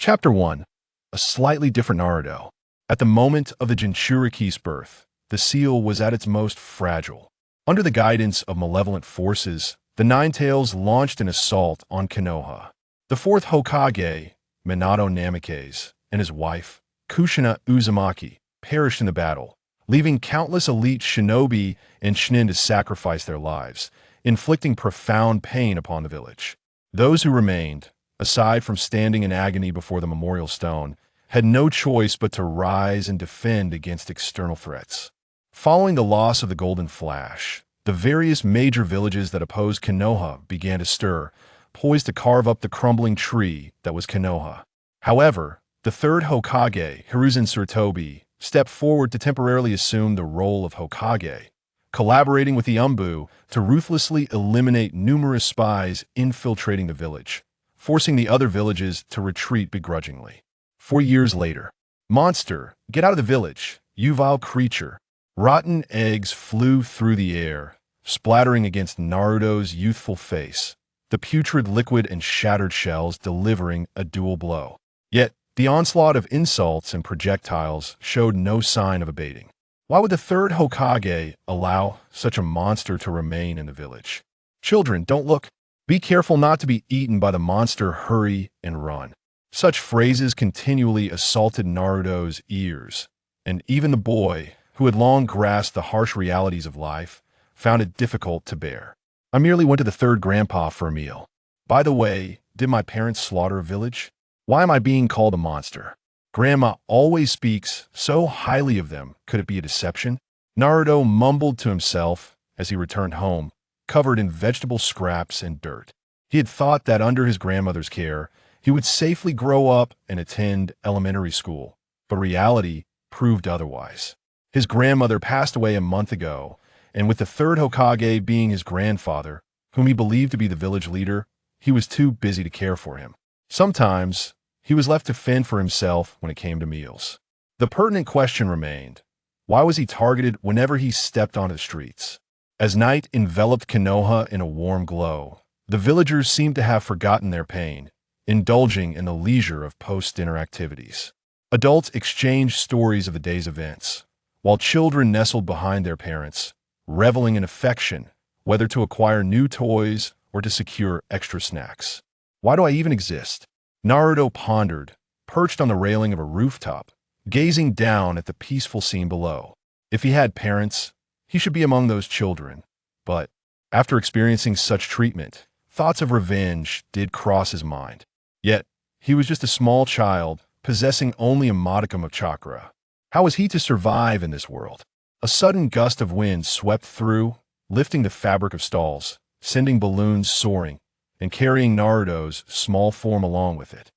Chapter 1. A slightly different Naruto. At the moment of the Jinchuriki's birth, the seal was at its most fragile. Under the guidance of malevolent forces, the Nine Tails launched an assault on Konoha. The fourth Hokage, Minato Namikaze, and his wife, Kushina Uzumaki, perished in the battle, leaving countless elite shinobi and shinin to sacrifice their lives, inflicting profound pain upon the village. Those who remained, aside from standing in agony before the memorial stone, had no choice but to rise and defend against external threats. Following the loss of the Golden Flash, the various major villages that opposed Konoha began to stir, poised to carve up the crumbling tree that was Konoha. However, the third Hokage, Hiruzen Sarutobi, stepped forward to temporarily assume the role of Hokage, collaborating with the Umbu to ruthlessly eliminate numerous spies infiltrating the village, forcing the other villages to retreat begrudgingly. 4 years later, monster, get out of the village, you vile creature. Rotten eggs flew through the air, splattering against Naruto's youthful face, the putrid liquid and shattered shells delivering a dual blow. Yet, the onslaught of insults and projectiles showed no sign of abating. Why would the third Hokage allow such a monster to remain in the village? Children, don't look. Be careful not to be eaten by the monster. Hurry and run. Such phrases continually assaulted Naruto's ears, and even the boy, who had long grasped the harsh realities of life, found it difficult to bear. I merely went to the third grandpa for a meal. By the way, did my parents slaughter a village? Why am I being called a monster? Grandma always speaks so highly of them. Could it be a deception? Naruto mumbled to himself as he returned home, covered in vegetable scraps and dirt. He had thought that under his grandmother's care, he would safely grow up and attend elementary school, but reality proved otherwise. His grandmother passed away a month ago, and with the third Hokage being his grandfather, whom he believed to be the village leader, he was too busy to care for him. Sometimes, he was left to fend for himself when it came to meals. The pertinent question remained, why was he targeted whenever he stepped onto the streets? As night enveloped Konoha in a warm glow, the villagers seemed to have forgotten their pain, indulging in the leisure of post-dinner activities. Adults exchanged stories of the day's events, while children nestled behind their parents, reveling in affection, whether to acquire new toys or to secure extra snacks. Why do I even exist? Naruto pondered, perched on the railing of a rooftop, gazing down at the peaceful scene below. If he had parents, he should be among those children. But, after experiencing such treatment, thoughts of revenge did cross his mind. Yet, he was just a small child, possessing only a modicum of chakra. How was he to survive in this world? A sudden gust of wind swept through, lifting the fabric of stalls, sending balloons soaring, and carrying Naruto's small form along with it.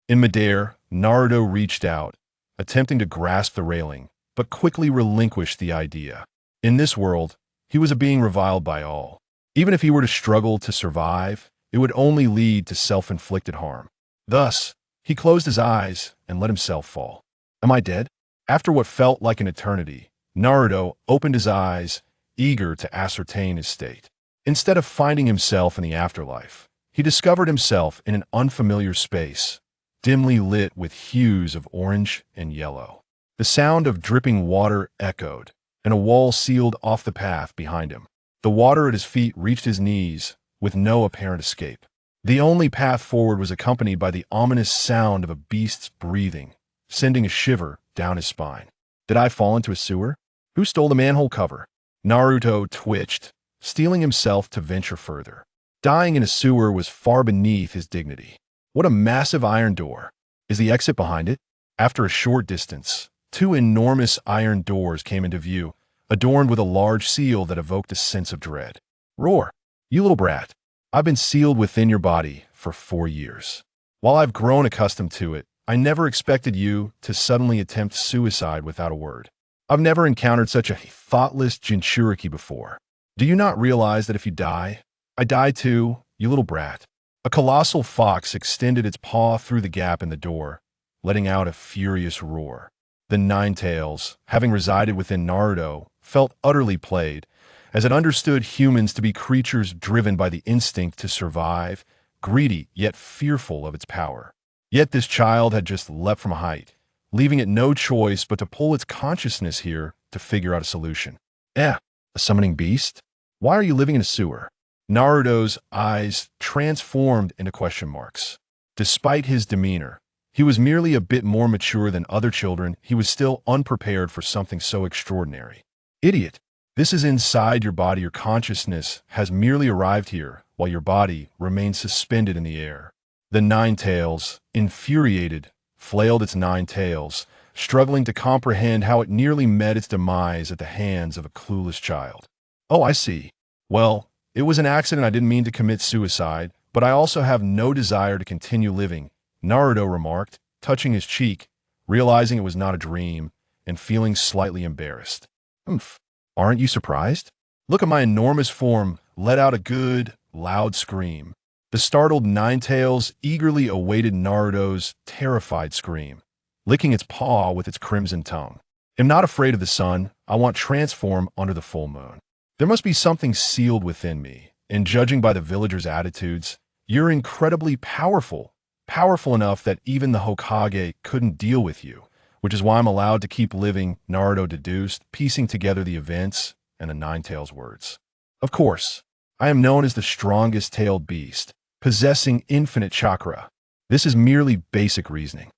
In midair, Naruto reached out, attempting to grasp the railing, but quickly relinquished the idea. In this world, he was a being reviled by all. Even if he were to struggle to survive, it would only lead to self-inflicted harm. Thus, he closed his eyes and let himself fall. Am I dead? After what felt like an eternity, Naruto opened his eyes, eager to ascertain his state. Instead of finding himself in the afterlife, he discovered himself in an unfamiliar space, dimly lit with hues of orange and yellow. The sound of dripping water echoed, and a wall sealed off the path behind him. The water at his feet reached his knees, with no apparent escape. The only path forward was accompanied by the ominous sound of a beast's breathing, sending a shiver down his spine. Did I fall into a sewer? Who stole the manhole cover? Naruto twitched, steeling himself to venture further. Dying in a sewer was far beneath his dignity. What a massive iron door! Is the exit behind it? After a short distance, 2 enormous iron doors came into view, adorned with a large seal that evoked a sense of dread. Roar! You little brat! I've been sealed within your body for 4 years. While I've grown accustomed to it, I never expected you to suddenly attempt suicide without a word. I've never encountered such a thoughtless Jinchuriki before. Do you not realize that if you die, I die too, you little brat? A colossal fox extended its paw through the gap in the door, letting out a furious roar. The Nine Tails, having resided within Naruto, felt utterly played, as it understood humans to be creatures driven by the instinct to survive, greedy yet fearful of its power. Yet this child had just leapt from a height, leaving it no choice but to pull its consciousness here to figure out a solution. A summoning beast? Why are you living in a sewer? Naruto's eyes transformed into question marks. Despite his demeanor, he was merely a bit more mature than other children. He was still unprepared for something so extraordinary. Idiot. This is inside your body. Your consciousness has merely arrived here, while your body remains suspended in the air. The Nine Tails, infuriated, flailed its 9 tails, struggling to comprehend how it nearly met its demise at the hands of a clueless child. Oh, I see. Well, it was an accident. I didn't mean to commit suicide, but I also have no desire to continue living, Naruto remarked, touching his cheek, realizing it was not a dream, and feeling slightly embarrassed. Oomph. Aren't you surprised? Look at my enormous form, let out a good, loud scream. The startled Nine Tails eagerly awaited Naruto's terrified scream, licking its paw with its crimson tongue. I'm not afraid of the sun. I want transform under the full moon. There must be something sealed within me, and judging by the villagers' attitudes, you're incredibly powerful, powerful enough that even the Hokage couldn't deal with you, which is why I'm allowed to keep living, Naruto deduced, piecing together the events and the Nine Tails' words. Of course, I am known as the strongest tailed beast, possessing infinite chakra. This is merely basic reasoning.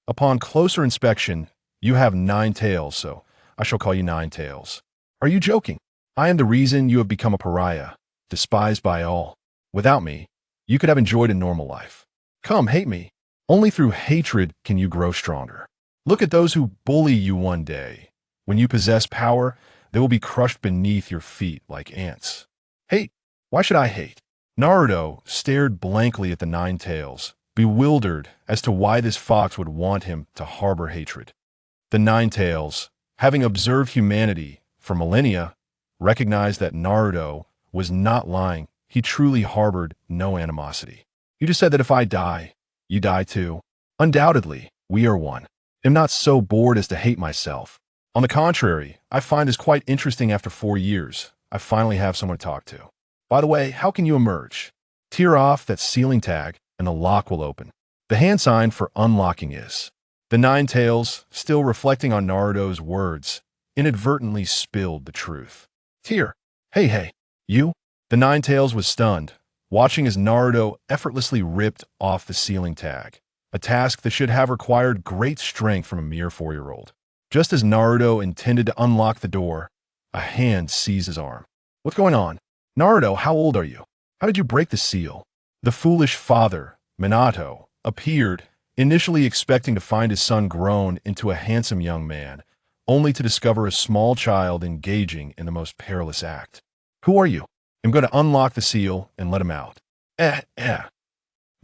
Upon closer inspection, you have 9 tails, so I shall call you Nine Tails. Are you joking? I am the reason you have become a pariah, despised by all. Without me, you could have enjoyed a normal life. Come, hate me. Only through hatred can you grow stronger. Look at those who bully you one day. When you possess power, they will be crushed beneath your feet like ants. Hate? Why should I hate? Naruto stared blankly at the Nine Tails, bewildered as to why this fox would want him to harbor hatred. The Nine Tails, having observed humanity for millennia, recognized that Naruto was not lying. He truly harbored no animosity. You just said that if I die, you die too. Undoubtedly, we are one. I'm not so bored as to hate myself. On the contrary, I find this quite interesting. After 4 years, I finally have someone to talk to. By the way, how can you emerge? Tear off that ceiling tag and the lock will open. The hand sign for unlocking is. The Nine Tails, still reflecting on Naruto's words, inadvertently spilled the truth. Tear. Hey, you? The Nine Tails was stunned, watching as Naruto effortlessly ripped off the ceiling tag, a task that should have required great strength from a mere 4-year-old. Just as Naruto intended to unlock the door, a hand seized his arm. What's going on? Naruto, how old are you? How did you break the seal? The foolish father, Minato, appeared, initially expecting to find his son grown into a handsome young man, only to discover a small child engaging in the most perilous act. Who are you? I'm going to unlock the seal and let him out.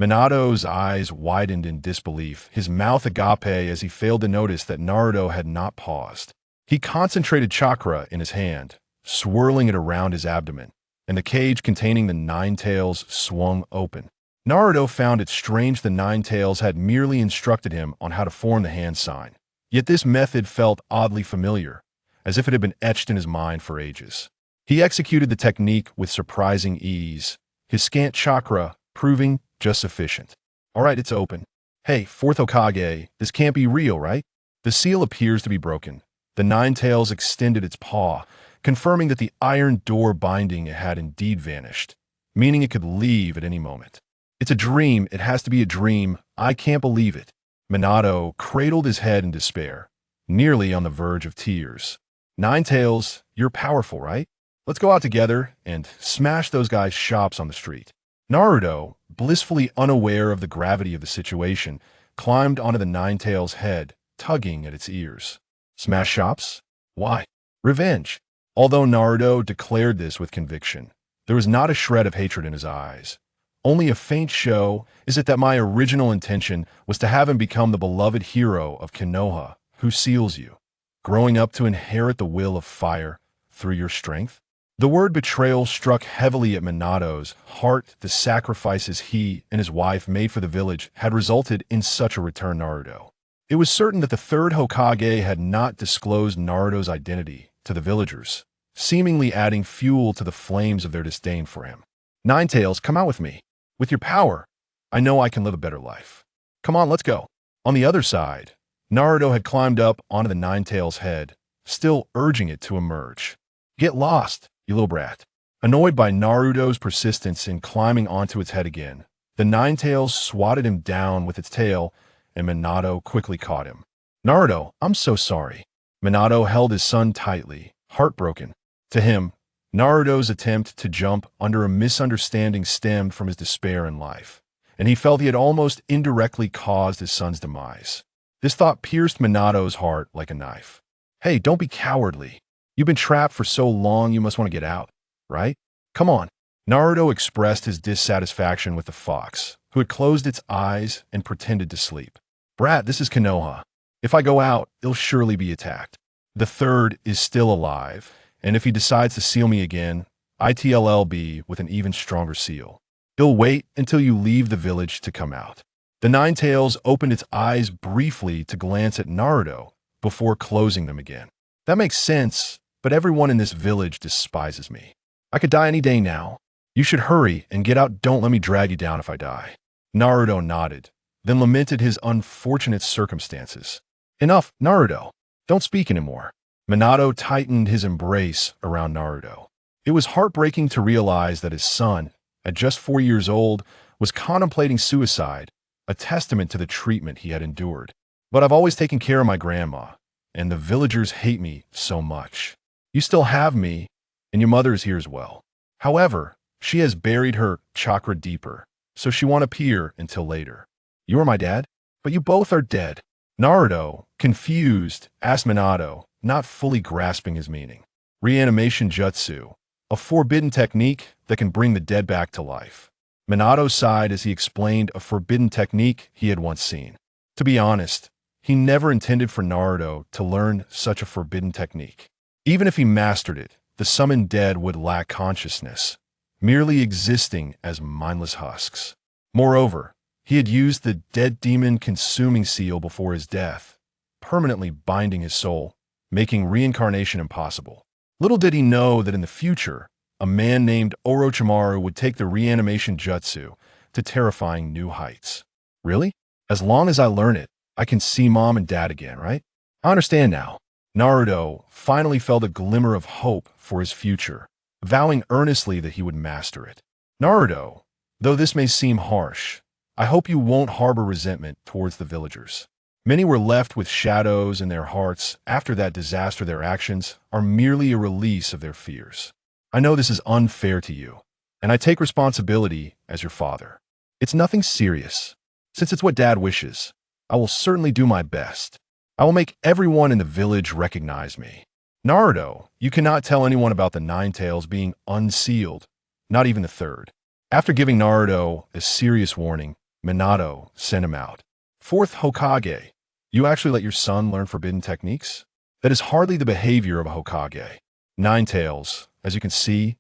Minato's eyes widened in disbelief, his mouth agape as he failed to notice that Naruto had not paused. He concentrated chakra in his hand, swirling it around his abdomen, and the cage containing the Nine Tails swung open. Naruto found it strange the Nine Tails had merely instructed him on how to form the hand sign. Yet this method felt oddly familiar, as if it had been etched in his mind for ages. He executed the technique with surprising ease, his scant chakra proving just sufficient. All right, it's open. Hey, fourth Hokage, this can't be real, right? The seal appears to be broken. The Nine Tails extended its paw, confirming that the iron door binding it had indeed vanished, meaning it could leave at any moment. It's a dream. It has to be a dream. I can't believe it. Minato cradled his head in despair, nearly on the verge of tears. Nine Tails, you're powerful, right? Let's go out together and smash those guys' shops on the street. Naruto, blissfully unaware of the gravity of the situation, climbed onto the Nine Tails' head, tugging at its ears. Smash shops? Why? Revenge. Although Naruto declared this with conviction, there was not a shred of hatred in his eyes. Only a faint show is it that my original intention was to have him become the beloved hero of Konoha, who seals you, growing up to inherit the will of fire through your strength. The word betrayal struck heavily at Minato's heart. The sacrifices he and his wife made for the village had resulted in such a return. Naruto. It was certain that the third Hokage had not disclosed Naruto's identity to the villagers, seemingly adding fuel to the flames of their disdain for him. Nine Tails, come out with me. With your power, I know I can live a better life. Come on, let's go. On the other side, Naruto had climbed up onto the Nine-Tails' head, still urging it to emerge. Get lost, you little brat. Annoyed by Naruto's persistence in climbing onto its head again, the Nine-Tails swatted him down with its tail, and Minato quickly caught him. Naruto, I'm so sorry. Minato held his son tightly, heartbroken. To him, Naruto's attempt to jump under a misunderstanding stemmed from his despair in life, and he felt he had almost indirectly caused his son's demise. This thought pierced Minato's heart like a knife. Hey, don't be cowardly. You've been trapped for so long you must want to get out, right? Come on. Naruto expressed his dissatisfaction with the fox, who had closed its eyes and pretended to sleep. Brat, this is Konoha. If I go out, it'll surely be attacked. The third is still alive, and if he decides to seal me again, ITLLB with an even stronger seal. He'll wait until you leave the village to come out. The Nine-Tails opened its eyes briefly to glance at Naruto before closing them again. That makes sense, but everyone in this village despises me. I could die any day now. You should hurry and get out. Don't let me drag you down if I die. Naruto nodded, then lamented his unfortunate circumstances. Enough, Naruto. Don't speak anymore. Minato tightened his embrace around Naruto. It was heartbreaking to realize that his son, at just 4 years old, was contemplating suicide, a testament to the treatment he had endured. But I've always taken care of my grandma, and the villagers hate me so much. You still have me, and your mother is here as well. However, she has buried her chakra deeper, so she won't appear until later. You are my dad, but you both are dead. Naruto, confused, asked Minato, not fully grasping his meaning. Reanimation jutsu, a forbidden technique that can bring the dead back to life. Minato sighed as he explained a forbidden technique he had once seen. To be honest, he never intended for Naruto to learn such a forbidden technique. Even if he mastered it, the summoned dead would lack consciousness, merely existing as mindless husks. Moreover, he had used the dead demon consuming seal before his death, permanently binding his soul, making reincarnation impossible. Little did he know that in the future, a man named Orochimaru would take the reanimation jutsu to terrifying new heights. Really? As long as I learn it, I can see mom and dad again, right? I understand now. Naruto finally felt a glimmer of hope for his future, vowing earnestly that he would master it. Naruto, though this may seem harsh, I hope you won't harbor resentment towards the villagers. Many were left with shadows in their hearts after that disaster. Their actions are merely a release of their fears. I know this is unfair to you, and I take responsibility as your father. It's nothing serious. Since it's what Dad wishes, I will certainly do my best. I will make everyone in the village recognize me. Naruto, you cannot tell anyone about the Nine-Tails being unsealed, not even the third. After giving Naruto a serious warning, Minato sent him out. Fourth Hokage, you actually let your son learn forbidden techniques? That is hardly the behavior of a Hokage. Nine-Tails, as you can see,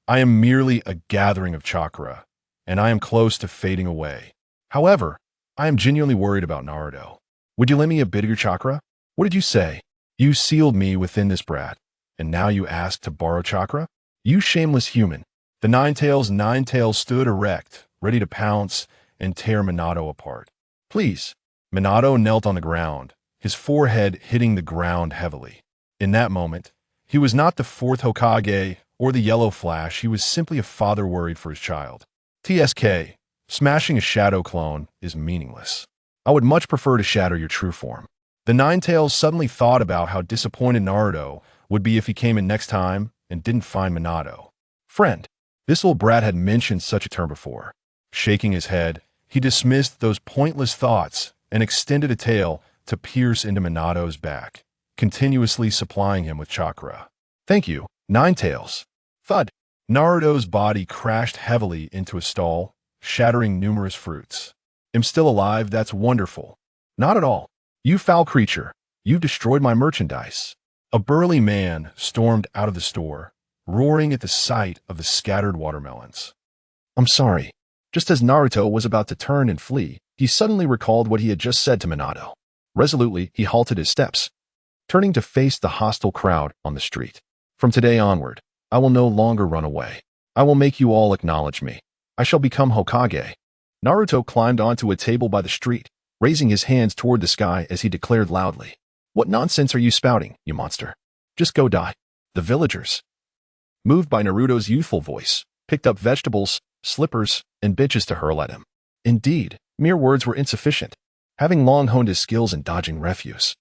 I am merely a gathering of chakra, and I am close to fading away. However, I am genuinely worried about Naruto. Would you lend me a bit of your chakra? What did you say? You sealed me within this brat, and now you ask to borrow chakra? You shameless human. The Nine-Tails stood erect, ready to pounce and tear Minato apart. Please. Minato knelt on the ground, his forehead hitting the ground heavily. In that moment, he was not the fourth Hokage or the Yellow Flash. He was simply a father worried for his child. TSK, smashing a shadow clone is meaningless. I would much prefer to shatter your true form. The Nine-Tails suddenly thought about how disappointed Naruto would be if he came in next time and didn't find Minato. Friend, this old brat had mentioned such a term before. Shaking his head, he dismissed those pointless thoughts and extended a tail to pierce into Minato's back, continuously supplying him with chakra. Thank you, Nine-Tails. Thud. Naruto's body crashed heavily into a stall, shattering numerous fruits. I'm still alive, that's wonderful. Not at all. You foul creature, you've destroyed my merchandise. A burly man stormed out of the store, roaring at the sight of the scattered watermelons. I'm sorry. Just as Naruto was about to turn and flee, he suddenly recalled what he had just said to Minato. Resolutely, he halted his steps, turning to face the hostile crowd on the street. From today onward, I will no longer run away. I will make you all acknowledge me. I shall become Hokage. Naruto climbed onto a table by the street, raising his hands toward the sky as he declared loudly, "What nonsense are you spouting, you monster? Just go die." The villagers, moved by Naruto's youthful voice, picked up vegetables, slippers, and bitches to hurl at him. Indeed, mere words were insufficient. Having long honed his skills in dodging refuse,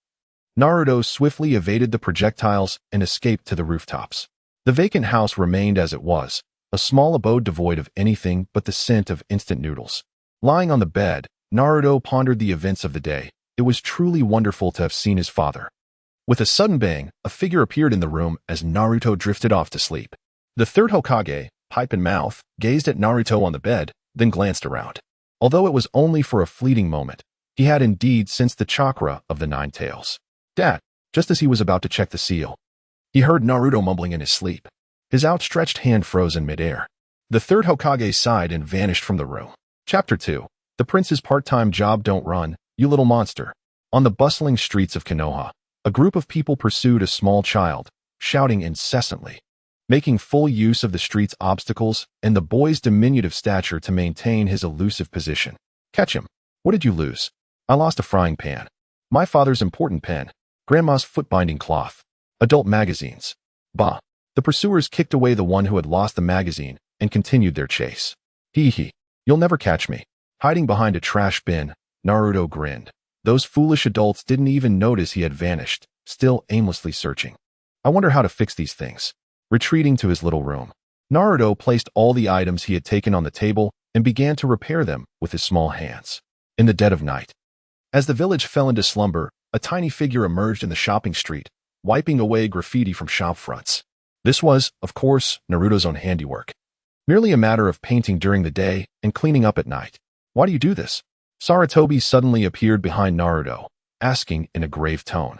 Naruto swiftly evaded the projectiles and escaped to the rooftops. The vacant house remained as it was, a small abode devoid of anything but the scent of instant noodles. Lying on the bed, Naruto pondered the events of the day. It was truly wonderful to have seen his father. With a sudden bang, a figure appeared in the room as Naruto drifted off to sleep. The third Hokage, pipe in mouth, gazed at Naruto on the bed, then glanced around. Although it was only for a fleeting moment, he had indeed sensed the chakra of the Nine Tails. "Dad," just as he was about to check the seal, he heard Naruto mumbling in his sleep. His outstretched hand froze in midair. The third Hokage sighed and vanished from the room. Chapter 2. The Prince's Part-Time Job. Don't run, you little monster. On the bustling streets of Konoha, a group of people pursued a small child, shouting incessantly, making full use of the street's obstacles and the boy's diminutive stature to maintain his elusive position. "Catch him. What did you lose?" "I lost a frying pan. My father's important pen. Grandma's foot-binding cloth. Adult magazines." Bah. The pursuers kicked away the one who had lost the magazine and continued their chase. "Hee hee. You'll never catch me." Hiding behind a trash bin, Naruto grinned. Those foolish adults didn't even notice he had vanished, still aimlessly searching. "I wonder how to fix these things." Retreating to his little room, Naruto placed all the items he had taken on the table and began to repair them with his small hands. In the dead of night, as the village fell into slumber, a tiny figure emerged in the shopping street, wiping away graffiti from shop fronts. This was, of course, Naruto's own handiwork. Merely a matter of painting during the day and cleaning up at night. "Why do you do this?" Saratobi suddenly appeared behind Naruto, asking in a grave tone.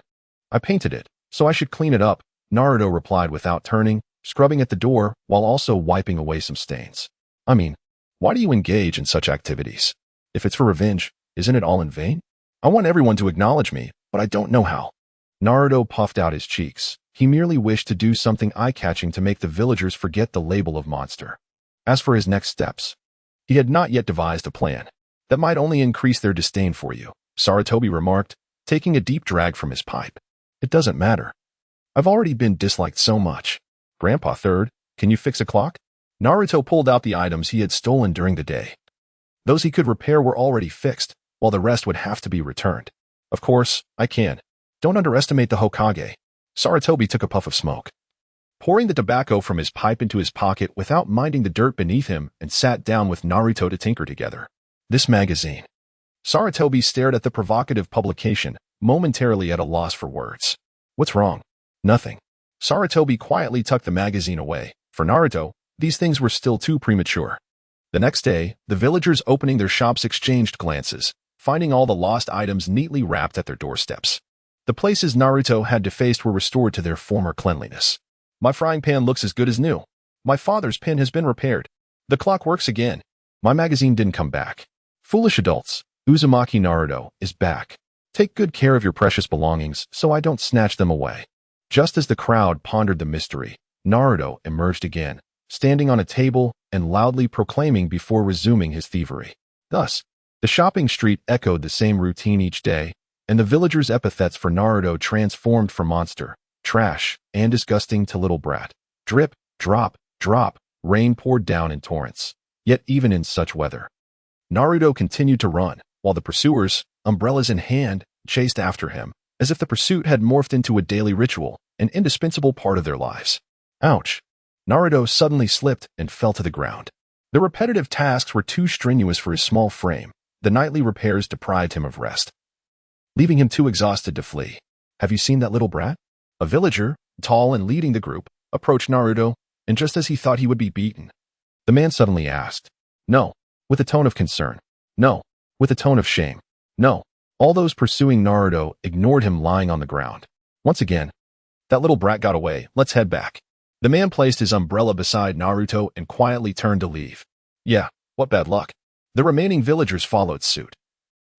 "I painted it, so I should clean it up," Naruto replied without turning, scrubbing at the door while also wiping away some stains. "I mean, why do you engage in such activities? If it's for revenge, isn't it all in vain? I want everyone to acknowledge me, but I don't know how." Naruto puffed out his cheeks. He merely wished to do something eye-catching to make the villagers forget the label of monster. As for his next steps, he had not yet devised a plan. "That might only increase their disdain for you," Saratobi remarked, taking a deep drag from his pipe. "It doesn't matter. I've already been disliked so much." "Grandpa Third, can you fix a clock?" Naruto pulled out the items he had stolen during the day. Those he could repair were already fixed, while the rest would have to be returned. "Of course, I can. Don't underestimate the Hokage." Saratobi took a puff of smoke, pouring the tobacco from his pipe into his pocket without minding the dirt beneath him, and sat down with Naruto to tinker together. "This magazine." Saratobi stared at the provocative publication, momentarily at a loss for words. "What's wrong?" "Nothing." Saratobi quietly tucked the magazine away. For Naruto, these things were still too premature. The next day, the villagers opening their shops exchanged glances, finding all the lost items neatly wrapped at their doorsteps. The places Naruto had defaced were restored to their former cleanliness. "My frying pan looks as good as new. My father's pen has been repaired. The clock works again. My magazine didn't come back." "Foolish adults, Uzumaki Naruto is back. Take good care of your precious belongings so I don't snatch them away." Just as the crowd pondered the mystery, Naruto emerged again, standing on a table and loudly proclaiming before resuming his thievery. Thus, the shopping street echoed the same routine each day, and the villagers' epithets for Naruto transformed from monster, trash, and disgusting to little brat. Drip, drop, drop, rain poured down in torrents. Yet even in such weather, Naruto continued to run, while the pursuers, umbrellas in hand, chased after him, as if the pursuit had morphed into a daily ritual, an indispensable part of their lives. Ouch! Naruto suddenly slipped and fell to the ground. The repetitive tasks were too strenuous for his small frame. The nightly repairs deprived him of rest, leaving him too exhausted to flee. "Have you seen that little brat?" A villager, tall and leading the group, approached Naruto, and just as he thought he would be beaten, the man suddenly asked, "No," with a tone of concern. "No," with a tone of shame. "No." All those pursuing Naruto ignored him lying on the ground. Once again, "That little brat got away. Let's head back." The man placed his umbrella beside Naruto and quietly turned to leave. Yeah, what bad luck. The remaining villagers followed suit.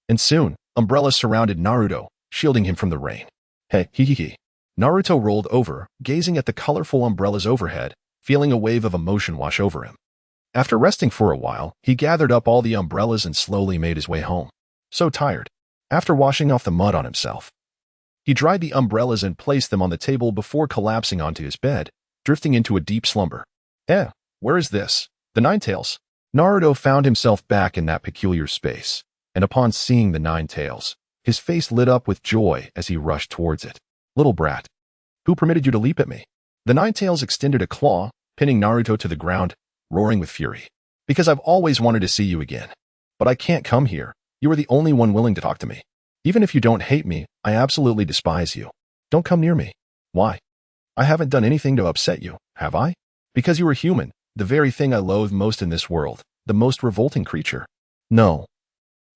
And soon, umbrellas surrounded Naruto, shielding him from the rain. "Hey, hee hee hee." Naruto rolled over, gazing at the colorful umbrellas overhead, feeling a wave of emotion wash over him. After resting for a while, he gathered up all the umbrellas and slowly made his way home. So tired. After washing off the mud on himself, he dried the umbrellas and placed them on the table before collapsing onto his bed, drifting into a deep slumber. Where is this? The Nine Tails? Naruto found himself back in that peculiar space, and upon seeing the Nine Tails, his face lit up with joy as he rushed towards it. Little brat, who permitted you to leap at me? The Nine Tails extended a claw, pinning Naruto to the ground, roaring with fury. Because I've always wanted to see you again. But I can't come here. You are the only one willing to talk to me. Even if you don't hate me, I absolutely despise you. Don't come near me. Why? I haven't done anything to upset you, have I? Because you are human, the very thing I loathe most in this world, the most revolting creature. No.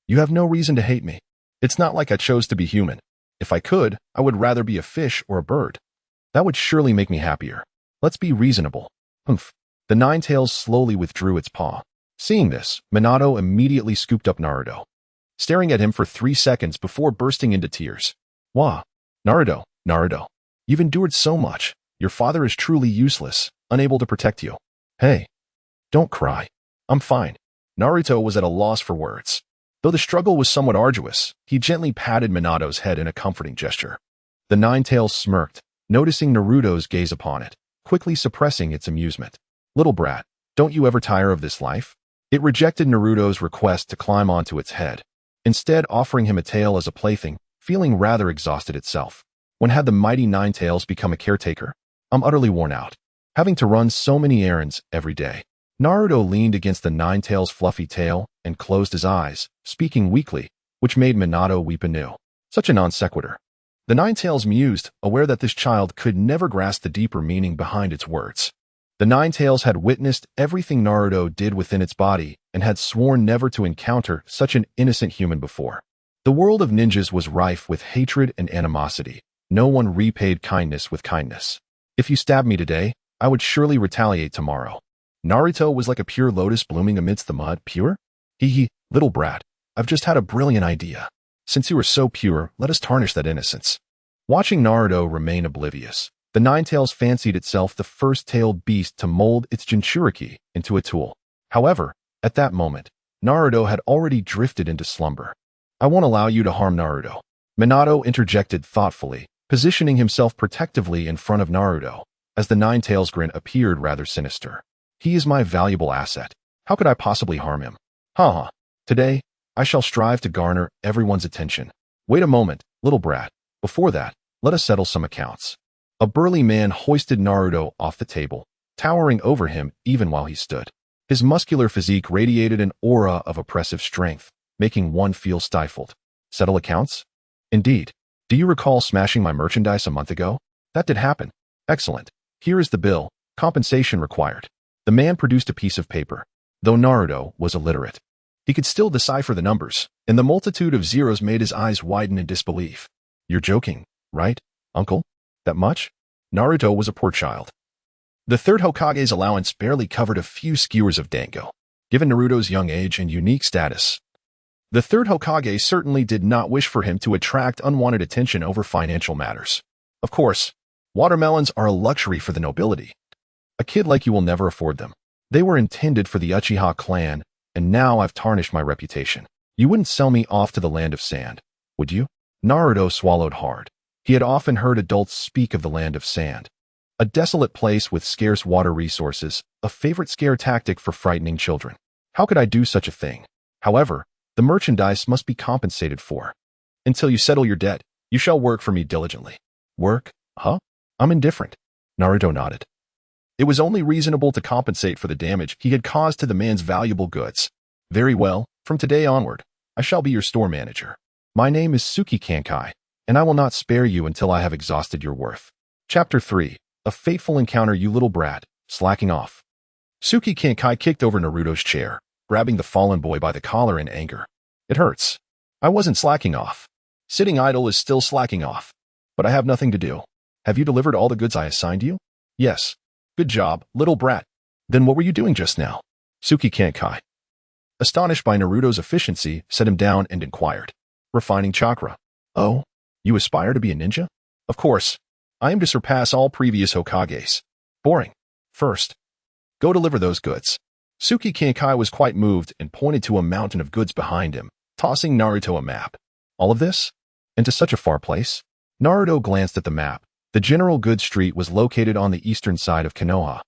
You have no reason to hate me. It's not like I chose to be human. If I could, I would rather be a fish or a bird. That would surely make me happier. Let's be reasonable. Humph. The Nine Tails slowly withdrew its paw. Seeing this, Minato immediately scooped up Naruto, staring at him for 3 seconds before bursting into tears. Wah! Naruto, you've endured so much. Your father is truly useless, unable to protect you. Hey, don't cry. I'm fine. Naruto was at a loss for words. Though the struggle was somewhat arduous, he gently patted Minato's head in a comforting gesture. The Nine Tails smirked, noticing Naruto's gaze upon it, quickly suppressing its amusement. Little brat, don't you ever tire of this life? It rejected Naruto's request to climb onto its head, instead offering him a tail as a plaything, feeling rather exhausted itself. When had the mighty Nine Tails become a caretaker? I'm utterly worn out, having to run so many errands every day. Naruto leaned against the Nine Tails' fluffy tail and closed his eyes, speaking weakly, which made Minato weep anew. Such a non sequitur. The Nine Tails mused, aware that this child could never grasp the deeper meaning behind its words. The Nine Tails had witnessed everything Naruto did within its body and had sworn never to encounter such an innocent human before. The world of ninjas was rife with hatred and animosity. No one repaid kindness with kindness. If you stabbed me today, I would surely retaliate tomorrow. Naruto was like a pure lotus blooming amidst the mud. Pure? Little brat, I've just had a brilliant idea. Since you are so pure, let us tarnish that innocence. Watching Naruto remain oblivious, the Nine Tails fancied itself the first-tailed beast to mold its Jinchuriki into a tool. However, at that moment, Naruto had already drifted into slumber. I won't allow you to harm Naruto. Minato interjected thoughtfully, positioning himself protectively in front of Naruto, as the Nine Tails grin appeared rather sinister. He is my valuable asset. How could I possibly harm him? Today, I shall strive to garner everyone's attention. Wait a moment, little brat. Before that, let us settle some accounts. A burly man hoisted Naruto off the table, towering over him even while he stood. His muscular physique radiated an aura of oppressive strength, making one feel stifled. Settle accounts? Indeed. Do you recall smashing my merchandise a month ago? That did happen. Excellent. Here is the bill. Compensation required. The man produced a piece of paper. Though Naruto was illiterate, he could still decipher the numbers, and the multitude of zeros made his eyes widen in disbelief. You're joking, right, uncle? That much? Naruto was a poor child. The third Hokage's allowance barely covered a few skewers of dango. Given Naruto's young age and unique status, the third Hokage certainly did not wish for him to attract unwanted attention over financial matters. Of course, watermelons are a luxury for the nobility. A kid like you will never afford them. They were intended for the Uchiha clan, and now I've tarnished my reputation. You wouldn't sell me off to the land of sand, would you? Naruto swallowed hard. He had often heard adults speak of the land of sand, a desolate place with scarce water resources, a favorite scare tactic for frightening children. How could I do such a thing? However, the merchandise must be compensated for. Until you settle your debt, you shall work for me diligently. Work? I'm indifferent. Naruto nodded. It was only reasonable to compensate for the damage he had caused to the man's valuable goods. Very well, from today onward, I shall be your store manager. My name is Suki Kankai, and I will not spare you until I have exhausted your worth. Chapter 3. A fateful encounter, you little brat, slacking off. Suki Kankai kicked over Naruto's chair, grabbing the fallen boy by the collar in anger. It hurts. I wasn't slacking off. Sitting idle is still slacking off. But I have nothing to do. Have you delivered all the goods I assigned you? Yes. Good job, little brat. Then what were you doing just now? Suki Kankai, astonished by Naruto's efficiency, set him down and inquired. Refining chakra. Oh, you aspire to be a ninja? Of course. I aim to surpass all previous Hokages. Boring. First, go deliver those goods. Suki Kankai was quite moved and pointed to a mountain of goods behind him, tossing Naruto a map. All of this? And to such a far place? Naruto glanced at the map. The general goods street was located on the eastern side of Konoha,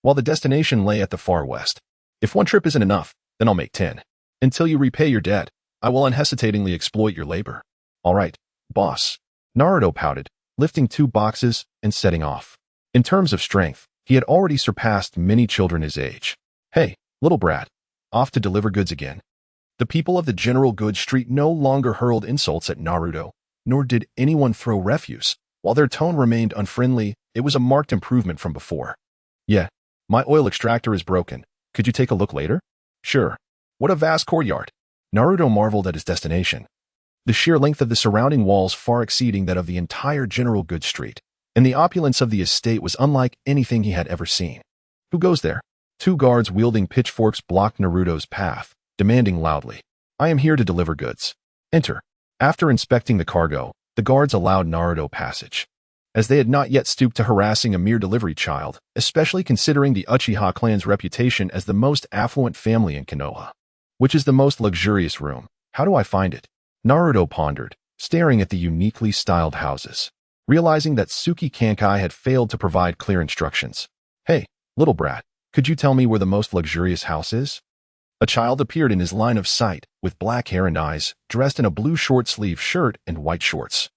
while the destination lay at the far west. If one trip isn't enough, then I'll make 10. Until you repay your debt, I will unhesitatingly exploit your labor. All right, boss. Naruto pouted, lifting 2 boxes and setting off. In terms of strength, he had already surpassed many children his age. Hey, little brat, off to deliver goods again. The people of the general goods street no longer hurled insults at Naruto, nor did anyone throw refuse. While their tone remained unfriendly, it was a marked improvement from before. Yeah, my oil extractor is broken. Could you take a look later? Sure. What a vast courtyard. Naruto marveled at his destination. The sheer length of the surrounding walls far exceeding that of the entire general goods street, and the opulence of the estate was unlike anything he had ever seen. Who goes there? 2 guards wielding pitchforks blocked Naruto's path, demanding loudly, I am here to deliver goods. Enter. After inspecting the cargo, the guards allowed Naruto passage. As they had not yet stooped to harassing a mere delivery child, especially considering the Uchiha clan's reputation as the most affluent family in Konoha. Which is the most luxurious room? How do I find it? Naruto pondered, staring at the uniquely styled houses, realizing that Tsuki Kankai had failed to provide clear instructions. Hey, little brat, could you tell me where the most luxurious house is? A child appeared in his line of sight, with black hair and eyes, dressed in a blue short-sleeve shirt and white shorts.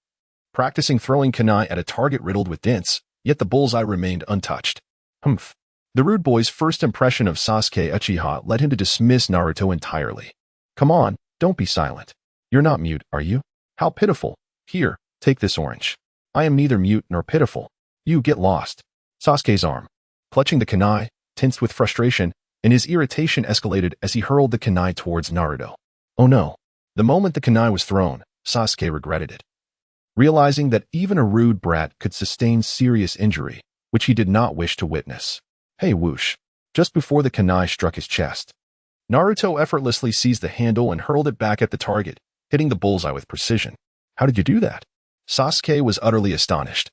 Practicing throwing kunai at a target riddled with dents, yet the bullseye remained untouched. Humph. The rude boy's first impression of Sasuke Uchiha led him to dismiss Naruto entirely. Come on, don't be silent. You're not mute, are you? How pitiful. Here, take this orange. I am neither mute nor pitiful. You get lost. Sasuke's arm, clutching the kunai, tensed with frustration, and his irritation escalated as he hurled the kunai towards Naruto. Oh no. The moment the kunai was thrown, Sasuke regretted it. Realizing that even a rude brat could sustain serious injury, which he did not wish to witness. Hey whoosh. Just before the kunai struck his chest, Naruto effortlessly seized the handle and hurled it back at the target, hitting the bullseye with precision. How did you do that? Sasuke was utterly astonished.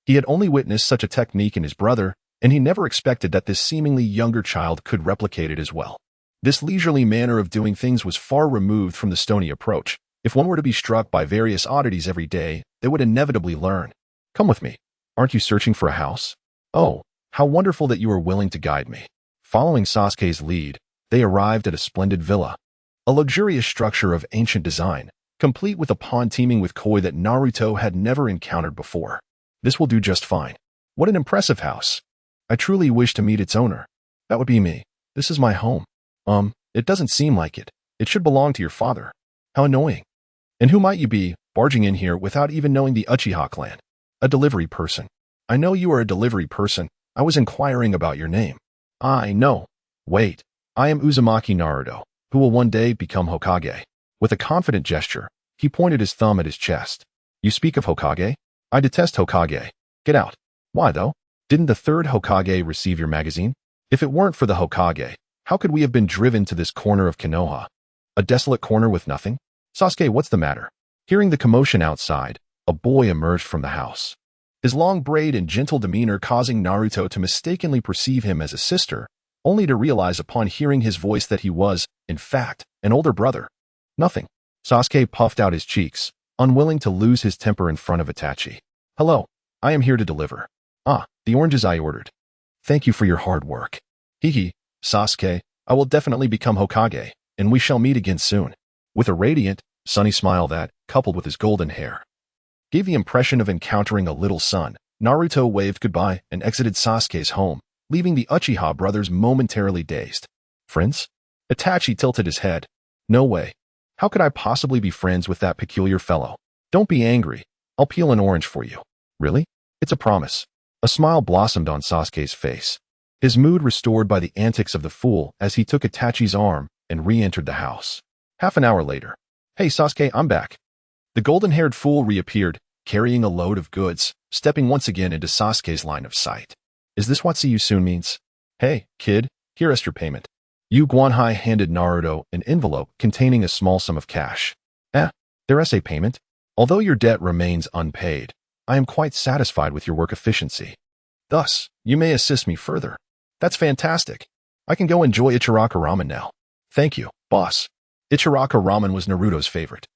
He had only witnessed such a technique in his brother, and he never expected that this seemingly younger child could replicate it as well. This leisurely manner of doing things was far removed from the stony approach. If one were to be struck by various oddities every day, they would inevitably learn. Come with me. Aren't you searching for a house? Oh, how wonderful that you are willing to guide me. Following Sasuke's lead, they arrived at a splendid villa. A luxurious structure of ancient design, complete with a pond teeming with koi that Naruto had never encountered before. This will do just fine. What an impressive house. I truly wish to meet its owner. That would be me. This is my home. It doesn't seem like it. It should belong to your father. How annoying. And who might you be, barging in here without even knowing the Uchiha clan? A delivery person. I know you are a delivery person. I was inquiring about your name. I know. Wait. I am Uzumaki Naruto, who will one day become Hokage. With a confident gesture, he pointed his thumb at his chest. You speak of Hokage? I detest Hokage. Get out. Why though? Didn't the 3rd Hokage receive your magazine? If it weren't for the Hokage, how could we have been driven to this corner of Konoha? A desolate corner with nothing? Sasuke, what's the matter? Hearing the commotion outside, a boy emerged from the house. His long braid and gentle demeanor causing Naruto to mistakenly perceive him as a sister, only to realize upon hearing his voice that he was, in fact, an older brother. Nothing. Sasuke puffed out his cheeks, unwilling to lose his temper in front of Itachi. Hello, I am here to deliver. Ah, the oranges I ordered. Thank you for your hard work. Hehe, Sasuke, I will definitely become Hokage, and we shall meet again soon. With a radiant, sunny smile that, coupled with his golden hair, gave the impression of encountering a little sun, Naruto waved goodbye and exited Sasuke's home, leaving the Uchiha brothers momentarily dazed. Friends? Itachi tilted his head. No way. How could I possibly be friends with that peculiar fellow? Don't be angry. I'll peel an orange for you. Really? It's a promise. A smile blossomed on Sasuke's face, his mood restored by the antics of the fool as he took Itachi's arm and re-entered the house. Half an hour later. Hey Sasuke, I'm back. The golden-haired fool reappeared, carrying a load of goods, stepping once again into Sasuke's line of sight. Is this what see you soon means? Hey, kid, here is your payment. Yu Guanhai handed Naruto an envelope containing a small sum of cash. There is a payment. Although your debt remains unpaid, I am quite satisfied with your work efficiency. Thus, you may assist me further. That's fantastic. I can go enjoy Ichiraka ramen now. Thank you, boss. Ichiraka ramen was Naruto's favorite.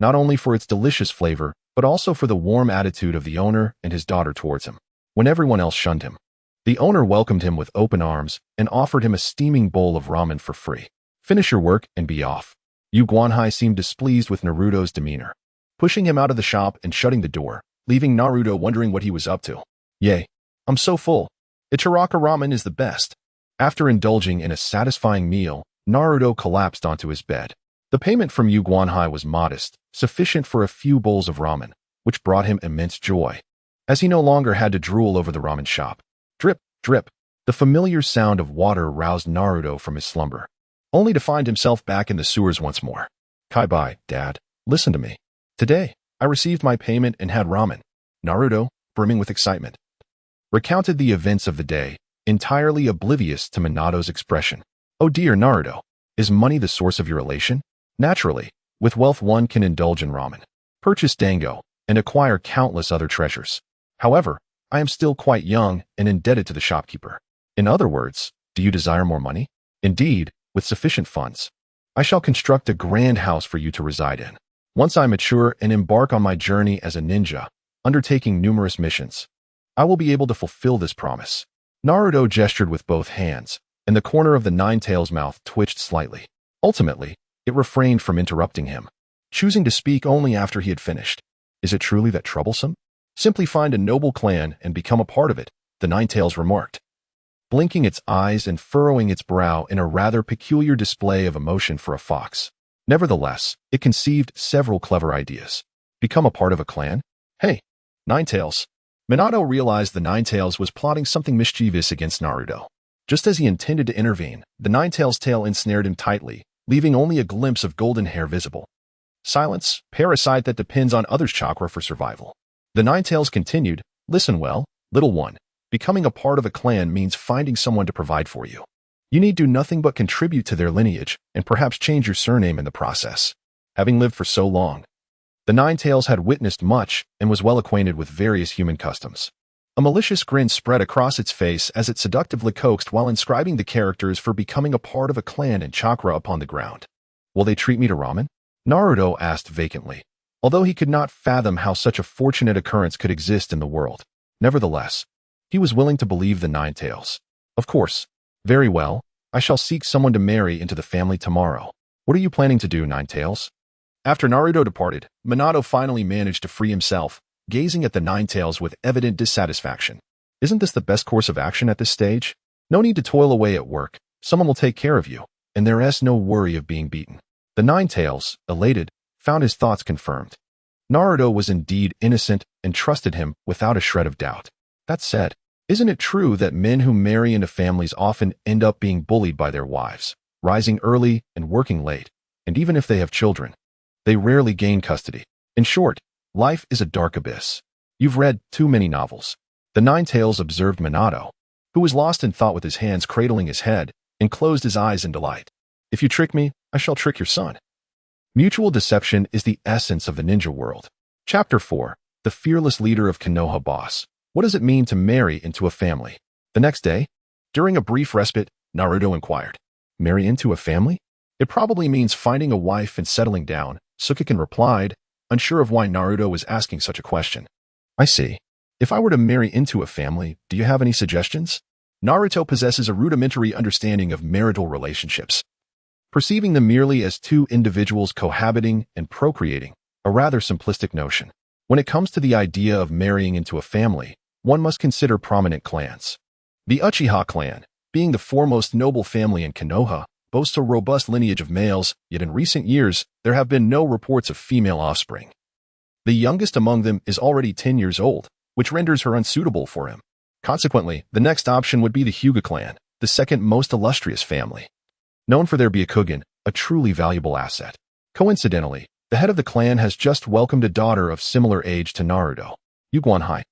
not only for its delicious flavor, but also for the warm attitude of the owner and his daughter towards him. When everyone else shunned him, the owner welcomed him with open arms and offered him a steaming bowl of ramen for free. Finish your work and be off. Yu Guanhai seemed displeased with Naruto's demeanor, pushing him out of the shop and shutting the door, leaving Naruto wondering what he was up to. Yay, I'm so full. Ichiraka ramen is the best. After indulging in a satisfying meal, Naruto collapsed onto his bed. The payment from Yu Guanhai was modest, sufficient for a few bowls of ramen, which brought him immense joy, as he no longer had to drool over the ramen shop. Drip, drip. The familiar sound of water roused Naruto from his slumber, only to find himself back in the sewers once more. Kai-bai, Dad, listen to me. Today, I received my payment and had ramen. Naruto, brimming with excitement, recounted the events of the day, entirely oblivious to Minato's expression. Oh dear Naruto, is money the source of your elation? Naturally, with wealth one can indulge in ramen, purchase dango, and acquire countless other treasures. However, I am still quite young and indebted to the shopkeeper. In other words, do you desire more money? Indeed, with sufficient funds, I shall construct a grand house for you to reside in. Once I mature and embark on my journey as a ninja, undertaking numerous missions, I will be able to fulfill this promise. Naruto gestured with both hands, and the corner of the Nine-Tails' mouth twitched slightly. Ultimately, it refrained from interrupting him, choosing to speak only after he had finished. Is it truly that troublesome? Simply find a noble clan and become a part of it, the Nine-Tails remarked, blinking its eyes and furrowing its brow in a rather peculiar display of emotion for a fox. Nevertheless, it conceived several clever ideas. Become a part of a clan? Hey, Nine-Tails. Minato realized the Nine-Tails was plotting something mischievous against Naruto. Just as he intended to intervene, the Nine-Tails' tail ensnared him tightly, leaving only a glimpse of golden hair visible. Silence, parasite that depends on others' chakra for survival. The Nine-Tails continued, listen well, little one. Becoming a part of a clan means finding someone to provide for you. You need do nothing but contribute to their lineage and perhaps change your surname in the process. Having lived for so long, the Nine-Tails had witnessed much and was well acquainted with various human customs. A malicious grin spread across its face as it seductively coaxed while inscribing the characters for becoming a part of a clan and chakra upon the ground. Will they treat me to ramen? Naruto asked vacantly, although he could not fathom how such a fortunate occurrence could exist in the world. Nevertheless, he was willing to believe the Nine-Tails. Of course. Very well, I shall seek someone to marry into the family tomorrow. What are you planning to do, Nine-Tails? After Naruto departed, Minato finally managed to free himself, gazing at the Nine-Tails with evident dissatisfaction. Isn't this the best course of action at this stage? No need to toil away at work, someone will take care of you, and there is no worry of being beaten. The Nine-Tails, elated, found his thoughts confirmed. Naruto was indeed innocent and trusted him without a shred of doubt. That said, isn't it true that men who marry into families often end up being bullied by their wives, rising early and working late, and even if they have children, they rarely gain custody? In short, life is a dark abyss. You've read too many novels. The Nine-Tails observed Minato, who was lost in thought with his hands cradling his head, and closed his eyes in delight. If you trick me, I shall trick your son. Mutual deception is the essence of the ninja world. Chapter 4. The Fearless Leader of Konoha Boss. What does it mean to marry into a family? The next day, during a brief respite, Naruto inquired, marry into a family? It probably means finding a wife and settling down, Sukikin replied, unsure of why Naruto was asking such a question. I see. If I were to marry into a family, do you have any suggestions? Naruto possesses a rudimentary understanding of marital relationships, perceiving them merely as two individuals cohabiting and procreating, a rather simplistic notion. When it comes to the idea of marrying into a family, one must consider prominent clans. The Uchiha clan, being the foremost noble family in Konoha, boasts a robust lineage of males, yet in recent years, there have been no reports of female offspring. The youngest among them is already 10 years old, which renders her unsuitable for him. Consequently, the next option would be the Hyuga clan, the second most illustrious family, known for their Byakugan, a truly valuable asset. Coincidentally, the head of the clan has just welcomed a daughter of similar age to Naruto. Yu Guanhai,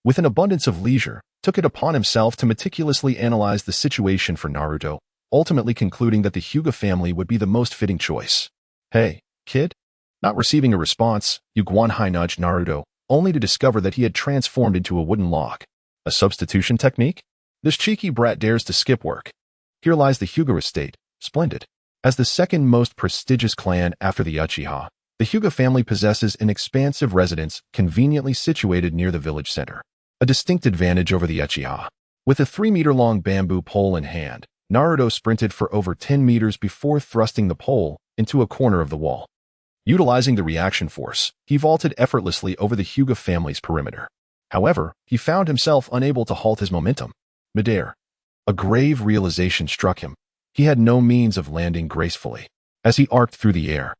with an abundance of leisure, took it upon himself to meticulously analyze the situation for Naruto, ultimately concluding that the Hyuga family would be the most fitting choice. Hey, kid? Not receiving a response, Yu Guanhai nudged Naruto, only to discover that he had transformed into a wooden log. A substitution technique? This cheeky brat dares to skip work. Here lies the Hyuga estate, splendid. As the second most prestigious clan after the Uchiha, The Hyuga family possesses an expansive residence conveniently situated near the village center, a distinct advantage over the Uchiha. With a 3-meter-long bamboo pole in hand, Naruto sprinted for over 10 meters before thrusting the pole into a corner of the wall. Utilizing the reaction force, he vaulted effortlessly over the Hyuga family's perimeter. However, he found himself unable to halt his momentum. Midair. A grave realization struck him. He had no means of landing gracefully. As he arced through the air,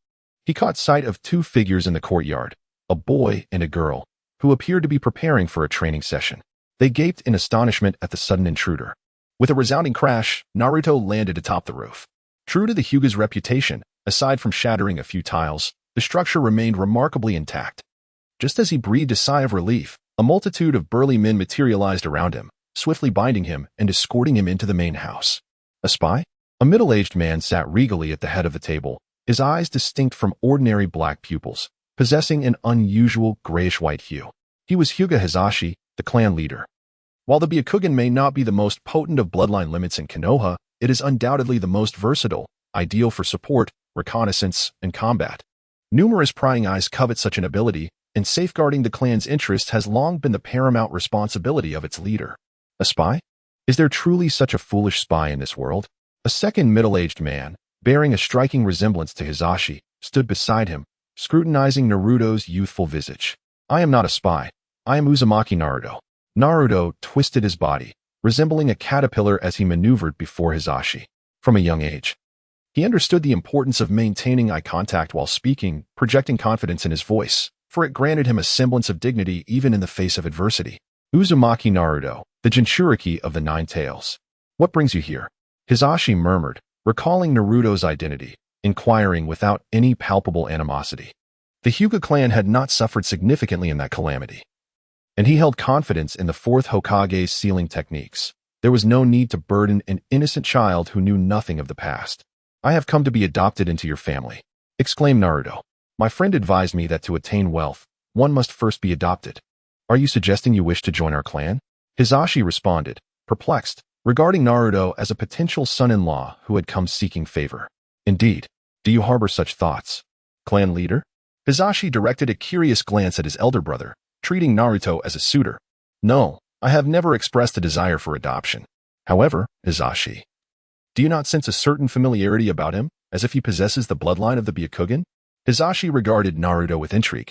he caught sight of 2 figures in the courtyard, a boy and a girl, who appeared to be preparing for a training session. They gaped in astonishment at the sudden intruder. With a resounding crash, Naruto landed atop the roof. True to the Hyuga's reputation, aside from shattering a few tiles, the structure remained remarkably intact. Just as he breathed a sigh of relief, a multitude of burly men materialized around him, swiftly binding him and escorting him into the main house. A spy? A middle-aged man sat regally at the head of the table, his eyes distinct from ordinary black pupils, possessing an unusual grayish-white hue. He was Hyuga Hisashi, the clan leader. While the Byakugan may not be the most potent of bloodline limits in Konoha, it is undoubtedly the most versatile, ideal for support, reconnaissance, and combat. Numerous prying eyes covet such an ability, and safeguarding the clan's interests has long been the paramount responsibility of its leader. A spy? Is there truly such a foolish spy in this world? A second middle-aged man, bearing a striking resemblance to Hisashi, stood beside him, scrutinizing Naruto's youthful visage. I am not a spy. I am Uzumaki Naruto. Naruto twisted his body, resembling a caterpillar as he maneuvered before Hisashi. From a young age, he understood the importance of maintaining eye contact while speaking, projecting confidence in his voice, for it granted him a semblance of dignity even in the face of adversity. Uzumaki Naruto, the Jinchuriki of the Nine Tails. What brings you here? Hisashi murmured, recalling Naruto's identity, inquiring without any palpable animosity. The Hyuga clan had not suffered significantly in that calamity, and he held confidence in the 4th Hokage's sealing techniques. There was no need to burden an innocent child who knew nothing of the past. I have come to be adopted into your family, exclaimed Naruto. My friend advised me that to attain wealth, one must first be adopted. Are you suggesting you wish to join our clan? Hisashi responded, perplexed, regarding Naruto as a potential son-in-law who had come seeking favor. Indeed, do you harbor such thoughts? Clan leader? Hisashi directed a curious glance at his elder brother, treating Naruto as a suitor. No, I have never expressed a desire for adoption. However, Hisashi, do you not sense a certain familiarity about him, as if he possesses the bloodline of the Byakugan? Hisashi regarded Naruto with intrigue.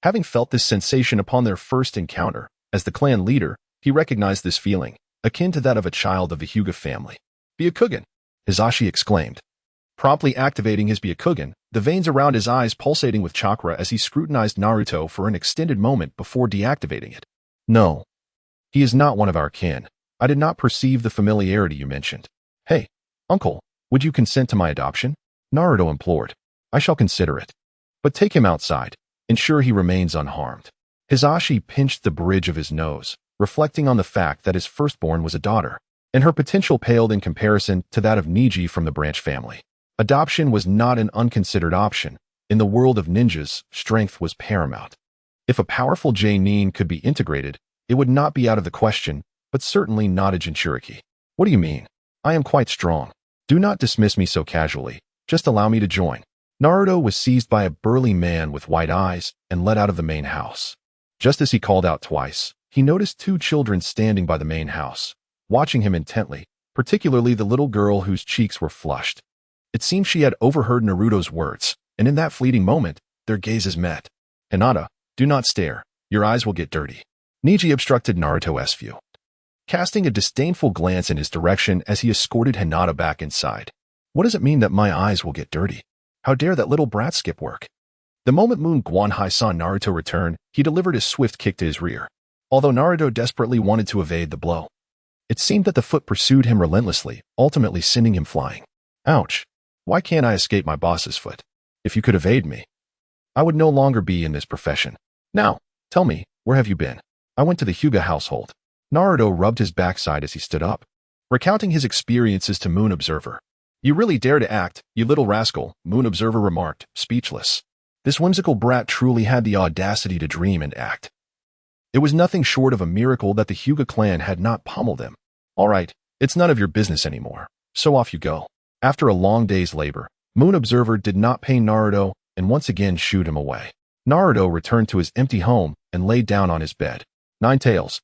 Having felt this sensation upon their first encounter, as the clan leader, he recognized this feeling, akin to that of a child of the Hyuga family. Byakugan! Hisashi exclaimed. Promptly activating his Byakugan, the veins around his eyes pulsating with chakra as he scrutinized Naruto for an extended moment before deactivating it. No. He is not one of our kin. I did not perceive the familiarity you mentioned. Hey, uncle, would you consent to my adoption? Naruto implored. I shall consider it. But take him outside. Ensure he remains unharmed. Hisashi pinched the bridge of his nose, reflecting on the fact that his firstborn was a daughter, and her potential paled in comparison to that of Niji from the branch family. Adoption was not an unconsidered option. In the world of ninjas, strength was paramount. If a powerful J-nin could be integrated, it would not be out of the question, but certainly not a Jinchuriki. What do you mean? I am quite strong. Do not dismiss me so casually. Just allow me to join. Naruto was seized by a burly man with white eyes and led out of the main house. Just as he called out twice, he noticed 2 children standing by the main house, watching him intently, particularly the little girl whose cheeks were flushed. It seemed she had overheard Naruto's words, and in that fleeting moment, their gazes met. Hinata, do not stare. Your eyes will get dirty. Niji obstructed Naruto's view, casting a disdainful glance in his direction as he escorted Hinata back inside. What does it mean that my eyes will get dirty? How dare that little brat skip work? The moment Moon Guanhai saw Naruto return, he delivered a swift kick to his rear. Although Naruto desperately wanted to evade the blow, it seemed that the foot pursued him relentlessly, ultimately sending him flying. Ouch. Why can't I escape my boss's foot? If you could evade me, I would no longer be in this profession. Now, tell me, where have you been? I went to the Hyuga household. Naruto rubbed his backside as he stood up, recounting his experiences to Moon Observer. You really dare to act, you little rascal, Moon Observer remarked, speechless. This whimsical brat truly had the audacity to dream and act. It was nothing short of a miracle that the Hyuga clan had not pummeled him. All right, it's none of your business anymore, so off you go. After a long day's labor, Moon Observer did not pay Naruto and once again shooed him away. Naruto returned to his empty home and laid down on his bed. Nine Tails,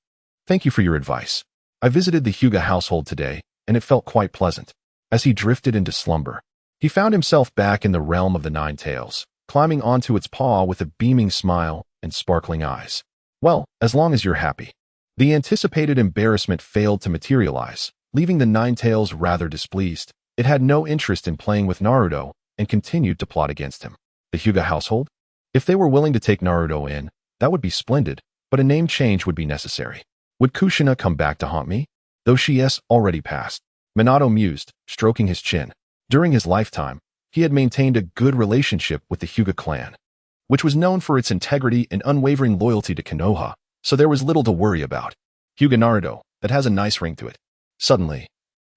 thank you for your advice. I visited the Hyuga household today, and it felt quite pleasant. As he drifted into slumber, he found himself back in the realm of the Nine Tails, climbing onto its paw with a beaming smile and sparkling eyes. Well, as long as you're happy. The anticipated embarrassment failed to materialize, leaving the Nine Tails rather displeased. It had no interest in playing with Naruto and continued to plot against him. The Hyuga household? If they were willing to take Naruto in, that would be splendid, but a name change would be necessary. Would Kushina come back to haunt me? Though she has already passed. Minato mused, stroking his chin. During his lifetime, he had maintained a good relationship with the Hyuga clan, which was known for its integrity and unwavering loyalty to Konoha, so there was little to worry about. Hyuga Naruto, that has a nice ring to it. Suddenly,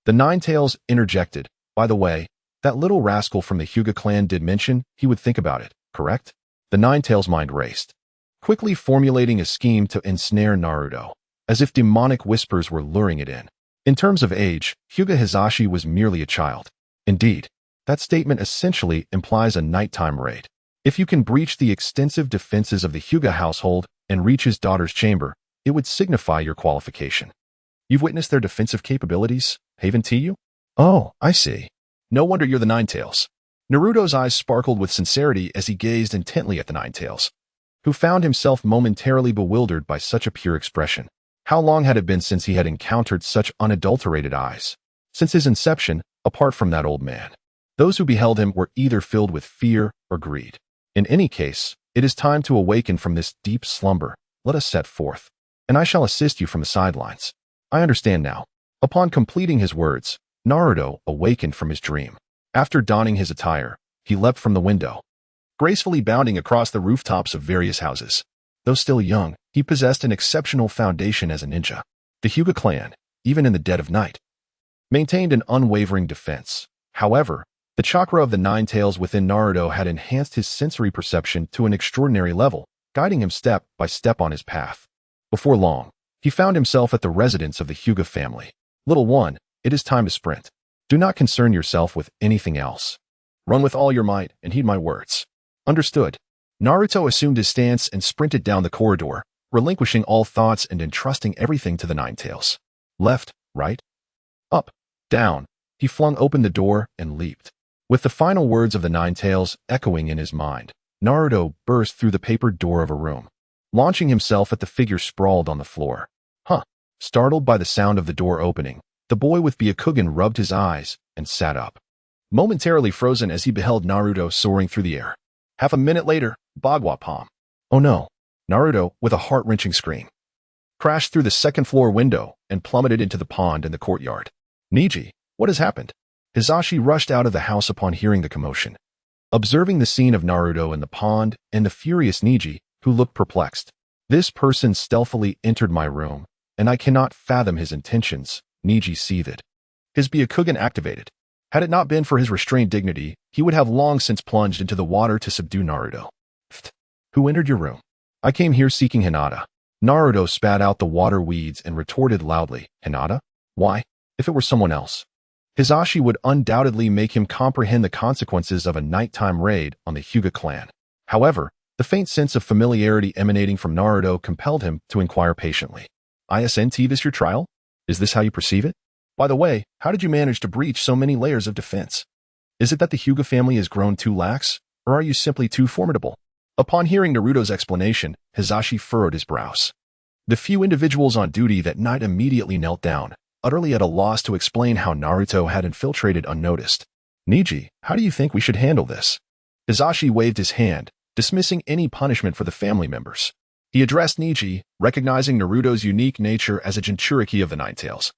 the Nine Tails interjected, by the way, that little rascal from the Hyuga clan did mention he would think about it, correct? The Nine Tails' mind raced, quickly formulating a scheme to ensnare Naruto, as if demonic whispers were luring it in. In terms of age, Hyuga Hisashi was merely a child. Indeed, that statement essentially implies a nighttime raid. If you can breach the extensive defenses of the Hyuga household and reach his daughter's chamber, it would signify your qualification. You've witnessed their defensive capabilities, haven't you? Oh, I see. No wonder you're the Nine Tails. Naruto's eyes sparkled with sincerity as he gazed intently at the Nine Tails, who found himself momentarily bewildered by such a pure expression. How long had it been since he had encountered such unadulterated eyes? Since his inception, apart from that old man. Those who beheld him were either filled with fear or greed. In any case, it is time to awaken from this deep slumber. Let us set forth, and I shall assist you from the sidelines. I understand now. Upon completing his words, Naruto awakened from his dream. After donning his attire, he leapt from the window, gracefully bounding across the rooftops of various houses. Though still young, he possessed an exceptional foundation as a ninja. The Hyuga clan, even in the dead of night, maintained an unwavering defense. However, the chakra of the Nine Tails within Naruto had enhanced his sensory perception to an extraordinary level, guiding him step by step on his path. Before long, he found himself at the residence of the Hyuga family. Little one, it is time to sprint. Do not concern yourself with anything else. Run with all your might and heed my words. Understood. Naruto assumed his stance and sprinted down the corridor, relinquishing all thoughts and entrusting everything to the Nine Tails. Left, right, up, down. He flung open the door and leaped. With the final words of the Nine Tails echoing in his mind, Naruto burst through the papered door of a room, launching himself at the figure sprawled on the floor. Huh. Startled by the sound of the door opening, the boy with Byakugan rubbed his eyes and sat up, momentarily frozen as he beheld Naruto soaring through the air. Half a minute later, Bagua Palm. Oh no. Naruto, with a heart-wrenching scream, crashed through the second-floor window and plummeted into the pond in the courtyard. Niji, what has happened? Hisashi rushed out of the house upon hearing the commotion. Observing the scene of Naruto in the pond and the furious Niji, who looked perplexed. This person stealthily entered my room, and I cannot fathom his intentions, Niji seethed. His Byakugan activated. Had it not been for his restrained dignity, he would have long since plunged into the water to subdue Naruto. Who entered your room? I came here seeking Hinata. Naruto spat out the water weeds and retorted loudly, Hinata? Why? If it were someone else. Hisashi would undoubtedly make him comprehend the consequences of a nighttime raid on the Hyuga clan. However, the faint sense of familiarity emanating from Naruto compelled him to inquire patiently. Isn't this your trial? Is this how you perceive it? By the way, how did you manage to breach so many layers of defense? Is it that the Hyuga family has grown too lax, or are you simply too formidable? Upon hearing Naruto's explanation, Hisashi furrowed his brows. The few individuals on duty that night immediately knelt down, utterly at a loss to explain how Naruto had infiltrated unnoticed. Niji, how do you think we should handle this? Hisashi waved his hand, dismissing any punishment for the family members. He addressed Niji, recognizing Naruto's unique nature as a Jinchuriki of the Nine Tails,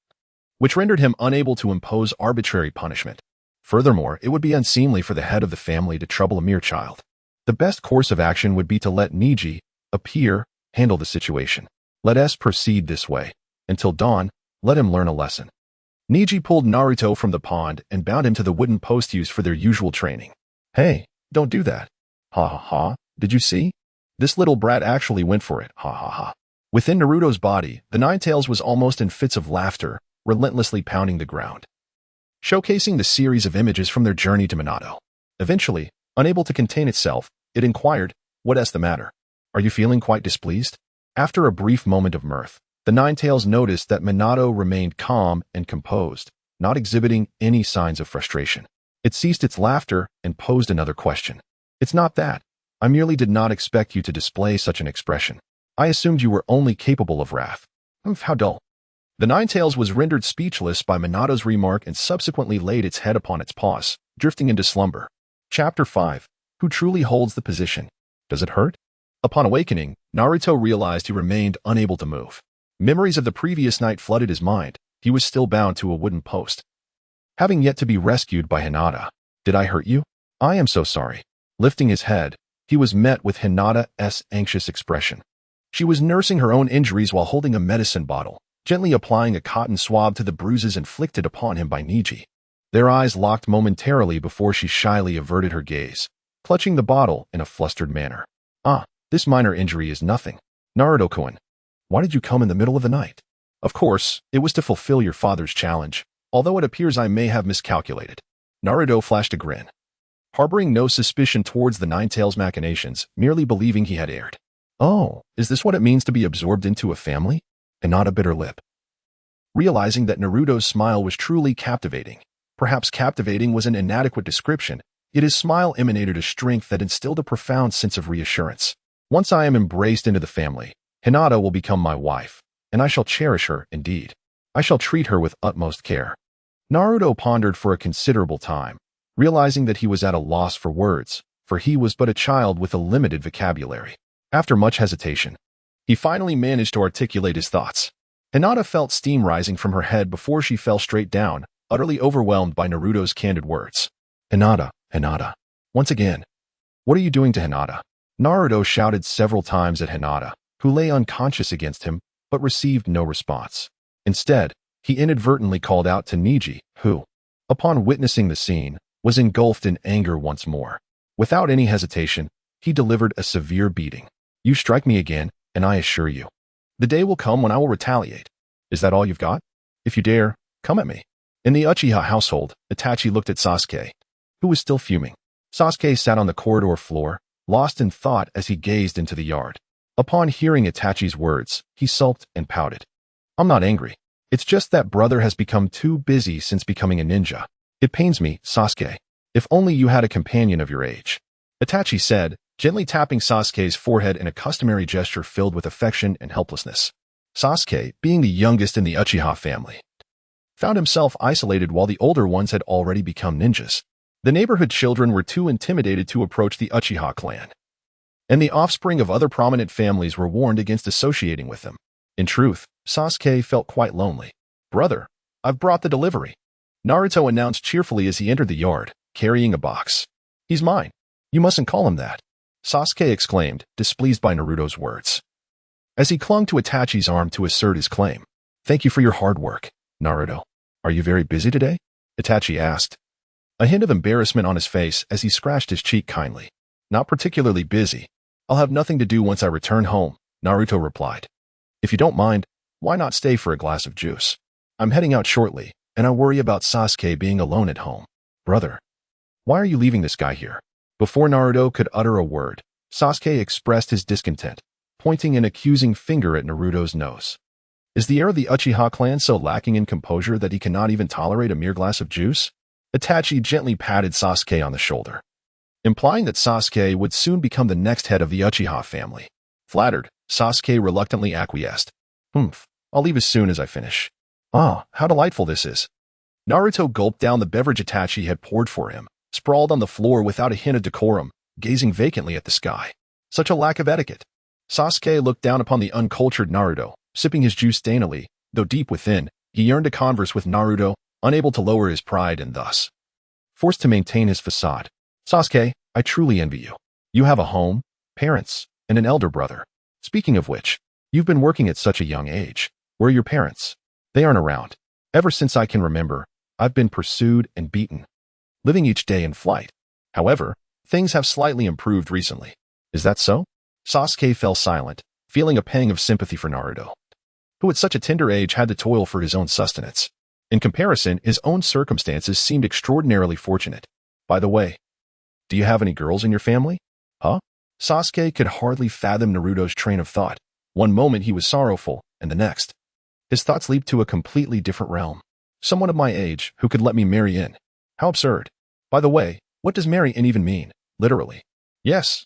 which rendered him unable to impose arbitrary punishment. Furthermore, it would be unseemly for the head of the family to trouble a mere child. The best course of action would be to let Niji, appear, handle the situation. Let us proceed this way. Until dawn, let him learn a lesson. Niji pulled Naruto from the pond and bound him to the wooden post used for their usual training. Hey, don't do that. Ha ha ha, did you see? This little brat actually went for it, ha ha ha. Within Naruto's body, the Nine Tails was almost in fits of laughter, relentlessly pounding the ground, showcasing the series of images from their journey to Minato. Eventually, Unable to contain itself, it inquired, "What's the matter? Are you feeling quite displeased?" After a brief moment of mirth, the Ninetales noticed that Minato remained calm and composed, not exhibiting any signs of frustration. It ceased its laughter and posed another question. "It's not that. I merely did not expect you to display such an expression. I assumed you were only capable of wrath." How dull. The Ninetales was rendered speechless by Minato's remark and subsequently laid its head upon its paws, drifting into slumber. Chapter 5. Who truly holds the position? Does it hurt? Upon awakening, Naruto realized he remained unable to move. Memories of the previous night flooded his mind. He was still bound to a wooden post. Having yet to be rescued by Hinata. "Did I hurt you? I am so sorry." Lifting his head, he was met with Hinata's anxious expression. She was nursing her own injuries while holding a medicine bottle, gently applying a cotton swab to the bruises inflicted upon him by Niji. Their eyes locked momentarily before she shyly averted her gaze, clutching the bottle in a flustered manner. This minor injury is nothing. Naruto-kun, why did you come in the middle of the night?" "Of course, it was to fulfill your father's challenge, although it appears I may have miscalculated." Naruto flashed a grin, harboring no suspicion towards the Ninetales' machinations, merely believing he had erred. "Oh, is this what it means to be absorbed into a family?" Hinata bit her lip, realizing that Naruto's smile was truly captivating. Perhaps captivating was an inadequate description, yet his smile emanated a strength that instilled a profound sense of reassurance. "Once I am embraced into the family, Hinata will become my wife, and I shall cherish her indeed. I shall treat her with utmost care." Naruto pondered for a considerable time, realizing that he was at a loss for words, for he was but a child with a limited vocabulary. After much hesitation, he finally managed to articulate his thoughts. Hinata felt steam rising from her head before she fell straight down, utterly overwhelmed by Naruto's candid words. Hinata. Once again. What are you doing to Hinata?" Naruto shouted several times at Hinata, who lay unconscious against him, but received no response. Instead, he inadvertently called out to Niji, who, upon witnessing the scene, was engulfed in anger once more. Without any hesitation, he delivered a severe beating. "You strike me again, and I assure you, the day will come when I will retaliate. Is that all you've got? If you dare, come at me." In the Uchiha household, Itachi looked at Sasuke, who was still fuming. Sasuke sat on the corridor floor, lost in thought as he gazed into the yard. Upon hearing Itachi's words, he sulked and pouted. "I'm not angry. It's just that brother has become too busy since becoming a ninja. It pains me, Sasuke. If only you had a companion of your age," Itachi said, gently tapping Sasuke's forehead in a customary gesture filled with affection and helplessness. Sasuke, being the youngest in the Uchiha family, found himself isolated while the older ones had already become ninjas. The neighborhood children were too intimidated to approach the Uchiha clan, and the offspring of other prominent families were warned against associating with them. In truth, Sasuke felt quite lonely. "Brother, I've brought the delivery," Naruto announced cheerfully as he entered the yard, carrying a box. "He's mine." "You mustn't call him that," Sasuke exclaimed, displeased by Naruto's words, as he clung to Itachi's arm to assert his claim. "Thank you for your hard work, Naruto. Are you very busy today?" Itachi asked, a hint of embarrassment on his face as he scratched his cheek kindly. "Not particularly busy. I'll have nothing to do once I return home," Naruto replied. "If you don't mind, why not stay for a glass of juice? I'm heading out shortly, and I worry about Sasuke being alone at home." "Brother, why are you leaving this guy here?" Before Naruto could utter a word, Sasuke expressed his discontent, pointing an accusing finger at Naruto's nose. "Is the heir of the Uchiha clan so lacking in composure that he cannot even tolerate a mere glass of juice?" Itachi gently patted Sasuke on the shoulder, implying that Sasuke would soon become the next head of the Uchiha family. Flattered, Sasuke reluctantly acquiesced. I'll leave as soon as I finish." "Ah, how delightful this is." Naruto gulped down the beverage Itachi had poured for him, sprawled on the floor without a hint of decorum, gazing vacantly at the sky. Such a lack of etiquette. Sasuke looked down upon the uncultured Naruto, sipping his juice daintily, though deep within, he yearned to converse with Naruto, unable to lower his pride and thus forced to maintain his facade. "Sasuke, I truly envy you. You have a home, parents, and an elder brother. Speaking of which, you've been working at such a young age. Where are your parents?" "They aren't around. Ever since I can remember, I've been pursued and beaten, living each day in flight. However, things have slightly improved recently." "Is that so?" Sasuke fell silent, feeling a pang of sympathy for Naruto, who at such a tender age had to toil for his own sustenance. In comparison, his own circumstances seemed extraordinarily fortunate. "By the way, Do you have any girls in your family? Huh? Sasuke could hardly fathom Naruto's train of thought. One moment he was sorrowful, and the next, his thoughts leaped to a completely different realm. Someone of my age who could let me marry in. How absurd. By the way, what does marry in even mean, literally? Yes.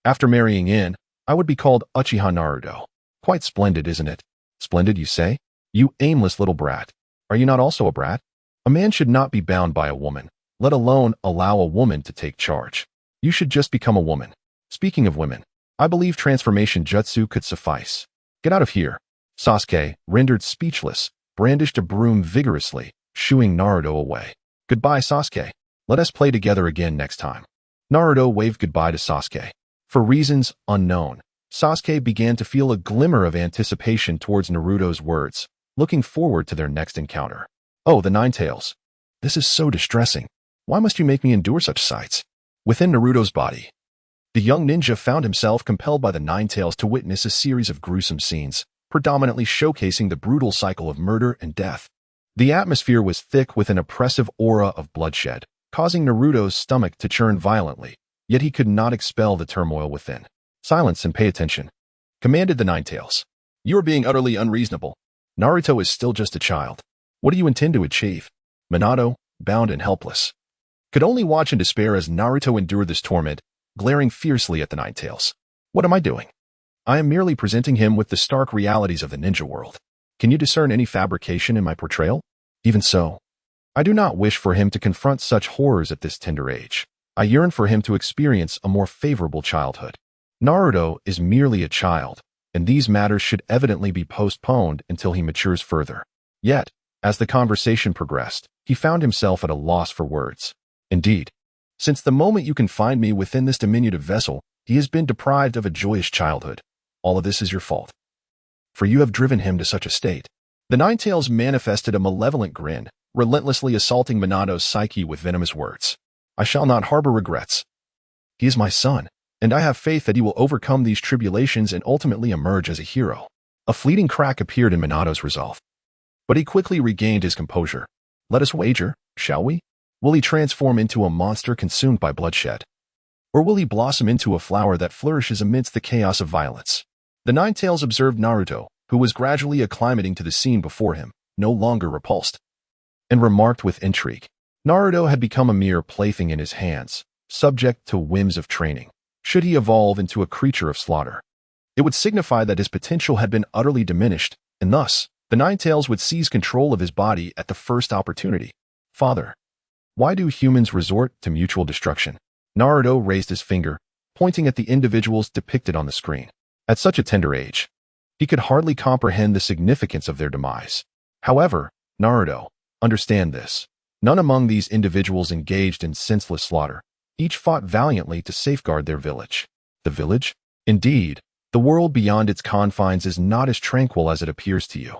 After marrying in, I would be called Uchiha Naruto. Quite splendid, isn't it? Splendid, you say? You aimless little brat. Are you not also a brat? A man should not be bound by a woman, let alone allow a woman to take charge. You should just become a woman. Speaking of women, I believe transformation jutsu could suffice. Get out of here. Sasuke, rendered speechless, brandished a broom vigorously, shooing Naruto away. Goodbye, Sasuke. Let us play together again next time. Naruto waved goodbye to Sasuke. For reasons unknown, Sasuke began to feel a glimmer of anticipation towards Naruto's words, looking forward to their next encounter. Oh, the Nine Tails. This is so distressing. Why must you make me endure such sights? Within Naruto's body, the young ninja found himself compelled by the Nine Tails to witness a series of gruesome scenes, predominantly showcasing the brutal cycle of murder and death. The atmosphere was thick with an oppressive aura of bloodshed, causing Naruto's stomach to churn violently, yet he could not expel the turmoil within. Silence and pay attention, commanded the Nine Tails. You are being utterly unreasonable. Naruto is still just a child. What do you intend to achieve? Minato, bound and helpless, could only watch in despair as Naruto endured this torment, glaring fiercely at the Nine Tails. What am I doing? I am merely presenting him with the stark realities of the ninja world. Can you discern any fabrication in my portrayal? Even so, I do not wish for him to confront such horrors at this tender age. I yearn for him to experience a more favorable childhood. Naruto is merely a child, and these matters should evidently be postponed until he matures further. Yet, as the conversation progressed, he found himself at a loss for words. Indeed, since the moment you confined me within this diminutive vessel, he has been deprived of a joyous childhood. All of this is your fault. For you have driven him to such a state. The Nine Tails manifested a malevolent grin, relentlessly assaulting Minato's psyche with venomous words. I shall not harbor regrets. He is my son, and I have faith that he will overcome these tribulations and ultimately emerge as a hero. A fleeting crack appeared in Minato's resolve, but he quickly regained his composure. Let us wager, shall we? Will he transform into a monster consumed by bloodshed? Or will he blossom into a flower that flourishes amidst the chaos of violence? The Nine Tails observed Naruto, who was gradually acclimating to the scene before him, no longer repulsed, and remarked with intrigue. Naruto had become a mere plaything in his hands, subject to whims of training. Should he evolve into a creature of slaughter, it would signify that his potential had been utterly diminished, and thus, the Nine Tails would seize control of his body at the first opportunity. Father, why do humans resort to mutual destruction? Naruto raised his finger, pointing at the individuals depicted on the screen. At such a tender age, he could hardly comprehend the significance of their demise. However, Naruto, understand this. None among these individuals engaged in senseless slaughter. Each fought valiantly to safeguard their village. The village? Indeed, the world beyond its confines is not as tranquil as it appears to you.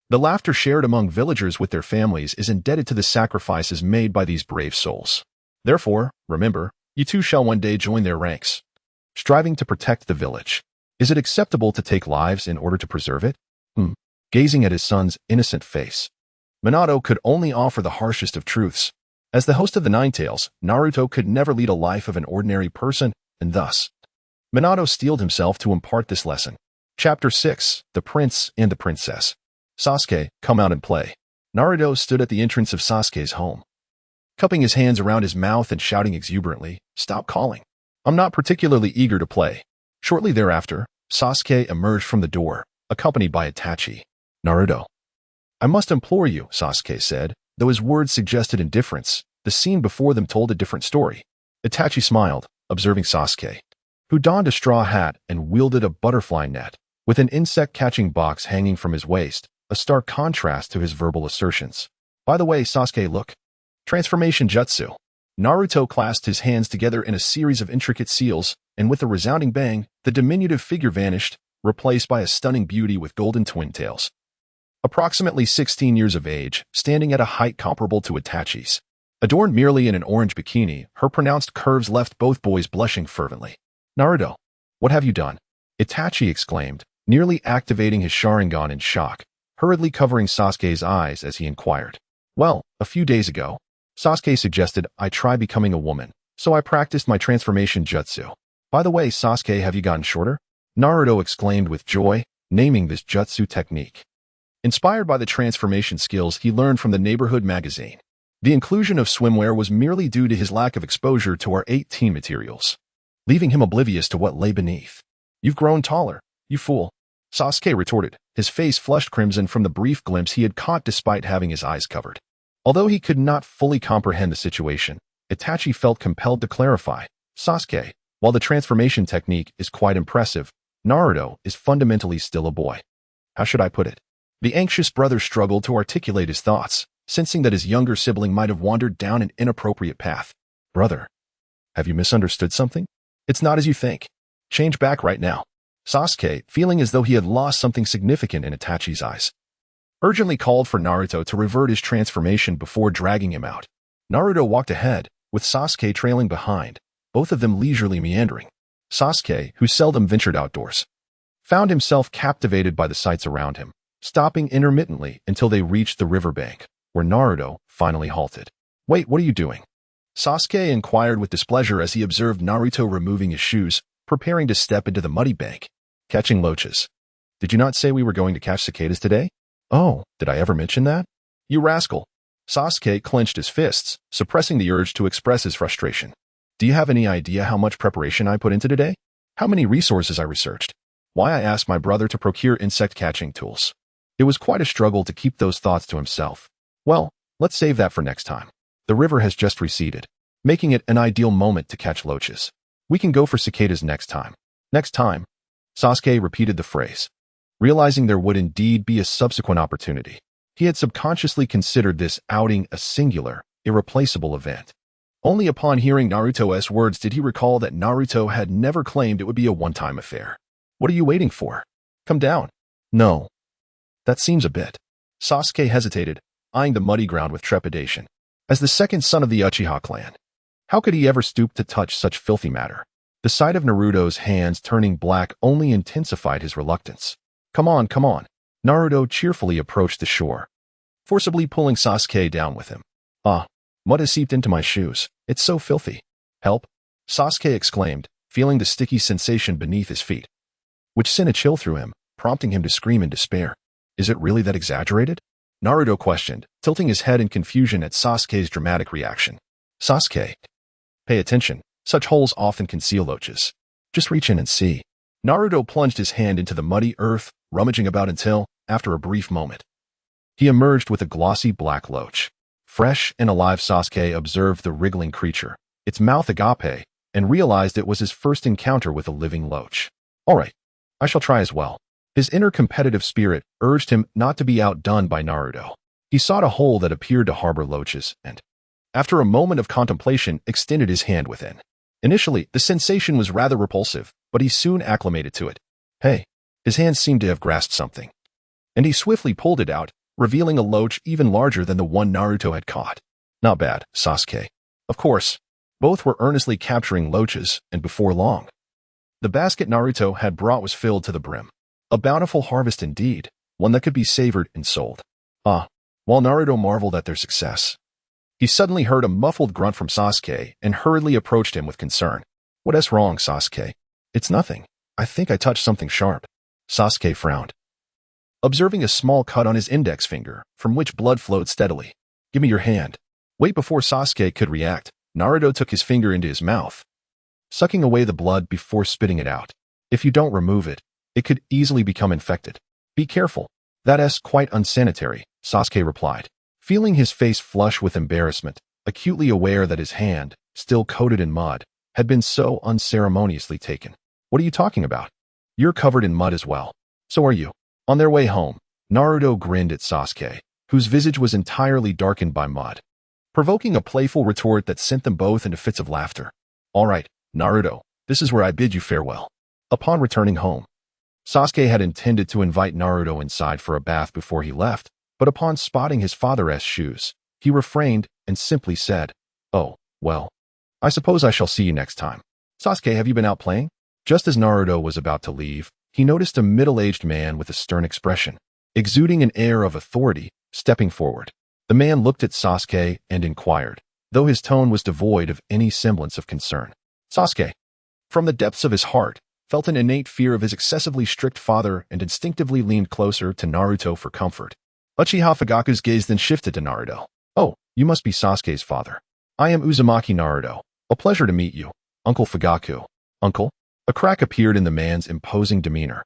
The laughter shared among villagers with their families is indebted to the sacrifices made by these brave souls. Therefore, remember, you too shall one day join their ranks, striving to protect the village. Is it acceptable to take lives in order to preserve it? Gazing at his son's innocent face, Minato could only offer the harshest of truths. As the host of the Nine Tails, Naruto could never lead a life of an ordinary person, and thus, Minato steeled himself to impart this lesson. Chapter 6, The Prince and the Princess. Sasuke, come out and play. Naruto stood at the entrance of Sasuke's home, cupping his hands around his mouth and shouting exuberantly, "Stop calling. I'm not particularly eager to play." Shortly thereafter, Sasuke emerged from the door, accompanied by Itachi. Naruto, I must implore you, Sasuke said, though his words suggested indifference. The scene before them told a different story. Itachi smiled, observing Sasuke, who donned a straw hat and wielded a butterfly net, with an insect-catching box hanging from his waist, a stark contrast to his verbal assertions. By the way, Sasuke, look. Transformation jutsu. Naruto clasped his hands together in a series of intricate seals, and with a resounding bang, the diminutive figure vanished, replaced by a stunning beauty with golden twin tails. Approximately 16 years of age, standing at a height comparable to Itachi's. Adorned merely in an orange bikini, her pronounced curves left both boys blushing fervently. Naruto, what have you done? Itachi exclaimed, nearly activating his Sharingan in shock, hurriedly covering Sasuke's eyes as he inquired. Well, a few days ago, Sasuke suggested I try becoming a woman, So I practiced my transformation jutsu. By the way, Sasuke, have you gotten shorter? Naruto exclaimed with joy, naming this jutsu technique. Inspired by the transformation skills he learned from the neighborhood magazine, the inclusion of swimwear was merely due to his lack of exposure to our 18 materials, leaving him oblivious to what lay beneath. You've grown taller, you fool, Sasuke retorted, his face flushed crimson from the brief glimpse he had caught despite having his eyes covered. Although he could not fully comprehend the situation, Itachi felt compelled to clarify. Sasuke, while the transformation technique is quite impressive, Naruto is fundamentally still a boy. How should I put it? The anxious brother struggled to articulate his thoughts, sensing that his younger sibling might have wandered down an inappropriate path. Brother, have you misunderstood something? It's not as you think. Change back right now. Sasuke, feeling as though he had lost something significant in Itachi's eyes, urgently called for Naruto to revert his transformation before dragging him out. Naruto walked ahead, with Sasuke trailing behind, both of them leisurely meandering. Sasuke, who seldom ventured outdoors, found himself captivated by the sights around him, stopping intermittently until they reached the riverbank, where Naruto finally halted. Wait, what are you doing? Sasuke inquired with displeasure as he observed Naruto removing his shoes, preparing to step into the muddy bank. Catching loaches. Did you not say we were going to catch cicadas today? Oh, did I ever mention that? You rascal. Sasuke clenched his fists, suppressing the urge to express his frustration. Do you have any idea how much preparation I put into today? How many resources I researched? Why I asked my brother to procure insect-catching tools? It was quite a struggle to keep those thoughts to himself. Well, let's save that for next time. The river has just receded, making it an ideal moment to catch loaches. We can go for cicadas next time. Next time. Sasuke repeated the phrase, realizing there would indeed be a subsequent opportunity. He had subconsciously considered this outing a singular, irreplaceable event. Only upon hearing Naruto's words did he recall that Naruto had never claimed it would be a one-time affair. What are you waiting for? Come down. No. That seems a bit. Sasuke hesitated, eyeing the muddy ground with trepidation. As the second son of the Uchiha clan, how could he ever stoop to touch such filthy matter? The sight of Naruto's hands turning black only intensified his reluctance. Come on, come on. Naruto cheerfully approached the shore, forcibly pulling Sasuke down with him. Ah, mud has seeped into my shoes. It's so filthy. Help! Sasuke exclaimed, feeling the sticky sensation beneath his feet, which sent a chill through him, prompting him to scream in despair. Is it really that exaggerated? Naruto questioned, tilting his head in confusion at Sasuke's dramatic reaction. Sasuke, pay attention. Such holes often conceal loaches. Just reach in and see. Naruto plunged his hand into the muddy earth, rummaging about until, after a brief moment, he emerged with a glossy black loach. Fresh and alive, Sasuke observed the wriggling creature, its mouth agape, and realized it was his first encounter with a living loach. All right, I shall try as well. His inner competitive spirit urged him not to be outdone by Naruto. He sought a hole that appeared to harbor loaches and, after a moment of contemplation, extended his hand within. Initially, the sensation was rather repulsive, but he soon acclimated to it. Hey, his hands seemed to have grasped something, and he swiftly pulled it out, revealing a loach even larger than the one Naruto had caught. Not bad, Sasuke. Of course, both were earnestly capturing loaches, and before long, the basket Naruto had brought was filled to the brim. A bountiful harvest indeed, one that could be savored and sold. Ah, while Naruto marveled at their success, he suddenly heard a muffled grunt from Sasuke and hurriedly approached him with concern. What's wrong, Sasuke? It's nothing. I think I touched something sharp. Sasuke frowned, observing a small cut on his index finger, from which blood flowed steadily. Give me your hand. Wait, before Sasuke could react, Naruto took his finger into his mouth, sucking away the blood before spitting it out. If you don't remove it, it could easily become infected. Be careful. That's quite unsanitary, Sasuke replied, feeling his face flush with embarrassment, acutely aware that his hand, still coated in mud, had been so unceremoniously taken. What are you talking about? You're covered in mud as well. So are you. On their way home, Naruto grinned at Sasuke, whose visage was entirely darkened by mud, provoking a playful retort that sent them both into fits of laughter. All right, Naruto, this is where I bid you farewell. Upon returning home, Sasuke had intended to invite Naruto inside for a bath before he left, but upon spotting his father's shoes, he refrained and simply said, Oh, well, I suppose I shall see you next time. Sasuke, have you been out playing? Just as Naruto was about to leave, he noticed a middle-aged man with a stern expression, exuding an air of authority, stepping forward. The man looked at Sasuke and inquired, though his tone was devoid of any semblance of concern. Sasuke, from the depths of his heart, felt an innate fear of his excessively strict father and instinctively leaned closer to Naruto for comfort. Uchiha Fugaku's gaze then shifted to Naruto. "Oh, you must be Sasuke's father. I am Uzumaki Naruto. A pleasure to meet you, Uncle Fugaku." "Uncle?" A crack appeared in the man's imposing demeanor,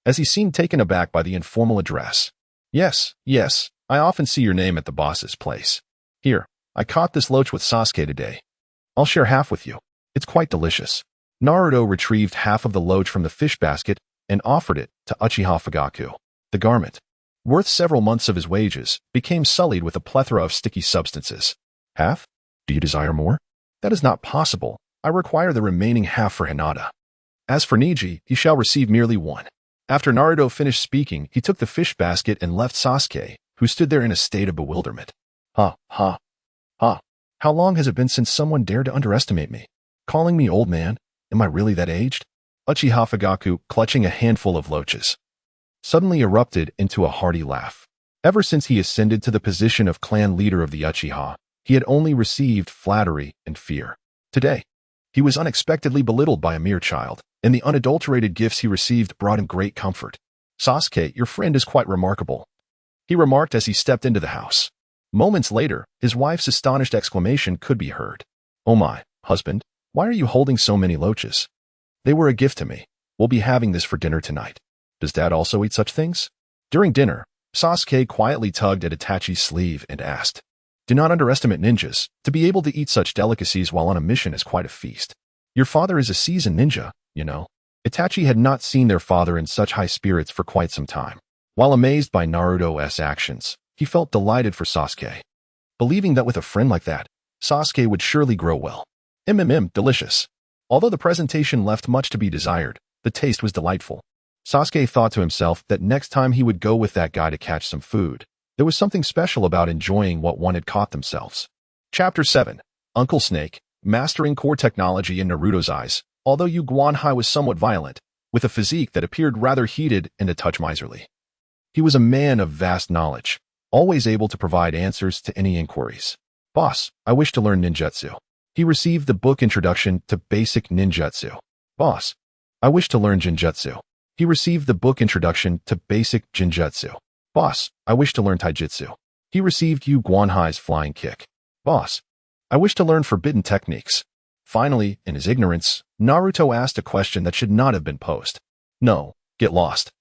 as he seemed taken aback by the informal address. Yes, I often see your name at the boss's place. Here, I caught this loach with Sasuke today. I'll share half with you. It's quite delicious." Naruto retrieved half of the loach from the fish basket and offered it to Uchiha Fugaku. The garment, worth several months of his wages, became sullied with a plethora of sticky substances. "Half? Do you desire more?" "That is not possible. I require the remaining half for Hinata. As for Niji, he shall receive merely one." After Naruto finished speaking, he took the fish basket and left Sasuke, who stood there in a state of bewilderment. Ha. How long has it been since someone dared to underestimate me? Calling me old man? Am I really that aged? Uchiha Fugaku, clutching a handful of loaches, suddenly erupted into a hearty laugh. Ever since he ascended to the position of clan leader of the Uchiha, he had only received flattery and fear. Today, he was unexpectedly belittled by a mere child, and the unadulterated gifts he received brought him great comfort. "Sasuke, your friend is quite remarkable," he remarked as he stepped into the house. Moments later, his wife's astonished exclamation could be heard. "Oh my, husband, why are you holding so many loaches? They were a gift to me. We'll be having this for dinner tonight. Does Dad also eat such things?" During dinner, Sasuke quietly tugged at Itachi's sleeve and asked, "Do not underestimate ninjas. To be able to eat such delicacies while on a mission is quite a feast. Your father is a seasoned ninja, you know." Itachi had not seen their father in such high spirits for quite some time. While amazed by Naruto's actions, he felt delighted for Sasuke, believing that with a friend like that, Sasuke would surely grow well. Delicious. Although the presentation left much to be desired, the taste was delightful. Sasuke thought to himself that next time he would go with that guy to catch some food. There was something special about enjoying what one had caught themselves. Chapter 7. Uncle Snake, mastering core technology in Naruto's eyes. Although Yu Guanhai was somewhat violent, with a physique that appeared rather heated and a touch miserly, he was a man of vast knowledge, always able to provide answers to any inquiries. "Boss, I wish to learn ninjutsu." He received the book Introduction to Basic Ninjutsu. "Boss, I wish to learn Jinjutsu." He received the book Introduction to Basic Jinjutsu. "Boss, I wish to learn Taijutsu." He received Yu Guanhai's flying kick. "Boss, I wish to learn forbidden techniques." Finally, in his ignorance, Naruto asked a question that should not have been posed. "No, get lost."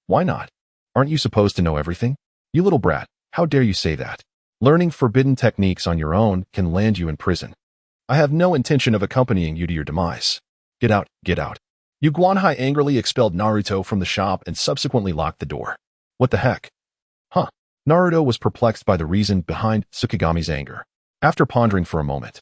Why not? Aren't you supposed to know everything? You little brat, how dare you say that? Learning forbidden techniques on your own can land you in prison. I have no intention of accompanying you to your demise. Get out, get out. Yu Guanhai angrily expelled Naruto from the shop and subsequently locked the door. What the heck? Naruto was perplexed by the reason behind Tsukigami's anger. After pondering for a moment,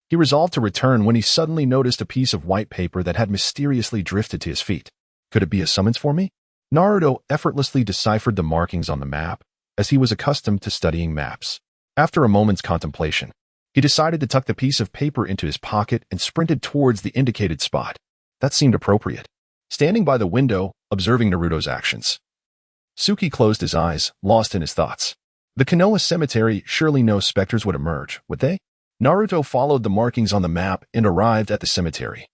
he resolved to return when he suddenly noticed a piece of white paper that had mysteriously drifted to his feet. Could it be a summons for me? Naruto effortlessly deciphered the markings on the map, as he was accustomed to studying maps. After a moment's contemplation, he decided to tuck the piece of paper into his pocket and sprinted towards the indicated spot. That seemed appropriate. Standing by the window, observing Naruto's actions, Suki closed his eyes, lost in his thoughts. The Konoha cemetery, surely no specters would emerge, would they? Naruto followed the markings on the map and arrived at the cemetery,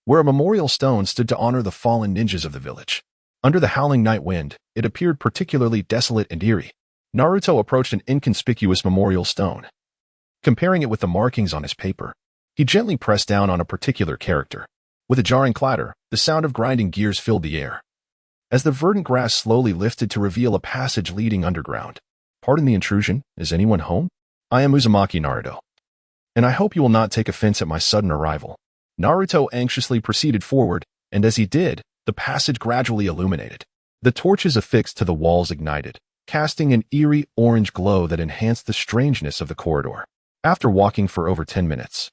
where a memorial stone stood to honor the fallen ninjas of the village. Under the howling night wind, it appeared particularly desolate and eerie. Naruto approached an inconspicuous memorial stone. Comparing it with the markings on his paper, he gently pressed down on a particular character. With a jarring clatter, the sound of grinding gears filled the air, as the verdant grass slowly lifted to reveal a passage leading underground. Pardon the intrusion, is anyone home? I am Uzumaki Naruto, and I hope you will not take offense at my sudden arrival. Naruto anxiously proceeded forward, and as he did, the passage gradually illuminated. The torches affixed to the walls ignited, casting an eerie orange glow that enhanced the strangeness of the corridor. After walking for over 10 minutes,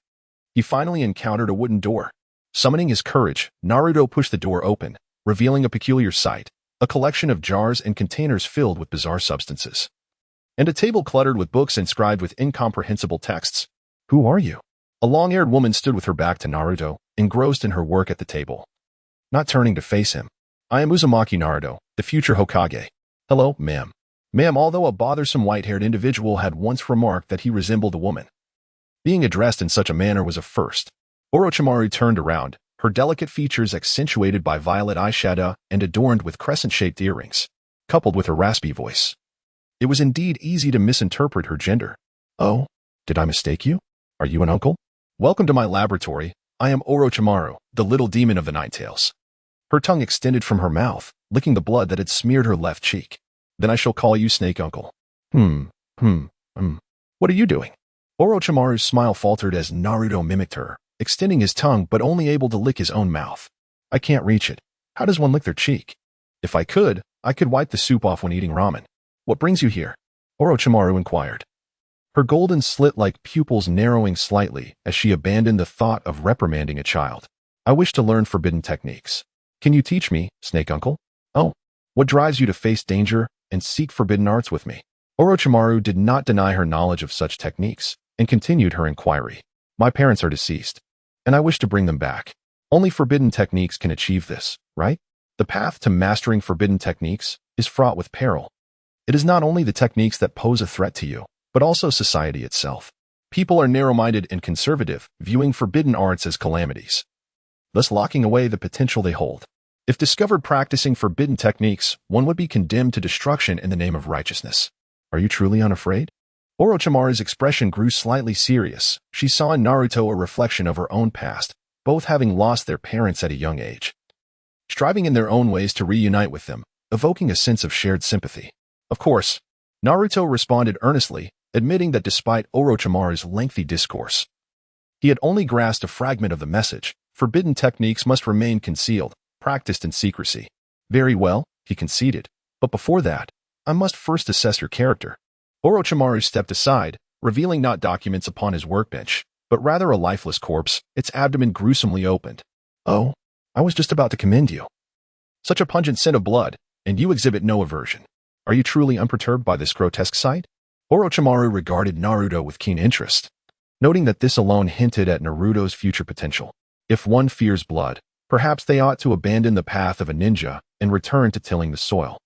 he finally encountered a wooden door. Summoning his courage, Naruto pushed the door open, revealing a peculiar sight, a collection of jars and containers filled with bizarre substances, and a table cluttered with books inscribed with incomprehensible texts. Who are you? A long-haired woman stood with her back to Naruto, engrossed in her work at the table. Not turning to face him, I am Uzumaki Naruto, the future Hokage. Hello, ma'am. Ma'am, although a bothersome white-haired individual had once remarked that he resembled a woman, Being addressed in such a manner was a first. Orochimaru turned around, her delicate features accentuated by violet eyeshadow and adorned with crescent-shaped earrings, coupled with her raspy voice. It was indeed easy to misinterpret her gender. "Oh, did I mistake you? Are you an uncle? Welcome to my laboratory. I am Orochimaru, the little demon of the Nine Tails." Her tongue extended from her mouth, licking the blood that had smeared her left cheek. "Then I shall call you Snake Uncle." What are you doing?" Orochimaru's smile faltered as Naruto mimicked her, extending his tongue but only able to lick his own mouth. "I can't reach it. How does one lick their cheek?" "If I could wipe the soup off when eating ramen." "What brings you here?" Orochimaru inquired, her golden slit-like pupils narrowing slightly as she abandoned the thought of reprimanding a child. "I wish to learn forbidden techniques. Can you teach me, Snake Uncle?" "Oh, what drives you to face danger and seek forbidden arts with me?" Orochimaru did not deny her knowledge of such techniques and continued her inquiry. "My parents are deceased, and I wish to bring them back. Only forbidden techniques can achieve this, right? The path to mastering forbidden techniques is fraught with peril. It is not only the techniques that pose a threat to you, but also society itself. People are narrow-minded and conservative, viewing forbidden arts as calamities, thus locking away the potential they hold. If discovered practicing forbidden techniques, one would be condemned to destruction in the name of righteousness. Are you truly unafraid?" Orochimaru's expression grew slightly serious. She saw in Naruto a reflection of her own past, both having lost their parents at a young age, striving in their own ways to reunite with them, evoking a sense of shared sympathy. "Of course," Naruto responded earnestly, admitting that despite Orochimaru's lengthy discourse, he had only grasped a fragment of the message. Forbidden techniques must remain concealed, practiced in secrecy. "Very well," he conceded, "but before that, I must first assess your character." Orochimaru stepped aside, revealing not documents upon his workbench, but rather a lifeless corpse, its abdomen gruesomely opened. "Oh, I was just about to commend you. Such a pungent scent of blood, and you exhibit no aversion. Are you truly unperturbed by this grotesque sight?" Orochimaru regarded Naruto with keen interest, noting that this alone hinted at Naruto's future potential. If one fears blood, perhaps they ought to abandon the path of a ninja and return to tilling the soil.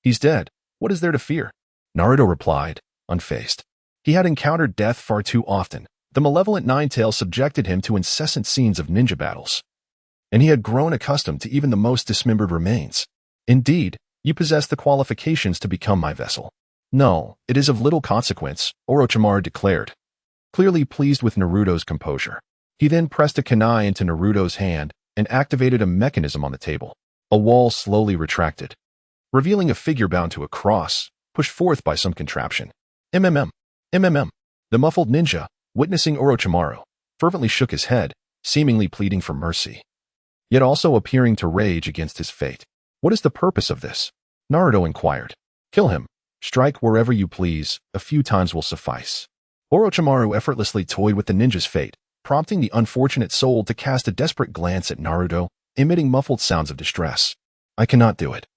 "He's dead. What is there to fear?" Naruto replied, unfazed. He had encountered death far too often. The malevolent Nine-Tails subjected him to incessant scenes of ninja battles, and he had grown accustomed to even the most dismembered remains. "Indeed, you possess the qualifications to become my vessel." "No, it is of little consequence," Orochimaru declared, clearly pleased with Naruto's composure. He then pressed a kunai into Naruto's hand and activated a mechanism on the table. A wall slowly retracted, revealing a figure bound to a cross, pushed forth by some contraption. MMM. The muffled ninja, witnessing Orochimaru, fervently shook his head, seemingly pleading for mercy, yet also appearing to rage against his fate. "What is the purpose of this?" Naruto inquired. "Kill him. Strike wherever you please. A few times will suffice." Orochimaru effortlessly toyed with the ninja's fate, prompting the unfortunate soul to cast a desperate glance at Naruto, emitting muffled sounds of distress. "I cannot do it.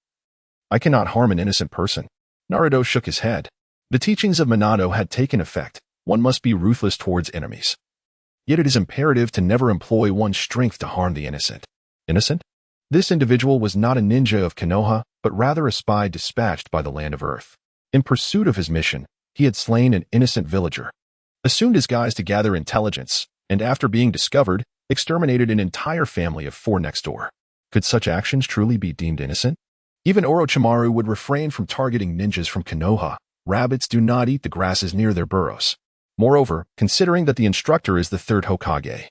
I cannot harm an innocent person." Naruto shook his head. The teachings of Minato had taken effect. One must be ruthless towards enemies. Yet it is imperative to never employ one's strength to harm the innocent. Innocent? This individual was not a ninja of Konoha, but rather a spy dispatched by the land of Earth. In pursuit of his mission, he had slain an innocent villager, assumed disguise to gather intelligence, and after being discovered, exterminated an entire family of 4 next door. Could such actions truly be deemed innocent? Even Orochimaru would refrain from targeting ninjas from Konoha. Rabbits do not eat the grasses near their burrows. Moreover, considering that the instructor is the 3rd Hokage,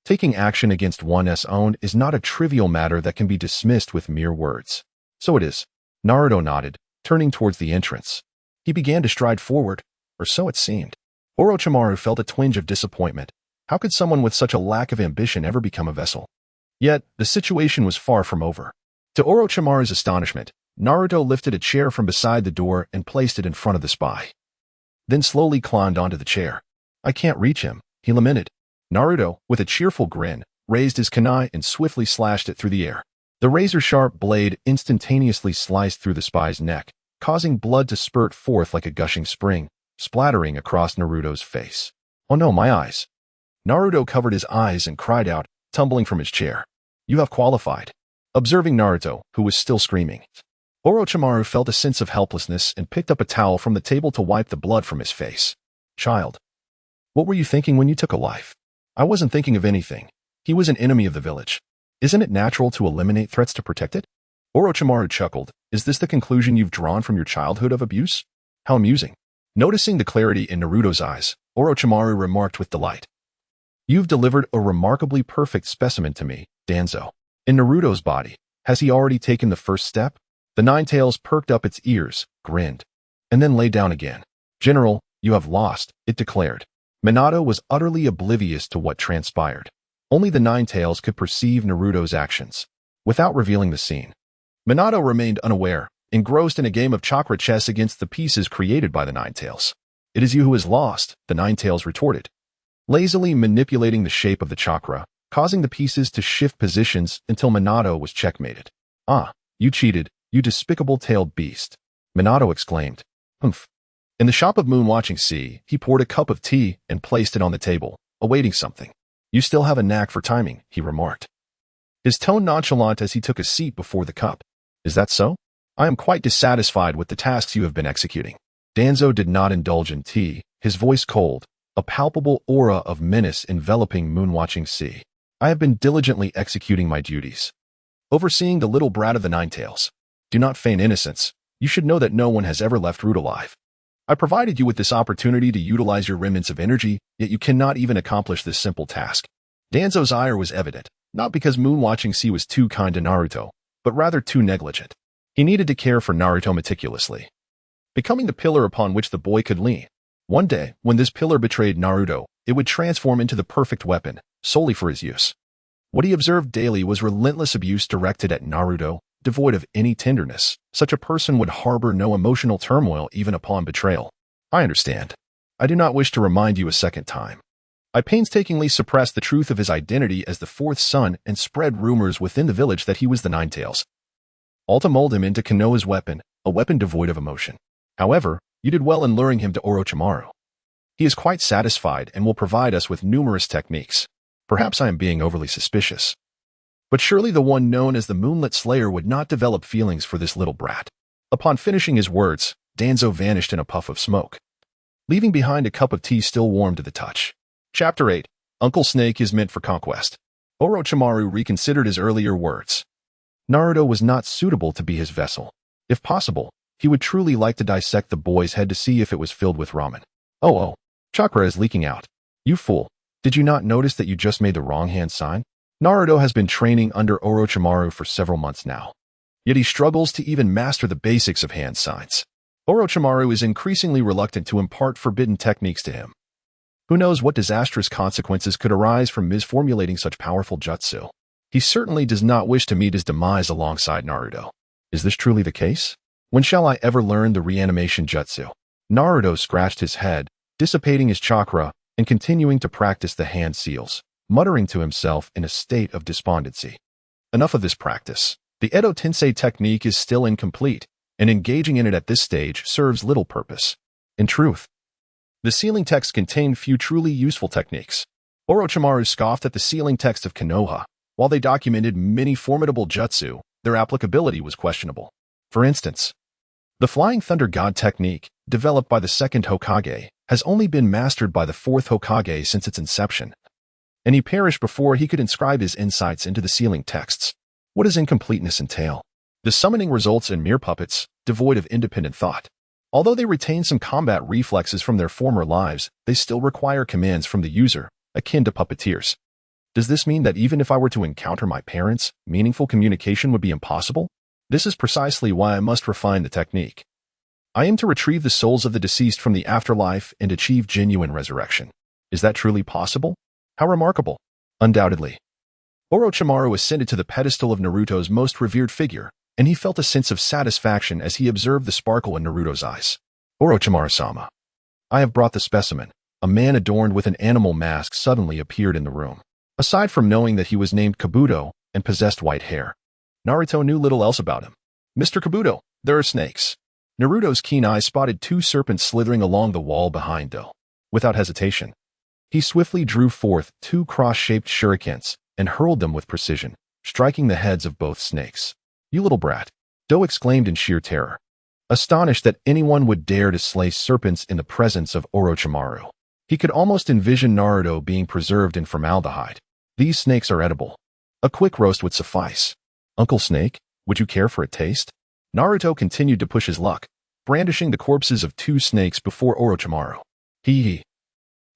taking action against one's own is not a trivial matter that can be dismissed with mere words. "So it is." Naruto nodded, turning towards the entrance. He began to stride forward, or so it seemed. Orochimaru felt a twinge of disappointment. How could someone with such a lack of ambition ever become a vessel? Yet, the situation was far from over. To Orochimaru's astonishment, Naruto lifted a chair from beside the door and placed it in front of the spy, then slowly climbed onto the chair. "I can't reach him," he lamented. Naruto, with a cheerful grin, raised his kunai and swiftly slashed it through the air. The razor-sharp blade instantaneously sliced through the spy's neck, causing blood to spurt forth like a gushing spring, splattering across Naruto's face. "Oh no, my eyes." Naruto covered his eyes and cried out, tumbling from his chair. "You have qualified." Observing Naruto, who was still screaming, Orochimaru felt a sense of helplessness and picked up a towel from the table to wipe the blood from his face. "Child, What were you thinking when you took a life? I wasn't thinking of anything. He was an enemy of the village. Isn't it natural to eliminate threats to protect it? Orochimaru chuckled. Is this the conclusion you've drawn from your childhood of abuse? How amusing. Noticing the clarity in Naruto's eyes, Orochimaru remarked with delight. You've delivered a remarkably perfect specimen to me, Danzo. In Naruto's body, has he already taken the first step? The Nine-Tails perked up its ears, grinned, and then lay down again. General, you have lost, it declared. Minato was utterly oblivious to what transpired. Only the Nine-Tails could perceive Naruto's actions. Without revealing the scene, Minato remained unaware, engrossed in a game of chakra chess against the pieces created by the Nine-Tails. It is you who has lost, the Nine-Tails retorted, lazily manipulating the shape of the chakra, causing the pieces to shift positions until Minato was checkmated. Ah, you cheated, you despicable-tailed beast, Minato exclaimed. Humph. In the shop of Moon-Watching Sea, he poured a cup of tea and placed it on the table, awaiting something. You still have a knack for timing, he remarked, his tone nonchalant as he took a seat before the cup. Is that so? I am quite dissatisfied with the tasks you have been executing. Danzo did not indulge in tea, his voice cold, a palpable aura of menace enveloping Moon-Watching Sea. I have been diligently executing my duties, overseeing the little brat of the Nine-Tails. Do not feign innocence. You should know that no one has ever left Root alive. I provided you with this opportunity to utilize your remnants of energy, yet you cannot even accomplish this simple task. Danzo's ire was evident, not because Moon-Watching Sea was too kind to Naruto, but rather too negligent. He needed to care for Naruto meticulously, becoming the pillar upon which the boy could lean. One day, when this pillar betrayed Naruto, it would transform into the perfect weapon, solely for his use. What he observed daily was relentless abuse directed at Naruto, devoid of any tenderness. Such a person would harbor no emotional turmoil even upon betrayal. I understand. I do not wish to remind you a second time. I painstakingly suppressed the truth of his identity as the fourth son and spread rumors within the village that he was the Nine-Tails, all to mold him into Konoha's weapon, a weapon devoid of emotion. However, you did well in luring him to Orochimaru. He is quite satisfied and will provide us with numerous techniques. Perhaps I am being overly suspicious, but surely the one known as the Moonlit Slayer would not develop feelings for this little brat. Upon finishing his words, Danzo vanished in a puff of smoke, leaving behind a cup of tea still warm to the touch. Chapter 8. Uncle Snake is meant for conquest. Orochimaru reconsidered his earlier words. Naruto was not suitable to be his vessel. If possible, he would truly like to dissect the boy's head to see if it was filled with ramen. Oh, chakra is leaking out. You fool. Did you not notice that you just made the wrong hand sign? Naruto has been training under Orochimaru for several months now, yet he struggles to even master the basics of hand signs. Orochimaru is increasingly reluctant to impart forbidden techniques to him. Who knows what disastrous consequences could arise from misformulating such powerful jutsu? He certainly does not wish to meet his demise alongside Naruto. Is this truly the case? When shall I ever learn the reanimation jutsu? Naruto scratched his head, dissipating his chakra and continuing to practice the hand seals, muttering to himself in a state of despondency. Enough of this practice. The Edo Tensei technique is still incomplete, and engaging in it at this stage serves little purpose. In truth, the sealing text contained few truly useful techniques. Orochimaru scoffed at the sealing text of Konoha. While they documented many formidable jutsu, their applicability was questionable. For instance, the Flying Thunder God technique, developed by the second Hokage, has only been mastered by the fourth Hokage since its inception, and he perished before he could inscribe his insights into the sealing texts. What does incompleteness entail? The summoning results in mere puppets, devoid of independent thought. Although they retain some combat reflexes from their former lives, they still require commands from the user, akin to puppeteers. Does this mean that even if I were to encounter my parents, meaningful communication would be impossible? This is precisely why I must refine the technique. I aim to retrieve the souls of the deceased from the afterlife and achieve genuine resurrection. Is that truly possible? How remarkable! Undoubtedly. Orochimaru ascended to the pedestal of Naruto's most revered figure, and he felt a sense of satisfaction as he observed the sparkle in Naruto's eyes. Orochimaru-sama. I have brought the specimen. A man adorned with an animal mask suddenly appeared in the room. Aside from knowing that he was named Kabuto and possessed white hair, Naruto knew little else about him. Mr. Kabuto, there are snakes. Naruto's keen eyes spotted two serpents slithering along the wall behind Do. Without hesitation, he swiftly drew forth two cross-shaped shurikens and hurled them with precision, striking the heads of both snakes. You little brat, Do exclaimed in sheer terror, astonished that anyone would dare to slay serpents in the presence of Orochimaru. He could almost envision Naruto being preserved in formaldehyde. These snakes are edible. A quick roast would suffice. Uncle Snake, would you care for a taste? Naruto continued to push his luck, brandishing the corpses of 2 snakes before Orochimaru. Hee.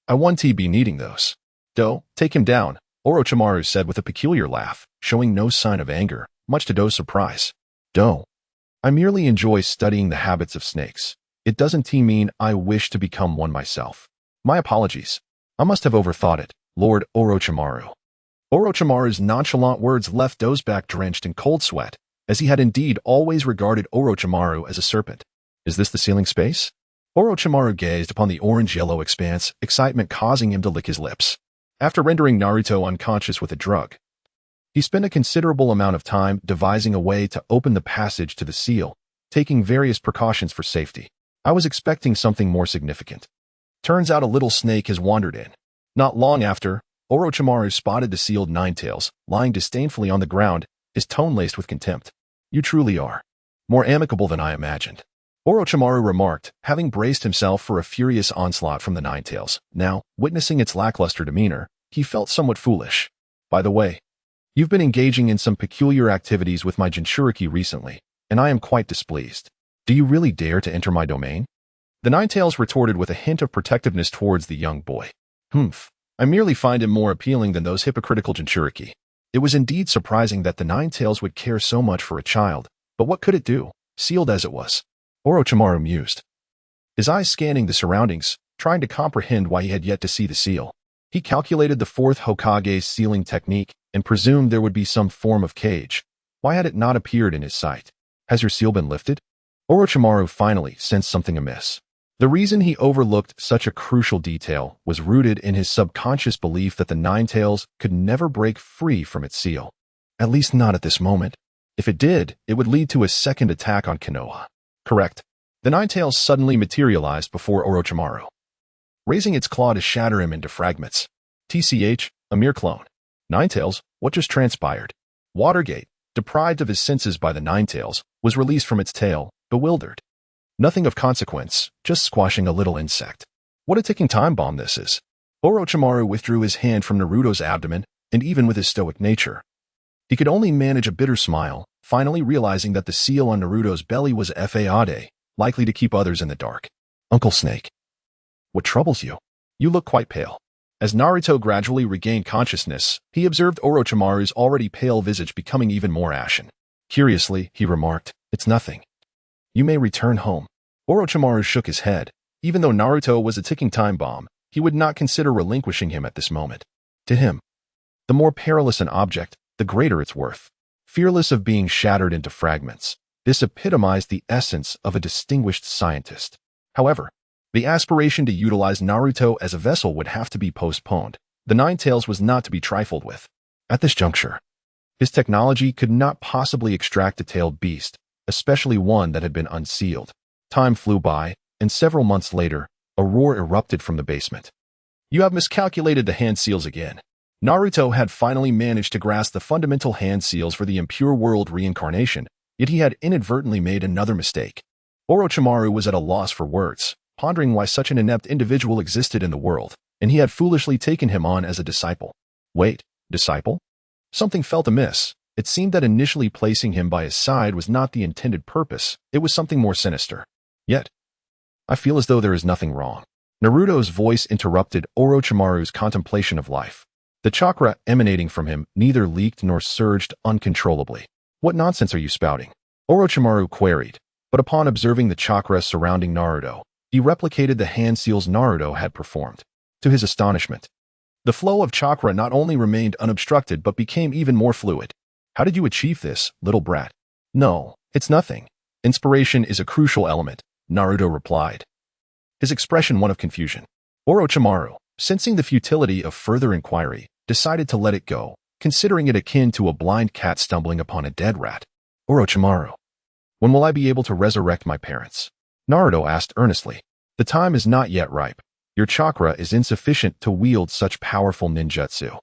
I won't be needing those. Do, take him down, Orochimaru said with a peculiar laugh, showing no sign of anger, much to Do's surprise. Do. I merely enjoy studying the habits of snakes. It doesn't mean I wish to become one myself. My apologies. I must have overthought it, Lord Orochimaru. Orochimaru's nonchalant words left Do's back drenched in cold sweat, as he had indeed always regarded Orochimaru as a serpent. Is this the ceiling space? Orochimaru gazed upon the orange-yellow expanse, excitement causing him to lick his lips. After rendering Naruto unconscious with a drug, he spent a considerable amount of time devising a way to open the passage to the seal, taking various precautions for safety. I was expecting something more significant. Turns out a little snake has wandered in. Not long after, Orochimaru spotted the sealed Ninetales, lying disdainfully on the ground, his tone laced with contempt. You truly are more amicable than I imagined, Orochimaru remarked, having braced himself for a furious onslaught from the Ninetales. Now, witnessing its lackluster demeanor, he felt somewhat foolish. By the way, you've been engaging in some peculiar activities with my Jinchuriki recently, and I am quite displeased. Do you really dare to enter my domain? The Ninetales retorted with a hint of protectiveness towards the young boy. I merely find him more appealing than those hypocritical Jinchuriki. It was indeed surprising that the Ninetales would care so much for a child, but what could it do, sealed as it was? Orochimaru mused, his eyes scanning the surroundings, trying to comprehend why he had yet to see the seal. He calculated the 4th Hokage's sealing technique and presumed there would be some form of cage. Why had it not appeared in his sight? Has your seal been lifted? Orochimaru finally sensed something amiss. The reason he overlooked such a crucial detail was rooted in his subconscious belief that the Ninetales could never break free from its seal. At least not at this moment. If it did, it would lead to a second attack on Konoha. Correct. The Ninetales suddenly materialized before Orochimaru, raising its claw to shatter him into fragments. TCH, a mere clone. Ninetales, what just transpired? Watergate, deprived of his senses by the Ninetales, was released from its tail, bewildered. Nothing of consequence, just squashing a little insect. What a ticking time bomb this is. Orochimaru withdrew his hand from Naruto's abdomen, and even with his stoic nature, he could only manage a bitter smile, finally realizing that the seal on Naruto's belly was Fade, likely to keep others in the dark. Uncle Snake. What troubles you? You look quite pale. As Naruto gradually regained consciousness, he observed Orochimaru's already pale visage becoming even more ashen. Curiously, he remarked, it's nothing. You may return home. Orochimaru shook his head. Even though Naruto was a ticking time bomb, he would not consider relinquishing him at this moment. To him, the more perilous an object, the greater its worth. Fearless of being shattered into fragments, this epitomized the essence of a distinguished scientist. However, the aspiration to utilize Naruto as a vessel would have to be postponed. The Ninetales was not to be trifled with. At this juncture, his technology could not possibly extract a tailed beast, especially one that had been unsealed. Time flew by, and several months later, a roar erupted from the basement. You have miscalculated the hand seals again. Naruto had finally managed to grasp the fundamental hand seals for the impure world reincarnation, yet he had inadvertently made another mistake. Orochimaru was at a loss for words, pondering why such an inept individual existed in the world, and he had foolishly taken him on as a disciple. Wait, disciple? Something felt amiss. It seemed that initially placing him by his side was not the intended purpose, it was something more sinister. Yet, I feel as though there is nothing wrong. Naruto's voice interrupted Orochimaru's contemplation of life. The chakra emanating from him neither leaked nor surged uncontrollably. What nonsense are you spouting? Orochimaru queried, but upon observing the chakra surrounding Naruto, he replicated the hand seals Naruto had performed. To his astonishment, the flow of chakra not only remained unobstructed but became even more fluid. How did you achieve this, little brat? No, it's nothing. Inspiration is a crucial element, Naruto replied, his expression one of confusion. Orochimaru, sensing the futility of further inquiry, decided to let it go, considering it akin to a blind cat stumbling upon a dead rat. Orochimaru, when will I be able to resurrect my parents? Naruto asked earnestly. The time is not yet ripe. Your chakra is insufficient to wield such powerful ninjutsu.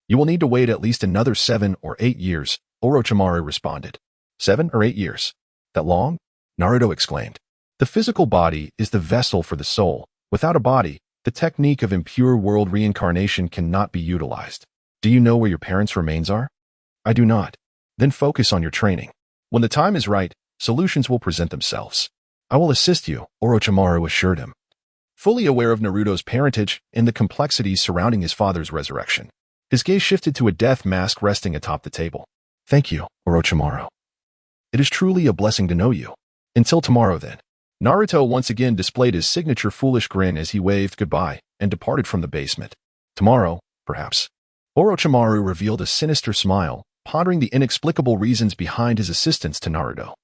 You will need to wait at least another 7 or 8 years, Orochimaru responded. 7 or 8 years? That long? Naruto exclaimed. The physical body is the vessel for the soul. Without a body, The technique of impure world reincarnation cannot be utilized. Do you know where your parents' remains are? I do not. Then focus on your training. When the time is right, solutions will present themselves. I will assist you, Orochimaru assured him. Fully aware of Naruto's parentage and the complexities surrounding his father's resurrection, his gaze shifted to a death mask resting atop the table. Thank you, Orochimaru. It is truly a blessing to know you. Until tomorrow then. Naruto once again displayed his signature foolish grin as he waved goodbye and departed from the basement. Tomorrow, perhaps. Orochimaru revealed a sinister smile, pondering the inexplicable reasons behind his assistance to Naruto.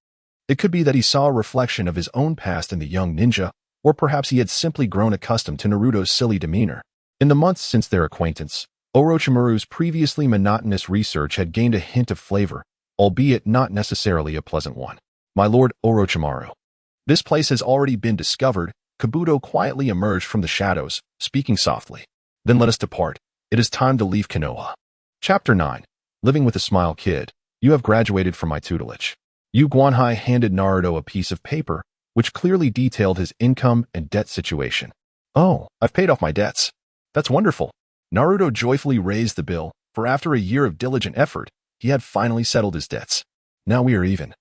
It could be that he saw a reflection of his own past in the young ninja, or perhaps he had simply grown accustomed to Naruto's silly demeanor. In the months since their acquaintance, Orochimaru's previously monotonous research had gained a hint of flavor, albeit not necessarily a pleasant one. My lord Orochimaru. This place has already been discovered. Kabuto quietly emerged from the shadows, speaking softly. Then let us depart. It is time to leave Konoha. Chapter 9. Living with a Smile Kid. You have graduated from my tutelage. Yu Guanhai handed Naruto a piece of paper, which clearly detailed his income and debt situation. Oh, I've paid off my debts. That's wonderful. Naruto joyfully raised the bill, for after a year of diligent effort, he had finally settled his debts. Now we are even.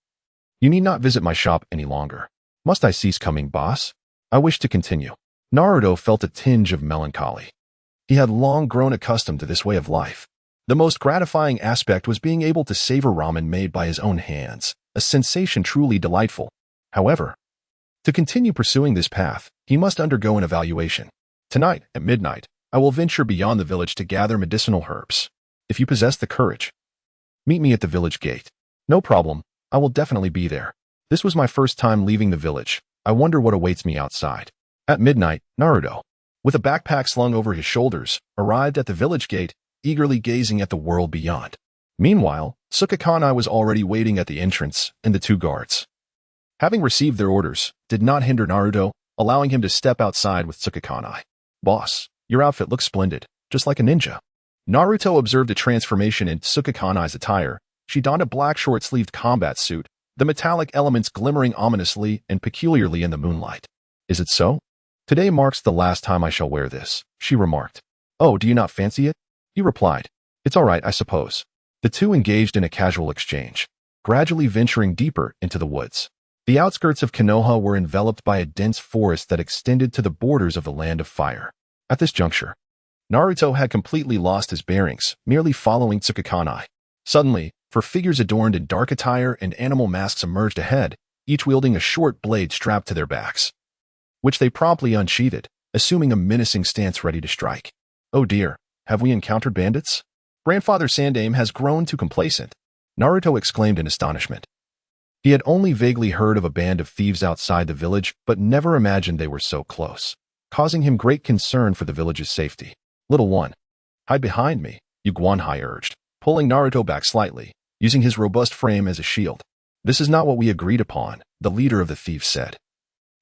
You need not visit my shop any longer. Must I cease coming, boss? I wish to continue. Naruto felt a tinge of melancholy. He had long grown accustomed to this way of life. The most gratifying aspect was being able to savor ramen made by his own hands, a sensation truly delightful. However, to continue pursuing this path, he must undergo an evaluation. Tonight, at midnight, I will venture beyond the village to gather medicinal herbs. If you possess the courage, meet me at the village gate. No problem, I will definitely be there. This was my first time leaving the village. I wonder what awaits me outside. At midnight, Naruto, with a backpack slung over his shoulders, arrived at the village gate, eagerly gazing at the world beyond. Meanwhile, Sukakana was already waiting at the entrance, and the two guards, having received their orders, did not hinder Naruto, allowing him to step outside with Sukakana. Boss, your outfit looks splendid, just like a ninja. Naruto observed a transformation in Sukakana's attire. She donned a black short-sleeved combat suit, the metallic elements glimmering ominously and peculiarly in the moonlight. Is it so? Today marks the last time I shall wear this, she remarked. Oh, do you not fancy it? He replied. It's all right, I suppose. The two engaged in a casual exchange, gradually venturing deeper into the woods. The outskirts of Konoha were enveloped by a dense forest that extended to the borders of the Land of Fire. At this juncture, Naruto had completely lost his bearings, merely following Tsukakana. Suddenly, four figures adorned in dark attire and animal masks emerged ahead, each wielding a short blade strapped to their backs, which they promptly unsheathed, assuming a menacing stance ready to strike. Oh dear, have we encountered bandits? Grandfather Sandaime has grown too complacent, Naruto exclaimed in astonishment. He had only vaguely heard of a band of thieves outside the village, but never imagined they were so close, causing him great concern for the village's safety. Little one, hide behind me, Yu Guanhai urged, pulling Naruto back slightly, using his robust frame as a shield. This is not what we agreed upon, the leader of the thieves said.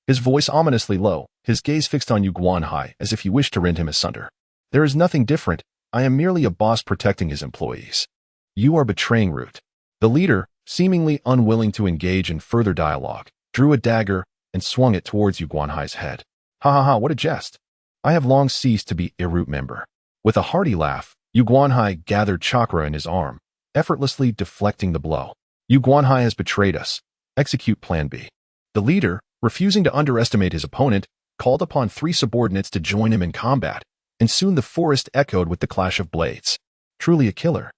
His voice ominously low, his gaze fixed on Yu Guanhai as if he wished to rend him asunder. There is nothing different, I am merely a boss protecting his employees. You are betraying Root. The leader, seemingly unwilling to engage in further dialogue, drew a dagger and swung it towards Yu Guanhai's head. Ha ha ha, what a jest. I have long ceased to be a Root member. With a hearty laugh, Yu Guanhai gathered chakra in his arm, effortlessly deflecting the blow. Yu Guanhai has betrayed us. Execute Plan B. The leader, refusing to underestimate his opponent, called upon three subordinates to join him in combat, and soon the forest echoed with the clash of blades. Truly a killer.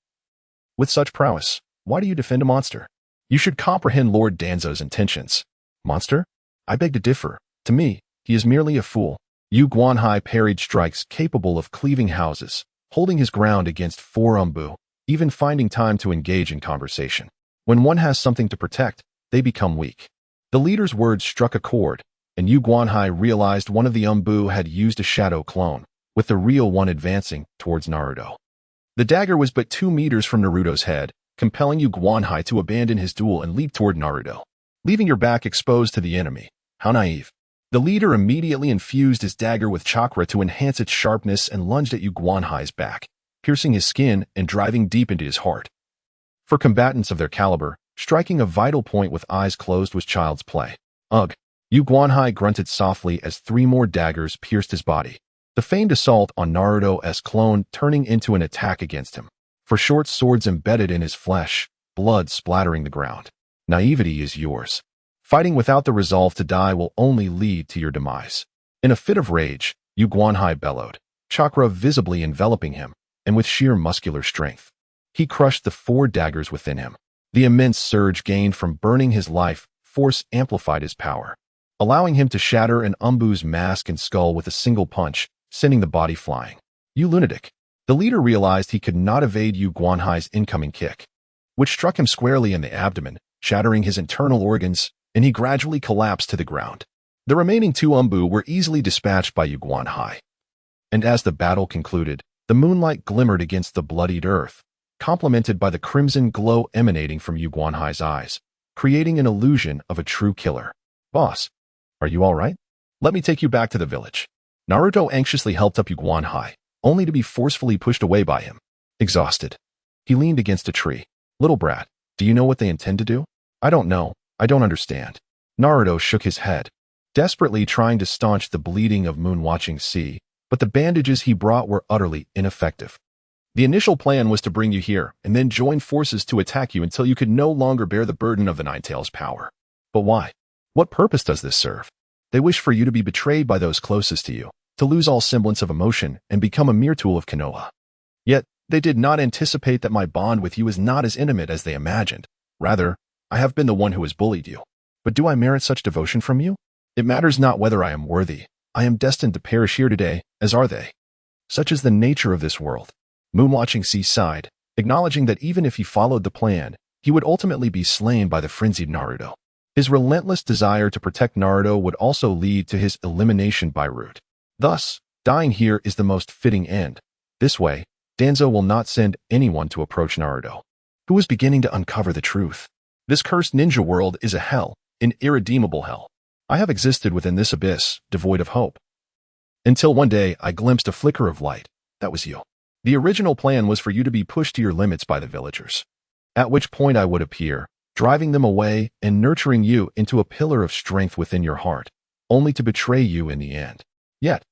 With such prowess, why do you defend a monster? You should comprehend Lord Danzo's intentions. Monster? I beg to differ. To me, he is merely a fool. Yu Guanhai parried strikes capable of cleaving houses, holding his ground against four umbu, even finding time to engage in conversation. When one has something to protect, they become weak. The leader's words struck a chord, and Yu Guanhai realized one of the umbu had used a shadow clone, with the real one advancing towards Naruto. The dagger was but 2 meters from Naruto's head, compelling Yu Guanhai to abandon his duel and leap toward Naruto. Leaving your back exposed to the enemy. How naive. The leader immediately infused his dagger with chakra to enhance its sharpness and lunged at Yu Guanhai's back, piercing his skin and driving deep into his heart. For combatants of their caliber, striking a vital point with eyes closed was child's play. Ugh! Yu Guanhai grunted softly as 3 more daggers pierced his body. the feigned assault on Naruto's clone turning into an attack against him. For short swords embedded in his flesh, blood splattering the ground. Naivety is yours. Fighting without the resolve to die will only lead to your demise. In a fit of rage, Yu Guanhai bellowed, chakra visibly enveloping him, and with sheer muscular strength. He crushed the 4 daggers within him. The immense surge gained from burning his life force amplified his power, allowing him to shatter an Umbu's mask and skull with a single punch, sending the body flying. You lunatic. The leader realized he could not evade Yu Guanhai's incoming kick, which struck him squarely in the abdomen, shattering his internal organs, and he gradually collapsed to the ground. The remaining 2 Umbu were easily dispatched by Yu Guanhai. And as the battle concluded, the moonlight glimmered against the bloodied earth, complemented by the crimson glow emanating from Yu Guanhai's eyes, creating an illusion of a true killer. Boss, are you all right? Let me take you back to the village. Naruto anxiously helped up Yu Guanhai, only to be forcefully pushed away by him. Exhausted, he leaned against a tree. Little brat, do you know what they intend to do? I don't know. I don't understand. Naruto shook his head, desperately trying to staunch the bleeding of moon-watching sea, but the bandages he brought were utterly ineffective. The initial plan was to bring you here and then join forces to attack you until you could no longer bear the burden of the Nine Tails' power. But why? What purpose does this serve? They wish for you to be betrayed by those closest to you, to lose all semblance of emotion and become a mere tool of Konoha. Yet, they did not anticipate that my bond with you is not as intimate as they imagined. Rather, I have been the one who has bullied you. But do I merit such devotion from you? It matters not whether I am worthy. I am destined to perish here today, as are they. Such is the nature of this world. Moonwatching Sea sighed, acknowledging that even if he followed the plan, he would ultimately be slain by the frenzied Naruto. His relentless desire to protect Naruto would also lead to his elimination by root. Thus, dying here is the most fitting end. This way, Danzo will not send anyone to approach Naruto, who is beginning to uncover the truth. This cursed ninja world is a hell, an irredeemable hell. I have existed within this abyss, devoid of hope. Until one day I glimpsed a flicker of light. That was you. The original plan was for you to be pushed to your limits by the villagers, at which point I would appear, driving them away and nurturing you into a pillar of strength within your heart, only to betray you in the end. Yet,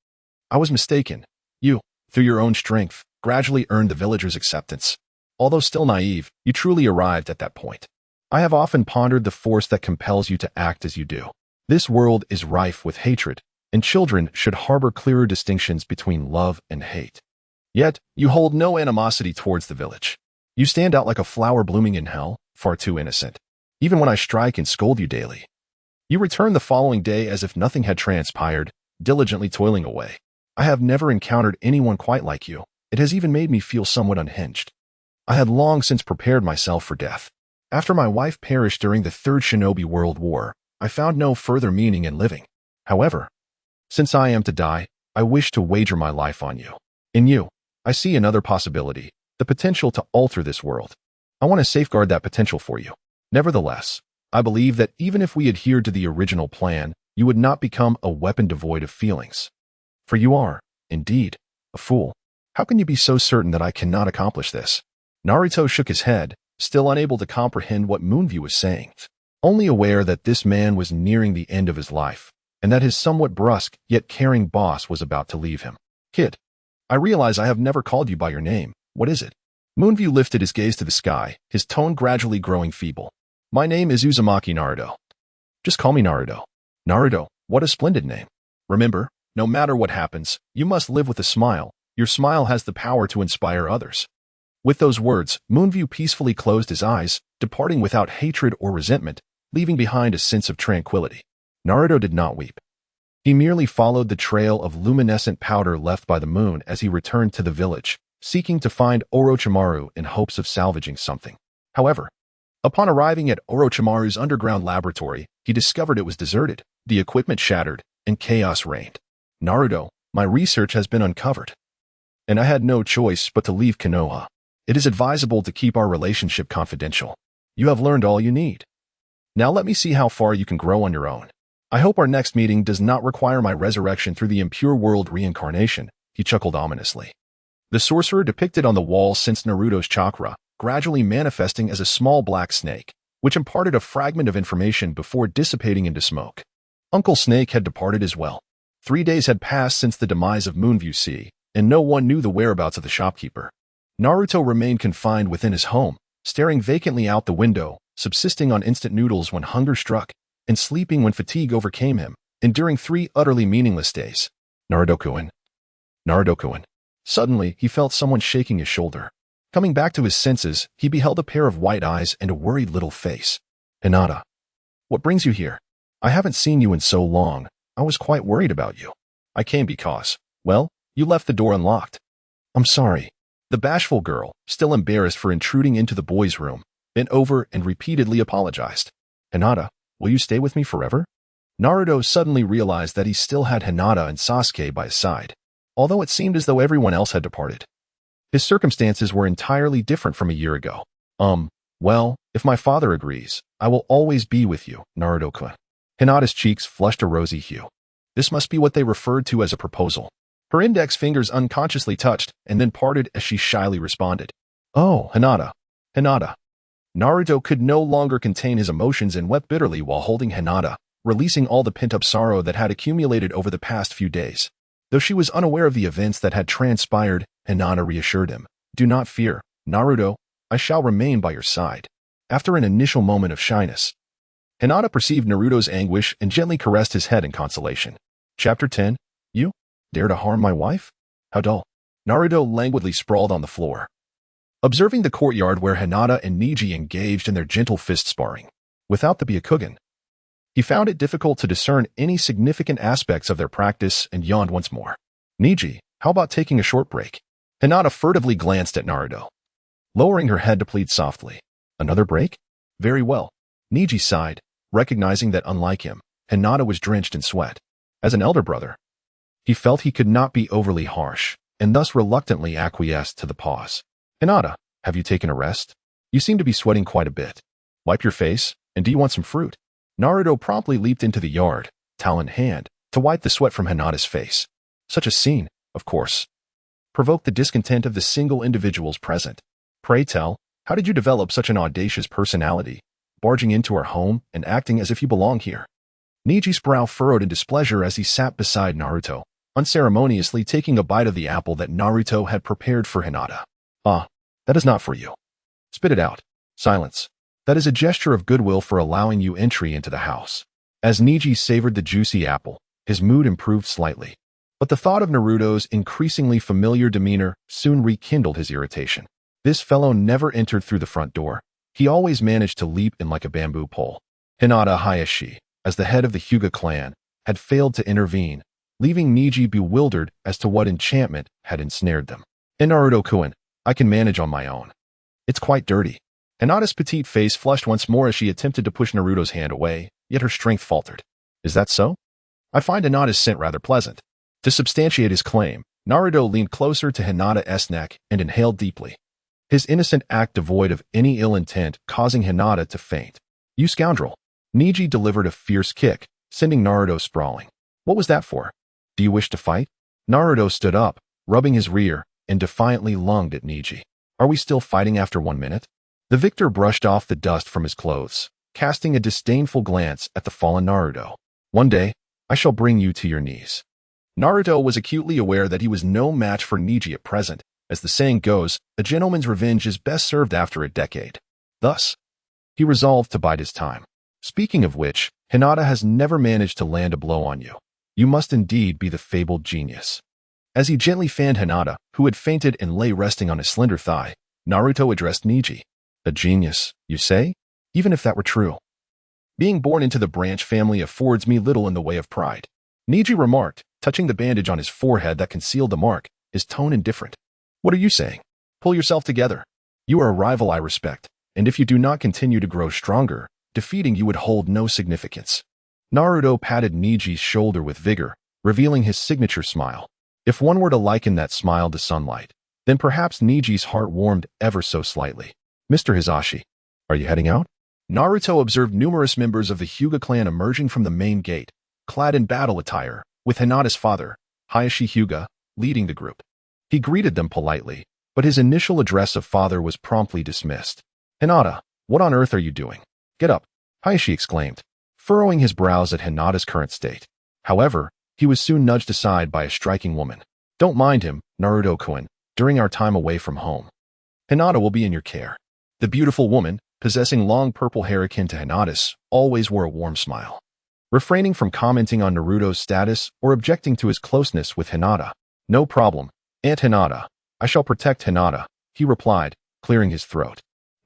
I was mistaken. You, through your own strength, gradually earned the villagers' acceptance. Although still naive, you truly arrived at that point. I have often pondered the force that compels you to act as you do. This world is rife with hatred, and children should harbor clearer distinctions between love and hate. Yet, you hold no animosity towards the village. You stand out like a flower blooming in hell, far too innocent. Even when I strike and scold you daily, you return the following day as if nothing had transpired, diligently toiling away. I have never encountered anyone quite like you. It has even made me feel somewhat unhinged. I had long since prepared myself for death. After my wife perished during the Third Shinobi World War, I found no further meaning in living. However, since I am to die, I wish to wager my life on you. In you, I see another possibility, the potential to alter this world. I want to safeguard that potential for you. Nevertheless, I believe that even if we adhered to the original plan, you would not become a weapon devoid of feelings. For you are, indeed, a fool. How can you be so certain that I cannot accomplish this? Naruto shook his head, still unable to comprehend what Moonview was saying, only aware that this man was nearing the end of his life, and that his somewhat brusque yet caring boss was about to leave him. Kid, I realize I have never called you by your name. What is it? Moonview lifted his gaze to the sky, his tone gradually growing feeble. My name is Uzumaki Naruto. Just call me Naruto. Naruto, what a splendid name. Remember, no matter what happens, you must live with a smile. Your smile has the power to inspire others. With those words, Moonview peacefully closed his eyes, departing without hatred or resentment, leaving behind a sense of tranquility. Naruto did not weep. He merely followed the trail of luminescent powder left by the moon as he returned to the village, seeking to find Orochimaru in hopes of salvaging something. However, upon arriving at Orochimaru's underground laboratory, he discovered it was deserted, the equipment shattered, and chaos reigned. Naruto, my research has been uncovered, and I had no choice but to leave Konoha. It is advisable to keep our relationship confidential. You have learned all you need. Now let me see how far you can grow on your own. I hope our next meeting does not require my resurrection through the impure world reincarnation, he chuckled ominously. The sorcerer depicted on the wall sensed Naruto's chakra, gradually manifesting as a small black snake, which imparted a fragment of information before dissipating into smoke. Uncle Snake had departed as well. 3 days had passed since the demise of Moonview Sea, and no one knew the whereabouts of the shopkeeper. Naruto remained confined within his home, staring vacantly out the window, subsisting on instant noodles when hunger struck, and sleeping when fatigue overcame him, enduring 3 utterly meaningless days. Naruto-kun. Naruto-kun. Suddenly, he felt someone shaking his shoulder. Coming back to his senses, he beheld a pair of white eyes and a worried little face. Hinata. What brings you here? I haven't seen you in so long. I was quite worried about you. I came because, well, you left the door unlocked. I'm sorry. The bashful girl, still embarrassed for intruding into the boys' room, bent over and repeatedly apologized. Hinata, will you stay with me forever? Naruto suddenly realized that he still had Hinata and Sasuke by his side, although it seemed as though everyone else had departed. His circumstances were entirely different from a year ago. Well, if my father agrees, I will always be with you, Naruto-kun. Hinata's cheeks flushed a rosy hue. This must be what they referred to as a proposal. Her index fingers unconsciously touched and then parted as she shyly responded. Oh, Hinata. Hinata. Naruto could no longer contain his emotions and wept bitterly while holding Hinata, releasing all the pent-up sorrow that had accumulated over the past few days. Though she was unaware of the events that had transpired, Hinata reassured him. Do not fear, Naruto, I shall remain by your side. After an initial moment of shyness, Hinata perceived Naruto's anguish and gently caressed his head in consolation. Chapter 10. You? Dare to harm my wife? How dull. Naruto languidly sprawled on the floor, observing the courtyard where Hinata and Neji engaged in their gentle fist sparring. Without the Byakugan, he found it difficult to discern any significant aspects of their practice and yawned once more. Neji, how about taking a short break? Hinata furtively glanced at Naruto, lowering her head to plead softly. Another break? Very well. Neji sighed, recognizing that unlike him, Hinata was drenched in sweat. As an elder brother, he felt he could not be overly harsh, and thus reluctantly acquiesced to the pause. Hinata, have you taken a rest? You seem to be sweating quite a bit. Wipe your face, and do you want some fruit? Naruto promptly leaped into the yard, towel in hand, to wipe the sweat from Hinata's face. Such a scene, of course, provoked the discontent of the single individuals present. Pray tell, how did you develop such an audacious personality, barging into our home and acting as if you belong here? Neji's brow furrowed in displeasure as he sat beside Naruto, unceremoniously taking a bite of the apple that Naruto had prepared for Hinata. Ah, that is not for you. Spit it out. Silence. That is a gesture of goodwill for allowing you entry into the house. As Neji savored the juicy apple, his mood improved slightly. But the thought of Naruto's increasingly familiar demeanor soon rekindled his irritation. This fellow never entered through the front door. He always managed to leap in like a bamboo pole. Hinata Hayashi, as the head of the Hyuga clan, had failed to intervene, leaving Neji bewildered as to what enchantment had ensnared them. And Naruto-kun, I can manage on my own. It's quite dirty. Hinata's petite face flushed once more as she attempted to push Naruto's hand away, yet her strength faltered. Is that so? I find Hinata's scent rather pleasant. To substantiate his claim, Naruto leaned closer to Hinata's neck and inhaled deeply, his innocent act devoid of any ill intent causing Hinata to faint. You scoundrel. Neji delivered a fierce kick, sending Naruto sprawling. What was that for? Do you wish to fight? Naruto stood up, rubbing his rear, and defiantly lunged at Neji. Are we still fighting after 1 minute? The victor brushed off the dust from his clothes, casting a disdainful glance at the fallen Naruto. One day, I shall bring you to your knees. Naruto was acutely aware that he was no match for Neji at present. As the saying goes, a gentleman's revenge is best served after a decade. Thus, he resolved to bide his time. Speaking of which, Hinata has never managed to land a blow on you. You must indeed be the fabled genius. As he gently fanned Hinata, who had fainted and lay resting on his slender thigh, Naruto addressed Neji. A genius, you say? Even if that were true. Being born into the branch family affords me little in the way of pride. Neji remarked, touching the bandage on his forehead that concealed the mark, his tone indifferent. What are you saying? Pull yourself together. You are a rival I respect, and if you do not continue to grow stronger, defeating you would hold no significance. Naruto patted Neji's shoulder with vigor, revealing his signature smile. If one were to liken that smile to sunlight, then perhaps Neji's heart warmed ever so slightly. Mr. Hisashi, are you heading out? Naruto observed numerous members of the Hyuga clan emerging from the main gate, clad in battle attire, with Hinata's father, Hayashi Hyuga, leading the group. He greeted them politely, but his initial address of father was promptly dismissed. Hinata, what on earth are you doing? Get up, Hayashi exclaimed, furrowing his brows at Hinata's current state. However, He was soon nudged aside by a striking woman. Don't mind him, Naruto-kun. During our time away from home, Hinata will be in your care. The beautiful woman, possessing long purple hair akin to Hinata's, always wore a warm smile. Refraining from commenting on Naruto's status or objecting to his closeness with Hinata. No problem, Aunt Hinata. I shall protect Hinata, he replied, clearing his throat.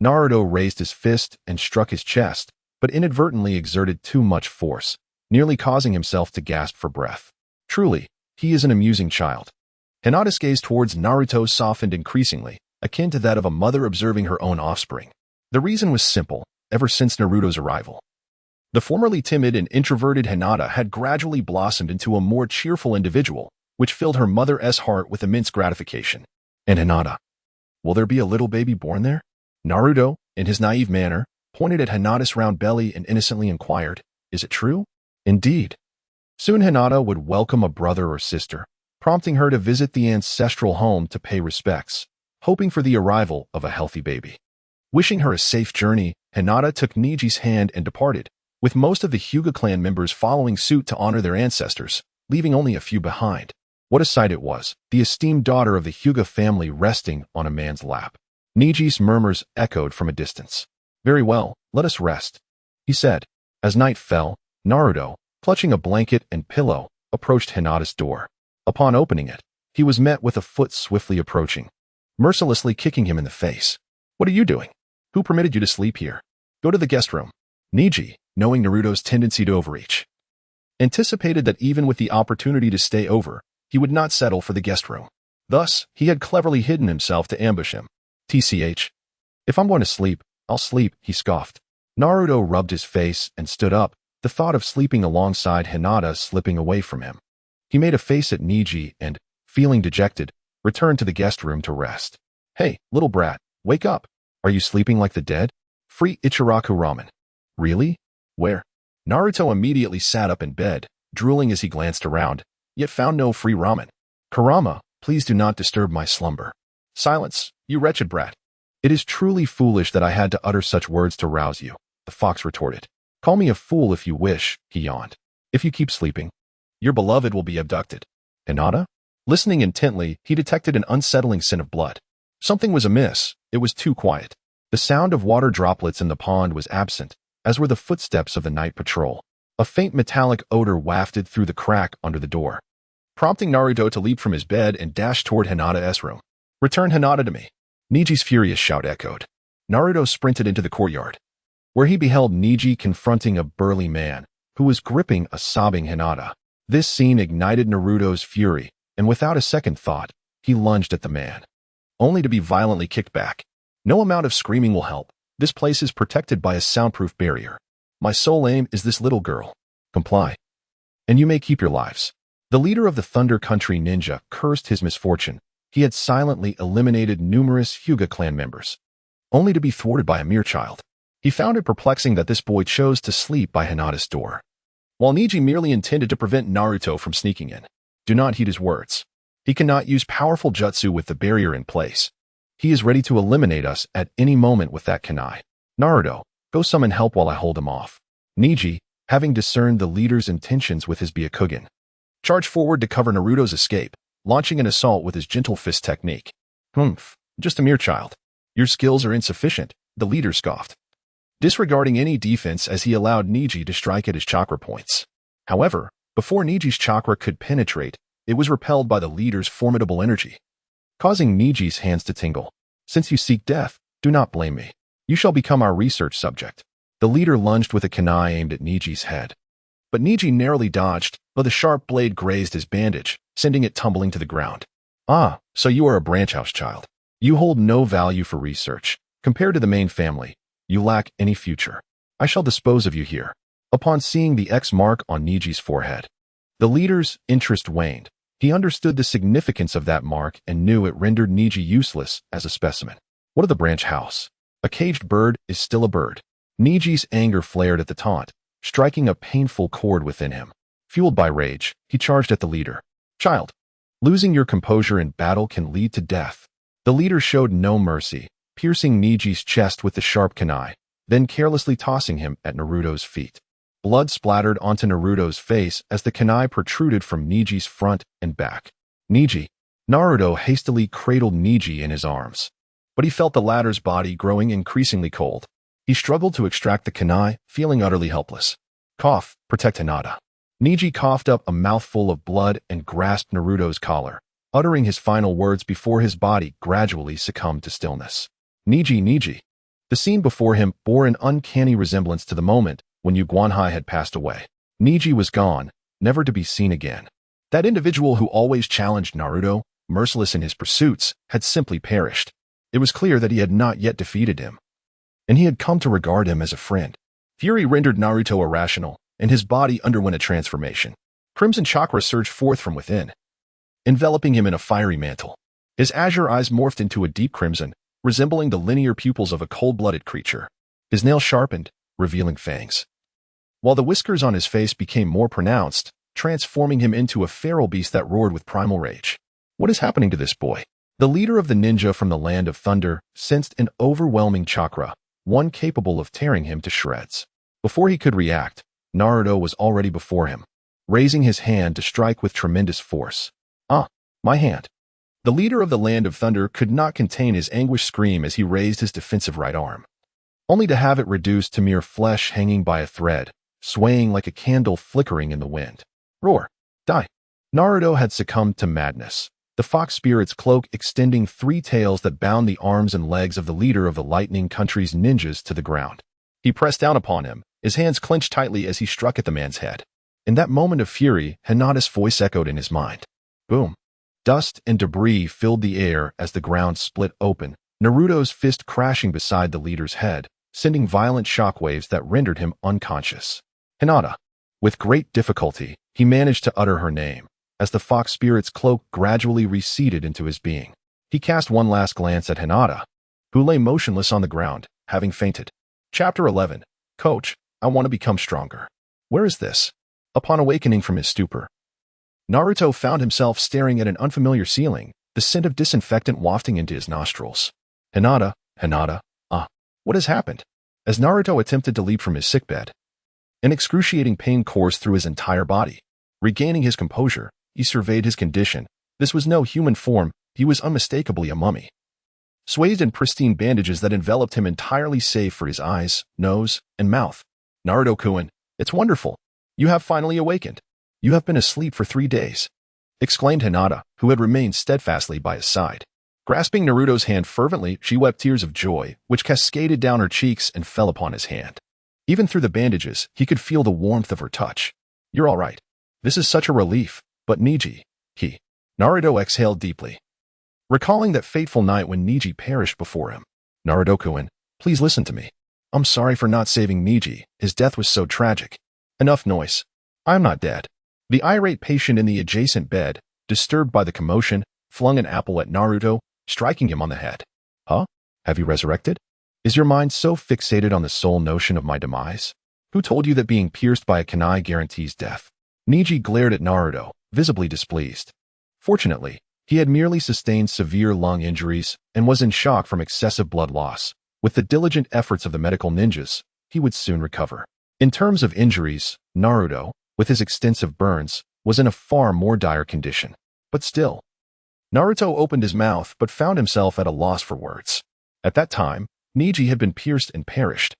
Naruto raised his fist and struck his chest, but inadvertently exerted too much force, nearly causing himself to gasp for breath. Truly, he is an amusing child. Hinata's gaze towards Naruto softened increasingly, akin to that of a mother observing her own offspring. The reason was simple, ever since Naruto's arrival. The formerly timid and introverted Hinata had gradually blossomed into a more cheerful individual, which filled her mother's heart with immense gratification. And Hinata, will there be a little baby born there? Naruto, in his naive manner, pointed at Hinata's round belly and innocently inquired, is it true? Indeed. Soon Hinata would welcome a brother or sister, prompting her to visit the ancestral home to pay respects, hoping for the arrival of a healthy baby. Wishing her a safe journey, Hinata took Niji's hand and departed, with most of the Hyuga clan members following suit to honor their ancestors, leaving only a few behind. What a sight it was, the esteemed daughter of the Hyuga family resting on a man's lap. Niji's murmurs echoed from a distance. Very well, let us rest, he said. As night fell, Naruto, clutching a blanket and pillow, approached Hinata's door. Upon opening it, he was met with a foot swiftly approaching, mercilessly kicking him in the face. What are you doing? Who permitted you to sleep here? Go to the guest room. Niji, knowing Naruto's tendency to overreach, anticipated that even with the opportunity to stay over, he would not settle for the guest room. Thus, he had cleverly hidden himself to ambush him. TCH. If I'm going to sleep, I'll sleep, he scoffed. Naruto rubbed his face and stood up, the thought of sleeping alongside Hinata slipping away from him. He made a face at Niji and, feeling dejected, returned to the guest room to rest. Hey, little brat, wake up. Are you sleeping like the dead? Free Ichiraku ramen. Really? Where? Naruto immediately sat up in bed, drooling as he glanced around, yet found no free ramen. Kurama, please do not disturb my slumber. Silence, you wretched brat. It is truly foolish that I had to utter such words to rouse you, the fox retorted. Call me a fool if you wish, he yawned. If you keep sleeping, your beloved will be abducted. Hinata? Listening intently, he detected an unsettling scent of blood. Something was amiss, it was too quiet. The sound of water droplets in the pond was absent, as were the footsteps of the night patrol. A faint metallic odor wafted through the crack under the door, prompting Naruto to leap from his bed and dash toward Hinata's room. Return Hinata to me. Niji's furious shout echoed. Naruto sprinted into the courtyard, where he beheld Niji confronting a burly man, who was gripping a sobbing Hinata. This scene ignited Naruto's fury, and without a second thought, he lunged at the man, only to be violently kicked back. No amount of screaming will help. This place is protected by a soundproof barrier. My sole aim is this little girl. Comply, and you may keep your lives. The leader of the Thunder Country ninja cursed his misfortune. He had silently eliminated numerous Hyuga clan members, only to be thwarted by a mere child. He found it perplexing that this boy chose to sleep by Hinata's door, while Niji merely intended to prevent Naruto from sneaking in. Do not heed his words. He cannot use powerful jutsu with the barrier in place. He is ready to eliminate us at any moment with that kunai. Naruto, go summon help while I hold him off. Niji, having discerned the leader's intentions with his Byakugan, charged forward to cover Naruto's escape, launching an assault with his gentle fist technique. Just a mere child. Your skills are insufficient, the leader scoffed, disregarding any defense as he allowed Niji to strike at his chakra points. However, before Niji's chakra could penetrate, it was repelled by the leader's formidable energy, causing Niji's hands to tingle. Since you seek death, do not blame me. You shall become our research subject. The leader lunged with a kunai aimed at Niji's head, but Niji narrowly dodged, though the sharp blade grazed his bandage, sending it tumbling to the ground. Ah, so you are a branch house child. You hold no value for research. Compared to the main family, you lack any future. I shall dispose of you here. Upon seeing the X mark on Niji's forehead, the leader's interest waned. He understood the significance of that mark and knew it rendered Niji useless as a specimen. What of the branch house? A caged bird is still a bird. Niji's anger flared at the taunt, striking a painful chord within him. Fueled by rage, he charged at the leader. Child, losing your composure in battle can lead to death. The leader showed no mercy, piercing Niji's chest with the sharp kunai, then carelessly tossing him at Naruto's feet. Blood splattered onto Naruto's face as the kunai protruded from Niji's front and back. Niji. Naruto hastily cradled Niji in his arms, but he felt the latter's body growing increasingly cold. He struggled to extract the kunai, feeling utterly helpless. Cough, protect Hinata. Niji coughed up a mouthful of blood and grasped Naruto's collar, uttering his final words before his body gradually succumbed to stillness. Niji. The scene before him bore an uncanny resemblance to the moment when Yu Guanhai had passed away. Niji was gone, never to be seen again. That individual who always challenged Naruto, merciless in his pursuits, had simply perished. It was clear that he had not yet defeated him, and he had come to regard him as a friend. Fury rendered Naruto irrational, and his body underwent a transformation. Crimson chakra surged forth from within, enveloping him in a fiery mantle. His azure eyes morphed into a deep crimson, resembling the linear pupils of a cold-blooded creature. His nails sharpened, revealing fangs, while the whiskers on his face became more pronounced, transforming him into a feral beast that roared with primal rage. What is happening to this boy? The leader of the ninja from the Land of Thunder sensed an overwhelming chakra, one capable of tearing him to shreds. Before he could react, Naruto was already before him, raising his hand to strike with tremendous force. Ah, my hand. The leader of the Land of Thunder could not contain his anguished scream as he raised his defensive right arm, only to have it reduced to mere flesh hanging by a thread, swaying like a candle flickering in the wind. Roar! Die! Naruto had succumbed to madness, the fox spirit's cloak extending 3 tails that bound the arms and legs of the leader of the Lightning Country's ninjas to the ground. He pressed down upon him, his hands clenched tightly as he struck at the man's head. In that moment of fury, Hinata's voice echoed in his mind. Boom! Dust and debris filled the air as the ground split open, Naruto's fist crashing beside the leader's head, sending violent shockwaves that rendered him unconscious. Hinata. With great difficulty, he managed to utter her name, as the fox spirit's cloak gradually receded into his being. He cast one last glance at Hinata, who lay motionless on the ground, having fainted. Chapter 11. Coach, I want to become stronger. Where is this? Upon awakening from his stupor, Naruto found himself staring at an unfamiliar ceiling, the scent of disinfectant wafting into his nostrils. Hinata, what has happened? As Naruto attempted to leap from his sickbed, an excruciating pain coursed through his entire body. Regaining his composure, he surveyed his condition. This was no human form, he was unmistakably a mummy, swathed in pristine bandages that enveloped him entirely save for his eyes, nose, and mouth. Naruto-kun, it's wonderful. You have finally awakened. You have been asleep for 3 days, exclaimed Hinata, who had remained steadfastly by his side. Grasping Naruto's hand fervently, she wept tears of joy, which cascaded down her cheeks and fell upon his hand. Even through the bandages, he could feel the warmth of her touch. You're all right. This is such a relief, but Niji, Naruto exhaled deeply, recalling that fateful night when Niji perished before him. Naruto-kun, please listen to me. I'm sorry for not saving Niji. His death was so tragic. Enough noise. I'm not dead. The irate patient in the adjacent bed, disturbed by the commotion, flung an apple at Naruto, striking him on the head. Huh? Have you resurrected? Is your mind so fixated on the sole notion of my demise? Who told you that being pierced by a kunai guarantees death? Niji glared at Naruto, visibly displeased. Fortunately, he had merely sustained severe lung injuries and was in shock from excessive blood loss. With the diligent efforts of the medical ninjas, he would soon recover. In terms of injuries, Naruto, with his extensive burns, was in a far more dire condition. But still, Naruto opened his mouth but found himself at a loss for words. At that time, Niji had been pierced and perished,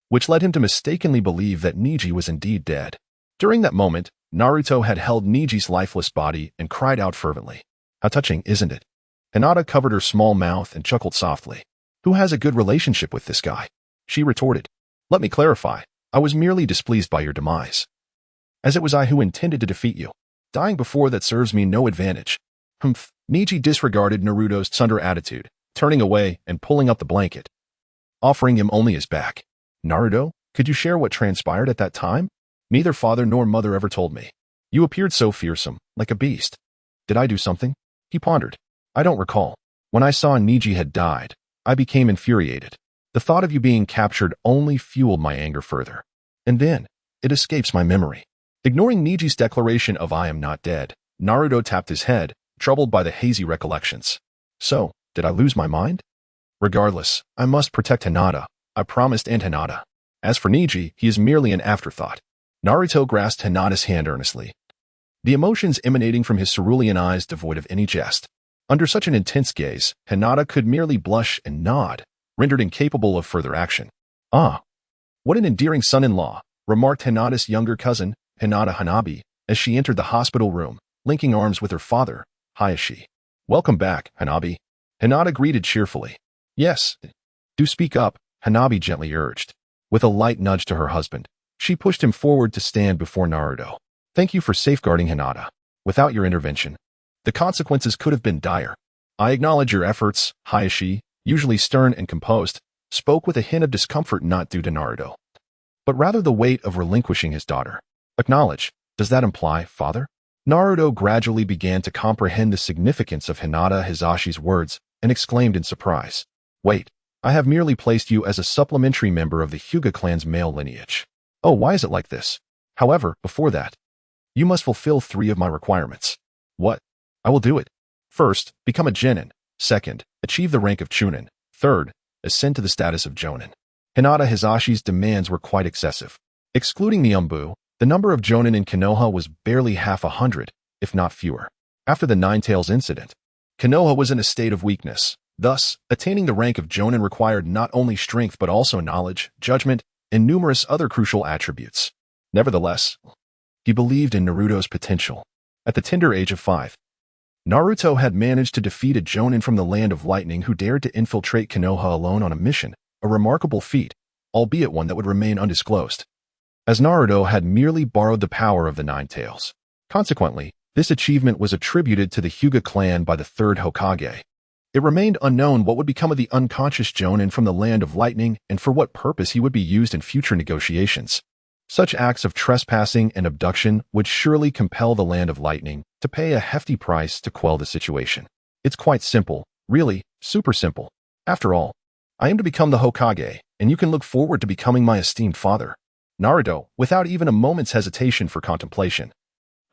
which led him to mistakenly believe that Niji was indeed dead. During that moment, Naruto had held Niji's lifeless body and cried out fervently. How touching, isn't it? Hinata covered her small mouth and chuckled softly. Who has a good relationship with this guy? She retorted. Let me clarify. I was merely displeased by your demise, as it was I who intended to defeat you. Dying before that serves me no advantage. Humph. Niji disregarded Naruto's tsunder attitude, turning away and pulling up the blanket, offering him only his back. Naruto, could you share what transpired at that time? Neither father nor mother ever told me. You appeared so fearsome, like a beast. Did I do something? He pondered. I don't recall. When I saw Niji had died, I became infuriated. The thought of you being captured only fueled my anger further. And then, it escapes my memory. Ignoring Niji's declaration of I am not dead, Naruto tapped his head, troubled by the hazy recollections. So, did I lose my mind? Regardless, I must protect Hinata. I promised Aunt Hinata. As for Niji, he is merely an afterthought. Naruto grasped Hinata's hand earnestly, the emotions emanating from his cerulean eyes devoid of any jest. Under such an intense gaze, Hinata could merely blush and nod, rendered incapable of further action. "Ah, what an endearing son-in-law," remarked Hinata's younger cousin, Hinata Hanabi, as she entered the hospital room, linking arms with her father, Hayashi. "Welcome back, Hanabi," Hinata greeted cheerfully. "Yes, do speak up," Hanabi gently urged. With a light nudge to her husband, she pushed him forward to stand before Naruto. "Thank you for safeguarding Hinata. Without your intervention, the consequences could have been dire. I acknowledge your efforts," Hayashi, usually stern and composed, spoke with a hint of discomfort not due to Naruto, but rather the weight of relinquishing his daughter. "Acknowledge, does that imply, father?" Naruto gradually began to comprehend the significance of Hinata Hizashi's words and exclaimed in surprise, "Wait, I have merely placed you as a supplementary member of the Hyuga clan's male lineage. Oh, why is it like this? However, before that, you must fulfill 3 of my requirements." "What?" "I will do it. First, become a genin. Second, achieve the rank of chunin. Third, ascend to the status of jonin." Hinata Hizashi's demands were quite excessive. Excluding the Umbu, the number of jonin in Konoha was barely half 100, if not fewer. After the Nine-Tails incident, Konoha was in a state of weakness. Thus, attaining the rank of jonin required not only strength but also knowledge, judgment, and numerous other crucial attributes. Nevertheless, he believed in Naruto's potential. At the tender age of 5, Naruto had managed to defeat a jonin from the Land of Lightning who dared to infiltrate Konoha alone on a mission, a remarkable feat, albeit one that would remain undisclosed, as Naruto had merely borrowed the power of the Nine-Tails. Consequently, this achievement was attributed to the Hyuga clan by the 3rd Hokage. It remained unknown what would become of the unconscious jonin from the Land of Lightning and for what purpose he would be used in future negotiations. Such acts of trespassing and abduction would surely compel the Land of Lightning to pay a hefty price to quell the situation. It's quite simple, really, super simple. After all, I am to become the Hokage, and you can look forward to becoming my esteemed father. Naruto, without even a moment's hesitation for contemplation,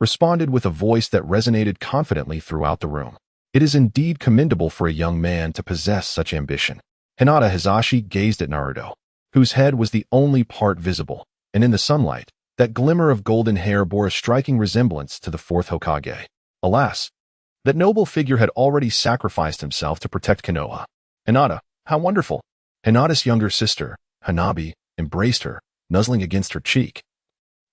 responded with a voice that resonated confidently throughout the room. It is indeed commendable for a young man to possess such ambition. Hinata Hizashi gazed at Naruto, whose head was the only part visible, and in the sunlight, that glimmer of golden hair bore a striking resemblance to the 4th Hokage. Alas, that noble figure had already sacrificed himself to protect Konoha. "Hinata, how wonderful!" Hinata's younger sister, Hanabi, embraced her, nuzzling against her cheek.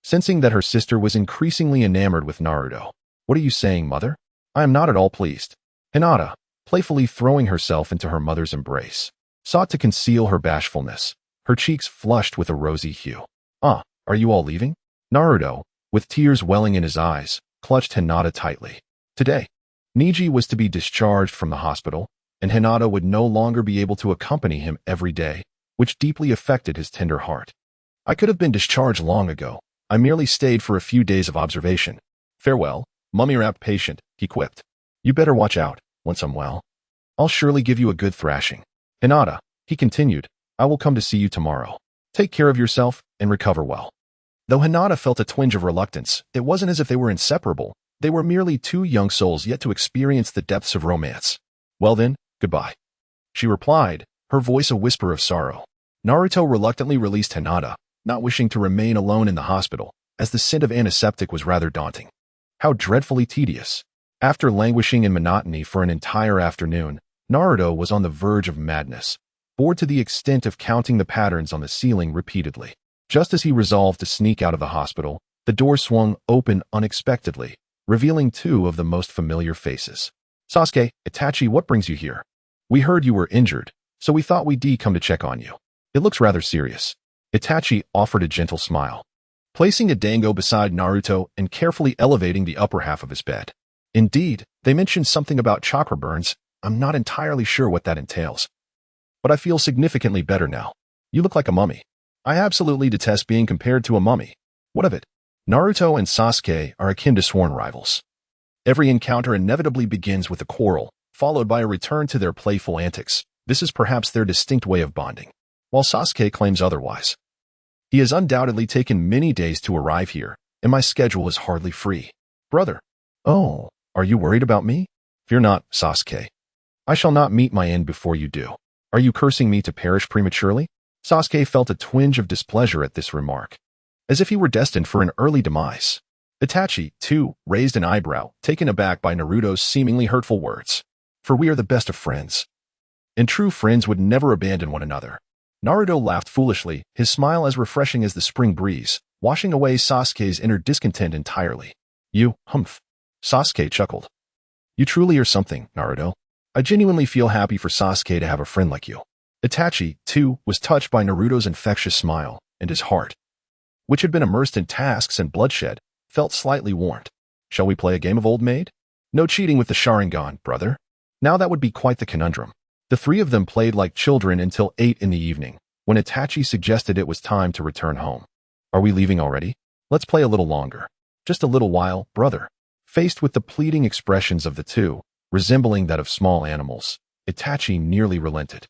Sensing that her sister was increasingly enamored with Naruto. "What are you saying, mother? I am not at all pleased." Hinata, playfully throwing herself into her mother's embrace, sought to conceal her bashfulness, her cheeks flushed with a rosy hue. "Ah, are you all leaving?" Naruto, with tears welling in his eyes, clutched Hinata tightly. Today, Niji was to be discharged from the hospital, and Hinata would no longer be able to accompany him every day, which deeply affected his tender heart. "I could have been discharged long ago. I merely stayed for a few days of observation. Farewell, mummy-wrapped patient," he quipped. "You better watch out. Once I'm well, I'll surely give you a good thrashing." "Hinata," he continued, "I will come to see you tomorrow. Take care of yourself and recover well." Though Hinata felt a twinge of reluctance, it wasn't as if they were inseparable. They were merely 2 young souls yet to experience the depths of romance. "Well then, goodbye," she replied, her voice a whisper of sorrow. Naruto reluctantly released Hinata, not wishing to remain alone in the hospital, as the scent of antiseptic was rather daunting. How dreadfully tedious. After languishing in monotony for an entire afternoon, Naruto was on the verge of madness, bored to the extent of counting the patterns on the ceiling repeatedly. Just as he resolved to sneak out of the hospital, the door swung open unexpectedly, revealing 2 of the most familiar faces. "Sasuke, Itachi, what brings you here? We heard you were injured, so we thought we'd come to check on you. It looks rather serious." Itachi offered a gentle smile, placing a dango beside Naruto and carefully elevating the upper half of his bed. "Indeed, they mentioned something about chakra burns. I'm not entirely sure what that entails, but I feel significantly better now. You look like a mummy." "I absolutely detest being compared to a mummy. What of it?" Naruto and Sasuke are akin to sworn rivals. Every encounter inevitably begins with a quarrel, followed by a return to their playful antics. This is perhaps their distinct way of bonding, while Sasuke claims otherwise. "He has undoubtedly taken many days to arrive here, and my schedule is hardly free." "Brother." "Oh, are you worried about me?" "Fear not, Sasuke. I shall not meet my end before you do. Are you cursing me to perish prematurely?" Sasuke felt a twinge of displeasure at this remark. as if he were destined for an early demise. Itachi, too, raised an eyebrow, taken aback by Naruto's seemingly hurtful words. For we are the best of friends. And true friends would never abandon one another. Naruto laughed foolishly, his smile as refreshing as the spring breeze, washing away Sasuke's inner discontent entirely. You, humph. Sasuke chuckled. You truly are something, Naruto. I genuinely feel happy for Sasuke to have a friend like you. Itachi, too, was touched by Naruto's infectious smile, and his heart, which had been immersed in tasks and bloodshed, felt slightly warmed. Shall we play a game of Old Maid? No cheating with the Sharingan, brother. Now that would be quite the conundrum. The three of them played like children until 8 in the evening, when Itachi suggested it was time to return home. Are we leaving already? Let's play a little longer. Just a little while, brother. Faced with the pleading expressions of the two, resembling that of small animals, Itachi nearly relented.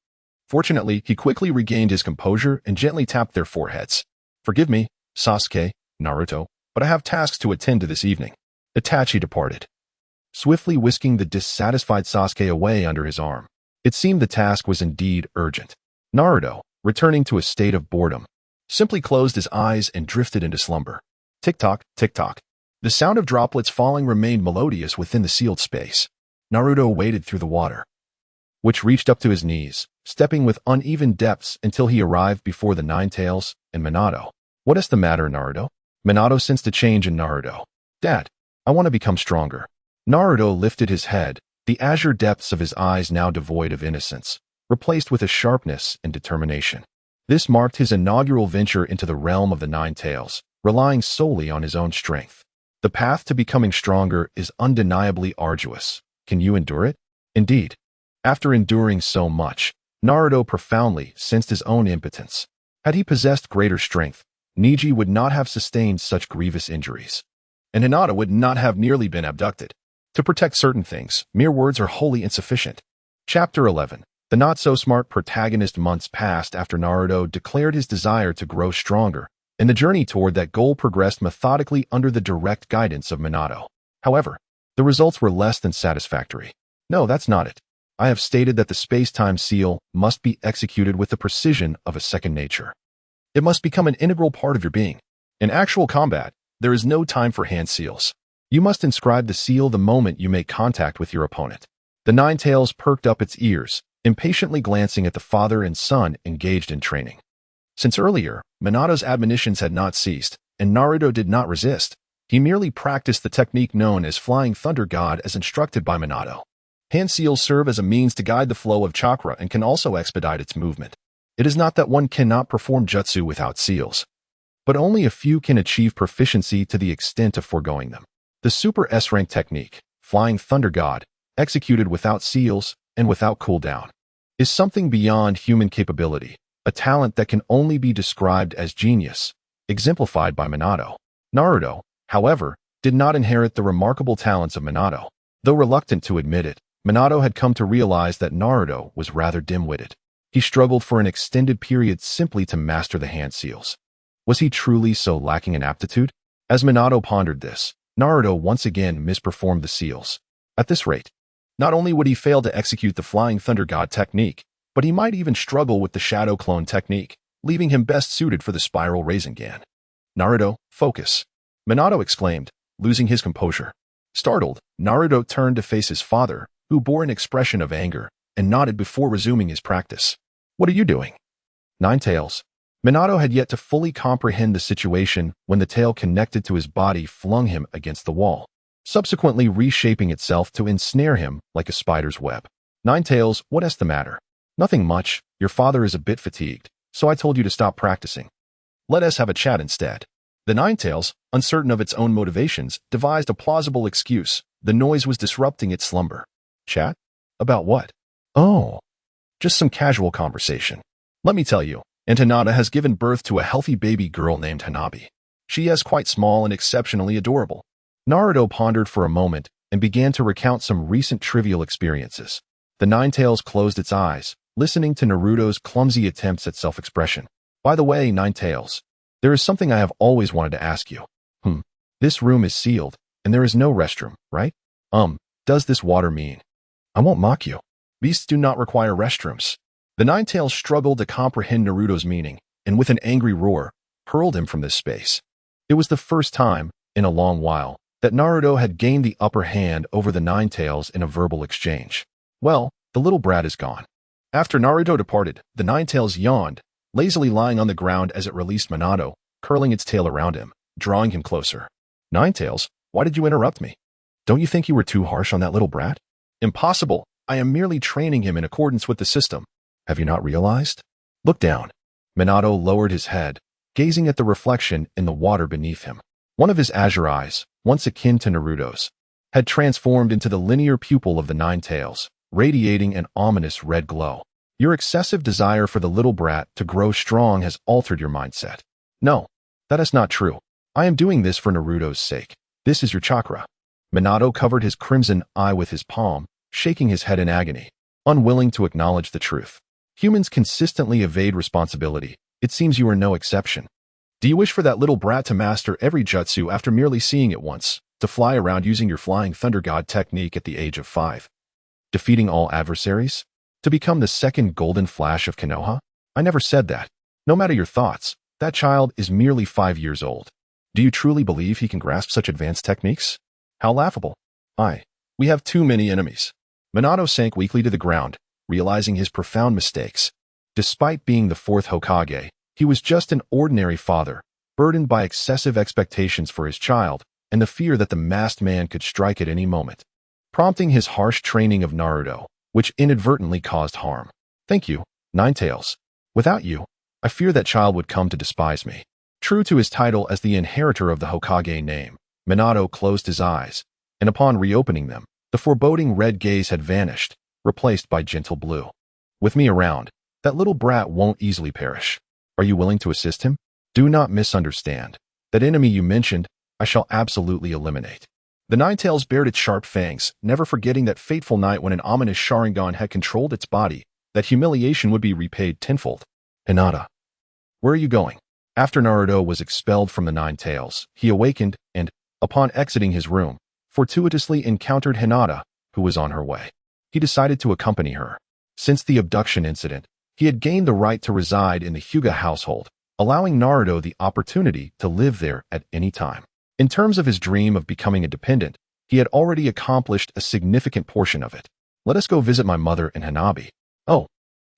Fortunately, he quickly regained his composure and gently tapped their foreheads. Forgive me, Sasuke, Naruto, but I have tasks to attend to this evening. Itachi departed, swiftly whisking the dissatisfied Sasuke away under his arm. It seemed the task was indeed urgent. Naruto, returning to a state of boredom, simply closed his eyes and drifted into slumber. Tick-tock, tick-tock. The sound of droplets falling remained melodious within the sealed space. Naruto waded through the water, which reached up to his knees, stepping with uneven depths until he arrived before the Nine Tails and Minato. What is the matter, Naruto? Minato sensed a change in Naruto. Dad, I want to become stronger. Naruto lifted his head, the azure depths of his eyes now devoid of innocence, replaced with a sharpness and determination. This marked his inaugural venture into the realm of the Nine Tails, relying solely on his own strength. The path to becoming stronger is undeniably arduous. Can you endure it? Indeed. After enduring so much, Naruto profoundly sensed his own impotence. Had he possessed greater strength, Neji would not have sustained such grievous injuries, and Hinata would not have nearly been abducted. To protect certain things, mere words are wholly insufficient. Chapter 11. The not-so-smart protagonist. Months passed after Naruto declared his desire to grow stronger, and the journey toward that goal progressed methodically under the direct guidance of Minato. However, the results were less than satisfactory. No, that's not it. I have stated that the space-time seal must be executed with the precision of a second nature. It must become an integral part of your being. In actual combat, there is no time for hand seals. You must inscribe the seal the moment you make contact with your opponent. The Nine Tails perked up its ears, impatiently glancing at the father and son engaged in training. Since earlier, Minato's admonitions had not ceased, and Naruto did not resist. He merely practiced the technique known as Flying Thunder God as instructed by Minato. Hand seals serve as a means to guide the flow of chakra and can also expedite its movement. It is not that one cannot perform jutsu without seals, but only a few can achieve proficiency to the extent of foregoing them. The Super S-rank technique, Flying Thunder God, executed without seals and without cooldown, is something beyond human capability, a talent that can only be described as genius, exemplified by Minato. Naruto, however, did not inherit the remarkable talents of Minato. Though reluctant to admit it, Minato had come to realize that Naruto was rather dim-witted. He struggled for an extended period simply to master the hand seals. Was he truly so lacking in aptitude? As Minato pondered this, Naruto once again misperformed the seals. At this rate, not only would he fail to execute the Flying Thunder God technique, but he might even struggle with the Shadow Clone technique, leaving him best suited for the Spiral Rasengan. Naruto, focus! Minato exclaimed, losing his composure. Startled, Naruto turned to face his father, who bore an expression of anger, and nodded before resuming his practice. What are you doing? Nine Tails. Minato had yet to fully comprehend the situation when the tail connected to his body flung him against the wall, subsequently reshaping itself to ensnare him like a spider's web. Nine Tails, what is the matter? Nothing much. Your father is a bit fatigued, so I told you to stop practicing. Let us have a chat instead. The Nine Tails, uncertain of its own motivations, devised a plausible excuse. The noise was disrupting its slumber. Chat? About what? Oh, just some casual conversation. Let me tell you, Aunt Hinata has given birth to a healthy baby girl named Hanabi. She is quite small and exceptionally adorable. Naruto pondered for a moment and began to recount some recent trivial experiences. The Nine Tails closed its eyes, listening to Naruto's clumsy attempts at self-expression. By the way, Nine Tails, there is something I have always wanted to ask you. This room is sealed, and there is no restroom, right? Does this water mean? I won't mock you. Beasts do not require restrooms. The Nine Tails struggled to comprehend Naruto's meaning, and with an angry roar, hurled him from this space. It was the first time, in a long while, that Naruto had gained the upper hand over the Nine Tails in a verbal exchange. Well, the little brat is gone. After Naruto departed, the Nine Tails yawned, lazily lying on the ground as it released Minato, curling its tail around him, drawing him closer. Nine Tails, why did you interrupt me? Don't you think you were too harsh on that little brat? Impossible. I am merely training him in accordance with the system. Have you not realized? Look down. Minato lowered his head, gazing at the reflection in the water beneath him. One of his azure eyes, once akin to Naruto's, had transformed into the linear pupil of the Nine Tails, radiating an ominous red glow. Your excessive desire for the little brat to grow strong has altered your mindset. No, that is not true. I am doing this for Naruto's sake. This is your chakra. Minato covered his crimson eye with his palm, shaking his head in agony, unwilling to acknowledge the truth. Humans consistently evade responsibility. It seems you are no exception. Do you wish for that little brat to master every jutsu after merely seeing it once, to fly around using your flying thunder god technique at the age of 5? Defeating all adversaries? To become the second golden flash of Konoha? I never said that. No matter your thoughts, that child is merely 5 years old. Do you truly believe he can grasp such advanced techniques? How laughable. We have too many enemies. Minato sank weakly to the ground, realizing his profound mistakes. Despite being the fourth Hokage, he was just an ordinary father, burdened by excessive expectations for his child and the fear that the masked man could strike at any moment, prompting his harsh training of Naruto, which inadvertently caused harm. Thank you, Nine Tails. Without you, I fear that child would come to despise me. True to his title as the inheritor of the Hokage name, Minato closed his eyes, and upon reopening them, the foreboding red gaze had vanished, replaced by gentle blue. With me around, that little brat won't easily perish. Are you willing to assist him? Do not misunderstand. That enemy you mentioned, I shall absolutely eliminate. The Nine Tails bared its sharp fangs, never forgetting that fateful night when an ominous Sharingan had controlled its body, that humiliation would be repaid tenfold. Hinata, where are you going? After Naruto was expelled from the Nine Tails, he awakened and, upon exiting his room, fortuitously encountered Hinata, who was on her way. He decided to accompany her. Since the abduction incident, he had gained the right to reside in the Hyuga household, allowing Naruto the opportunity to live there at any time. In terms of his dream of becoming independent, he had already accomplished a significant portion of it. Let us go visit my mother in Hanabi. Oh,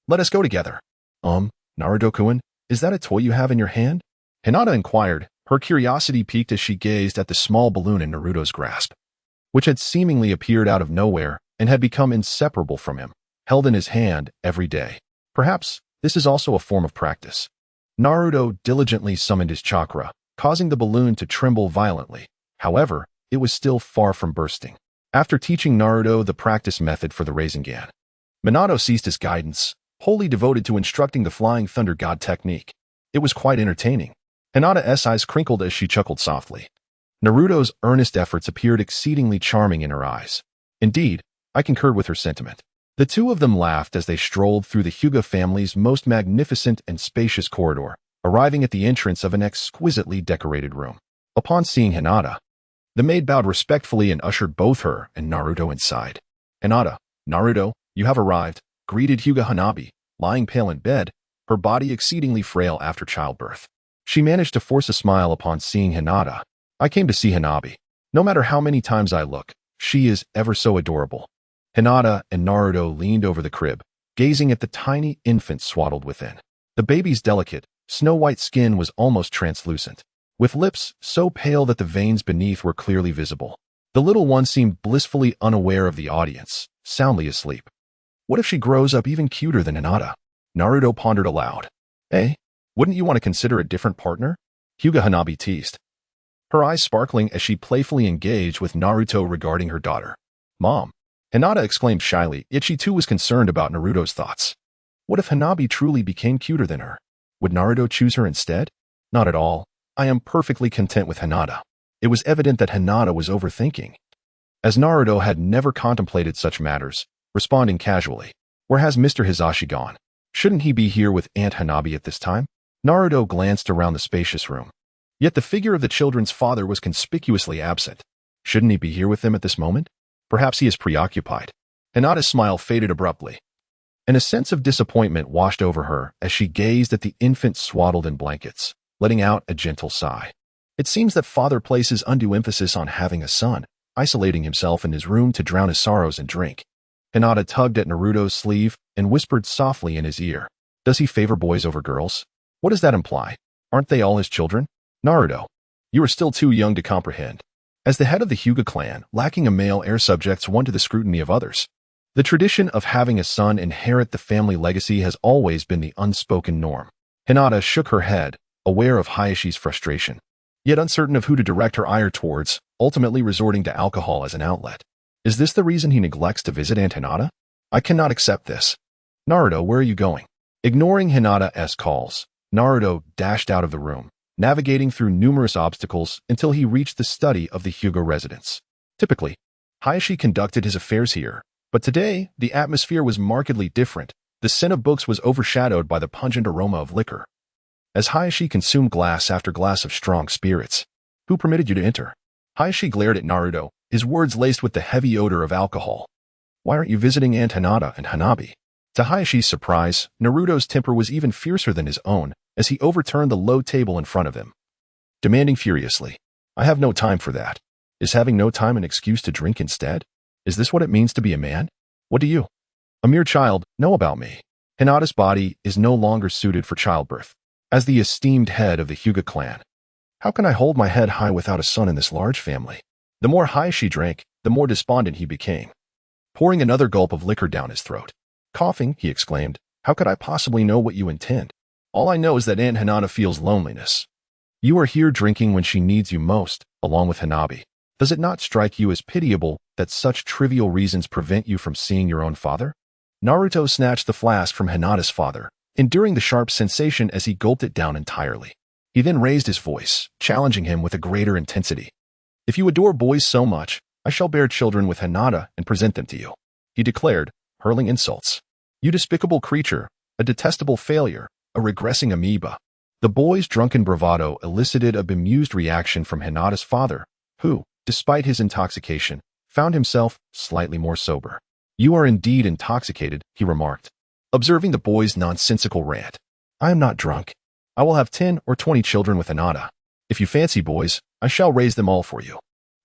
let us go together. Naruto-kun, is that a toy you have in your hand? Hinata inquired, her curiosity piqued as she gazed at the small balloon in Naruto's grasp, which had seemingly appeared out of nowhere and had become inseparable from him, held in his hand every day. Perhaps this is also a form of practice. Naruto diligently summoned his chakra, causing the balloon to tremble violently. However, it was still far from bursting. After teaching Naruto the practice method for the Rasengan, Minato ceased his guidance, wholly devoted to instructing the Flying Thunder God technique. It was quite entertaining. Hinata's eyes crinkled as she chuckled softly. Naruto's earnest efforts appeared exceedingly charming in her eyes. Indeed, I concurred with her sentiment. The two of them laughed as they strolled through the Hyuga family's most magnificent and spacious corridor, arriving at the entrance of an exquisitely decorated room. Upon seeing Hinata, the maid bowed respectfully and ushered both her and Naruto inside. Hinata, Naruto, you have arrived, greeted Hyuga Hanabi, lying pale in bed, her body exceedingly frail after childbirth. She managed to force a smile upon seeing Hinata. I came to see Hanabi. No matter how many times I look, she is ever so adorable. Hinata and Naruto leaned over the crib, gazing at the tiny infant swaddled within. The baby's delicate, snow-white skin was almost translucent, with lips so pale that the veins beneath were clearly visible. The little one seemed blissfully unaware of the audience, soundly asleep. What if she grows up even cuter than Hinata? Naruto pondered aloud. Wouldn't you want to consider a different partner? Hyuga Hanabi teased, her eyes sparkling as she playfully engaged with Naruto regarding her daughter. Mom, Hinata exclaimed shyly, yet she too was concerned about Naruto's thoughts. What if Hanabi truly became cuter than her? Would Naruto choose her instead? Not at all. I am perfectly content with Hinata. It was evident that Hinata was overthinking, as Naruto had never contemplated such matters, responding casually. Where has Mr. Hisashi gone? Shouldn't he be here with Aunt Hanabi at this time? Naruto glanced around the spacious room. Yet the figure of the children's father was conspicuously absent. Shouldn't he be here with them at this moment? Perhaps he is preoccupied. Hinata's smile faded abruptly, and a sense of disappointment washed over her as she gazed at the infant swaddled in blankets. letting out a gentle sigh. It seems that father places undue emphasis on having a son, isolating himself in his room to drown his sorrows and drink. Hinata tugged at Naruto's sleeve and whispered softly in his ear. Does he favor boys over girls? What does that imply? Aren't they all his children? Naruto, you are still too young to comprehend. As the head of the Hyuga clan, lacking a male heir subjects one to the scrutiny of others. The tradition of having a son inherit the family legacy has always been the unspoken norm. Hinata shook her head, aware of Hayashi's frustration, yet uncertain of who to direct her ire towards, ultimately resorting to alcohol as an outlet. Is this the reason he neglects to visit Aunt Hinata? I cannot accept this. Naruto, where are you going? Ignoring Hinata's calls, Naruto dashed out of the room, navigating through numerous obstacles until he reached the study of the Hyuga residence. Typically, Hayashi conducted his affairs here, but today the atmosphere was markedly different. The scent of books was overshadowed by the pungent aroma of liquor. As Hayashi consumed glass after glass of strong spirits, who permitted you to enter? Hayashi glared at Naruto, his words laced with the heavy odor of alcohol. Why aren't you visiting Aunt Hinata and Hanabi? To Hayashi's surprise, Naruto's temper was even fiercer than his own as he overturned the low table in front of him, demanding furiously, I have no time for that. Is having no time an excuse to drink instead? Is this what it means to be a man? What do you, a mere child, know about me? Hinata's body is no longer suited for childbirth. As the esteemed head of the Hyuga clan, how can I hold my head high without a son in this large family? The more Hayashi drank, the more despondent he became, pouring another gulp of liquor down his throat. Coughing, he exclaimed, how could I possibly know what you intend? All I know is that Aunt Hinata feels loneliness. You are here drinking when she needs you most, along with Hanabi. Does it not strike you as pitiable that such trivial reasons prevent you from seeing your own father? Naruto snatched the flask from Hinata's father, enduring the sharp sensation as he gulped it down entirely. He then raised his voice, challenging him with a greater intensity. If you adore boys so much, I shall bear children with Hinata and present them to you, he declared, hurling insults. You despicable creature, a detestable failure, a regressing amoeba. The boy's drunken bravado elicited a bemused reaction from Hinata's father, who, despite his intoxication, found himself slightly more sober. You are indeed intoxicated, he remarked, observing the boy's nonsensical rant. I am not drunk. I will have 10 or 20 children with Hinata. If you fancy boys, I shall raise them all for you.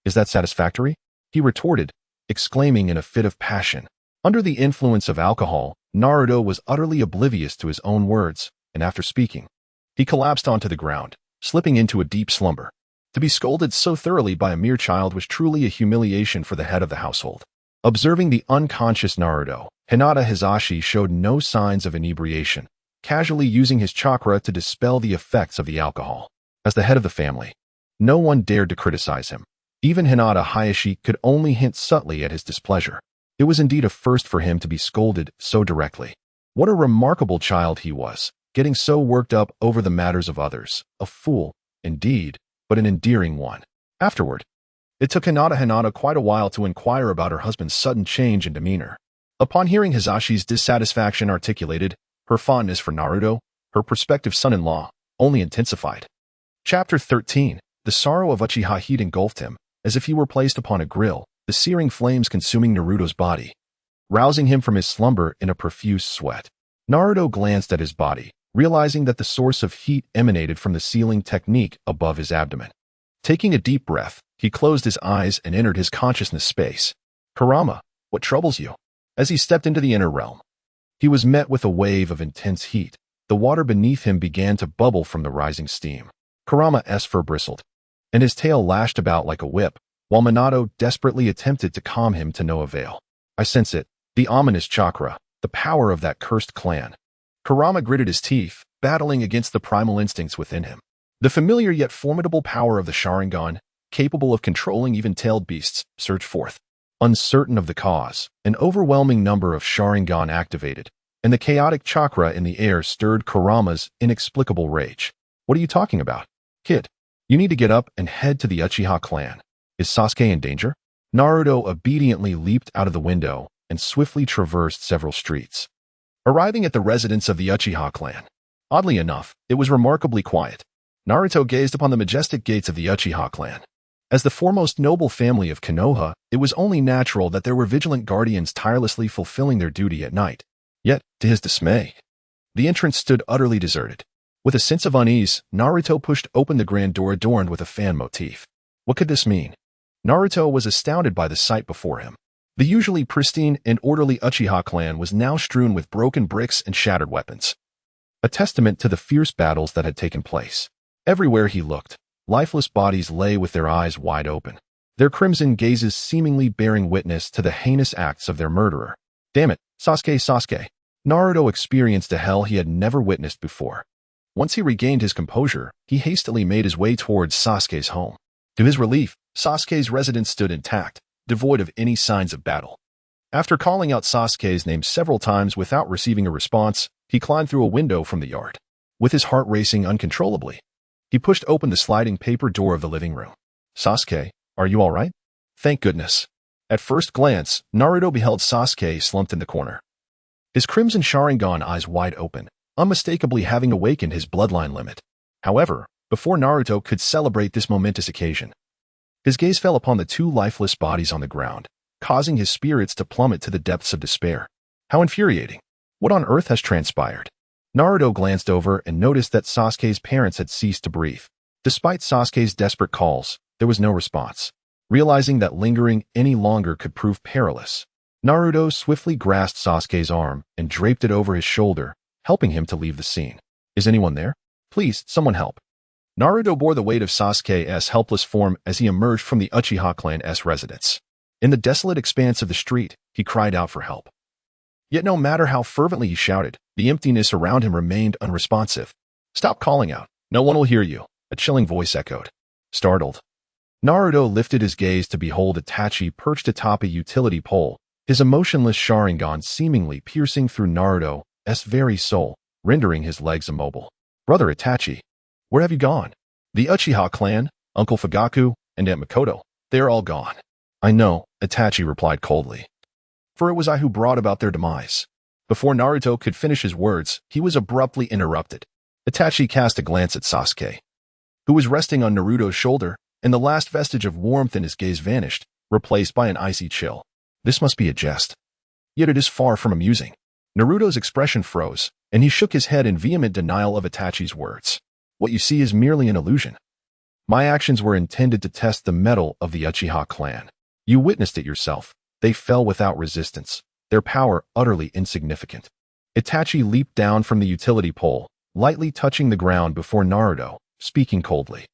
Is that satisfactory? He retorted, exclaiming in a fit of passion. Under the influence of alcohol, Naruto was utterly oblivious to his own words, and after speaking, he collapsed onto the ground, slipping into a deep slumber. To be scolded so thoroughly by a mere child was truly a humiliation for the head of the household. Observing the unconscious Naruto, Hinata Hisashi showed no signs of inebriation, casually using his chakra to dispel the effects of the alcohol. As the head of the family, no one dared to criticize him. Even Hinata Hayashi could only hint subtly at his displeasure. It was indeed a first for him to be scolded so directly. What a remarkable child he was, getting so worked up over the matters of others. A fool, indeed, but an endearing one. Afterward, it took Hinata quite a while to inquire about her husband's sudden change in demeanor. Upon hearing Hisashi's dissatisfaction articulated, her fondness for Naruto, her prospective son-in-law, only intensified. Chapter 13. The sorrow of Uchiha heat engulfed him, as if he were placed upon a grill, the searing flames consuming Naruto's body, rousing him from his slumber in a profuse sweat. Naruto glanced at his body, realizing that the source of heat emanated from the sealing technique above his abdomen. Taking a deep breath, he closed his eyes and entered his consciousness space. Kurama, what troubles you? As he stepped into the inner realm, he was met with a wave of intense heat. The water beneath him began to bubble from the rising steam. Kurama's fur bristled, and his tail lashed about like a whip, while Minato desperately attempted to calm him to no avail. I sense it, the ominous chakra, the power of that cursed clan. Kurama gritted his teeth, battling against the primal instincts within him. The familiar yet formidable power of the Sharingan, capable of controlling even tailed beasts, surged forth. Uncertain of the cause, an overwhelming number of Sharingan activated, and the chaotic chakra in the air stirred Kurama's inexplicable rage. What are you talking about? Kid, you need to get up and head to the Uchiha clan. Is Sasuke in danger? Naruto obediently leaped out of the window and swiftly traversed several streets, arriving at the residence of the Uchiha clan. Oddly enough, it was remarkably quiet. Naruto gazed upon the majestic gates of the Uchiha clan. As the foremost noble family of Konoha, it was only natural that there were vigilant guardians tirelessly fulfilling their duty at night. Yet, to his dismay, the entrance stood utterly deserted. With a sense of unease, Naruto pushed open the grand door adorned with a fan motif. What could this mean? Naruto was astounded by the sight before him. The usually pristine and orderly Uchiha clan was now strewn with broken bricks and shattered weapons, a testament to the fierce battles that had taken place. Everywhere he looked, lifeless bodies lay with their eyes wide open, their crimson gazes seemingly bearing witness to the heinous acts of their murderer. Damn it, Sasuke. Naruto experienced a hell he had never witnessed before. Once he regained his composure, he hastily made his way towards Sasuke's home. To his relief, Sasuke's residence stood intact, devoid of any signs of battle. After calling out Sasuke's name several times without receiving a response, he climbed through a window from the yard. With his heart racing uncontrollably, he pushed open the sliding paper door of the living room. Sasuke, are you all right? Thank goodness. At first glance, Naruto beheld Sasuke slumped in the corner, his crimson Sharingan eyes wide open, unmistakably having awakened his bloodline limit. However, before Naruto could celebrate this momentous occasion, his gaze fell upon the two lifeless bodies on the ground, causing his spirits to plummet to the depths of despair. How infuriating. What on earth has transpired? Naruto glanced over and noticed that Sasuke's parents had ceased to breathe. Despite Sasuke's desperate calls, there was no response. Realizing that lingering any longer could prove perilous, Naruto swiftly grasped Sasuke's arm and draped it over his shoulder, helping him to leave the scene. Is anyone there? Please, someone help. Naruto bore the weight of Sasuke's helpless form as he emerged from the Uchiha clan's residence. In the desolate expanse of the street, he cried out for help. Yet no matter how fervently he shouted, the emptiness around him remained unresponsive. Stop calling out. No one will hear you, a chilling voice echoed. Startled, Naruto lifted his gaze to behold Itachi perched atop a utility pole, his emotionless Sharingan seemingly piercing through Naruto's very soul, rendering his legs immobile. Brother Itachi, where have you gone? The Uchiha clan, Uncle Fugaku, and Aunt Makoto, they are all gone. I know, Itachi replied coldly, for it was I who brought about their demise. Before Naruto could finish his words, he was abruptly interrupted. Itachi cast a glance at Sasuke, who was resting on Naruto's shoulder, and the last vestige of warmth in his gaze vanished, replaced by an icy chill. This must be a jest. Yet it is far from amusing. Naruto's expression froze, and he shook his head in vehement denial of Itachi's words. What you see is merely an illusion. My actions were intended to test the mettle of the Uchiha clan. You witnessed it yourself. They fell without resistance, their power utterly insignificant. Itachi leaped down from the utility pole, lightly touching the ground before Naruto, speaking coldly.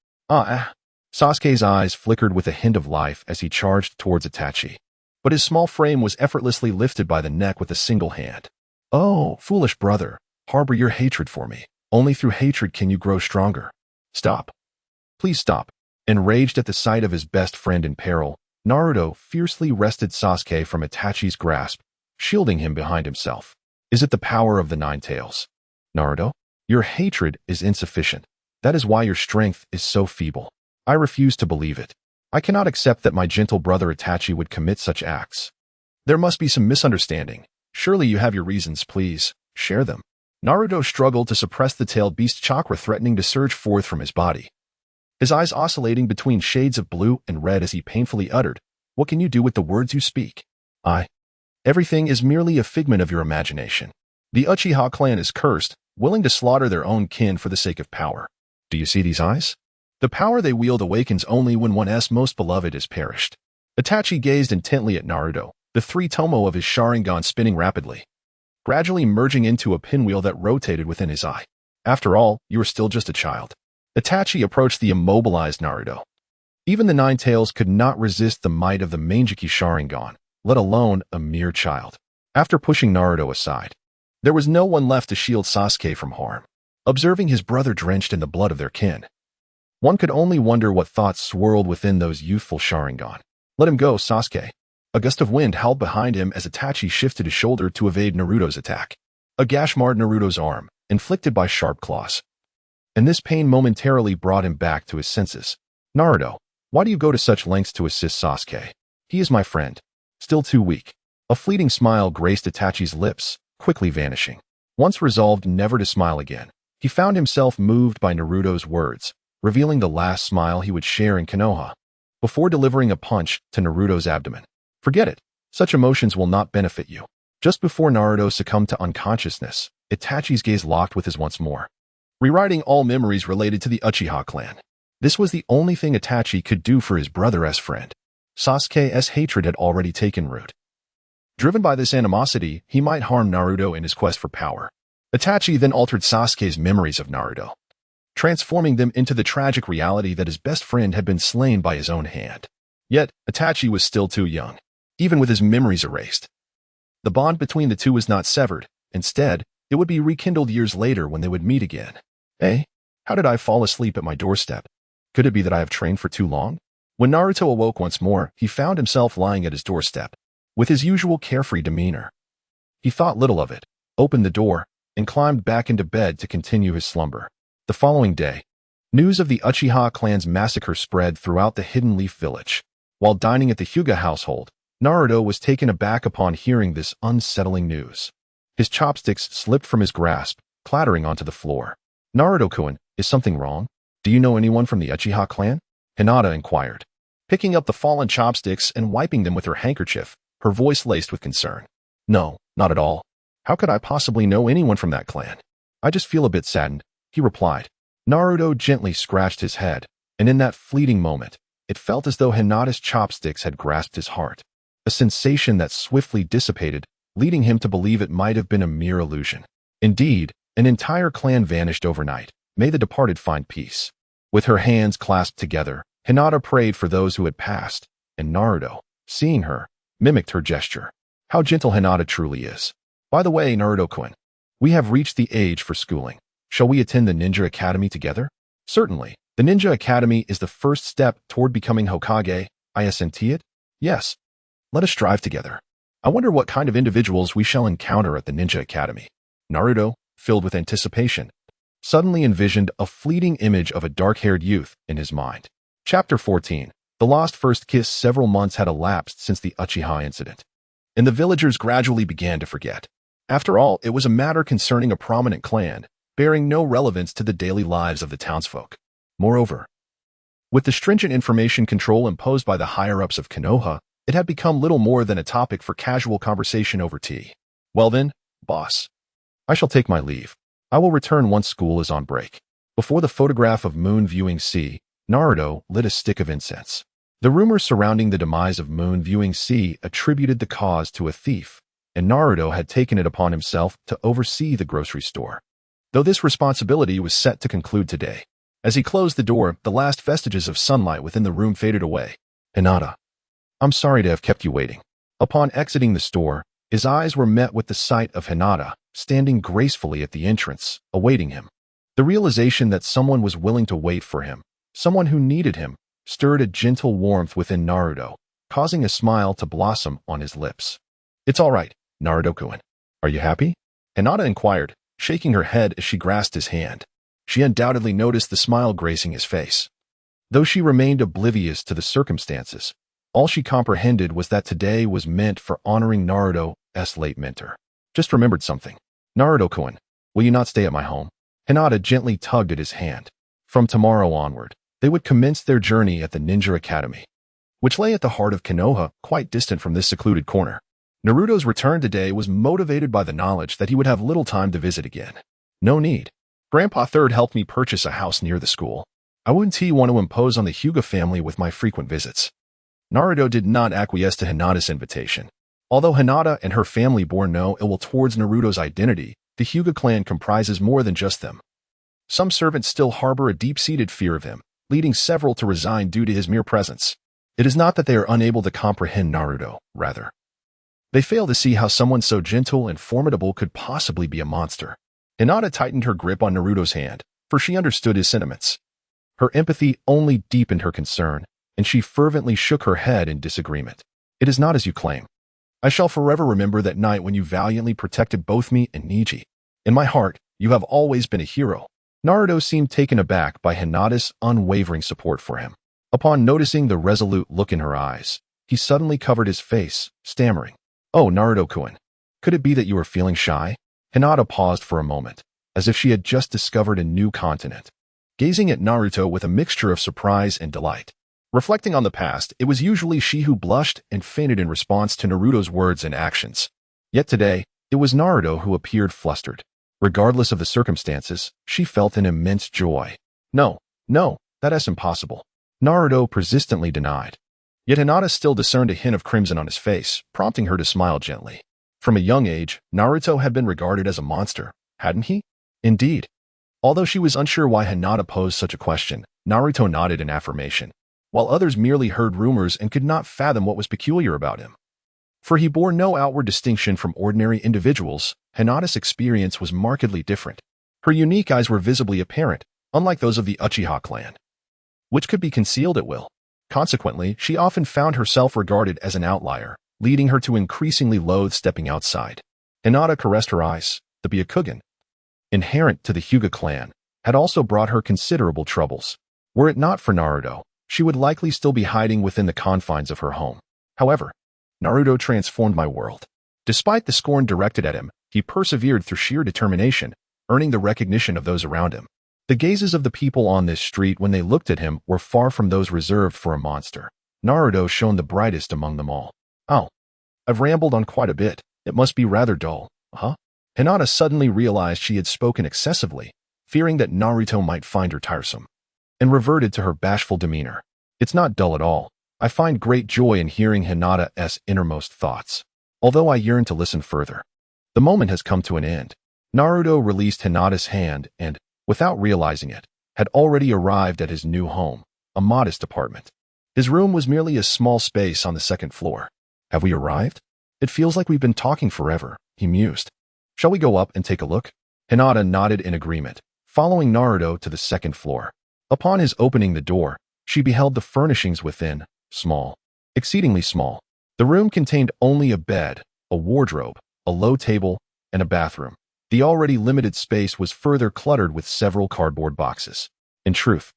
Sasuke's eyes flickered with a hint of life as he charged towards Itachi, but his small frame was effortlessly lifted by the neck with a single hand. Oh, foolish brother, harbor your hatred for me. Only through hatred can you grow stronger. Stop. Please stop. Enraged at the sight of his best friend in peril, Naruto fiercely wrested Sasuke from Itachi's grasp, shielding him behind himself. Is it the power of the Nine Tails? Naruto, your hatred is insufficient. That is why your strength is so feeble. I refuse to believe it. I cannot accept that my gentle brother Itachi would commit such acts. There must be some misunderstanding. Surely you have your reasons, please, share them. Naruto struggled to suppress the tailed beast chakra threatening to surge forth from his body, his eyes oscillating between shades of blue and red as he painfully uttered, What can you do with the words you speak? Everything is merely a figment of your imagination. The Uchiha clan is cursed, willing to slaughter their own kin for the sake of power. Do you see these eyes? The power they wield awakens only when one's most beloved is perished. Itachi gazed intently at Naruto, the three tomo of his Sharingan spinning rapidly, gradually merging into a pinwheel that rotated within his eye. After all, you are still just a child. Itachi approached the immobilized Naruto. Even the Nine Tails could not resist the might of the Mangekyou Sharingan, let alone a mere child. After pushing Naruto aside, there was no one left to shield Sasuke from harm. Observing his brother drenched in the blood of their kin, one could only wonder what thoughts swirled within those youthful Sharingan. Let him go, Sasuke. A gust of wind howled behind him as Itachi shifted his shoulder to evade Naruto's attack. A gash marred Naruto's arm, inflicted by sharp claws, and this pain momentarily brought him back to his senses. Naruto, why do you go to such lengths to assist Sasuke? He is my friend. Still too weak. A fleeting smile graced Itachi's lips, quickly vanishing. Once resolved never to smile again, he found himself moved by Naruto's words, revealing the last smile he would share in Konoha, before delivering a punch to Naruto's abdomen. Forget it. Such emotions will not benefit you. Just before Naruto succumbed to unconsciousness, Itachi's gaze locked with his once more. rewriting all memories related to the Uchiha clan. This was the only thing Itachi could do for his brother's friend. Sasuke's hatred had already taken root. Driven by this animosity, he might harm Naruto in his quest for power. Itachi then altered Sasuke's memories of Naruto, transforming them into the tragic reality that his best friend had been slain by his own hand. Yet, Itachi was still too young, even with his memories erased. The bond between the two was not severed. Instead, it would be rekindled years later when they would meet again. Eh? How did I fall asleep at my doorstep? Could it be that I have trained for too long? When Naruto awoke once more, he found himself lying at his doorstep, with his usual carefree demeanor. He thought little of it, opened the door, and climbed back into bed to continue his slumber. The following day, news of the Uchiha clan's massacre spread throughout the Hidden Leaf village. While dining at the Hyuga household, Naruto was taken aback upon hearing this unsettling news. His chopsticks slipped from his grasp, clattering onto the floor. Naruto-kun, is something wrong? Do you know anyone from the Uchiha clan? Hinata inquired, picking up the fallen chopsticks and wiping them with her handkerchief, her voice laced with concern. No, not at all. How could I possibly know anyone from that clan? I just feel a bit saddened, he replied. Naruto gently scratched his head, and in that fleeting moment, it felt as though Hinata's chopsticks had grasped his heart. A sensation that swiftly dissipated, leading him to believe it might have been a mere illusion. Indeed, an entire clan vanished overnight. May the departed find peace. With her hands clasped together, Hinata prayed for those who had passed, and Naruto, seeing her, mimicked her gesture. How gentle Hinata truly is. By the way, Naruto-kun, we have reached the age for schooling. Shall we attend the Ninja Academy together? Certainly. The Ninja Academy is the first step toward becoming Hokage. Isn't it? Yes. Let us strive together. I wonder what kind of individuals we shall encounter at the Ninja Academy. Naruto, filled with anticipation, suddenly envisioned a fleeting image of a dark-haired youth in his mind. Chapter 14. The lost first kiss. Several months had elapsed since the Uchiha incident, and the villagers gradually began to forget. After all, it was a matter concerning a prominent clan, bearing no relevance to the daily lives of the townsfolk. Moreover, with the stringent information control imposed by the higher-ups of Konoha, it had become little more than a topic for casual conversation over tea. Well then, boss, I shall take my leave. I will return once school is on break. Before the photograph of Moon viewing C, Naruto lit a stick of incense. The rumors surrounding the demise of Moon viewing C attributed the cause to a thief, and Naruto had taken it upon himself to oversee the grocery store. Though this responsibility was set to conclude today. As he closed the door, the last vestiges of sunlight within the room faded away. Hinata, I'm sorry to have kept you waiting. Upon exiting the store, his eyes were met with the sight of Hinata, standing gracefully at the entrance, awaiting him. The realization that someone was willing to wait for him, someone who needed him, stirred a gentle warmth within Naruto, causing a smile to blossom on his lips. It's all right, Naruto-kun. Are you happy? Hinata inquired, shaking her head as she grasped his hand. She undoubtedly noticed the smile gracing his face. Though she remained oblivious to the circumstances, all she comprehended was that today was meant for honoring Naruto's late mentor. Just remembered something. Naruto-kun, will you not stay at my home? Hinata gently tugged at his hand. From tomorrow onward, they would commence their journey at the Ninja Academy, which lay at the heart of Konoha, quite distant from this secluded corner. Naruto's return today was motivated by the knowledge that he would have little time to visit again. No need. Grandpa Third helped me purchase a house near the school. I wouldn't want to impose on the Hyuga family with my frequent visits. Naruto did not acquiesce to Hinata's invitation. Although Hinata and her family bore no ill will towards Naruto's identity, the Hyuga clan comprises more than just them. Some servants still harbor a deep-seated fear of him, leading several to resign due to his mere presence. It is not that they are unable to comprehend Naruto, rather. They fail to see how someone so gentle and formidable could possibly be a monster. Hinata tightened her grip on Naruto's hand, for she understood his sentiments. Her empathy only deepened her concern, and she fervently shook her head in disagreement. It is not as you claim. I shall forever remember that night when you valiantly protected both me and Niji. In my heart, you have always been a hero. Naruto seemed taken aback by Hinata's unwavering support for him. Upon noticing the resolute look in her eyes, he suddenly covered his face, stammering, Oh, Naruto-kun, could it be that you are feeling shy? Hinata paused for a moment, as if she had just discovered a new continent, gazing at Naruto with a mixture of surprise and delight. Reflecting on the past, it was usually she who blushed and fainted in response to Naruto's words and actions. Yet today, it was Naruto who appeared flustered. Regardless of the circumstances, she felt an immense joy. No, no, that's impossible. Naruto persistently denied. Yet Hinata still discerned a hint of crimson on his face, prompting her to smile gently. From a young age, Naruto had been regarded as a monster, hadn't he? Indeed. Although she was unsure why Hinata posed such a question, Naruto nodded in affirmation, while others merely heard rumors and could not fathom what was peculiar about him. For he bore no outward distinction from ordinary individuals, Hinata's experience was markedly different. Her unique eyes were visibly apparent, unlike those of the Uchiha clan, which could be concealed at will. Consequently, she often found herself regarded as an outlier, leading her to increasingly loathe stepping outside. Hinata caressed her eyes. The Byakugan, inherent to the Hyuga clan, had also brought her considerable troubles. Were it not for Naruto, she would likely still be hiding within the confines of her home. However, Naruto transformed my world. Despite the scorn directed at him, he persevered through sheer determination, earning the recognition of those around him. The gazes of the people on this street when they looked at him were far from those reserved for a monster. Naruto shone the brightest among them all. Oh, I've rambled on quite a bit. It must be rather dull, huh? Hinata suddenly realized she had spoken excessively, fearing that Naruto might find her tiresome, and reverted to her bashful demeanor. It's not dull at all. I find great joy in hearing Hinata's innermost thoughts, although I yearn to listen further. The moment has come to an end. Naruto released Hinata's hand and, without realizing it, had already arrived at his new home, a modest apartment. His room was merely a small space on the second floor. Have we arrived? It feels like we've been talking forever, he mused. Shall we go up and take a look? Hinata nodded in agreement, following Naruto to the second floor. Upon his opening the door, she beheld the furnishings within, small, exceedingly small. The room contained only a bed, a wardrobe, a low table, and a bathroom. The already limited space was further cluttered with several cardboard boxes. In truth,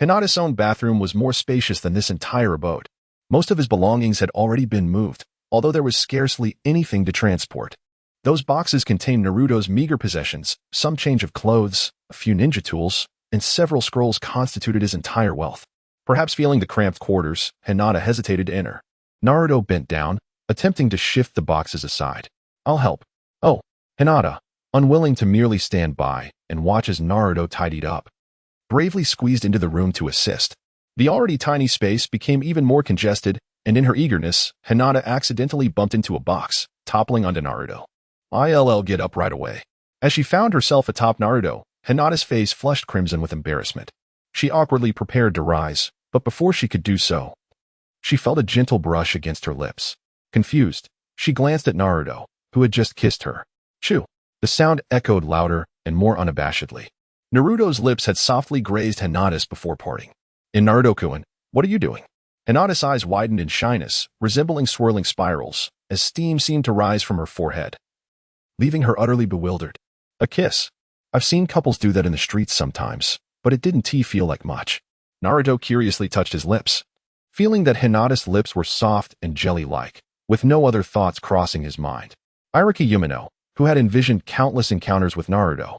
Hinata's own bathroom was more spacious than this entire abode. Most of his belongings had already been moved, although there was scarcely anything to transport. Those boxes contained Naruto's meager possessions, some change of clothes, a few ninja tools, and several scrolls constituted his entire wealth. Perhaps feeling the cramped quarters, Hinata hesitated to enter. Naruto bent down, attempting to shift the boxes aside. I'll help. Oh, Hinata, unwilling to merely stand by and watch as Naruto tidied up, bravely squeezed into the room to assist. The already tiny space became even more congested, and in her eagerness, Hinata accidentally bumped into a box, toppling onto Naruto. ILL, get up right away. As she found herself atop Naruto, Hinata's face flushed crimson with embarrassment. She awkwardly prepared to rise, but before she could do so, she felt a gentle brush against her lips. Confused, she glanced at Naruto, who had just kissed her. Chew. The sound echoed louder and more unabashedly. Naruto's lips had softly grazed Hinata's before parting. In Naruto-kun, what are you doing? Hinata's eyes widened in shyness, resembling swirling spirals, as steam seemed to rise from her forehead, leaving her utterly bewildered. A kiss. I've seen couples do that in the streets sometimes, but it didn't feel like much. Naruto curiously touched his lips, feeling that Hinata's lips were soft and jelly-like, with no other thoughts crossing his mind. Araki Yumino, who had envisioned countless encounters with Naruto,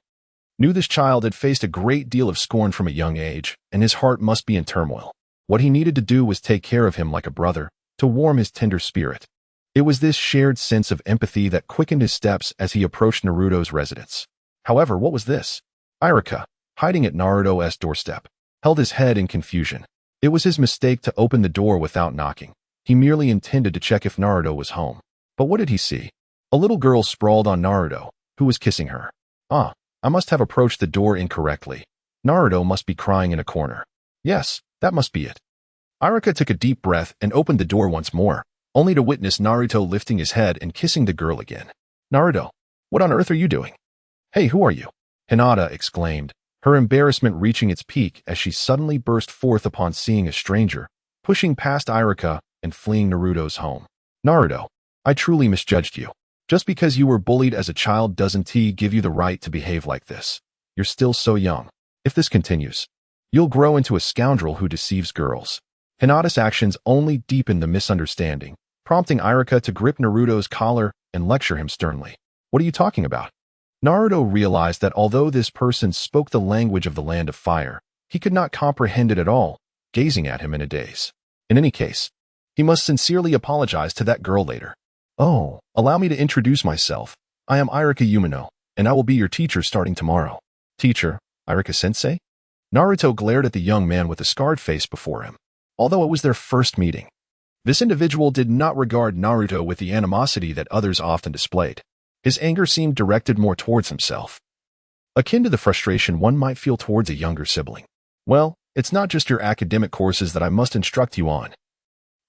knew this child had faced a great deal of scorn from a young age, and his heart must be in turmoil. What he needed to do was take care of him like a brother, to warm his tender spirit. It was this shared sense of empathy that quickened his steps as he approached Naruto's residence. However, what was this? Irika, hiding at Naruto's doorstep, held his head in confusion. It was his mistake to open the door without knocking. He merely intended to check if Naruto was home. But what did he see? A little girl sprawled on Naruto, who was kissing her. Ah, I must have approached the door incorrectly. Naruto must be crying in a corner. Yes, that must be it. Irika took a deep breath and opened the door once more, only to witness Naruto lifting his head and kissing the girl again. Naruto, what on earth are you doing? Hey, who are you? Hinata exclaimed, her embarrassment reaching its peak as she suddenly burst forth upon seeing a stranger, pushing past Irika and fleeing Naruto's home. Naruto, I truly misjudged you. Just because you were bullied as a child doesn't give you the right to behave like this. You're still so young. If this continues, you'll grow into a scoundrel who deceives girls. Hinata's actions only deepened the misunderstanding, prompting Irika to grip Naruto's collar and lecture him sternly. What are you talking about? Naruto realized that although this person spoke the language of the land of fire, he could not comprehend it at all, gazing at him in a daze. In any case, he must sincerely apologize to that girl later. Oh, allow me to introduce myself. I am Irika Yumino, and I will be your teacher starting tomorrow. Teacher, Irika-sensei? Naruto glared at the young man with a scarred face before him. Although it was their first meeting, this individual did not regard Naruto with the animosity that others often displayed. His anger seemed directed more towards himself, akin to the frustration one might feel towards a younger sibling. Well, it's not just your academic courses that I must instruct you on.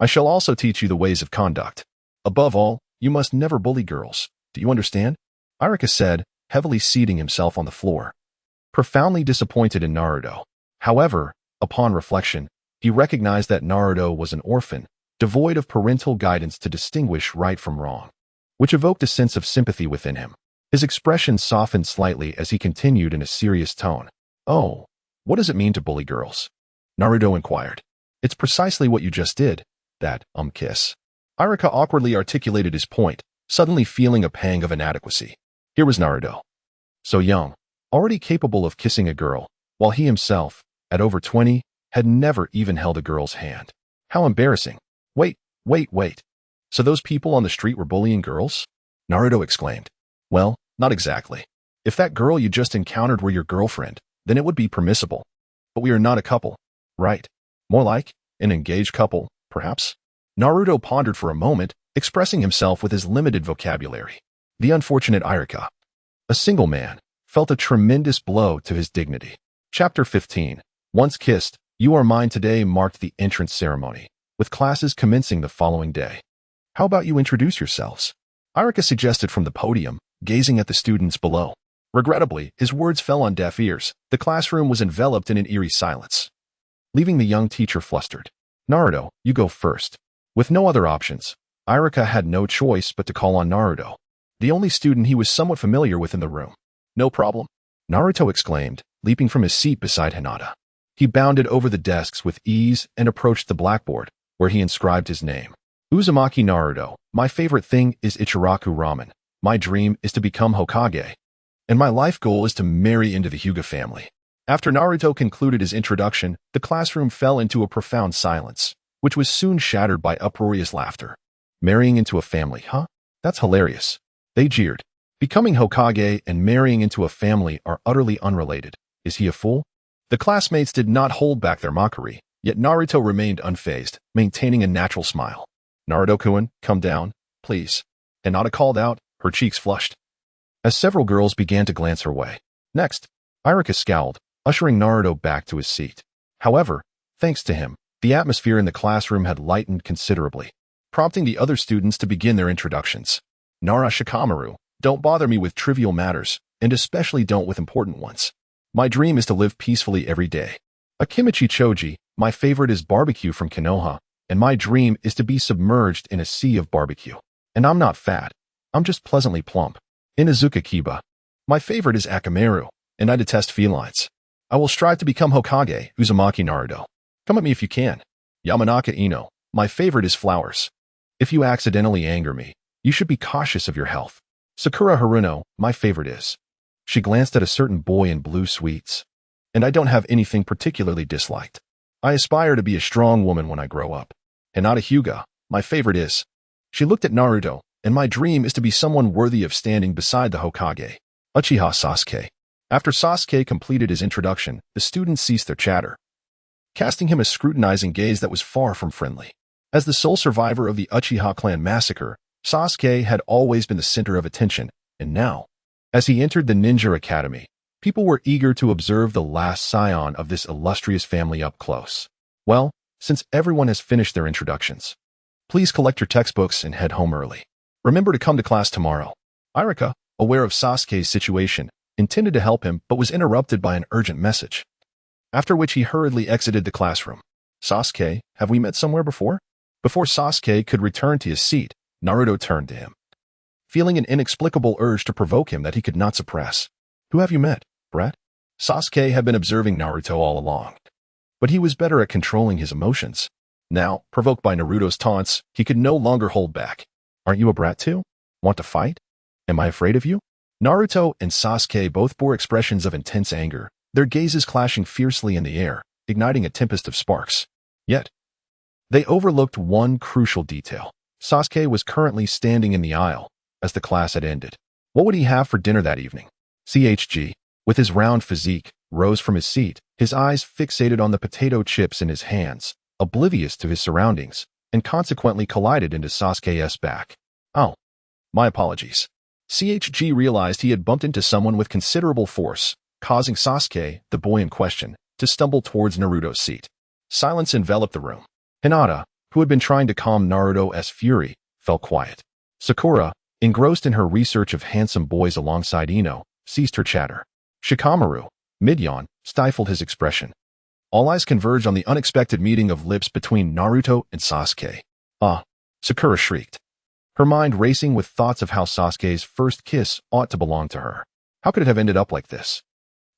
I shall also teach you the ways of conduct. Above all, you must never bully girls. Do you understand? Irika said, heavily seating himself on the floor, profoundly disappointed in Naruto. However, upon reflection, he recognized that Naruto was an orphan, devoid of parental guidance to distinguish right from wrong, which evoked a sense of sympathy within him. His expression softened slightly as he continued in a serious tone. Oh, what does it mean to bully girls? Naruto inquired. It's precisely what you just did, that, kiss. Irika awkwardly articulated his point, suddenly feeling a pang of inadequacy. Here was Naruto, so young, already capable of kissing a girl, while he himself, at over 20, had never even held a girl's hand. How embarrassing. Wait. So those people on the street were bullying girls? Naruto exclaimed. Well, not exactly. If that girl you just encountered were your girlfriend, then it would be permissible. But we are not a couple, right? More like an engaged couple, perhaps? Naruto pondered for a moment, expressing himself with his limited vocabulary. The unfortunate Irika, a single man, felt a tremendous blow to his dignity. Chapter 15. Once kissed, You Are Mine Today marked the entrance ceremony, with classes commencing the following day. How about you introduce yourselves? Irika suggested from the podium, gazing at the students below. Regrettably, his words fell on deaf ears. The classroom was enveloped in an eerie silence, leaving the young teacher flustered. Naruto, you go first. With no other options, Irika had no choice but to call on Naruto, the only student he was somewhat familiar with in the room. No problem, Naruto exclaimed, leaping from his seat beside Hinata. He bounded over the desks with ease and approached the blackboard, where he inscribed his name. Uzumaki Naruto, my favorite thing is Ichiraku ramen. My dream is to become Hokage, and my life goal is to marry into the Hyuga family. After Naruto concluded his introduction, the classroom fell into a profound silence, which was soon shattered by uproarious laughter. Marrying into a family, huh? That's hilarious. They jeered. Becoming Hokage and marrying into a family are utterly unrelated. Is he a fool? The classmates did not hold back their mockery, yet Naruto remained unfazed, maintaining a natural smile. Naruto-kun, come down, please. Hinata called out, her cheeks flushed, as several girls began to glance her way. Next, Irika scowled, ushering Naruto back to his seat. However, thanks to him, the atmosphere in the classroom had lightened considerably, prompting the other students to begin their introductions. Nara Shikamaru, don't bother me with trivial matters, and especially don't with important ones. My dream is to live peacefully every day. Akimichi Choji, my favorite is barbecue from Konoha, and my dream is to be submerged in a sea of barbecue. And I'm not fat, I'm just pleasantly plump. Inazuka Kiba, my favorite is Akamaru, and I detest felines. I will strive to become Hokage, Uzumaki Naruto. Come at me if you can. Yamanaka Ino, my favorite is flowers. If you accidentally anger me, you should be cautious of your health. Sakura Haruno, my favorite is. She glanced at a certain boy in blue sweets. And I don't have anything particularly disliked. I aspire to be a strong woman when I grow up. Hinata Hyuga, my favorite is. She looked at Naruto, and my dream is to be someone worthy of standing beside the Hokage. Uchiha Sasuke. After Sasuke completed his introduction, the students ceased their chatter, casting him a scrutinizing gaze that was far from friendly. As the sole survivor of the Uchiha clan massacre, Sasuke had always been the center of attention, and now, as he entered the ninja academy, people were eager to observe the last scion of this illustrious family up close. Well, since everyone has finished their introductions, please collect your textbooks and head home early. Remember to come to class tomorrow. Irika, aware of Sasuke's situation, intended to help him but was interrupted by an urgent message, after which he hurriedly exited the classroom. Sasuke, have we met somewhere before? Before Sasuke could return to his seat, Naruto turned to him, feeling an inexplicable urge to provoke him that he could not suppress. Who have you met, brat? Sasuke had been observing Naruto all along, but he was better at controlling his emotions. Now, provoked by Naruto's taunts, he could no longer hold back. Aren't you a brat too? Want to fight? Am I afraid of you? Naruto and Sasuke both bore expressions of intense anger, their gazes clashing fiercely in the air, igniting a tempest of sparks. Yet, they overlooked one crucial detail. Sasuke was currently standing in the aisle, as the class had ended. What would he have for dinner that evening? CHG, with his round physique, rose from his seat, his eyes fixated on the potato chips in his hands, oblivious to his surroundings, and consequently collided into Sasuke's back. Oh, my apologies. CHG realized he had bumped into someone with considerable force, causing Sasuke, the boy in question, to stumble towards Naruto's seat. Silence enveloped the room. Hinata, who had been trying to calm Naruto's fury, fell quiet. Sakura, engrossed in her research of handsome boys alongside Ino, ceased her chatter. Shikamaru, mid-yawn, stifled his expression. All eyes converged on the unexpected meeting of lips between Naruto and Sasuke. Ah, Sakura shrieked, her mind racing with thoughts of how Sasuke's first kiss ought to belong to her. How could it have ended up like this?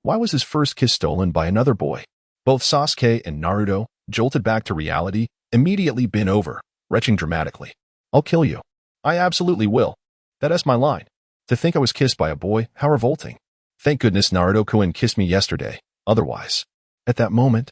Why was his first kiss stolen by another boy? Both Sasuke and Naruto, jolted back to reality, immediately bent over, retching dramatically. I'll kill you. I absolutely will. That's my line. To think I was kissed by a boy, how revolting. Thank goodness Naruto-kun kissed me yesterday, otherwise. At that moment,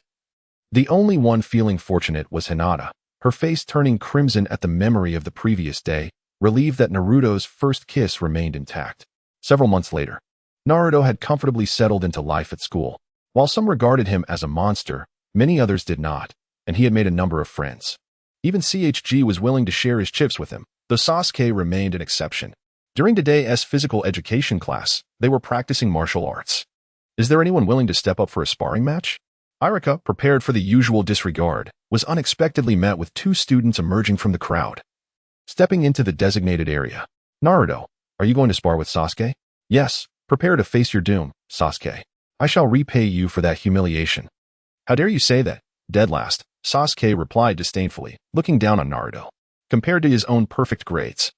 the only one feeling fortunate was Hinata, her face turning crimson at the memory of the previous day, relieved that Naruto's first kiss remained intact. Several months later, Naruto had comfortably settled into life at school. While some regarded him as a monster, many others did not, and he had made a number of friends. Even CHG was willing to share his chips with him, though Sasuke remained an exception. During today's physical education class, they were practicing martial arts. Is there anyone willing to step up for a sparring match? Irika, prepared for the usual disregard, was unexpectedly met with two students emerging from the crowd. Stepping into the designated area. Naruto, are you going to spar with Sasuke? Yes, prepare to face your doom, Sasuke. I shall repay you for that humiliation. How dare you say that? Dead last, Sasuke replied disdainfully, looking down on Naruto. Compared to his own perfect grades,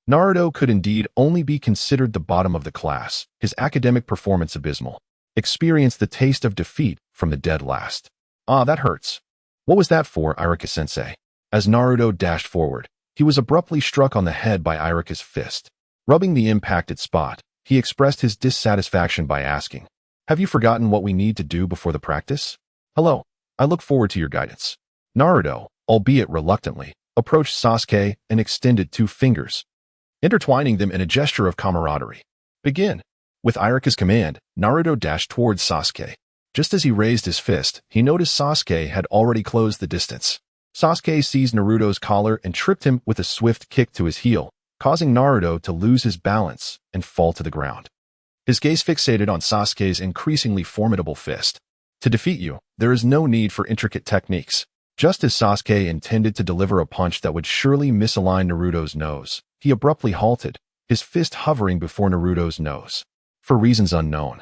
Naruto could indeed only be considered the bottom of the class, his academic performance abysmal. Experienced the taste of defeat from the dead last. Ah, that hurts. What was that for, Irika-sensei? As Naruto dashed forward, he was abruptly struck on the head by Irika's fist. Rubbing the impacted spot, he expressed his dissatisfaction by asking, have you forgotten what we need to do before the practice? Hello, I look forward to your guidance. Naruto, albeit reluctantly, approached Sasuke and extended two fingers, intertwining them in a gesture of camaraderie. Begin. With Irika's command, Naruto dashed towards Sasuke. Just as he raised his fist, he noticed Sasuke had already closed the distance. Sasuke seized Naruto's collar and tripped him with a swift kick to his heel, causing Naruto to lose his balance and fall to the ground. His gaze fixated on Sasuke's increasingly formidable fist. To defeat you, there is no need for intricate techniques. Just as Sasuke intended to deliver a punch that would surely misalign Naruto's nose, he abruptly halted, his fist hovering before Naruto's nose. For reasons unknown,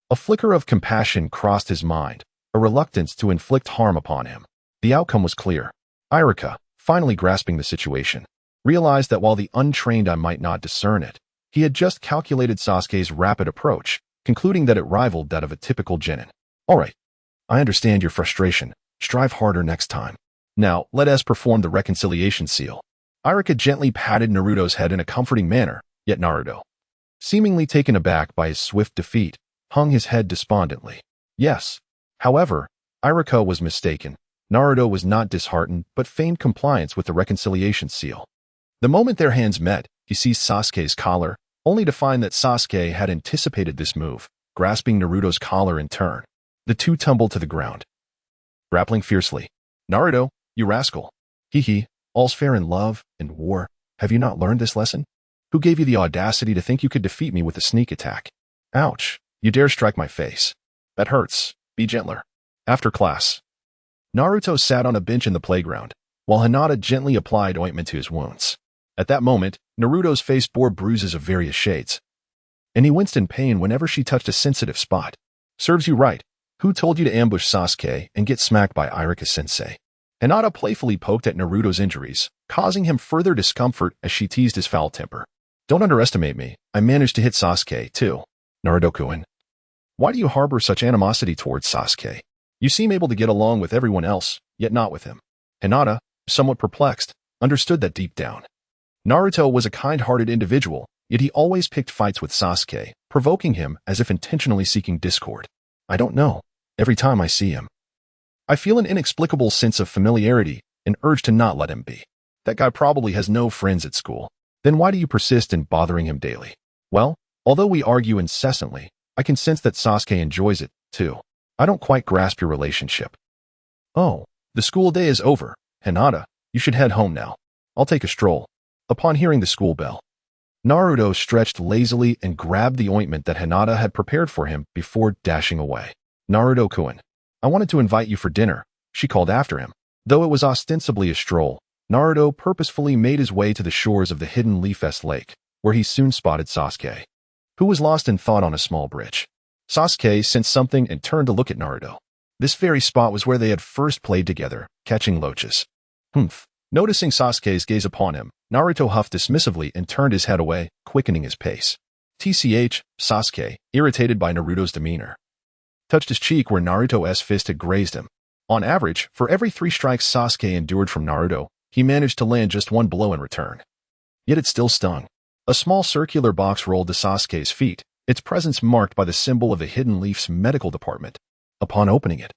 a flicker of compassion crossed his mind, a reluctance to inflict harm upon him. The outcome was clear. Irika, finally grasping the situation, realized that while the untrained eye might not discern it, he had just calculated Sasuke's rapid approach, concluding that it rivaled that of a typical genin. All right, I understand your frustration. Strive harder next time. Now, let us perform the reconciliation seal. Irika gently patted Naruto's head in a comforting manner, yet Naruto, seemingly taken aback by his swift defeat, hung his head despondently. Yes. However, Irika was mistaken. Naruto was not disheartened, but feigned compliance with the reconciliation seal. The moment their hands met, he seized Sasuke's collar, only to find that Sasuke had anticipated this move, grasping Naruto's collar in turn. The two tumbled to the ground, grappling fiercely. Naruto, you rascal. Hee, all's fair in love and war. Have you not learned this lesson? Who gave you the audacity to think you could defeat me with a sneak attack? Ouch, you dare strike my face. That hurts. Be gentler. After class, Naruto sat on a bench in the playground, while Hinata gently applied ointment to his wounds. At that moment, Naruto's face bore bruises of various shades, and he winced in pain whenever she touched a sensitive spot. Serves you right. Who told you to ambush Sasuke and get smacked by Irika-sensei? Hinata playfully poked at Naruto's injuries, causing him further discomfort as she teased his foul temper. Don't underestimate me. I managed to hit Sasuke, too. Naruto-kun, why do you harbor such animosity towards Sasuke? You seem able to get along with everyone else, yet not with him. Hinata, somewhat perplexed, understood that deep down. Naruto was a kind-hearted individual, yet he always picked fights with Sasuke, provoking him as if intentionally seeking discord. I don't know. Every time I see him, I feel an inexplicable sense of familiarity and urge to not let him be. That guy probably has no friends at school. Then why do you persist in bothering him daily? Well, although we argue incessantly, I can sense that Sasuke enjoys it, too. I don't quite grasp your relationship. Oh, the school day is over. Hinata, you should head home now. I'll take a stroll. Upon hearing the school bell, Naruto stretched lazily and grabbed the ointment that Hinata had prepared for him before dashing away. Naruto-kun, I wanted to invite you for dinner, she called after him. Though it was ostensibly a stroll, Naruto purposefully made his way to the shores of the hidden Leafest Lake, where he soon spotted Sasuke, who was lost in thought on a small bridge. Sasuke sensed something and turned to look at Naruto. This very spot was where they had first played together, catching loaches. Humph. Noticing Sasuke's gaze upon him, Naruto huffed dismissively and turned his head away, quickening his pace. Sasuke, irritated by Naruto's demeanor, touched his cheek where Naruto's fist had grazed him. On average, for every 3 strikes Sasuke endured from Naruto, he managed to land just 1 blow in return. Yet it still stung. A small circular box rolled to Sasuke's feet, its presence marked by the symbol of the Hidden Leaf's medical department. Upon opening it,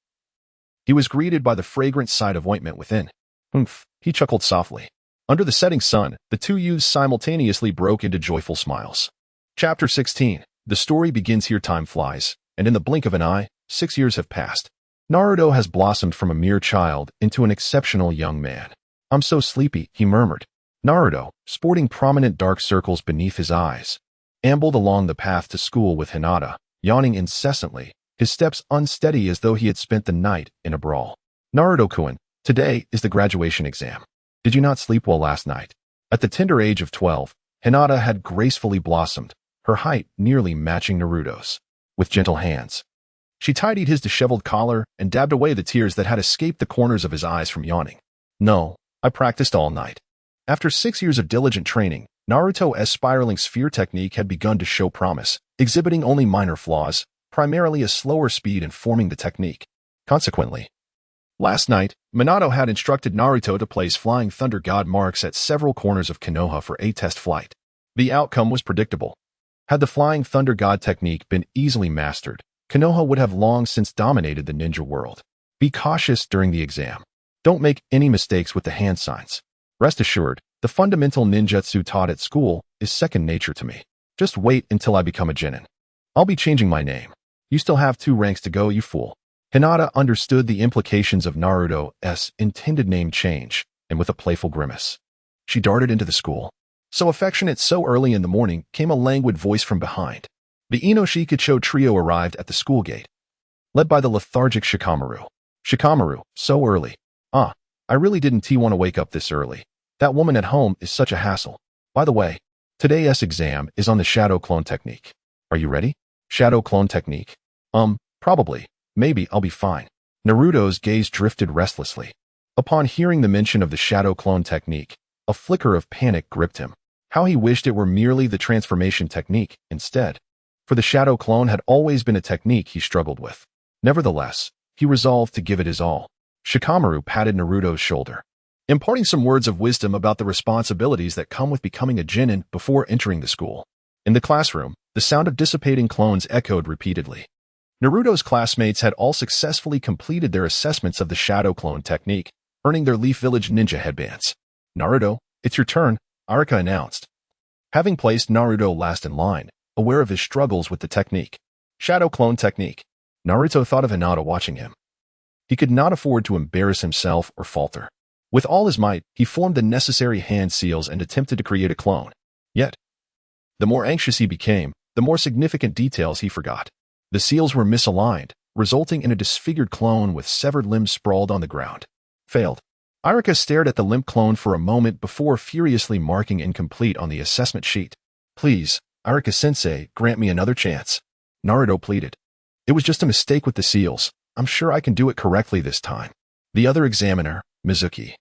he was greeted by the fragrant sight of ointment within. Humph, he chuckled softly. Under the setting sun, the 2 youths simultaneously broke into joyful smiles. Chapter 16. The story begins here. Time flies, and in the blink of an eye, 6 years have passed. Naruto has blossomed from a mere child into an exceptional young man. I'm so sleepy, he murmured. Naruto, sporting prominent dark circles beneath his eyes, ambled along the path to school with Hinata, yawning incessantly, his steps unsteady as though he had spent the night in a brawl. Naruto-kun, today is the graduation exam. Did you not sleep well last night? At the tender age of 12, Hinata had gracefully blossomed, her height nearly matching Naruto's. With gentle hands, she tidied his disheveled collar and dabbed away the tears that had escaped the corners of his eyes from yawning. No, I practiced all night. After 6 years of diligent training, Naruto's spiraling sphere technique had begun to show promise, exhibiting only minor flaws, primarily a slower speed in forming the technique. Consequently, last night, Minato had instructed Naruto to place Flying Thunder God marks at several corners of Konoha for a test flight. The outcome was predictable. Had the Flying Thunder God technique been easily mastered, Konoha would have long since dominated the ninja world. Be cautious during the exam. Don't make any mistakes with the hand signs. Rest assured, the fundamental ninjutsu taught at school is second nature to me. Just wait until I become a genin. I'll be changing my name. You still have 2 ranks to go, you fool. Hinata understood the implications of Naruto's intended name change, and with a playful grimace, she darted into the school. So affectionate so early in the morning came a languid voice from behind. The Inoshikacho trio arrived at the school gate, led by the lethargic Shikamaru. Shikamaru, so early. I really didn't want to wake up this early. That woman at home is such a hassle. By the way, today's exam is on the shadow clone technique. Are you ready? Shadow clone technique? Probably. Maybe I'll be fine. Naruto's gaze drifted restlessly. Upon hearing the mention of the shadow clone technique, a flicker of panic gripped him. How he wished it were merely the transformation technique instead. For the shadow clone had always been a technique he struggled with. Nevertheless, he resolved to give it his all. Shikamaru patted Naruto's shoulder, imparting some words of wisdom about the responsibilities that come with becoming a genin before entering the school. In the classroom, the sound of dissipating clones echoed repeatedly. Naruto's classmates had all successfully completed their assessments of the shadow clone technique, earning their Leaf Village ninja headbands. Naruto, it's your turn, Arika announced. Having placed Naruto last in line, aware of his struggles with the technique. Shadow clone technique. Naruto thought of Hinata watching him. He could not afford to embarrass himself or falter. With all his might, he formed the necessary hand seals and attempted to create a clone. Yet, the more anxious he became, the more significant details he forgot. The seals were misaligned, resulting in a disfigured clone with severed limbs sprawled on the ground. Failed. Arika stared at the limp clone for a moment before furiously marking incomplete on the assessment sheet. Please, Arika-sensei, grant me another chance. Naruto pleaded. It was just a mistake with the seals. I'm sure I can do it correctly this time. The other examiner, Mizuki,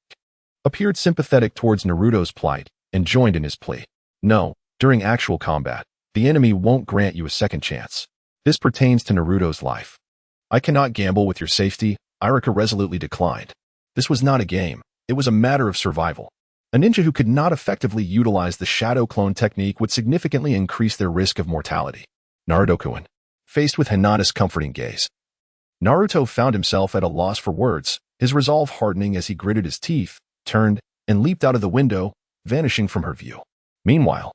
appeared sympathetic towards Naruto's plight and joined in his plea. No, during actual combat, the enemy won't grant you a second chance. This pertains to Naruto's life. I cannot gamble with your safety, Arika resolutely declined. This was not a game. It was a matter of survival. A ninja who could not effectively utilize the shadow clone technique would significantly increase their risk of mortality. Naruto-kun, faced with Hinata's comforting gaze, Naruto found himself at a loss for words, his resolve hardening as he gritted his teeth, turned, and leaped out of the window, vanishing from her view. Meanwhile,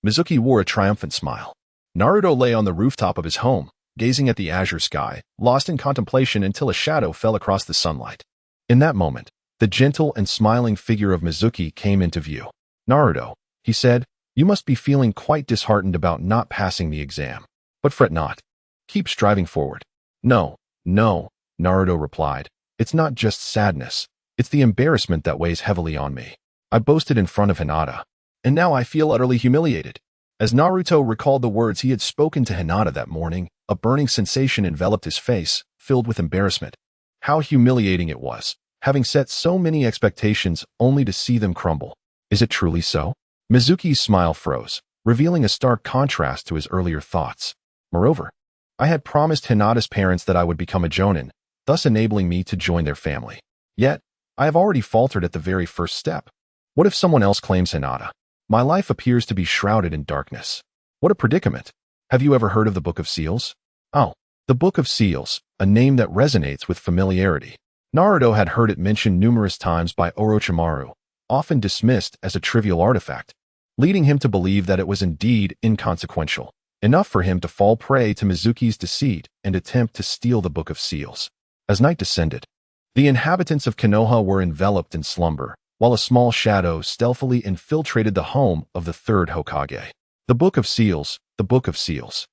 Mizuki wore a triumphant smile. Naruto lay on the rooftop of his home, gazing at the azure sky, lost in contemplation until a shadow fell across the sunlight. In that moment, the gentle and smiling figure of Mizuki came into view. "Naruto," he said, "you must be feeling quite disheartened about not passing the exam. But fret not. Keep striving forward." "No, no," Naruto replied. "It's not just sadness. It's the embarrassment that weighs heavily on me. I boasted in front of Hinata, and now I feel utterly humiliated." As Naruto recalled the words he had spoken to Hinata that morning, a burning sensation enveloped his face, filled with embarrassment. How humiliating it was, having set so many expectations only to see them crumble. Is it truly so? Mizuki's smile froze, revealing a stark contrast to his earlier thoughts. Moreover, I had promised Hinata's parents that I would become a jonin, thus enabling me to join their family. Yet, I have already faltered at the very first step. What if someone else claims Hinata? My life appears to be shrouded in darkness. What a predicament. Have you ever heard of the Book of Seals? Oh, the Book of Seals, a name that resonates with familiarity. Naruto had heard it mentioned numerous times by Orochimaru, often dismissed as a trivial artifact, leading him to believe that it was indeed inconsequential, enough for him to fall prey to Mizuki's deceit and attempt to steal the Book of Seals. As night descended, the inhabitants of Konoha were enveloped in slumber, while a small shadow stealthily infiltrated the home of the third Hokage. The Book of Seals, the Book of Seals.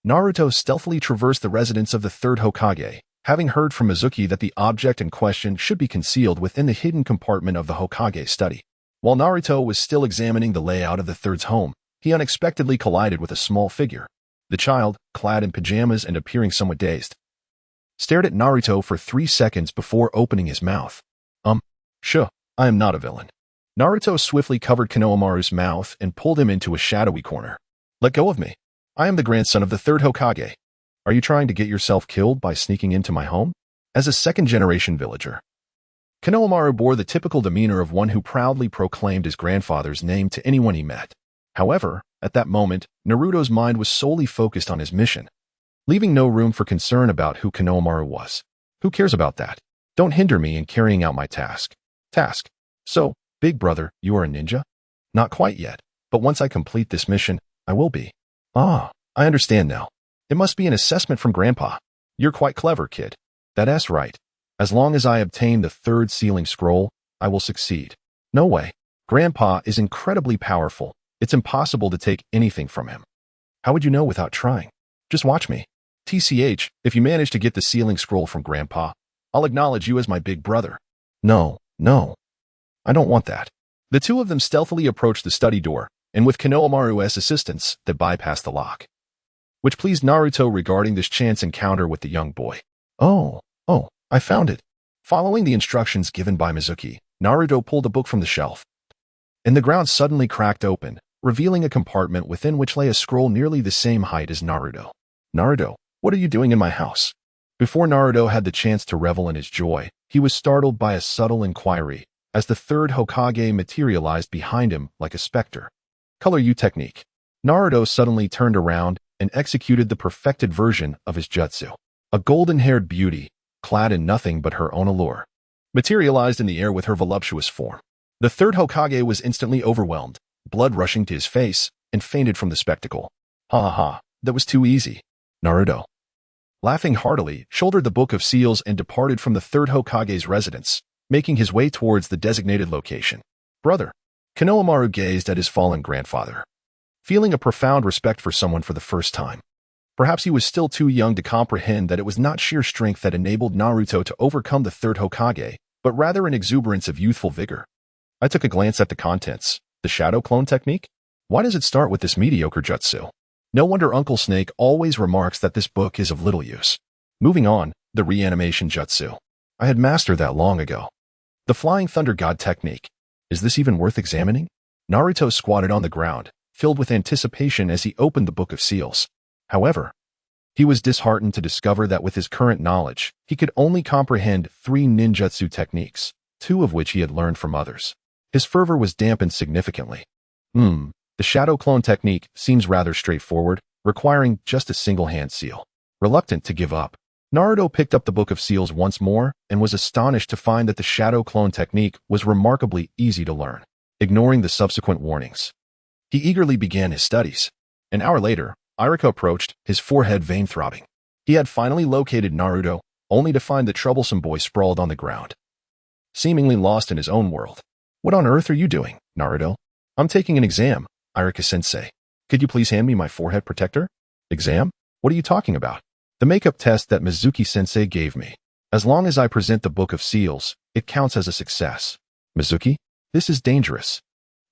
Naruto stealthily traversed the residence of the third Hokage, having heard from Mizuki that the object in question should be concealed within the hidden compartment of the Hokage study. While Naruto was still examining the layout of the third's home, he unexpectedly collided with a small figure. The child, clad in pajamas and appearing somewhat dazed, stared at Naruto for 3 seconds before opening his mouth. Sure. I am not a villain." Naruto swiftly covered Konohamaru's mouth and pulled him into a shadowy corner. "Let go of me. I am the grandson of the third Hokage. Are you trying to get yourself killed by sneaking into my home?" As a second-generation villager, Konohamaru bore the typical demeanor of one who proudly proclaimed his grandfather's name to anyone he met. However, at that moment, Naruto's mind was solely focused on his mission, leaving no room for concern about who Konohamaru was. Who cares about that? Don't hinder me in carrying out my task. So, big brother, you are a ninja? Not quite yet, but once I complete this mission, I will be. Ah, I understand now. It must be an assessment from Grandpa. You're quite clever, kid. That's right. As long as I obtain the third sealing scroll, I will succeed. No way. Grandpa is incredibly powerful. It's impossible to take anything from him. How would you know without trying? Just watch me. TCH, if you manage to get the sealing scroll from Grandpa, I'll acknowledge you as my big brother. No. I don't want that. The two of them stealthily approached the study door, and with Konohamaru's assistance, they bypassed the lock, which pleased Naruto regarding this chance encounter with the young boy. Oh, I found it. Following the instructions given by Mizuki, Naruto pulled a book from the shelf, and the ground suddenly cracked open, revealing a compartment within which lay a scroll nearly the same height as Naruto. "Naruto, what are you doing in my house?" Before Naruto had the chance to revel in his joy, he was startled by a subtle inquiry, as the third Hokage materialized behind him like a specter. Color U technique. Naruto suddenly turned around and executed the perfected version of his jutsu. A golden-haired beauty, clad in nothing but her own allure, materialized in the air with her voluptuous form. The third Hokage was instantly overwhelmed, blood rushing to his face, and fainted from the spectacle. Ha, that was too easy. Naruto, laughing heartily, shouldered the Book of Seals and departed from the third Hokage's residence, making his way towards the designated location. "Brother." Konohamaru gazed at his fallen grandfather, feeling a profound respect for someone for the first time. Perhaps he was still too young to comprehend that it was not sheer strength that enabled Naruto to overcome the third Hokage, but rather an exuberance of youthful vigor. I took a glance at the contents. The shadow clone technique? Why does it start with this mediocre jutsu? No wonder Uncle Snake always remarks that this book is of little use. Moving on, the reanimation jutsu. I had mastered that long ago. The Flying Thunder God technique. Is this even worth examining? Naruto squatted on the ground, filled with anticipation as he opened the Book of Seals. However, he was disheartened to discover that with his current knowledge, he could only comprehend 3 ninjutsu techniques, 2 of which he had learned from others. His fervor was dampened significantly. The shadow clone technique seems rather straightforward, requiring just a single hand seal. Reluctant to give up, Naruto picked up the Book of Seals once more and was astonished to find that the shadow clone technique was remarkably easy to learn. Ignoring the subsequent warnings, he eagerly began his studies. An hour later, Iruka approached, his forehead vein-throbbing. He had finally located Naruto, only to find the troublesome boy sprawled on the ground, seemingly lost in his own world. What on earth are you doing, Naruto? I'm taking an exam, Iruka-sensei. Could you please hand me my forehead protector? Exam? What are you talking about? The makeup test that Mizuki-sensei gave me. As long as I present the Book of Seals, it counts as a success. Mizuki? This is dangerous.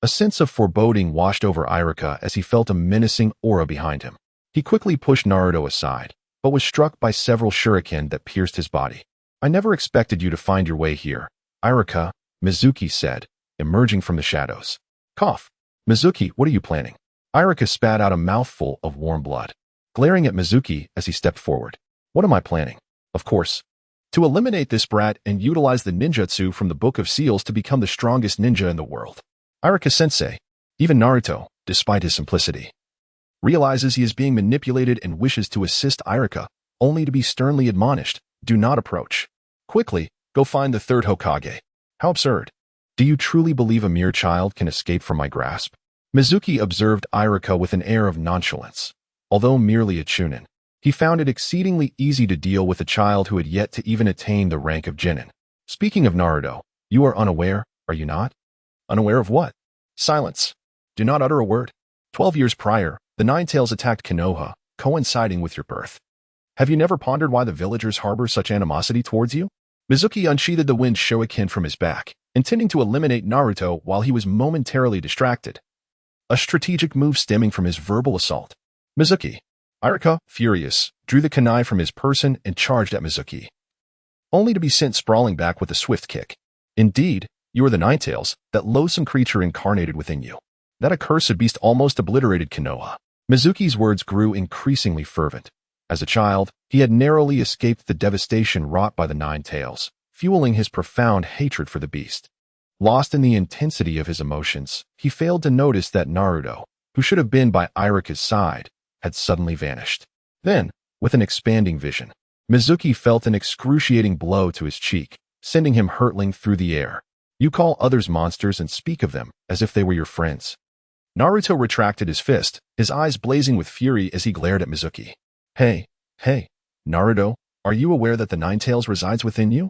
A sense of foreboding washed over Iruka as he felt a menacing aura behind him. He quickly pushed Naruto aside, but was struck by several shuriken that pierced his body. I never expected you to find your way here, Iruka, Mizuki said, emerging from the shadows. Cough. Mizuki, what are you planning? Iruka spat out a mouthful of warm blood, glaring at Mizuki as he stepped forward. What am I planning? Of course, to eliminate this brat and utilize the ninjutsu from the Book of Seals to become the strongest ninja in the world. Iruka-sensei, even Naruto, despite his simplicity, realizes he is being manipulated and wishes to assist Iruka, only to be sternly admonished, do not approach. Quickly, go find the third Hokage. How absurd. Do you truly believe a mere child can escape from my grasp? Mizuki observed Iruka with an air of nonchalance. Although merely a chunin, he found it exceedingly easy to deal with a child who had yet to even attain the rank of genin. Speaking of Naruto, you are unaware, are you not? Unaware of what? Silence. Do not utter a word. 12 years prior, the Nine Tails attacked Konoha, coinciding with your birth. Have you never pondered why the villagers harbor such animosity towards you? Mizuki unsheathed the wind shuriken from his back, intending to eliminate Naruto while he was momentarily distracted. A strategic move stemming from his verbal assault. Mizuki. Iruka, furious, drew the kunai from his person and charged at Mizuki, only to be sent sprawling back with a swift kick. Indeed, you are the Nine Tails, that loathsome creature incarnated within you. That accursed beast almost obliterated Konoha. Mizuki's words grew increasingly fervent. As a child, he had narrowly escaped the devastation wrought by the Nine Tails, fueling his profound hatred for the beast. Lost in the intensity of his emotions, he failed to notice that Naruto, who should have been by Iruka's side, had suddenly vanished. Then, with an expanding vision, Mizuki felt an excruciating blow to his cheek, sending him hurtling through the air. You call others monsters and speak of them as if they were your friends. Naruto retracted his fist, his eyes blazing with fury as he glared at Mizuki. Hey, Naruto, are you aware that the Nine Tails resides within you?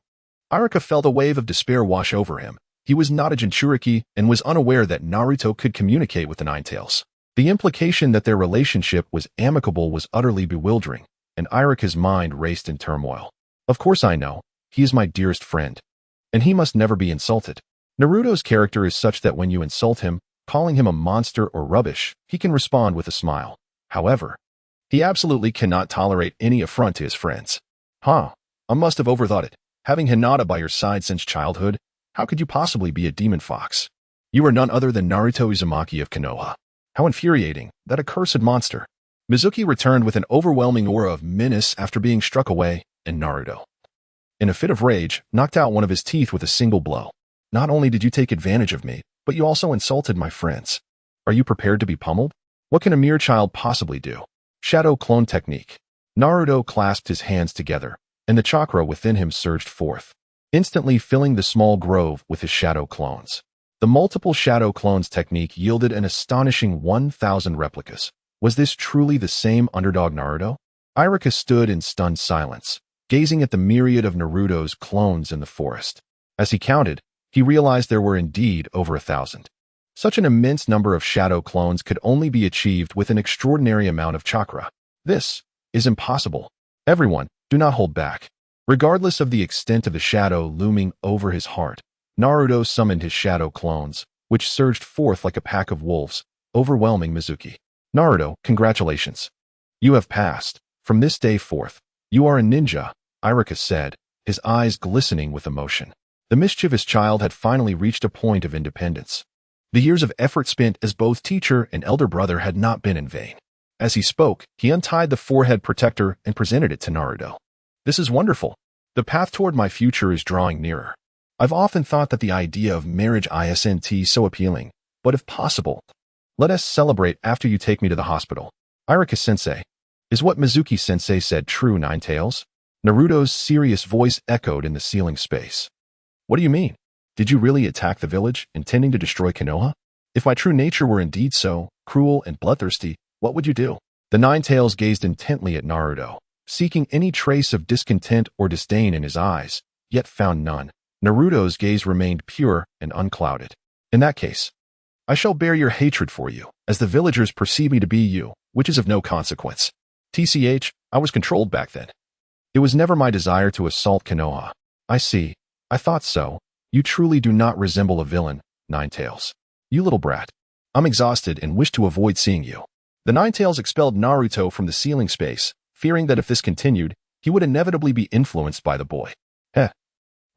Iruka felt a wave of despair wash over him. He was not a Jinchuriki and was unaware that Naruto could communicate with the Nine Tails. The implication that their relationship was amicable was utterly bewildering, and Iruka's mind raced in turmoil. Of course I know. He is my dearest friend, and he must never be insulted. Naruto's character is such that when you insult him, calling him a monster or rubbish, he can respond with a smile. However, he absolutely cannot tolerate any affront to his friends. I must have overthought it. Having Hinata by your side since childhood, how could you possibly be a demon fox? You are none other than Naruto Uzumaki of Konoha. How infuriating, that accursed monster. Mizuki returned with an overwhelming aura of menace after being struck away, and Naruto, in a fit of rage, knocked out one of his teeth with a single blow. Not only did you take advantage of me, but you also insulted my friends. Are you prepared to be pummeled? What can a mere child possibly do? Shadow clone technique. Naruto clasped his hands together, and the chakra within him surged forth, instantly filling the small grove with his shadow clones. The multiple shadow clones technique yielded an astonishing 1,000 replicas. Was this truly the same underdog Naruto? Iruka stood in stunned silence, gazing at the myriad of Naruto's clones in the forest. As he counted, he realized there were indeed over 1,000. Such an immense number of shadow clones could only be achieved with an extraordinary amount of chakra. This is impossible. Everyone, do not hold back. Regardless of the extent of the shadow looming over his heart, Naruto summoned his shadow clones, which surged forth like a pack of wolves, overwhelming Mizuki. Naruto, congratulations. You have passed. From this day forth, you are a ninja, Iruka said, his eyes glistening with emotion. The mischievous child had finally reached a point of independence. The years of effort spent as both teacher and elder brother had not been in vain. As he spoke, he untied the forehead protector and presented it to Naruto. This is wonderful. The path toward my future is drawing nearer. I've often thought that the idea of marriage isn't so appealing, but if possible, let us celebrate after you take me to the hospital. Iruka-sensei, is what Mizuki-sensei said true, Nine Tails? Naruto's serious voice echoed in the ceiling space. What do you mean? Did you really attack the village, intending to destroy Konoha? If my true nature were indeed so cruel and bloodthirsty, what would you do? The Nine Tails gazed intently at Naruto, seeking any trace of discontent or disdain in his eyes, yet found none. Naruto's gaze remained pure and unclouded. In that case, I shall bear your hatred for you, as the villagers perceive me to be you, which is of no consequence. TCH, I was controlled back then. It was never my desire to assault Konoha. I see. I thought so. You truly do not resemble a villain, Nine Tails. You little brat. I'm exhausted and wish to avoid seeing you. The Nine Tails expelled Naruto from the ceiling space, fearing that if this continued, he would inevitably be influenced by the boy. Heh.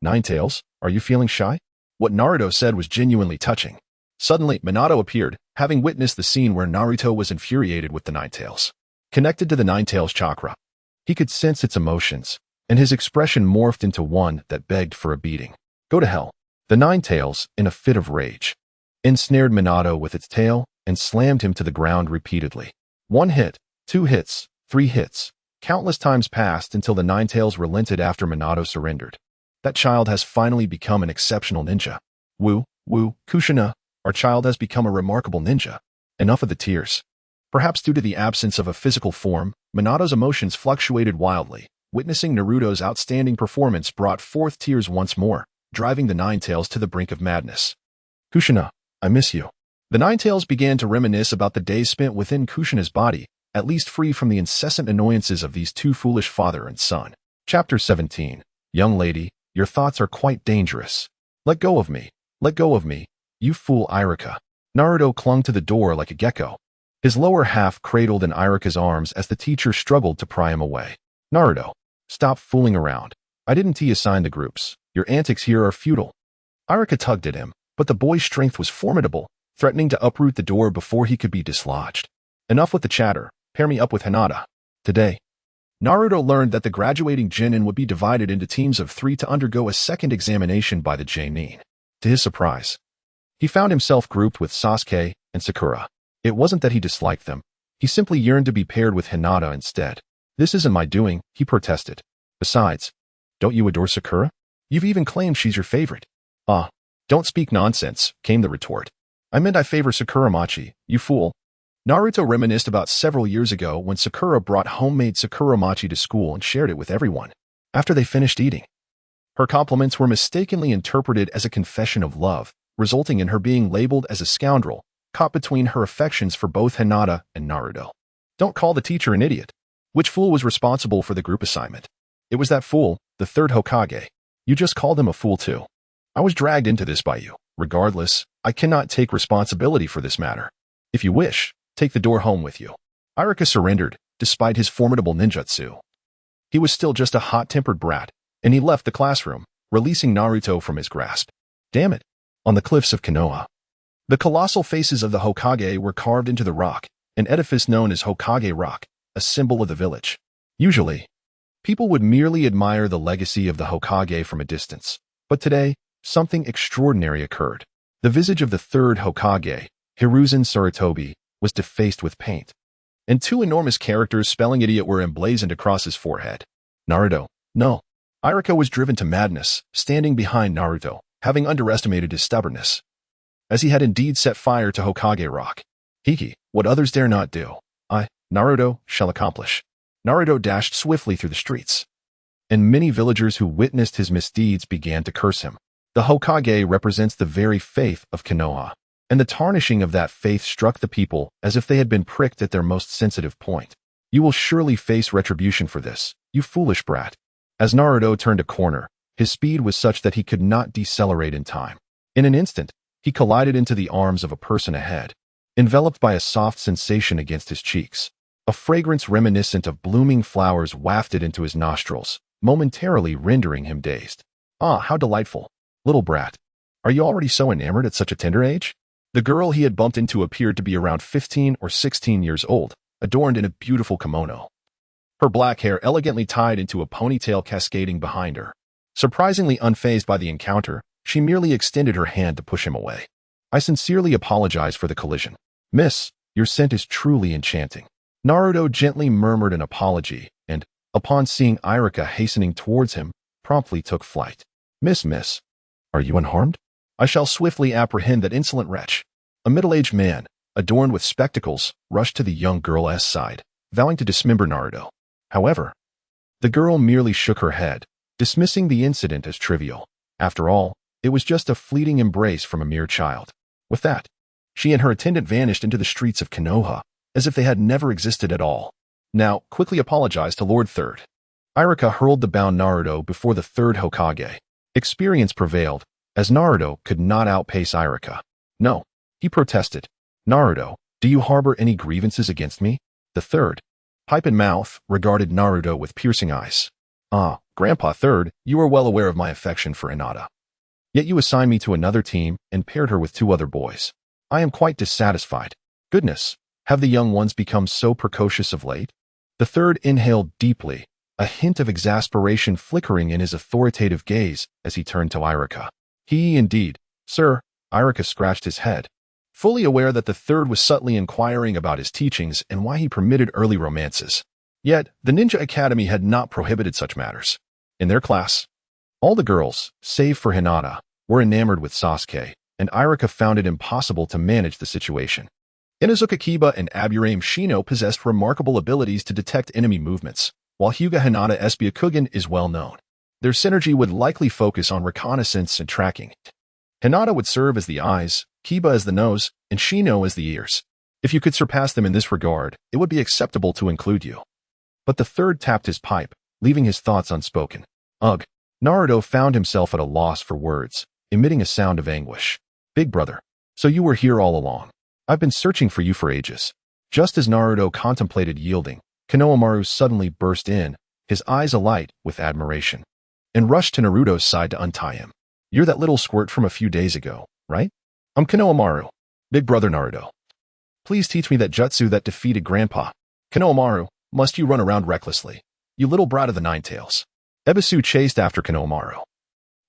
Nine Tails, are you feeling shy? What Naruto said was genuinely touching. Suddenly, Minato appeared, having witnessed the scene where Naruto was infuriated with the Nine Tails. Connected to the Nine Tails chakra, he could sense its emotions, and his expression morphed into one that begged for a beating. Go to hell. The Nine Tails, in a fit of rage, ensnared Minato with its tail and slammed him to the ground repeatedly. 1 hit, 2 hits, 3 hits. Countless times passed until the Nine Tails relented after Minato surrendered. That child has finally become an exceptional ninja. Woo, Kushina, our child has become a remarkable ninja. Enough of the tears. Perhaps due to the absence of a physical form, Minato's emotions fluctuated wildly. Witnessing Naruto's outstanding performance brought forth tears once more, driving the Nine Tails to the brink of madness. Kushina, I miss you. The Nine Tails began to reminisce about the days spent within Kushina's body, at least free from the incessant annoyances of these two foolish father and son. Chapter 17. Young lady, your thoughts are quite dangerous. Let go of me. Let go of me, you fool Iruka. Naruto clung to the door like a gecko. His lower half cradled in Iruka's arms as the teacher struggled to pry him away. Naruto, stop fooling around. I didn't assign the groups. Your antics here are futile. Iruka tugged at him, but the boy's strength was formidable, threatening to uproot the door before he could be dislodged. Enough with the chatter. Pair me up with Hinata. Today, Naruto learned that the graduating Genin would be divided into teams of 3 to undergo a second examination by the Genin. To his surprise, he found himself grouped with Sasuke and Sakura. It wasn't that he disliked them. He simply yearned to be paired with Hinata instead. This isn't my doing, he protested. Besides, don't you adore Sakura? You've even claimed she's your favorite. Ah, don't speak nonsense, came the retort. I meant I favor Sakura Machi, you fool. Naruto reminisced about several years ago when Sakura brought homemade Sakura Machi to school and shared it with everyone. After they finished eating, her compliments were mistakenly interpreted as a confession of love, resulting in her being labeled as a scoundrel, caught between her affections for both Hinata and Naruto. Don't call the teacher an idiot. Which fool was responsible for the group assignment? It was that fool, the third Hokage. You just called him a fool too. I was dragged into this by you. Regardless, I cannot take responsibility for this matter. If you wish, take the door home with you. Iruka surrendered, despite his formidable ninjutsu. He was still just a hot-tempered brat, and he left the classroom, releasing Naruto from his grasp. Damn it. On the cliffs of Konoha, the colossal faces of the Hokage were carved into the rock, an edifice known as Hokage Rock, a symbol of the village. Usually, people would merely admire the legacy of the Hokage from a distance, but today, something extraordinary occurred. The visage of the third Hokage, Hiruzen Sarutobi, was defaced with paint, and 2 enormous characters spelling idiot were emblazoned across his forehead. Naruto, no. Iruka was driven to madness, standing behind Naruto, having underestimated his stubbornness, as he had indeed set fire to Hokage Rock. Hiki, what others dare not do, I, Naruto, shall accomplish. Naruto dashed swiftly through the streets, and many villagers who witnessed his misdeeds began to curse him. The Hokage represents the very faith of Konoha, and the tarnishing of that faith struck the people as if they had been pricked at their most sensitive point. You will surely face retribution for this, you foolish brat. As Naruto turned a corner, his speed was such that he could not decelerate in time. In an instant, he collided into the arms of a person ahead, enveloped by a soft sensation against his cheeks. A fragrance reminiscent of blooming flowers wafted into his nostrils, momentarily rendering him dazed. Ah, how delightful. Little brat. Are you already so enamored at such a tender age? The girl he had bumped into appeared to be around 15 or 16 years old, adorned in a beautiful kimono. Her black hair elegantly tied into a ponytail cascading behind her. Surprisingly unfazed by the encounter, she merely extended her hand to push him away. I sincerely apologize for the collision. Miss, your scent is truly enchanting. Naruto gently murmured an apology and, upon seeing Iruka hastening towards him, promptly took flight. Miss, are you unharmed? I shall swiftly apprehend that insolent wretch. A middle-aged man, adorned with spectacles, rushed to the young girl's side. vowing to dismember Naruto. However, the girl merely shook her head, dismissing the incident as trivial. After all, it was just a fleeting embrace from a mere child. With that, she and her attendant vanished into the streets of Konoha, as if they had never existed at all. Now, quickly apologize to Lord Third. Iruka hurled the bound Naruto before the third Hokage. Experience prevailed, as Naruto could not outpace Iruka. No, he protested. Naruto, do you harbor any grievances against me? The third, pipe and mouth, regarded Naruto with piercing eyes. Ah, Grandpa Third, you are well aware of my affection for Hinata. Yet you assigned me to another team and paired her with 2 other boys. I am quite dissatisfied. Goodness, have the young ones become so precocious of late? The third inhaled deeply, a hint of exasperation flickering in his authoritative gaze as he turned to Iruka. He indeed, sir, Iruka scratched his head, fully aware that the third was subtly inquiring about his teachings and why he permitted early romances. Yet, the Ninja Academy had not prohibited such matters. In their class, all the girls, save for Hinata, were enamored with Sasuke, and Iruka found it impossible to manage the situation. Inuzuka Kiba and Aburame Shino possessed remarkable abilities to detect enemy movements, while Hyuga Hinata's Byakugan is well known. Their synergy would likely focus on reconnaissance and tracking. Hinata would serve as the eyes, Kiba as the nose, and Shino as the ears. If you could surpass them in this regard, it would be acceptable to include you. But the third tapped his pipe, leaving his thoughts unspoken. Ugh. Naruto found himself at a loss for words, emitting a sound of anguish. Big brother, so you were here all along. I've been searching for you for ages. Just as Naruto contemplated yielding, Konohamaru suddenly burst in, his eyes alight with admiration, and rushed to Naruto's side to untie him. You're that little squirt from a few days ago, right? I'm Konohamaru. Big brother Naruto. Please teach me that jutsu that defeated Grandpa. Konohamaru, must you run around recklessly? You little brat of the Nine Tails. Ebisu chased after Konohamaru,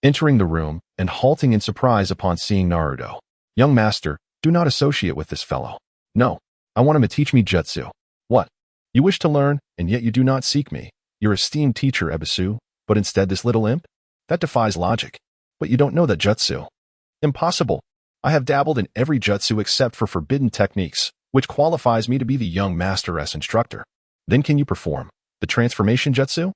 entering the room and halting in surprise upon seeing Naruto. Young master, do not associate with this fellow. No, I want him to teach me jutsu. What? You wish to learn, and yet you do not seek me, your esteemed teacher Ebisu, but instead this little imp? That defies logic. But you don't know that jutsu. Impossible. I have dabbled in every jutsu except for forbidden techniques, which qualifies me to be the young master's instructor. Then can you perform the transformation jutsu?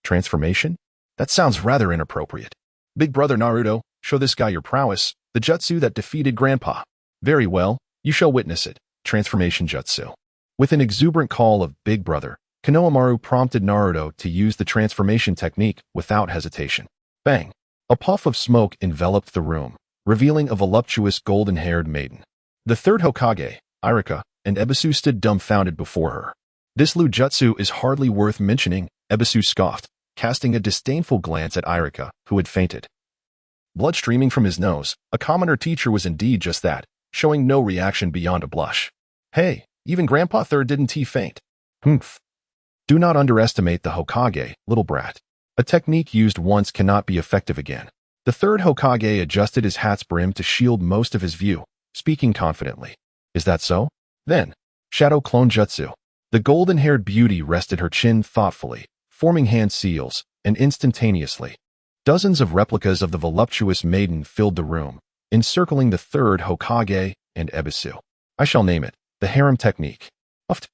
Transformation? That sounds rather inappropriate. Big brother Naruto, show this guy your prowess, the jutsu that defeated Grandpa. Very well, you shall witness it. Transformation jutsu. With an exuberant call of Big Brother, Konohamaru prompted Naruto to use the transformation technique without hesitation. Bang! A puff of smoke enveloped the room, revealing a voluptuous golden-haired maiden. The third Hokage, Iruka, and Ebisu stood dumbfounded before her. This new jutsu is hardly worth mentioning, Ebisu scoffed, casting a disdainful glance at Iruka, who had fainted. Blood streaming from his nose, a commoner teacher was indeed just that, showing no reaction beyond a blush. Hey, even Grandpa Third didn't he faint? Humph. Do not underestimate the Hokage, little brat. A technique used once cannot be effective again. The third Hokage adjusted his hat's brim to shield most of his view, speaking confidently. Is that so? Then, Shadow Clone Jutsu. The golden-haired beauty rested her chin thoughtfully, forming hand seals, and instantaneously, dozens of replicas of the voluptuous maiden filled the room, encircling the third Hokage and Ebisu. I shall name it, the harem technique. Uft.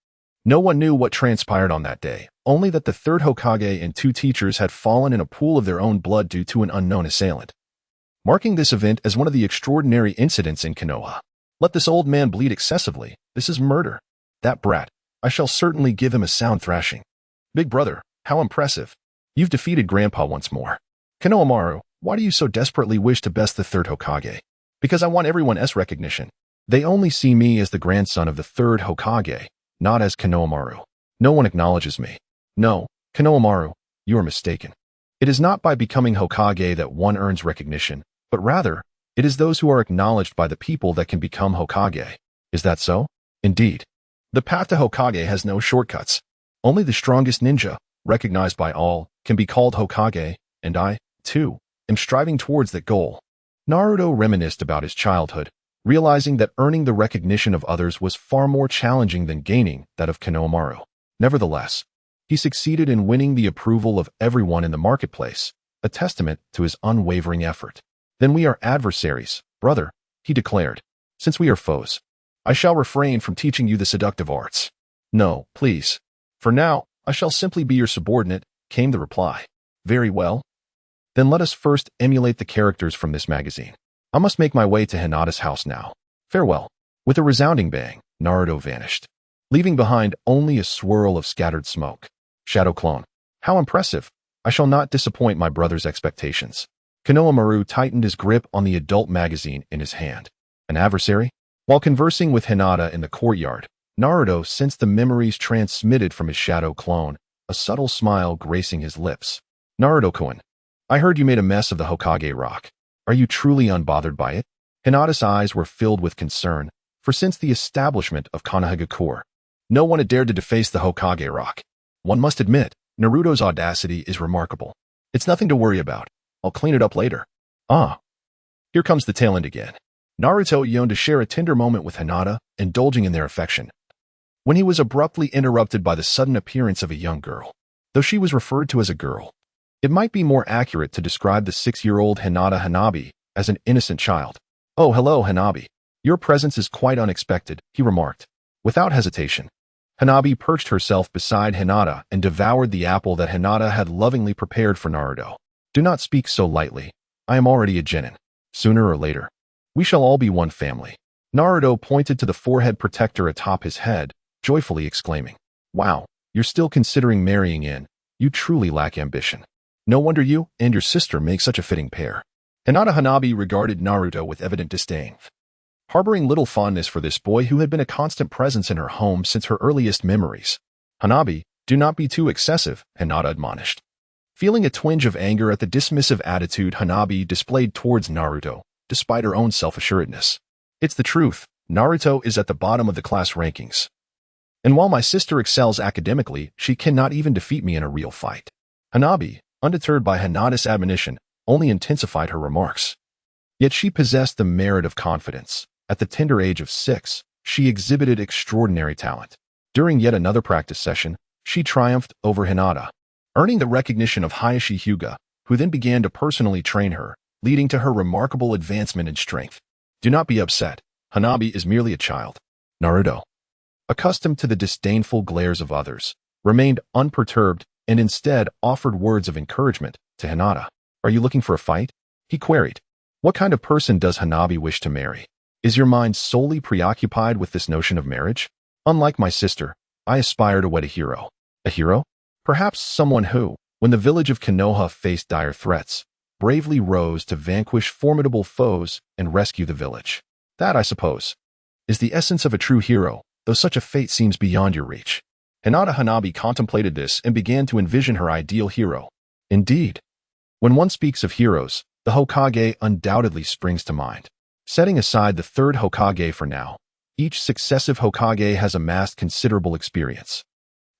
No one knew what transpired on that day, only that the third Hokage and 2 teachers had fallen in a pool of their own blood due to an unknown assailant, marking this event as one of the extraordinary incidents in Konoha. Let this old man bleed excessively. This is murder. That brat. I shall certainly give him a sound thrashing. Big brother, how impressive. You've defeated Grandpa once more. Konohamaru, why do you so desperately wish to best the third Hokage? Because I want everyone's recognition. They only see me as the grandson of the third Hokage, not as Konohamaru. No one acknowledges me. No, Konohamaru, you are mistaken. It is not by becoming Hokage that one earns recognition, but rather, it is those who are acknowledged by the people that can become Hokage. Is that so? Indeed. The path to Hokage has no shortcuts. Only the strongest ninja, recognized by all, can be called Hokage, and I, too, am striving towards that goal. Naruto reminisced about his childhood, realizing that earning the recognition of others was far more challenging than gaining that of Konohamaru. Nevertheless, he succeeded in winning the approval of everyone in the marketplace, a testament to his unwavering effort. Then we are adversaries, brother, he declared. Since we are foes, I shall refrain from teaching you the seductive arts. No, please. For now, I shall simply be your subordinate, came the reply. Very well. Then let us first emulate the characters from this magazine. I must make my way to Hinata's house now. Farewell. With a resounding bang, Naruto vanished, leaving behind only a swirl of scattered smoke. Shadow clone. How impressive. I shall not disappoint my brother's expectations. Konohamaru tightened his grip on the adult magazine in his hand. An adversary? While conversing with Hinata in the courtyard, Naruto sensed the memories transmitted from his shadow clone, a subtle smile gracing his lips. Naruto-kun, I heard you made a mess of the Hokage rock. Are you truly unbothered by it? Hinata's eyes were filled with concern, for since the establishment of Konohagakure, no one had dared to deface the Hokage rock. One must admit, Naruto's audacity is remarkable. It's nothing to worry about. I'll clean it up later. Ah. Here comes the tail end again. Naruto yearned to share a tender moment with Hinata, indulging in their affection, when he was abruptly interrupted by the sudden appearance of a young girl. Though she was referred to as a girl, it might be more accurate to describe the 6-year-old Hinata Hanabi as an innocent child. Oh, hello, Hanabi. Your presence is quite unexpected, he remarked. Without hesitation, Hanabi perched herself beside Hinata and devoured the apple that Hinata had lovingly prepared for Naruto. Do not speak so lightly. I am already a genin. Sooner or later, we shall all be one family. Naruto pointed to the forehead protector atop his head, joyfully exclaiming, Wow, you're still considering marrying in. You truly lack ambition. No wonder you and your sister make such a fitting pair. Hinata Hanabi regarded Naruto with evident disdain, harboring little fondness for this boy who had been a constant presence in her home since her earliest memories. Hanabi, do not be too excessive, Hinata admonished. Feeling a twinge of anger at the dismissive attitude Hanabi displayed towards Naruto, despite her own self-assuredness. It's the truth, Naruto is at the bottom of the class rankings. And while my sister excels academically, she cannot even defeat me in a real fight. Hanabi, undeterred by Hinata's admonition, only intensified her remarks. Yet she possessed the merit of confidence. At the tender age of 6, she exhibited extraordinary talent. During yet another practice session, she triumphed over Hinata, earning the recognition of Hayashi Hyuga, who then began to personally train her, leading to her remarkable advancement in strength. Do not be upset. Hanabi is merely a child. Naruto, accustomed to the disdainful glares of others, remained unperturbed and instead offered words of encouragement to Hinata. Are you looking for a fight? He queried. What kind of person does Hanabi wish to marry? Is your mind solely preoccupied with this notion of marriage? Unlike my sister, I aspire to wed a hero. A hero? Perhaps someone who, when the village of Konoha faced dire threats, bravely rose to vanquish formidable foes and rescue the village. That, I suppose, is the essence of a true hero, though such a fate seems beyond your reach. Hinata Hanabi contemplated this and began to envision her ideal hero. Indeed, when one speaks of heroes, the Hokage undoubtedly springs to mind. Setting aside the third Hokage for now, each successive Hokage has amassed considerable experience.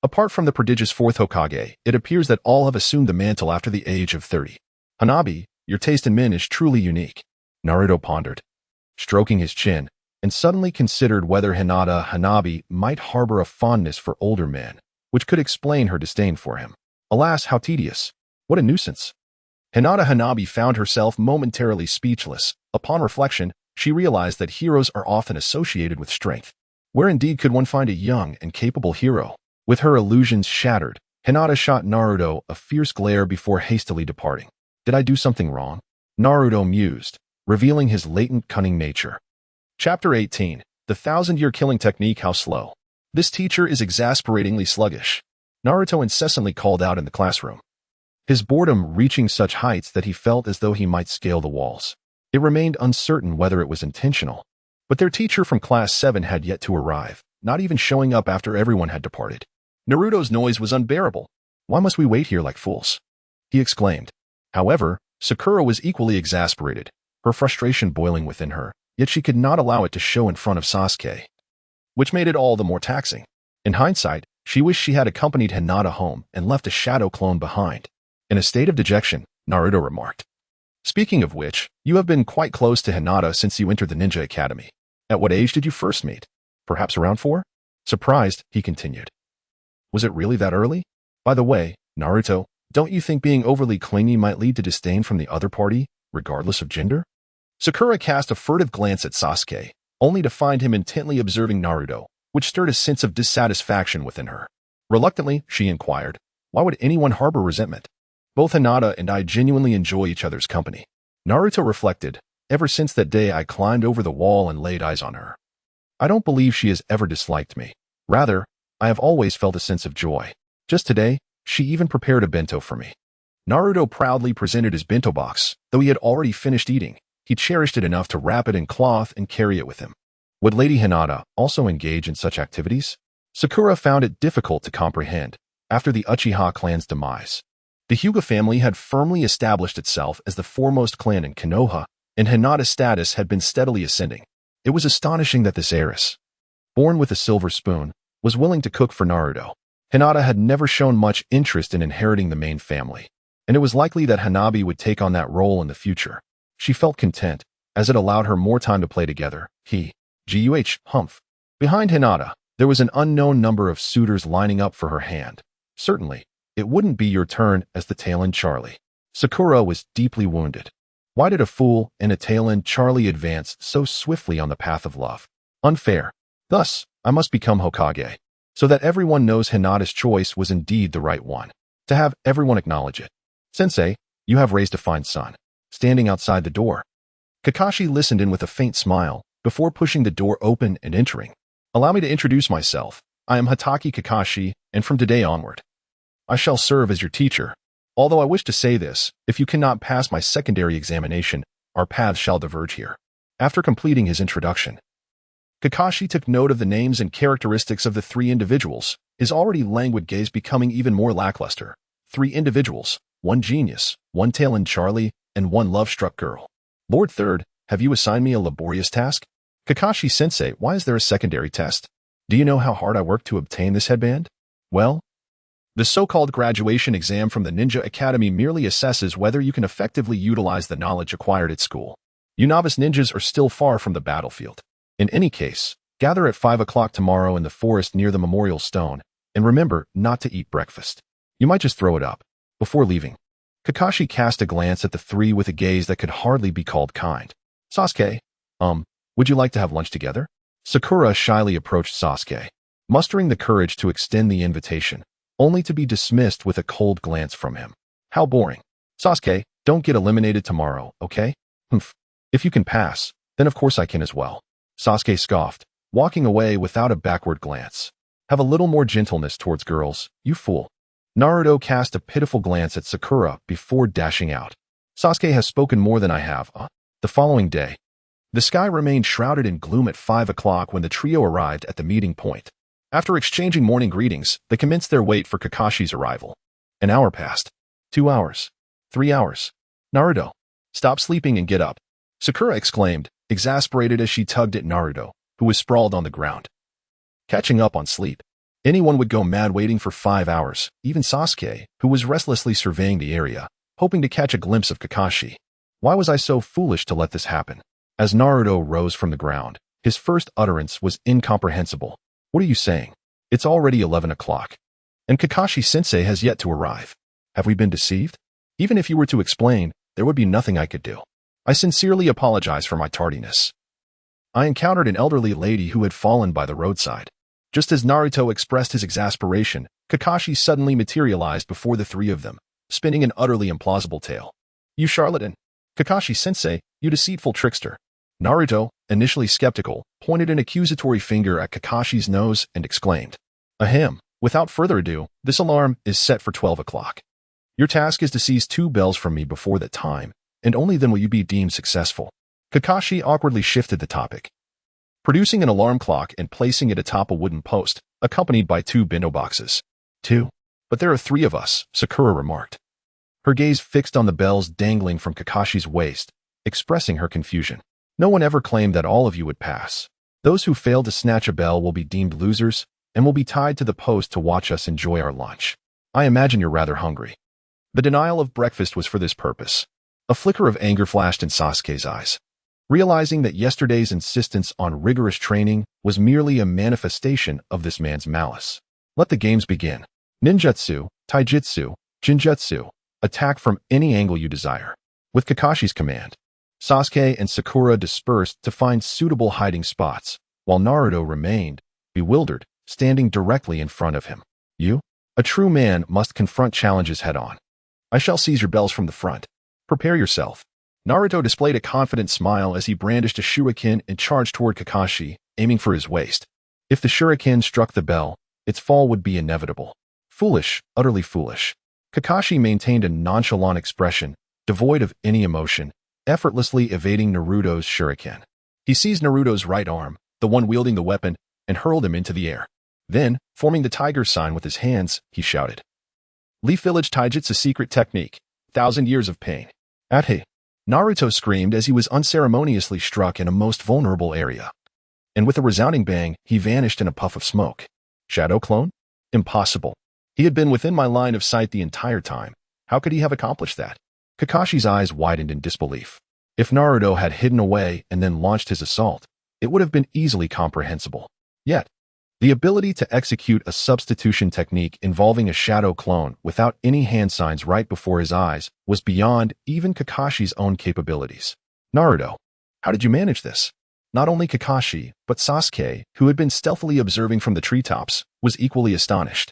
Apart from the prodigious fourth Hokage, it appears that all have assumed the mantle after the age of 30. Hanabi, your taste in men is truly unique. Naruto pondered, stroking his chin, and suddenly considered whether Hinata Hanabi might harbor a fondness for older men, which could explain her disdain for him. Alas, how tedious. What a nuisance. Hinata Hanabi found herself momentarily speechless. Upon reflection, she realized that heroes are often associated with strength. Where indeed could one find a young and capable hero? With her illusions shattered, Hinata shot Naruto a fierce glare before hastily departing. Did I do something wrong? Naruto mused, revealing his latent cunning nature. Chapter 18. The 1,000-Year Killing Technique. How slow. This teacher is exasperatingly sluggish. Naruto incessantly called out in the classroom, his boredom reaching such heights that he felt as though he might scale the walls. It remained uncertain whether it was intentional, but their teacher from Class 7 had yet to arrive, not even showing up after everyone had departed. Naruto's noise was unbearable. Why must we wait here like fools? He exclaimed. However, Sakura was equally exasperated, her frustration boiling within her, yet she could not allow it to show in front of Sasuke, which made it all the more taxing. In hindsight, she wished she had accompanied Hinata home and left a shadow clone behind. In a state of dejection, Naruto remarked, Speaking of which, you have been quite close to Hinata since you entered the Ninja Academy. At what age did you first meet? Perhaps around 4? Surprised, he continued. Was it really that early? By the way, Naruto, don't you think being overly clingy might lead to disdain from the other party, regardless of gender? Sakura cast a furtive glance at Sasuke, only to find him intently observing Naruto, which stirred a sense of dissatisfaction within her. Reluctantly, she inquired, "Why would anyone harbor resentment? Both Hinata and I genuinely enjoy each other's company." Naruto reflected, "Ever since that day I climbed over the wall and laid eyes on her. I don't believe she has ever disliked me. Rather, I have always felt a sense of joy. Just today, she even prepared a bento for me." Naruto proudly presented his bento box. Though he had already finished eating, he cherished it enough to wrap it in cloth and carry it with him. Would Lady Hinata also engage in such activities? Sakura found it difficult to comprehend. After the Uchiha clan's demise, the Hyuga family had firmly established itself as the foremost clan in Konoha, and Hinata's status had been steadily ascending. It was astonishing that this heiress, born with a silver spoon, was willing to cook for Naruto. Hinata had never shown much interest in inheriting the main family, and it was likely that Hanabi would take on that role in the future. She felt content, as it allowed her more time to play together. Humph. Behind Hinata, there was an unknown number of suitors lining up for her hand. Certainly, it wouldn't be your turn as the tail-end Charlie. Sakura was deeply wounded. Why did a fool and a tail-end Charlie advance so swiftly on the path of love? Unfair. Thus, I must become Hokage, so that everyone knows Hinata's choice was indeed the right one. To have everyone acknowledge it. Sensei, you have raised a fine son. Standing outside the door, Kakashi listened in with a faint smile before pushing the door open and entering. "Allow me to introduce myself. I am Hatake Kakashi, and from today onward, I shall serve as your teacher. Although I wish to say this, if you cannot pass my secondary examination, our paths shall diverge here." After completing his introduction, Kakashi took note of the names and characteristics of the three individuals, his already languid gaze becoming even more lackluster. 3 individuals, 1 genius, 1 tail-end Charlie, and 1 love-struck girl. "Lord Third, have you assigned me a laborious task?" "Kakashi-sensei, why is there a secondary test? Do you know how hard I worked to obtain this headband?" "Well, the so-called graduation exam from the Ninja Academy merely assesses whether you can effectively utilize the knowledge acquired at school. You novice ninjas are still far from the battlefield. In any case, gather at 5 o'clock tomorrow in the forest near the memorial stone, and remember not to eat breakfast. You might just throw it up." Before leaving, Kakashi cast a glance at the 3 with a gaze that could hardly be called kind. "Sasuke, would you like to have lunch together?" Sakura shyly approached Sasuke, mustering the courage to extend the invitation, only to be dismissed with a cold glance from him. "How boring. Sasuke, don't get eliminated tomorrow, okay?" "Humph. If you can pass, then of course I can as well." Sasuke scoffed, walking away without a backward glance. "Have a little more gentleness towards girls, you fool." Naruto cast a pitiful glance at Sakura before dashing out. "Sasuke has spoken more than I have." The following day, the sky remained shrouded in gloom at 5 o'clock when the trio arrived at the meeting point. After exchanging morning greetings, they commenced their wait for Kakashi's arrival. An hour passed. 2 hours. 3 hours. "Naruto, stop sleeping and get up," Sakura exclaimed, exasperated as she tugged at Naruto, who was sprawled on the ground. Catching up on sleep. Anyone would go mad waiting for 5 hours, even Sasuke, who was restlessly surveying the area, hoping to catch a glimpse of Kakashi. Why was I so foolish to let this happen? As Naruto rose from the ground, his first utterance was incomprehensible. "What are you saying? It's already 11 o'clock. And Kakashi-sensei has yet to arrive. Have we been deceived? Even if you were to explain, there would be nothing I could do. I sincerely apologize for my tardiness." I encountered an elderly lady who had fallen by the roadside. Just as Naruto expressed his exasperation, Kakashi suddenly materialized before the 3 of them, spinning an utterly implausible tale. "You charlatan! Kakashi-sensei, you deceitful trickster!" Naruto, initially skeptical, pointed an accusatory finger at Kakashi's nose and exclaimed, "Ahem, without further ado, this alarm is set for 12 o'clock. Your task is to seize 2 bells from me before that time, and only then will you be deemed successful." Kakashi awkwardly shifted the topic, producing an alarm clock and placing it atop a wooden post, accompanied by 2 bento boxes. "2? But there are 3 of us," Sakura remarked, her gaze fixed on the bells dangling from Kakashi's waist, expressing her confusion. "No one ever claimed that all of you would pass. Those who fail to snatch a bell will be deemed losers and will be tied to the post to watch us enjoy our lunch. I imagine you're rather hungry." The denial of breakfast was for this purpose. A flicker of anger flashed in Sasuke's eyes. Realizing that yesterday's insistence on rigorous training was merely a manifestation of this man's malice. "Let the games begin. Ninjutsu, taijutsu, jinjutsu. Attack from any angle you desire." With Kakashi's command, Sasuke and Sakura dispersed to find suitable hiding spots, while Naruto remained, bewildered, standing directly in front of him. You? A true man must confront challenges head-on. I shall seize your bells from the front. Prepare yourself. Naruto displayed a confident smile as he brandished a shuriken and charged toward Kakashi, aiming for his waist. If the shuriken struck the bell, its fall would be inevitable. Foolish, utterly foolish. Kakashi maintained a nonchalant expression, devoid of any emotion, effortlessly evading Naruto's shuriken. He seized Naruto's right arm, the one wielding the weapon, and hurled him into the air. Then, forming the tiger sign with his hands, he shouted, "Leaf Village Taijutsu secret technique, 1,000 years of pain." Athe! Naruto screamed as he was unceremoniously struck in a most vulnerable area. And with a resounding bang, he vanished in a puff of smoke. Shadow clone? Impossible. He had been within my line of sight the entire time. How could he have accomplished that? Kakashi's eyes widened in disbelief. If Naruto had hidden away and then launched his assault, it would have been easily comprehensible. Yet, the ability to execute a substitution technique involving a shadow clone without any hand signs right before his eyes was beyond even Kakashi's own capabilities. Naruto, how did you manage this? Not only Kakashi, but Sasuke, who had been stealthily observing from the treetops, was equally astonished.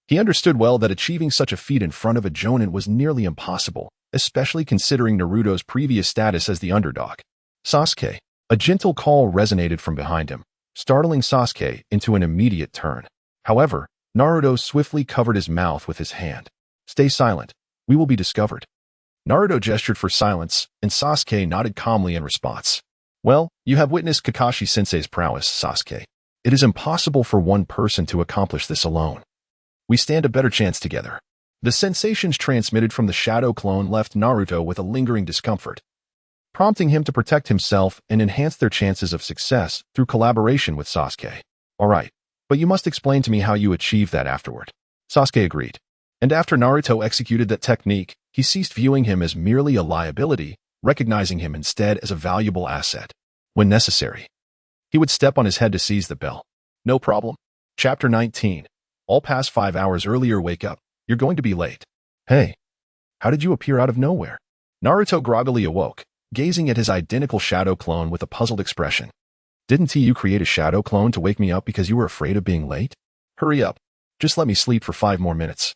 He understood well that achieving such a feat in front of a Jonin was nearly impossible, especially considering Naruto's previous status as the underdog. Sasuke, a gentle call resonated from behind him, startling Sasuke into an immediate turn. However, Naruto swiftly covered his mouth with his hand. Stay silent. We will be discovered. Naruto gestured for silence, and Sasuke nodded calmly in response. Well, you have witnessed Kakashi-sensei's prowess, Sasuke. It is impossible for one person to accomplish this alone. We stand a better chance together. The sensations transmitted from the shadow clone left Naruto with a lingering discomfort, prompting him to protect himself and enhance their chances of success through collaboration with Sasuke. All right, but you must explain to me how you achieved that afterward. Sasuke agreed. And after Naruto executed that technique, he ceased viewing him as merely a liability, recognizing him instead as a valuable asset. When necessary, he would step on his head to seize the bell. No problem. Chapter 19. All past 5 hours earlier, wake up. You're going to be late. Hey, how did you appear out of nowhere? Naruto groggily awoke, gazing at his identical shadow clone with a puzzled expression. Didn't you create a shadow clone to wake me up because you were afraid of being late? Hurry up. Just let me sleep for 5 more minutes.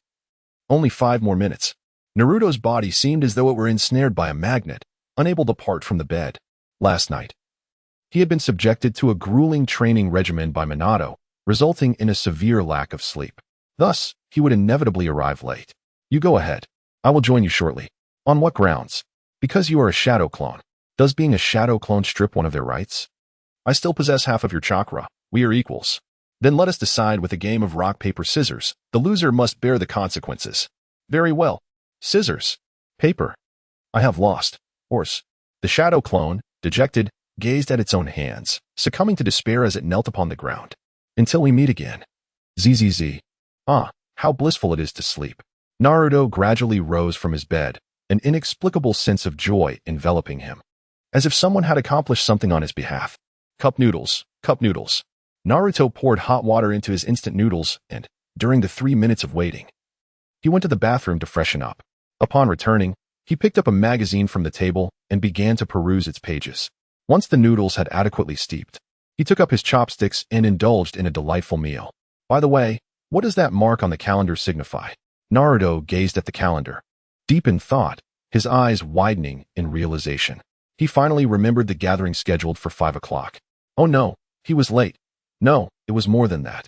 Only 5 more minutes. Naruto's body seemed as though it were ensnared by a magnet, unable to part from the bed. Last night, he had been subjected to a grueling training regimen by Minato, resulting in a severe lack of sleep. Thus, he would inevitably arrive late. You go ahead. I will join you shortly. On what grounds? Because you are a shadow clone. Does being a shadow clone strip one of their rights? I still possess half of your chakra. We are equals. Then let us decide with a game of rock, paper, scissors. The loser must bear the consequences. Very well. Scissors. Paper. I have lost. Horse. The shadow clone, dejected, gazed at its own hands, succumbing to despair as it knelt upon the ground. Until we meet again. ZZZ. Ah, how blissful it is to sleep. Naruto gradually rose from his bed, an inexplicable sense of joy enveloping him. As if someone had accomplished something on his behalf. Cup noodles, cup noodles. Naruto poured hot water into his instant noodles and, during the 3 minutes of waiting, he went to the bathroom to freshen up. Upon returning, he picked up a magazine from the table and began to peruse its pages. Once the noodles had adequately steeped, he took up his chopsticks and indulged in a delightful meal. By the way, what does that mark on the calendar signify? Naruto gazed at the calendar, deep in thought, his eyes widening in realization. He finally remembered the gathering scheduled for 5 o'clock. Oh no, he was late. No, it was more than that.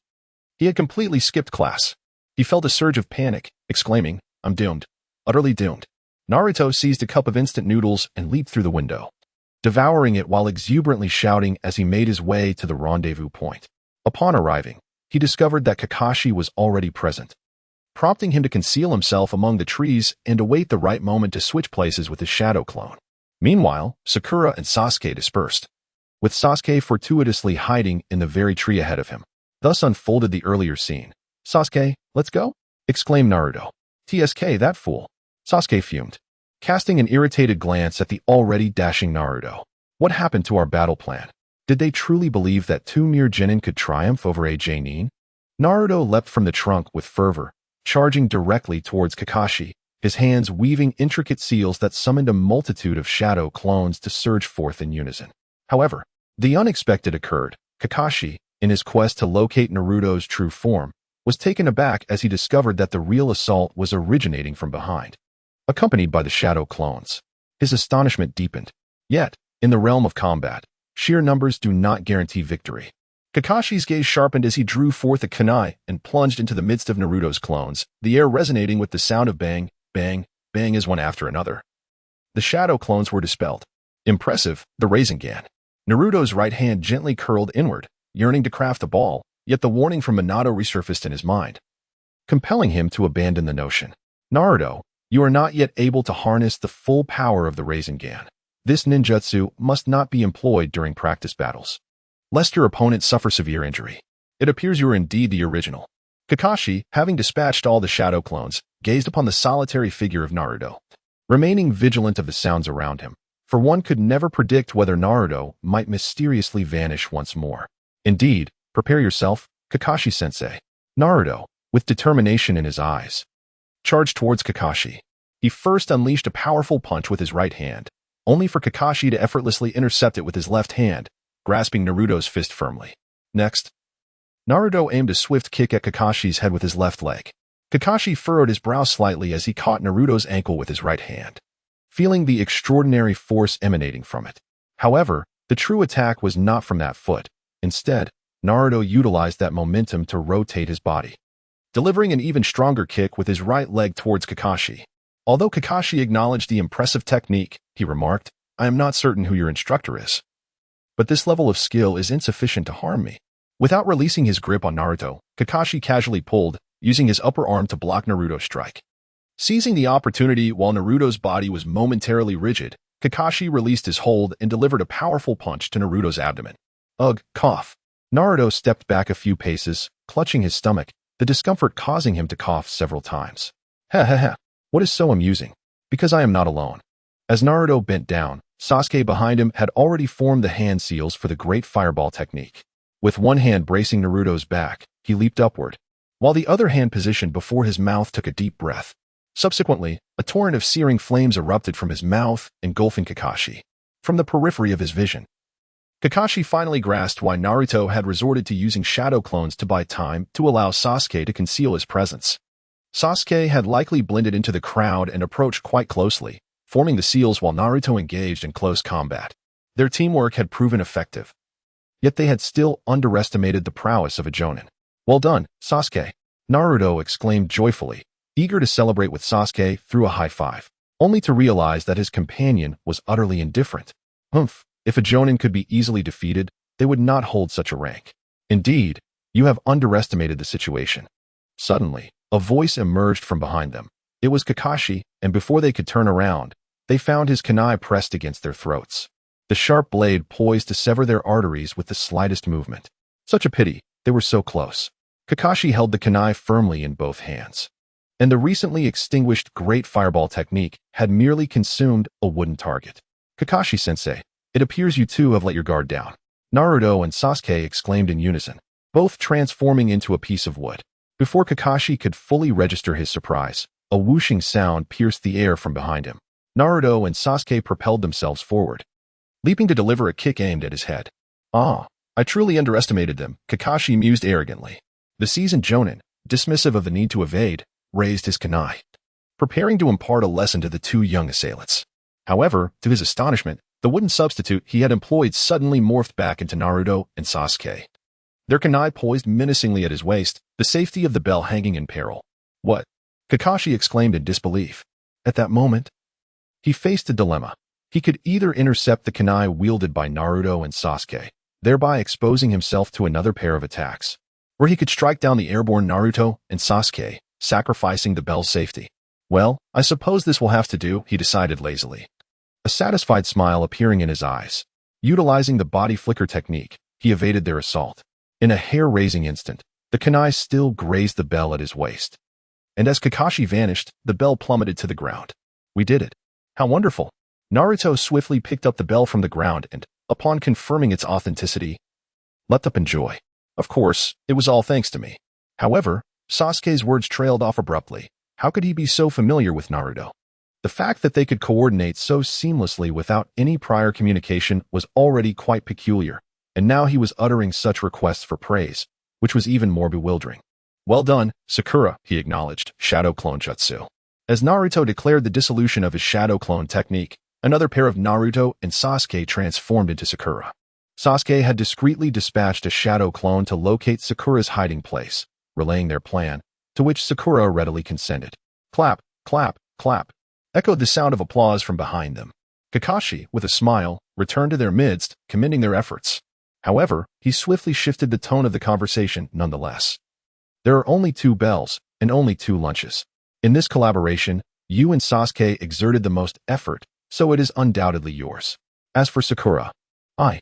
He had completely skipped class. He felt a surge of panic, exclaiming, I'm doomed. Utterly doomed. Naruto seized a cup of instant noodles and leaped through the window, devouring it while exuberantly shouting as he made his way to the rendezvous point. Upon arriving, he discovered that Kakashi was already present, prompting him to conceal himself among the trees and await the right moment to switch places with his shadow clone. Meanwhile, Sakura and Sasuke dispersed, with Sasuke fortuitously hiding in the very tree ahead of him. Thus unfolded the earlier scene. Sasuke, let's go? Exclaimed Naruto. TSK, that fool. Sasuke fumed, casting an irritated glance at the already dashing Naruto. What happened to our battle plan? Did they truly believe that 2 mere genin could triumph over a genin? Naruto leapt from the trunk with fervor, charging directly towards Kakashi, his hands weaving intricate seals that summoned a multitude of shadow clones to surge forth in unison. However, the unexpected occurred. Kakashi, in his quest to locate Naruto's true form, was taken aback as he discovered that the real assault was originating from behind, accompanied by the shadow clones. His astonishment deepened. Yet, in the realm of combat, sheer numbers do not guarantee victory. Kakashi's gaze sharpened as he drew forth a kunai and plunged into the midst of Naruto's clones, the air resonating with the sound of bang, bang, bang as one after another. The shadow clones were dispelled. Impressive, the Rasengan. Naruto's right hand gently curled inward, yearning to craft a ball, yet the warning from Minato resurfaced in his mind, compelling him to abandon the notion. Naruto, you are not yet able to harness the full power of the Rasengan. This ninjutsu must not be employed during practice battles, lest your opponent suffer severe injury. It appears you are indeed the original. Kakashi, having dispatched all the shadow clones, gazed upon the solitary figure of Naruto, remaining vigilant of the sounds around him, for one could never predict whether Naruto might mysteriously vanish once more. Indeed, prepare yourself, Kakashi-sensei. Naruto, with determination in his eyes, charged towards Kakashi. He first unleashed a powerful punch with his right hand, only for Kakashi to effortlessly intercept it with his left hand, grasping Naruto's fist firmly. Next, Naruto aimed a swift kick at Kakashi's head with his left leg. Kakashi furrowed his brow slightly as he caught Naruto's ankle with his right hand, feeling the extraordinary force emanating from it. However, the true attack was not from that foot. Instead, Naruto utilized that momentum to rotate his body, delivering an even stronger kick with his right leg towards Kakashi. Although Kakashi acknowledged the impressive technique, he remarked, I am not certain who your instructor is, but this level of skill is insufficient to harm me. Without releasing his grip on Naruto, Kakashi casually pulled, using his upper arm to block Naruto's strike. Seizing the opportunity while Naruto's body was momentarily rigid, Kakashi released his hold and delivered a powerful punch to Naruto's abdomen. Ugh, cough. Naruto stepped back a few paces, clutching his stomach, the discomfort causing him to cough several times. Ha ha ha. What is so amusing? Because I am not alone. As Naruto bent down, Sasuke behind him had already formed the hand seals for the great fireball technique. With one hand bracing Naruto's back, he leaped upward, while the other hand positioned before his mouth took a deep breath. Subsequently, a torrent of searing flames erupted from his mouth, engulfing Kakashi. From the periphery of his vision, Kakashi finally grasped why Naruto had resorted to using shadow clones to buy time to allow Sasuke to conceal his presence. Sasuke had likely blended into the crowd and approached quite closely, forming the seals while Naruto engaged in close combat. Their teamwork had proven effective, yet they had still underestimated the prowess of a Jonin. Well done, Sasuke! Naruto exclaimed joyfully, eager to celebrate with Sasuke through a high five, only to realize that his companion was utterly indifferent. Humph, if a Jonin could be easily defeated, they would not hold such a rank. Indeed, you have underestimated the situation. Suddenly, a voice emerged from behind them. It was Kakashi, and before they could turn around, they found his kunai pressed against their throats, the sharp blade poised to sever their arteries with the slightest movement. Such a pity, they were so close. Kakashi held the kunai firmly in both hands, and the recently extinguished great fireball technique had merely consumed a wooden target. Kakashi-sensei, it appears you two have let your guard down. Naruto and Sasuke exclaimed in unison, both transforming into a piece of wood. Before Kakashi could fully register his surprise, a whooshing sound pierced the air from behind him. Naruto and Sasuke propelled themselves forward, leaping to deliver a kick aimed at his head. Ah, I truly underestimated them, Kakashi mused arrogantly. The seasoned Jonin, dismissive of the need to evade, raised his kunai, preparing to impart a lesson to the two young assailants. However, to his astonishment, the wooden substitute he had employed suddenly morphed back into Naruto and Sasuke, their kunai poised menacingly at his waist, the safety of the bell hanging in peril. What? Kakashi exclaimed in disbelief. At that moment, he faced a dilemma. He could either intercept the kunai wielded by Naruto and Sasuke, thereby exposing himself to another pair of attacks, or he could strike down the airborne Naruto and Sasuke, sacrificing the bell's safety. Well, I suppose this will have to do, he decided lazily, a satisfied smile appearing in his eyes. Utilizing the body flicker technique, he evaded their assault. In a hair-raising instant, the kunai still grazed the bell at his waist, and as Kakashi vanished, the bell plummeted to the ground. We did it. How wonderful! Naruto swiftly picked up the bell from the ground and, upon confirming its authenticity, leapt up in joy. Of course, it was all thanks to me. However, Sasuke's words trailed off abruptly. How could he be so familiar with Naruto? The fact that they could coordinate so seamlessly without any prior communication was already quite peculiar, and now he was uttering such requests for praise, which was even more bewildering. Well done, Sakura, he acknowledged, shadow clone jutsu. As Naruto declared the dissolution of his shadow clone technique, another pair of Naruto and Sasuke transformed into Sakura. Sasuke had discreetly dispatched a shadow clone to locate Sakura's hiding place, relaying their plan, to which Sakura readily consented. Clap, clap, clap, echoed the sound of applause from behind them. Kakashi, with a smile, returned to their midst, commending their efforts. However, he swiftly shifted the tone of the conversation nonetheless. There are only 2 bells, and only 2 lunches. In this collaboration, you and Sasuke exerted the most effort, so it is undoubtedly yours. As for Sakura, I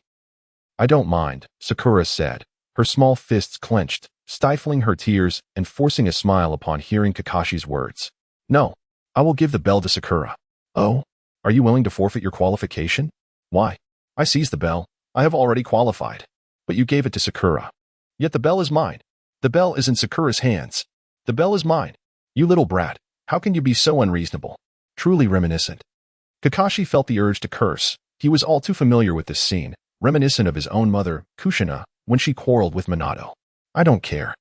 don't mind, Sakura said, her small fists clenched, stifling her tears and forcing a smile upon hearing Kakashi's words. No, I will give the bell to Sakura. Oh, are you willing to forfeit your qualification? Why? I seized the bell. I have already qualified. But you gave it to Sakura. Yet the bell is mine. The bell is in Sakura's hands. The bell is mine. You little brat, how can you be so unreasonable? Truly reminiscent. Kakashi felt the urge to curse. He was all too familiar with this scene, reminiscent of his own mother, Kushina, when she quarreled with Minato. I don't care.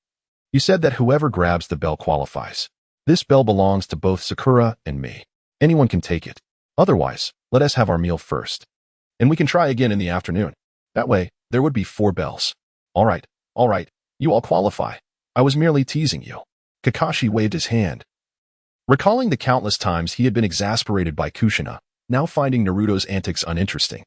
You said that whoever grabs the bell qualifies. This bell belongs to both Sakura and me. Anyone can take it. Otherwise, let us have our meal first. And we can try again in the afternoon. That way, there would be 4 bells. All right, you all qualify. I was merely teasing you. Kakashi waved his hand. Recalling the countless times he had been exasperated by Kushina, now finding Naruto's antics uninteresting.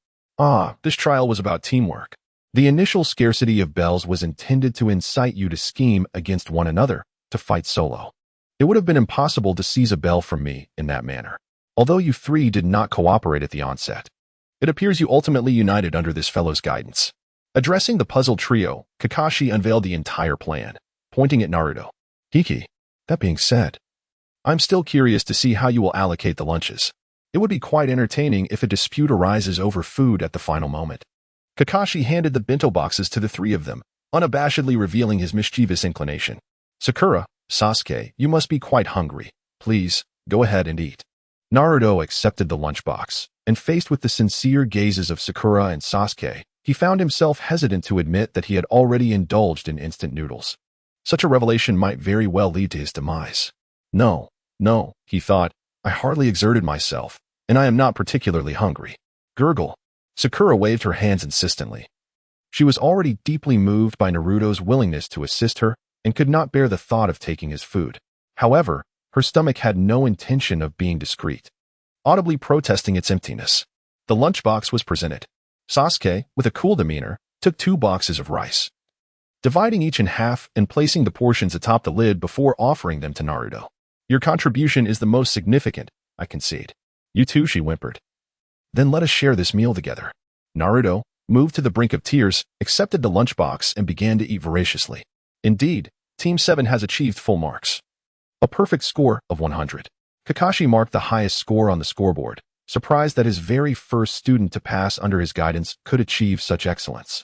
This trial was about teamwork. The initial scarcity of bells was intended to incite you to scheme against one another, to fight solo. It would have been impossible to seize a bell from me in that manner, although you 3 did not cooperate at the onset. It appears you ultimately united under this fellow's guidance. Addressing the puzzled trio, Kakashi unveiled the entire plan, pointing at Naruto. Kiki, that being said, I'm still curious to see how you will allocate the lunches. It would be quite entertaining if a dispute arises over food at the final moment. Kakashi handed the bento boxes to the 3 of them, unabashedly revealing his mischievous inclination. Sakura, Sasuke, you must be quite hungry. Please, go ahead and eat. Naruto accepted the lunchbox, and faced with the sincere gazes of Sakura and Sasuke, he found himself hesitant to admit that he had already indulged in instant noodles. Such a revelation might very well lead to his demise. No, he thought, I hardly exerted myself, and I am not particularly hungry. Gurgle. Sakura waved her hands insistently. She was already deeply moved by Naruto's willingness to assist her and could not bear the thought of taking his food. However, her stomach had no intention of being discreet, audibly protesting its emptiness. The lunchbox was presented. Sasuke, with a cool demeanor, took 2 boxes of rice, dividing each in half and placing the portions atop the lid before offering them to Naruto. Your contribution is the most significant, I concede. You too, she whimpered. Then let us share this meal together. Naruto, moved to the brink of tears, accepted the lunchbox and began to eat voraciously. Indeed, Team 7 has achieved full marks. A perfect score of 100. Kakashi marked the highest score on the scoreboard, surprised that his very first student to pass under his guidance could achieve such excellence.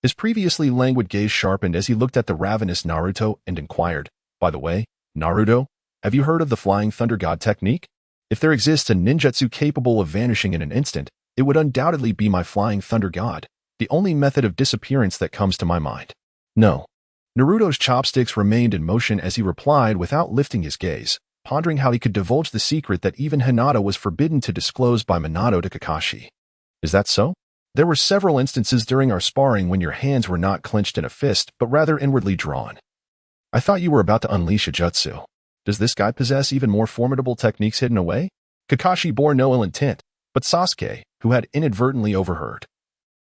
His previously languid gaze sharpened as he looked at the ravenous Naruto and inquired, By the way, Naruto, have you heard of the Flying Thunder God technique? If there exists a ninjutsu capable of vanishing in an instant, it would undoubtedly be my Flying Thunder God, the only method of disappearance that comes to my mind. No. Naruto's chopsticks remained in motion as he replied without lifting his gaze, pondering how he could divulge the secret that even Hinata was forbidden to disclose by Minato to Kakashi. Is that so? There were several instances during our sparring when your hands were not clenched in a fist, but rather inwardly drawn. I thought you were about to unleash a jutsu. Does this guy possess even more formidable techniques hidden away? Kakashi bore no ill intent, but Sasuke, who had inadvertently overheard,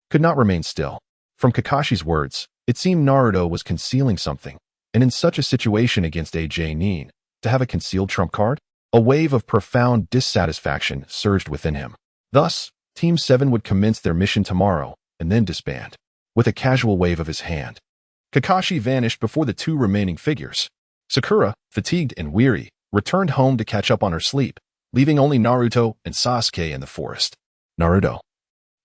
could not remain still. From Kakashi's words, it seemed Naruto was concealing something, and in such a situation against AJ Nin, to have a concealed trump card? A wave of profound dissatisfaction surged within him. Thus, Team 7 would commence their mission tomorrow, and then disband. With a casual wave of his hand, Kakashi vanished before the 2 remaining figures. Sakura, fatigued and weary, returned home to catch up on her sleep, leaving only Naruto and Sasuke in the forest. Naruto,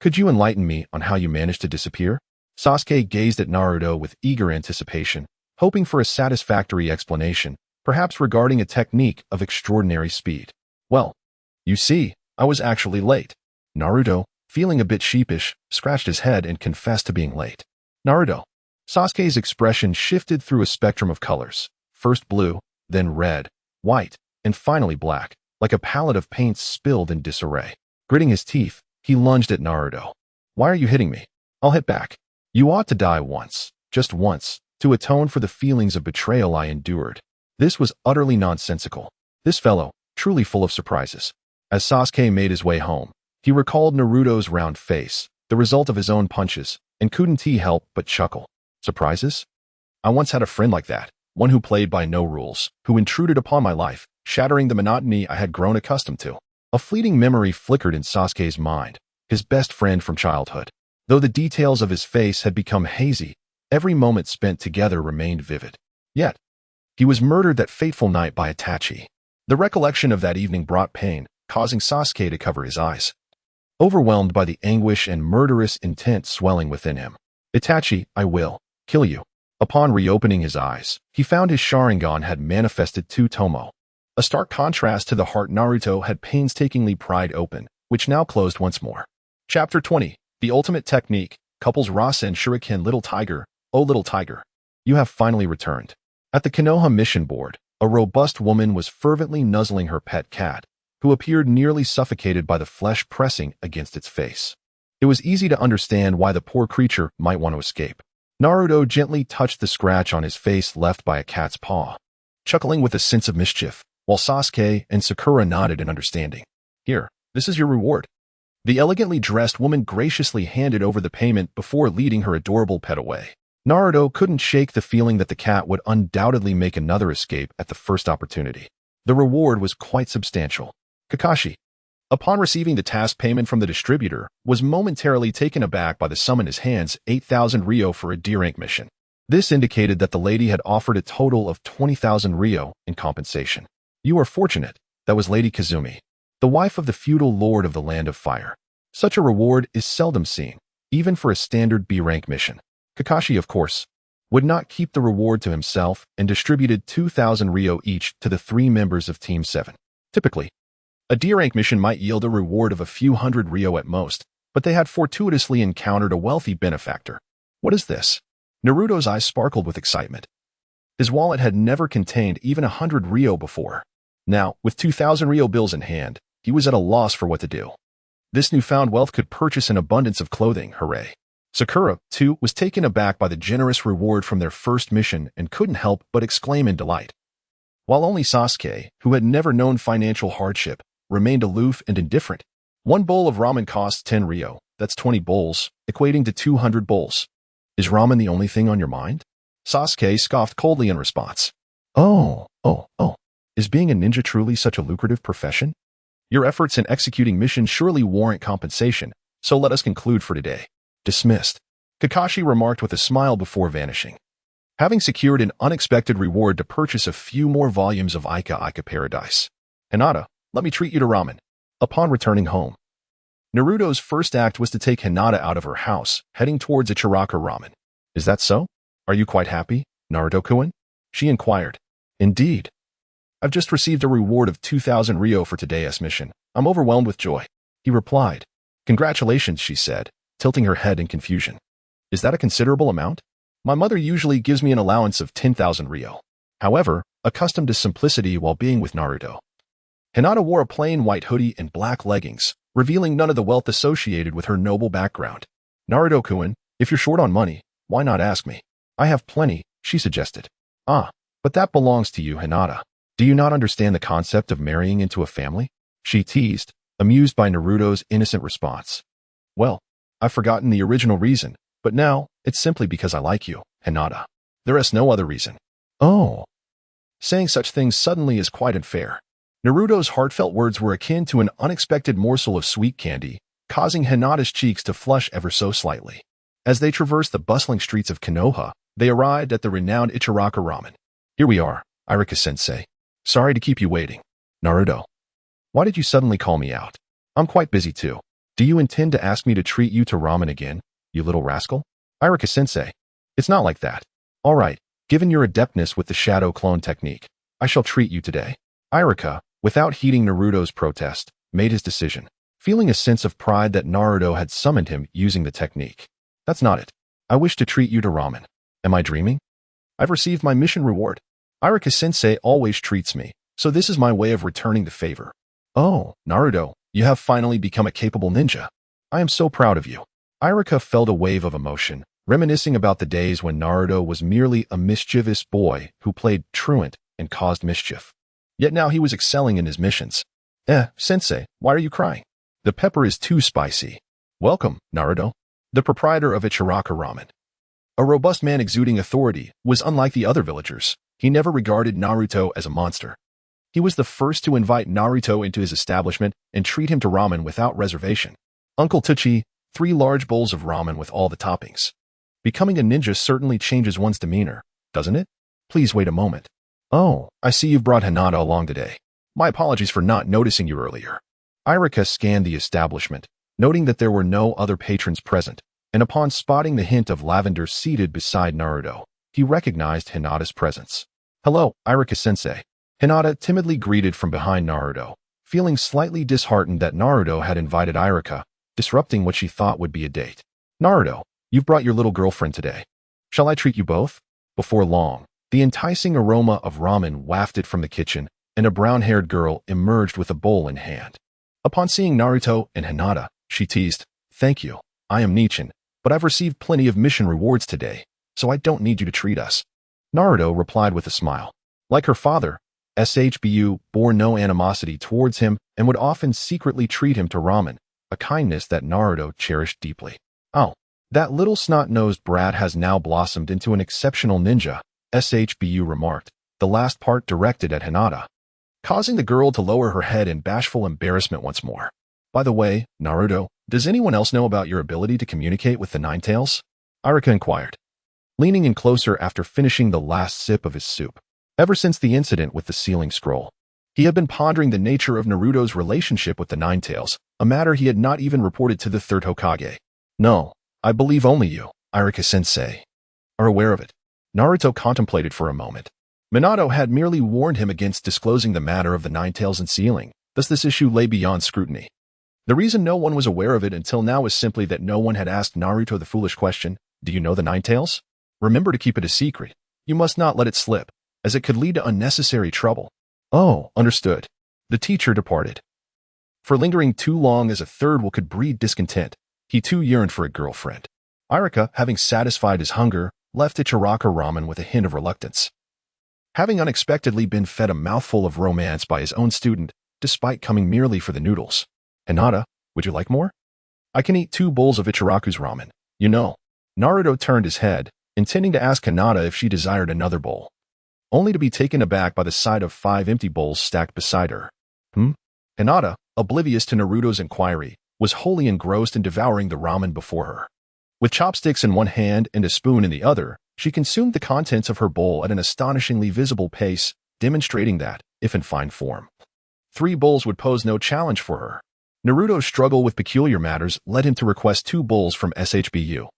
could you enlighten me on how you managed to disappear? Sasuke gazed at Naruto with eager anticipation, hoping for a satisfactory explanation, perhaps regarding a technique of extraordinary speed. Well, you see, I was actually late. Naruto, feeling a bit sheepish, scratched his head and confessed to being late. Naruto. Sasuke's expression shifted through a spectrum of colors. first blue, then red, white, and finally black, like a palette of paints spilled in disarray. Gritting his teeth, he lunged at Naruto. "Why are you hitting me? I'll hit back. You ought to die once, just once, to atone for the feelings of betrayal I endured." This was utterly nonsensical. This fellow, truly full of surprises. As Sasuke made his way home, he recalled Naruto's round face, the result of his own punches, and couldn't he help but chuckle. Surprises? I once had a friend like that, one who played by no rules, who intruded upon my life, shattering the monotony I had grown accustomed to. A fleeting memory flickered in Sasuke's mind, his best friend from childhood. Though the details of his face had become hazy, every moment spent together remained vivid. Yet, he was murdered that fateful night by Itachi. The recollection of that evening brought pain, causing Sasuke to cover his eyes, overwhelmed by the anguish and murderous intent swelling within him. "Itachi, I will kill you." Upon reopening his eyes, he found his Sharingan had manifested to Tomo. A stark contrast to the heart Naruto had painstakingly pried open, which now closed once more. Chapter 20. The Ultimate Technique, Couples Rasen Shuriken. Little Tiger, oh little tiger, you have finally returned. At the Konoha mission board, a robust woman was fervently nuzzling her pet cat, who appeared nearly suffocated by the flesh pressing against its face. It was easy to understand why the poor creature might want to escape. Naruto gently touched the scratch on his face left by a cat's paw, chuckling with a sense of mischief, while Sasuke and Sakura nodded in understanding. "Here, this is your reward." The elegantly dressed woman graciously handed over the payment before leading her adorable pet away. Naruto couldn't shake the feeling that the cat would undoubtedly make another escape at the first opportunity. The reward was quite substantial. Kakashi, upon receiving the task payment from the distributor, was momentarily taken aback by the sum in his hands, 8,000 Ryo for a D-rank mission. This indicated that the lady had offered a total of 20,000 Ryo in compensation. "You are fortunate," that was Lady Kazumi, the wife of the feudal lord of the Land of Fire. Such a reward is seldom seen, even for a standard B-rank mission. Kakashi, of course, would not keep the reward to himself and distributed 2,000 Ryo each to the 3 members of Team 7. Typically, a D-rank mission might yield a reward of a few hundred Ryo at most, but they had fortuitously encountered a wealthy benefactor. "What is this?" Naruto's eyes sparkled with excitement. His wallet had never contained even 100 Ryo before. Now, with 2,000 Ryo bills in hand, he was at a loss for what to do. This newfound wealth could purchase an abundance of clothing, hooray. Sakura, too, was taken aback by the generous reward from their first mission and couldn't help but exclaim in delight. While only Sasuke, who had never known financial hardship, remained aloof and indifferent. One bowl of ramen costs 10 Ryo, that's 20 bowls, equating to 200 bowls. "Is ramen the only thing on your mind?" Sasuke scoffed coldly in response. Oh. Is being a ninja truly such a lucrative profession? Your efforts in executing missions surely warrant compensation, so let us conclude for today. Dismissed. Kakashi remarked with a smile before vanishing. Having secured an unexpected reward to purchase a few more volumes of Ika Paradise. "Hinata, let me treat you to ramen." Upon returning home, Naruto's first act was to take Hinata out of her house, heading towards Ichiraka Ramen. "Is that so? Are you quite happy, Naruto-kun?" she inquired. "Indeed. I've just received a reward of 2,000 Ryo for today's mission. I'm overwhelmed with joy," he replied. "Congratulations," she said, tilting her head in confusion. "Is that a considerable amount? My mother usually gives me an allowance of 10,000 Ryo. However, accustomed to simplicity while being with Naruto." Hinata wore a plain white hoodie and black leggings, revealing none of the wealth associated with her noble background. "Naruto-kun, if you're short on money, why not ask me? I have plenty," she suggested. "Ah, but that belongs to you, Hinata. Do you not understand the concept of marrying into a family?" she teased, amused by Naruto's innocent response. "Well, I've forgotten the original reason, but now it's simply because I like you, Hinata. There is no other reason." "Oh." Saying such things suddenly is quite unfair. Naruto's heartfelt words were akin to an unexpected morsel of sweet candy, causing Hinata's cheeks to flush ever so slightly. As they traversed the bustling streets of Konoha, they arrived at the renowned Ichiraka Ramen. "Here we are, Irika-sensei. Sorry to keep you waiting." "Naruto, why did you suddenly call me out? I'm quite busy too. Do you intend to ask me to treat you to ramen again, you little rascal?" "Irika-sensei, it's not like that. All right, given your adeptness with the shadow clone technique, I shall treat you today." Irika, without heeding Naruto's protest, made his decision, feeling a sense of pride that Naruto had summoned him using the technique. "That's not it. I wish to treat you to ramen. Am I dreaming? I've received my mission reward." Araka-sensei always treats me, so this is my way of returning the favor. Oh, Naruto, you have finally become a capable ninja. I am so proud of you. Araka felt a wave of emotion, reminiscing about the days when Naruto was merely a mischievous boy who played truant and caused mischief. Yet now he was excelling in his missions. Sensei, why are you crying? The pepper is too spicy. Welcome, Naruto, the proprietor of Ichiraka Ramen. A robust man exuding authority was unlike the other villagers. He never regarded Naruto as a monster. He was the first to invite Naruto into his establishment and treat him to ramen without reservation. Uncle Tucci, 3 large bowls of ramen with all the toppings. Becoming a ninja certainly changes one's demeanor, doesn't it? Please wait a moment. Oh, I see you've brought Hinata along today. My apologies for not noticing you earlier. Irika scanned the establishment, noting that there were no other patrons present, and upon spotting the hint of lavender seated beside Naruto, he recognized Hinata's presence. Hello, Irika-sensei. Hinata timidly greeted from behind Naruto, feeling slightly disheartened that Naruto had invited Irika, disrupting what she thought would be a date. Naruto, you've brought your little girlfriend today. Shall I treat you both? Before long, the enticing aroma of ramen wafted from the kitchen, and a brown-haired girl emerged with a bowl in hand. Upon seeing Naruto and Hinata, she teased, Thank you, I am Nichin, but I've received plenty of mission rewards today, so I don't need you to treat us. Naruto replied with a smile. Like her father, SHBU bore no animosity towards him and would often secretly treat him to ramen, a kindness that Naruto cherished deeply. Oh, that little snot-nosed brat has now blossomed into an exceptional ninja, SHBU remarked, the last part directed at Hinata, causing the girl to lower her head in bashful embarrassment once more. By the way, Naruto, does anyone else know about your ability to communicate with the Nine Tails? Arika inquired, leaning in closer after finishing the last sip of his soup. Ever since the incident with the sealing scroll, he had been pondering the nature of Naruto's relationship with the Nine Tails, a matter he had not even reported to the third Hokage. No, I believe only you, Irika-sensei, are aware of it. Naruto contemplated for a moment. Minato had merely warned him against disclosing the matter of the Nine Tails and sealing, thus this issue lay beyond scrutiny. The reason no one was aware of it until now was simply that no one had asked Naruto the foolish question, do you know the Nine Tails? Remember to keep it a secret. You must not let it slip, as it could lead to unnecessary trouble. Oh, understood. The teacher departed. For lingering too long as a third will could breed discontent, he too yearned for a girlfriend. Irika, having satisfied his hunger, left Ichiraka Ramen with a hint of reluctance. Having unexpectedly been fed a mouthful of romance by his own student, despite coming merely for the noodles. Hinata, would you like more? I can eat 2 bowls of Ichiraku's ramen, you know. Naruto turned his head, intending to ask Hinata if she desired another bowl, only to be taken aback by the sight of 5 empty bowls stacked beside her. Hinata, oblivious to Naruto's inquiry, was wholly engrossed in devouring the ramen before her. With chopsticks in one hand and a spoon in the other, she consumed the contents of her bowl at an astonishingly visible pace, demonstrating that, if in fine form, 3 bowls would pose no challenge for her. Naruto's struggle with peculiar matters led him to request 2 bowls from SHBU,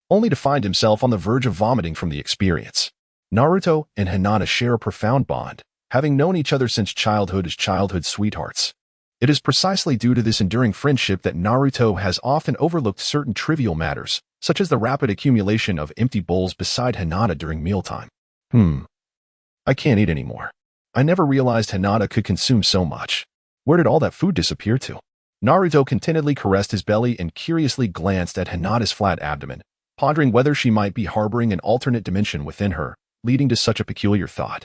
only to find himself on the verge of vomiting from the experience. Naruto and Hinata share a profound bond, having known each other since childhood as childhood sweethearts. It is precisely due to this enduring friendship that Naruto has often overlooked certain trivial matters, such as the rapid accumulation of empty bowls beside Hinata during mealtime. I can't eat anymore. I never realized Hinata could consume so much. Where did all that food disappear to? Naruto contentedly caressed his belly and curiously glanced at Hinata's flat abdomen, pondering whether she might be harboring an alternate dimension within her, leading to such a peculiar thought.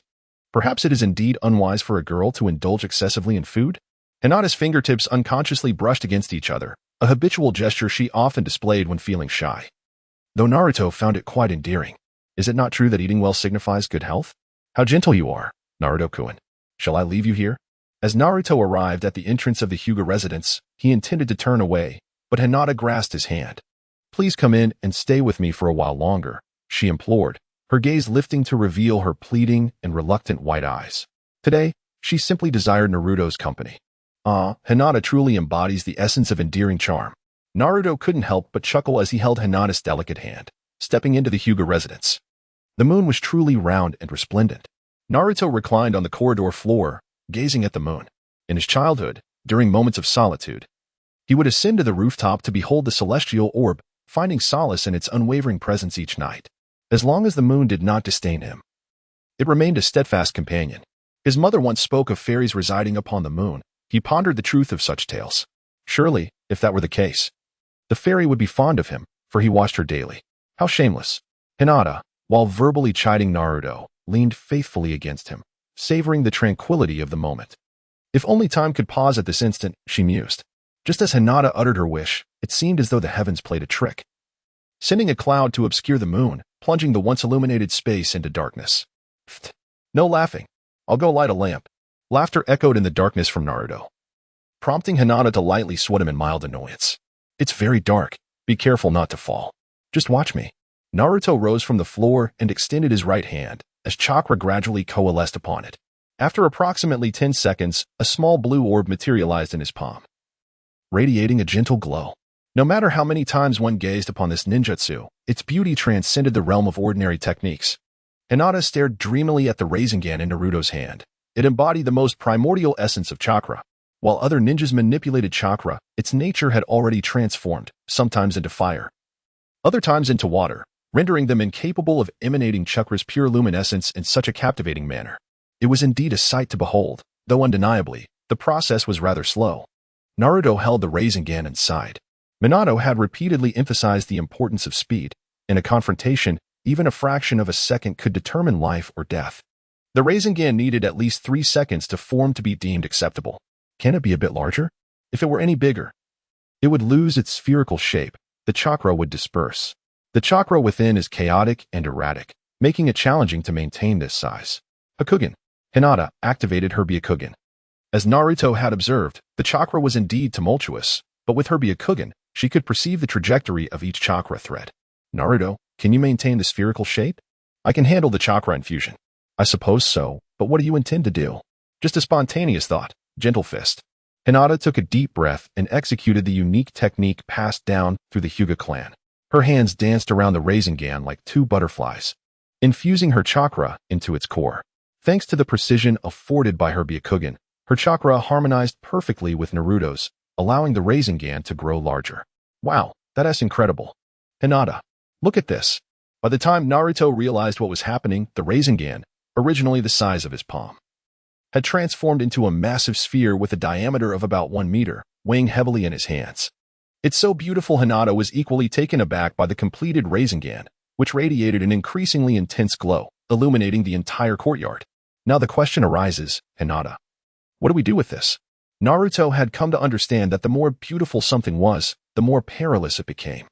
Perhaps it is indeed unwise for a girl to indulge excessively in food? Hinata's fingertips unconsciously brushed against each other, a habitual gesture she often displayed when feeling shy. Though Naruto found it quite endearing. Is it not true that eating well signifies good health? How gentle you are, Naruto-kun. Shall I leave you here? As Naruto arrived at the entrance of the Hyuga residence, he intended to turn away, but Hinata grasped his hand. Please come in and stay with me for a while longer, she implored, her gaze lifting to reveal her pleading and reluctant white eyes. Today, she simply desired Naruto's company. Hinata truly embodies the essence of endearing charm. Naruto couldn't help but chuckle as he held Hinata's delicate hand, stepping into the Hyuga residence. The moon was truly round and resplendent. Naruto reclined on the corridor floor, gazing at the moon. In his childhood, during moments of solitude, he would ascend to the rooftop to behold the celestial orb, finding solace in its unwavering presence each night. As long as the moon did not disdain him, It remained a steadfast companion. His mother once spoke of fairies residing upon the moon. He pondered the truth of such tales. Surely, if that were the case, the fairy would be fond of him, for he watched her daily. How shameless. Hinata, while verbally chiding Naruto, leaned faithfully against him, savoring the tranquility of the moment. If only time could pause at this instant, she mused. Just as Hinata uttered her wish, it seemed as though the heavens played a trick, sending a cloud to obscure the moon, plunging the once illuminated space into darkness. Pfft. No laughing. I'll go light a lamp. Laughter echoed in the darkness from Naruto, prompting Hinata to lightly sweat him in mild annoyance. It's very dark. Be careful not to fall. Just watch me. Naruto rose from the floor and extended his right hand, as chakra gradually coalesced upon it. After approximately 10 seconds, a small blue orb materialized in his palm, radiating a gentle glow. No matter how many times one gazed upon this ninjutsu, its beauty transcended the realm of ordinary techniques. Hinata stared dreamily at the Rasengan in Naruto's hand. It embodied the most primordial essence of chakra. While other ninjas manipulated chakra, its nature had already transformed, sometimes into fire, other times into water, rendering them incapable of emanating chakra's pure luminescence in such a captivating manner. It was indeed a sight to behold, though undeniably, the process was rather slow. Naruto held the Rasengan and sighed. Minato had repeatedly emphasized the importance of speed. In a confrontation, even a fraction of a second could determine life or death. The Rasengan needed at least 3 seconds to form to be deemed acceptable. Can it be a bit larger? If it were any bigger, it would lose its spherical shape. The chakra would disperse. The chakra within is chaotic and erratic, making it challenging to maintain this size. Hokage. Hinata activated her Byakugan. As Naruto had observed, the chakra was indeed tumultuous, but with her Byakugan, she could perceive the trajectory of each chakra thread. Naruto, can you maintain the spherical shape? I can handle the chakra infusion. I suppose so, but what do you intend to do? Just a spontaneous thought. Gentle fist. Hinata took a deep breath and executed the unique technique passed down through the Hyuga clan. Her hands danced around the Rasengan like 2 butterflies, infusing her chakra into its core. Thanks to the precision afforded by her Byakugan, her chakra harmonized perfectly with Naruto's, allowing the Rasengan to grow larger. Wow, that's incredible. Hinata, look at this. By the time Naruto realized what was happening, the Rasengan, originally the size of his palm, had transformed into a massive sphere with a diameter of about 1 meter, weighing heavily in his hands. It's so beautiful. Hinata was equally taken aback by the completed Rasengan, which radiated an increasingly intense glow, illuminating the entire courtyard. Now the question arises, Hinata, what do we do with this? Naruto had come to understand that the more beautiful something was, the more perilous it became.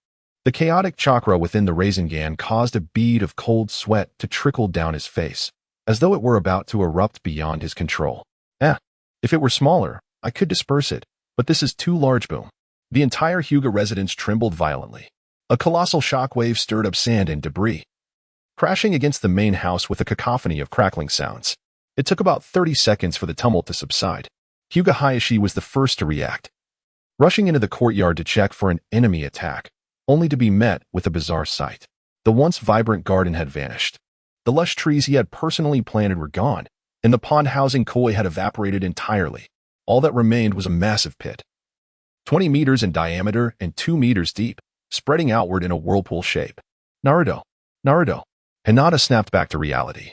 The chaotic chakra within the Rasengan caused a bead of cold sweat to trickle down his face, as though it were about to erupt beyond his control. If it were smaller, I could disperse it, but this is too large. Boom. The entire Hyuga residence trembled violently. A colossal shockwave stirred up sand and debris, crashing against the main house with a cacophony of crackling sounds. It took about 30 seconds for the tumult to subside. Hyuga Hayashi was the first to react, rushing into the courtyard to check for an enemy attack, only to be met with a bizarre sight. The once vibrant garden had vanished. The lush trees he had personally planted were gone, and the pond housing koi had evaporated entirely. All that remained was a massive pit, 20 meters in diameter and 2 meters deep, spreading outward in a whirlpool shape. Naruto! Naruto! Hinata snapped back to reality,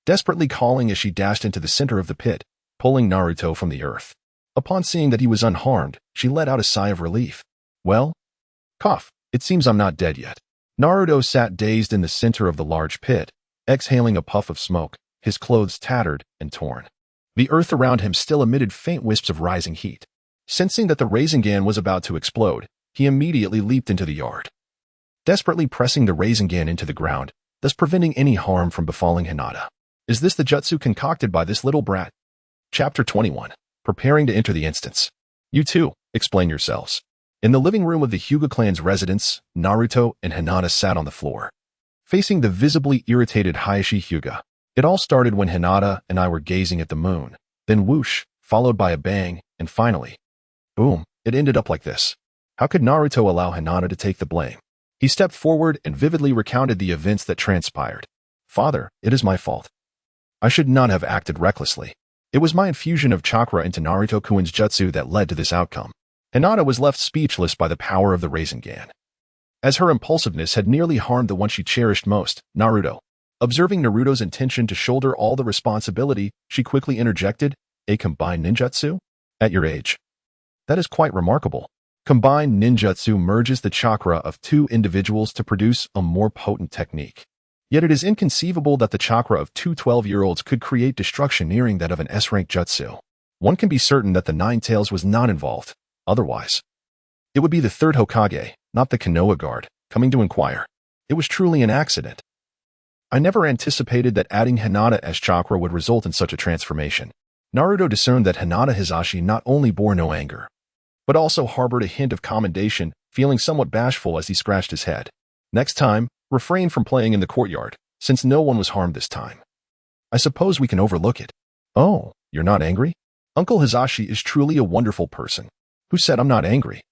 desperately calling as she dashed into the center of the pit, pulling Naruto from the earth. Upon seeing that he was unharmed, she let out a sigh of relief. Well? Cough. It seems I'm not dead yet. Naruto sat dazed in the center of the large pit, exhaling a puff of smoke, his clothes tattered and torn. The earth around him still emitted faint wisps of rising heat. Sensing that the Rasengan was about to explode, he immediately leaped into the yard, desperately pressing the Rasengan into the ground, thus preventing any harm from befalling Hinata. Is this the jutsu concocted by this little brat? Chapter 21. Preparing to enter the instance. You two, explain yourselves. In the living room of the Hyuga clan's residence, Naruto and Hinata sat on the floor, facing the visibly irritated Hayashi Hyuga. It all started when Hinata and I were gazing at the moon, then whoosh, followed by a bang, and finally, boom, it ended up like this. How could Naruto allow Hinata to take the blame? He stepped forward and vividly recounted the events that transpired. Father, it is my fault. I should not have acted recklessly. It was my infusion of chakra into Naruto-kun's jutsu that led to this outcome. Hinata was left speechless by the power of the Rasengan, as her impulsiveness had nearly harmed the one she cherished most, Naruto. Observing Naruto's intention to shoulder all the responsibility, she quickly interjected, "A combined ninjutsu? At your age? That is quite remarkable. Combined ninjutsu merges the chakra of two individuals to produce a more potent technique. Yet it is inconceivable that the chakra of two 12-year-olds could create destruction nearing that of an S-rank jutsu. One can be certain that the Nine Tails was not involved. Otherwise, it would be the third Hokage, not the Konoha guard, coming to inquire. It was truly an accident. I never anticipated that adding Hinata as chakra would result in such a transformation." Naruto discerned that Hinata Hizashi not only bore no anger, but also harbored a hint of commendation, feeling somewhat bashful as he scratched his head. "Next time, refrain from playing in the courtyard, since no one was harmed this time. I suppose we can overlook it." "Oh, you're not angry? Uncle Hizashi is truly a wonderful person." "Who said I'm not angry?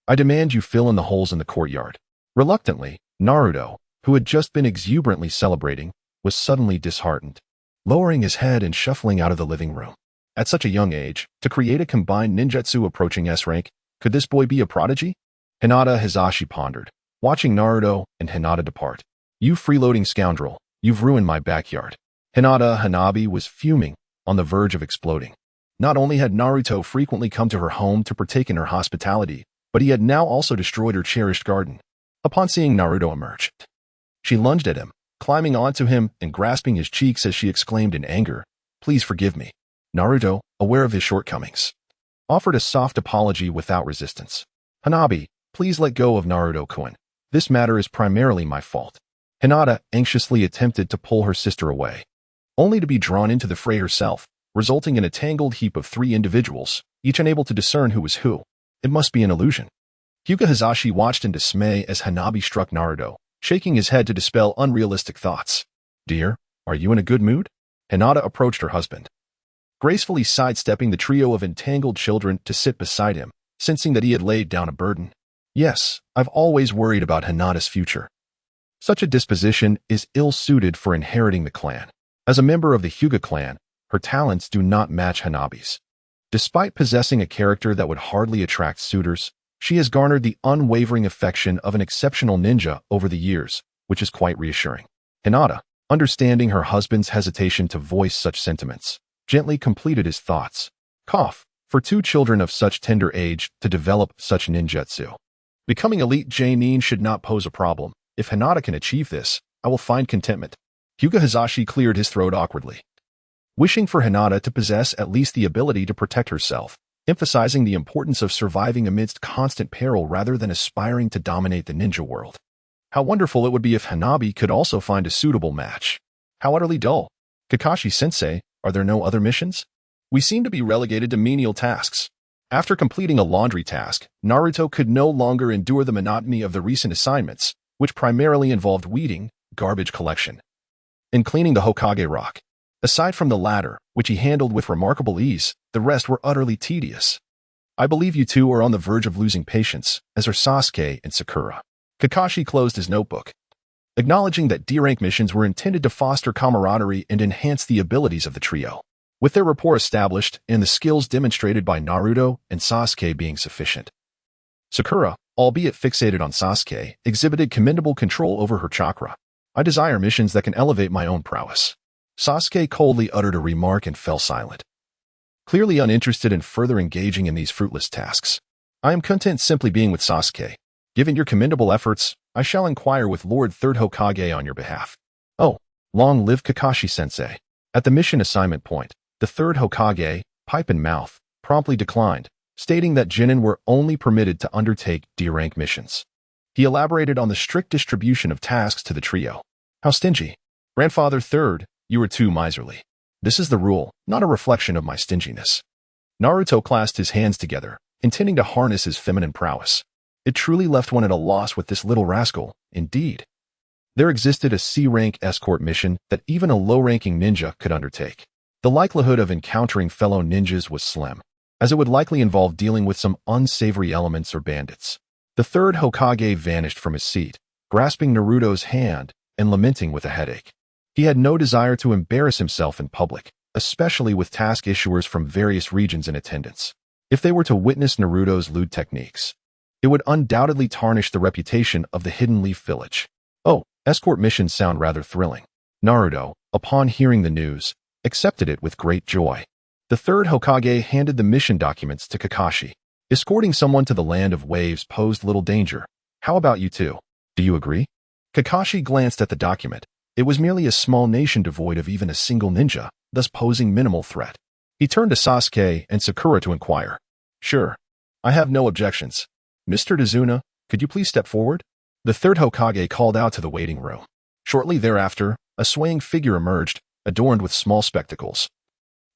I demand you fill in the holes in the courtyard." Reluctantly, Naruto, who had just been exuberantly celebrating, was suddenly disheartened. Lowering his head and shuffling out of the living room. At such a young age, to create a combined ninjutsu approaching S-rank, could this boy be a prodigy? Hinata Hizashi pondered, watching Naruto and Hinata depart. "You freeloading scoundrel, you've ruined my backyard." Hinata Hanabi was fuming, on the verge of exploding. Not only had Naruto frequently come to her home to partake in her hospitality, but he had now also destroyed her cherished garden. Upon seeing Naruto emerge, she lunged at him, climbing onto him and grasping his cheeks as she exclaimed in anger, "Please forgive me." Naruto, aware of his shortcomings, offered a soft apology without resistance. "Hanabi, please let go of Naruto-kun. This matter is primarily my fault." Hinata anxiously attempted to pull her sister away, only to be drawn into the fray herself, resulting in a tangled heap of three individuals, each unable to discern who was who. It must be an illusion. Hyuga Hizashi watched in dismay as Hanabi struck Naruto, shaking his head to dispel unrealistic thoughts. "Dear, are you in a good mood?" Hinata approached her husband, gracefully sidestepping the trio of entangled children to sit beside him, sensing that he had laid down a burden. "Yes, I've always worried about Hinata's future. Such a disposition is ill-suited for inheriting the clan. As a member of the Hyuga clan, her talents do not match Hanabi's. Despite possessing a character that would hardly attract suitors, she has garnered the unwavering affection of an exceptional ninja over the years, which is quite reassuring." Hinata, understanding her husband's hesitation to voice such sentiments, gently completed his thoughts. Cough, for two children of such tender age to develop such ninjutsu. Becoming elite Jonin should not pose a problem. If Hinata can achieve this, I will find contentment. Hyuga Hizashi cleared his throat awkwardly, wishing for Hinata to possess at least the ability to protect herself, emphasizing the importance of surviving amidst constant peril rather than aspiring to dominate the ninja world. How wonderful it would be if Hanabi could also find a suitable match. How utterly dull. Kakashi-sensei, are there no other missions? We seem to be relegated to menial tasks. After completing a laundry task, Naruto could no longer endure the monotony of the recent assignments, which primarily involved weeding, garbage collection, and cleaning the Hokage rock. Aside from the latter, which he handled with remarkable ease, the rest were utterly tedious. "I believe you two are on the verge of losing patience, as are Sasuke and Sakura." Kakashi closed his notebook, acknowledging that D-rank missions were intended to foster camaraderie and enhance the abilities of the trio. With their rapport established and the skills demonstrated by Naruto and Sasuke being sufficient, Sakura, albeit fixated on Sasuke, exhibited commendable control over her chakra. "I desire missions that can elevate my own prowess." Sasuke coldly uttered a remark and fell silent, clearly uninterested in further engaging in these fruitless tasks. "I am content simply being with Sasuke. Given your commendable efforts, I shall inquire with Lord Third Hokage on your behalf." "Oh, long live Kakashi-sensei." At the mission assignment point, the third Hokage, pipe in mouth, promptly declined, stating that genin were only permitted to undertake D-rank missions. He elaborated on the strict distribution of tasks to the trio. "How stingy. Grandfather Third, you are too miserly. This is the rule, not a reflection of my stinginess." Naruto clasped his hands together, intending to harness his feminine prowess. It truly left one at a loss with this little rascal, indeed. There existed a C-rank escort mission that even a low-ranking ninja could undertake. The likelihood of encountering fellow ninjas was slim, as it would likely involve dealing with some unsavory elements or bandits. The third Hokage vanished from his seat, grasping Naruto's hand and lamenting with a headache. He had no desire to embarrass himself in public, especially with task issuers from various regions in attendance. If they were to witness Naruto's lewd techniques, it would undoubtedly tarnish the reputation of the Hidden Leaf Village. "Oh, escort missions sound rather thrilling. Naruto, upon hearing the news, accepted it with great joy. The third Hokage handed the mission documents to Kakashi. Escorting someone to the land of waves posed little danger. How about you two? Do you agree? Kakashi glanced at the document. It was merely a small nation devoid of even a single ninja, thus posing minimal threat. He turned to Sasuke and Sakura to inquire. Sure. I have no objections. Mr. Dazuna, could you please step forward? The third Hokage called out to the waiting room. Shortly thereafter, a swaying figure emerged, adorned with small spectacles.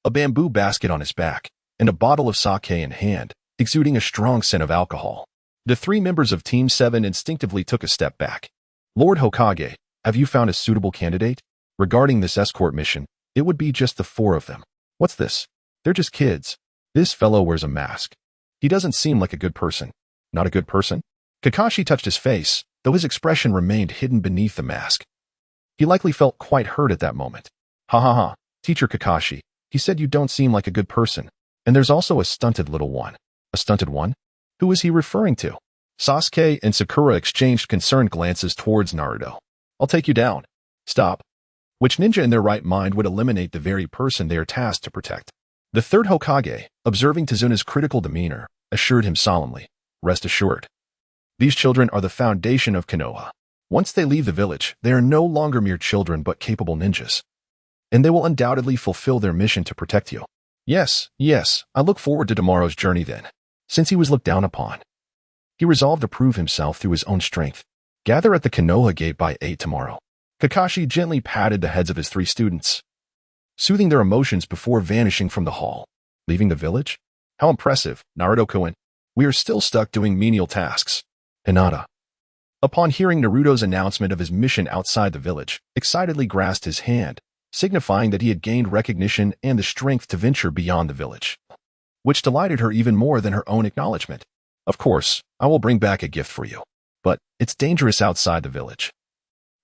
A bamboo basket on his back, and a bottle of sake in hand, exuding a strong scent of alcohol. The three members of Team 7 instinctively took a step back. Lord Hokage, have you found a suitable candidate? Regarding this escort mission, it would be just the four of them. What's this? They're just kids. This fellow wears a mask. He doesn't seem like a good person. Not a good person? Kakashi touched his face, though his expression remained hidden beneath the mask. He likely felt quite hurt at that moment. Ha ha ha, Teacher Kakashi, he said you don't seem like a good person. And there's also a stunted little one. A stunted one? Who is he referring to? Sasuke and Sakura exchanged concerned glances towards Naruto. I'll take you down. Stop. Which ninja in their right mind would eliminate the very person they are tasked to protect? The third Hokage, observing Tazuna's critical demeanor, assured him solemnly, rest assured. These children are the foundation of Konoha. Once they leave the village, they are no longer mere children but capable ninjas. And they will undoubtedly fulfill their mission to protect you. Yes, I look forward to tomorrow's journey then. Since he was looked down upon, he resolved to prove himself through his own strength. Gather at the Konoha gate by 8 tomorrow. Kakashi gently patted the heads of his three students, soothing their emotions before vanishing from the hall. Leaving the village? How impressive, Naruto-kun. We are still stuck doing menial tasks. Hinata, upon hearing Naruto's announcement of his mission outside the village, excitedly grasped his hand, signifying that he had gained recognition and the strength to venture beyond the village, which delighted her even more than her own acknowledgement. Of course, I will bring back a gift for you, but it's dangerous outside the village.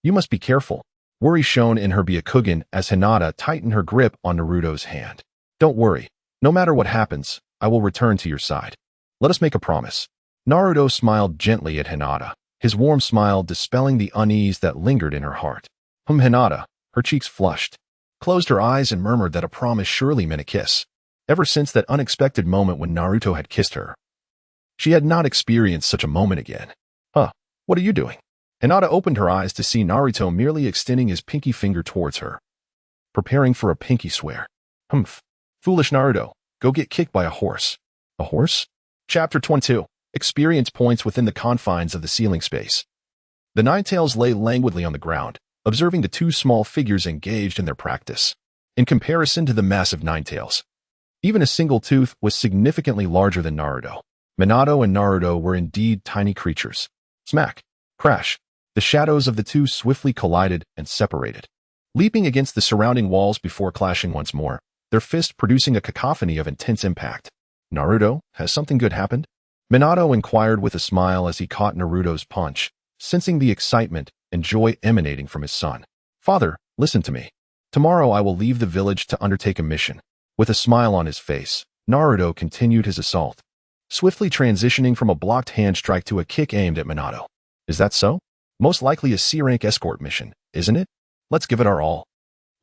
You must be careful. Worry shone in her Byakugan as Hinata tightened her grip on Naruto's hand. Don't worry. No matter what happens, I will return to your side. Let us make a promise. Naruto smiled gently at Hinata, his warm smile dispelling the unease that lingered in her heart. Hinata, her cheeks flushed, closed her eyes and murmured that a promise surely meant a kiss. Ever since that unexpected moment when Naruto had kissed her, she had not experienced such a moment again. What are you doing? Hinata opened her eyes to see Naruto merely extending his pinky finger towards her, preparing for a pinky swear. Foolish Naruto, go get kicked by a horse. A horse? Chapter 22. Experience points within the confines of the ceiling space. The Ninetales lay languidly on the ground, observing the two small figures engaged in their practice. In comparison to the massive Ninetales, even a single tooth was significantly larger than Naruto. Minato and Naruto were indeed tiny creatures. Smack! Crash! The shadows of the two swiftly collided and separated, leaping against the surrounding walls before clashing once more, their fists producing a cacophony of intense impact. Naruto, has something good happened? Minato inquired with a smile as he caught Naruto's punch, sensing the excitement and joy emanating from his son. Father, listen to me. Tomorrow I will leave the village to undertake a mission. With a smile on his face, Naruto continued his assault, swiftly transitioning from a blocked hand strike to a kick aimed at Minato. Is that so? Most likely a C-rank escort mission, isn't it? Let's give it our all.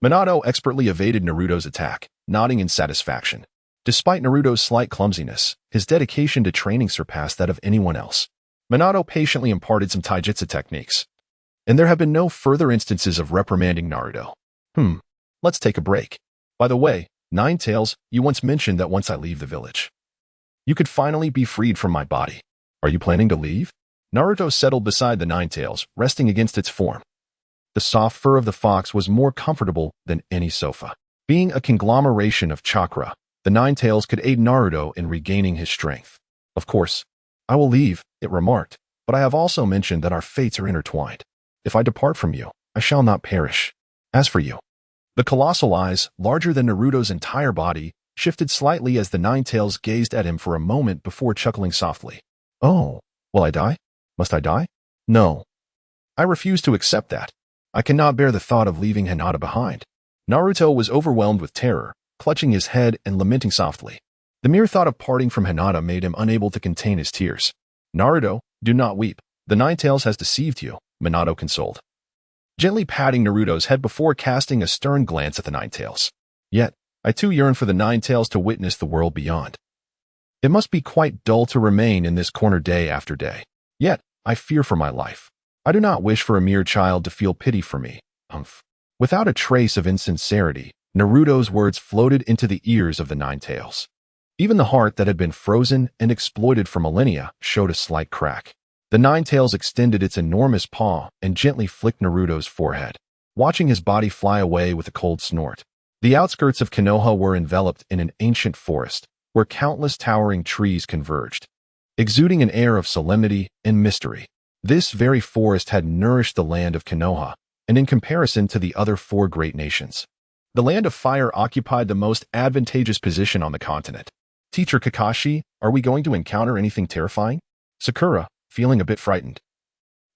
Minato expertly evaded Naruto's attack, nodding in satisfaction. Despite Naruto's slight clumsiness, his dedication to training surpassed that of anyone else. Minato patiently imparted some taijutsu techniques, and there have been no further instances of reprimanding Naruto. Let's take a break. By the way, Ninetales, you once mentioned that once I leave the village, you could finally be freed from my body. Are you planning to leave? Naruto settled beside the Ninetales, resting against its form. The soft fur of the fox was more comfortable than any sofa. Being a conglomeration of chakra, the Ninetales could aid Naruto in regaining his strength. Of course, I will leave, it remarked, but I have also mentioned that our fates are intertwined. If I depart from you, I shall not perish. As for you, the colossal eyes, larger than Naruto's entire body, shifted slightly as the Ninetales gazed at him for a moment before chuckling softly. Oh, will I die? Must I die? No. I refuse to accept that. I cannot bear the thought of leaving Hinata behind. Naruto was overwhelmed with terror, clutching his head and lamenting softly. The mere thought of parting from Hinata made him unable to contain his tears. Naruto, do not weep. The Ninetales has deceived you, Minato consoled. gently patting Naruto's head before casting a stern glance at the Nine Tails. Yet, I too yearn for the Nine Tails to witness the world beyond. It must be quite dull to remain in this corner day after day. Yet, I fear for my life. I do not wish for a mere child to feel pity for me. Humph. Without a trace of insincerity, Naruto's words floated into the ears of the Nine Tails. Even the heart that had been frozen and exploited for millennia showed a slight crack. The Nine Tails extended its enormous paw and gently flicked Naruto's forehead, watching his body fly away with a cold snort. The outskirts of Konoha were enveloped in an ancient forest, where countless towering trees converged, exuding an air of solemnity and mystery. This very forest had nourished the land of Konoha, and in comparison to the other four great nations, the Land of Fire occupied the most advantageous position on the continent. Teacher Kakashi, are we going to encounter anything terrifying? Sakura, feeling a bit frightened,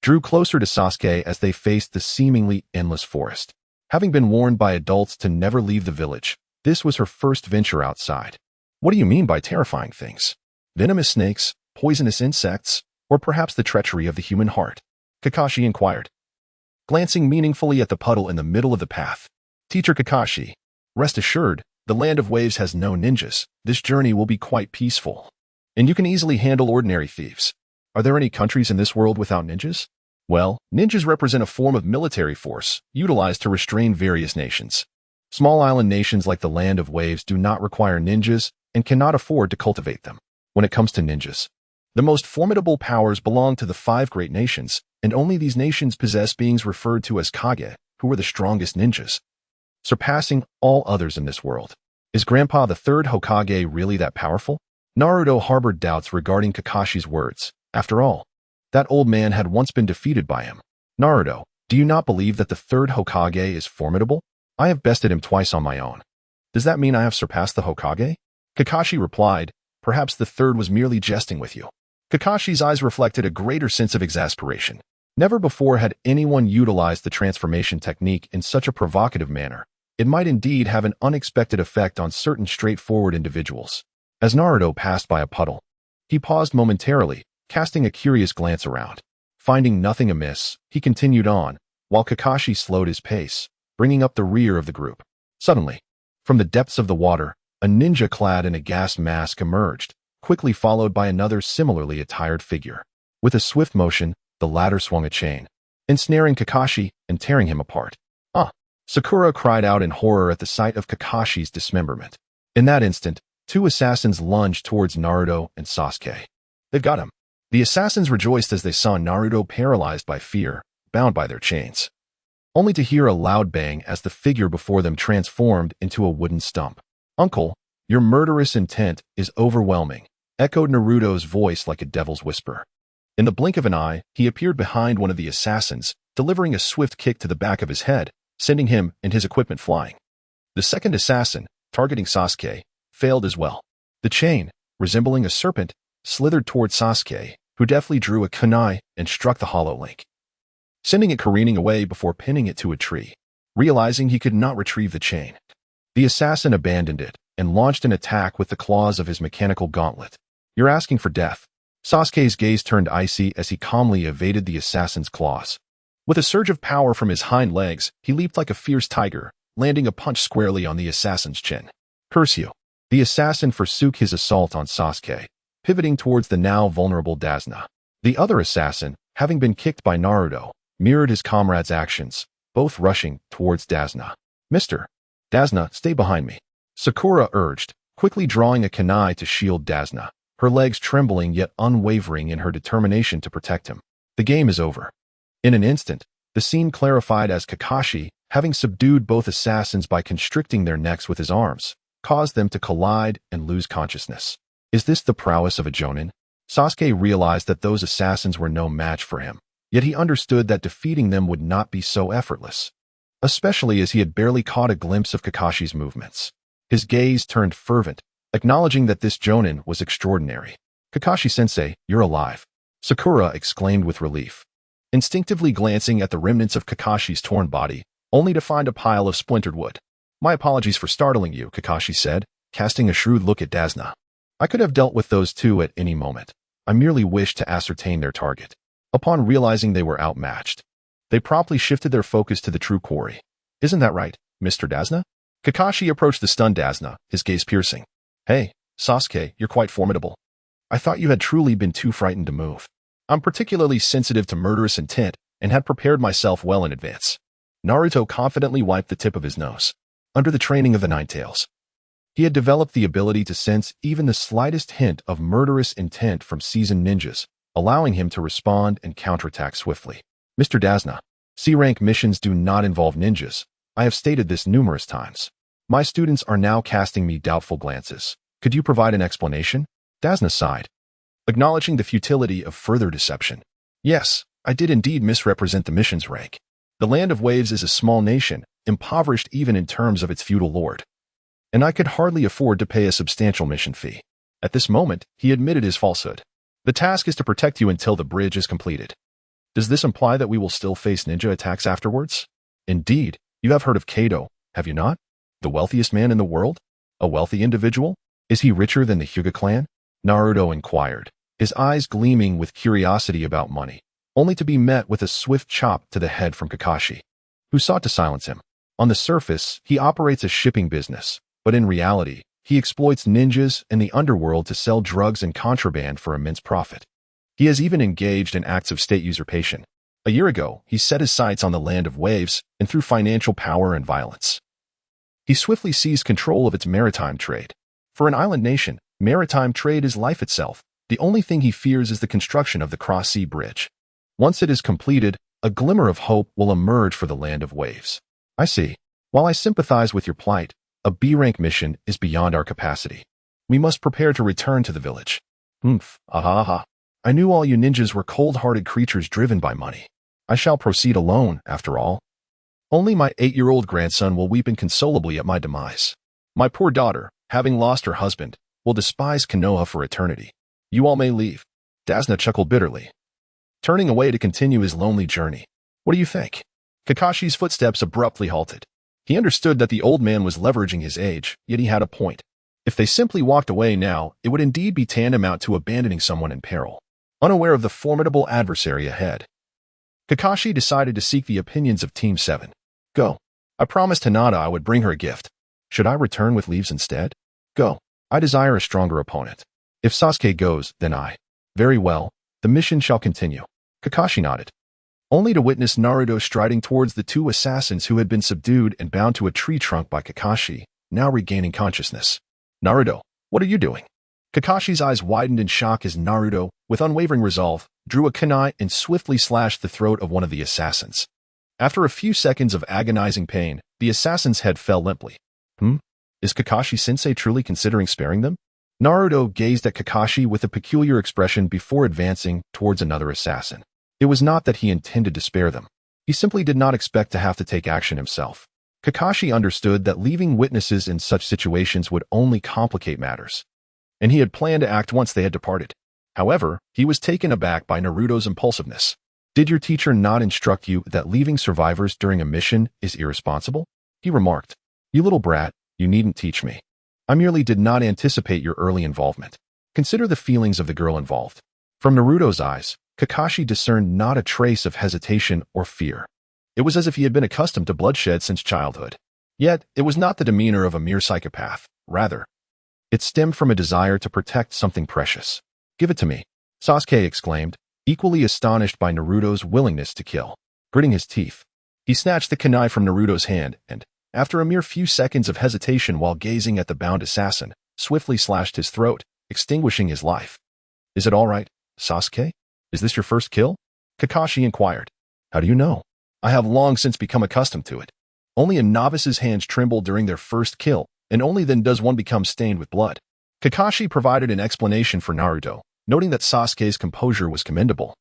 drew closer to Sasuke as they faced the seemingly endless forest. Having been warned by adults to never leave the village, this was her first venture outside. What do you mean by terrifying things? Venomous snakes, poisonous insects, or perhaps the treachery of the human heart? Kakashi inquired, glancing meaningfully at the puddle in the middle of the path. Teacher Kakashi, rest assured, the Land of Waves has no ninjas. This journey will be quite peaceful, and you can easily handle ordinary thieves. Are there any countries in this world without ninjas? Well, ninjas represent a form of military force utilized to restrain various nations. Small island nations like the Land of Waves do not require ninjas and cannot afford to cultivate them. When it comes to ninjas, the most formidable powers belong to the five great nations, and only these nations possess beings referred to as Kage, who are the strongest ninjas, surpassing all others in this world. Is Grandpa the third Hokage really that powerful? Naruto harbored doubts regarding Kakashi's words. After all, that old man had once been defeated by him. Naruto, do you not believe that the third Hokage is formidable? I have bested him twice on my own. Does that mean I have surpassed the Hokage? Kakashi replied, perhaps the third was merely jesting with you. Kakashi's eyes reflected a greater sense of exasperation. Never before had anyone utilized the transformation technique in such a provocative manner. It might indeed have an unexpected effect on certain straightforward individuals. As Naruto passed by a puddle, he paused momentarily, casting a curious glance around. Finding nothing amiss, he continued on, while Kakashi slowed his pace, bringing up the rear of the group. Suddenly, from the depths of the water, a ninja clad in a gas mask emerged, quickly followed by another similarly attired figure. With a swift motion, the latter swung a chain, ensnaring Kakashi and tearing him apart. Ah! Sakura cried out in horror at the sight of Kakashi's dismemberment. In that instant, two assassins lunged towards Naruto and Sasuke. They've got him. The assassins rejoiced as they saw Naruto paralyzed by fear, bound by their chains, only to hear a loud bang as the figure before them transformed into a wooden stump. Uncle, your murderous intent is overwhelming, echoed Naruto's voice like a devil's whisper. In the blink of an eye, he appeared behind one of the assassins, delivering a swift kick to the back of his head, sending him and his equipment flying. The second assassin, targeting Sasuke, failed as well. The chain, resembling a serpent, slithered toward Sasuke, who deftly drew a kunai and struck the hollow link, sending it careening away before pinning it to a tree. Realizing he could not retrieve the chain, the assassin abandoned it and launched an attack with the claws of his mechanical gauntlet. You're asking for death. Sasuke's gaze turned icy as he calmly evaded the assassin's claws. With a surge of power from his hind legs, he leaped like a fierce tiger, landing a punch squarely on the assassin's chin. Curse you. The assassin forsook his assault on Sasuke, pivoting towards the now vulnerable Dazna. The other assassin, having been kicked by Naruto, mirrored his comrade's actions, both rushing towards Dazna. Mr. Dazna, stay behind me, Sakura urged, quickly drawing a kunai to shield Dazna, her legs trembling yet unwavering in her determination to protect him. The game is over. In an instant, the scene clarified as Kakashi, having subdued both assassins by constricting their necks with his arms, caused them to collide and lose consciousness. Is this the prowess of a jonin? Sasuke realized that those assassins were no match for him, yet he understood that defeating them would not be so effortless, especially as he had barely caught a glimpse of Kakashi's movements. His gaze turned fervent, acknowledging that this jonin was extraordinary. Kakashi-sensei, you're alive, Sakura exclaimed with relief, instinctively glancing at the remnants of Kakashi's torn body, only to find a pile of splintered wood. My apologies for startling you, Kakashi said, casting a shrewd look at Dazna. I could have dealt with those two at any moment. I merely wished to ascertain their target. Upon realizing they were outmatched, They promptly shifted their focus to the true quarry. Isn't that right, Mr. Dasna? Kakashi approached the stunned Dasna, his gaze piercing. Hey, Sasuke, you're quite formidable. I thought you had truly been too frightened to move. I'm particularly sensitive to murderous intent and had prepared myself well in advance. Naruto confidently wiped the tip of his nose. Under the training of the Nine Tails, he had developed the ability to sense even the slightest hint of murderous intent from seasoned ninjas, allowing him to respond and counterattack swiftly. Mr. Dasna, C-rank missions do not involve ninjas. I have stated this numerous times. My students are now casting me doubtful glances. Could you provide an explanation? Dasna sighed, acknowledging the futility of further deception. Yes, I did indeed misrepresent the mission's rank. The Land of Waves is a small nation, impoverished even in terms of its feudal lord. And I could hardly afford to pay a substantial mission fee. At this moment, he admitted his falsehood. The task is to protect you until the bridge is completed. Does this imply that we will still face ninja attacks afterwards? Indeed, you have heard of Kado, have you not? The wealthiest man in the world? A wealthy individual? Is he richer than the Hyuga clan? Naruto inquired, his eyes gleaming with curiosity about money, only to be met with a swift chop to the head from Kakashi, who sought to silence him. On the surface, he operates a shipping business, but in reality, he exploits ninjas and the underworld to sell drugs and contraband for immense profit. He has even engaged in acts of state usurpation. A year ago, he set his sights on the Land of Waves, and through financial power and violence, he swiftly seized control of its maritime trade. For an island nation, maritime trade is life itself. The only thing he fears is the construction of the cross-sea bridge. Once it is completed, a glimmer of hope will emerge for the Land of Waves. I see. While I sympathize with your plight, a B-rank mission is beyond our capacity. We must prepare to return to the village. Aha. I knew all you ninjas were cold-hearted creatures driven by money. I shall proceed alone, after all. Only my 8-year-old grandson will weep inconsolably at my demise. My poor daughter, having lost her husband, will despise Konoha for eternity. You all may leave. Dasna chuckled bitterly, turning away to continue his lonely journey. What do you think? Kakashi's footsteps abruptly halted. He understood that the old man was leveraging his age, yet he had a point. If they simply walked away now, it would indeed be tantamount to abandoning someone in peril, unaware of the formidable adversary ahead. Kakashi decided to seek the opinions of Team 7. Go. I promised Hinata I would bring her a gift. Should I return with leaves instead? Go. I desire a stronger opponent. If Sasuke goes, then I. Very well. The mission shall continue. Kakashi nodded, only to witness Naruto striding towards the two assassins who had been subdued and bound to a tree trunk by Kakashi, now regaining consciousness. Naruto, what are you doing? Kakashi's eyes widened in shock as Naruto, with unwavering resolve, drew a kunai and swiftly slashed the throat of one of the assassins. After a few seconds of agonizing pain, the assassin's head fell limply. Is Kakashi-sensei truly considering sparing them? Naruto gazed at Kakashi with a peculiar expression before advancing towards another assassin. It was not that he intended to spare them. He simply did not expect to have to take action himself. Kakashi understood that leaving witnesses in such situations would only complicate matters, and he had planned to act once they had departed. However, he was taken aback by Naruto's impulsiveness. Did your teacher not instruct you that leaving survivors during a mission is irresponsible? He remarked. You little brat, you needn't teach me. I merely did not anticipate your early involvement. Consider the feelings of the girl involved. From Naruto's eyes, Kakashi discerned not a trace of hesitation or fear. It was as if he had been accustomed to bloodshed since childhood. Yet, it was not the demeanor of a mere psychopath. Rather, it stemmed from a desire to protect something precious. Give it to me, Sasuke exclaimed, equally astonished by Naruto's willingness to kill. Gritting his teeth, he snatched the kunai from Naruto's hand and, after a mere few seconds of hesitation while gazing at the bound assassin, swiftly slashed his throat, extinguishing his life. Is it all right, Sasuke? Is this your first kill? Kakashi inquired. How do you know? I have long since become accustomed to it. Only a novice's hands tremble during their first kill, and only then does one become stained with blood. Kakashi provided an explanation for Naruto, noting that Sasuke's composure was commendable.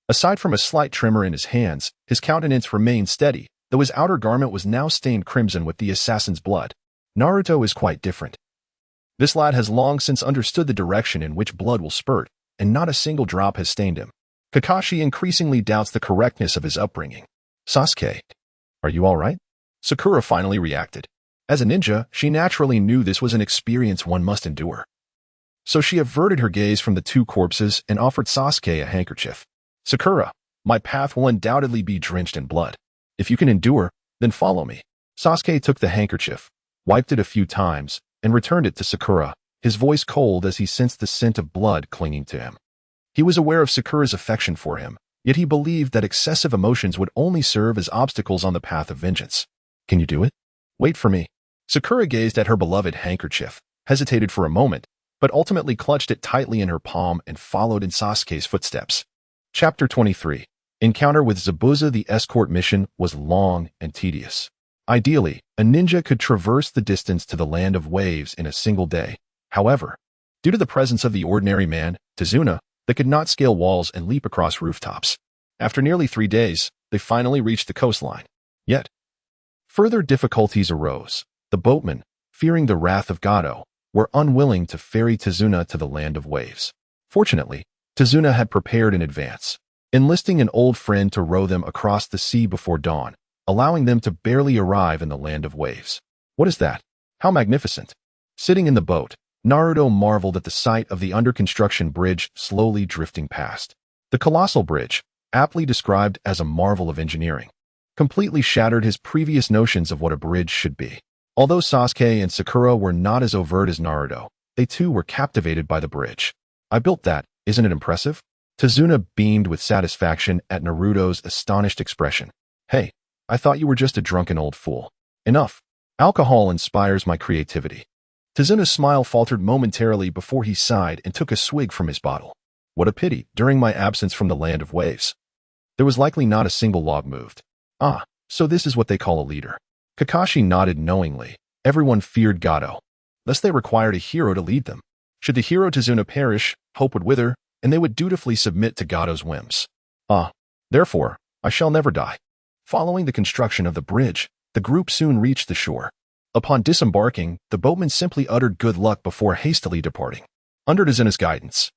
Aside from a slight tremor in his hands, his countenance remained steady, though his outer garment was now stained crimson with the assassin's blood. Naruto is quite different. This lad has long since understood the direction in which blood will spurt, and not a single drop has stained him. Kakashi increasingly doubts the correctness of his upbringing. Sasuke, are you all right? Sakura finally reacted. As a ninja, she naturally knew this was an experience one must endure. So she averted her gaze from the two corpses and offered Sasuke a handkerchief. Sakura, My path will undoubtedly be drenched in blood. If you can endure, then follow me. Sasuke took the handkerchief, wiped it a few times, and returned it to Sakura, his voice cold as he sensed the scent of blood clinging to him. He was aware of Sakura's affection for him, yet he believed that excessive emotions would only serve as obstacles on the path of vengeance. Can you do it? Wait for me. Sakura gazed at her beloved handkerchief, hesitated for a moment, but ultimately clutched it tightly in her palm and followed in Sasuke's footsteps. Chapter 23. Encounter with Zabuza. The escort mission was long and tedious. Ideally, a ninja could traverse the distance to the land of waves in a single day. However, due to the presence of the ordinary man, Tazuna, that could not scale walls and leap across rooftops. After nearly 3 days, they finally reached the coastline. Yet, further difficulties arose. The boatmen, fearing the wrath of Gato, were unwilling to ferry Tazuna to the land of waves. Fortunately, Tazuna had prepared in advance, enlisting an old friend to row them across the sea before dawn, allowing them to barely arrive in the land of waves. What is that? How magnificent! Sitting in the boat, Naruto marveled at the sight of the under-construction bridge slowly drifting past. The colossal bridge, aptly described as a marvel of engineering, completely shattered his previous notions of what a bridge should be. Although Sasuke and Sakura were not as overt as Naruto, they too were captivated by the bridge. I built that, isn't it impressive? Tazuna beamed with satisfaction at Naruto's astonished expression. Hey, I thought you were just a drunken old fool. Enough. Alcohol inspires my creativity. Tazuna's smile faltered momentarily before he sighed and took a swig from his bottle. What a pity, during my absence from the land of waves. There was likely not a single log moved. Ah, so this is what they call a leader. Kakashi nodded knowingly. Everyone feared Gato. Thus they required a hero to lead them. Should the hero Tazuna perish, hope would wither, and they would dutifully submit to Gato's whims. Therefore, I shall never die. Following the construction of the bridge, the group soon reached the shore. Upon disembarking, the boatmen simply uttered good luck before hastily departing. Under Tazuna's guidance,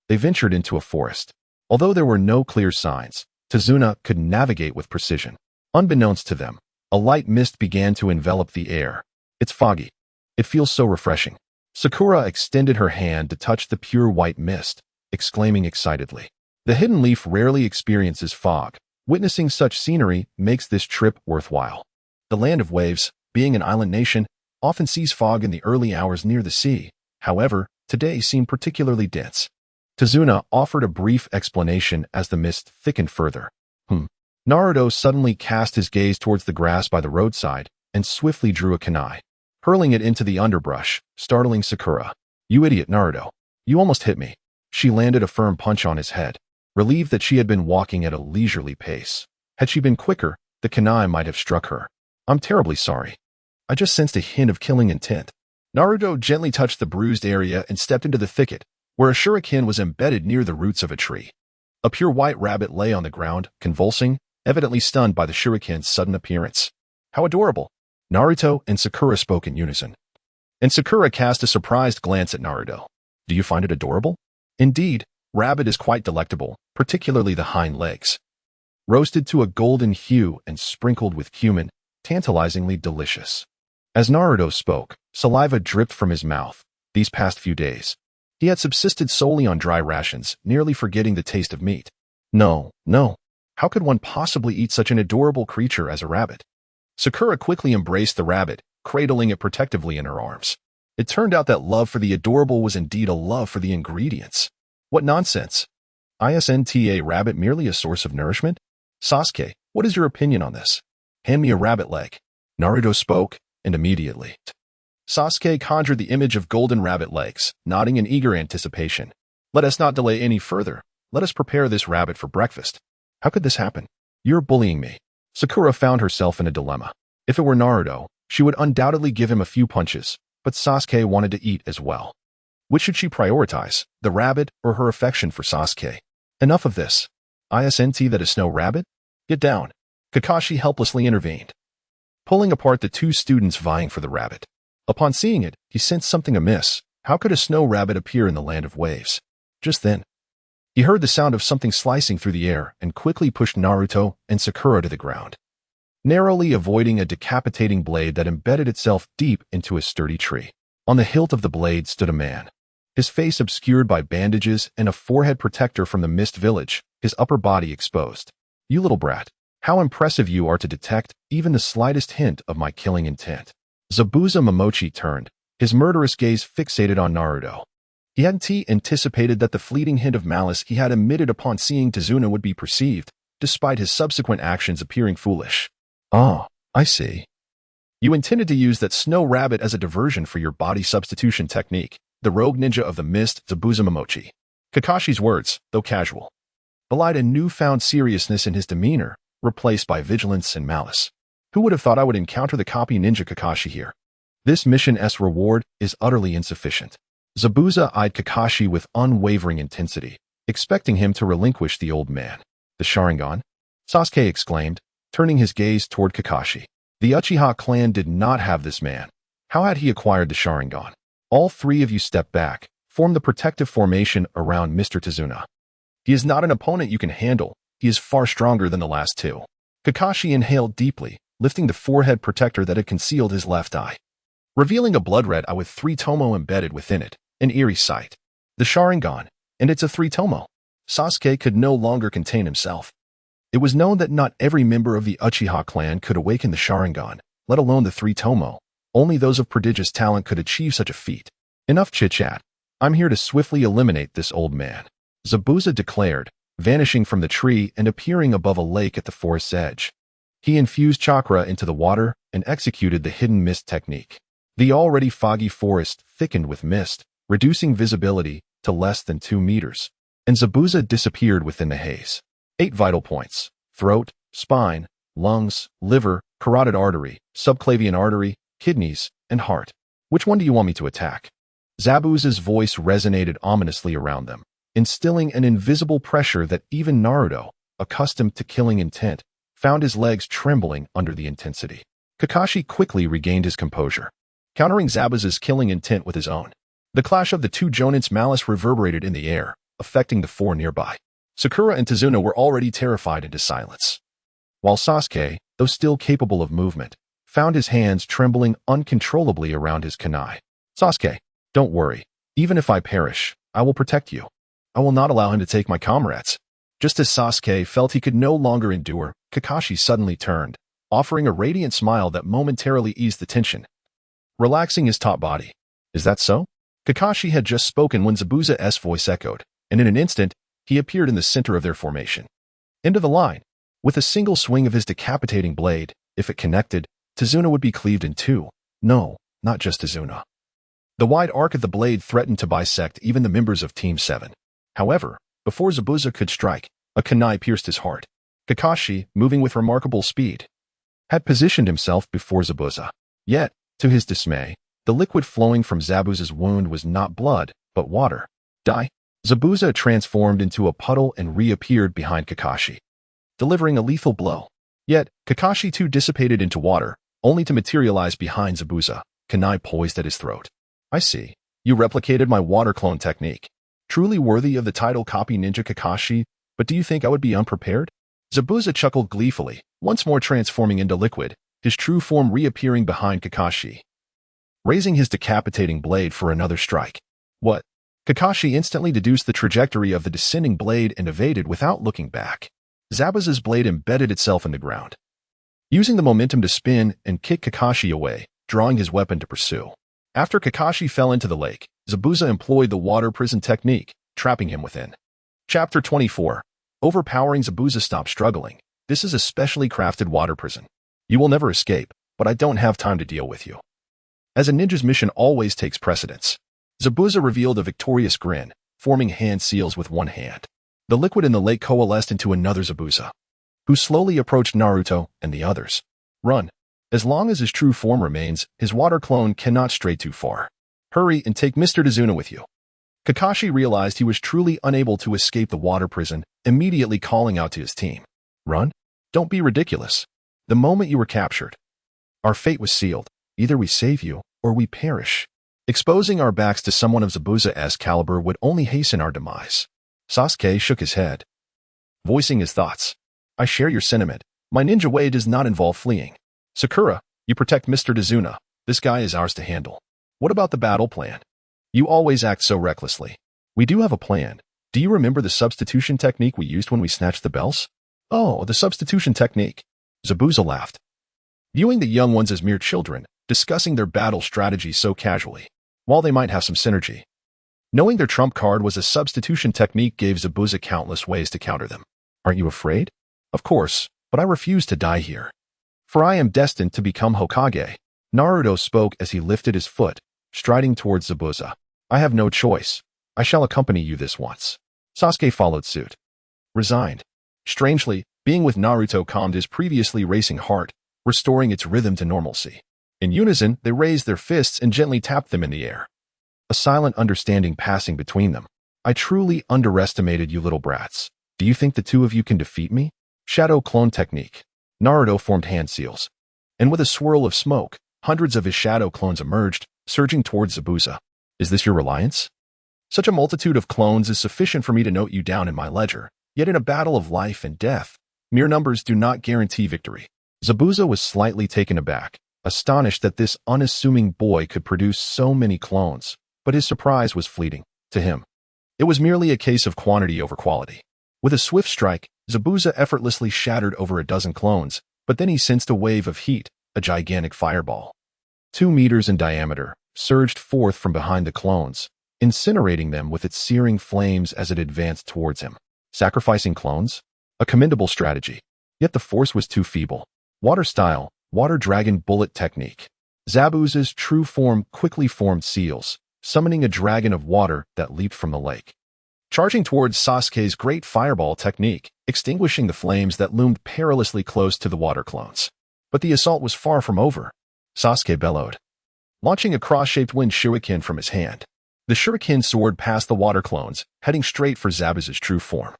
they ventured into a forest. Although there were no clear signs, Tazuna could navigate with precision. Unbeknownst to them, a light mist began to envelop the air. It's foggy. It feels so refreshing. Sakura extended her hand to touch the pure white mist, exclaiming excitedly. The hidden leaf rarely experiences fog. Witnessing such scenery makes this trip worthwhile. The land of waves, being an island nation, often sees fog in the early hours near the sea. However, today seemed particularly dense. Tazuna offered a brief explanation as the mist thickened further. Naruto suddenly cast his gaze towards the grass by the roadside and swiftly drew a kunai, hurling it into the underbrush, startling Sakura. You idiot, Naruto. You almost hit me. She landed a firm punch on his head, relieved that she had been walking at a leisurely pace. Had she been quicker, the kunai might have struck her. I'm terribly sorry. I just sensed a hint of killing intent. Naruto gently touched the bruised area and stepped into the thicket, where a shuriken was embedded near the roots of a tree. A pure white rabbit lay on the ground, convulsing, evidently stunned by the shuriken's sudden appearance. How adorable! Naruto and Sakura spoke in unison. And Sakura cast a surprised glance at Naruto. Do you find it adorable? Indeed, rabbit is quite delectable, particularly the hind legs. Roasted to a golden hue and sprinkled with cumin, tantalizingly delicious. As Naruto spoke, saliva dripped from his mouth. These past few days, he had subsisted solely on dry rations, nearly forgetting the taste of meat. No. How could one possibly eat such an adorable creature as a rabbit? Sakura quickly embraced the rabbit, cradling it protectively in her arms. It turned out that love for the adorable was indeed a love for the ingredients. What nonsense! Isn't a rabbit merely a source of nourishment? Sasuke, what is your opinion on this? Hand me a rabbit leg. Naruto spoke, and immediately Sasuke conjured the image of golden rabbit legs, nodding in eager anticipation. Let us not delay any further. Let us prepare this rabbit for breakfast. How could this happen? You're bullying me. Sakura found herself in a dilemma. If it were Naruto, she would undoubtedly give him a few punches, but Sasuke wanted to eat as well. Which should she prioritize, the rabbit or her affection for Sasuke? Enough of this. Isn't that a snow rabbit? Get down. Kakashi helplessly intervened, pulling apart the two students vying for the rabbit. Upon seeing it, he sensed something amiss. How could a snow rabbit appear in the land of waves? Just then, he heard the sound of something slicing through the air and quickly pushed Naruto and Sakura to the ground, narrowly avoiding a decapitating blade that embedded itself deep into a sturdy tree. On the hilt of the blade stood a man. his face obscured by bandages and a forehead protector from the Mist Village, his upper body exposed. You little brat. How impressive you are to detect even the slightest hint of my killing intent. Zabuza Momochi turned, his murderous gaze fixated on Naruto. He hadn't anticipated that the fleeting hint of malice he had emitted upon seeing Tazuna would be perceived, despite his subsequent actions appearing foolish. Ah, I see. You intended to use that snow rabbit as a diversion for your body substitution technique, the rogue ninja of the mist, Zabuza Momochi. Kakashi's words, though casual, belied a newfound seriousness in his demeanor, replaced by vigilance and malice. Who would have thought I would encounter the copy ninja Kakashi here? This mission's reward is utterly insufficient. Zabuza eyed Kakashi with unwavering intensity, expecting him to relinquish the old man. The Sharingan? Sasuke exclaimed, turning his gaze toward Kakashi. The Uchiha clan did not have this man. How had he acquired the Sharingan? All three of you step back, form the protective formation around Mr. Tazuna. He is not an opponent you can handle. He is far stronger than the last two. Kakashi inhaled deeply, lifting the forehead protector that had concealed his left eye, revealing a blood red eye with 3 tomo embedded within it, an eerie sight. The Sharingan, and it's a 3 tomo. Sasuke could no longer contain himself. It was known that not every member of the Uchiha clan could awaken the Sharingan, let alone the 3 tomo. Only those of prodigious talent could achieve such a feat. Enough chit-chat. I'm here to swiftly eliminate this old man, Zabuza declared, vanishing from the tree and appearing above a lake at the forest's edge. He infused chakra into the water and executed the hidden mist technique. The already foggy forest thickened with mist, reducing visibility to less than 2 meters, and Zabuza disappeared within the haze. 8 vital points: throat, spine, lungs, liver, carotid artery, subclavian artery, kidneys, and heart. Which one do you want me to attack? Zabuza's voice resonated ominously around them, instilling an invisible pressure that even Naruto, accustomed to killing intent, found his legs trembling under the intensity. Kakashi quickly regained his composure, countering Zabuza's killing intent with his own. The clash of the 2 jonins' malice reverberated in the air, affecting the 4 nearby. Sakura and Tazuna were already terrified into silence, while Sasuke, though still capable of movement, found his hands trembling uncontrollably around his kunai. Sasuke, don't worry. Even if I perish, I will protect you. I will not allow him to take my comrades. Just as Sasuke felt he could no longer endure, Kakashi suddenly turned, offering a radiant smile that momentarily eased the tension, relaxing his top body. Is that so? Kakashi had just spoken when Zabuza's voice echoed, and in an instant, he appeared in the center of their formation. Into the line. With a single swing of his decapitating blade, if it connected, Tazuna would be cleaved in 2. No, not just Tazuna. The wide arc of the blade threatened to bisect even the members of Team 7. However, before Zabuza could strike, a kunai pierced his heart. Kakashi, moving with remarkable speed, had positioned himself before Zabuza. Yet, to his dismay, the liquid flowing from Zabuza's wound was not blood, but water. Die. Zabuza transformed into a puddle and reappeared behind Kakashi, delivering a lethal blow. Yet, Kakashi too dissipated into water, only to materialize behind Zabuza, kunai poised at his throat. I see. You replicated my water clone technique. Truly worthy of the title copy ninja Kakashi, but do you think I would be unprepared? Zabuza chuckled gleefully, once more transforming into liquid, his true form reappearing behind Kakashi, raising his decapitating blade for another strike. What? Kakashi instantly deduced the trajectory of the descending blade and evaded without looking back. Zabuza's blade embedded itself in the ground, using the momentum to spin and kick Kakashi away, drawing his weapon to pursue. After Kakashi fell into the lake, Zabuza employed the water prison technique, trapping him within. Chapter 24. Overpowering Zabuza stopped struggling. This is a specially crafted water prison. You will never escape, but I don't have time to deal with you. As a ninja's mission always takes precedence, Zabuza revealed a victorious grin, forming hand seals with one hand. The liquid in the lake coalesced into another Zabuza, who slowly approached Naruto and the others. Run. As long as his true form remains, his water clone cannot stray too far. Hurry and take Mr. Tazuna with you. Kakashi realized he was truly unable to escape the water prison, immediately calling out to his team. Run? Don't be ridiculous. The moment you were captured, our fate was sealed. Either we save you, or we perish. Exposing our backs to someone of Zabuza's caliber would only hasten our demise. Sasuke shook his head, voicing his thoughts. I share your sentiment. My ninja way does not involve fleeing. Sakura, you protect Mr. Tazuna. This guy is ours to handle. What about the battle plan? You always act so recklessly. We do have a plan. Do you remember the substitution technique we used when we snatched the bells? Oh, the substitution technique. Zabuza laughed, viewing the young ones as mere children, discussing their battle strategy so casually. While they might have some synergy, knowing their trump card was a substitution technique gave Zabuza countless ways to counter them. Aren't you afraid? Of course, but I refuse to die here. For I am destined to become Hokage. Naruto spoke as he lifted his foot, striding towards Zabuza. I have no choice. I shall accompany you this once. Sasuke followed suit. Resigned. Strangely, being with Naruto calmed his previously racing heart, restoring its rhythm to normalcy. In unison, they raised their fists and gently tapped them in the air. A silent understanding passing between them. I truly underestimated you little brats. Do you think the two of you can defeat me? Shadow clone technique. Naruto formed hand seals. And with a swirl of smoke, hundreds of his shadow clones emerged, surging towards Zabuza. Is this your reliance? Such a multitude of clones is sufficient for me to note you down in my ledger. Yet in a battle of life and death, mere numbers do not guarantee victory. Zabuza was slightly taken aback, astonished that this unassuming boy could produce so many clones, but his surprise was fleeting. To him, it was merely a case of quantity over quality. With a swift strike, Zabuza effortlessly shattered over a dozen clones, but then he sensed a wave of heat, a gigantic fireball, 2 meters in diameter, surged forth from behind the clones, incinerating them with its searing flames as it advanced towards him. Sacrificing clones? A commendable strategy. Yet the force was too feeble. Water style, water dragon bullet technique. Zabuza's true form quickly formed seals, summoning a dragon of water that leaped from the lake. Charging towards Sasuke's great fireball technique, extinguishing the flames that loomed perilously close to the water clones. But the assault was far from over. Sasuke bellowed, launching a cross-shaped wind shuriken from his hand. The shuriken soared past the water clones, heading straight for Zabuza's true form.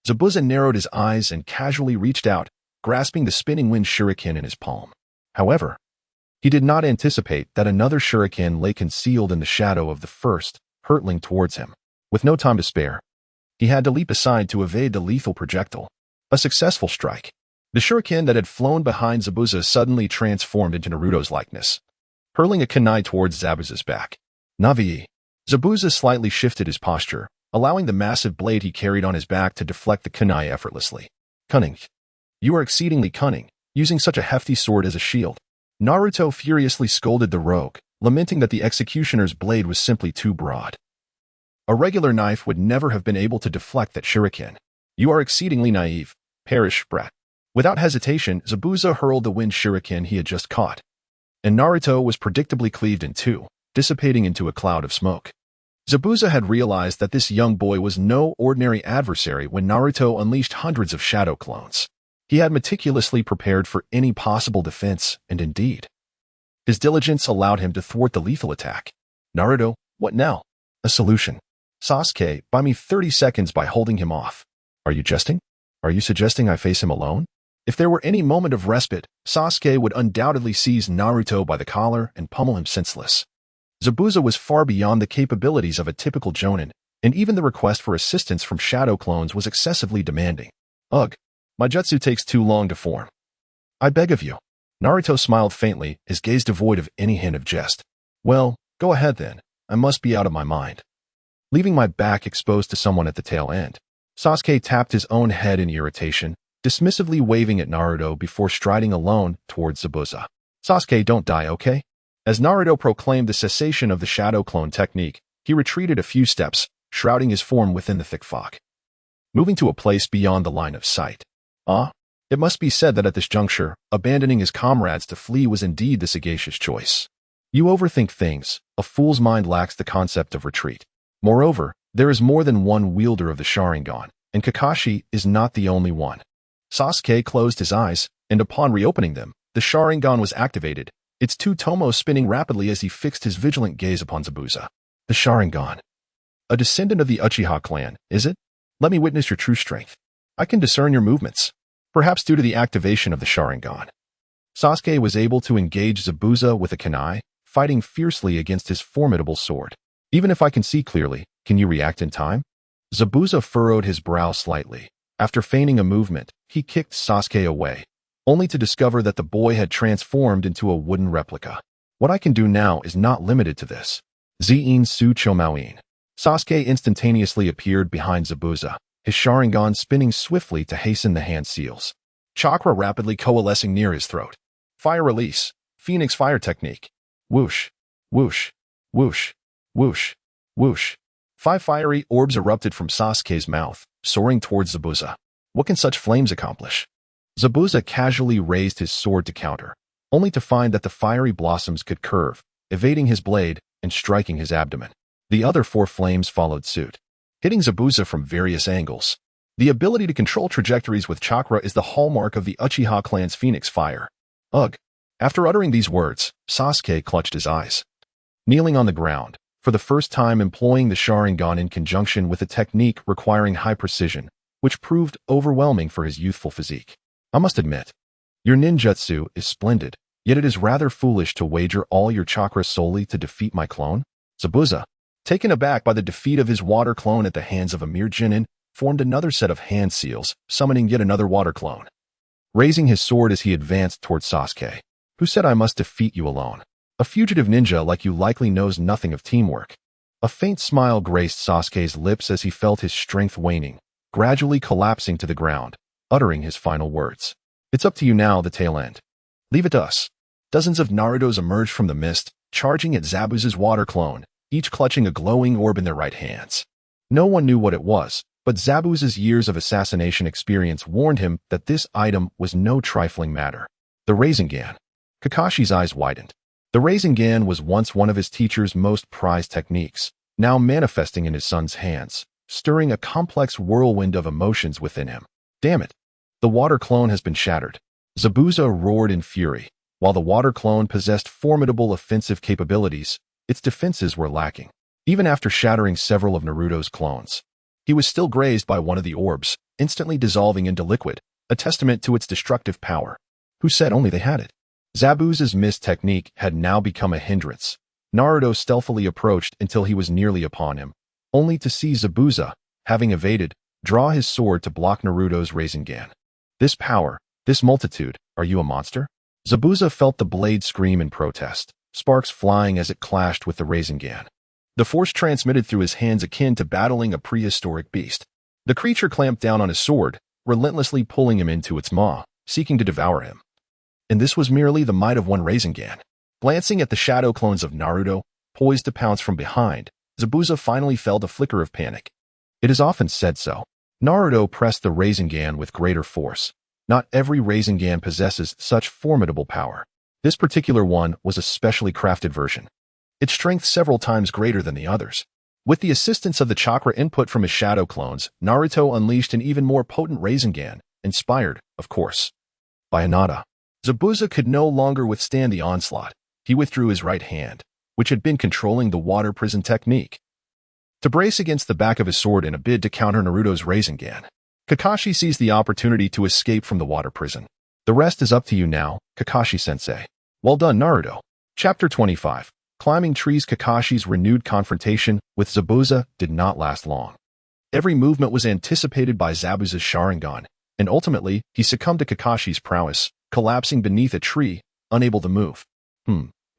Zabuza narrowed his eyes and casually reached out, grasping the spinning wind shuriken in his palm. However, he did not anticipate that another shuriken lay concealed in the shadow of the first, hurtling towards him. With no time to spare, he had to leap aside to evade the lethal projectile. A successful strike. The shuriken that had flown behind Zabuza suddenly transformed into Naruto's likeness, hurling a kunai towards Zabuza's back. Navi. Zabuza slightly shifted his posture, allowing the massive blade he carried on his back to deflect the kunai effortlessly. Cunning. You are exceedingly cunning, using such a hefty sword as a shield. Naruto furiously scolded the rogue, lamenting that the executioner's blade was simply too broad. A regular knife would never have been able to deflect that shuriken. You are exceedingly naive. Perish, brat. Without hesitation, Zabuza hurled the wind shuriken he had just caught. And Naruto was predictably cleaved in two, dissipating into a cloud of smoke. Zabuza had realized that this young boy was no ordinary adversary when Naruto unleashed hundreds of shadow clones. He had meticulously prepared for any possible defense, and indeed, his diligence allowed him to thwart the lethal attack. Naruto, what now? A solution. Sasuke, buy me 30 seconds by holding him off. Are you jesting? Are you suggesting I face him alone? If there were any moment of respite, Sasuke would undoubtedly seize Naruto by the collar and pummel him senseless. Zabuza was far beyond the capabilities of a typical jonin, and even the request for assistance from shadow clones was excessively demanding. Ugh, my jutsu takes too long to form. I beg of you. Naruto smiled faintly, his gaze devoid of any hint of jest. Well, go ahead then. I must be out of my mind. Leaving my back exposed to someone at the tail end, Sasuke tapped his own head in irritation, dismissively waving at Naruto before striding alone towards Zabuza. Sasuke, don't die, okay? As Naruto proclaimed the cessation of the shadow clone technique, he retreated a few steps, shrouding his form within the thick fog, moving to a place beyond the line of sight. It must be said that at this juncture, abandoning his comrades to flee was indeed the sagacious choice. You overthink things. A fool's mind lacks the concept of retreat. Moreover, there is more than one wielder of the Sharingan, and Kakashi is not the only one. Sasuke closed his eyes, and upon reopening them, the Sharingan was activated, its two tomos spinning rapidly as he fixed his vigilant gaze upon Zabuza. The Sharingan. A descendant of the Uchiha clan, is it? Let me witness your true strength. I can discern your movements, perhaps due to the activation of the Sharingan. Sasuke was able to engage Zabuza with a kunai, fighting fiercely against his formidable sword. Even if I can see clearly, can you react in time? Zabuza furrowed his brow slightly. After feigning a movement, he kicked Sasuke away, only to discover that the boy had transformed into a wooden replica. What I can do now is not limited to this. Zien Su Chomauin. Sasuke instantaneously appeared behind Zabuza, his Sharingan spinning swiftly to hasten the hand seals. Chakra rapidly coalescing near his throat. Fire release. Phoenix fire technique. Whoosh. Whoosh. Whoosh. Whoosh. Whoosh. 5 fiery orbs erupted from Sasuke's mouth, soaring towards Zabuza. What can such flames accomplish? Zabuza casually raised his sword to counter, only to find that the fiery blossoms could curve, evading his blade and striking his abdomen. The other 4 flames followed suit, hitting Zabuza from various angles. The ability to control trajectories with chakra is the hallmark of the Uchiha clan's Phoenix Fire. Ugh. After uttering these words, Sasuke clutched his eyes. Kneeling on the ground, for the first time employing the Sharingan in conjunction with a technique requiring high precision, which proved overwhelming for his youthful physique. I must admit, your ninjutsu is splendid, yet it is rather foolish to wager all your chakra solely to defeat my clone. Zabuza, taken aback by the defeat of his water clone at the hands of Amir Jinin, formed another set of hand seals, summoning yet another water clone. Raising his sword as he advanced towards Sasuke, who said, I must defeat you alone. A fugitive ninja like you likely knows nothing of teamwork. A faint smile graced Sasuke's lips as he felt his strength waning, gradually collapsing to the ground, uttering his final words. It's up to you now, the tail end. Leave it to us. Dozens of Narutos emerged from the mist, charging at Zabuza's water clone, each clutching a glowing orb in their right hands. No one knew what it was, but Zabuza's years of assassination experience warned him that this item was no trifling matter. The Rasengan. Kakashi's eyes widened. The Rasengan was once one of his teacher's most prized techniques, now manifesting in his son's hands, stirring a complex whirlwind of emotions within him. Damn it! The water clone has been shattered. Zabuza roared in fury. While the water clone possessed formidable offensive capabilities, its defenses were lacking. Even after shattering several of Naruto's clones, he was still grazed by one of the orbs, instantly dissolving into liquid, a testament to its destructive power. Who said only they had it? Zabuza's mist technique had now become a hindrance. Naruto stealthily approached until he was nearly upon him, only to see Zabuza, having evaded, draw his sword to block Naruto's Rasengan. This power, this multitude, are you a monster? Zabuza felt the blade scream in protest, sparks flying as it clashed with the Rasengan. The force transmitted through his hands akin to battling a prehistoric beast. The creature clamped down on his sword, relentlessly pulling him into its maw, seeking to devour him. And this was merely the might of one Rasengan. Glancing at the shadow clones of Naruto, poised to pounce from behind, Zabuza finally felt a flicker of panic. It is often said so. Naruto pressed the Rasengan with greater force. Not every Rasengan possesses such formidable power. This particular one was a specially crafted version. Its strength several times greater than the others. With the assistance of the chakra input from his shadow clones, Naruto unleashed an even more potent Rasengan, inspired, of course, by Hinata. Zabuza could no longer withstand the onslaught. He withdrew his right hand, which had been controlling the water prison technique, to brace against the back of his sword in a bid to counter Naruto's Rasengan. Kakashi seized the opportunity to escape from the water prison. The rest is up to you now, Kakashi-sensei. Well done, Naruto. Chapter 25. Climbing trees. Kakashi's renewed confrontation with Zabuza did not last long. Every movement was anticipated by Zabuza's Sharingan, and ultimately, he succumbed to Kakashi's prowess, collapsing beneath a tree, unable to move.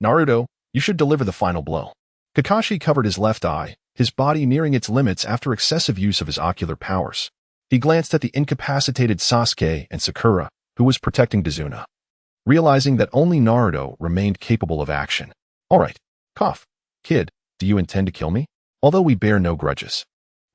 Naruto, you should deliver the final blow. Kakashi covered his left eye, his body nearing its limits after excessive use of his ocular powers. He glanced at the incapacitated Sasuke and Sakura, who was protecting Dazuna. Realizing that only Naruto remained capable of action. All right, cough. Kid, do you intend to kill me? Although we bear no grudges.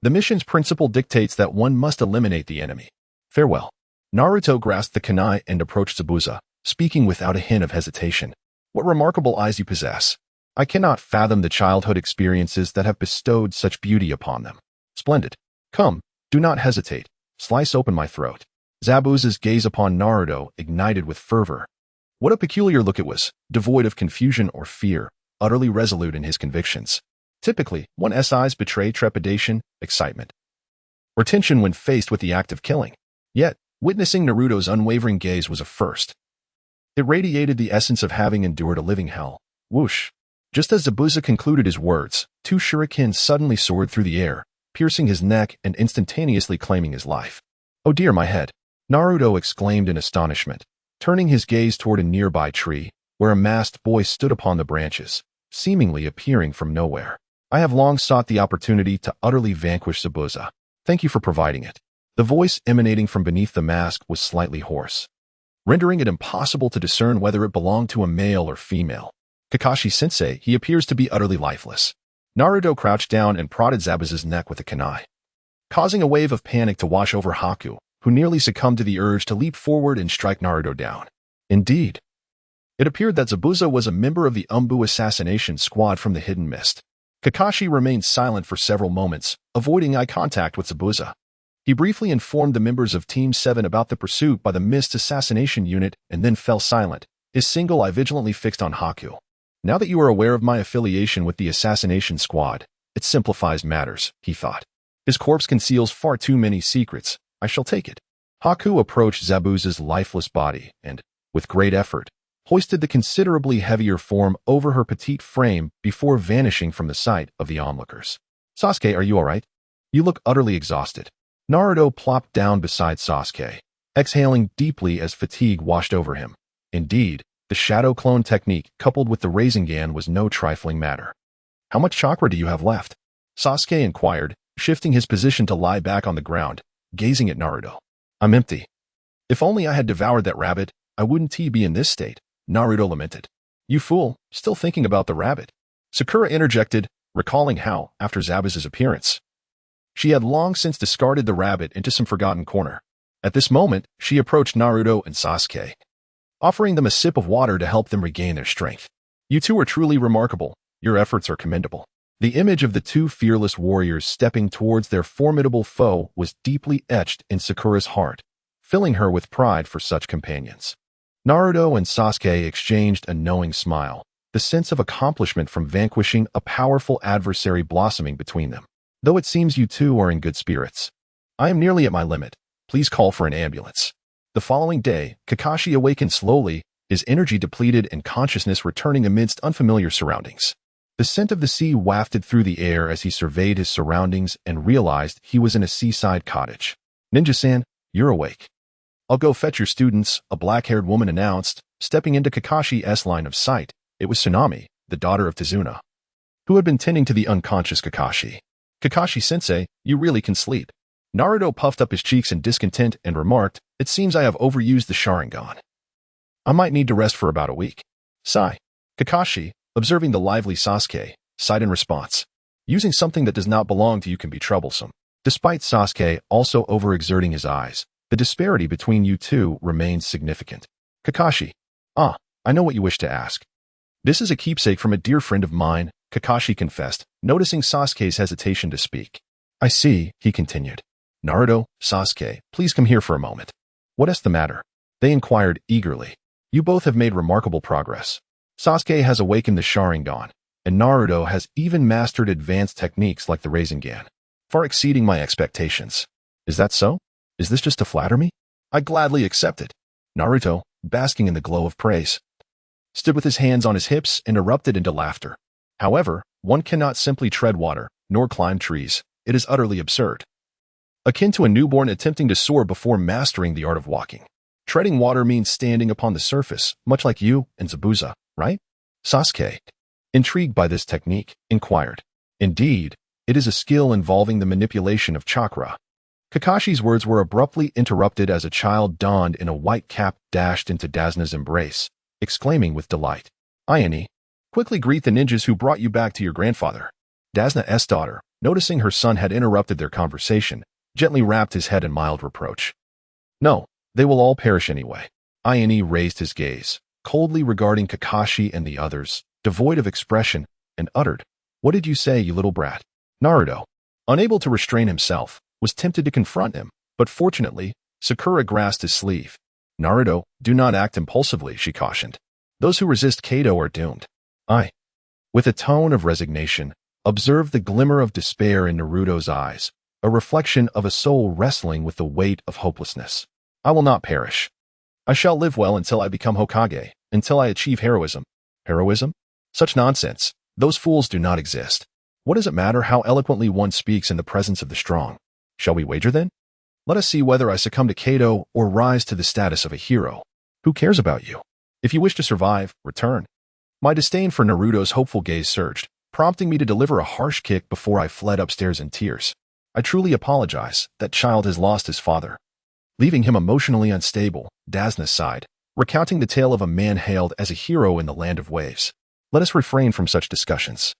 The mission's principle dictates that one must eliminate the enemy. Farewell. Naruto grasped the kunai and approached Zabuza, speaking without a hint of hesitation. What remarkable eyes you possess. I cannot fathom the childhood experiences that have bestowed such beauty upon them. Splendid. Come, do not hesitate. Slice open my throat. Zabuza's gaze upon Naruto ignited with fervor. What a peculiar look it was, devoid of confusion or fear, utterly resolute in his convictions. Typically, one's eyes betray trepidation, excitement, or tension when faced with the act of killing. Yet, witnessing Naruto's unwavering gaze was a first. It radiated the essence of having endured a living hell. Whoosh! Just as Zabuza concluded his words, 2 shurikens suddenly soared through the air, piercing his neck and instantaneously claiming his life. Oh dear, my head! Naruto exclaimed in astonishment, turning his gaze toward a nearby tree, where a masked boy stood upon the branches, seemingly appearing from nowhere. I have long sought the opportunity to utterly vanquish Zabuza. Thank you for providing it. The voice emanating from beneath the mask was slightly hoarse, rendering it impossible to discern whether it belonged to a male or female. Kakashi-sensei, he appears to be utterly lifeless. Naruto crouched down and prodded Zabuza's neck with a kunai, causing a wave of panic to wash over Haku, who nearly succumbed to the urge to leap forward and strike Naruto down. Indeed, it appeared that Zabuza was a member of the Umbu assassination squad from the Hidden Mist. Kakashi remained silent for several moments, avoiding eye contact with Zabuza. He briefly informed the members of Team 7 about the pursuit by the Mist assassination unit and then fell silent, his single eye vigilantly fixed on Haku. Now that you are aware of my affiliation with the assassination squad, it simplifies matters, he thought. His corpse conceals far too many secrets. I shall take it. Haku approached Zabuza's lifeless body and, with great effort, hoisted the considerably heavier form over her petite frame before vanishing from the sight of the onlookers. Sasuke, are you all right? You look utterly exhausted. Naruto plopped down beside Sasuke, exhaling deeply as fatigue washed over him. Indeed, the shadow clone technique coupled with the Rasengan was no trifling matter. How much chakra do you have left? Sasuke inquired, shifting his position to lie back on the ground, gazing at Naruto. I'm empty. If only I had devoured that rabbit, I wouldn't be in this state, Naruto lamented. You fool, still thinking about the rabbit. Sakura interjected, recalling how, after Zabuza's appearance, she had long since discarded the rabbit into some forgotten corner. At this moment, she approached Naruto and Sasuke, offering them a sip of water to help them regain their strength. You two are truly remarkable. Your efforts are commendable. The image of the two fearless warriors stepping towards their formidable foe was deeply etched in Sakura's heart, filling her with pride for such companions. Naruto and Sasuke exchanged a knowing smile, the sense of accomplishment from vanquishing a powerful adversary blossoming between them. Though it seems you two are in good spirits, I am nearly at my limit. Please call for an ambulance. The following day, Kakashi awakened slowly, his energy depleted and consciousness returning amidst unfamiliar surroundings. The scent of the sea wafted through the air as he surveyed his surroundings and realized he was in a seaside cottage. Ninja-san, you're awake. I'll go fetch your students, a black-haired woman announced, stepping into Kakashi's line of sight. It was Tsunami, the daughter of Tizuna, who had been tending to the unconscious Kakashi. Kakashi-sensei, you really can sleep. Naruto puffed up his cheeks in discontent and remarked, it seems I have overused the Sharingan. I might need to rest for about a week. Sigh. Kakashi, observing the lively Sasuke, sighed in response. Using something that does not belong to you can be troublesome. Despite Sasuke also overexerting his eyes, the disparity between you two remains significant. Kakashi. I know what you wish to ask. This is a keepsake from a dear friend of mine, Kakashi confessed, noticing Sasuke's hesitation to speak. I see, he continued. Naruto, Sasuke, please come here for a moment. What is the matter? They inquired eagerly. You both have made remarkable progress. Sasuke has awakened the Sharingan, and Naruto has even mastered advanced techniques like the Rasengan, far exceeding my expectations. Is that so? Is this just to flatter me? I gladly accept it. Naruto, basking in the glow of praise, stood with his hands on his hips and erupted into laughter. However, one cannot simply tread water, nor climb trees. It is utterly absurd. Akin to a newborn attempting to soar before mastering the art of walking. Treading water means standing upon the surface, much like you and Zabuza, right? Sasuke, intrigued by this technique, inquired. Indeed, it is a skill involving the manipulation of chakra. Kakashi's words were abruptly interrupted as a child donned in a white cap dashed into Dazna's embrace, exclaiming with delight. Ayane, quickly greet the ninjas who brought you back to your grandfather. Dazna's daughter, noticing her son had interrupted their conversation, gently rapped his head in mild reproach. No, they will all perish anyway. Ayane raised his gaze, coldly regarding Kakashi and the others, devoid of expression, and uttered, What did you say, you little brat? Naruto, unable to restrain himself, was tempted to confront him, but fortunately, Sakura grasped his sleeve. Naruto, do not act impulsively, she cautioned. Those who resist Kado are doomed. I, with a tone of resignation, observed the glimmer of despair in Naruto's eyes, a reflection of a soul wrestling with the weight of hopelessness. I will not perish. I shall live well until I become Hokage, until I achieve heroism. Heroism? Such nonsense. Those fools do not exist. What does it matter how eloquently one speaks in the presence of the strong? Shall we wager then? Let us see whether I succumb to Kado or rise to the status of a hero. Who cares about you? If you wish to survive, return. My disdain for Naruto's hopeful gaze surged, prompting me to deliver a harsh kick before I fled upstairs in tears. I truly apologize. That child has lost his father. Leaving him emotionally unstable, Dasna sighed, recounting the tale of a man hailed as a hero in the land of waves. Let us refrain from such discussions.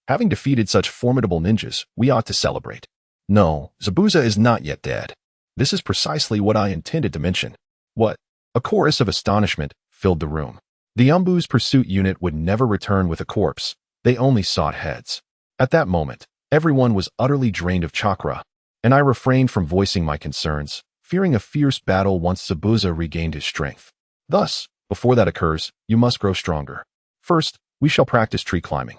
Having defeated such formidable ninjas, we ought to celebrate. No, Zabuza is not yet dead. This is precisely what I intended to mention. What? A chorus of astonishment filled the room. The Umbu's pursuit unit would never return with a corpse. They only sought heads. At that moment, everyone was utterly drained of chakra, and I refrained from voicing my concerns, fearing a fierce battle once Zabuza regained his strength. Thus, before that occurs, you must grow stronger. First, we shall practice tree climbing.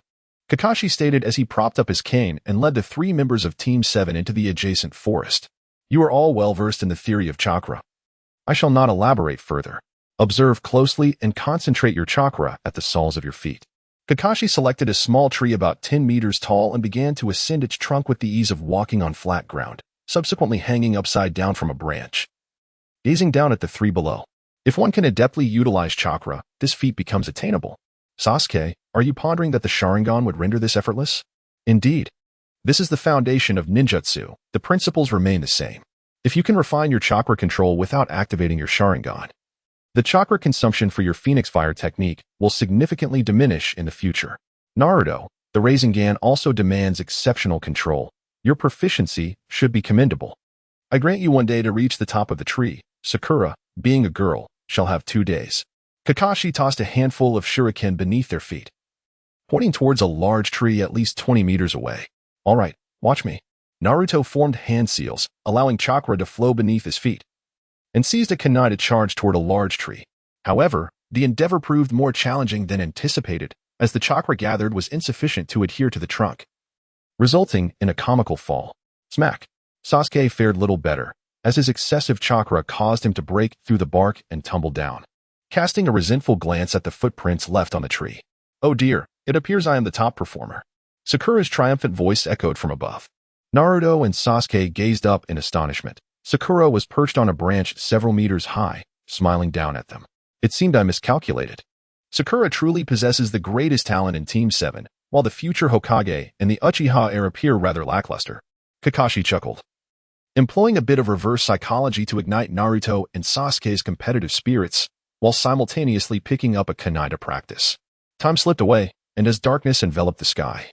Kakashi stated as he propped up his cane and led the 3 members of Team 7 into the adjacent forest. You are all well versed in the theory of chakra. I shall not elaborate further. Observe closely and concentrate your chakra at the soles of your feet. Kakashi selected a small tree about 10 meters tall and began to ascend its trunk with the ease of walking on flat ground, subsequently hanging upside down from a branch. Gazing down at the 3 below. If one can adeptly utilize chakra, this feat becomes attainable. Sasuke, are you pondering that the Sharingan would render this effortless? Indeed. This is the foundation of ninjutsu. The principles remain the same. If you can refine your chakra control without activating your Sharingan, the chakra consumption for your Phoenix Fire technique will significantly diminish in the future. Naruto, the Rasengan also demands exceptional control. Your proficiency should be commendable. I grant you one day to reach the top of the tree. Sakura, being a girl, shall have 2 days. Kakashi tossed a handful of shuriken beneath their feet, pointing towards a large tree at least 20 meters away. All right, watch me. Naruto formed hand seals, allowing chakra to flow beneath his feet, and seized a kunai to charge toward a large tree. However, the endeavor proved more challenging than anticipated, as the chakra gathered was insufficient to adhere to the trunk, resulting in a comical fall. Smack! Sasuke fared little better, as his excessive chakra caused him to break through the bark and tumble down, casting a resentful glance at the footprints left on the tree. Oh dear, it appears I am the top performer. Sakura's triumphant voice echoed from above. Naruto and Sasuke gazed up in astonishment. Sakura was perched on a branch several meters high, smiling down at them. It seemed I miscalculated. Sakura truly possesses the greatest talent in Team 7, while the future Hokage and the Uchiha heir appear rather lackluster. Kakashi chuckled, employing a bit of reverse psychology to ignite Naruto and Sasuke's competitive spirits, while simultaneously picking up a kunai to practice. Time slipped away, and as darkness enveloped the sky,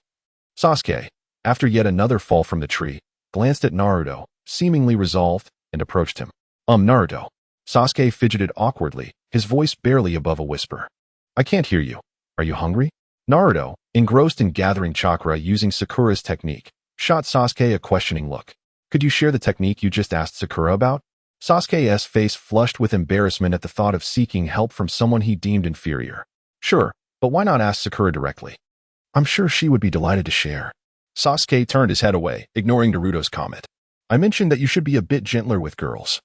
Sasuke, after yet another fall from the tree, glanced at Naruto, seemingly resolved, and approached him. Naruto. Sasuke fidgeted awkwardly, his voice barely above a whisper. I can't hear you. Are you hungry? Naruto, engrossed in gathering chakra using Sakura's technique, shot Sasuke a questioning look. Could you share the technique you just asked Sakura about? Sasuke's face flushed with embarrassment at the thought of seeking help from someone he deemed inferior. Sure, but why not ask Sakura directly? I'm sure she would be delighted to share. Sasuke turned his head away, ignoring Naruto's comment. I mentioned that you should be a bit gentler with girls.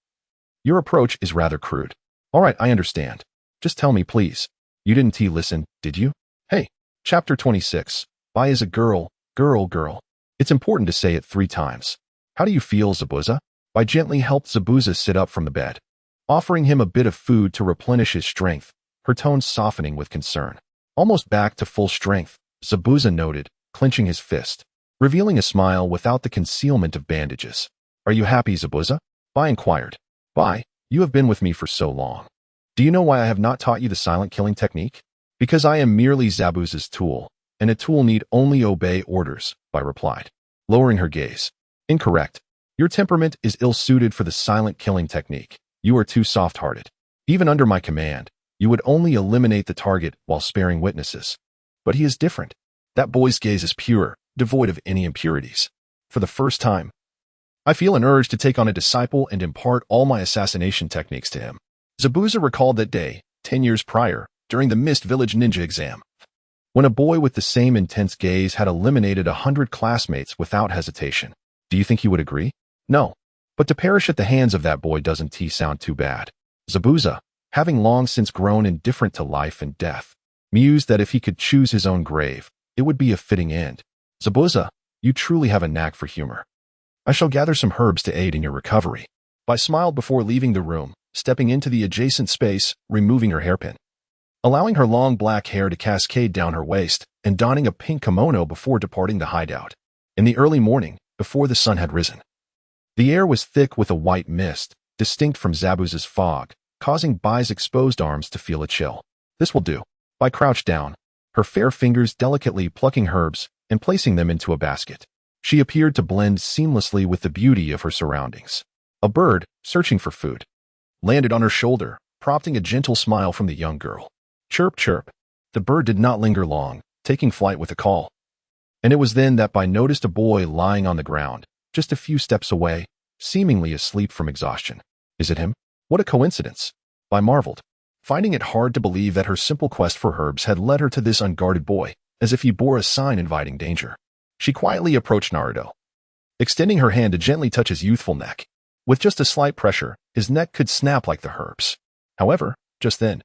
Your approach is rather crude. All right, I understand. Just tell me, please. You didn't listen, did you? Hey, Chapter 26. Bai is a girl. It's important to say it 3 times. How do you feel, Zabuza? Bai gently helped Zabuza sit up from the bed, offering him a bit of food to replenish his strength, her tone softening with concern. Almost back to full strength, Zabuza noted, clenching his fist, revealing a smile without the concealment of bandages. Are you happy, Zabuza? Bai inquired. Bai, you have been with me for so long. Do you know why I have not taught you the silent killing technique? Because I am merely Zabuza's tool, and a tool need only obey orders, Bai replied, lowering her gaze. Incorrect. Your temperament is ill-suited for the silent killing technique. You are too soft-hearted. Even under my command, you would only eliminate the target while sparing witnesses. But he is different. That boy's gaze is pure, devoid of any impurities. For the first time, I feel an urge to take on a disciple and impart all my assassination techniques to him. Zabuza recalled that day, 10 years prior, during the Mist Village Ninja exam, when a boy with the same intense gaze had eliminated 100 classmates without hesitation. Do you think he would agree? No. But to perish at the hands of that boy doesn't sound too bad. Zabuza, having long since grown indifferent to life and death, mused that if he could choose his own grave, it would be a fitting end. Zabuza, you truly have a knack for humor. I shall gather some herbs to aid in your recovery. Bai smiled before leaving the room, stepping into the adjacent space, removing her hairpin. allowing her long black hair to cascade down her waist and donning a pink kimono before departing the hideout. In the early morning, before the sun had risen, the air was thick with a white mist, distinct from Zabuza's fog, causing Bai's exposed arms to feel a chill. This will do. Bai crouched down, her fair fingers delicately plucking herbs and placing them into a basket. She appeared to blend seamlessly with the beauty of her surroundings. A bird, searching for food, landed on her shoulder, prompting a gentle smile from the young girl. Chirp, chirp. The bird did not linger long, taking flight with a call. And it was then that Bai noticed a boy lying on the ground, just a few steps away, seemingly asleep from exhaustion. Is it him? What a coincidence. Bai marveled, finding it hard to believe that her simple quest for herbs had led her to this unguarded boy, as if he bore a sign inviting danger. She quietly approached Naruto, extending her hand to gently touch his youthful neck. With just a slight pressure, his neck could snap like the herbs. However, just then,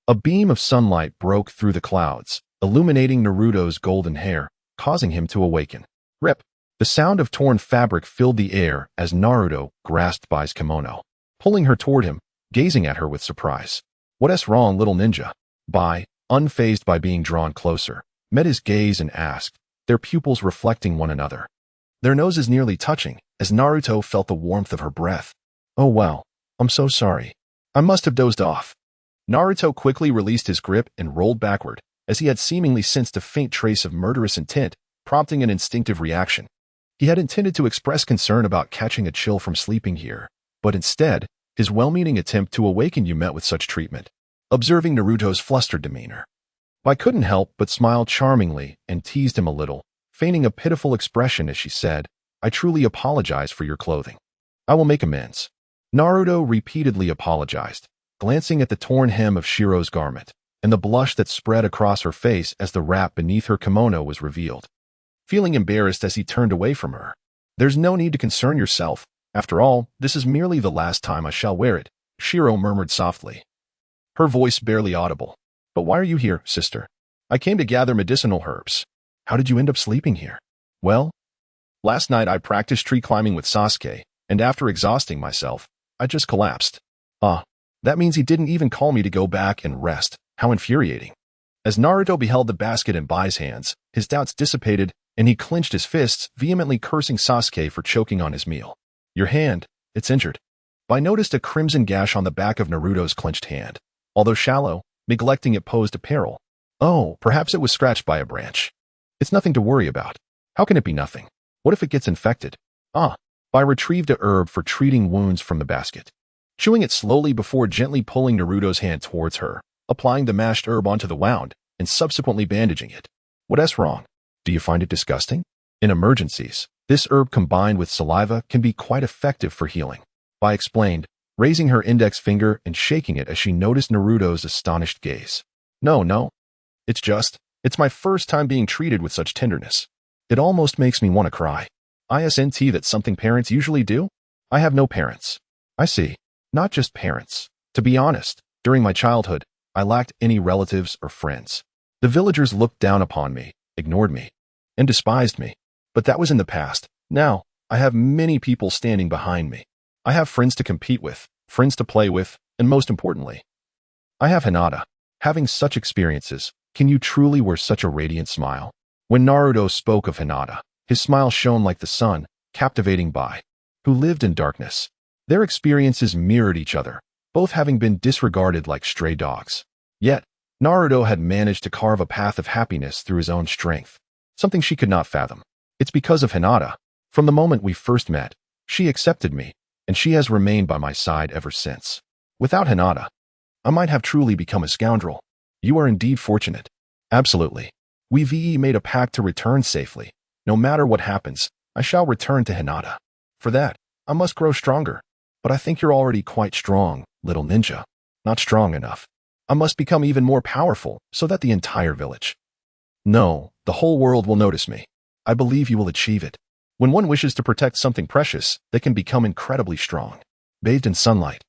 a beam of sunlight broke through the clouds, illuminating Naruto's golden hair, causing him to awaken. Rip! The sound of torn fabric filled the air as Naruto grasped Bai's kimono, pulling her toward him, gazing at her with surprise. What's wrong, little ninja? Bai, unfazed by being drawn closer, met his gaze and asked, their pupils reflecting one another. Their noses nearly touching, as Naruto felt the warmth of her breath. Oh wow, I'm so sorry. I must have dozed off. Naruto quickly released his grip and rolled backward, as he had seemingly sensed a faint trace of murderous intent, prompting an instinctive reaction. He had intended to express concern about catching a chill from sleeping here, but instead, his well-meaning attempt to awaken you met with such treatment. Observing Naruto's flustered demeanor, Bai couldn't help but smile charmingly and teased him a little, feigning a pitiful expression as she said, I truly apologize for your clothing. I will make amends. Naruto repeatedly apologized, glancing at the torn hem of Shiro's garment, and the blush that spread across her face as the wrap beneath her kimono was revealed. Feeling embarrassed as he turned away from her. There's no need to concern yourself. After all, this is merely the last time I shall wear it, Shiro murmured softly, her voice barely audible. But why are you here, sister? I came to gather medicinal herbs. How did you end up sleeping here? Well, last night I practiced tree climbing with Sasuke, and after exhausting myself, I just collapsed. Ah, that means he didn't even call me to go back and rest. How infuriating. As Naruto beheld the basket in Bai's hands, his doubts dissipated, and he clenched his fists, vehemently cursing Sasuke for choking on his meal. Your hand, it's injured. Bai noticed a crimson gash on the back of Naruto's clenched hand. Although shallow, neglecting it posed a peril. Oh, perhaps it was scratched by a branch. It's nothing to worry about. How can it be nothing? What if it gets infected? Ah, Bai retrieved a herb for treating wounds from the basket, chewing it slowly before gently pulling Naruto's hand towards her, applying the mashed herb onto the wound, and subsequently bandaging it. What's wrong? Do you find it disgusting? In emergencies, this herb combined with saliva can be quite effective for healing. Bai explained, raising her index finger and shaking it as she noticed Naruto's astonished gaze. No. It's my first time being treated with such tenderness. It almost makes me want to cry. Isn't that something parents usually do? I have no parents. I see. Not just parents. To be honest, during my childhood, I lacked any relatives or friends. The villagers looked down upon me, ignored me, and despised me. But that was in the past. Now, I have many people standing behind me. I have friends to compete with, friends to play with, and most importantly, I have Hinata. Having such experiences, can you truly wear such a radiant smile? When Naruto spoke of Hinata, his smile shone like the sun, captivating Bai, who lived in darkness. Their experiences mirrored each other, both having been disregarded like stray dogs. Yet, Naruto had managed to carve a path of happiness through his own strength, something she could not fathom. It's because of Hinata. From the moment we first met, she accepted me, and she has remained by my side ever since. Without Hinata, I might have truly become a scoundrel. You are indeed fortunate. Absolutely. We VE made a pact to return safely. No matter what happens, I shall return to Hinata. For that, I must grow stronger. But I think you're already quite strong, little ninja. Not strong enough. I must become even more powerful so that the entire village. No, the whole world will notice me. I believe you will achieve it. When one wishes to protect something precious, they can become incredibly strong. Bathed in sunlight.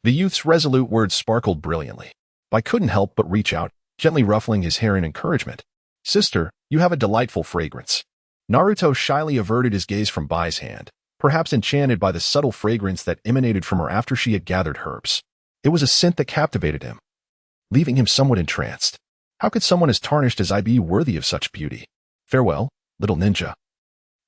The youth's resolute words sparkled brilliantly. I couldn't help but reach out, gently ruffling his hair in encouragement. Sister, you have a delightful fragrance. Naruto shyly averted his gaze from Bai's hand, perhaps enchanted by the subtle fragrance that emanated from her after she had gathered herbs. It was a scent that captivated him. leaving him somewhat entranced. How could someone as tarnished as I be worthy of such beauty? Farewell, little ninja.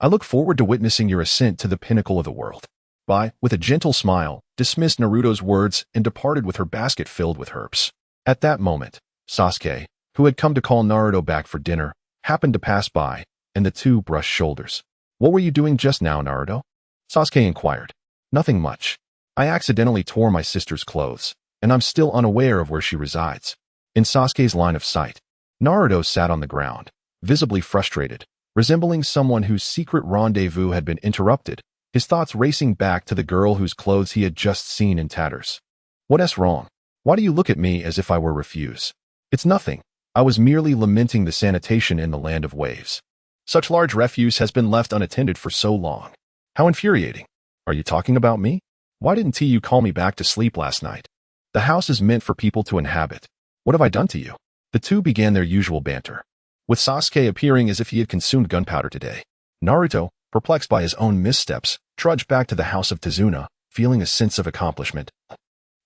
I look forward to witnessing your ascent to the pinnacle of the world. Bai, with a gentle smile, dismissed Naruto's words and departed with her basket filled with herbs. At that moment, Sasuke, who had come to call Naruto back for dinner, happened to pass by, and the two brushed shoulders. What were you doing just now, Naruto? Sasuke inquired. Nothing much. I accidentally tore my sister's clothes, and I'm still unaware of where she resides. In Sasuke's line of sight, Naruto sat on the ground, visibly frustrated, resembling someone whose secret rendezvous had been interrupted, his thoughts racing back to the girl whose clothes he had just seen in tatters. What's wrong? Why do you look at me as if I were refuse? It's nothing. I was merely lamenting the sanitation in the land of waves. Such large refuse has been left unattended for so long. How infuriating. Are you talking about me? Why didn't you call me back to sleep last night? The house is meant for people to inhabit. What have I done to you? The two began their usual banter, with Sasuke appearing as if he had consumed gunpowder today. Naruto, perplexed by his own missteps, trudged back to the house of Tazuna, feeling a sense of accomplishment.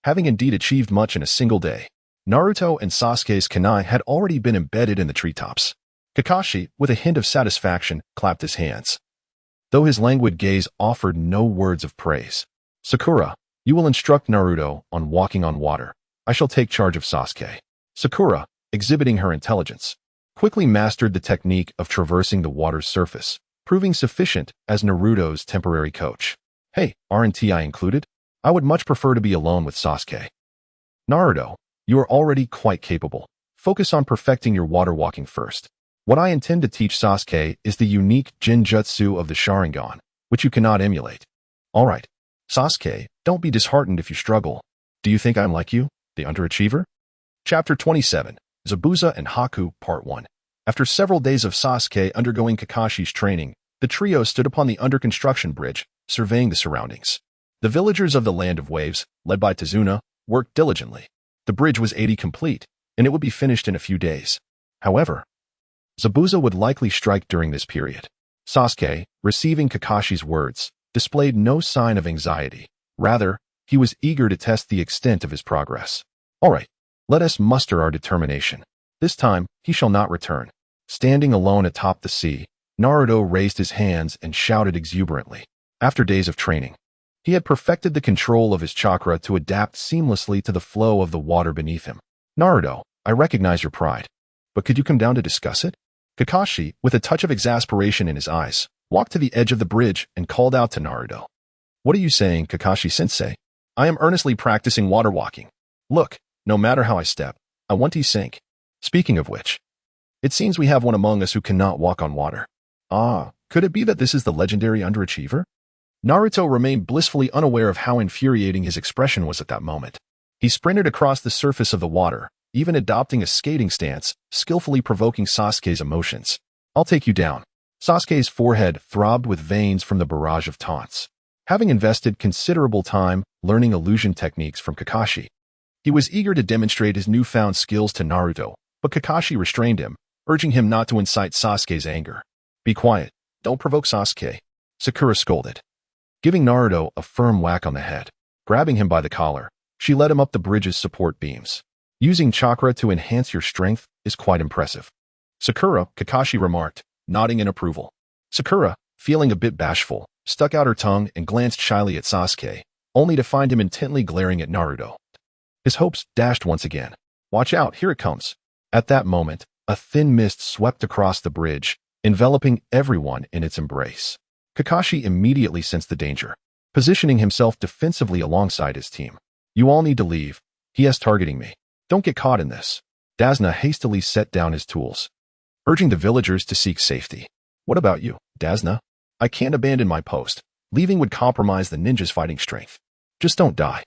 Having indeed achieved much in a single day, Naruto and Sasuke's kunai had already been embedded in the treetops. Kakashi, with a hint of satisfaction, clapped his hands, though his languid gaze offered no words of praise. Sakura, you will instruct Naruto on walking on water. I shall take charge of Sasuke. Sakura, exhibiting her intelligence, quickly mastered the technique of traversing the water's surface, proving sufficient as Naruto's temporary coach. Hey, aren't I included? I would much prefer to be alone with Sasuke. Naruto, you are already quite capable. Focus on perfecting your water walking first. What I intend to teach Sasuke is the unique Jinjutsu of the Sharingan, which you cannot emulate. All right. Sasuke, don't be disheartened if you struggle. Do you think I'm like you, the underachiever? Chapter 27, Zabuza and Haku, Part 1. After several days of Sasuke undergoing Kakashi's training, the trio stood upon the under-construction bridge, surveying the surroundings. The villagers of the Land of Waves, led by Tazuna, worked diligently. The bridge was 80% complete, and it would be finished in a few days. However, Zabuza would likely strike during this period. Sasuke, receiving Kakashi's words, displayed no sign of anxiety. Rather, he was eager to test the extent of his progress. All right, let us muster our determination. This time, he shall not return. Standing alone atop the sea, Naruto raised his hands and shouted exuberantly. After days of training, he had perfected the control of his chakra to adapt seamlessly to the flow of the water beneath him. Naruto, I recognize your pride, but could you come down to discuss it? Kakashi, with a touch of exasperation in his eyes, walked to the edge of the bridge and called out to Naruto. What are you saying, Kakashi-sensei? I am earnestly practicing water walking. Look, no matter how I step, I want to sink. Speaking of which, it seems we have one among us who cannot walk on water. Ah, could it be that this is the legendary underachiever? Naruto remained blissfully unaware of how infuriating his expression was at that moment. He sprinted across the surface of the water, even adopting a skating stance, skillfully provoking Sasuke's emotions. I'll take you down. Sasuke's forehead throbbed with veins from the barrage of taunts. Having invested considerable time learning illusion techniques from Kakashi, he was eager to demonstrate his newfound skills to Naruto, but Kakashi restrained him, urging him not to incite Sasuke's anger. Be quiet. Don't provoke Sasuke, Sakura scolded. Giving Naruto a firm whack on the head, grabbing him by the collar, she led him up the bridge's support beams. Using chakra to enhance your strength is quite impressive. Sakura, Kakashi remarked, nodding in approval. Sakura, feeling a bit bashful, stuck out her tongue and glanced shyly at Sasuke, only to find him intently glaring at Naruto. His hopes dashed once again. Watch out, here it comes. At that moment, a thin mist swept across the bridge, enveloping everyone in its embrace. Kakashi immediately sensed the danger, positioning himself defensively alongside his team. You all need to leave. He is targeting me. Don't get caught in this. Dazna hastily set down his tools, urging the villagers to seek safety. What about you, Dazna? I can't abandon my post. Leaving would compromise the ninja's fighting strength. Just don't die.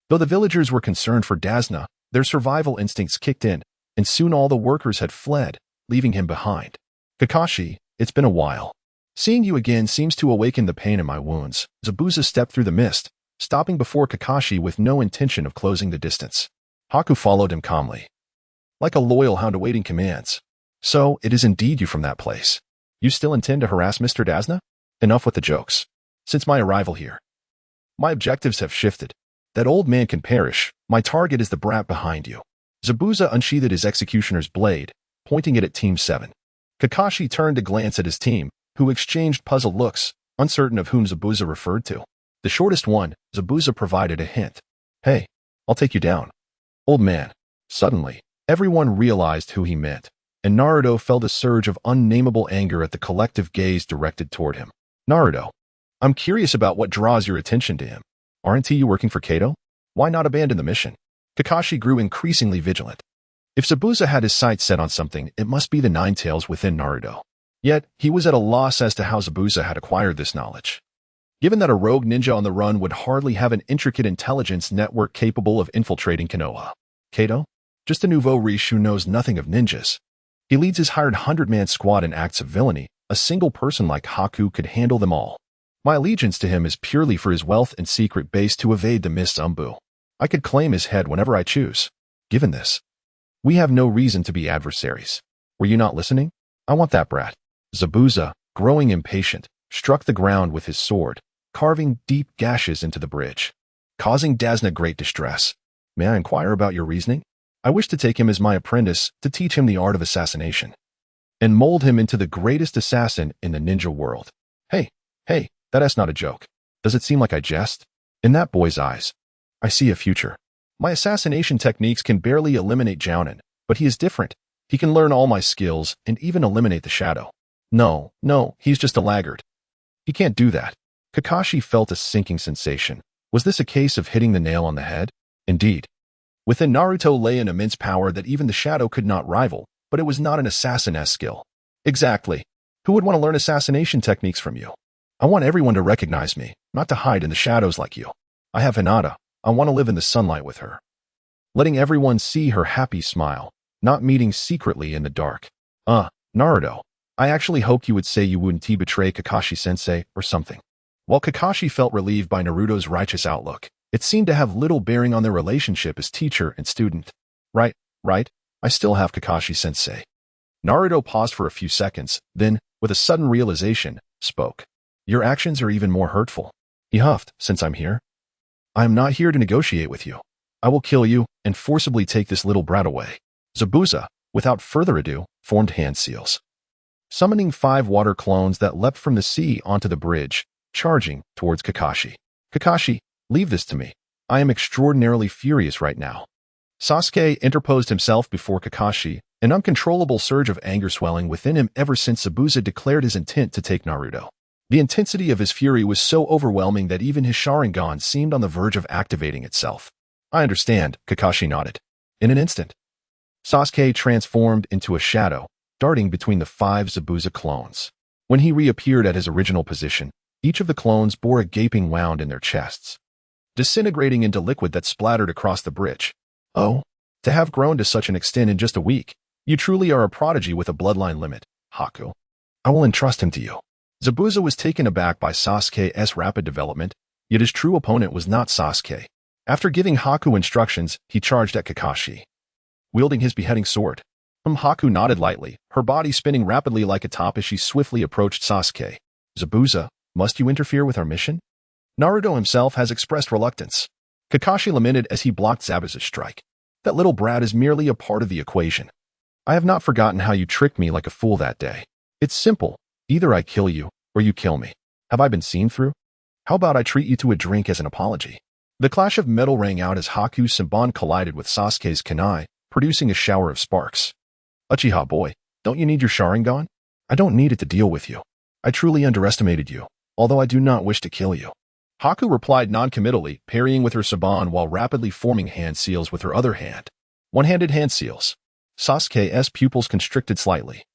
Though the villagers were concerned for Dazna, their survival instincts kicked in, and soon all the workers had fled, leaving him behind. Kakashi, it's been a while. Seeing you again seems to awaken the pain in my wounds. Zabuza stepped through the mist, stopping before Kakashi with no intention of closing the distance. Haku followed him calmly, like a loyal hound awaiting commands. So, it is indeed you from that place. You still intend to harass Mr. Dazna? Enough with the jokes. Since my arrival here, my objectives have shifted. That old man can perish. My target is the brat behind you. Zabuza unsheathed his executioner's blade, pointing it at Team 7. Kakashi turned to glance at his team, who exchanged puzzled looks, uncertain of whom Zabuza referred to. The shortest one, Zabuza provided a hint. Hey, I'll take you down. Old man. Suddenly, everyone realized who he meant, and Naruto felt a surge of unnameable anger at the collective gaze directed toward him. Naruto, I'm curious about what draws your attention to him. Aren't you working for Kato? Why not abandon the mission? Kakashi grew increasingly vigilant. If Zabuza had his sights set on something, it must be the nine tails within Naruto. Yet, he was at a loss as to how Zabuza had acquired this knowledge. Given that a rogue ninja on the run would hardly have an intricate intelligence network capable of infiltrating Konoha. Kato? Just a nouveau riche who knows nothing of ninjas. He leads his hired 100-man squad in acts of villainy. A single person like Haku could handle them all. My allegiance to him is purely for his wealth and secret base to evade the Mist Umbu. I could claim his head whenever I choose. Given this, we have no reason to be adversaries. Were you not listening? I want that brat. Zabuza, growing impatient, struck the ground with his sword, carving deep gashes into the bridge, causing Dasna great distress. May I inquire about your reasoning? I wish to take him as my apprentice to teach him the art of assassination, and mold him into the greatest assassin in the ninja world. Hey, that's not a joke. Does it seem like I jest? In that boy's eyes, I see a future. My assassination techniques can barely eliminate Jounin, but he is different. He can learn all my skills and even eliminate the shadow. No, he's just a laggard. He can't do that. Kakashi felt a sinking sensation. Was this a case of hitting the nail on the head? Indeed. Within Naruto lay an immense power that even the shadow could not rival, but it was not an assassin-esque skill. Exactly. Who would want to learn assassination techniques from you? I want everyone to recognize me, not to hide in the shadows like you. I have Hinata. I want to live in the sunlight with her. Letting everyone see her happy smile, not meeting secretly in the dark. Naruto, I actually hoped you would say you wouldn't betray Kakashi-sensei or something. While Kakashi felt relieved by Naruto's righteous outlook, it seemed to have little bearing on their relationship as teacher and student. Right, I still have Kakashi-sensei. Naruto paused for a few seconds, then, with a sudden realization, spoke. Your actions are even more hurtful. He huffed, since I'm here. I am not here to negotiate with you. I will kill you and forcibly take this little brat away. Zabuza, without further ado, formed hand seals, summoning 5 water clones that leapt from the sea onto the bridge, charging towards Kakashi. Kakashi, leave this to me. I am extraordinarily furious right now. Sasuke interposed himself before Kakashi, an uncontrollable surge of anger swelling within him ever since Zabuza declared his intent to take Naruto. The intensity of his fury was so overwhelming that even his Sharingan seemed on the verge of activating itself. I understand, Kakashi nodded. In an instant, Sasuke transformed into a shadow, darting between the 5 Zabuza clones. When he reappeared at his original position, each of the clones bore a gaping wound in their chests, disintegrating into liquid that splattered across the bridge. Oh, to have grown to such an extent in just a week, you truly are a prodigy with a bloodline limit, Haku. I will entrust him to you. Zabuza was taken aback by Sasuke's rapid development, yet his true opponent was not Sasuke. After giving Haku instructions, he charged at Kakashi, wielding his beheading sword. Haku nodded lightly, her body spinning rapidly like a top as she swiftly approached Sasuke. Zabuza, must you interfere with our mission? Naruto himself has expressed reluctance. Kakashi lamented as he blocked Zabuza's strike. That little brat is merely a part of the equation. I have not forgotten how you tricked me like a fool that day. It's simple. Either I kill you, or you kill me. Have I been seen through? How about I treat you to a drink as an apology? The clash of metal rang out as Haku's Senbon collided with Sasuke's kunai, producing a shower of sparks. Uchiha boy, don't you need your Sharingan? I don't need it to deal with you. I truly underestimated you, although I do not wish to kill you. Haku replied non-committally, parrying with her Senbon while rapidly forming hand seals with her other hand. One-handed hand seals. Sasuke's pupils constricted slightly.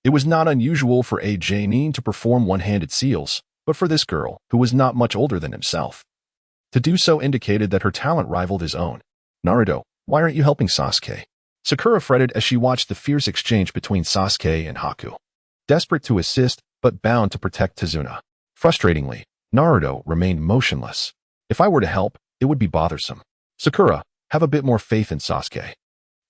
It was not unusual for a Jonin to perform one-handed seals, but for this girl, who was not much older than himself, to do so indicated that her talent rivaled his own. Naruto, why aren't you helping Sasuke? Sakura fretted as she watched the fierce exchange between Sasuke and Haku. Desperate to assist, but bound to protect Tazuna. Frustratingly, Naruto remained motionless. If I were to help, it would be bothersome. Sakura, have a bit more faith in Sasuke.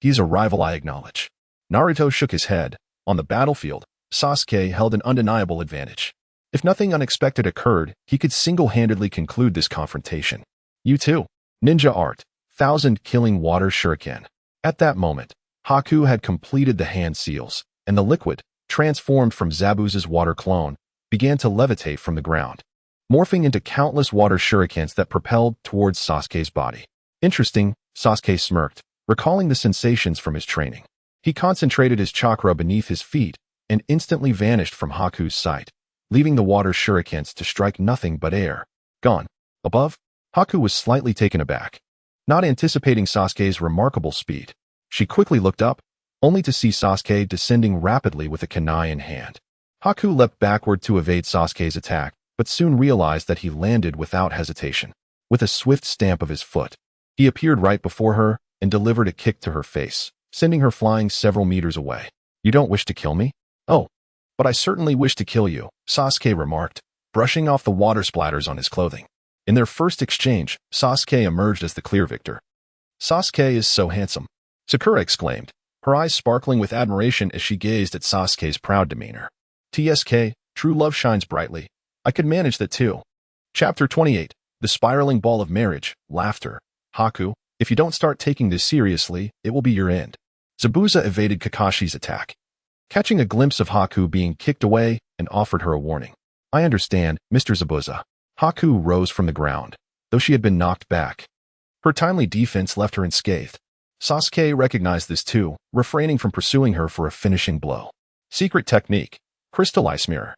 He is a rival I acknowledge. Naruto shook his head. On the battlefield, Sasuke held an undeniable advantage. If nothing unexpected occurred, he could single-handedly conclude this confrontation. You too. Ninja art. 1000 killing water shuriken. At that moment, Haku had completed the hand seals, and the liquid, transformed from Zabuza's water clone, began to levitate from the ground, morphing into countless water shurikens that propelled towards Sasuke's body. Interesting, Sasuke smirked, recalling the sensations from his training. He concentrated his chakra beneath his feet and instantly vanished from Haku's sight, leaving the water shurikens to strike nothing but air. Gone. Above, Haku was slightly taken aback. Not anticipating Sasuke's remarkable speed, she quickly looked up, only to see Sasuke descending rapidly with a kunai in hand. Haku leapt backward to evade Sasuke's attack, but soon realized that he landed without hesitation. With a swift stamp of his foot, he appeared right before her and delivered a kick to her face, sending her flying several meters away. "You don't wish to kill me?" "Oh, but I certainly wish to kill you," Sasuke remarked, brushing off the water splatters on his clothing. In their first exchange, Sasuke emerged as the clear victor. "Sasuke is so handsome," Sakura exclaimed, her eyes sparkling with admiration as she gazed at Sasuke's proud demeanor. "TSK, true love shines brightly. I could manage that too." Chapter 28, The Spiraling Ball of Marriage, Laughter. "Haku, if you don't start taking this seriously, it will be your end." Zabuza evaded Kakashi's attack, catching a glimpse of Haku being kicked away, and offered her a warning. "I understand, Mr. Zabuza." Haku rose from the ground, though she had been knocked back. Her timely defense left her unscathed. Sasuke recognized this too, refraining from pursuing her for a finishing blow. Secret technique, Crystal Ice Mirror.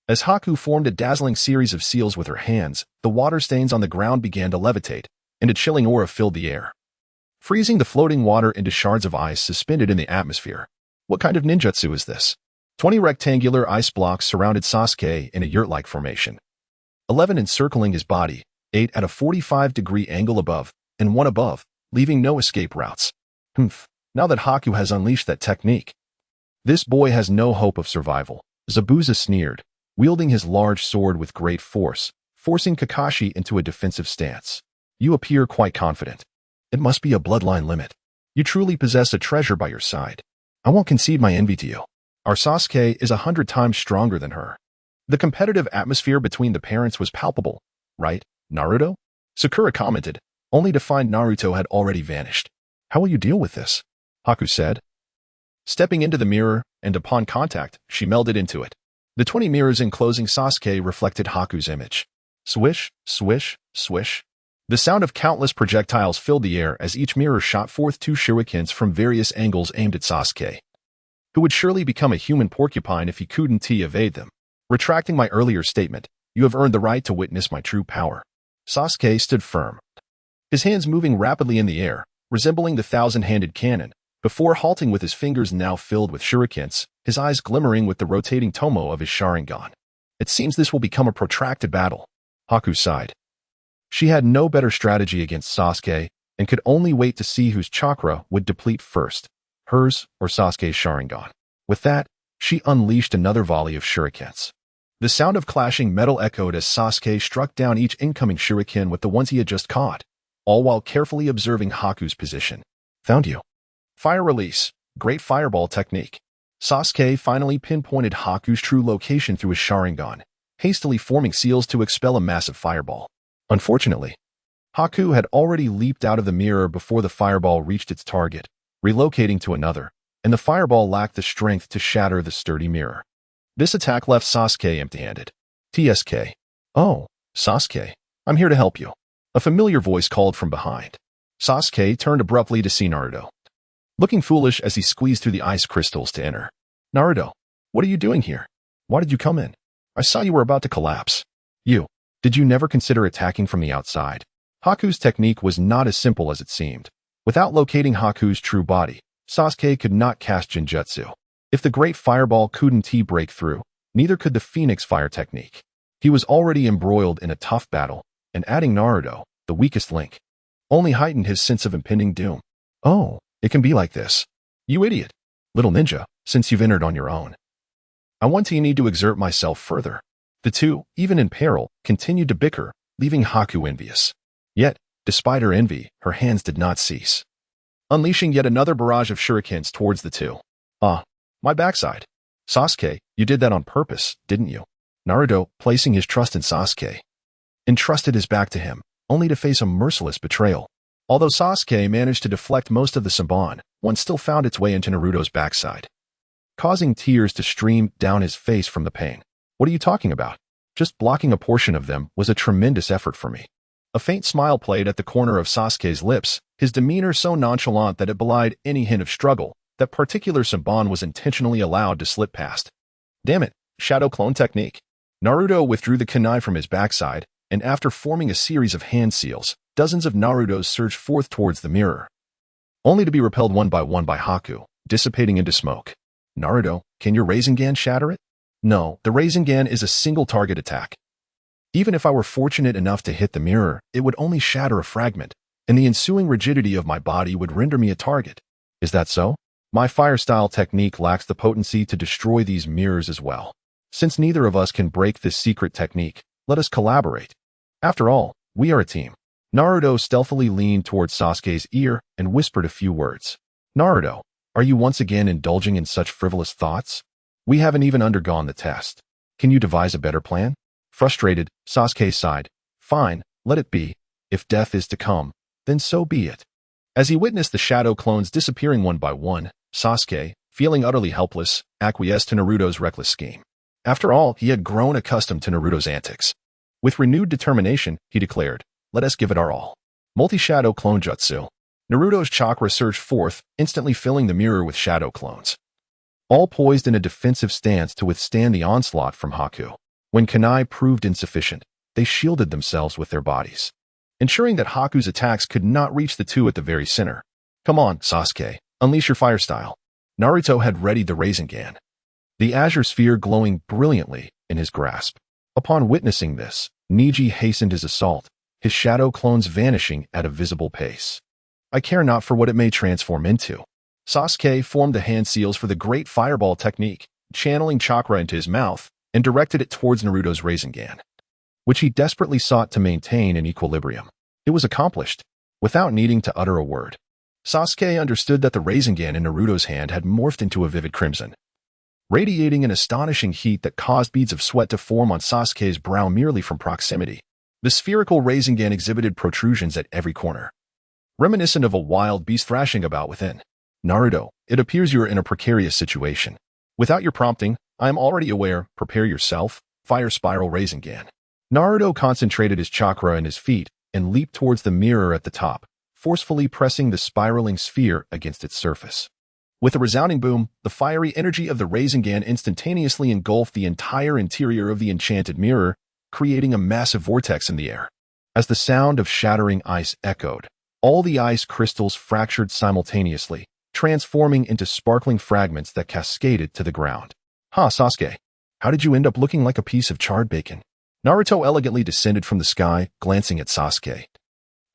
As Haku formed a dazzling series of seals with her hands, the water stains on the ground began to levitate, and a chilling aura filled the air, freezing the floating water into shards of ice suspended in the atmosphere. What kind of ninjutsu is this? 20 rectangular ice blocks surrounded Sasuke in a yurt-like formation. 11 encircling his body, 8 at a 45-degree angle above, and 1 above, leaving no escape routes. Now that Haku has unleashed that technique, this boy has no hope of survival, Zabuza sneered, wielding his large sword with great force, forcing Kakashi into a defensive stance. "You appear quite confident. It must be a bloodline limit. You truly possess a treasure by your side. I won't concede my envy to you. Our Sasuke is 100 times stronger than her." The competitive atmosphere between the parents was palpable, right, Naruto? Sakura commented, only to find Naruto had already vanished. "How will you deal with this?" Haku said, stepping into the mirror, and upon contact, she melded into it. The 20 mirrors enclosing Sasuke reflected Haku's image. Swish, swish, swish. The sound of countless projectiles filled the air as each mirror shot forth 2 shurikens from various angles aimed at Sasuke, who would surely become a human porcupine if he couldn't evade them. "Retracting my earlier statement, you have earned the right to witness my true power." Sasuke stood firm, his hands moving rapidly in the air, resembling the thousand-handed cannon, before halting with his fingers now filled with shurikens, his eyes glimmering with the rotating tomo of his Sharingan. "It seems this will become a protracted battle." Haku sighed. She had no better strategy against Sasuke, and could only wait to see whose chakra would deplete first, hers or Sasuke's Sharingan. With that, she unleashed another volley of shurikens. The sound of clashing metal echoed as Sasuke struck down each incoming shuriken with the ones he had just caught, all while carefully observing Haku's position. "Found you." Fire release, great fireball technique. Sasuke finally pinpointed Haku's true location through his Sharingan, hastily forming seals to expel a massive fireball. Unfortunately, Haku had already leaped out of the mirror before the fireball reached its target, relocating to another, and the fireball lacked the strength to shatter the sturdy mirror. This attack left Sasuke empty-handed. "TSK. Oh, Sasuke, I'm here to help you." A familiar voice called from behind. Sasuke turned abruptly to see Naruto, looking foolish as he squeezed through the ice crystals to enter. "Naruto, what are you doing here? Why did you come in? I saw you were about to collapse." Did you never consider attacking from the outside?" Haku's technique was not as simple as it seemed. Without locating Haku's true body, Sasuke could not cast Genjutsu. If the great fireball couldn't break through, neither could the Phoenix Fire technique. He was already embroiled in a tough battle, and adding Naruto, the weakest link, only heightened his sense of impending doom. "Oh, it can be like this. You idiot. Little ninja, since you've entered on your own, I want to need to exert myself further." The two, even in peril, continued to bicker, leaving Haku envious. Yet, despite her envy, her hands did not cease, unleashing yet another barrage of shurikens towards the two. "Ah, my backside. Sasuke, you did that on purpose, didn't you?" Naruto, placing his trust in Sasuke, entrusted his back to him, only to face a merciless betrayal. Although Sasuke managed to deflect most of the Saban, one still found its way into Naruto's backside, causing tears to stream down his face from the pain. What are you talking about? Just blocking a portion of them was a tremendous effort for me. A faint smile played at the corner of Sasuke's lips, his demeanor so nonchalant that it belied any hint of struggle. That particular Saban was intentionally allowed to slip past. Damn it, shadow clone technique. Naruto withdrew the kunai from his backside, and after forming a series of hand seals, dozens of Narutos surged forth towards the mirror, only to be repelled one by Haku, dissipating into smoke. Naruto, can your Rasengan shatter it? No, the Rasengan is a single target attack. Even if I were fortunate enough to hit the mirror, it would only shatter a fragment, and the ensuing rigidity of my body would render me a target. Is that so? My fire-style technique lacks the potency to destroy these mirrors as well. Since neither of us can break this secret technique, let us collaborate. After all, we are a team. Naruto stealthily leaned towards Sasuke's ear and whispered a few words. Naruto, are you once again indulging in such frivolous thoughts? We haven't even undergone the test. Can you devise a better plan? Frustrated, Sasuke sighed. Fine, let it be. If death is to come, then so be it. As he witnessed the shadow clones disappearing one by one, Sasuke, feeling utterly helpless, acquiesced to Naruto's reckless scheme. After all, he had grown accustomed to Naruto's antics. With renewed determination, he declared, let us give it our all. Multi-shadow clone jutsu. Naruto's chakra surged forth, instantly filling the mirror with shadow clones, all poised in a defensive stance to withstand the onslaught from Haku. When kunai proved insufficient, they shielded themselves with their bodies, ensuring that Haku's attacks could not reach the two at the very center. Come on, Sasuke, unleash your fire style. Naruto had readied the Rasengan, the azure sphere glowing brilliantly in his grasp. Upon witnessing this, Neji hastened his assault, his shadow clones vanishing at a visible pace. I care not for what it may transform into. Sasuke formed the hand seals for the great fireball technique, channeling chakra into his mouth, and directed it towards Naruto's Rasengan, which he desperately sought to maintain in equilibrium. It was accomplished, without needing to utter a word. Sasuke understood that the Rasengan in Naruto's hand had morphed into a vivid crimson, radiating an astonishing heat that caused beads of sweat to form on Sasuke's brow merely from proximity. The spherical Rasengan exhibited protrusions at every corner, reminiscent of a wild beast thrashing about within. Naruto, it appears you are in a precarious situation. Without your prompting, I am already aware. Prepare yourself. Fire spiral Rasengan. Naruto concentrated his chakra in his feet and leaped towards the mirror at the top, forcefully pressing the spiraling sphere against its surface. With a resounding boom, the fiery energy of the Rasengan instantaneously engulfed the entire interior of the enchanted mirror, creating a massive vortex in the air. As the sound of shattering ice echoed, all the ice crystals fractured simultaneously, transforming into sparkling fragments that cascaded to the ground. Ha, Sasuke, how did you end up looking like a piece of charred bacon? Naruto elegantly descended from the sky, glancing at Sasuke,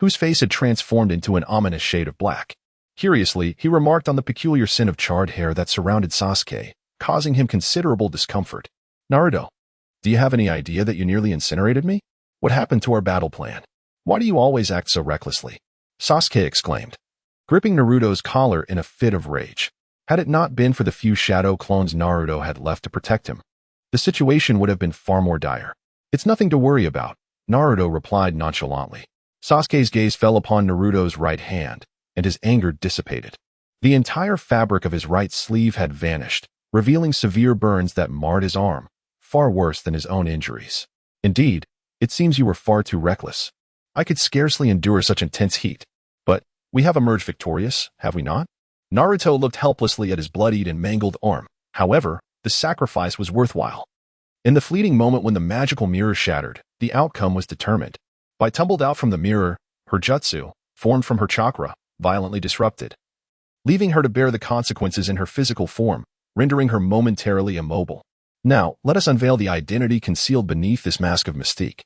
whose face had transformed into an ominous shade of black. Curiously, he remarked on the peculiar scent of charred hair that surrounded Sasuke, causing him considerable discomfort. Naruto, do you have any idea that you nearly incinerated me? What happened to our battle plan? Why do you always act so recklessly? Sasuke exclaimed, gripping Naruto's collar in a fit of rage. Had it not been for the few shadow clones Naruto had left to protect him, the situation would have been far more dire. It's nothing to worry about, Naruto replied nonchalantly. Sasuke's gaze fell upon Naruto's right hand, and his anger dissipated. The entire fabric of his right sleeve had vanished, revealing severe burns that marred his arm, far worse than his own injuries. Indeed, it seems you were far too reckless. I could scarcely endure such intense heat. But we have emerged victorious, have we not? Naruto looked helplessly at his bloodied and mangled arm. However, the sacrifice was worthwhile. In the fleeting moment when the magical mirror shattered, the outcome was determined. By tumbled out from the mirror, her jutsu, formed from her chakra, violently disrupted, leaving her to bear the consequences in her physical form, rendering her momentarily immobile. Now, let us unveil the identity concealed beneath this mask of mystique.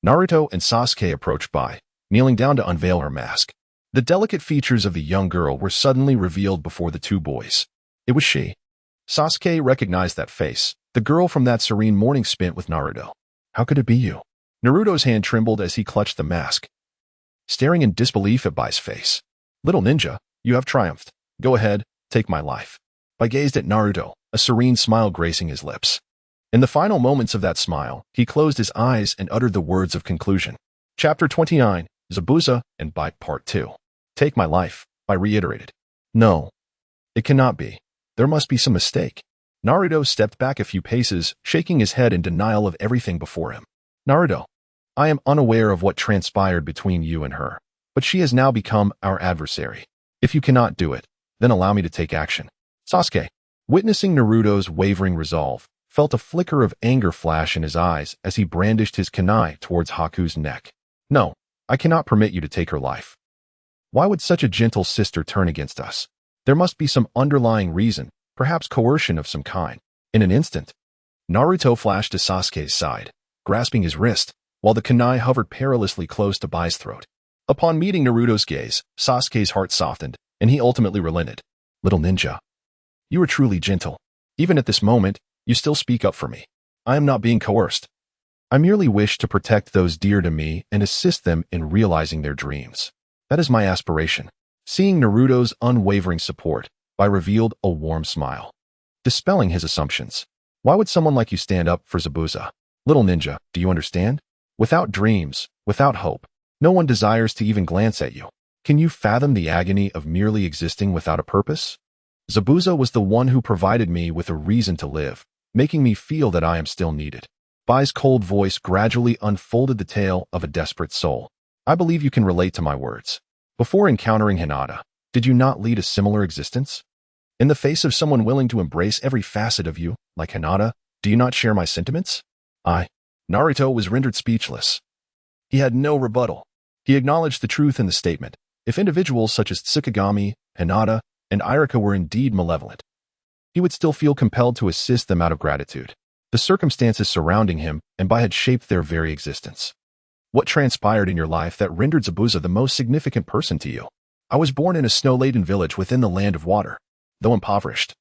Naruto and Sasuke approached by, kneeling down to unveil her mask. The delicate features of the young girl were suddenly revealed before the two boys. It was she. Sasuke recognized that face, the girl from that serene morning spent with Naruto. How could it be you? Naruto's hand trembled as he clutched the mask, staring in disbelief at Bai's face. Little ninja, you have triumphed. Go ahead, take my life. Bai gazed at Naruto, a serene smile gracing his lips. In the final moments of that smile, he closed his eyes and uttered the words of conclusion. Chapter 29, Zabuza and Bai Part 2. Take my life, I reiterated. No, it cannot be. There must be some mistake. Naruto stepped back a few paces, shaking his head in denial of everything before him. Naruto, I am unaware of what transpired between you and her, but she has now become our adversary. If you cannot do it, then allow me to take action. Sasuke, witnessing Naruto's wavering resolve, felt a flicker of anger flash in his eyes as he brandished his kunai towards Haku's neck. No, I cannot permit you to take her life. Why would such a gentle sister turn against us? There must be some underlying reason, perhaps coercion of some kind. In an instant, Naruto flashed to Sasuke's side, grasping his wrist, while the kunai hovered perilously close to Bai's throat. Upon meeting Naruto's gaze, Sasuke's heart softened, and he ultimately relented. Little ninja, you are truly gentle. Even at this moment, you still speak up for me. I am not being coerced. I merely wish to protect those dear to me and assist them in realizing their dreams. That is my aspiration. Seeing Naruto's unwavering support, Bai revealed a warm smile, dispelling his assumptions. Why would someone like you stand up for Zabuza? Little ninja, do you understand? Without dreams, without hope, no one desires to even glance at you. Can you fathom the agony of merely existing without a purpose? Zabuza was the one who provided me with a reason to live, making me feel that I am still needed. Bai's cold voice gradually unfolded the tale of a desperate soul. I believe you can relate to my words. Before encountering Hinata, did you not lead a similar existence? In the face of someone willing to embrace every facet of you, like Hinata, do you not share my sentiments? Naruto was rendered speechless. He had no rebuttal. He acknowledged the truth in the statement. If individuals such as Tsukigami, Hinata, and Irika were indeed malevolent, he would still feel compelled to assist them out of gratitude. The circumstances surrounding him and Bai had shaped their very existence. What transpired in your life that rendered Zabuza the most significant person to you? I was born in a snow-laden village within the land of water. Though impoverished,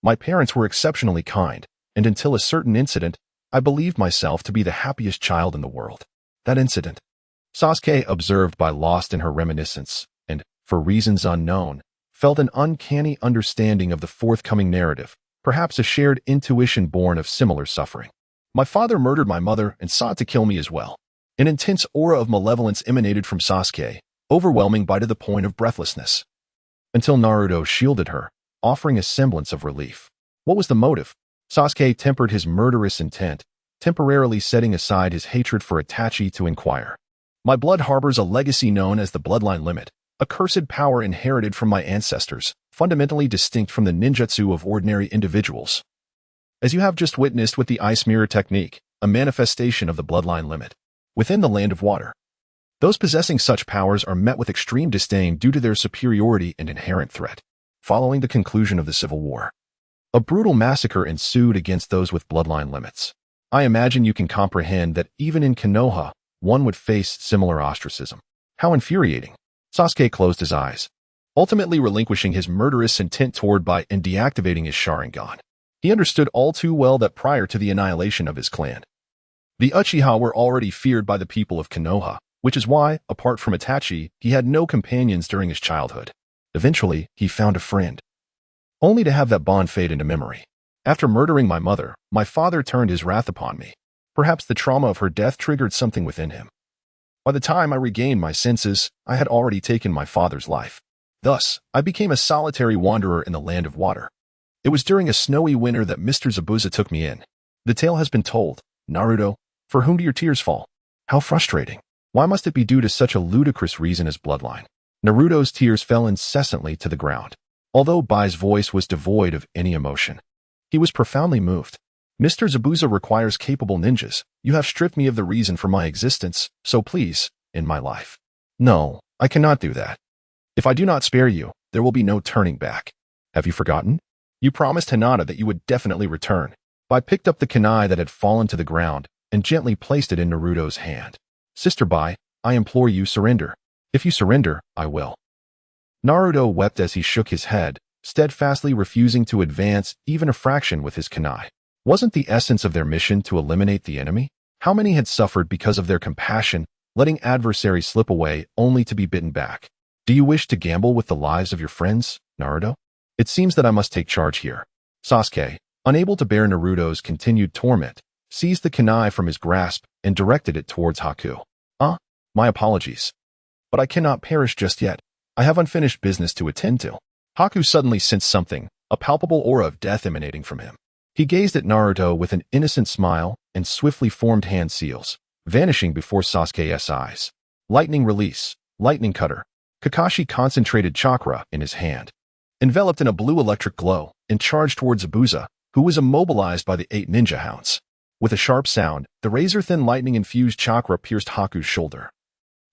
my parents were exceptionally kind, and until a certain incident, I believed myself to be the happiest child in the world. That incident, Sasuke observed Bai lost in her reminiscence, and, for reasons unknown, felt an uncanny understanding of the forthcoming narrative, perhaps a shared intuition born of similar suffering. My father murdered my mother and sought to kill me as well. An intense aura of malevolence emanated from Sasuke, overwhelming Bai to the point of breathlessness. Until Naruto shielded her, offering a semblance of relief. What was the motive? Sasuke tempered his murderous intent, temporarily setting aside his hatred for Itachi to inquire. My blood harbors a legacy known as the bloodline limit, a cursed power inherited from my ancestors, fundamentally distinct from the ninjutsu of ordinary individuals. As you have just witnessed with the ice mirror technique, a manifestation of the bloodline limit. Within the land of water, those possessing such powers are met with extreme disdain due to their superiority and inherent threat. Following the conclusion of the Civil War, a brutal massacre ensued against those with bloodline limits. I imagine you can comprehend that even in Konoha, one would face similar ostracism. How infuriating. Sasuke closed his eyes, ultimately relinquishing his murderous intent toward Bai and deactivating his Sharingan. He understood all too well that prior to the annihilation of his clan, the Uchiha were already feared by the people of Konoha, which is why, apart from Itachi, he had no companions during his childhood. Eventually, he found a friend, only to have that bond fade into memory. After murdering my mother, my father turned his wrath upon me. Perhaps the trauma of her death triggered something within him. By the time I regained my senses, I had already taken my father's life. Thus, I became a solitary wanderer in the land of water. It was during a snowy winter that Mr. Zabuza took me in. The tale has been told. Naruto, for whom do your tears fall? How frustrating. Why must it be due to such a ludicrous reason as bloodline? Naruto's tears fell incessantly to the ground. Although Bai's voice was devoid of any emotion, he was profoundly moved. Mr. Zabuza requires capable ninjas. You have stripped me of the reason for my existence, so please, end my life. No, I cannot do that. If I do not spare you, there will be no turning back. Have you forgotten? You promised Hinata that you would definitely return. Bai picked up the kunai that had fallen to the ground and gently placed it in Naruto's hand. Sister Bai, I implore you, surrender. If you surrender, I will. Naruto wept as he shook his head, steadfastly refusing to advance even a fraction with his kunai. Wasn't the essence of their mission to eliminate the enemy? How many had suffered because of their compassion, letting adversaries slip away only to be bitten back? Do you wish to gamble with the lives of your friends, Naruto? It seems that I must take charge here. Sasuke, unable to bear Naruto's continued torment, seized the kunai from his grasp and directed it towards Haku. My apologies. But I cannot perish just yet. I have unfinished business to attend to. Haku suddenly sensed something, a palpable aura of death emanating from him. He gazed at Naruto with an innocent smile and swiftly formed hand seals, vanishing before Sasuke's eyes. Lightning release, lightning cutter. Kakashi concentrated chakra in his hand. Enveloped in a blue electric glow, and charged towards Zabuza, who was immobilized by the 8 ninja hounds. With a sharp sound, the razor-thin lightning-infused chakra pierced Haku's shoulder,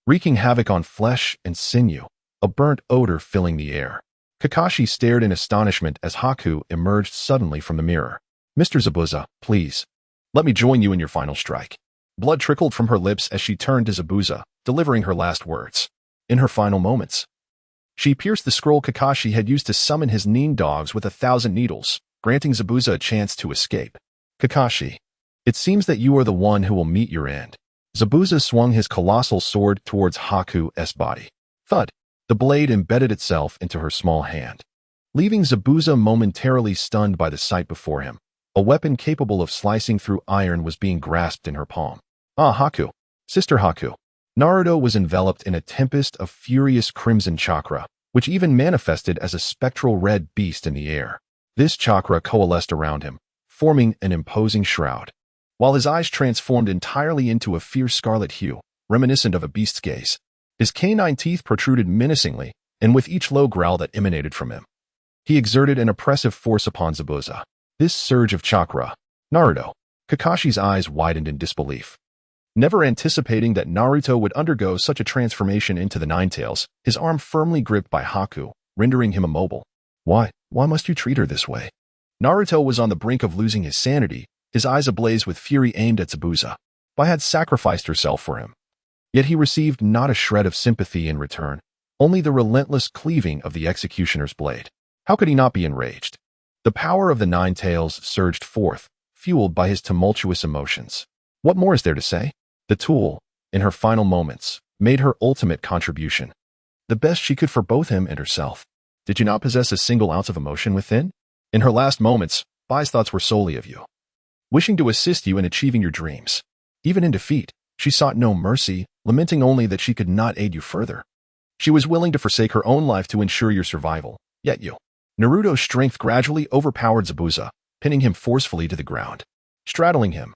wreaking havoc on flesh and sinew, a burnt odor filling the air. Kakashi stared in astonishment as Haku emerged suddenly from the mirror. Mr. Zabuza, please, let me join you in your final strike. Blood trickled from her lips as she turned to Zabuza, delivering her last words. In her final moments, she pierced the scroll Kakashi had used to summon his nin dogs with 1,000 needles, granting Zabuza a chance to escape. Kakashi, it seems that you are the one who will meet your end. Zabuza swung his colossal sword towards Haku's body. Thud! The blade embedded itself into her small hand, leaving Zabuza momentarily stunned by the sight before him. A weapon capable of slicing through iron was being grasped in her palm. Ah, Haku! Sister Haku! Naruto was enveloped in a tempest of furious crimson chakra, which even manifested as a spectral red beast in the air. This chakra coalesced around him, forming an imposing shroud, while his eyes transformed entirely into a fierce scarlet hue, reminiscent of a beast's gaze. His canine teeth protruded menacingly, and with each low growl that emanated from him, he exerted an oppressive force upon Zabuza. This surge of chakra, Naruto. Kakashi's eyes widened in disbelief. Never anticipating that Naruto would undergo such a transformation into the Ninetales, his arm firmly gripped by Haku, rendering him immobile. Why must you treat her this way? Naruto was on the brink of losing his sanity, his eyes ablaze with fury aimed at Zabuza. Bai had sacrificed herself for him. Yet he received not a shred of sympathy in return, only the relentless cleaving of the executioner's blade. How could he not be enraged? The power of the Ninetales surged forth, fueled by his tumultuous emotions. What more is there to say? The tool, in her final moments, made her ultimate contribution, the best she could for both him and herself. Did you not possess a single ounce of emotion within? In her last moments, Bai's thoughts were solely of you, wishing to assist you in achieving your dreams. Even in defeat, she sought no mercy, lamenting only that she could not aid you further. She was willing to forsake her own life to ensure your survival, yet you. Naruto's strength gradually overpowered Zabuza, pinning him forcefully to the ground. Straddling him,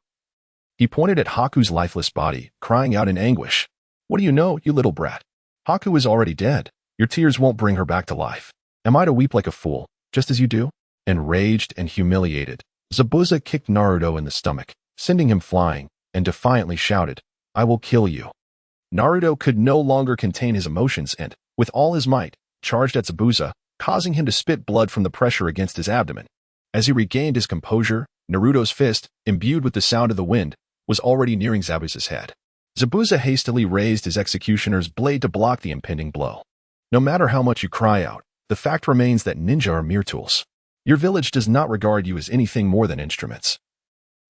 he pointed at Haku's lifeless body, crying out in anguish. What do you know, you little brat? Haku is already dead. Your tears won't bring her back to life. Am I to weep like a fool, just as you do? Enraged and humiliated, Zabuza kicked Naruto in the stomach, sending him flying, and defiantly shouted, I will kill you. Naruto could no longer contain his emotions and, with all his might, charged at Zabuza, causing him to spit blood from the pressure against his abdomen. As he regained his composure, Naruto's fist, imbued with the sound of the wind, was already nearing Zabuza's head. Zabuza hastily raised his executioner's blade to block the impending blow. No matter how much you cry out, the fact remains that ninja are mere tools. Your village does not regard you as anything more than instruments.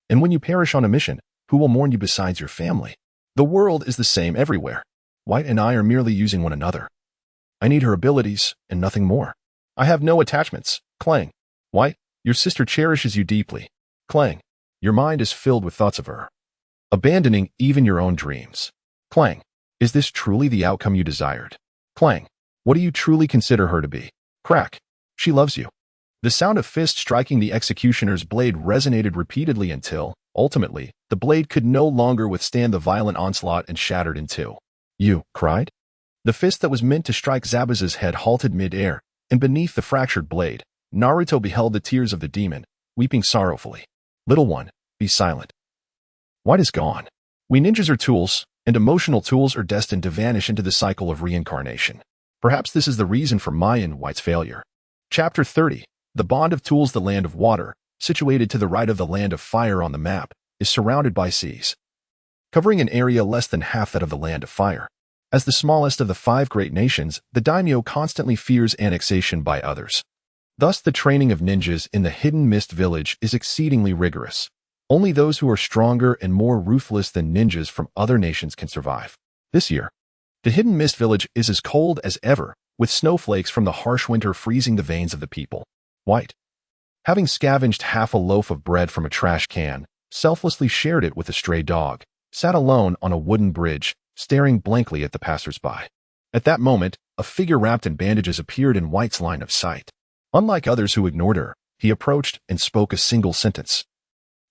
And when you perish on a mission, who will mourn you besides your family? The world is the same everywhere. White and I are merely using one another. I need her abilities, and nothing more. I have no attachments. Clang. White, your sister cherishes you deeply. Clang. Your mind is filled with thoughts of her, abandoning even your own dreams. Clang. Is this truly the outcome you desired? Clang. What do you truly consider her to be? Crack. She loves you. The sound of fist striking the executioner's blade resonated repeatedly until, ultimately, the blade could no longer withstand the violent onslaught and shattered in two. You cried? The fist that was meant to strike Zabuza's head halted mid-air, and beneath the fractured blade, Naruto beheld the tears of the demon, weeping sorrowfully. Little one, be silent. White is gone. We ninjas are tools, and emotional tools are destined to vanish into the cycle of reincarnation. Perhaps this is the reason for my and White's failure. Chapter 30. The bond of tools. The land of water, situated to the right of the land of fire on the map, is surrounded by seas, covering an area less than half that of the land of fire. As the smallest of the 5 great nations, the daimyo constantly fears annexation by others. Thus, the training of ninjas in the Hidden Mist Village is exceedingly rigorous. Only those who are stronger and more ruthless than ninjas from other nations can survive. This year, the Hidden Mist Village is as cold as ever, with snowflakes from the harsh winter freezing the veins of the people. White, having scavenged half a loaf of bread from a trash can, selflessly shared it with a stray dog, sat alone on a wooden bridge, staring blankly at the passers-by. At that moment, a figure wrapped in bandages appeared in White's line of sight. Unlike others who ignored her, he approached and spoke a single sentence.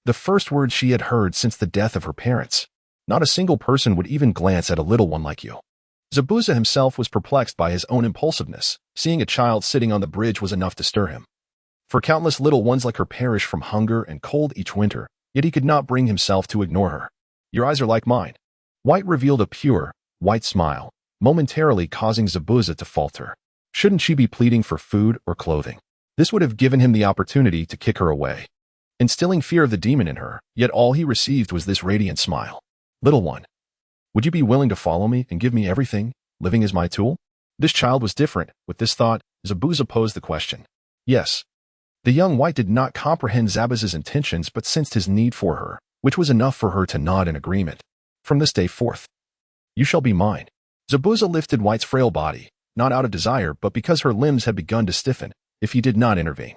The first word she had heard since the death of her parents. Not a single person would even glance at a little one like you. Zabuza himself was perplexed by his own impulsiveness. Seeing a child sitting on the bridge was enough to stir him. For countless little ones like her perish from hunger and cold each winter, yet he could not bring himself to ignore her. Your eyes are like mine. White revealed a pure, white smile, momentarily causing Zabuza to falter. Shouldn't she be pleading for food or clothing? This would have given him the opportunity to kick her away, instilling fear of the demon in her, yet all he received was this radiant smile. Little one, would you be willing to follow me and give me everything, living as my tool? This child was different. With this thought, Zabuza posed the question. Yes. The young White did not comprehend Zabuza's intentions but sensed his need for her, which was enough for her to nod in agreement. From this day forth, you shall be mine. Zabuza lifted White's frail body, not out of desire but because her limbs had begun to stiffen, if he did not intervene.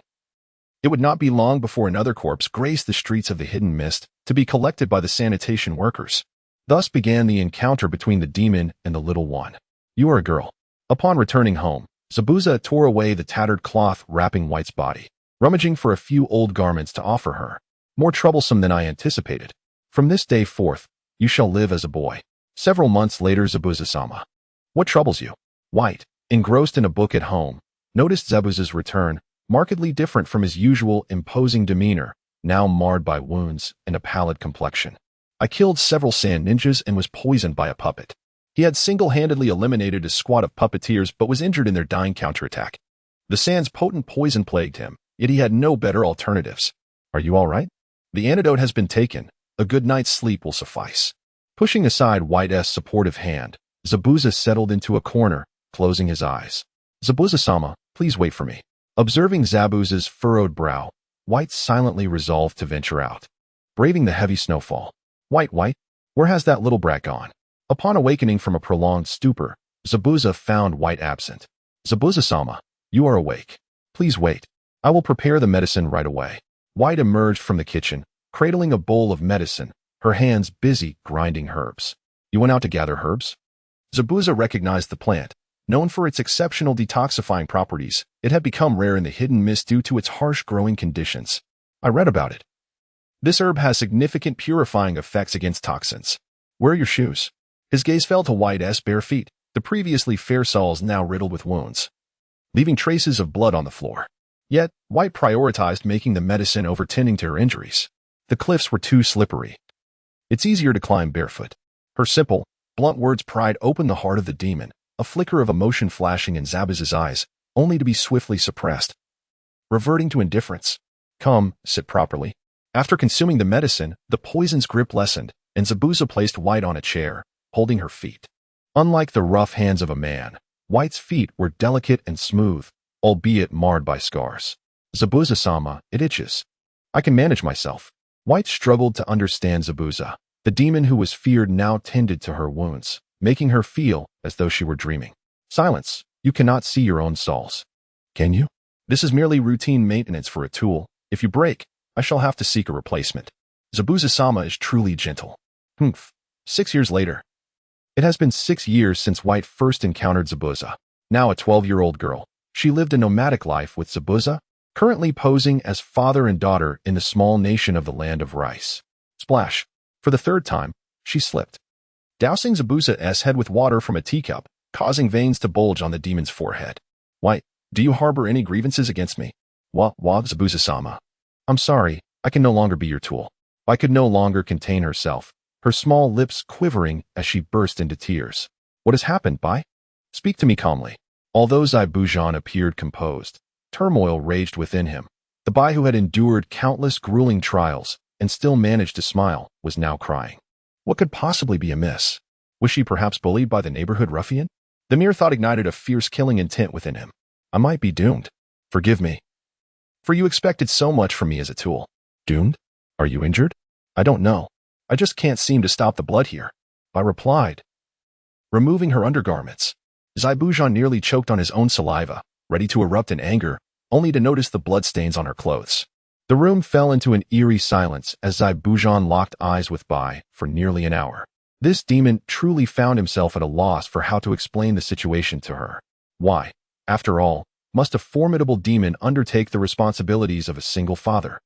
It would not be long before another corpse graced the streets of the hidden mist, to be collected by the sanitation workers. Thus began the encounter between the demon and the little one. You are a girl. Upon returning home, Zabuza tore away the tattered cloth wrapping White's body, rummaging for a few old garments to offer her. More troublesome than I anticipated. From this day forth, you shall live as a boy. Several months later, Zabuza-sama. What troubles you? White, engrossed in a book at home, noticed Zabuza's return, markedly different from his usual imposing demeanor, now marred by wounds and a pallid complexion. I killed several sand ninjas and was poisoned by a puppet. He had single-handedly eliminated a squad of puppeteers but was injured in their dying counterattack. The sand's potent poison plagued him, yet he had no better alternatives. Are you all right? The antidote has been taken. A good night's sleep will suffice. Pushing aside White's supportive hand, Zabuza settled into a corner, closing his eyes. Zabuza-sama, please wait for me. Observing Zabuza's furrowed brow, White silently resolved to venture out. Braving the heavy snowfall. White, where has that little brat gone? Upon awakening from a prolonged stupor, Zabuza found White absent. Zabuza-sama, you are awake. Please wait. I will prepare the medicine right away. White emerged from the kitchen, cradling a bowl of medicine, her hands busy grinding herbs. You went out to gather herbs? Zabuza recognized the plant. Known for its exceptional detoxifying properties, it had become rare in the hidden mist due to its harsh growing conditions. I read about it. This herb has significant purifying effects against toxins. Where are your shoes? His gaze fell to White's bare feet, the previously fair soles now riddled with wounds, leaving traces of blood on the floor. Yet, White prioritized making the medicine over tending to her injuries. The cliffs were too slippery. It's easier to climb barefoot. Her simple, blunt words pried open the heart of the demon, a flicker of emotion flashing in Zabuza's eyes, only to be swiftly suppressed. Reverting to indifference. Come, sit properly. After consuming the medicine, the poison's grip lessened, and Zabuza placed White on a chair, holding her feet. Unlike the rough hands of a man, White's feet were delicate and smooth, albeit marred by scars. Zabuza-sama, it itches. I can manage myself. White struggled to understand Zabuza. The demon who was feared now tended to her wounds, making her feel as though she were dreaming. Silence. You cannot see your own soles. Can you? This is merely routine maintenance for a tool. If you break, I shall have to seek a replacement. Zabuza-sama is truly gentle. 6 years later. It has been 6 years since White first encountered Zabuza. Now a 12-year-old girl, she lived a nomadic life with Zabuza, currently posing as father and daughter in the small nation of the land of rice. Splash. For the third time, she slipped, dousing Zabuza's head with water from a teacup, causing veins to bulge on the demon's forehead. White, do you harbor any grievances against me? Zabuza-sama. I'm sorry, I can no longer be your tool. I could no longer contain herself, her small lips quivering as she burst into tears. What has happened, Bai? Speak to me calmly. Although Zabuza appeared composed, turmoil raged within him. The Bai who had endured countless grueling trials and still managed to smile was now crying. What could possibly be amiss? Was she perhaps bullied by the neighborhood ruffian? The mere thought ignited a fierce killing intent within him. I might be doomed. Forgive me. For you expected so much from me as a tool. Doomed? Are you injured? I don't know. I just can't seem to stop the blood here. I replied, removing her undergarments. Zabuza nearly choked on his own saliva, ready to erupt in anger, only to notice the bloodstains on her clothes. The room fell into an eerie silence as Zabuza locked eyes with Bai for nearly an hour. This demon truly found himself at a loss for how to explain the situation to her. Why, after all, must a formidable demon undertake the responsibilities of a single father?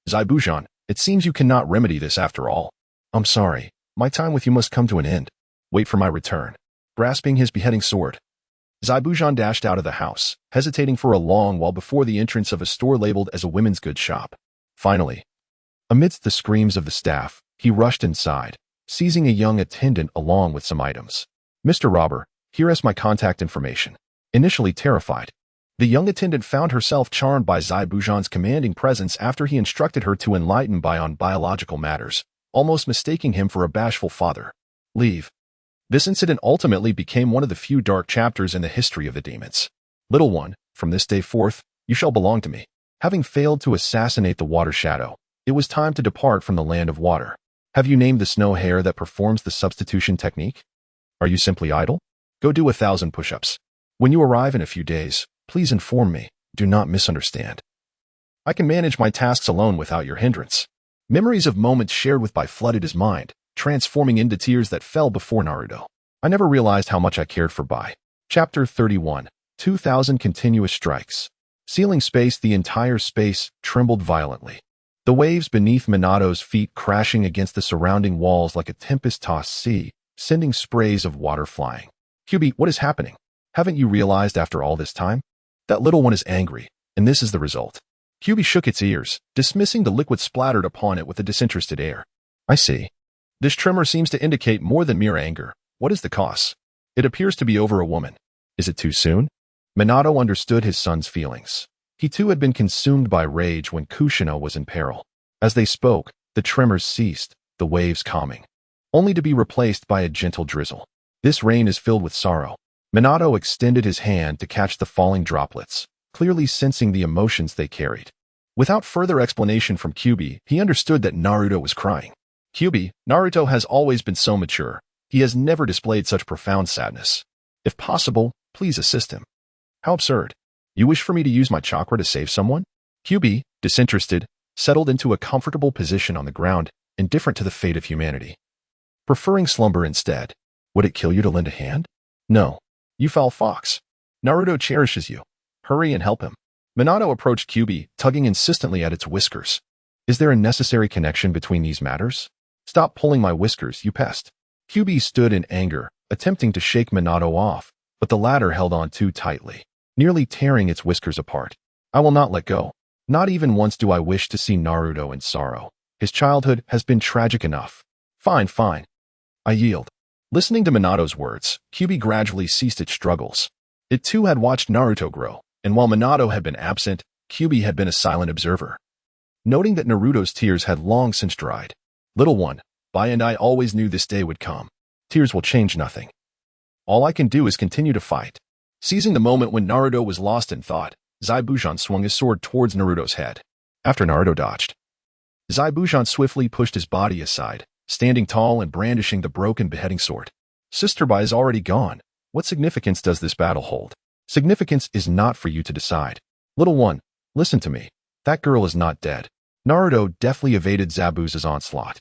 Zaibujan, it seems you cannot remedy this after all. I'm sorry, my time with you must come to an end. Wait for my return. Grasping his beheading sword, Zaibujan dashed out of the house, hesitating for a long while before the entrance of a store labeled as a women's goods shop. Finally, amidst the screams of the staff, he rushed inside, seizing a young attendant along with some items. Mr. Robber, here is my contact information. Initially terrified, the young attendant found herself charmed by Zaibujan's commanding presence after he instructed her to enlighten on biological matters, almost mistaking him for a bashful father. Leave. This incident ultimately became one of the few dark chapters in the history of the demons. Little one, from this day forth, you shall belong to me. Having failed to assassinate the water shadow, it was time to depart from the land of water. Have you named the snow hare that performs the substitution technique? Are you simply idle? Go do 1,000 push-ups. When you arrive in a few days, please inform me. Do not misunderstand. I can manage my tasks alone without your hindrance. Memories of moments shared with Bai flooded his mind, transforming into tears that fell before Naruto. I never realized how much I cared for Bai. Chapter 31. 2,000 Continuous Strikes. Sealing space, the entire space trembled violently. The waves beneath Minato's feet crashing against the surrounding walls like a tempest-tossed sea, sending sprays of water flying. Kyubi, what is happening? Haven't you realized after all this time? That little one is angry, and this is the result. Kyubi shook its ears, dismissing the liquid splattered upon it with a disinterested air. I see. This tremor seems to indicate more than mere anger. What is the cause? It appears to be over a woman. Is it too soon? Minato understood his son's feelings. He too had been consumed by rage when Kushina was in peril. As they spoke, the tremors ceased, the waves calming, only to be replaced by a gentle drizzle. This rain is filled with sorrow. Minato extended his hand to catch the falling droplets, clearly sensing the emotions they carried. Without further explanation from Kyubi, he understood that Naruto was crying. Kyubi, Naruto has always been so mature. He has never displayed such profound sadness. If possible, please assist him. How absurd. You wish for me to use my chakra to save someone? Kyubi, disinterested, settled into a comfortable position on the ground, indifferent to the fate of humanity. Preferring slumber instead. Would it kill you to lend a hand? No. You foul fox. Naruto cherishes you. Hurry and help him. Minato approached Kyubi, tugging insistently at its whiskers. Is there a necessary connection between these matters? Stop pulling my whiskers, you pest. Kyubi stood in anger, attempting to shake Minato off, but the latter held on too tightly, nearly tearing its whiskers apart. I will not let go. Not even once do I wish to see Naruto in sorrow. His childhood has been tragic enough. Fine, fine. I yield. Listening to Minato's words, Kyubi gradually ceased its struggles. It too had watched Naruto grow, and while Minato had been absent, Kyubi had been a silent observer. Noting that Naruto's tears had long since dried, Little one, Bai and I always knew this day would come. Tears will change nothing. All I can do is continue to fight. Seizing the moment when Naruto was lost in thought, Zaibujan swung his sword towards Naruto's head. After Naruto dodged, Zaibujan swiftly pushed his body aside, standing tall and brandishing the broken beheading sword. Sister Bai is already gone. What significance does this battle hold? Significance is not for you to decide. Little one, listen to me. That girl is not dead. Naruto deftly evaded Zabuza's onslaught,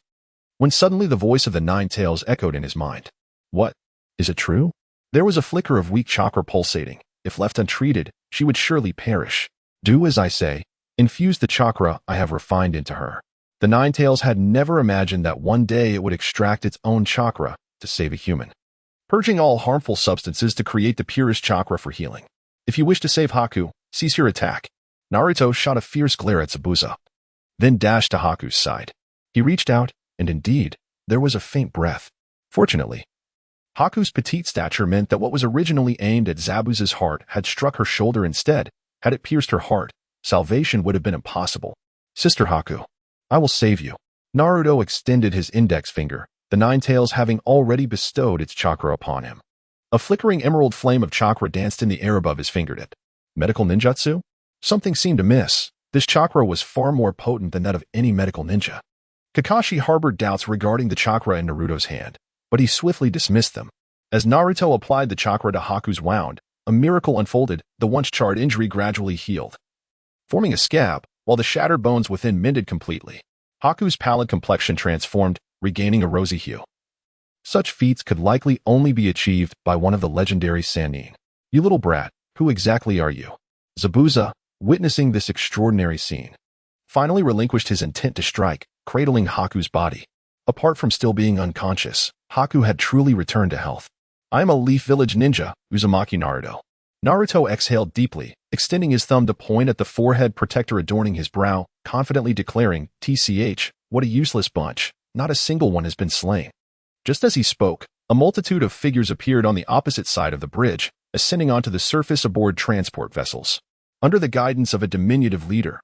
when suddenly the voice of the Nine Tails echoed in his mind. What? Is it true? There was a flicker of weak chakra pulsating. If left untreated, she would surely perish. Do as I say. Infuse the chakra I have refined into her. The Nine Tails had never imagined that one day it would extract its own chakra to save a human, purging all harmful substances to create the purest chakra for healing. If you wish to save Haku, cease your attack. Naruto shot a fierce glare at Zabuza, then dashed to Haku's side. He reached out, and indeed, there was a faint breath. Fortunately, Haku's petite stature meant that what was originally aimed at Zabuza's heart had struck her shoulder instead. Had it pierced her heart, salvation would have been impossible. Sister Haku, I will save you. Naruto extended his index finger, the Nine Tails having already bestowed its chakra upon him. A flickering emerald flame of chakra danced in the air above his fingertip. Medical ninjutsu? Something seemed amiss. This chakra was far more potent than that of any medical ninja. Kakashi harbored doubts regarding the chakra in Naruto's hand, but he swiftly dismissed them. As Naruto applied the chakra to Haku's wound, a miracle unfolded. The once charred injury gradually healed, forming a scab, while the shattered bones within mended completely. Haku's pallid complexion transformed, regaining a rosy hue. Such feats could likely only be achieved by one of the legendary Sannin. You little brat, Who exactly are you? Zabuza, witnessing this extraordinary scene, finally relinquished his intent to strike, cradling Haku's body. Apart from still being unconscious, Haku had truly returned to health. I am a Leaf Village ninja, Uzumaki Naruto. Naruto exhaled deeply, extending his thumb to point at the forehead protector adorning his brow, confidently declaring, TCH, what a useless bunch, not a single one has been slain. Just as he spoke, a multitude of figures appeared on the opposite side of the bridge, ascending onto the surface aboard transport vessels. Under the guidance of a diminutive leader,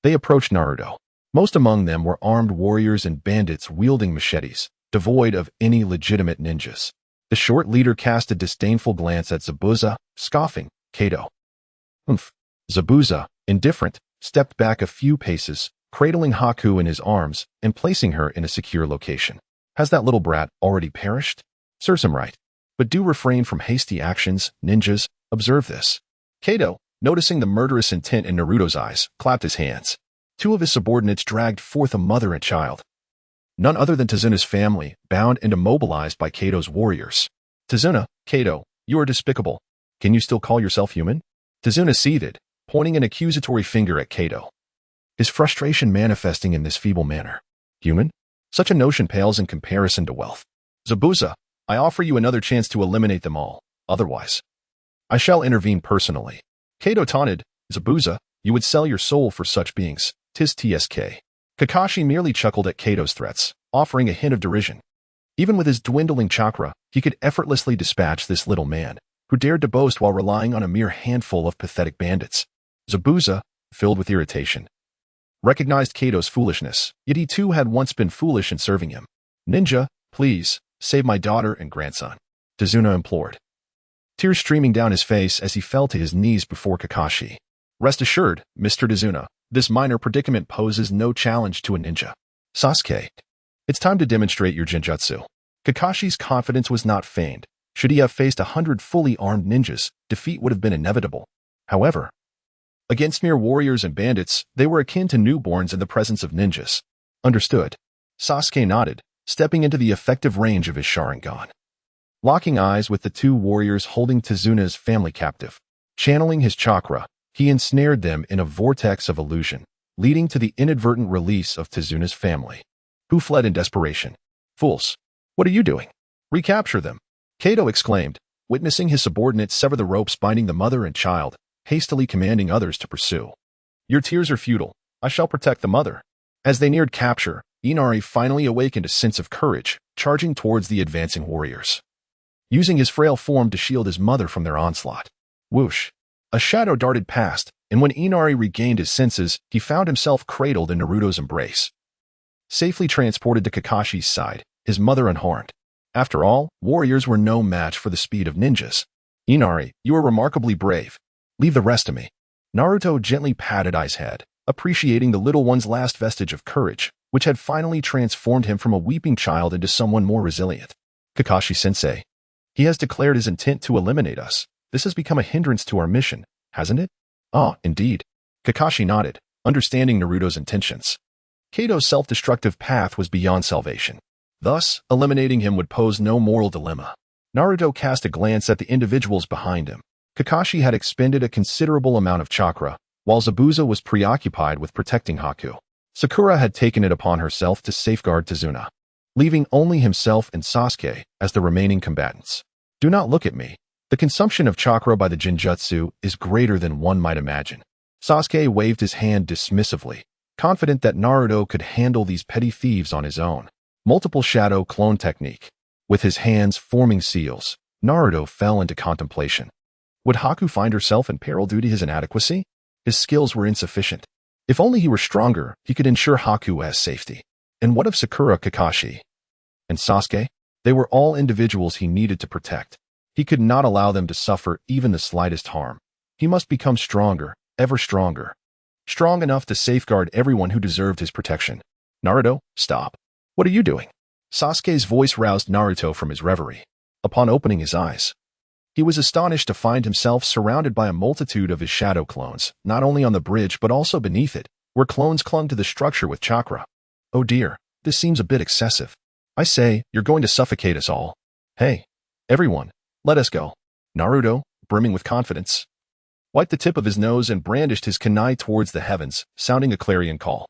they approached Naruto. Most among them were armed warriors and bandits wielding machetes, devoid of any legitimate ninjas. The short leader cast a disdainful glance at Zabuza, scoffing, Kato. Humph. Zabuza, indifferent, stepped back a few paces, cradling Haku in his arms and placing her in a secure location. Has that little brat already perished? Serves him right. But do refrain from hasty actions, ninjas, observe this. Kato, noticing the murderous intent in Naruto's eyes, clapped his hands. Two of his subordinates dragged forth a mother and child. None other than Tazuna's family, bound and immobilized by Kato's warriors. Tazuna, Kato, you are despicable. Can you still call yourself human? Tazuna seethed, pointing an accusatory finger at Kato, his frustration manifesting in this feeble manner. Human? Such a notion pales in comparison to wealth. Zabuza, I offer you another chance to eliminate them all. Otherwise, I shall intervene personally. Kato taunted, Zabuza, you would sell your soul for such beings. Tis TSK. Kakashi merely chuckled at Kato's threats, offering a hint of derision. Even with his dwindling chakra, he could effortlessly dispatch this little man, who dared to boast while relying on a mere handful of pathetic bandits. Zabuza, filled with irritation, recognized Kato's foolishness, yet he too had once been foolish in serving him. Ninja, please, save my daughter and grandson, Tazuna implored, tears streaming down his face as he fell to his knees before Kakashi. Rest assured, Mr. Tazuna, this minor predicament poses no challenge to a ninja. Sasuke, it's time to demonstrate your genjutsu. Kakashi's confidence was not feigned. Should he have faced 100 fully armed ninjas, defeat would have been inevitable. However, against mere warriors and bandits, they were akin to newborns in the presence of ninjas. Understood. Sasuke nodded, stepping into the effective range of his Sharingan. Locking eyes with the two warriors holding Tazuna's family captive, channeling his chakra, he ensnared them in a vortex of illusion, leading to the inadvertent release of Tazuna's family, who fled in desperation. Fools! What are you doing? Recapture them! Kato exclaimed, witnessing his subordinates sever the ropes binding the mother and child, hastily commanding others to pursue. Your tears are futile. I shall protect the mother. As they neared capture, Inari finally awakened a sense of courage, charging towards the advancing warriors, using his frail form to shield his mother from their onslaught. Whoosh! A shadow darted past, and when Inari regained his senses, he found himself cradled in Naruto's embrace, safely transported to Kakashi's side, his mother unharmed. After all, warriors were no match for the speed of ninjas. Inari, you are remarkably brave. Leave the rest to me. Naruto gently patted Ai's head, appreciating the little one's last vestige of courage, which had finally transformed him from a weeping child into someone more resilient. Kakashi-sensei, he has declared his intent to eliminate us. This has become a hindrance to our mission, hasn't it? Ah, indeed. Kakashi nodded, understanding Naruto's intentions. Kato's self-destructive path was beyond salvation. Thus, eliminating him would pose no moral dilemma. Naruto cast a glance at the individuals behind him. Kakashi had expended a considerable amount of chakra, while Zabuza was preoccupied with protecting Haku. Sakura had taken it upon herself to safeguard Tazuna, leaving only himself and Sasuke as the remaining combatants. Do not look at me. The consumption of chakra by the genjutsu is greater than one might imagine. Sasuke waved his hand dismissively, confident that Naruto could handle these petty thieves on his own. Multiple shadow clone technique. With his hands forming seals, Naruto fell into contemplation. Would Haku find herself in peril due to his inadequacy? His skills were insufficient. If only he were stronger, he could ensure Haku has safety. And what of Sakura, Kakashi, and Sasuke? They were all individuals he needed to protect. He could not allow them to suffer even the slightest harm. He must become stronger, ever stronger. Strong enough to safeguard everyone who deserved his protection. Naruto, stop. What are you doing? Sasuke's voice roused Naruto from his reverie. Upon opening his eyes, he was astonished to find himself surrounded by a multitude of his shadow clones, not only on the bridge but also beneath it, where clones clung to the structure with chakra. Oh dear, this seems a bit excessive. I say, you're going to suffocate us all. Hey, everyone, let us go. Naruto, brimming with confidence, wiped the tip of his nose and brandished his kunai towards the heavens, sounding a clarion call.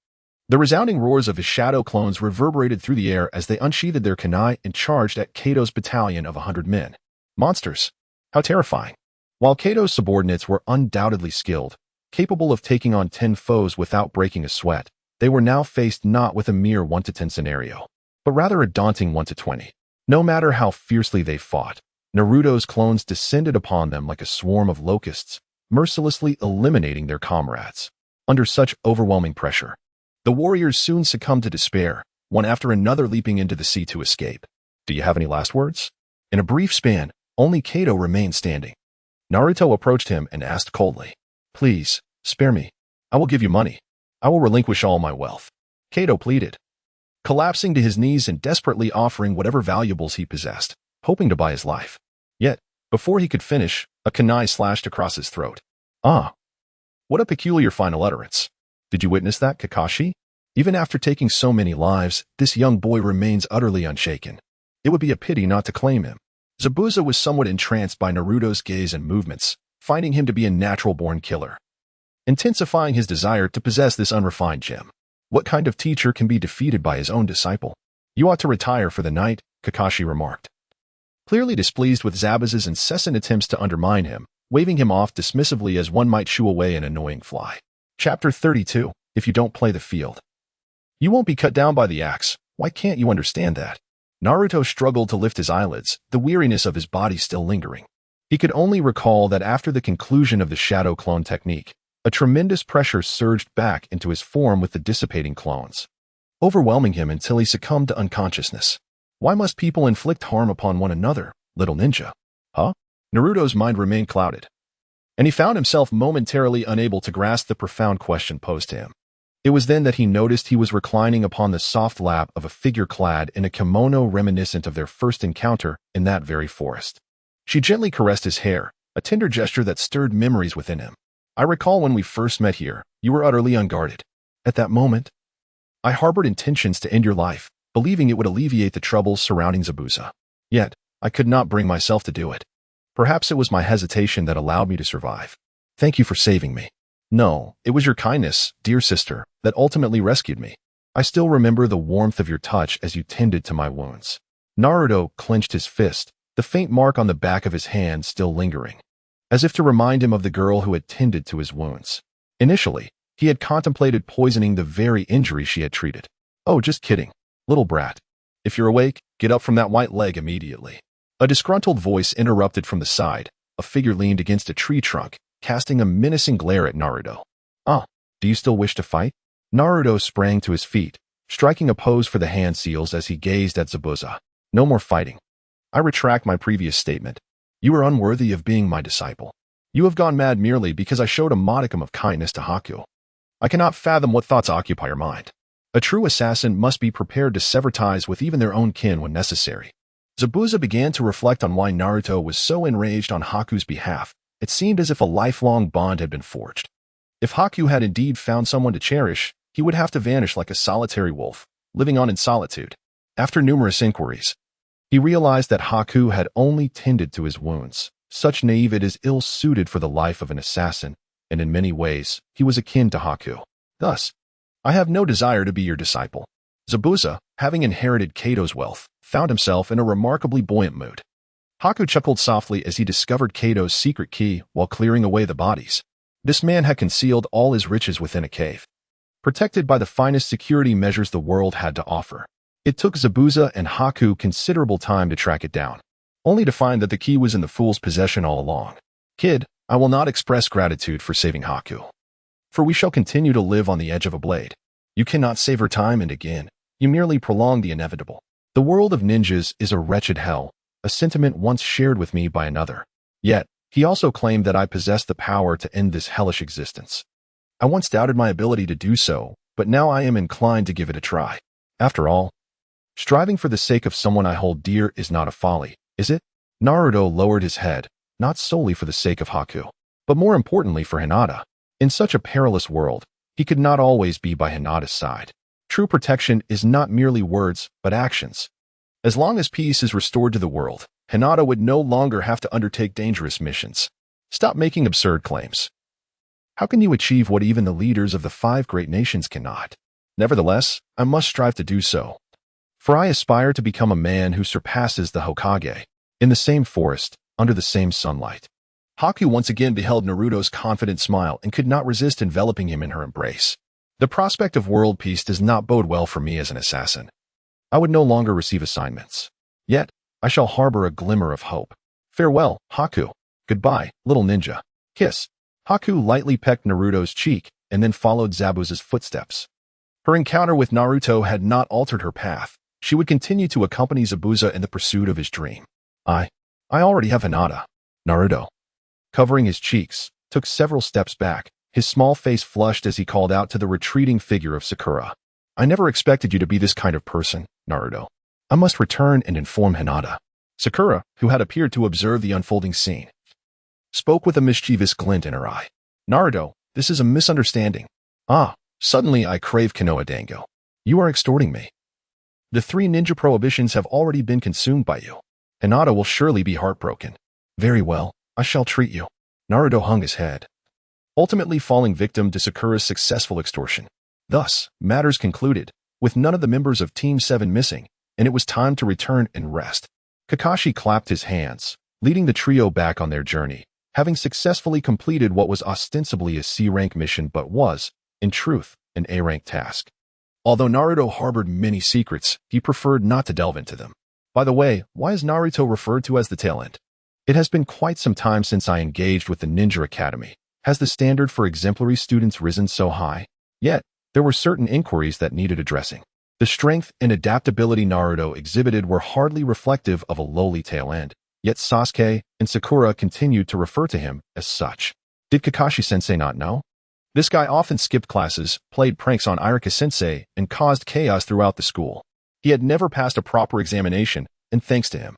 The resounding roars of his shadow clones reverberated through the air as they unsheathed their kunai and charged at Kato's battalion of 100 men. Monsters! How terrifying! While Kato's subordinates were undoubtedly skilled, capable of taking on 10 foes without breaking a sweat, they were now faced not with a mere 1 to 10 scenario, but rather a daunting 1 to 20. No matter how fiercely they fought, Naruto's clones descended upon them like a swarm of locusts, mercilessly eliminating their comrades. Under such overwhelming pressure, the warriors soon succumbed to despair, one after another leaping into the sea to escape. Do you have any last words? In a brief span, only Kato remained standing. Naruto approached him and asked coldly, "Please, spare me. I will give you money. I will relinquish all my wealth." Kato pleaded, collapsing to his knees and desperately offering whatever valuables he possessed, hoping to buy his life. Yet, before he could finish, a kunai slashed across his throat. Ah! What a peculiar final utterance. Did you witness that, Kakashi? Even after taking so many lives, this young boy remains utterly unshaken. It would be a pity not to claim him. Zabuza was somewhat entranced by Naruto's gaze and movements, finding him to be a natural-born killer, intensifying his desire to possess this unrefined gem. What kind of teacher can be defeated by his own disciple? You ought to retire for the night, Kakashi remarked, clearly displeased with Zabuza's incessant attempts to undermine him, waving him off dismissively as one might shoo away an annoying fly. Chapter 32. If you don't play the field, you won't be cut down by the axe. Why can't you understand that? Naruto struggled to lift his eyelids, the weariness of his body still lingering. He could only recall that after the conclusion of the shadow clone technique, a tremendous pressure surged back into his form with the dissipating clones, overwhelming him until he succumbed to unconsciousness. Why must people inflict harm upon one another, little ninja? Huh? Naruto's mind remained clouded, and he found himself momentarily unable to grasp the profound question posed to him. It was then that he noticed he was reclining upon the soft lap of a figure clad in a kimono reminiscent of their first encounter in that very forest. She gently caressed his hair, a tender gesture that stirred memories within him. I recall when we first met here, you were utterly unguarded. At that moment, I harbored intentions to end your life, believing it would alleviate the troubles surrounding Zabuza. Yet, I could not bring myself to do it. Perhaps it was my hesitation that allowed me to survive. Thank you for saving me. No, it was your kindness, dear sister, that ultimately rescued me. I still remember the warmth of your touch as you tended to my wounds. Naruto clenched his fist, the faint mark on the back of his hand still lingering, as if to remind him of the girl who had tended to his wounds. Initially, he had contemplated poisoning the very injury she had treated. Oh, just kidding, little brat. If you're awake, get up from that white leg immediately. A disgruntled voice interrupted from the side. A figure leaned against a tree trunk, casting a menacing glare at Naruto. Ah, do you still wish to fight? Naruto sprang to his feet, striking a pose for the hand seals as he gazed at Zabuza. No more fighting. I retract my previous statement. You are unworthy of being my disciple. You have gone mad merely because I showed a modicum of kindness to Haku. I cannot fathom what thoughts occupy your mind. A true assassin must be prepared to sever ties with even their own kin when necessary. Zabuza began to reflect on why Naruto was so enraged on Haku's behalf. It seemed as if a lifelong bond had been forged. If Haku had indeed found someone to cherish, he would have to vanish like a solitary wolf, living on in solitude. After numerous inquiries, he realized that Haku had only tended to his wounds. Such naivete is ill-suited for the life of an assassin, and in many ways, he was akin to Haku. Thus, I have no desire to be your disciple. Zabuza, having inherited Kato's wealth, found himself in a remarkably buoyant mood. Haku chuckled softly as he discovered Kato's secret key while clearing away the bodies. This man had concealed all his riches within a cave, protected by the finest security measures the world had to offer. It took Zabuza and Haku considerable time to track it down, only to find that the key was in the fool's possession all along. Kid, I will not express gratitude for saving Haku, for we shall continue to live on the edge of a blade. You cannot save her time and again. You merely prolong the inevitable. The world of ninjas is a wretched hell, a sentiment once shared with me by another. Yet, he also claimed that I possessed the power to end this hellish existence. I once doubted my ability to do so, but now I am inclined to give it a try. After all, striving for the sake of someone I hold dear is not a folly, is it? Naruto lowered his head, not solely for the sake of Haku, but more importantly for Hinata. In such a perilous world, he could not always be by Hinata's side. True protection is not merely words, but actions. As long as peace is restored to the world, Hinata would no longer have to undertake dangerous missions. Stop making absurd claims. How can you achieve what even the leaders of the 5 great nations cannot? Nevertheless, I must strive to do so. For I aspire to become a man who surpasses the Hokage, in the same forest, under the same sunlight. Haku once again beheld Naruto's confident smile and could not resist enveloping him in her embrace. The prospect of world peace does not bode well for me as an assassin. I would no longer receive assignments. Yet, I shall harbor a glimmer of hope. Farewell, Haku. Goodbye, little ninja. Kiss. Haku lightly pecked Naruto's cheek and then followed Zabuza's footsteps. Her encounter with Naruto had not altered her path. She would continue to accompany Zabuza in the pursuit of his dream. I already have Hinata. Naruto, covering his cheeks, took several steps back, his small face flushed as he called out to the retreating figure of Sakura. I never expected you to be this kind of person, Naruto. I must return and inform Hinata. Sakura, who had appeared to observe the unfolding scene, spoke with a mischievous glint in her eye. Naruto, this is a misunderstanding. Suddenly I crave Konoha Dango. You are extorting me. The 3 ninja prohibitions have already been consumed by you. Hinata will surely be heartbroken. Very well, I shall treat you. Naruto hung his head, ultimately falling victim to Sakura's successful extortion. Thus, matters concluded, with none of the members of Team 7 missing, and it was time to return and rest. Kakashi clapped his hands, leading the trio back on their journey, having successfully completed what was ostensibly a C-rank mission but was, in truth, an A-rank task. Although Naruto harbored many secrets, he preferred not to delve into them. By the way, why is Naruto referred to as the tail end? It has been quite some time since I engaged with the Ninja Academy. Has the standard for exemplary students risen so high? Yet, there were certain inquiries that needed addressing. The strength and adaptability Naruto exhibited were hardly reflective of a lowly tail end, yet Sasuke and Sakura continued to refer to him as such. Did Kakashi-sensei not know? This guy often skipped classes, played pranks on Irika-sensei, and caused chaos throughout the school. He had never passed a proper examination, and thanks to him,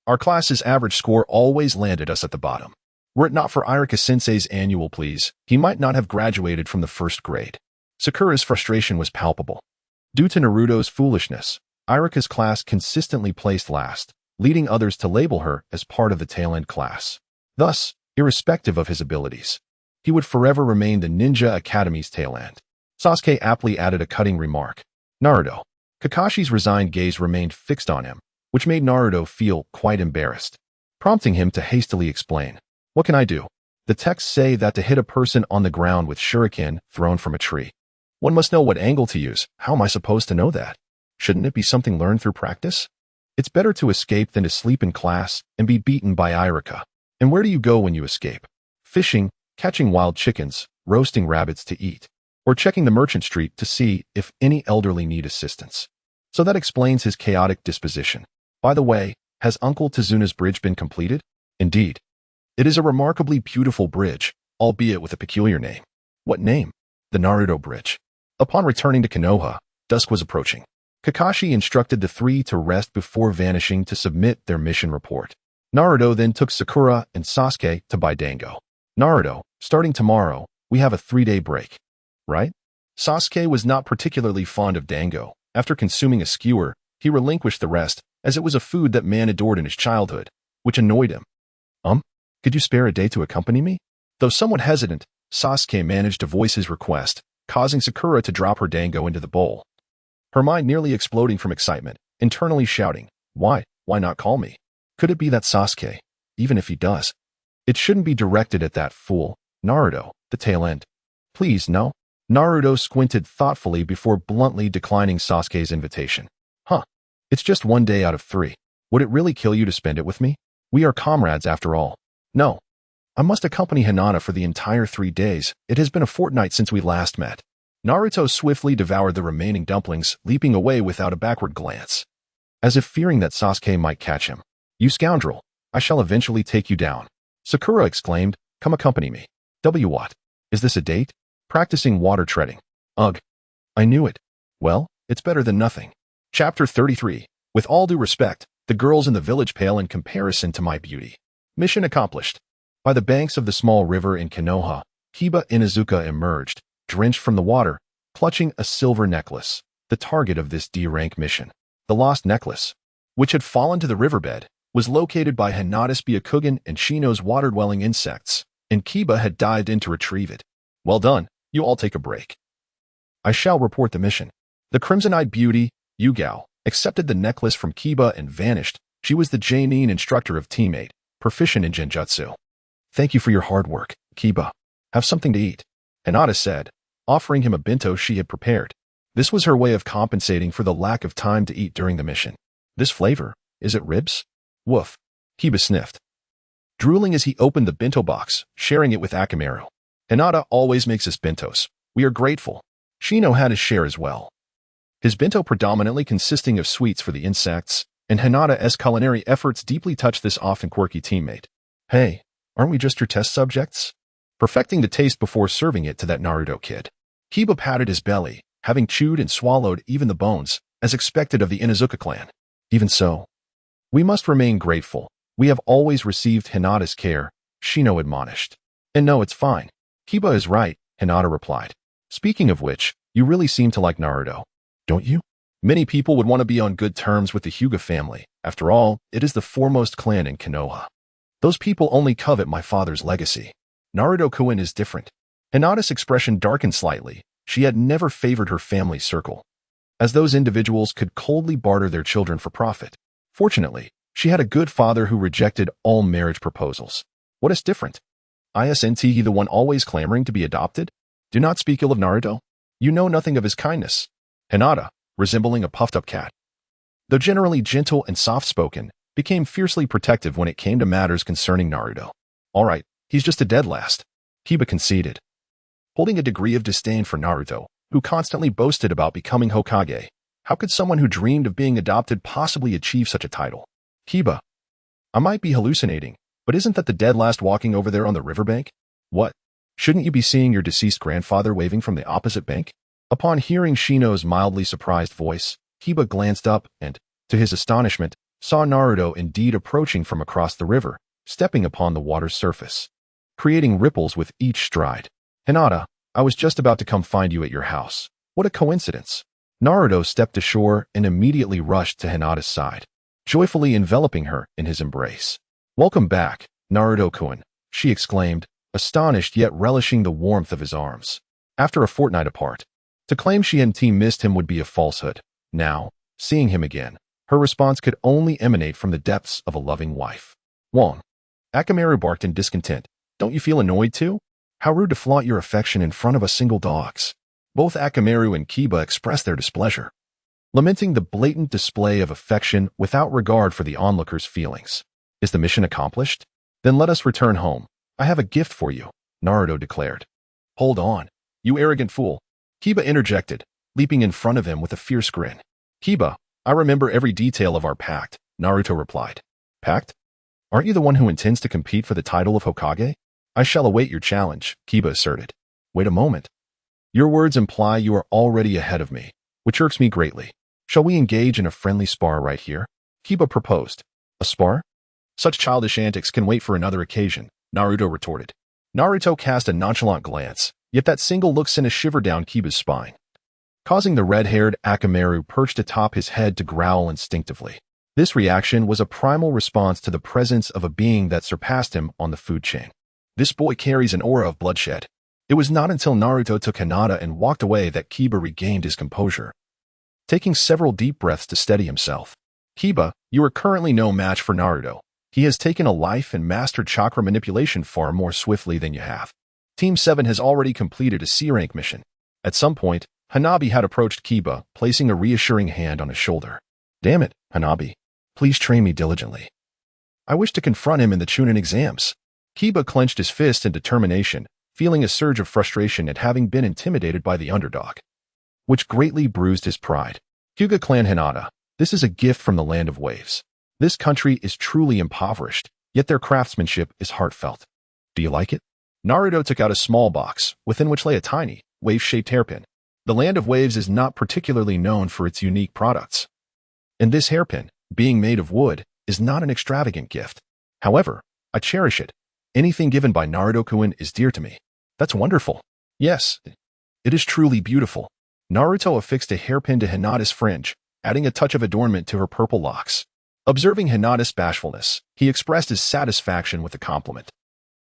our class's average score always landed us at the bottom. Were it not for Irika-sensei's annual pleas, he might not have graduated from the 1st grade. Sakura's frustration was palpable. Due to Naruto's foolishness, Irika's class consistently placed last, leading others to label her as part of the tail-end class. Thus, irrespective of his abilities, he would forever remain the Ninja Academy's tail end. Sasuke aptly added a cutting remark. Naruto. Kakashi's resigned gaze remained fixed on him, which made Naruto feel quite embarrassed, prompting him to hastily explain. What can I do? The texts say that to hit a person on the ground with shuriken thrown from a tree, one must know what angle to use. How am I supposed to know that? Shouldn't it be something learned through practice? It's better to escape than to sleep in class and be beaten by Irika. And where do you go when you escape? Fishing, catching wild chickens, roasting rabbits to eat, or checking the merchant street to see if any elderly need assistance. So that explains his chaotic disposition. By the way, has Uncle Tezuna's bridge been completed? Indeed. It is a remarkably beautiful bridge, albeit with a peculiar name. What name? The Naruto Bridge. Upon returning to Konoha, dusk was approaching. Kakashi instructed the 3 to rest before vanishing to submit their mission report. Naruto then took Sakura and Sasuke to buy dango. Naruto, starting tomorrow, we have a 3-day break. Right? Sasuke was not particularly fond of dango. After consuming a skewer, he relinquished the rest, as it was a food that man adored in his childhood, which annoyed him. Could you spare a day to accompany me? Though somewhat hesitant, Sasuke managed to voice his request, causing Sakura to drop her dango into the bowl. Her mind nearly exploding from excitement, internally shouting, Why not call me? Could it be that Sasuke? Even if he does, it shouldn't be directed at that fool, Naruto, the tail end. Please, no. Naruto squinted thoughtfully before bluntly declining Sasuke's invitation. It's just 1 day out of 3. Would it really kill you to spend it with me? We are comrades after all. No. I must accompany Hinata for the entire 3 days. It has been a fortnight since we last met. Naruto swiftly devoured the remaining dumplings, leaping away without a backward glance, as if fearing that Sasuke might catch him. You scoundrel! I shall eventually take you down. Sakura exclaimed, Come accompany me. What? Is this a date? Practicing water treading. Ugh. I knew it. Well, it's better than nothing. Chapter 33. With all due respect, the girls in the village pale in comparison to my beauty. Mission accomplished. By the banks of the small river in Konoha, Kiba Inuzuka emerged, drenched from the water, clutching a silver necklace, the target of this D-rank mission. The lost necklace, which had fallen to the riverbed, was located by Hinata's Byakugan and Shino's water-dwelling insects, and Kiba had dived in to retrieve it. Well done. You all take a break. I shall report the mission. The crimson-eyed beauty, Yugao, accepted the necklace from Kiba and vanished. She was the Janine instructor of teammate, proficient in genjutsu. Thank you for your hard work, Kiba. Have something to eat, Hinata said, offering him a bento she had prepared. This was her way of compensating for the lack of time to eat during the mission. This flavor, is it ribs? Woof. Kiba sniffed, drooling as he opened the bento box, sharing it with Akamaru. Hinata always makes us bentos. We are grateful. Shino had his share as well. His bento predominantly consisting of sweets for the insects, and Hinata's culinary efforts deeply touched this often quirky teammate. Hey, aren't we just your test subjects? Perfecting the taste before serving it to that Naruto kid. Kiba patted his belly, having chewed and swallowed even the bones, as expected of the Inuzuka clan. Even so, we must remain grateful. We have always received Hinata's care, Shino admonished. And no, it's fine. Kiba is right, Hinata replied. Speaking of which, you really seem to like Naruto, don't you? Many people would want to be on good terms with the Hyuga family. After all, it is the foremost clan in Konoha. Those people only covet my father's legacy. Naruto-kun is different. Hinata's expression darkened slightly. She had never favored her family circle, as those individuals could coldly barter their children for profit. Fortunately, she had a good father who rejected all marriage proposals. What is different? Isn't he the one always clamoring to be adopted? Do not speak ill of Naruto. You know nothing of his kindness. Hinata, resembling a puffed-up cat, though generally gentle and soft-spoken, became fiercely protective when it came to matters concerning Naruto. All right, he's just a dead last, Kiba conceded, holding a degree of disdain for Naruto, who constantly boasted about becoming Hokage. How could someone who dreamed of being adopted possibly achieve such a title? Kiba, I might be hallucinating, but isn't that the dead last walking over there on the riverbank? What? Shouldn't you be seeing your deceased grandfather waving from the opposite bank? Upon hearing Shino's mildly surprised voice, Kiba glanced up and, to his astonishment, saw Naruto indeed approaching from across the river, stepping upon the water's surface, creating ripples with each stride. Hinata, I was just about to come find you at your house. What a coincidence. Naruto stepped ashore and immediately rushed to Hinata's side, joyfully enveloping her in his embrace. Welcome back, Naruto-kun, she exclaimed, astonished yet relishing the warmth of his arms. After a fortnight apart, to claim she and team missed him would be a falsehood. Now, seeing him again, her response could only emanate from the depths of a loving wife. Wong. Akamaru barked in discontent. Don't you feel annoyed too? How rude to flaunt your affection in front of a single dogs. Both Akamaru and Kiba expressed their displeasure, lamenting the blatant display of affection without regard for the onlookers' feelings. Is the mission accomplished? Then let us return home. I have a gift for you, Naruto declared. Hold on, you arrogant fool, Kiba interjected, leaping in front of him with a fierce grin. Kiba, I remember every detail of our pact, Naruto replied. Pact? Aren't you the one who intends to compete for the title of Hokage? I shall await your challenge, Kiba asserted. Wait a moment. Your words imply you are already ahead of me, which irks me greatly. Shall we engage in a friendly spar right here? Kiba proposed. A spar? Such childish antics can wait for another occasion, Naruto retorted. Naruto cast a nonchalant glance, yet that single look sent a shiver down Kiba's spine, causing the red-haired Akamaru perched atop his head to growl instinctively. This reaction was a primal response to the presence of a being that surpassed him on the food chain. This boy carries an aura of bloodshed. It was not until Naruto took Hinata and walked away that Kiba regained his composure, taking several deep breaths to steady himself. Kiba, you are currently no match for Naruto. He has taken a life and mastered chakra manipulation far more swiftly than you have. Team 7 has already completed a C-rank mission. At some point, Hanabi had approached Kiba, placing a reassuring hand on his shoulder. Damn it, Hanabi. Please train me diligently. I wish to confront him in the Chunin exams. Kiba clenched his fist in determination, feeling a surge of frustration at having been intimidated by the underdog, which greatly bruised his pride. Hyuga clan Hinata, this is a gift from the land of waves. This country is truly impoverished, yet their craftsmanship is heartfelt. Do you like it? Naruto took out a small box, within which lay a tiny, wave-shaped hairpin. The land of waves is not particularly known for its unique products, and this hairpin, being made of wood, is not an extravagant gift. However, I cherish it. Anything given by Naruto-kun is dear to me. That's wonderful. Yes, it is truly beautiful. Naruto affixed a hairpin to Hinata's fringe, adding a touch of adornment to her purple locks. Observing Hinata's bashfulness, he expressed his satisfaction with the compliment.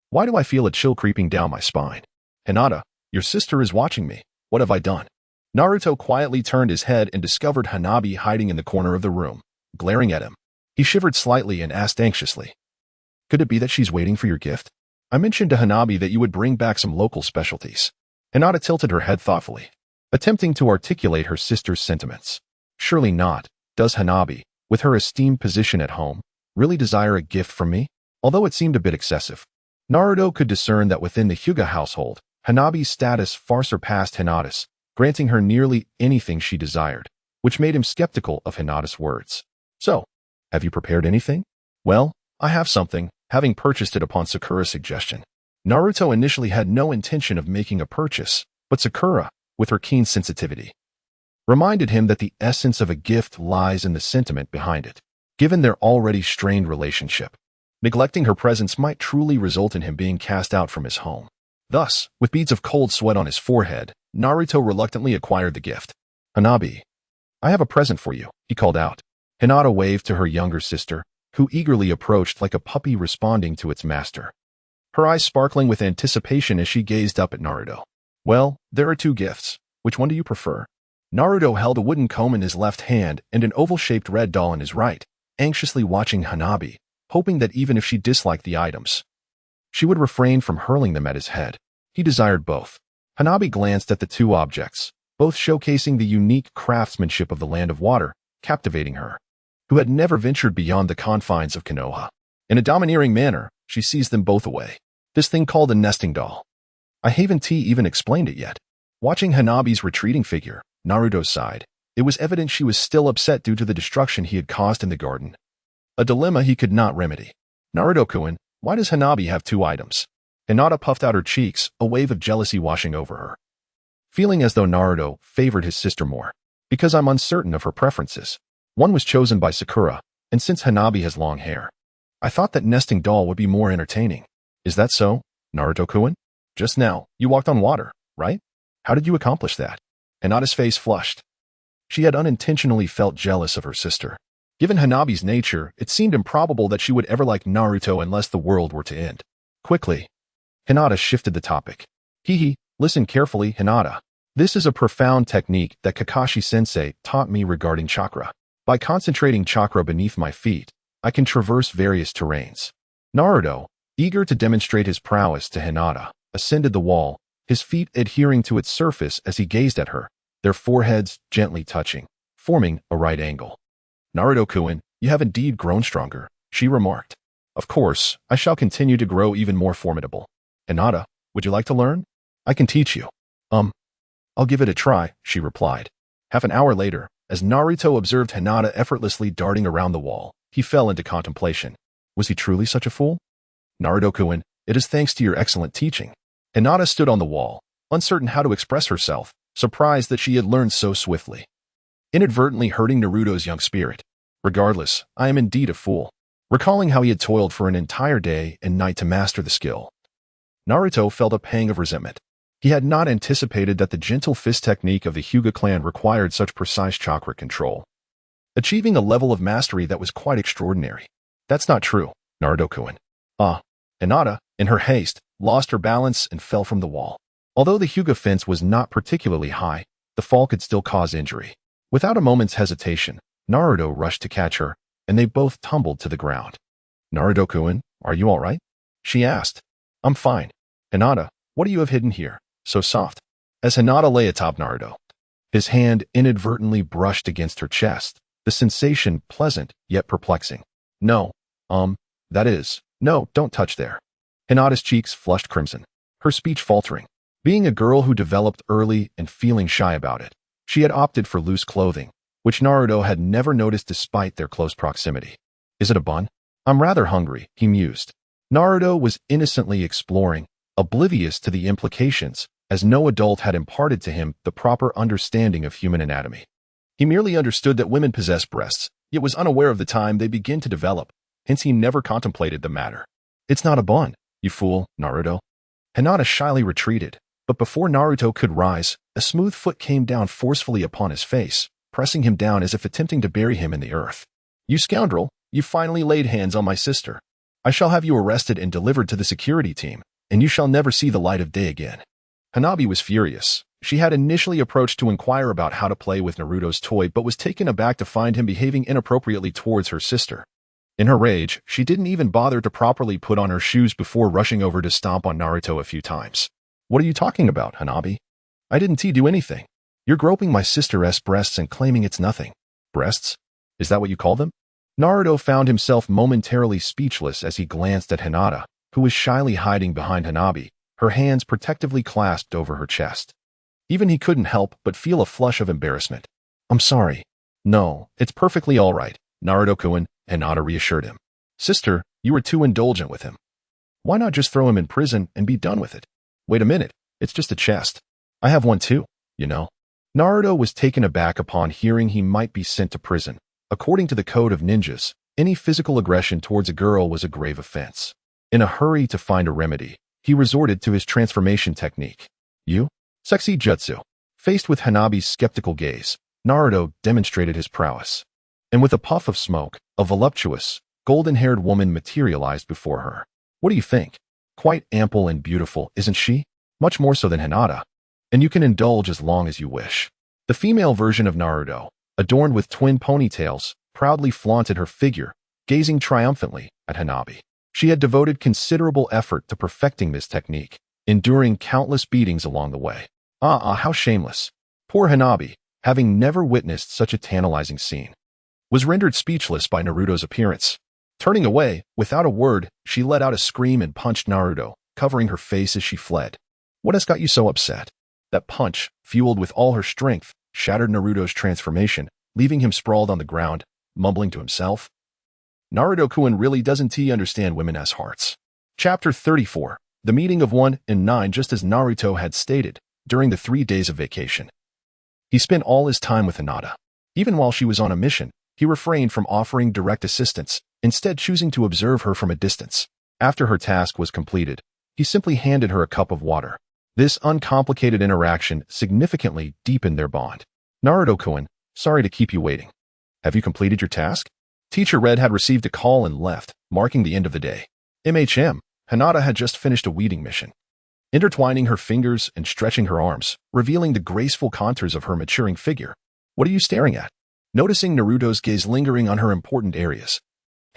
Why do I feel a chill creeping down my spine? Hinata, Your sister is watching me. What have I done? Naruto quietly turned his head and discovered Hanabi hiding in the corner of the room, glaring at him. He shivered slightly and asked anxiously, "Could it be that she's waiting for your gift? I mentioned to Hanabi that you would bring back some local specialties." Hinata tilted her head thoughtfully, attempting to articulate her sister's sentiments. Surely not. Does Hanabi, with her esteemed position at home, really desire a gift from me? Although it seemed a bit excessive. Naruto could discern that within the Hyuga household, Hanabi's status far surpassed Hinata's, granting her nearly anything she desired, which made him skeptical of Hinata's words. "So, have you prepared anything?" "Well, I have something, having purchased it upon Sakura's suggestion." Naruto initially had no intention of making a purchase, but Sakura, with her keen sensitivity, reminded him that the essence of a gift lies in the sentiment behind it. Given their already strained relationship, neglecting her presence might truly result in him being cast out from his home. Thus, with beads of cold sweat on his forehead, Naruto reluctantly acquired the gift. "Hanabi, I have a present for you," he called out. Hinata waved to her younger sister, who eagerly approached like a puppy responding to its master, her eyes sparkling with anticipation as she gazed up at Naruto. "Well, there are two gifts. Which one do you prefer?" Naruto held a wooden comb in his left hand and an oval-shaped red doll in his right, anxiously watching Hanabi, hoping that even if she disliked the items, she would refrain from hurling them at his head. He desired both. Hanabi glanced at the two objects, both showcasing the unique craftsmanship of the Land of Water, captivating her, who had never ventured beyond the confines of Konoha. In a domineering manner, she seized them both away. "This thing called a nesting doll. I haven't even explained it yet." Watching Hanabi's retreating figure, Naruto sighed. It was evident she was still upset due to the destruction he had caused in the garden, a dilemma he could not remedy. "Naruto-kun, why does Hanabi have two items?" Hinata puffed out her cheeks, a wave of jealousy washing over her, feeling as though Naruto favored his sister more. "Because I'm uncertain of her preferences. One was chosen by Sakura, and since Hanabi has long hair, I thought that nesting doll would be more entertaining." "Is that so, Naruto-kun? Just now, you walked on water, right? How did you accomplish that?" Hinata's face flushed. She had unintentionally felt jealous of her sister. Given Hanabi's nature, it seemed improbable that she would ever like Naruto unless the world were to end. Quickly, Hinata shifted the topic. Listen carefully, Hinata. This is a profound technique that Kakashi-sensei taught me regarding chakra. By concentrating chakra beneath my feet, I can traverse various terrains." Naruto, eager to demonstrate his prowess to Hinata, ascended the wall, his feet adhering to its surface as he gazed at her, their foreheads gently touching, forming a right angle. "Naruto-kun, you have indeed grown stronger," she remarked. "Of course, I shall continue to grow even more formidable. Hinata, would you like to learn? I can teach you." I'll give it a try," she replied. Half an hour later, as Naruto observed Hinata effortlessly darting around the wall, he fell into contemplation. Was he truly such a fool? "Naruto-kun, it is thanks to your excellent teaching." Hinata stood on the wall, uncertain how to express herself, surprised that she had learned so swiftly, inadvertently hurting Naruto's young spirit. "Regardless, I am indeed a fool." Recalling how he had toiled for an entire day and night to master the skill, Naruto felt a pang of resentment. He had not anticipated that the gentle fist technique of the Hyuga clan required such precise chakra control, achieving a level of mastery that was quite extraordinary. "That's not true, Naruto-kun." Hinata, in her haste, lost her balance and fell from the wall. Although the Hyuga fence was not particularly high, the fall could still cause injury. Without a moment's hesitation, Naruto rushed to catch her, and they both tumbled to the ground. "Naruto-kun, are you all right?" she asked. "I'm fine." "Hinata, what do you have hidden here? So soft." As Hinata lay atop Naruto, his hand inadvertently brushed against her chest, the sensation pleasant yet perplexing. No, don't touch there." Hinata's cheeks flushed crimson, her speech faltering. Being a girl who developed early and feeling shy about it, she had opted for loose clothing, which Naruto had never noticed despite their close proximity. "Is it a bun? I'm rather hungry," he mused. Naruto was innocently exploring, oblivious to the implications, as no adult had imparted to him the proper understanding of human anatomy. He merely understood that women possess breasts, yet was unaware of the time they begin to develop, hence he never contemplated the matter. "It's not a bun, you fool, Naruto." Hinata shyly retreated, but before Naruto could rise, a smooth foot came down forcefully upon his face, pressing him down as if attempting to bury him in the earth. "You scoundrel, you finally laid hands on my sister. I shall have you arrested and delivered to the security team, and you shall never see the light of day again." Hanabi was furious. She had initially approached to inquire about how to play with Naruto's toy but was taken aback to find him behaving inappropriately towards her sister. In her rage, she didn't even bother to properly put on her shoes before rushing over to stomp on Naruto a few times. What are you talking about, Hanabi? I didn't do anything. You're groping my sister's breasts and claiming it's nothing. Breasts? Is that what you call them? Naruto found himself momentarily speechless as he glanced at Hinata, who was shyly hiding behind Hanabi, her hands protectively clasped over her chest. Even he couldn't help but feel a flush of embarrassment. I'm sorry. No, it's perfectly all right, Naruto-kun, Hinata reassured him. Sister, you were too indulgent with him. Why not just throw him in prison and be done with it? Wait a minute, it's just a chest. I have one too, you know. Naruto was taken aback upon hearing he might be sent to prison. According to the code of ninjas, any physical aggression towards a girl was a grave offense. In a hurry to find a remedy, he resorted to his transformation technique. Sexy jutsu. Faced with Hanabi's skeptical gaze, Naruto demonstrated his prowess. And with a puff of smoke, a voluptuous, golden-haired woman materialized before her. What do you think? Quite ample and beautiful, isn't she? Much more so than Hinata. And you can indulge as long as you wish. The female version of Naruto, adorned with twin ponytails, proudly flaunted her figure, gazing triumphantly at Hanabi. She had devoted considerable effort to perfecting this technique, enduring countless beatings along the way. How shameless. Poor Hanabi, having never witnessed such a tantalizing scene, was rendered speechless by Naruto's appearance. Turning away, without a word, she let out a scream and punched Naruto, covering her face as she fled. What has got you so upset? That punch, fueled with all her strength, shattered Naruto's transformation, leaving him sprawled on the ground, mumbling to himself. Naruto-kun really doesn't understand women as hearts. Chapter 34. The meeting of 1 and 9. Just as Naruto had stated, during the 3 days of vacation, he spent all his time with Hinata. Even while she was on a mission, he refrained from offering direct assistance, instead choosing to observe her from a distance. After her task was completed, he simply handed her a cup of water. This uncomplicated interaction significantly deepened their bond. Naruto-kun, sorry to keep you waiting. Have you completed your task? Teacher Red had received a call and left, marking the end of the day. Hinata had just finished a weeding mission. Intertwining her fingers and stretching her arms, revealing the graceful contours of her maturing figure. What are you staring at? Noticing Naruto's gaze lingering on her important areas,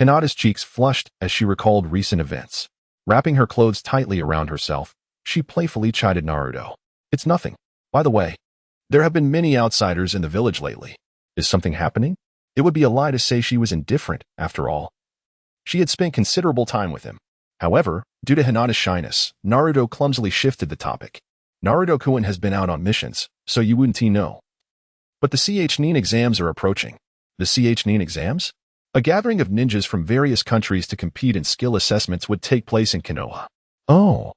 Hinata's cheeks flushed as she recalled recent events. Wrapping her clothes tightly around herself, she playfully chided Naruto. It's nothing. By the way, there have been many outsiders in the village lately. Is something happening? It would be a lie to say she was indifferent, after all. She had spent considerable time with him. However, due to Hinata's shyness, Naruto clumsily shifted the topic. Naruto-kun has been out on missions, so you wouldn't know. But the CH9 exams are approaching. The CH9 exams? A gathering of ninjas from various countries to compete in skill assessments would take place in Konoha. Oh,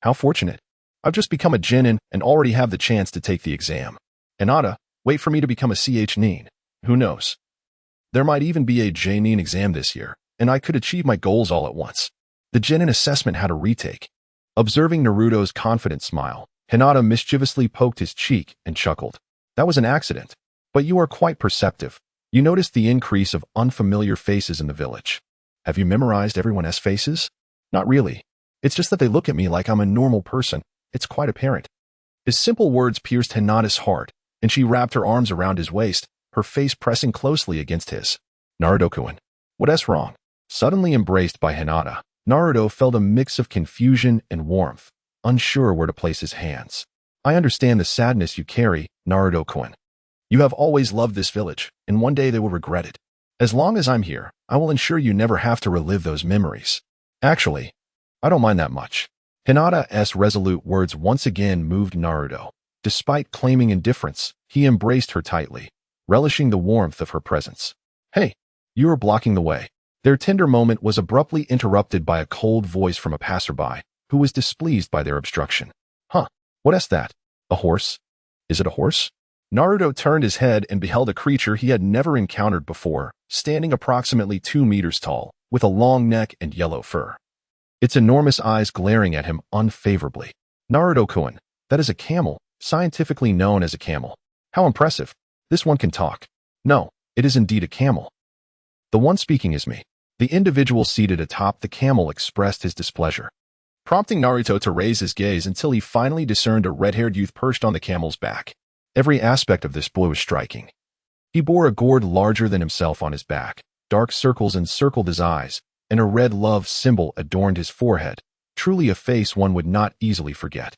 how fortunate. I've just become a genin and already have the chance to take the exam. Hinata, wait for me to become a CH9. Who knows? There might even be a J9 exam this year, and I could achieve my goals all at once. The genin assessment had a retake. Observing Naruto's confident smile, Hinata mischievously poked his cheek and chuckled. That was an accident. But you are quite perceptive. You noticed the increase of unfamiliar faces in the village. Have you memorized everyone's faces? Not really. It's just that they look at me like I'm a normal person. It's quite apparent. His simple words pierced Hinata's heart, and she wrapped her arms around his waist, her face pressing closely against his. Naruto-kun, what's wrong? Suddenly embraced by Hinata, Naruto felt a mix of confusion and warmth, unsure where to place his hands. I understand the sadness you carry, Naruto-kun. You have always loved this village, and one day they will regret it. As long as I'm here, I will ensure you never have to relive those memories. Actually, I don't mind that much. Hinata's resolute words once again moved Naruto. Despite claiming indifference, he embraced her tightly, relishing the warmth of her presence. Hey, you are blocking the way. Their tender moment was abruptly interrupted by a cold voice from a passerby, who was displeased by their obstruction. What's that? A horse? Is it a horse? Naruto turned his head and beheld a creature he had never encountered before, standing approximately 2 meters tall, with a long neck and yellow fur. Its enormous eyes glaring at him unfavorably. Naruto-kun, that is a camel, scientifically known as a camel. How impressive. This one can talk. No, it is indeed a camel. The one speaking is me. The individual seated atop the camel expressed his displeasure. prompting Naruto to raise his gaze until he finally discerned a red-haired youth perched on the camel's back. Every aspect of this boy was striking. He bore a gourd larger than himself on his back, dark circles encircled his eyes, and a red love symbol adorned his forehead, truly a face one would not easily forget.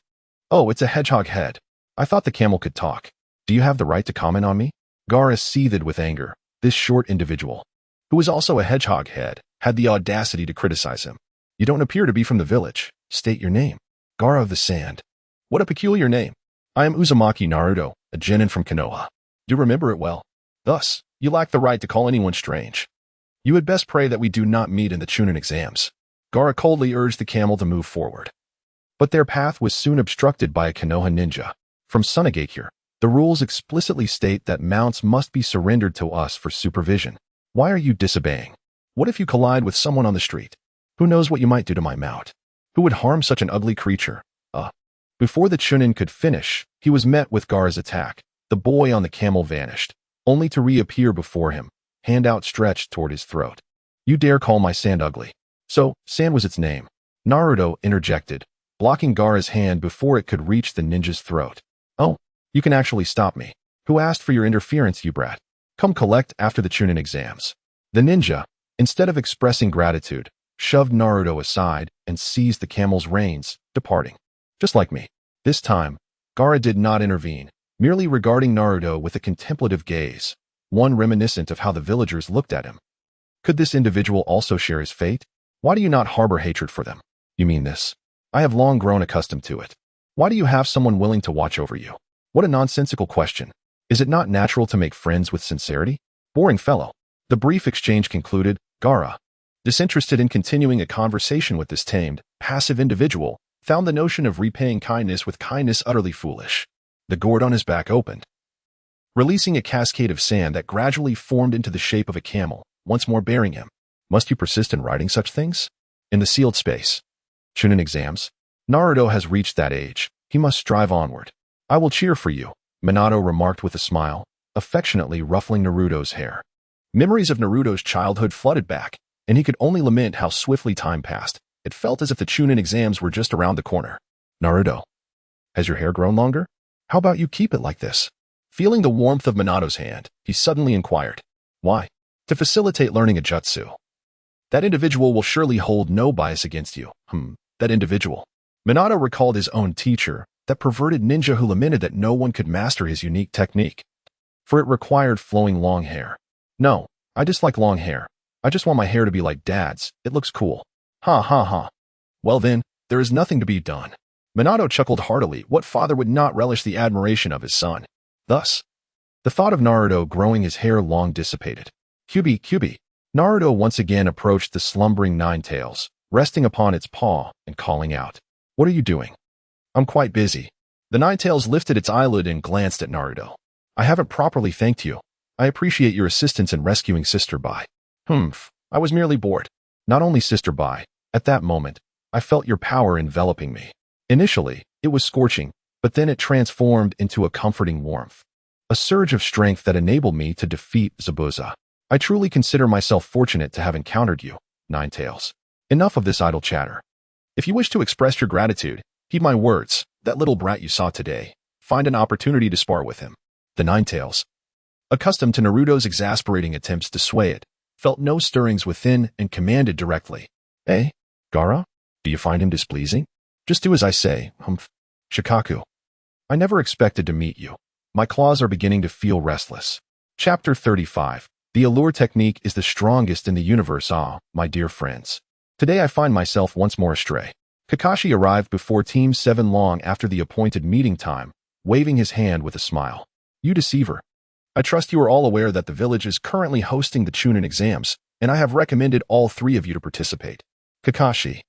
Oh, it's a hedgehog head. I thought the camel could talk. Do you have the right to comment on me? Gaara seethed with anger. This short individual, who was also a hedgehog head, had the audacity to criticize him. You don't appear to be from the village. State your name. Gaara of the Sand. What a peculiar name. I am Uzumaki Naruto, a genin from Konoha. You remember it well. Thus, you lack the right to call anyone strange. You had best pray that we do not meet in the Chunin exams. Gaara coldly urged the camel to move forward. But their path was soon obstructed by a Konoha ninja. From Sunagakure, the rules explicitly state that mounts must be surrendered to us for supervision. Why are you disobeying? What if you collide with someone on the street? Who knows what you might do to my mount? Who would harm such an ugly creature? Before the Chunin could finish, he was met with Gaara's attack. The boy on the camel vanished, only to reappear before him, hand outstretched toward his throat. You dare call my sand ugly? So, Sand was its name. Naruto interjected, blocking Gaara's hand before it could reach the ninja's throat. Oh, you can actually stop me. Who asked for your interference, you brat? Come collect after the Chunin exams. The ninja, instead of expressing gratitude, shoved Naruto aside and seized the camel's reins, departing. Just like me. This time, Gaara did not intervene, merely regarding Naruto with a contemplative gaze, one reminiscent of how the villagers looked at him. Could this individual also share his fate? Why do you not harbor hatred for them? You mean this? I have long grown accustomed to it. Why do you have someone willing to watch over you? What a nonsensical question. Is it not natural to make friends with sincerity? Boring fellow. The brief exchange concluded, Gaara, disinterested in continuing a conversation with this tamed, passive individual, found the notion of repaying kindness with kindness utterly foolish. The gourd on his back opened, releasing a cascade of sand that gradually formed into the shape of a camel, once more bearing him. Must you persist in writing such things? In the sealed space. Chunin exams. Naruto has reached that age. He must strive onward. I will cheer for you, Minato remarked with a smile, affectionately ruffling Naruto's hair. Memories of Naruto's childhood flooded back, and he could only lament how swiftly time passed. It felt as if the Chunin exams were just around the corner. Naruto, has your hair grown longer? How about you keep it like this? Feeling the warmth of Minato's hand, he suddenly inquired. Why? To facilitate learning a jutsu. That individual will surely hold no bias against you. That individual. Minato recalled his own teacher, that perverted ninja who lamented that no one could master his unique technique. For it required flowing long hair. No, I dislike long hair. I just want my hair to be like Dad's. It looks cool. Ha ha ha. Well then, there is nothing to be done. Minato chuckled heartily. What father would not relish the admiration of his son? Thus, the thought of Naruto growing his hair long dissipated. Kyubi. Naruto once again approached the slumbering Ninetales, resting upon its paw and calling out. What are you doing? I'm quite busy. The Ninetales lifted its eyelid and glanced at Naruto. I haven't properly thanked you. I appreciate your assistance in rescuing Sister Bai. I was merely bored. Not only Sister Bai. At that moment, I felt your power enveloping me. Initially, it was scorching, but then it transformed into a comforting warmth. A surge of strength that enabled me to defeat Zabuza. I truly consider myself fortunate to have encountered you, Ninetales. Enough of this idle chatter. If you wish to express your gratitude, heed my words. That little brat you saw today. Find an opportunity to spar with him. The Ninetales, accustomed to Naruto's exasperating attempts to sway it, felt no stirrings within and commanded directly. Eh? Gaara? Do you find him displeasing? Just do as I say, Shikaku. I never expected to meet you. My claws are beginning to feel restless. Chapter 35. The allure technique is the strongest in the universe, my dear friends. Today I find myself once more astray. Kakashi arrived before Team 7 long after the appointed meeting time, waving his hand with a smile. You deceiver. I trust you are all aware that the village is currently hosting the Chunin exams, and I have recommended all 3 of you to participate. Kakashi,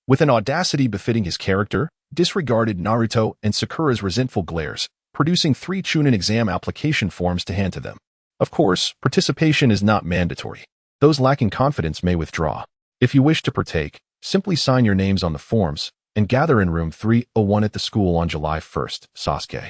with an audacity befitting his character, disregarded Naruto and Sakura's resentful glares, producing 3 Chunin exam application forms to hand to them. Of course, participation is not mandatory. Those lacking confidence may withdraw. If you wish to partake, simply sign your names on the forms and gather in room 301 at the school on July 1st, Sasuke.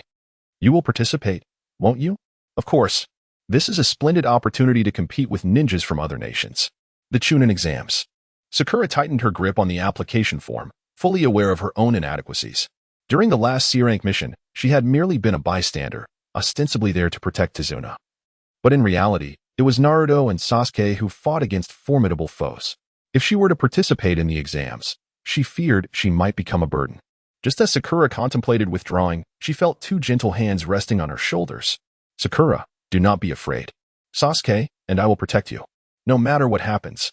You will participate, won't you? Of course. This is a splendid opportunity to compete with ninjas from other nations. The Chunin exams. Sakura tightened her grip on the application form, fully aware of her own inadequacies. During the last C-rank mission, she had merely been a bystander, ostensibly there to protect Tizuna. But in reality, it was Naruto and Sasuke who fought against formidable foes. If she were to participate in the exams, she feared she might become a burden. Just as Sakura contemplated withdrawing, she felt two gentle hands resting on her shoulders. Sakura, do not be afraid. Sasuke, and I will protect you. No matter what happens.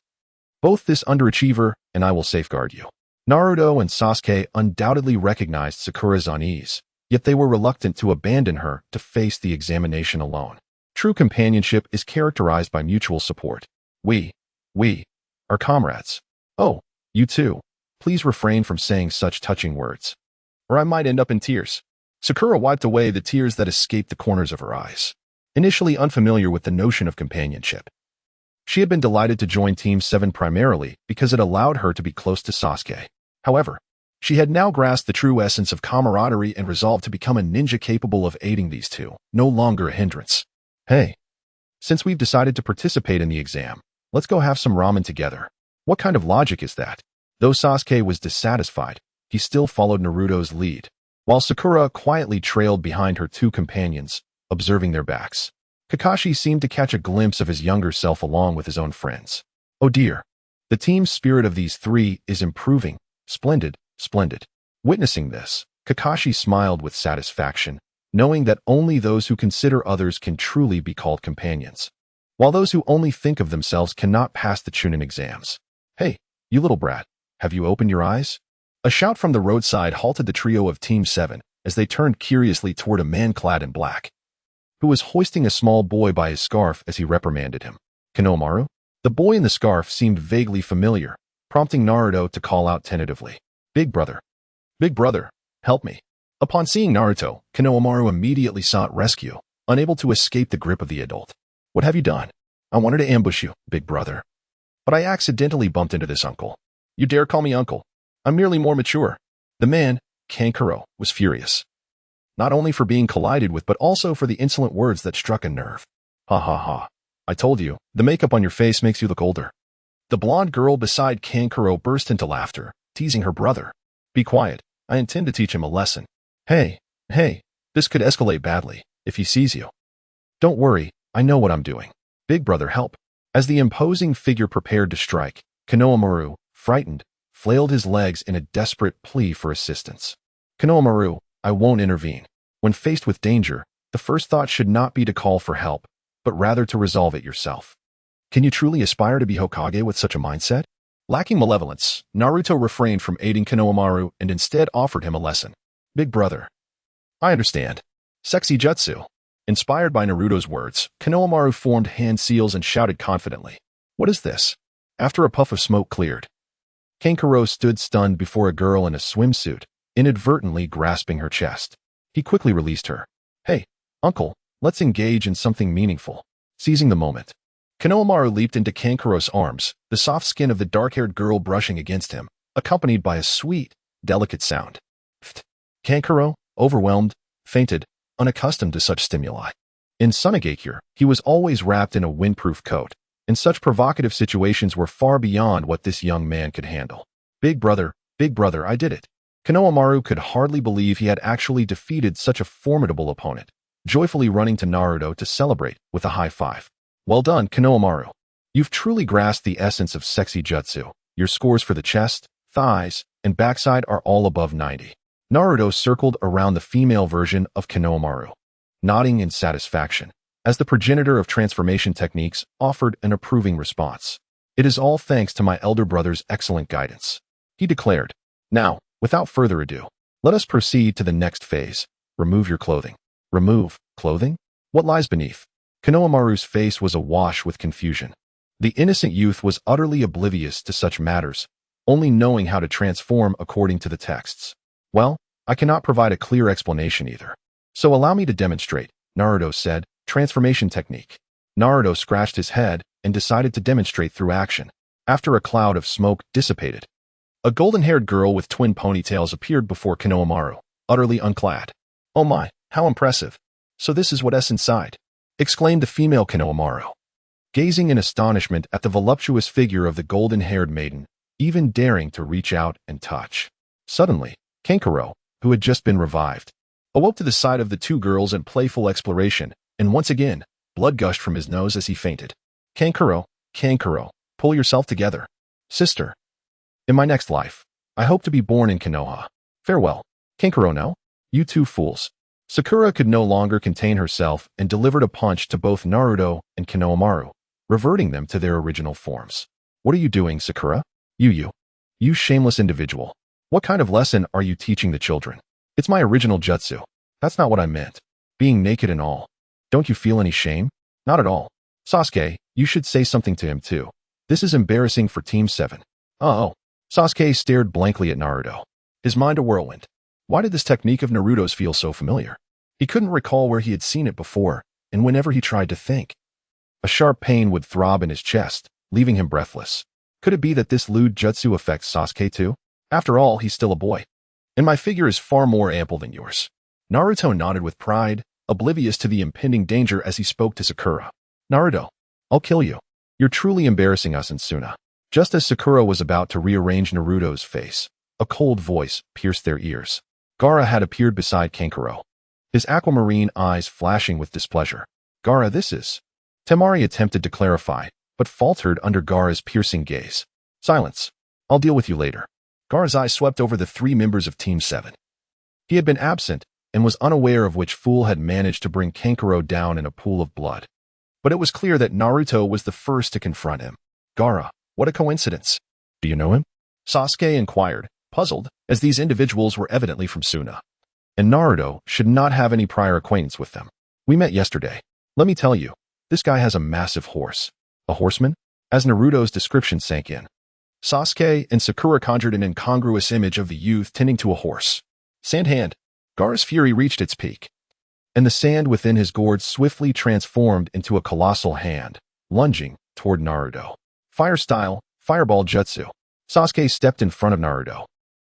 Both this underachiever and I will safeguard you. Naruto and Sasuke undoubtedly recognized Sakura's unease, yet they were reluctant to abandon her to face the examination alone. True companionship is characterized by mutual support. We are comrades. Oh, you too. Please refrain from saying such touching words, or I might end up in tears. Sakura wiped away the tears that escaped the corners of her eyes. Initially unfamiliar with the notion of companionship, she had been delighted to join Team 7 primarily because it allowed her to be close to Sasuke. However, she had now grasped the true essence of camaraderie and resolved to become a ninja capable of aiding these two, no longer a hindrance. Hey, since we've decided to participate in the exam, let's go have some ramen together. What kind of logic is that? Though Sasuke was dissatisfied, he still followed Naruto's lead, while Sakura quietly trailed behind her two companions, observing their backs. Kakashi seemed to catch a glimpse of his younger self along with his own friends. Oh dear, the team spirit of these three is improving. Splendid, splendid. Witnessing this, Kakashi smiled with satisfaction, knowing that only those who consider others can truly be called companions, while those who only think of themselves cannot pass the Chunin exams. Hey, you little brat, have you opened your eyes? A shout from the roadside halted the trio of Team 7 as they turned curiously toward a man clad in black, who was hoisting a small boy by his scarf as he reprimanded him. Konohamaru? The boy in the scarf seemed vaguely familiar, prompting Naruto to call out tentatively. Big brother, help me. Upon seeing Naruto, Konohamaru immediately sought rescue, unable to escape the grip of the adult. What have you done? I wanted to ambush you, big brother. But I accidentally bumped into this uncle. You dare call me uncle? I'm merely more mature. The man, Kankuro, was furious. Not only for being collided with, but also for the insolent words that struck a nerve. Ha ha ha. I told you, the makeup on your face makes you look older. The blonde girl beside Kankuro burst into laughter, teasing her brother. Be quiet. I intend to teach him a lesson. Hey, this could escalate badly if he sees you. Don't worry, I know what I'm doing. Big brother, help. As the imposing figure prepared to strike, Konohamaru, frightened, flailed his legs in a desperate plea for assistance. Konohamaru, I won't intervene. When faced with danger, the first thought should not be to call for help, but rather to resolve it yourself. Can you truly aspire to be Hokage with such a mindset? Lacking malevolence, Naruto refrained from aiding Konohamaru and instead offered him a lesson. Big brother. I understand. Sexy jutsu. Inspired by Naruto's words, Konohamaru formed hand seals and shouted confidently. What is this? After a puff of smoke cleared, Kankuro stood stunned before a girl in a swimsuit, inadvertently grasping her chest. He quickly released her. Hey, uncle, let's engage in something meaningful. Seizing the moment, Konohamaru leaped into Kankuro's arms, the soft skin of the dark-haired girl brushing against him, accompanied by a sweet, delicate sound. Pfft. Kankuro, overwhelmed, fainted, unaccustomed to such stimuli. In Sunagakure, he was always wrapped in a windproof coat, and such provocative situations were far beyond what this young man could handle. Big brother, I did it. Konohamaru could hardly believe he had actually defeated such a formidable opponent, joyfully running to Naruto to celebrate with a high five. Well done, Konohamaru. You've truly grasped the essence of sexy jutsu. Your scores for the chest, thighs, and backside are all above 90. Naruto circled around the female version of Konohamaru, nodding in satisfaction, as the progenitor of transformation techniques offered an approving response. It is all thanks to my elder brother's excellent guidance, he declared. Now, without further ado, let us proceed to the next phase. Remove your clothing. Remove clothing? What lies beneath? Konohamaru's face was awash with confusion. The innocent youth was utterly oblivious to such matters, only knowing how to transform according to the texts. Well, I cannot provide a clear explanation either. So allow me to demonstrate, Naruto said. Transformation technique. Naruto scratched his head and decided to demonstrate through action. After a cloud of smoke dissipated, a golden-haired girl with twin ponytails appeared before Konohamaru, utterly unclad. Oh my, how impressive. So this is what's inside, exclaimed the female Konohamaru, gazing in astonishment at the voluptuous figure of the golden-haired maiden, even daring to reach out and touch. Suddenly, Kankuro, who had just been revived, awoke to the sight of the two girls in playful exploration, and once again, blood gushed from his nose as he fainted. Kankuro, Kankuro, pull yourself together. Sister. In my next life, I hope to be born in Konoha. Farewell. Kankuro, no? You two fools. Sakura could no longer contain herself and delivered a punch to both Naruto and Konohamaru, reverting them to their original forms. What are you doing, Sakura? You shameless individual. What kind of lesson are you teaching the children? It's my original jutsu. That's not what I meant. Being naked and all. Don't you feel any shame? Not at all. Sasuke, you should say something to him too. This is embarrassing for Team 7. Oh. Sasuke stared blankly at Naruto. His mind a whirlwind. Why did this technique of Naruto's feel so familiar? He couldn't recall where he had seen it before, and whenever he tried to think, a sharp pain would throb in his chest, leaving him breathless. Could it be that this lewd jutsu affects Sasuke too? After all, he's still a boy. And my figure is far more ample than yours. Naruto nodded with pride, oblivious to the impending danger as he spoke to Sakura. Naruto, I'll kill you. You're truly embarrassing us in Suna. Just as Sakura was about to rearrange Naruto's face, a cold voice pierced their ears. Gaara had appeared beside Kankuro, his aquamarine eyes flashing with displeasure. Gaara, this is... Temari attempted to clarify, but faltered under Gaara's piercing gaze. Silence. I'll deal with you later. Gaara's eyes swept over the three members of Team 7. He had been absent and was unaware of which fool had managed to bring Kankuro down in a pool of blood. But it was clear that Naruto was the first to confront him. Gaara, what a coincidence. Do you know him? Sasuke inquired, puzzled, as these individuals were evidently from Suna. And Naruto should not have any prior acquaintance with them. We met yesterday. Let me tell you, this guy has a massive horse. A horseman? As Naruto's description sank in, Sasuke and Sakura conjured an incongruous image of the youth tending to a horse. Sand hand. Gaara's fury reached its peak, and the sand within his gourd swiftly transformed into a colossal hand, lunging toward Naruto. Fire style, fireball jutsu. Sasuke stepped in front of Naruto,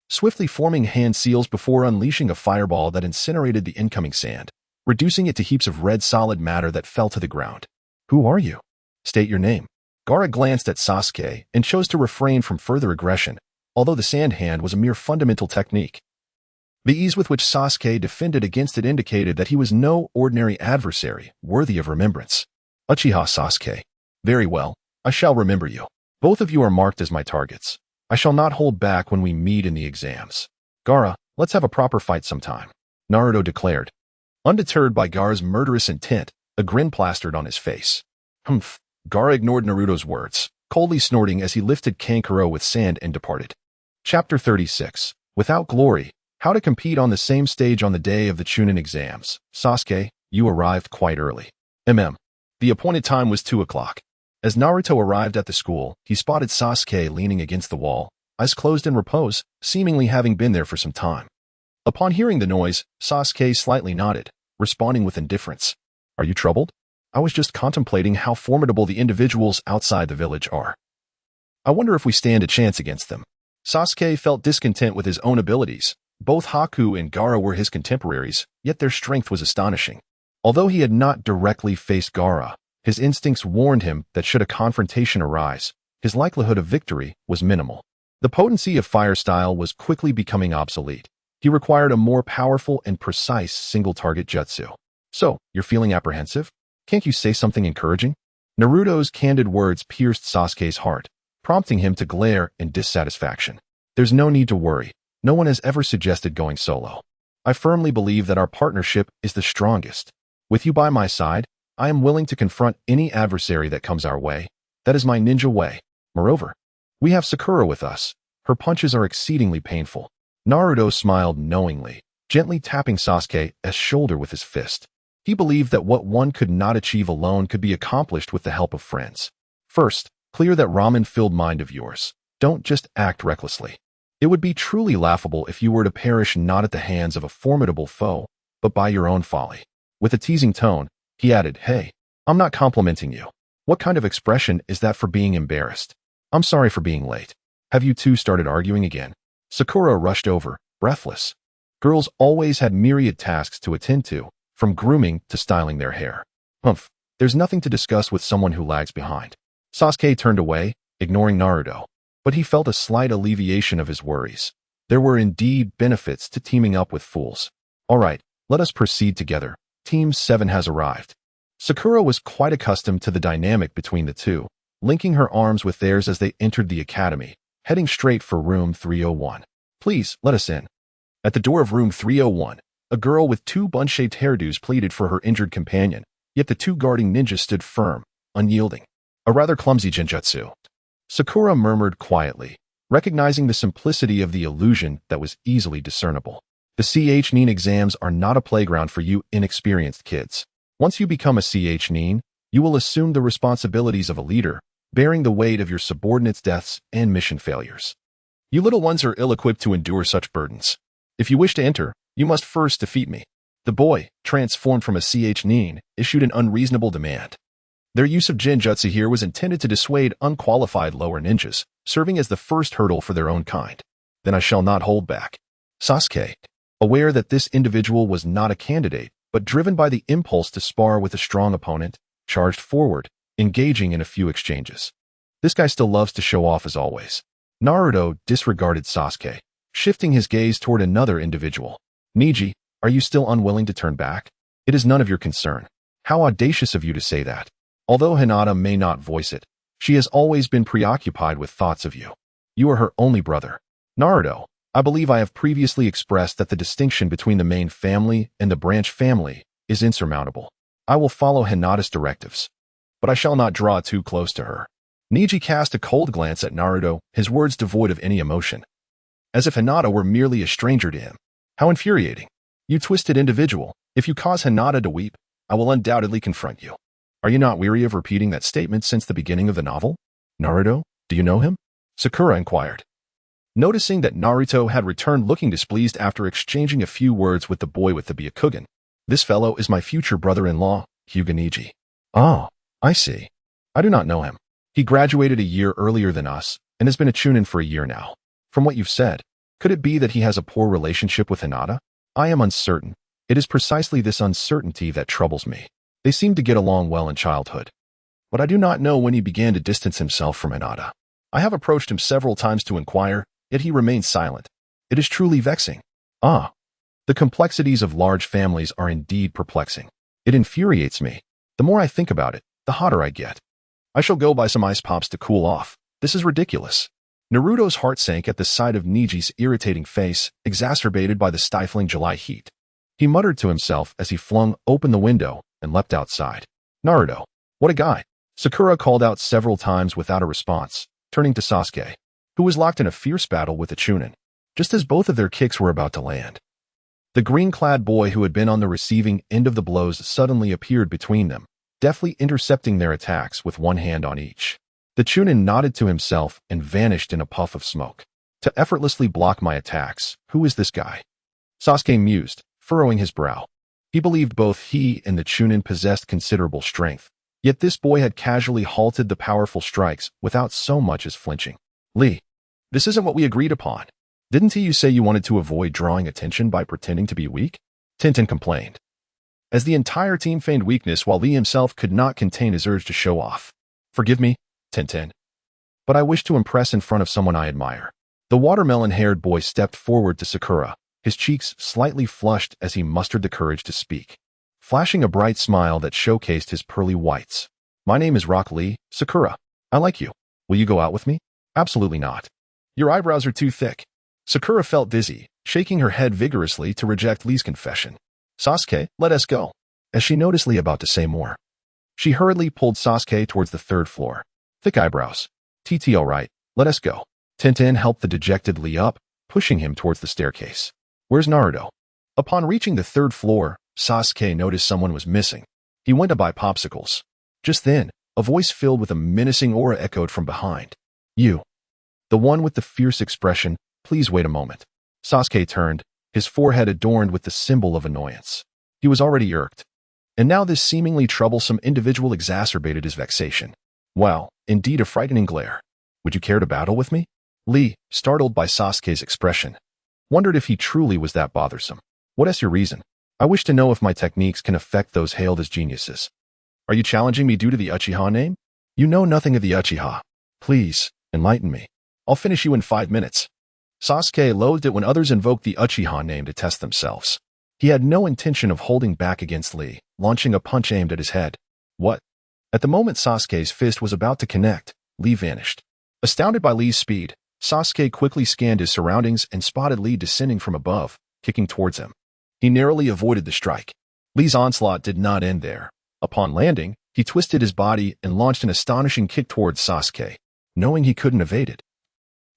swiftly forming hand seals before unleashing a fireball that incinerated the incoming sand, reducing it to heaps of red solid matter that fell to the ground. Who are you? State your name. Gaara glanced at Sasuke and chose to refrain from further aggression, although the sand hand was a mere fundamental technique. The ease with which Sasuke defended against it indicated that he was no ordinary adversary worthy of remembrance. Uchiha Sasuke. Very well, I shall remember you. Both of you are marked as my targets. I shall not hold back when we meet in the exams. Gaara, let's have a proper fight sometime, Naruto declared. Undeterred by Gaara's murderous intent, a grin plastered on his face. Humph. Gaara ignored Naruto's words, coldly snorting as he lifted Kankuro with sand and departed. Chapter 36. Without Glory. How to compete on the same stage on the day of the Chunin exams. Sasuke, you arrived quite early. The appointed time was 2 o'clock. As Naruto arrived at the school, he spotted Sasuke leaning against the wall, eyes closed in repose, seemingly having been there for some time. Upon hearing the noise, Sasuke slightly nodded, responding with indifference. Are you troubled? I was just contemplating how formidable the individuals outside the village are. I wonder if we stand a chance against them. Sasuke felt discontent with his own abilities. Both Haku and Gaara were his contemporaries, yet their strength was astonishing. Although he had not directly faced Gaara, his instincts warned him that should a confrontation arise, his likelihood of victory was minimal. The potency of fire style was quickly becoming obsolete. He required a more powerful and precise single-target jutsu. So, you're feeling apprehensive? Can't you say something encouraging? Naruto's candid words pierced Sasuke's heart, prompting him to glare in dissatisfaction. There's no need to worry. No one has ever suggested going solo. I firmly believe that our partnership is the strongest. With you by my side, I am willing to confront any adversary that comes our way. That is my ninja way. Moreover, we have Sakura with us. Her punches are exceedingly painful. Naruto smiled knowingly, gently tapping Sasuke's shoulder with his fist. He believed that what one could not achieve alone could be accomplished with the help of friends. First, clear that ramen-filled mind of yours. Don't just act recklessly. It would be truly laughable if you were to perish not at the hands of a formidable foe, but by your own folly. With a teasing tone, he added, Hey, I'm not complimenting you. What kind of expression is that for being embarrassed? I'm sorry for being late. Have you two started arguing again? Sakura rushed over, breathless. Girls always had myriad tasks to attend to, from grooming to styling their hair. Humph, there's nothing to discuss with someone who lags behind. Sasuke turned away, ignoring Naruto, but he felt a slight alleviation of his worries. There were indeed benefits to teaming up with fools. All right, let us proceed together. Team 7 has arrived. Sakura was quite accustomed to the dynamic between the two, linking her arms with theirs as they entered the academy, heading straight for room 301. Please, let us in. At the door of room 301, a girl with two bun-shaped hairdos pleaded for her injured companion, yet the two guarding ninjas stood firm, unyielding. A rather clumsy genjutsu. Sakura murmured quietly, recognizing the simplicity of the illusion that was easily discernible. The CH Nin exams are not a playground for you inexperienced kids. Once you become a CH Nin, you will assume the responsibilities of a leader, bearing the weight of your subordinates' deaths and mission failures. You little ones are ill-equipped to endure such burdens. If you wish to enter, you must first defeat me. The boy, transformed from a CH Nin, issued an unreasonable demand. Their use of genjutsu here was intended to dissuade unqualified lower ninjas, serving as the first hurdle for their own kind. Then I shall not hold back. Sasuke, aware that this individual was not a candidate, but driven by the impulse to spar with a strong opponent, charged forward, engaging in a few exchanges. This guy still loves to show off as always. Naruto disregarded Sasuke, shifting his gaze toward another individual. Neji, are you still unwilling to turn back? It is none of your concern. How audacious of you to say that. Although Hinata may not voice it, she has always been preoccupied with thoughts of you. You are her only brother. Naruto, I believe I have previously expressed that the distinction between the main family and the branch family is insurmountable. I will follow Hinata's directives, but I shall not draw too close to her. Neji cast a cold glance at Naruto, his words devoid of any emotion, as if Hinata were merely a stranger to him. How infuriating. You twisted individual. If you cause Hinata to weep, I will undoubtedly confront you. Are you not weary of repeating that statement since the beginning of the novel? Naruto, do you know him? Sakura inquired. Noticing that Naruto had returned looking displeased after exchanging a few words with the boy with the Byakugan. This fellow is my future brother-in-law, Hyuga Neji. Oh, I see. I do not know him. He graduated a year earlier than us and has been a chunin for a year now. From what you've said, could it be that he has a poor relationship with Hinata? I am uncertain. It is precisely this uncertainty that troubles me. They seemed to get along well in childhood. But I do not know when he began to distance himself from Hinata. I have approached him several times to inquire, yet he remains silent. It is truly vexing. Ah, the complexities of large families are indeed perplexing. It infuriates me. The more I think about it, the hotter I get. I shall go buy some ice pops to cool off. This is ridiculous. Naruto's heart sank at the sight of Niji's irritating face, exacerbated by the stifling July heat. He muttered to himself as he flung open the window and leapt outside. Naruto, what a guy. Sakura called out several times without a response, turning to Sasuke, who was locked in a fierce battle with the Chunin, just as both of their kicks were about to land. The green-clad boy who had been on the receiving end of the blows suddenly appeared between them, deftly intercepting their attacks with one hand on each. The Chunin nodded to himself and vanished in a puff of smoke. To effortlessly block my attacks, who is this guy? Sasuke mused, furrowing his brow. He believed both he and the Chunin possessed considerable strength, yet this boy had casually halted the powerful strikes without so much as flinching. Lee, this isn't what we agreed upon. Didn't you say you wanted to avoid drawing attention by pretending to be weak? Tintin complained, as the entire team feigned weakness while Lee himself could not contain his urge to show off. Forgive me, Tintin, but I wish to impress in front of someone I admire. The watermelon-haired boy stepped forward to Sakura, his cheeks slightly flushed as he mustered the courage to speak, flashing a bright smile that showcased his pearly whites. My name is Rock Lee, Sakura. I like you. Will you go out with me? Absolutely not. Your eyebrows are too thick. Sakura felt dizzy, shaking her head vigorously to reject Lee's confession. Sasuke, let us go. As she noticed Lee about to say more, she hurriedly pulled Sasuke towards the third floor. Thick eyebrows. TT all right, let us go. Tintin helped the dejected Lee up, pushing him towards the staircase. Where's Naruto? Upon reaching the third floor, Sasuke noticed someone was missing. He went to buy popsicles. Just then, a voice filled with a menacing aura echoed from behind. You. The one with the fierce expression, please wait a moment. Sasuke turned, his forehead adorned with the symbol of annoyance. He was already irked, and now this seemingly troublesome individual exacerbated his vexation. Wow, indeed a frightening glare. Would you care to battle with me? Lee, startled by Sasuke's expression, wondered if he truly was that bothersome. What is your reason? I wish to know if my techniques can affect those hailed as geniuses. Are you challenging me due to the Uchiha name? You know nothing of the Uchiha. Please, enlighten me. I'll finish you in 5 minutes. Sasuke loathed it when others invoked the Uchiha name to test themselves. He had no intention of holding back against Lee, launching a punch aimed at his head. What? At the moment Sasuke's fist was about to connect, Lee vanished. Astounded by Lee's speed, Sasuke quickly scanned his surroundings and spotted Lee descending from above, kicking towards him. He narrowly avoided the strike. Lee's onslaught did not end there. Upon landing, he twisted his body and launched an astonishing kick towards Sasuke, knowing he couldn't evade it.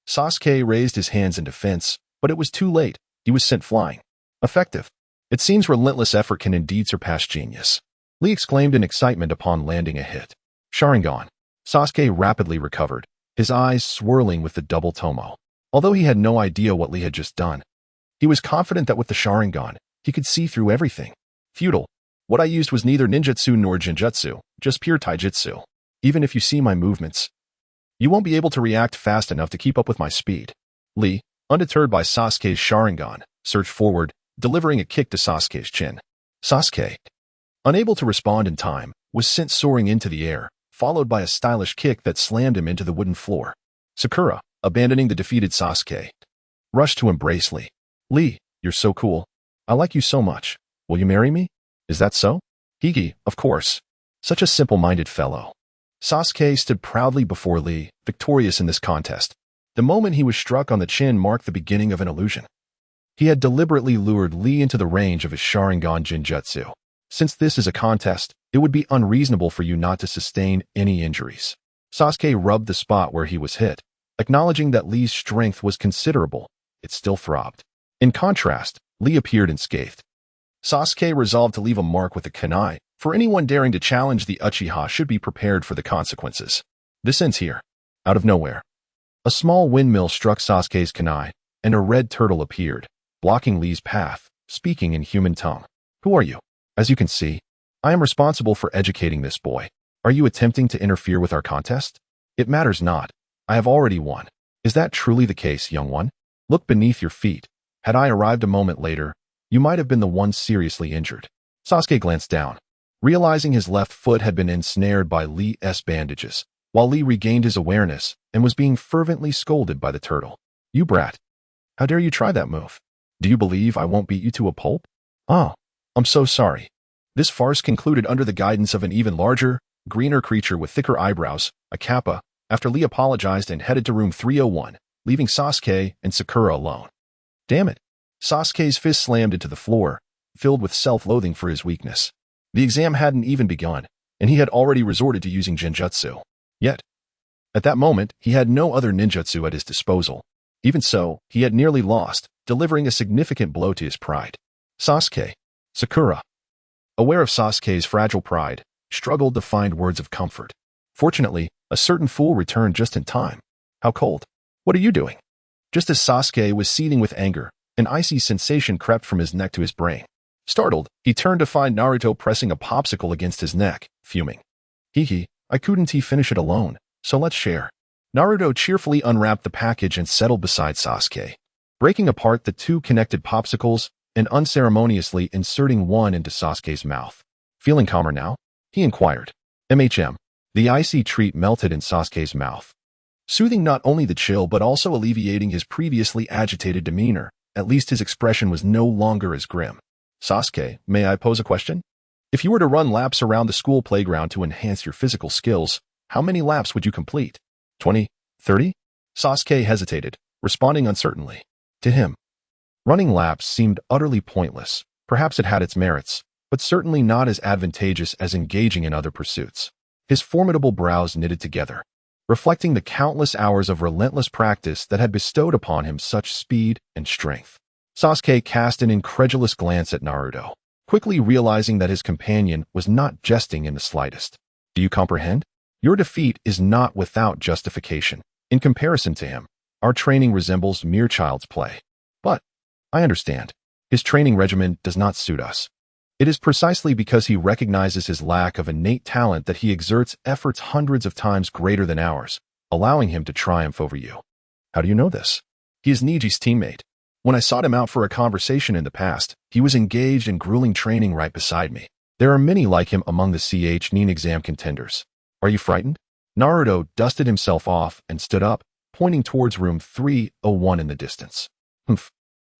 Sasuke raised his hands in defense, but it was too late. He was sent flying. Effective. It seems relentless effort can indeed surpass genius. Lee exclaimed in excitement upon landing a hit. Sharingan. Sasuke rapidly recovered, his eyes swirling with the double tomo. Although he had no idea what Lee had just done, he was confident that with the Sharingan, he could see through everything. Futile. What I used was neither ninjutsu nor genjutsu, just pure taijutsu. Even if you see my movements, you won't be able to react fast enough to keep up with my speed. Lee, undeterred by Sasuke's Sharingan, surged forward, delivering a kick to Sasuke's chin. Sasuke, unable to respond in time, was sent soaring into the air, followed by a stylish kick that slammed him into the wooden floor. Sakura, abandoning the defeated Sasuke, rushed to embrace Lee. Lee, you're so cool. I like you so much. Will you marry me? Is that so? Higi, of course. Such a simple-minded fellow. Sasuke stood proudly before Lee, victorious in this contest. The moment he was struck on the chin marked the beginning of an illusion. He had deliberately lured Lee into the range of his Sharingan Genjutsu. Since this is a contest, it would be unreasonable for you not to sustain any injuries. Sasuke rubbed the spot where he was hit, acknowledging that Lee's strength was considerable. It still throbbed. In contrast, Lee appeared unscathed. Sasuke resolved to leave a mark with the kunai, for anyone daring to challenge the Uchiha should be prepared for the consequences. This ends here. Out of nowhere, a small windmill struck Sasuke's kunai, and a red turtle appeared, blocking Lee's path, speaking in human tongue. Who are you? As you can see, I am responsible for educating this boy. Are you attempting to interfere with our contest? It matters not. I have already won. Is that truly the case, young one? Look beneath your feet. Had I arrived a moment later, you might have been the one seriously injured. Sasuke glanced down, realizing his left foot had been ensnared by Lee's bandages, while Lee regained his awareness and was being fervently scolded by the turtle. You brat. How dare you try that move? Do you believe I won't beat you to a pulp? Oh, I'm so sorry. This farce concluded under the guidance of an even larger, greener creature with thicker eyebrows, a kappa, after Lee apologized and headed to room 301, leaving Sasuke and Sakura alone. Damn it. Sasuke's fist slammed into the floor, filled with self-loathing for his weakness. The exam hadn't even begun, and he had already resorted to using genjutsu. Yet, at that moment, he had no other ninjutsu at his disposal. Even so, he had nearly lost, delivering a significant blow to his pride. Sasuke. Sakura, aware of Sasuke's fragile pride, struggled to find words of comfort. Fortunately, a certain fool returned just in time. How cold. What are you doing? Just as Sasuke was seething with anger, an icy sensation crept from his neck to his brain. Startled, he turned to find Naruto pressing a popsicle against his neck, fuming. Hee, I couldn't finish it alone, so let's share. Naruto cheerfully unwrapped the package and settled beside Sasuke, breaking apart the two connected popsicles and unceremoniously inserting one into Sasuke's mouth. Feeling calmer now? He inquired. The icy treat melted in Sasuke's mouth, soothing not only the chill but also alleviating his previously agitated demeanor. At least his expression was no longer as grim. Sasuke, may I pose a question? If you were to run laps around the school playground to enhance your physical skills, how many laps would you complete? 20? 30? Sasuke hesitated, responding uncertainly. To him, running laps seemed utterly pointless. Perhaps it had its merits, but certainly not as advantageous as engaging in other pursuits. His formidable brows knitted together, reflecting the countless hours of relentless practice that had bestowed upon him such speed and strength. Sasuke cast an incredulous glance at Naruto, quickly realizing that his companion was not jesting in the slightest. Do you comprehend? Your defeat is not without justification. In comparison to him, our training resembles mere child's play. But, I understand, his training regimen does not suit us. It is precisely because he recognizes his lack of innate talent that he exerts efforts hundreds of times greater than ours, allowing him to triumph over you. How do you know this? He is Niji's teammate. When I sought him out for a conversation in the past, he was engaged in grueling training right beside me. There are many like him among the Nin exam contenders. Are you frightened? Naruto dusted himself off and stood up, pointing towards room 301 in the distance. Humph.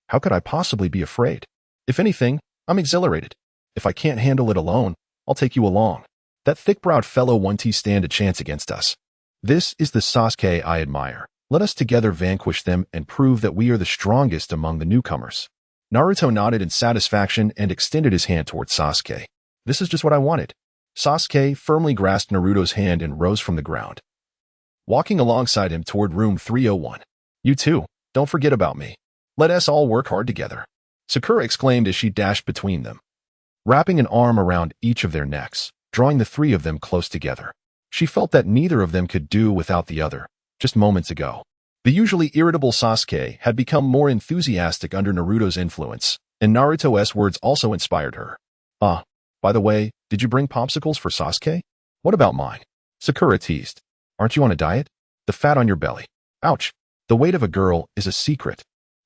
How could I possibly be afraid? If anything, I'm exhilarated. If I can't handle it alone, I'll take you along. That thick-browed fellow won't stand a chance against us. This is the Sasuke I admire. Let us together vanquish them and prove that we are the strongest among the newcomers. Naruto nodded in satisfaction and extended his hand towards Sasuke. This is just what I wanted. Sasuke firmly grasped Naruto's hand and rose from the ground, walking alongside him toward room 301. You too, don't forget about me. Let us all work hard together. Sakura exclaimed as she dashed between them, wrapping an arm around each of their necks, drawing the three of them close together. She felt that neither of them could do without the other. Just moments ago, the usually irritable Sasuke had become more enthusiastic under Naruto's influence, and Naruto's words also inspired her. By the way, did you bring popsicles for Sasuke? What about mine? Sakura teased. Aren't you on a diet? The fat on your belly. Ouch. The weight of a girl is a secret.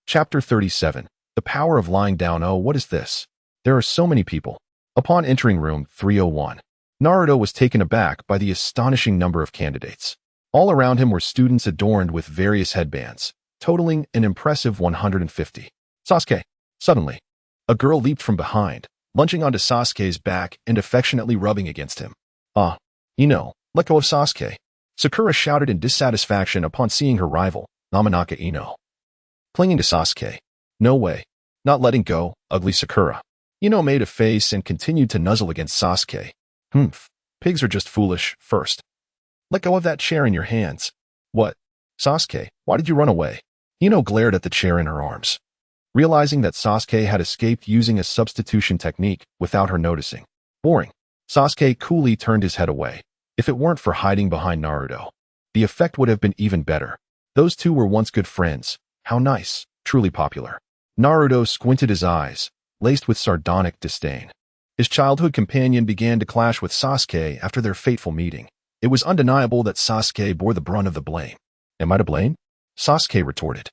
Chapter 37. The Power of Lying Down. Oh, what is this? There are so many people. Upon entering room 301, Naruto was taken aback by the astonishing number of candidates. All around him were students adorned with various headbands, totaling an impressive 150. Sasuke. Suddenly, a girl leaped from behind, lunging onto Sasuke's back and affectionately rubbing against him. Ino, let go of Sasuke. Sakura shouted in dissatisfaction upon seeing her rival, Namanaka Ino, clinging to Sasuke. No way. Not letting go, ugly Sakura. Ino made a face and continued to nuzzle against Sasuke. Humph. Pigs are just foolish. First, let go of that chair in your hands. What? Sasuke, why did you run away? Ino glared at the chair in her arms, realizing that Sasuke had escaped using a substitution technique without her noticing. Boring. Sasuke coolly turned his head away. If it weren't for hiding behind Naruto, the effect would have been even better. Those two were once good friends. How nice. Truly popular. Naruto squinted his eyes, laced with sardonic disdain. His childhood companion began to clash with Sasuke after their fateful meeting. It was undeniable that Sasuke bore the brunt of the blame. Am I to blame? Sasuke retorted,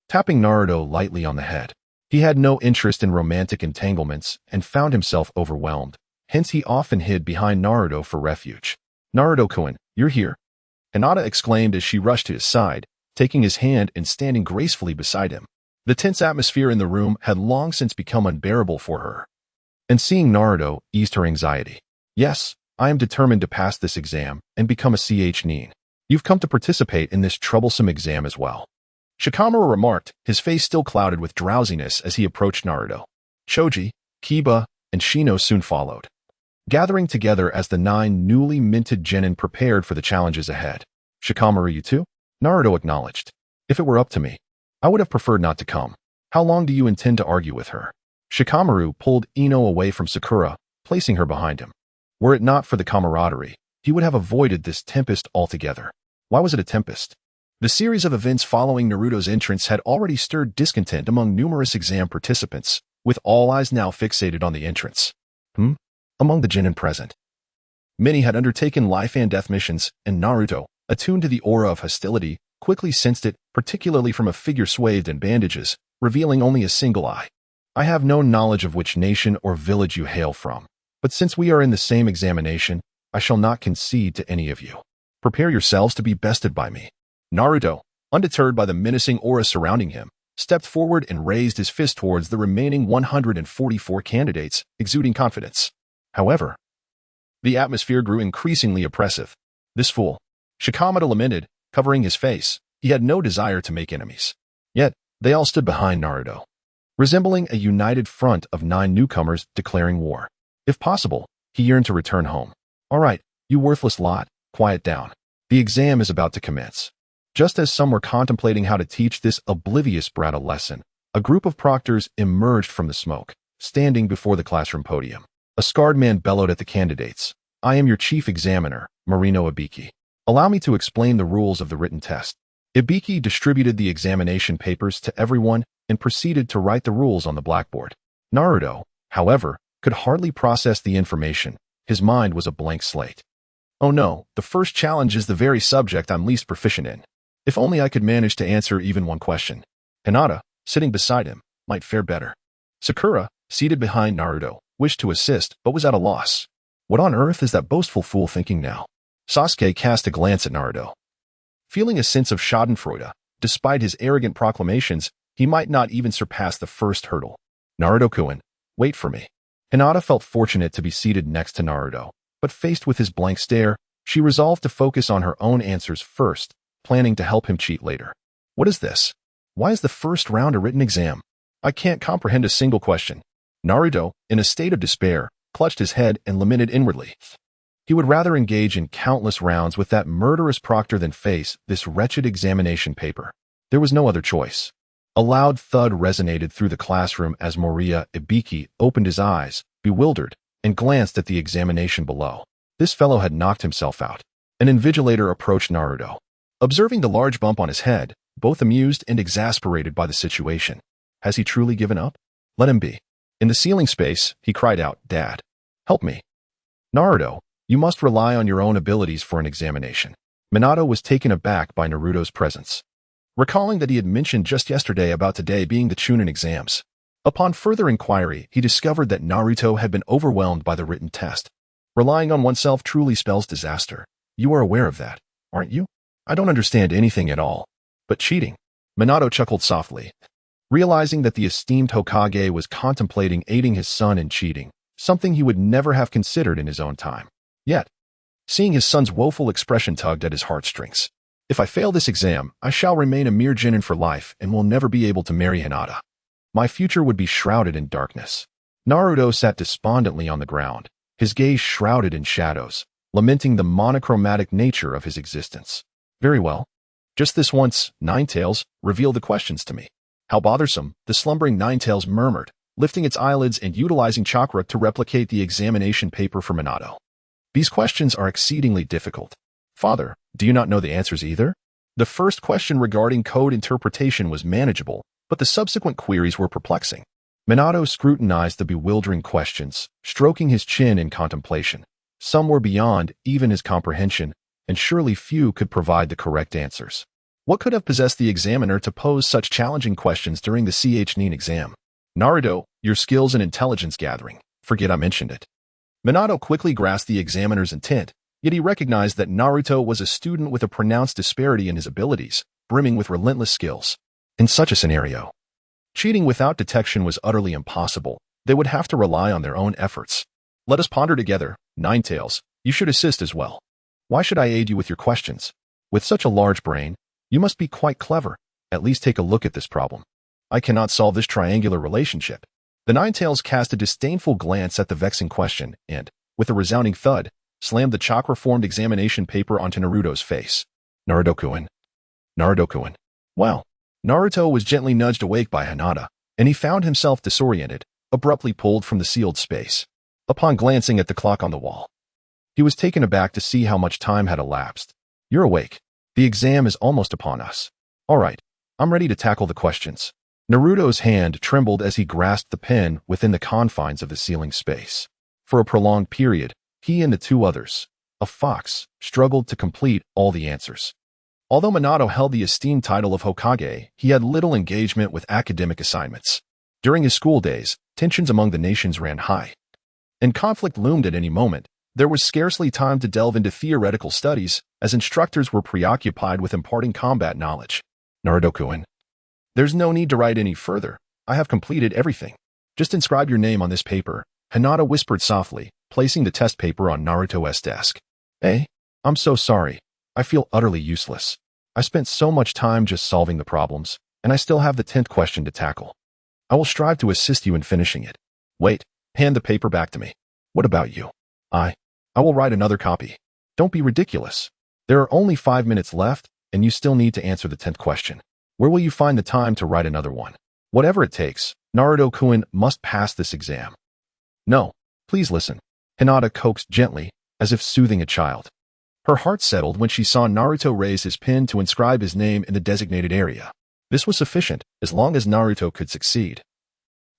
tapping Naruto lightly on the head. He had no interest in romantic entanglements and found himself overwhelmed. Hence he often hid behind Naruto for refuge. Naruto-kun, you're here. Hinata exclaimed as she rushed to his side, taking his hand and standing gracefully beside him. The tense atmosphere in the room had long since become unbearable for her, and seeing Naruto eased her anxiety. Yes, I am determined to pass this exam and become a nin. You've come to participate in this troublesome exam as well. Shikamaru remarked, his face still clouded with drowsiness as he approached Naruto. Choji, Kiba, and Shino soon followed, gathering together as the 9 newly minted genin prepared for the challenges ahead. Shikamaru, you too? Naruto acknowledged. If it were up to me, I would have preferred not to come. How long do you intend to argue with her? Shikamaru pulled Ino away from Sakura, placing her behind him. Were it not for the camaraderie, he would have avoided this tempest altogether. Why was it a tempest? The series of events following Naruto's entrance had already stirred discontent among numerous exam participants, with all eyes now fixated on the entrance. Among the genin present, many had undertaken life and death missions, and Naruto, attuned to the aura of hostility, quickly sensed it, particularly from a figure swathed in bandages, revealing only a single eye. I have no knowledge of which nation or village you hail from, but since we are in the same examination, I shall not concede to any of you. Prepare yourselves to be bested by me. Naruto, undeterred by the menacing aura surrounding him, stepped forward and raised his fist towards the remaining 144 candidates, exuding confidence. However, the atmosphere grew increasingly oppressive. This fool, Shikamaru lamented, covering his face. He had no desire to make enemies. Yet, they all stood behind Naruto, resembling a united front of 9 newcomers declaring war. If possible, he yearned to return home. All right, you worthless lot, quiet down. The exam is about to commence. Just as some were contemplating how to teach this oblivious brat a lesson, a group of proctors emerged from the smoke, standing before the classroom podium. A scarred man bellowed at the candidates. I am your chief examiner, Marino Ibiki. Allow me to explain the rules of the written test. Ibiki distributed the examination papers to everyone and proceeded to write the rules on the blackboard. Naruto, however, could hardly process the information. His mind was a blank slate. Oh no, the first challenge is the very subject I'm least proficient in. If only I could manage to answer even one question. Hinata, sitting beside him, might fare better. Sakura, seated behind Naruto, wished to assist but was at a loss. What on earth is that boastful fool thinking now? Sasuke cast a glance at Naruto, feeling a sense of schadenfreude. Despite his arrogant proclamations, he might not even surpass the first hurdle. Naruto-kun, wait for me. Hinata felt fortunate to be seated next to Naruto, but faced with his blank stare, she resolved to focus on her own answers first, planning to help him cheat later. What is this? Why is the first round a written exam? I can't comprehend a single question. Naruto, in a state of despair, clutched his head and lamented inwardly. He would rather engage in countless rounds with that murderous proctor than face this wretched examination paper. There was no other choice. A loud thud resonated through the classroom as Moriya Ibiki opened his eyes, bewildered, and glanced at the examination below. This fellow had knocked himself out. An invigilator approached Naruto. Observing the large bump on his head, both amused and exasperated by the situation. Has he truly given up? Let him be. In the ceiling space, he cried out, Dad, help me. Naruto, you must rely on your own abilities for an examination. Minato was taken aback by Naruto's presence, recalling that he had mentioned just yesterday about today being the Chunin exams. Upon further inquiry, he discovered that Naruto had been overwhelmed by the written test. Relying on oneself truly spells disaster. You are aware of that, aren't you? I don't understand anything at all. But cheating? Minato chuckled softly, realizing that the esteemed Hokage was contemplating aiding his son in cheating, something he would never have considered in his own time. Yet, seeing his son's woeful expression tugged at his heartstrings. If I fail this exam, I shall remain a mere genin for life and will never be able to marry Hinata. My future would be shrouded in darkness. Naruto sat despondently on the ground, his gaze shrouded in shadows, lamenting the monochromatic nature of his existence. Very well. Just this once, Ninetales, reveal the questions to me. How bothersome, the slumbering Ninetales murmured, lifting its eyelids and utilizing chakra to replicate the examination paper for Minato. These questions are exceedingly difficult. Father, do you not know the answers either? The first question regarding code interpretation was manageable, but the subsequent queries were perplexing. Minato scrutinized the bewildering questions, stroking his chin in contemplation. Some were beyond even his comprehension, and surely few could provide the correct answers. What could have possessed the examiner to pose such challenging questions during the Chunin exam? Naruto, your skills in intelligence gathering. Forget I mentioned it. Minato quickly grasped the examiner's intent, yet he recognized that Naruto was a student with a pronounced disparity in his abilities, brimming with relentless skills. In such a scenario, cheating without detection was utterly impossible. They would have to rely on their own efforts. Let us ponder together. Ninetales, you should assist as well. Why should I aid you with your questions? With such a large brain, you must be quite clever. At least take a look at this problem. I cannot solve this triangular relationship. The Ninetales cast a disdainful glance at the vexing question and, with a resounding thud, slammed the chakra-formed examination paper onto Naruto's face. Naruto-kun. Naruto-kun. Wow. Naruto was gently nudged awake by Hinata, and he found himself disoriented, abruptly pulled from the sealed space. Upon glancing at the clock on the wall, he was taken aback to see how much time had elapsed. You're awake. The exam is almost upon us. All right, I'm ready to tackle the questions. Naruto's hand trembled as he grasped the pen within the confines of the ceiling space. For a prolonged period, he and the two others, a fox, struggled to complete all the answers. Although Minato held the esteemed title of Hokage, he had little engagement with academic assignments. During his school days, tensions among the nations ran high, and conflict loomed at any moment. There was scarcely time to delve into theoretical studies, as instructors were preoccupied with imparting combat knowledge. Naruto-kun. There's no need to write any further. I have completed everything. Just inscribe your name on this paper, Hinata whispered softly, placing the test paper on Naruto's desk. I'm so sorry. I feel utterly useless. I spent so much time just solving the problems, and I still have the 10th question to tackle. I will strive to assist you in finishing it. Wait, hand the paper back to me. What about you? I will write another copy. Don't be ridiculous. There are only 5 minutes left, and you still need to answer the 10th question. Where will you find the time to write another one? Whatever it takes, Naruto-kun must pass this exam. No, please listen. Hinata coaxed gently, as if soothing a child. Her heart settled when she saw Naruto raise his pen to inscribe his name in the designated area. This was sufficient, as long as Naruto could succeed.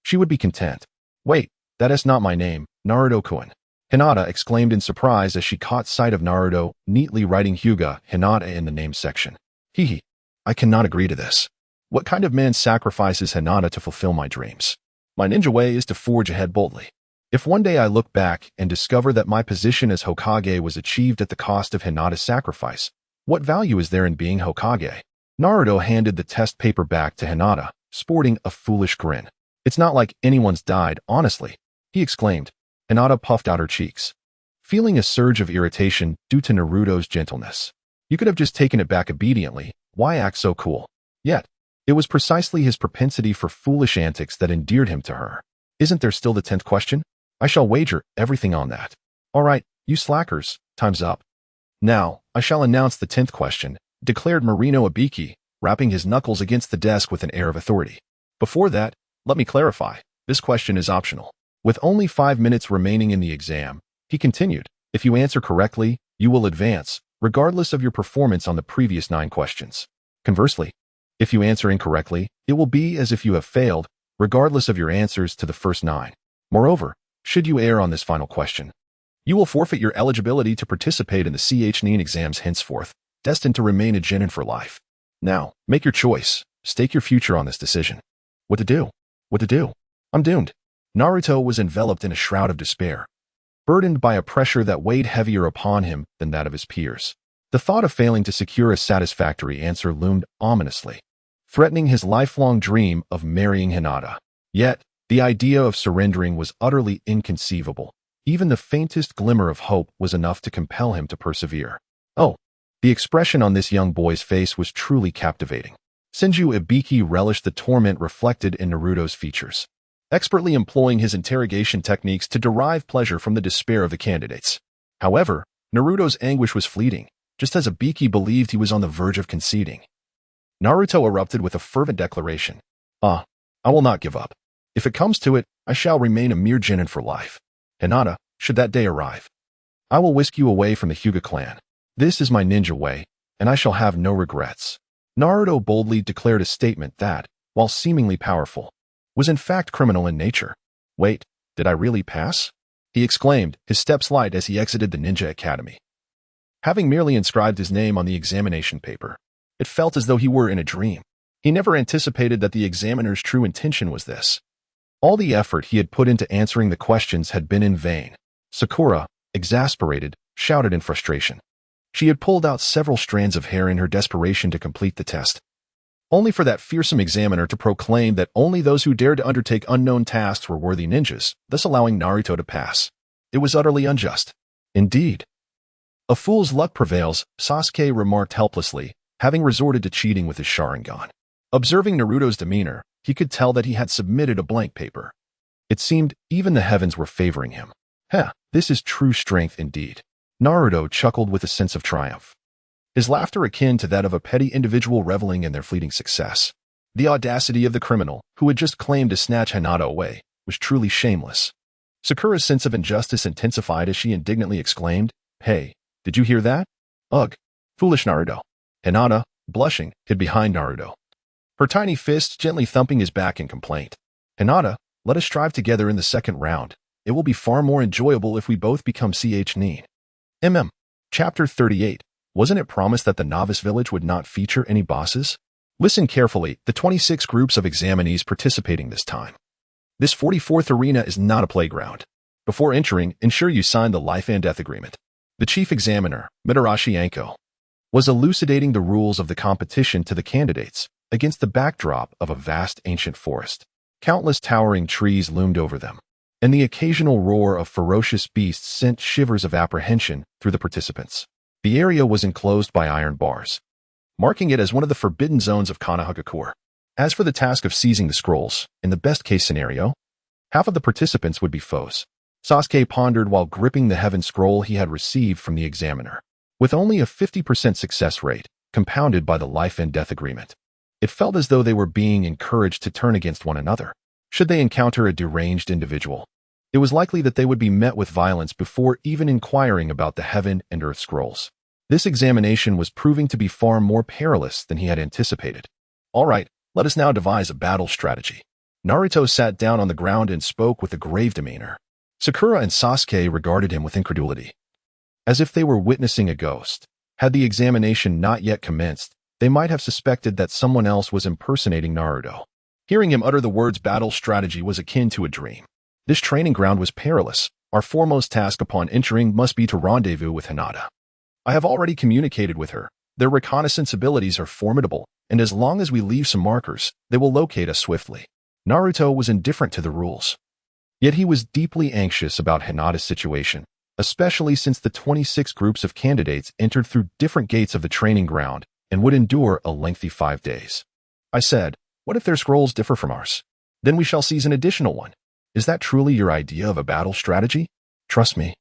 She would be content. Wait, that is not my name, Naruto-kun. Hinata exclaimed in surprise as she caught sight of Naruto neatly writing Hyuga Hinata in the name section. Hehe. I cannot agree to this. What kind of man sacrifices Hinata to fulfill my dreams? My ninja way is to forge ahead boldly. If one day I look back and discover that my position as Hokage was achieved at the cost of Hinata's sacrifice, What value is there in being Hokage? Naruto handed the test paper back to Hinata, sporting a foolish grin. It's not like anyone's died, honestly, he exclaimed. Hinata puffed out her cheeks, feeling a surge of irritation due to Naruto's gentleness. You could have just taken it back obediently. Why act so cool? Yet, it was precisely his propensity for foolish antics that endeared him to her. Isn't there still the 10th question? I shall wager everything on that. All right, you slackers, time's up. Now, I shall announce the 10th question, declared Marino Ibiki, rapping his knuckles against the desk with an air of authority. Before that, let me clarify, this question is optional. With only 5 minutes remaining in the exam, he continued, if you answer correctly, you will advance, regardless of your performance on the previous 9 questions. Conversely, if you answer incorrectly, it will be as if you have failed, regardless of your answers to the first 9. Moreover, should you err on this final question, you will forfeit your eligibility to participate in the CHNEN exams henceforth, destined to remain a genin for life. Now, make your choice. Stake your future on this decision. What to do? What to do? I'm doomed. Naruto was enveloped in a shroud of despair, burdened by a pressure that weighed heavier upon him than that of his peers. The thought of failing to secure a satisfactory answer loomed ominously, threatening his lifelong dream of marrying Hinata. Yet, the idea of surrendering was utterly inconceivable. Even the faintest glimmer of hope was enough to compel him to persevere. Oh, the expression on this young boy's face was truly captivating. Senju Ibiki relished the torment reflected in Naruto's features, expertly employing his interrogation techniques to derive pleasure from the despair of the candidates. However, Naruto's anguish was fleeting, just as Ibiki believed he was on the verge of conceding. Naruto erupted with a fervent declaration. I will not give up. If it comes to it, I shall remain a mere genin for life. Hinata, should that day arrive, I will whisk you away from the Hyuga clan. This is my ninja way, and I shall have no regrets. Naruto boldly declared a statement that, while seemingly powerful, was in fact criminal in nature. Wait, did I really pass? He exclaimed, his steps light as he exited the Ninja Academy. Having merely inscribed his name on the examination paper, it felt as though he were in a dream. He never anticipated that the examiner's true intention was this. All the effort he had put into answering the questions had been in vain. Sakura, exasperated, shouted in frustration. She had pulled out several strands of hair in her desperation to complete the test, only for that fearsome examiner to proclaim that only those who dared to undertake unknown tasks were worthy ninjas, thus allowing Naruto to pass. It was utterly unjust. Indeed. A fool's luck prevails, Sasuke remarked helplessly, having resorted to cheating with his Sharingan. Observing Naruto's demeanor, he could tell that he had submitted a blank paper. It seemed even the heavens were favoring him. This is true strength indeed. Naruto chuckled with a sense of triumph, his laughter akin to that of a petty individual reveling in their fleeting success. The audacity of the criminal, who had just claimed to snatch Hinata away, was truly shameless. Sakura's sense of injustice intensified as she indignantly exclaimed, "Hey, did you hear that? Ugh, foolish Naruto." Hinata, blushing, hid behind Naruto, her tiny fists gently thumping his back in complaint. "Hinata, let us strive together in the second round. It will be far more enjoyable if we both become CHNEN. Chapter 38. Wasn't it promised that the novice village would not feature any bosses? Listen carefully, the 26 groups of examinees participating this time. This 44th arena is not a playground. Before entering, ensure you sign the life and death agreement. The chief examiner, Mitarashi Anko, was elucidating the rules of the competition to the candidates against the backdrop of a vast ancient forest. Countless towering trees loomed over them, and the occasional roar of ferocious beasts sent shivers of apprehension through the participants. The area was enclosed by iron bars, marking it as one of the forbidden zones of Konohagakure. As for the task of seizing the scrolls, in the best-case scenario, half of the participants would be foes. Sasuke pondered while gripping the heaven scroll he had received from the examiner. With only a 50% success rate, compounded by the life and death agreement, it felt as though they were being encouraged to turn against one another. Should they encounter a deranged individual, it was likely that they would be met with violence before even inquiring about the heaven and earth scrolls. This examination was proving to be far more perilous than he had anticipated. All right, let us now devise a battle strategy. Naruto sat down on the ground and spoke with a grave demeanor. Sakura and Sasuke regarded him with incredulity, as if they were witnessing a ghost. Had the examination not yet commenced, they might have suspected that someone else was impersonating Naruto. Hearing him utter the words battle strategy was akin to a dream. This training ground was perilous. Our foremost task upon entering must be to rendezvous with Hinata. I have already communicated with her, Their reconnaissance abilities are formidable, and as long as we leave some markers, they will locate us swiftly. Naruto was indifferent to the rules. Yet he was deeply anxious about Hinata's situation, especially since the 26 groups of candidates entered through different gates of the training ground and would endure a lengthy 5 days. I said, "What if their scrolls differ from ours? Then we shall seize an additional one. Is that truly your idea of a battle strategy? Trust me.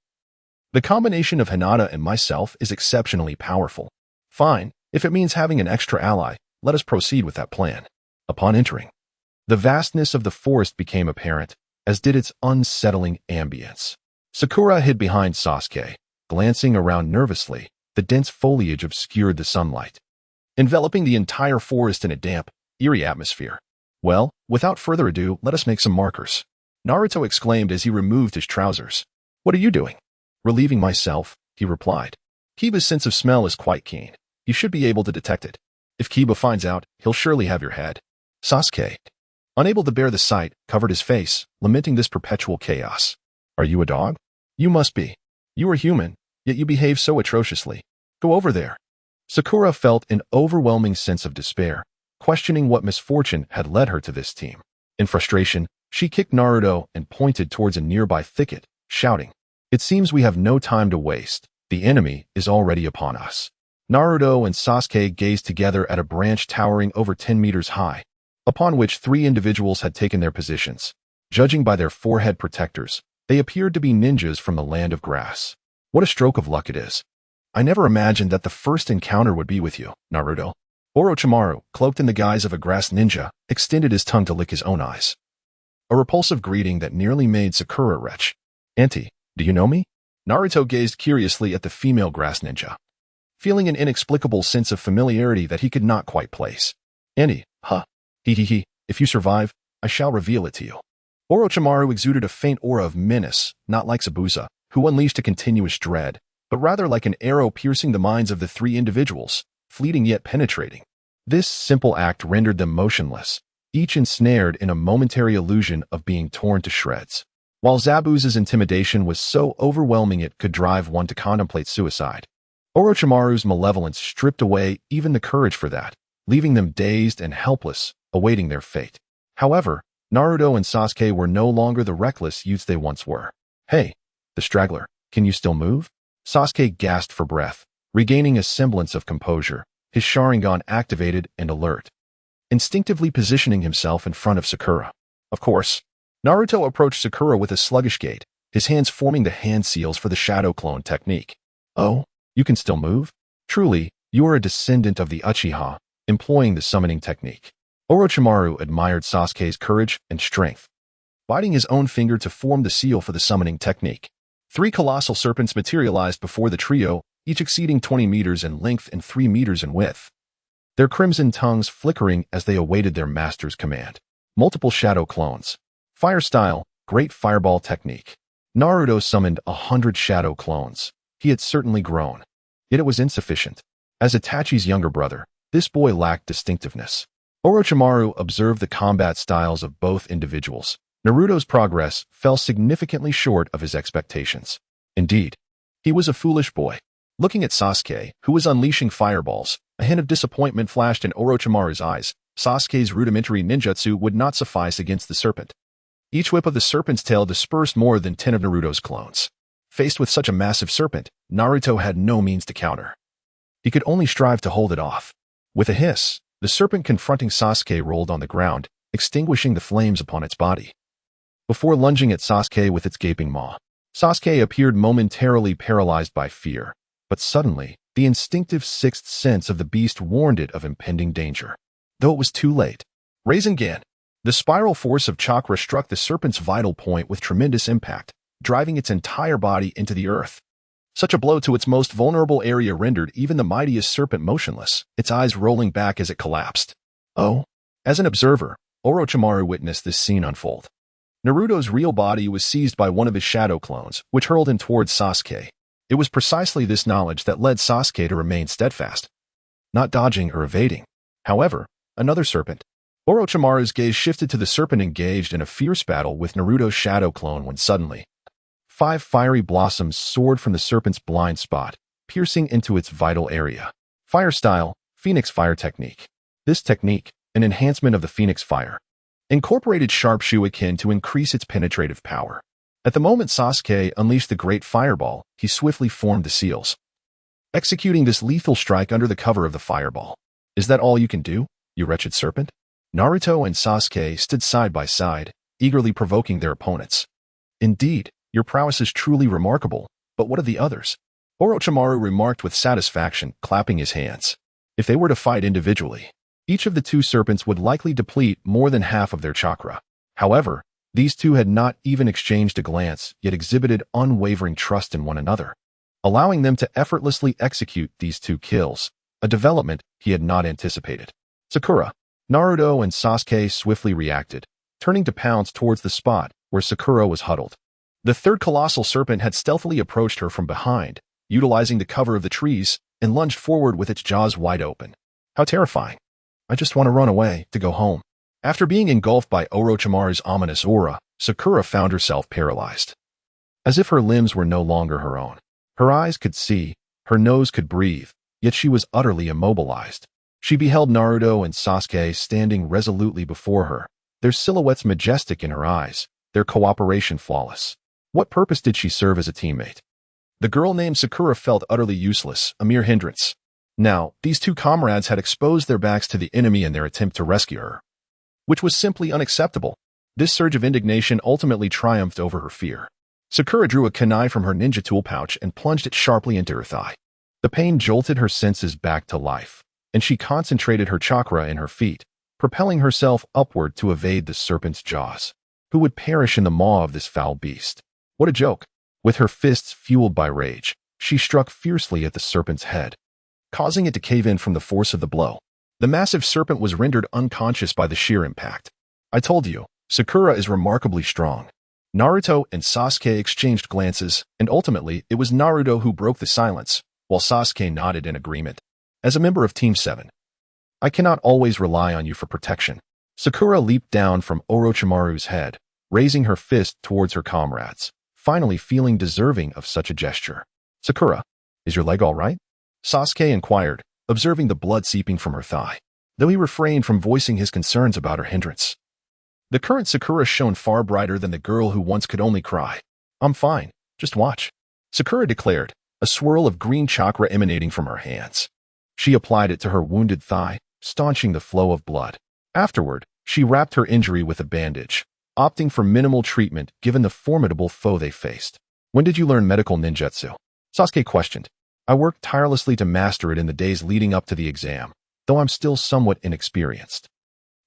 The combination of Hinata and myself is exceptionally powerful. Fine, if it means having an extra ally, let us proceed with that plan." Upon entering, the vastness of the forest became apparent, as did its unsettling ambience. Sakura hid behind Sasuke, glancing around nervously. The dense foliage obscured the sunlight, enveloping the entire forest in a damp, eerie atmosphere. "Well, without further ado, let us make some markers," Naruto exclaimed as he removed his trousers. "What are you doing?" "Relieving myself," he replied. "Kiba's sense of smell is quite keen. You should be able to detect it. If Kiba finds out, he'll surely have your head." Sasuke, unable to bear the sight, covered his face, lamenting this perpetual chaos. "Are you a dog? You must be. You are human, yet you behave so atrociously. Go over there." Sakura felt an overwhelming sense of despair, questioning what misfortune had led her to this team. In frustration, she kicked Naruto and pointed towards a nearby thicket, shouting, "It seems we have no time to waste. The enemy is already upon us." Naruto and Sasuke gazed together at a branch towering over 10 meters high, upon which 3 individuals had taken their positions. Judging by their forehead protectors, they appeared to be ninjas from the land of grass. "What a stroke of luck it is. I never imagined that the first encounter would be with you, Naruto." Orochimaru, cloaked in the guise of a grass ninja, extended his tongue to lick his own eyes. A repulsive greeting that nearly made Sakura retch. "Auntie, do you know me?" Naruto gazed curiously at the female grass ninja, feeling an inexplicable sense of familiarity that he could not quite place. "Auntie, huh? He. If you survive, I shall reveal it to you." Orochimaru exuded a faint aura of menace, not like Zabuza, who unleashed a continuous dread, but rather like an arrow piercing the minds of the 3 individuals, fleeting yet penetrating. This simple act rendered them motionless, each ensnared in a momentary illusion of being torn to shreds. While Zabuza's intimidation was so overwhelming it could drive one to contemplate suicide, Orochimaru's malevolence stripped away even the courage for that, leaving them dazed and helpless, awaiting their fate. However, Naruto and Sasuke were no longer the reckless youths they once were. "Hey, the straggler, can you still move?" Sasuke gasped for breath, regaining a semblance of composure, his Sharingan activated and alert, instinctively positioning himself in front of Sakura. Of course, Naruto approached Sakura with a sluggish gait, his hands forming the hand seals for the shadow clone technique. "Oh, you can still move? Truly, you are a descendant of the Uchiha, employing the summoning technique." Orochimaru admired Sasuke's courage and strength, biting his own finger to form the seal for the summoning technique. 3 colossal serpents materialized before the trio, each exceeding 20 meters in length and 3 meters in width, their crimson tongues flickering as they awaited their master's command. Multiple shadow clones. Fire style, great fireball technique. Naruto summoned 100 shadow clones. He had certainly grown. Yet it was insufficient. As Itachi's younger brother, this boy lacked distinctiveness. Orochimaru observed the combat styles of both individuals. Naruto's progress fell significantly short of his expectations. Indeed, he was a foolish boy. Looking at Sasuke, who was unleashing fireballs, a hint of disappointment flashed in Orochimaru's eyes. Sasuke's rudimentary ninjutsu would not suffice against the serpent. Each whip of the serpent's tail dispersed more than 10 of Naruto's clones. Faced with such a massive serpent, Naruto had no means to counter. He could only strive to hold it off. With a hiss, the serpent confronting Sasuke rolled on the ground, extinguishing the flames upon its body. Before lunging at Sasuke with its gaping maw, Sasuke appeared momentarily paralyzed by fear, but suddenly, the instinctive sixth sense of the beast warned it of impending danger. Though it was too late. Rasengan, the spiral force of chakra struck the serpent's vital point with tremendous impact, driving its entire body into the earth. Such a blow to its most vulnerable area rendered even the mightiest serpent motionless, its eyes rolling back as it collapsed. Oh. As an observer, Orochimaru witnessed this scene unfold. Naruto's real body was seized by one of his shadow clones, which hurled him towards Sasuke. It was precisely this knowledge that led Sasuke to remain steadfast, not dodging or evading. However, another serpent. Orochimaru's gaze shifted to the serpent engaged in a fierce battle with Naruto's shadow clone when suddenly 5 fiery blossoms soared from the serpent's blind spot, piercing into its vital area. Fire Style, Phoenix Fire Technique. This technique, an enhancement of the Phoenix Fire, incorporated sharpshoot akin to increase its penetrative power. At the moment Sasuke unleashed the Great Fireball, he swiftly formed the seals, executing this lethal strike under the cover of the fireball. Is that all you can do, you wretched serpent? Naruto and Sasuke stood side by side, eagerly provoking their opponents. Indeed, your prowess is truly remarkable, but what of the others? Orochimaru remarked with satisfaction, clapping his hands. If they were to fight individually, each of the two serpents would likely deplete more than half of their chakra. However, these two had not even exchanged a glance, yet exhibited unwavering trust in one another, allowing them to effortlessly execute these two kills, a development he had not anticipated. Sakura, Naruto, and Sasuke swiftly reacted, turning to pounce towards the spot where Sakura was huddled. The third colossal serpent had stealthily approached her from behind, utilizing the cover of the trees, and lunged forward with its jaws wide open. How terrifying. I just want to run away, to go home. After being engulfed by Orochimaru's ominous aura, Sakura found herself paralyzed, as if her limbs were no longer her own. Her eyes could see, her nose could breathe, yet she was utterly immobilized. She beheld Naruto and Sasuke standing resolutely before her, their silhouettes majestic in her eyes, their cooperation flawless. What purpose did she serve as a teammate? The girl named Sakura felt utterly useless, a mere hindrance. Now, these two comrades had exposed their backs to the enemy in their attempt to rescue her, which was simply unacceptable. This surge of indignation ultimately triumphed over her fear. Sakura drew a kunai from her ninja tool pouch and plunged it sharply into her thigh. The pain jolted her senses back to life, and she concentrated her chakra in her feet, propelling herself upward to evade the serpent's jaws. Who would perish in the maw of this foul beast? What a joke! With her fists fueled by rage, she struck fiercely at the serpent's head, causing it to cave in from the force of the blow. The massive serpent was rendered unconscious by the sheer impact. I told you, Sakura is remarkably strong. Naruto and Sasuke exchanged glances, and ultimately it was Naruto who broke the silence, while Sasuke nodded in agreement. As a member of Team 7, I cannot always rely on you for protection. Sakura leaped down from Orochimaru's head, raising her fist towards her comrades, finally feeling deserving of such a gesture. Sakura, is your leg all right? Sasuke inquired, observing the blood seeping from her thigh, though he refrained from voicing his concerns about her hindrance. The current Sakura shone far brighter than the girl who once could only cry. I'm fine, just watch. Sakura declared, a swirl of green chakra emanating from her hands. She applied it to her wounded thigh, staunching the flow of blood. Afterward, she wrapped her injury with a bandage, opting for minimal treatment given the formidable foe they faced. When did you learn medical ninjutsu? Sasuke questioned. I worked tirelessly to master it in the days leading up to the exam, though I'm still somewhat inexperienced.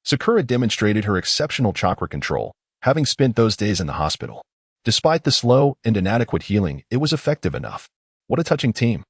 Sakura demonstrated her exceptional chakra control, having spent those days in the hospital. Despite the slow and inadequate healing, it was effective enough. What a touching team.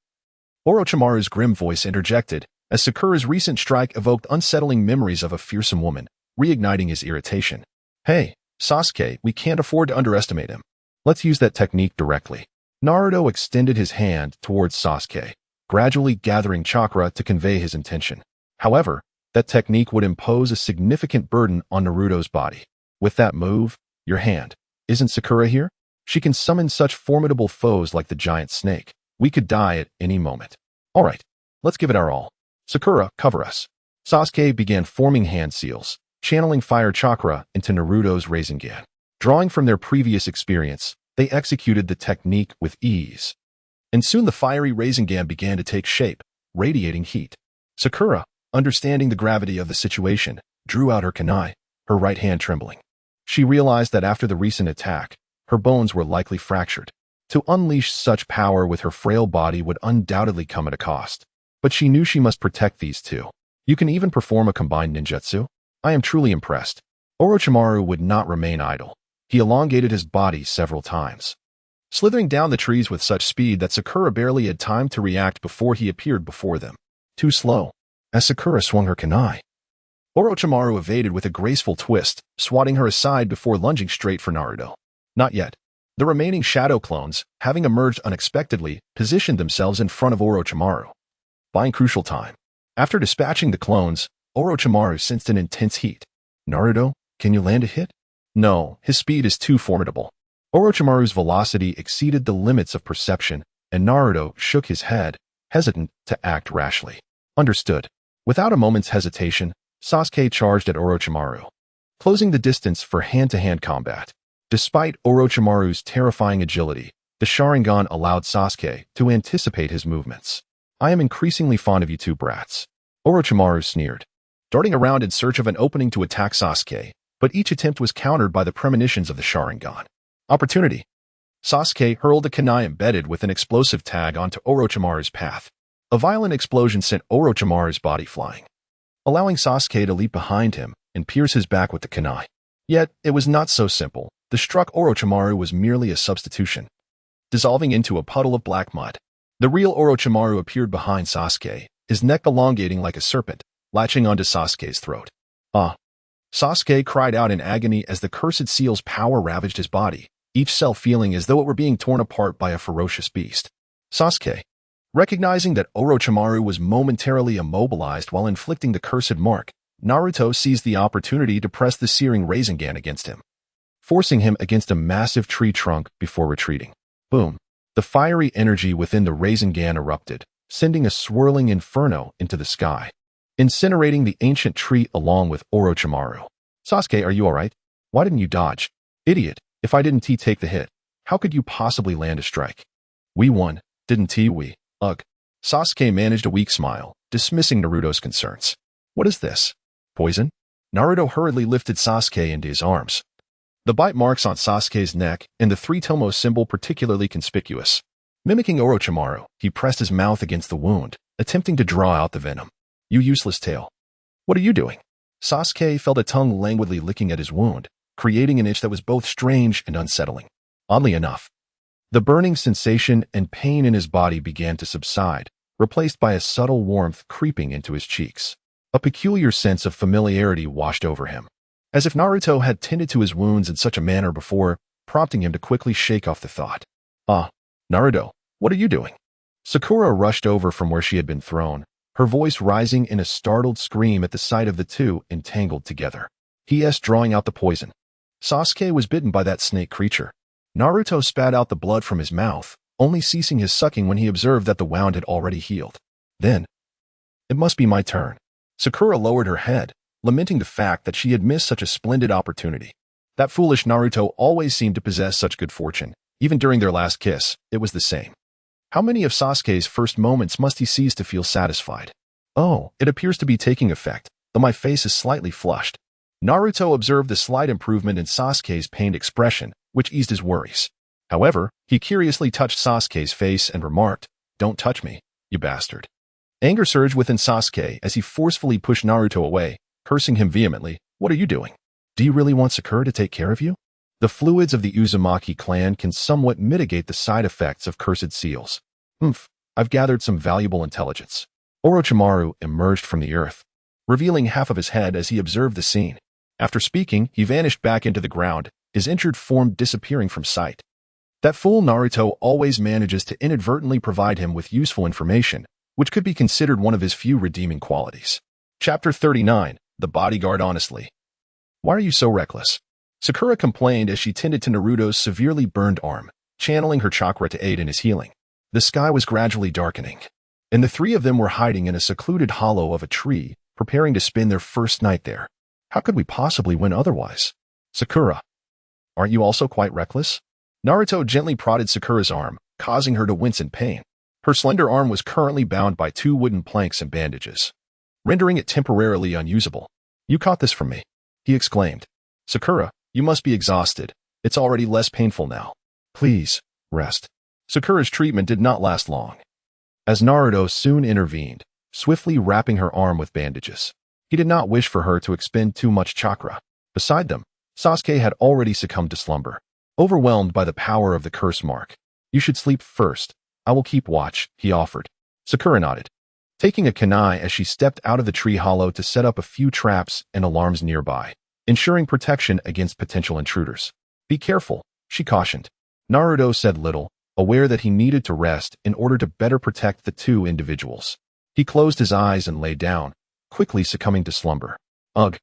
Orochimaru's grim voice interjected, as Sakura's recent strike evoked unsettling memories of a fearsome woman, reigniting his irritation. Hey, Sasuke, we can't afford to underestimate him. Let's use that technique directly. Naruto extended his hand towards Sasuke, gradually gathering chakra to convey his intention. However, that technique would impose a significant burden on Naruto's body. With that move, your hand. Isn't Sakura here? She can summon such formidable foes like the giant snake. We could die at any moment. All right, let's give it our all. Sakura, cover us. Sasuke began forming hand seals, channeling fire chakra into Naruto's Rasengan. Drawing from their previous experience, they executed the technique with ease. And soon the fiery Rasengan began to take shape, radiating heat. Sakura, understanding the gravity of the situation, drew out her kunai, her right hand trembling. She realized that after the recent attack, her bones were likely fractured. To unleash such power with her frail body would undoubtedly come at a cost. But she knew she must protect these two. You can even perform a combined ninjutsu? I am truly impressed. Orochimaru would not remain idle. He elongated his body several times, slithering down the trees with such speed that Sakura barely had time to react before he appeared before them. Too slow. As Sakura swung her kunai, Orochimaru evaded with a graceful twist, swatting her aside before lunging straight for Naruto. Not yet. The remaining shadow clones, having emerged unexpectedly, positioned themselves in front of Orochimaru, buying crucial time. After dispatching the clones, Orochimaru sensed an intense heat. Naruto, can you land a hit? No, his speed is too formidable. Orochimaru's velocity exceeded the limits of perception, and Naruto shook his head, hesitant to act rashly. Understood. Without a moment's hesitation, Sasuke charged at Orochimaru, closing the distance for hand-to-hand combat. Despite Orochimaru's terrifying agility, the Sharingan allowed Sasuke to anticipate his movements. I am increasingly fond of you two brats. Orochimaru sneered, darting around in search of an opening to attack Sasuke, but each attempt was countered by the premonitions of the Sharingan. Opportunity. Sasuke hurled a kunai embedded with an explosive tag onto Orochimaru's path. A violent explosion sent Orochimaru's body flying, allowing Sasuke to leap behind him and pierce his back with the kunai. Yet, it was not so simple. The struck Orochimaru was merely a substitution, dissolving into a puddle of black mud. The real Orochimaru appeared behind Sasuke, his neck elongating like a serpent, latching onto Sasuke's throat. Ah! Sasuke cried out in agony as the cursed seal's power ravaged his body, each cell feeling as though it were being torn apart by a ferocious beast. Sasuke, recognizing that Orochimaru was momentarily immobilized while inflicting the cursed mark, Naruto seized the opportunity to press the searing Rasengan against him, forcing him against a massive tree trunk before retreating. Boom! The fiery energy within the Rasengan erupted, sending a swirling inferno into the sky, incinerating the ancient tree along with Orochimaru. Sasuke, are you alright? Why didn't you dodge? Idiot, if I didn't take the hit, how could you possibly land a strike? We won, didn't we? Ugh. Sasuke managed a weak smile, dismissing Naruto's concerns. What is this? Poison? Naruto hurriedly lifted Sasuke into his arms, the bite marks on Sasuke's neck and the three-tomo symbol particularly conspicuous. Mimicking Orochimaru, he pressed his mouth against the wound, attempting to draw out the venom. You useless tail. What are you doing? Sasuke felt a tongue languidly licking at his wound, creating an itch that was both strange and unsettling. Oddly enough, the burning sensation and pain in his body began to subside, replaced by a subtle warmth creeping into his cheeks. A peculiar sense of familiarity washed over him, as if Naruto had tended to his wounds in such a manner before, prompting him to quickly shake off the thought. Ah, Naruto, what are you doing? Sakura rushed over from where she had been thrown, her voice rising in a startled scream at the sight of the two entangled together. He drawing out the poison. Sasuke was bitten by that snake creature. Naruto spat out the blood from his mouth, only ceasing his sucking when he observed that the wound had already healed. Then, it must be my turn. Sakura lowered her head, lamenting the fact that she had missed such a splendid opportunity. That foolish Naruto always seemed to possess such good fortune. Even during their last kiss, it was the same. How many of Sasuke's first moments must he seize to feel satisfied? Oh, it appears to be taking effect, though my face is slightly flushed. Naruto observed the slight improvement in Sasuke's pained expression, which eased his worries. However, he curiously touched Sasuke's face and remarked, "Don't touch me, you bastard." Anger surged within Sasuke as he forcefully pushed Naruto away, cursing him vehemently. What are you doing? Do you really want Sakura to take care of you? The fluids of the Uzumaki clan can somewhat mitigate the side effects of cursed seals. I've gathered some valuable intelligence. Orochimaru emerged from the earth, revealing half of his head as he observed the scene. After speaking, he vanished back into the ground, his injured form disappearing from sight. That fool Naruto always manages to inadvertently provide him with useful information, which could be considered one of his few redeeming qualities. Chapter 39, The Bodyguard Honestly. Why are you so reckless? Sakura complained as she tended to Naruto's severely burned arm, channeling her chakra to aid in his healing. The sky was gradually darkening, and the three of them were hiding in a secluded hollow of a tree, preparing to spend their first night there. How could we possibly win otherwise? Sakura, aren't you also quite reckless? Naruto gently prodded Sakura's arm, causing her to wince in pain. Her slender arm was currently bound by 2 wooden planks and bandages, rendering it temporarily unusable. You caught this from me, he exclaimed. Sakura, you must be exhausted. It's already less painful now. Please, rest. Sakura's treatment did not last long, as Naruto soon intervened, swiftly wrapping her arm with bandages. He did not wish for her to expend too much chakra. Beside them, Sasuke had already succumbed to slumber, overwhelmed by the power of the curse mark. You should sleep first. I will keep watch, he offered. Sakura nodded, taking a kunai as she stepped out of the tree hollow to set up a few traps and alarms nearby, ensuring protection against potential intruders. Be careful, she cautioned. Naruto said little, aware that he needed to rest in order to better protect the two individuals. He closed his eyes and lay down, quickly succumbing to slumber. Ugh,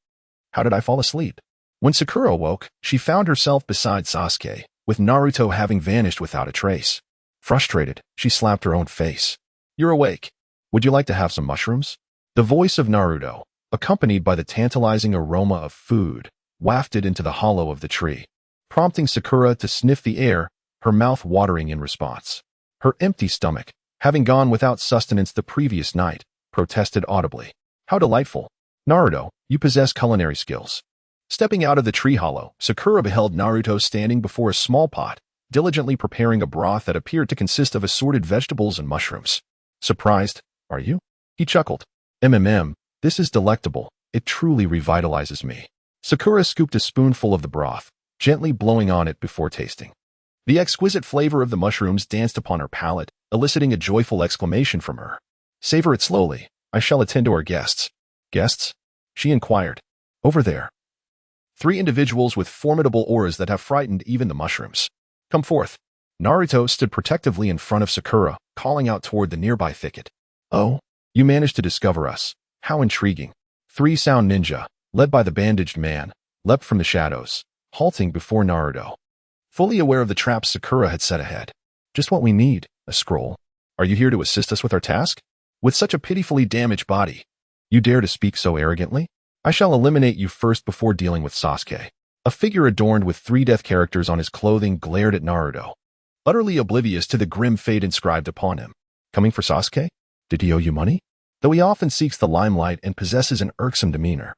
how did I fall asleep? When Sakura awoke, she found herself beside Sasuke, with Naruto having vanished without a trace. Frustrated, she slapped her own face. You're awake. Would you like to have some mushrooms? The voice of Naruto, accompanied by the tantalizing aroma of food, wafted into the hollow of the tree, prompting Sakura to sniff the air, her mouth watering in response. Her empty stomach, having gone without sustenance the previous night, protested audibly. How delightful! Naruto, you possess culinary skills. Stepping out of the tree hollow, Sakura beheld Naruto standing before a small pot, diligently preparing a broth that appeared to consist of assorted vegetables and mushrooms. Surprised, are you? He chuckled. This is delectable. It truly revitalizes me. Sakura scooped a spoonful of the broth, gently blowing on it before tasting. The exquisite flavor of the mushrooms danced upon her palate, eliciting a joyful exclamation from her. Savor it slowly. I shall attend to our guests. Guests? She inquired. Over there. 3 individuals with formidable auras that have frightened even the mushrooms. Come forth. Naruto stood protectively in front of Sakura, calling out toward the nearby thicket. Oh, you managed to discover us. How intriguing. 3 sound ninja, led by the bandaged man, leapt from the shadows, halting before Naruto. Fully aware of the traps Sakura had set ahead. Just what we need, a scroll. Are you here to assist us with our task? With such a pitifully damaged body, you dare to speak so arrogantly? I shall eliminate you first before dealing with Sasuke. A figure adorned with 3 death characters on his clothing glared at Naruto, utterly oblivious to the grim fate inscribed upon him. Coming for Sasuke? Did he owe you money? Though he often seeks the limelight and possesses an irksome demeanor,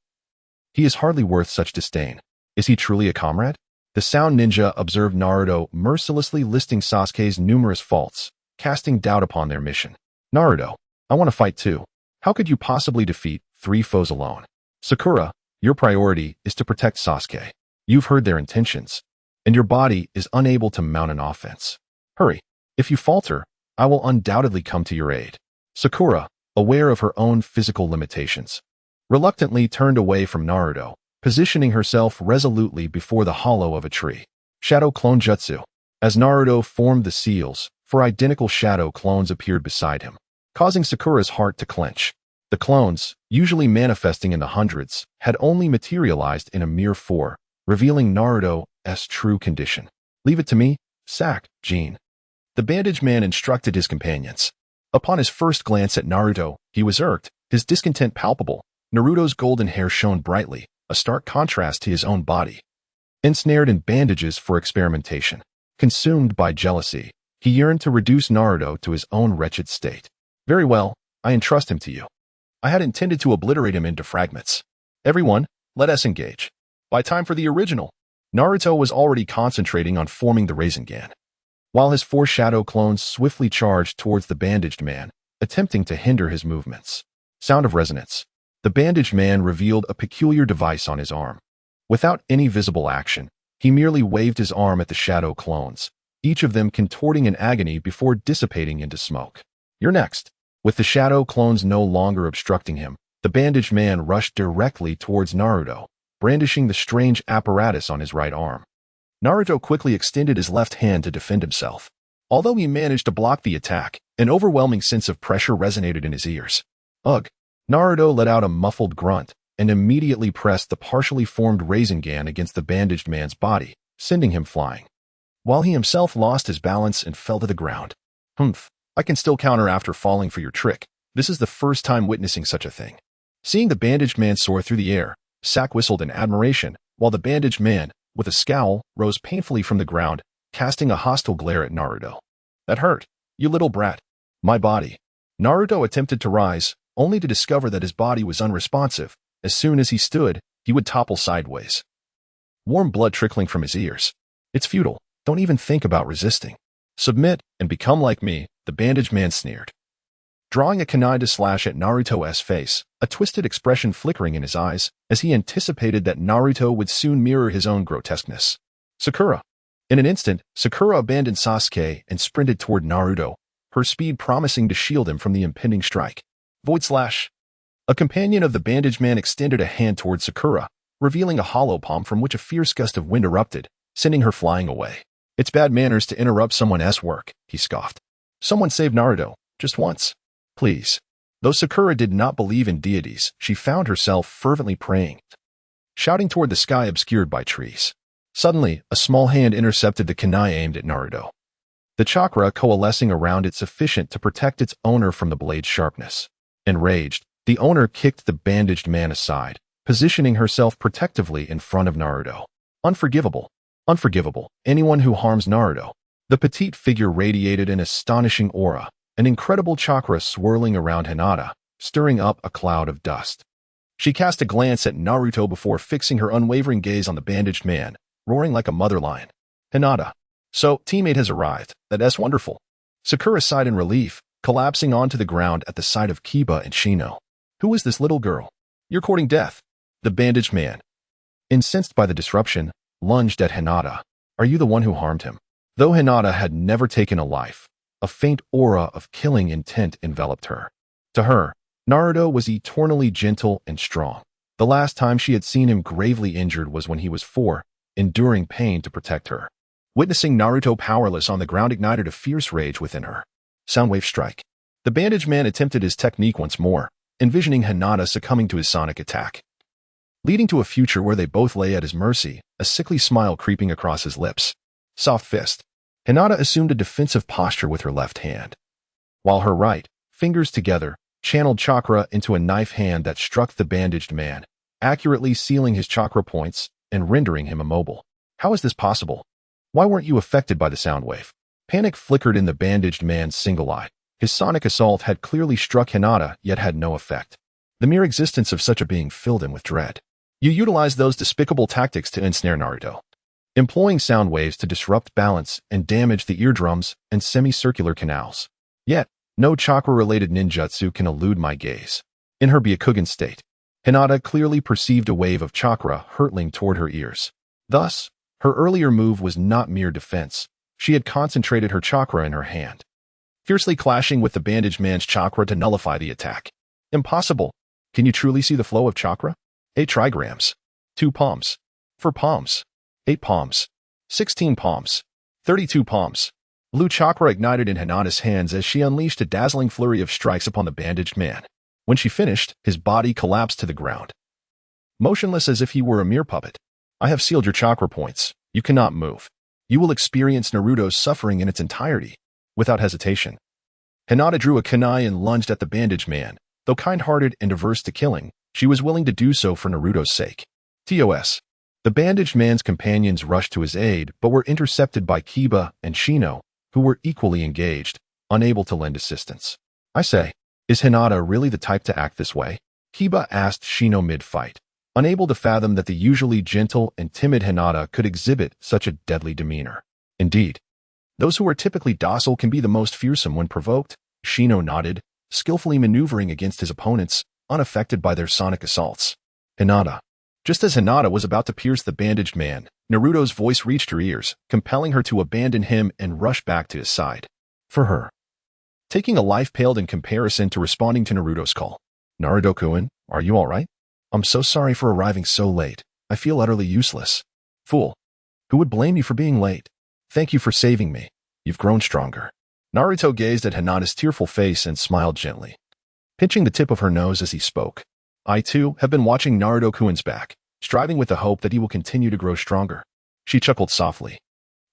he is hardly worth such disdain. Is he truly a comrade? The sound ninja observed Naruto mercilessly listing Sasuke's numerous faults, casting doubt upon their mission. Naruto, I want to fight too. How could you possibly defeat 3 foes alone? Sakura, your priority is to protect Sasuke. You've heard their intentions, and your body is unable to mount an offense. Hurry. If you falter, I will undoubtedly come to your aid. Sakura, aware of her own physical limitations, reluctantly turned away from Naruto, positioning herself resolutely before the hollow of a tree. Shadow Clone Jutsu. As Naruto formed the seals, 4 identical shadow clones appeared beside him, causing Sakura's heart to clench. The clones, usually manifesting in the hundreds, had only materialized in a mere 4, revealing Naruto's true condition. Leave it to me, Jin. The bandaged man instructed his companions. Upon his first glance at Naruto, he was irked, his discontent palpable. Naruto's golden hair shone brightly, a stark contrast to his own body. Ensnared in bandages for experimentation, consumed by jealousy, he yearned to reduce Naruto to his own wretched state. Very well, I entrust him to you. I had intended to obliterate him into fragments. Everyone, let us engage. By time for the original, Naruto was already concentrating on forming the Rasengan, while his 4 shadow clones swiftly charged towards the bandaged man, attempting to hinder his movements. Sound of resonance. The bandaged man revealed a peculiar device on his arm. Without any visible action, he merely waved his arm at the shadow clones, each of them contorting in agony before dissipating into smoke. You're next. With the shadow clones no longer obstructing him, the bandaged man rushed directly towards Naruto, brandishing the strange apparatus on his right arm. Naruto quickly extended his left hand to defend himself. Although he managed to block the attack, an overwhelming sense of pressure resonated in his ears. Ugh! Naruto let out a muffled grunt and immediately pressed the partially formed Rasengan against the bandaged man's body, sending him flying, while he himself lost his balance and fell to the ground. Humph! I can still counter after falling for your trick. This is the first time witnessing such a thing. Seeing the bandaged man soar through the air, Sak whistled in admiration, while the bandaged man, with a scowl, rose painfully from the ground, casting a hostile glare at Naruto. That hurt, you little brat. My body. Naruto attempted to rise, only to discover that his body was unresponsive. As soon as he stood, he would topple sideways. Warm blood trickling from his ears. It's futile. Don't even think about resisting. Submit and become like me, the bandaged man sneered. Drawing a kunai to slash at Naruto's face, a twisted expression flickering in his eyes, as he anticipated that Naruto would soon mirror his own grotesqueness. Sakura. In an instant, Sakura abandoned Sasuke and sprinted toward Naruto, her speed promising to shield him from the impending strike. Void Slash. A companion of the bandaged man extended a hand toward Sakura, revealing a hollow palm from which a fierce gust of wind erupted, sending her flying away. It's bad manners to interrupt someone else's work, he scoffed. Someone save Naruto, just once. Please. Though Sakura did not believe in deities, she found herself fervently praying, shouting toward the sky obscured by trees. Suddenly, a small hand intercepted the kunai aimed at Naruto, the chakra coalescing around it sufficient to protect its owner from the blade's sharpness. Enraged, The owner kicked the bandaged man aside, positioning herself protectively in front of Naruto. Unforgivable. Unforgivable. Anyone who harms Naruto. The petite figure radiated an astonishing aura, an incredible chakra swirling around Hinata, stirring up a cloud of dust. She cast a glance at Naruto before fixing her unwavering gaze on the bandaged man, roaring like a mother lion. Hinata. So, teammate has arrived. That's wonderful. Sakura sighed in relief, collapsing onto the ground at the sight of Kiba and Shino. Who is this little girl? You're courting death. The bandaged man, incensed by the disruption, lunged at Hinata. Are you the one who harmed him? Though Hinata had never taken a life, a faint aura of killing intent enveloped her. To her, Naruto was eternally gentle and strong. The last time she had seen him gravely injured was when he was 4, enduring pain to protect her. Witnessing Naruto powerless on the ground ignited a fierce rage within her. Soundwave strike. The bandaged man attempted his technique once more, envisioning Hinata succumbing to his sonic attack, leading to a future where they both lay at his mercy, a sickly smile creeping across his lips. Soft fist. Hinata assumed a defensive posture with her left hand, while her right, fingers together, channeled chakra into a knife hand that struck the bandaged man, accurately sealing his chakra points and rendering him immobile. How is this possible? Why weren't you affected by the sound wave? Panic flickered in the bandaged man's single eye. His sonic assault had clearly struck Hinata, yet had no effect. The mere existence of such a being filled him with dread. You utilized those despicable tactics to ensnare Naruto, employing sound waves to disrupt balance and damage the eardrums and semicircular canals. Yet, no chakra-related ninjutsu can elude my gaze. In her Byakugan state, Hinata clearly perceived a wave of chakra hurtling toward her ears. Thus, her earlier move was not mere defense. She had concentrated her chakra in her hand, fiercely clashing with the bandaged man's chakra to nullify the attack. Impossible. Can you truly see the flow of chakra? 8 trigrams. 2 palms. 4 palms. 8 palms. 16 palms. 32 palms. Blue chakra ignited in Hinata's hands as she unleashed a dazzling flurry of strikes upon the bandaged man. When she finished, his body collapsed to the ground, motionless as if he were a mere puppet. I have sealed your chakra points. You cannot move. You will experience Naruto's suffering in its entirety. Without hesitation, Hinata drew a kunai and lunged at the bandaged man. Though kind-hearted and averse to killing, she was willing to do so for Naruto's sake. TOS. The bandaged man's companions rushed to his aid, but were intercepted by Kiba and Shino, who were equally engaged, unable to lend assistance. I say, is Hinata really the type to act this way? Kiba asked Shino mid-fight, unable to fathom that the usually gentle and timid Hinata could exhibit such a deadly demeanor. Indeed, those who are typically docile can be the most fearsome when provoked. Shino nodded, skillfully maneuvering against his opponents, unaffected by their sonic assaults. Hinata. Just as Hinata was about to pierce the bandaged man, Naruto's voice reached her ears, compelling her to abandon him and rush back to his side. For her, taking a life paled in comparison to responding to Naruto's call. Naruto-kun, are you alright? I'm so sorry for arriving so late. I feel utterly useless. Fool. Who would blame you for being late? Thank you for saving me. You've grown stronger. Naruto gazed at Hinata's tearful face and smiled gently, pinching the tip of her nose as he spoke. I, too, have been watching Naruto-kun's back, striving with the hope that he will continue to grow stronger. She chuckled softly.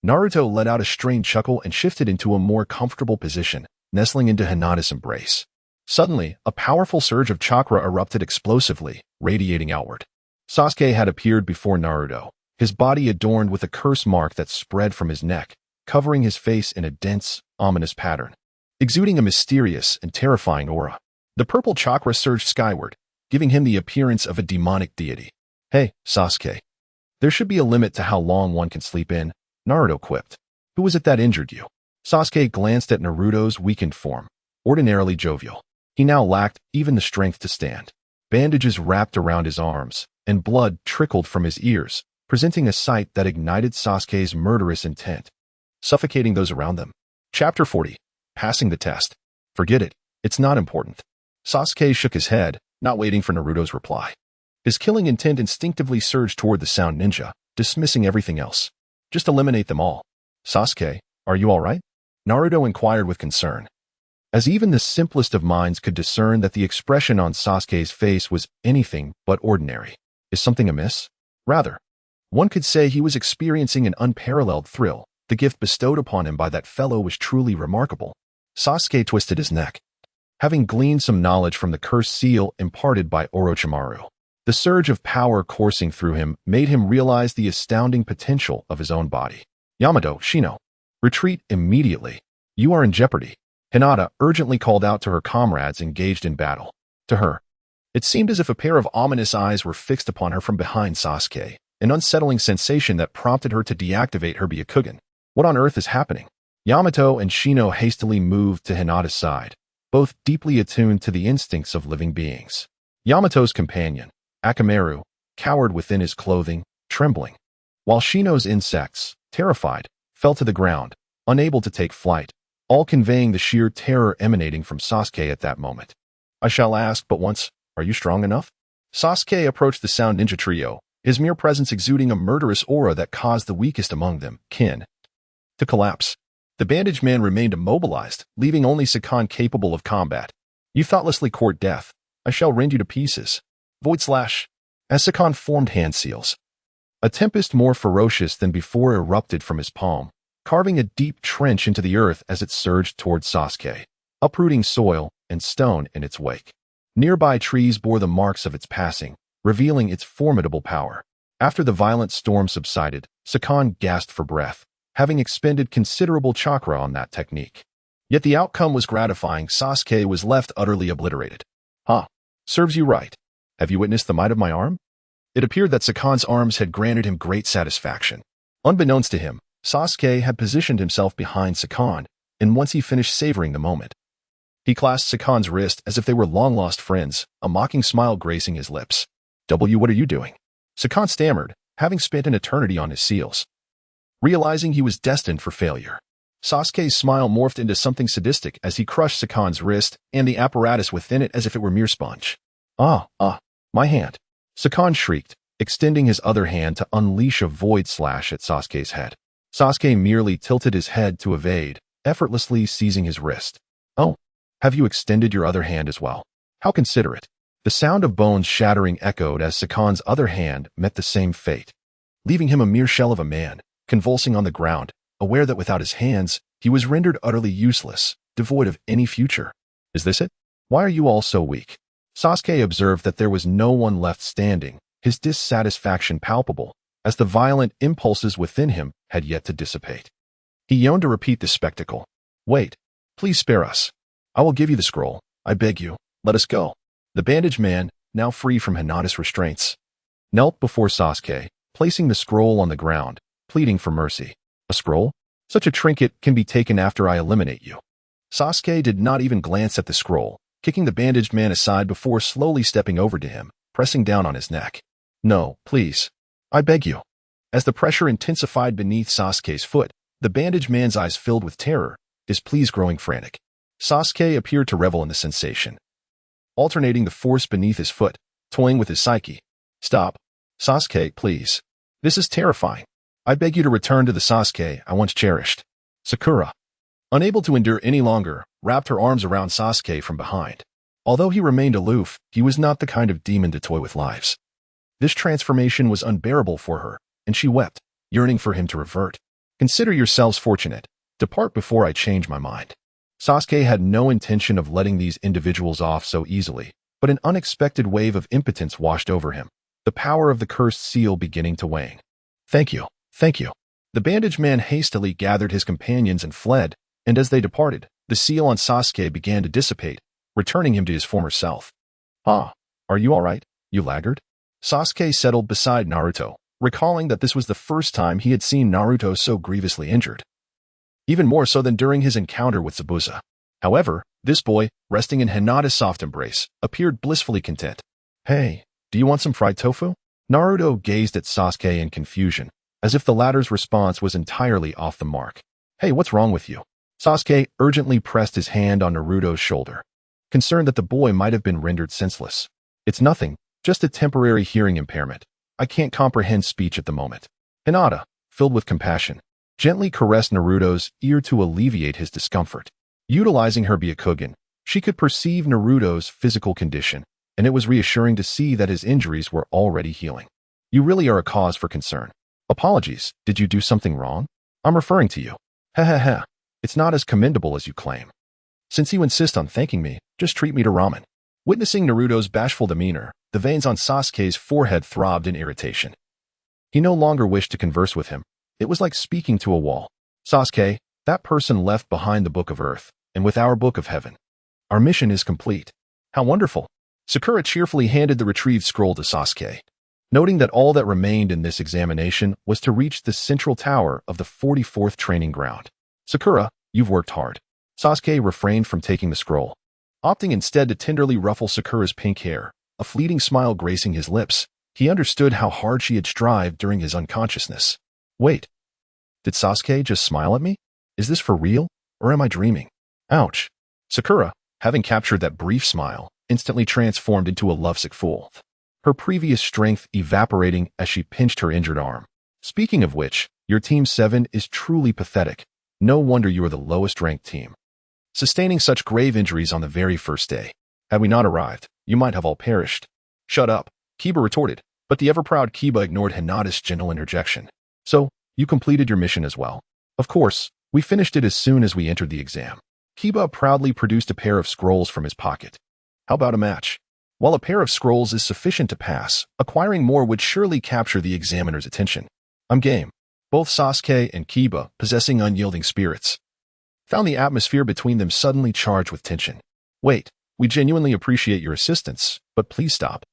Naruto let out a strained chuckle and shifted into a more comfortable position, nestling into Hinata's embrace. Suddenly, a powerful surge of chakra erupted explosively, radiating outward. Sasuke had appeared before Naruto, his body adorned with a curse mark that spread from his neck, covering his face in a dense, ominous pattern, exuding a mysterious and terrifying aura. The purple chakra surged skyward, giving him the appearance of a demonic deity. Hey, Sasuke. There should be a limit to how long one can sleep in, Naruto quipped. Who was it that injured you? Sasuke glanced at Naruto's weakened form, ordinarily jovial. He now lacked even the strength to stand. Bandages wrapped around his arms, and blood trickled from his ears, presenting a sight that ignited Sasuke's murderous intent, suffocating those around them. Chapter 40. Passing the test. Forget it. It's not important. Sasuke shook his head, not waiting for Naruto's reply. His killing intent instinctively surged toward the sound ninja, dismissing everything else. Just eliminate them all. Sasuke, are you alright? Naruto inquired with concern, as even the simplest of minds could discern that the expression on Sasuke's face was anything but ordinary. Is something amiss? Rather, one could say he was experiencing an unparalleled thrill. The gift bestowed upon him by that fellow was truly remarkable. Sasuke twisted his neck. having gleaned some knowledge from the cursed seal imparted by Orochimaru. The surge of power coursing through him made him realize the astounding potential of his own body. Yamato, Shino, retreat immediately. You are in jeopardy. Hinata urgently called out to her comrades engaged in battle. To her, it seemed as if a pair of ominous eyes were fixed upon her from behind Sasuke, an unsettling sensation that prompted her to deactivate her Byakugan. What on earth is happening? Yamato and Shino hastily moved to Hinata's side, both deeply attuned to the instincts of living beings. Yamato's companion, Akamaru, cowered within his clothing, trembling, while Shino's insects, terrified, fell to the ground, unable to take flight, all conveying the sheer terror emanating from Sasuke at that moment. I shall ask but once, are you strong enough? Sasuke approached the sound ninja trio, his mere presence exuding a murderous aura that caused the weakest among them, Kin, to collapse. The bandaged man remained immobilized, leaving only Sakan capable of combat. You thoughtlessly court death. I shall rend you to pieces. Void Slash. As Sakan formed hand seals, a tempest more ferocious than before erupted from his palm, carving a deep trench into the earth as it surged towards Sasuke, uprooting soil and stone in its wake. Nearby trees bore the marks of its passing, revealing its formidable power. After the violent storm subsided, Sakan gasped for breath, having expended considerable chakra on that technique. Yet the outcome was gratifying. Sasuke was left utterly obliterated. Serves you right. Have you witnessed the might of my arm? It appeared that Sakan's arms had granted him great satisfaction. Unbeknownst to him, Sasuke had positioned himself behind Sakan, and once he finished savoring the moment, he clasped Sakan's wrist as if they were long-lost friends, a mocking smile gracing his lips. What are you doing? Sakan stammered, having spent an eternity on his seals. Realizing he was destined for failure, Sasuke's smile morphed into something sadistic as he crushed Sakan's wrist and the apparatus within it as if it were mere sponge. My hand. Sakan shrieked, extending his other hand to unleash a void slash at Sasuke's head. Sasuke merely tilted his head to evade, effortlessly seizing his wrist. Oh, have you extended your other hand as well? How considerate. The sound of bones shattering echoed as Sakan's other hand met the same fate, leaving him a mere shell of a man, convulsing on the ground, aware that without his hands, he was rendered utterly useless, devoid of any future. Is this it? Why are you all so weak? Sasuke observed that there was no one left standing, his dissatisfaction palpable, as the violent impulses within him had yet to dissipate. He yearned to repeat this spectacle. Wait, please spare us. I will give you the scroll. I beg you, let us go. The bandaged man, now free from Hinata's restraints, knelt before Sasuke, placing the scroll on the ground, pleading for mercy. A scroll? Such a trinket can be taken after I eliminate you. Sasuke did not even glance at the scroll, kicking the bandaged man aside before slowly stepping over to him, pressing down on his neck. No, please. I beg you. As the pressure intensified beneath Sasuke's foot, the bandaged man's eyes filled with terror, his pleas growing frantic. Sasuke appeared to revel in the sensation, alternating the force beneath his foot, toying with his psyche. Stop. Sasuke, please. This is terrifying. I beg you to return to the Sasuke I once cherished. Sakura, unable to endure any longer, wrapped her arms around Sasuke from behind. Although he remained aloof, he was not the kind of demon to toy with lives. This transformation was unbearable for her, and she wept, yearning for him to revert. Consider yourselves fortunate. Depart before I change my mind. Sasuke had no intention of letting these individuals off so easily, but an unexpected wave of impotence washed over him, the power of the cursed seal beginning to wane. Thank you. Thank you. The bandaged man hastily gathered his companions and fled, and as they departed, the seal on Sasuke began to dissipate, returning him to his former self. Are you all right, you laggard? Sasuke settled beside Naruto, recalling that this was the first time he had seen Naruto so grievously injured. Even more so than during his encounter with Zabuza. However, this boy, resting in Hinata's soft embrace, appeared blissfully content. Hey, do you want some fried tofu? Naruto gazed at Sasuke in confusion, as if the latter's response was entirely off the mark. Hey, what's wrong with you? Sasuke urgently pressed his hand on Naruto's shoulder, concerned that the boy might have been rendered senseless. It's nothing, just a temporary hearing impairment. I can't comprehend speech at the moment. Hinata, filled with compassion, gently caressed Naruto's ear to alleviate his discomfort. Utilizing her Byakugan, she could perceive Naruto's physical condition, and it was reassuring to see that his injuries were already healing. You really are a cause for concern. Apologies, did you do something wrong? I'm referring to you. Ha ha ha. It's not as commendable as you claim. Since you insist on thanking me, just treat me to ramen. Witnessing Naruto's bashful demeanor, the veins on Sasuke's forehead throbbed in irritation. He no longer wished to converse with him. It was like speaking to a wall. Sasuke, that person left behind the Book of Earth, and with our Book of Heaven. Our mission is complete. How wonderful. Sakura cheerfully handed the retrieved scroll to Sasuke, noting that all that remained in this examination was to reach the central tower of the 44th training ground. Sakura, you've worked hard. Sasuke refrained from taking the scroll, opting instead to tenderly ruffle Sakura's pink hair, a fleeting smile gracing his lips. He understood how hard she had strived during his unconsciousness. Wait, did Sasuke just smile at me? Is this for real, or am I dreaming? Ouch. Sakura, having captured that brief smile, instantly transformed into a lovesick fool, her previous strength evaporating as she pinched her injured arm. Speaking of which, your Team 7 is truly pathetic. No wonder you are the lowest-ranked team, sustaining such grave injuries on the very first day. Had we not arrived, you might have all perished. Shut up, Kiba retorted, but the ever-proud Kiba ignored Hinata's gentle interjection. So, you completed your mission as well. Of course, we finished it as soon as we entered the exam. Kiba proudly produced a pair of scrolls from his pocket. How about a match? While a pair of scrolls is sufficient to pass, acquiring more would surely capture the examiner's attention. I'm game. Both Sasuke and Kiba, possessing unyielding spirits, found the atmosphere between them suddenly charged with tension. Wait, we genuinely appreciate your assistance, but please stop.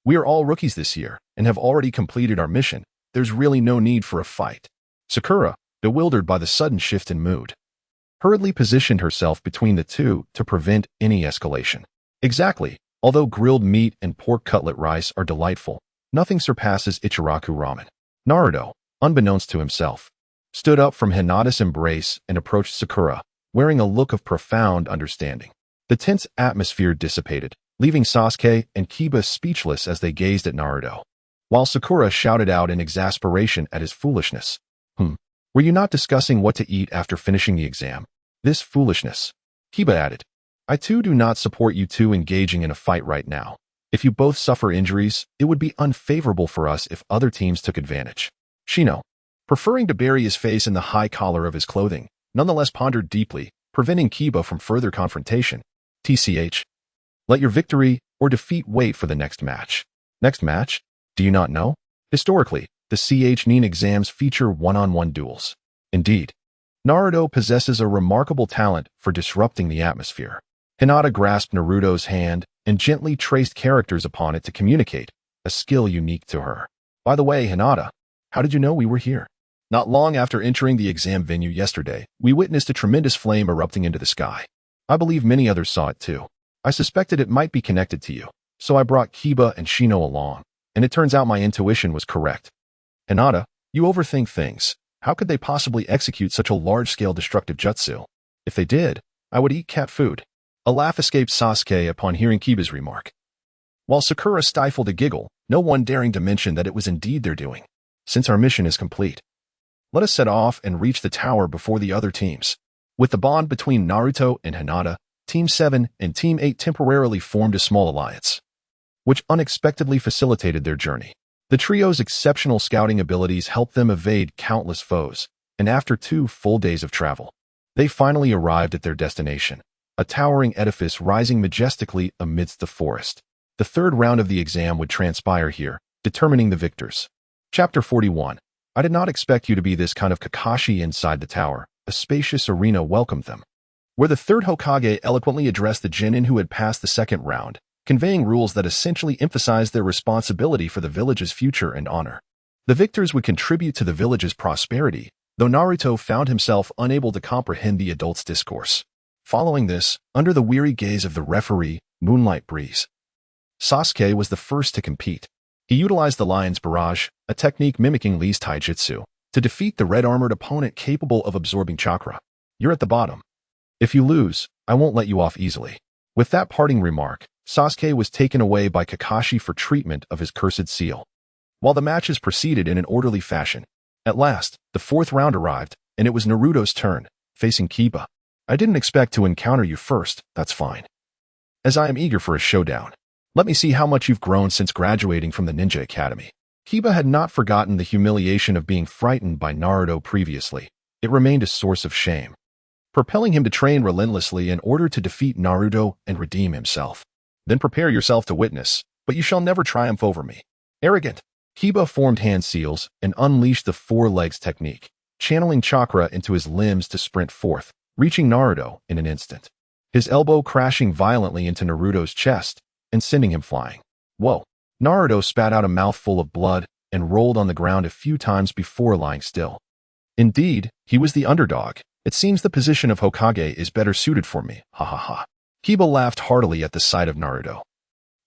We are all rookies this year, and have already completed our mission. There's really no need for a fight. Sakura, bewildered by the sudden shift in mood, hurriedly positioned herself between the two to prevent any escalation. Exactly. Although grilled meat and pork cutlet rice are delightful, nothing surpasses Ichiraku ramen. Naruto, unbeknownst to himself, stood up from Hinata's embrace and approached Sakura, wearing a look of profound understanding. The tense atmosphere dissipated, leaving Sasuke and Kiba speechless as they gazed at Naruto, while Sakura shouted out in exasperation at his foolishness. Were you not discussing what to eat after finishing the exam? This foolishness. Kiba added. I too do not support you two engaging in a fight right now. If you both suffer injuries, it would be unfavorable for us if other teams took advantage. Shino, preferring to bury his face in the high collar of his clothing, nonetheless pondered deeply, preventing Kiba from further confrontation. TCH. Let your victory or defeat wait for the next match. Next match? Do you not know? Historically, the CHNIN exams feature one-on-one duels. Indeed, Naruto possesses a remarkable talent for disrupting the atmosphere. Hinata grasped Naruto's hand and gently traced characters upon it to communicate, a skill unique to her. By the way, Hinata, how did you know we were here? Not long after entering the exam venue yesterday, we witnessed a tremendous flame erupting into the sky. I believe many others saw it too. I suspected it might be connected to you, so I brought Kiba and Shino along, and it turns out my intuition was correct. Hinata, you overthink things. How could they possibly execute such a large-scale destructive jutsu? If they did, I would eat cat food. A laugh escaped Sasuke upon hearing Kiba's remark, while Sakura stifled a giggle, no one daring to mention that it was indeed their doing. Since our mission is complete, let us set off and reach the tower before the other teams. With the bond between Naruto and Hinata, Team 7 and Team 8 temporarily formed a small alliance, which unexpectedly facilitated their journey. The trio's exceptional scouting abilities helped them evade countless foes, and after 2 full days of travel, they finally arrived at their destination, a towering edifice rising majestically amidst the forest. The third round of the exam would transpire here, determining the victors. Chapter 41. I did not expect you to be this kind of Kakashi inside the tower. A spacious arena welcomed them, where the third Hokage eloquently addressed the genin who had passed the second round, conveying rules that essentially emphasized their responsibility for the village's future and honor. The victors would contribute to the village's prosperity, though Naruto found himself unable to comprehend the adult's discourse. Following this, under the weary gaze of the referee, Moonlight Breeze, Sasuke was the first to compete. He utilized the Lion's Barrage, a technique mimicking Lee's Taijutsu, to defeat the red-armored opponent capable of absorbing chakra. You're at the bottom. If you lose, I won't let you off easily. With that parting remark, Sasuke was taken away by Kakashi for treatment of his cursed seal. While the matches proceeded in an orderly fashion, at last, the fourth round arrived, and it was Naruto's turn, facing Kiba. I didn't expect to encounter you first, that's fine, as I am eager for a showdown. Let me see how much you've grown since graduating from the Ninja Academy. Kiba had not forgotten the humiliation of being frightened by Naruto previously. It remained a source of shame. propelling him to train relentlessly in order to defeat Naruto and redeem himself. Then prepare yourself to witness, but you shall never triumph over me. Arrogant. Kiba formed hand seals and unleashed the four legs technique, channeling chakra into his limbs to sprint forth, reaching Naruto in an instant. His elbow crashing violently into Naruto's chest and sending him flying. Whoa. Naruto spat out a mouthful of blood and rolled on the ground a few times before lying still. Indeed, he was the underdog. It seems the position of Hokage is better suited for me, ha ha ha. Kiba laughed heartily at the sight of Naruto,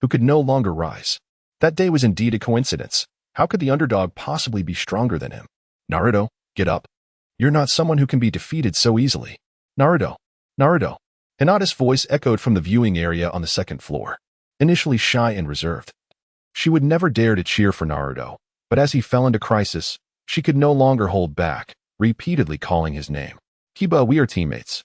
who could no longer rise. That day was indeed a coincidence. How could the underdog possibly be stronger than him? Naruto, get up. You're not someone who can be defeated so easily. Naruto, Naruto. Hinata's voice echoed from the viewing area on the second floor. Initially shy and reserved, she would never dare to cheer for Naruto, but as he fell into crisis, she could no longer hold back, repeatedly calling his name. Kiba, we are teammates.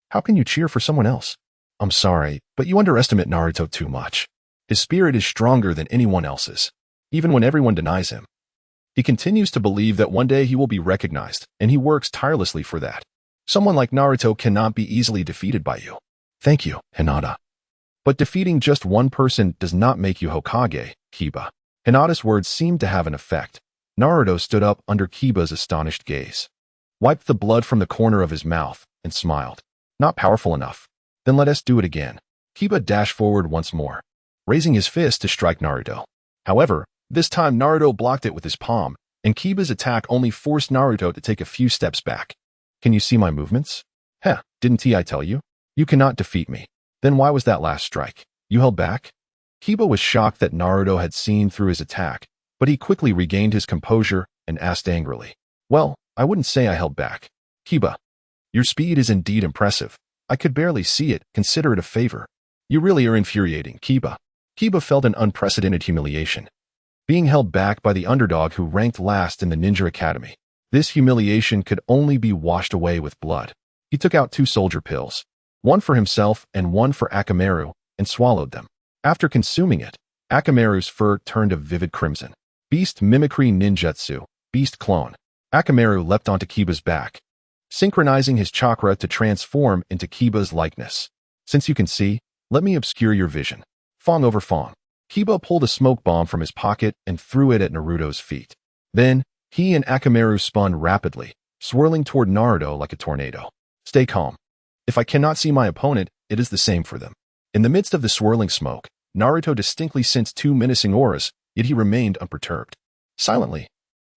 How can you cheer for someone else? I'm sorry, but you underestimate Naruto too much. His spirit is stronger than anyone else's, even when everyone denies him. He continues to believe that one day he will be recognized, and he works tirelessly for that. Someone like Naruto cannot be easily defeated by you. Thank you, Hinata. But defeating just one person does not make you Hokage, Kiba. Hinata's words seemed to have an effect. Naruto stood up under Kiba's astonished gaze, wiped the blood from the corner of his mouth, and smiled. Not powerful enough. Then let us do it again. Kiba dashed forward once more, raising his fist to strike Naruto. However, this time Naruto blocked it with his palm, and Kiba's attack only forced Naruto to take a few steps back. Can you see my movements? Heh, didn't I tell you? You cannot defeat me. Then why was that last strike? You held back? Kiba was shocked that Naruto had seen through his attack, but he quickly regained his composure and asked angrily. Well, I wouldn't say I held back. Kiba, your speed is indeed impressive. I could barely see it, consider it a favor. You really are infuriating, Kiba. Kiba felt an unprecedented humiliation, being held back by the underdog who ranked last in the Ninja Academy. This humiliation could only be washed away with blood. He took out 2 soldier pills, one for himself and one for Akamaru, and swallowed them. After consuming it, Akamaru's fur turned a vivid crimson. Beast Mimicry Ninjutsu, Beast Clone. Akamaru leapt onto Kiba's back, synchronizing his chakra to transform into Kiba's likeness. Since you can see, let me obscure your vision. Fong over Fong. Kiba pulled a smoke bomb from his pocket and threw it at Naruto's feet. Then, he and Akamaru spun rapidly, swirling toward Naruto like a tornado. Stay calm. If I cannot see my opponent, it is the same for them. In the midst of the swirling smoke, Naruto distinctly sensed 2 menacing auras, yet he remained unperturbed. Silently,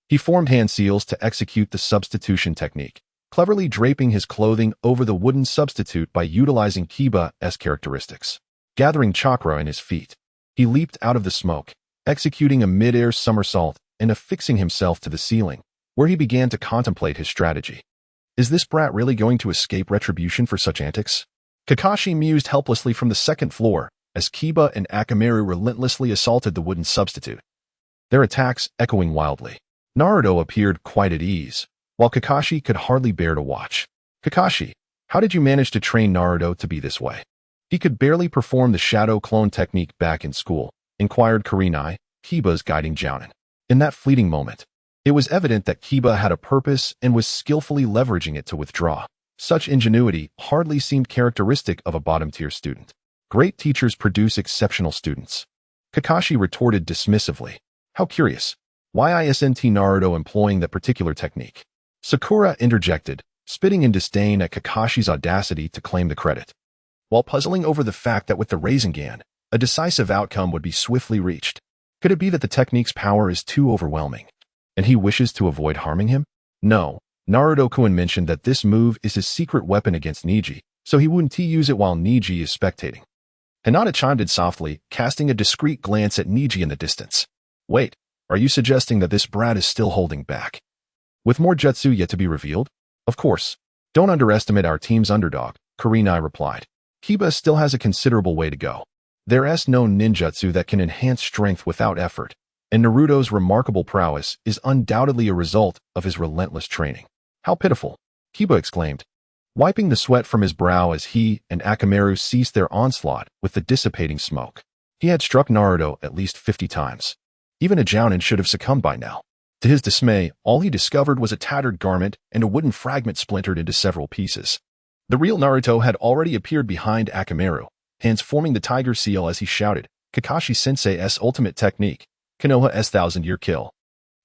he formed hand seals to execute the substitution technique, cleverly draping his clothing over the wooden substitute by utilizing Kiba's characteristics. Gathering chakra in his feet, he leaped out of the smoke, executing a mid-air somersault and affixing himself to the ceiling, where he began to contemplate his strategy. Is this brat really going to escape retribution for such antics? Kakashi mused helplessly from the second floor as Kiba and Akamaru relentlessly assaulted the wooden substitute, their attacks echoing wildly. Naruto appeared quite at ease, while Kakashi could hardly bear to watch. Kakashi, how did you manage to train Naruto to be this way? He could barely perform the shadow clone technique back in school, inquired Kurenai, Kiba's guiding jounin. In that fleeting moment, it was evident that Kiba had a purpose and was skillfully leveraging it to withdraw. Such ingenuity hardly seemed characteristic of a bottom-tier student. Great teachers produce exceptional students. Kakashi retorted dismissively. How curious. Why isn't Naruto employing that particular technique? Sakura interjected, spitting in disdain at Kakashi's audacity to claim the credit. While puzzling over the fact that with the Rasengan, a decisive outcome would be swiftly reached. Could it be that the technique's power is too overwhelming, and he wishes to avoid harming him? No, Naruto-kun mentioned that this move is his secret weapon against Neji, so he wouldn't use it while Neji is spectating. Hinata chimed in softly, casting a discreet glance at Neji in the distance. Wait, are you suggesting that this brat is still holding back? With more jutsu yet to be revealed? Of course. Don't underestimate our team's underdog, Kurenai replied. Kiba still has a considerable way to go. There's no ninjutsu that can enhance strength without effort, and Naruto's remarkable prowess is undoubtedly a result of his relentless training. How pitiful, Kiba exclaimed, wiping the sweat from his brow as he and Akamaru ceased their onslaught with the dissipating smoke. He had struck Naruto at least 50 times. Even a jounin should have succumbed by now. To his dismay, all he discovered was a tattered garment and a wooden fragment splintered into several pieces. The real Naruto had already appeared behind Akamaru, hands forming the tiger seal as he shouted, Kakashi-sensei's ultimate technique, Konoha's thousand-year kill.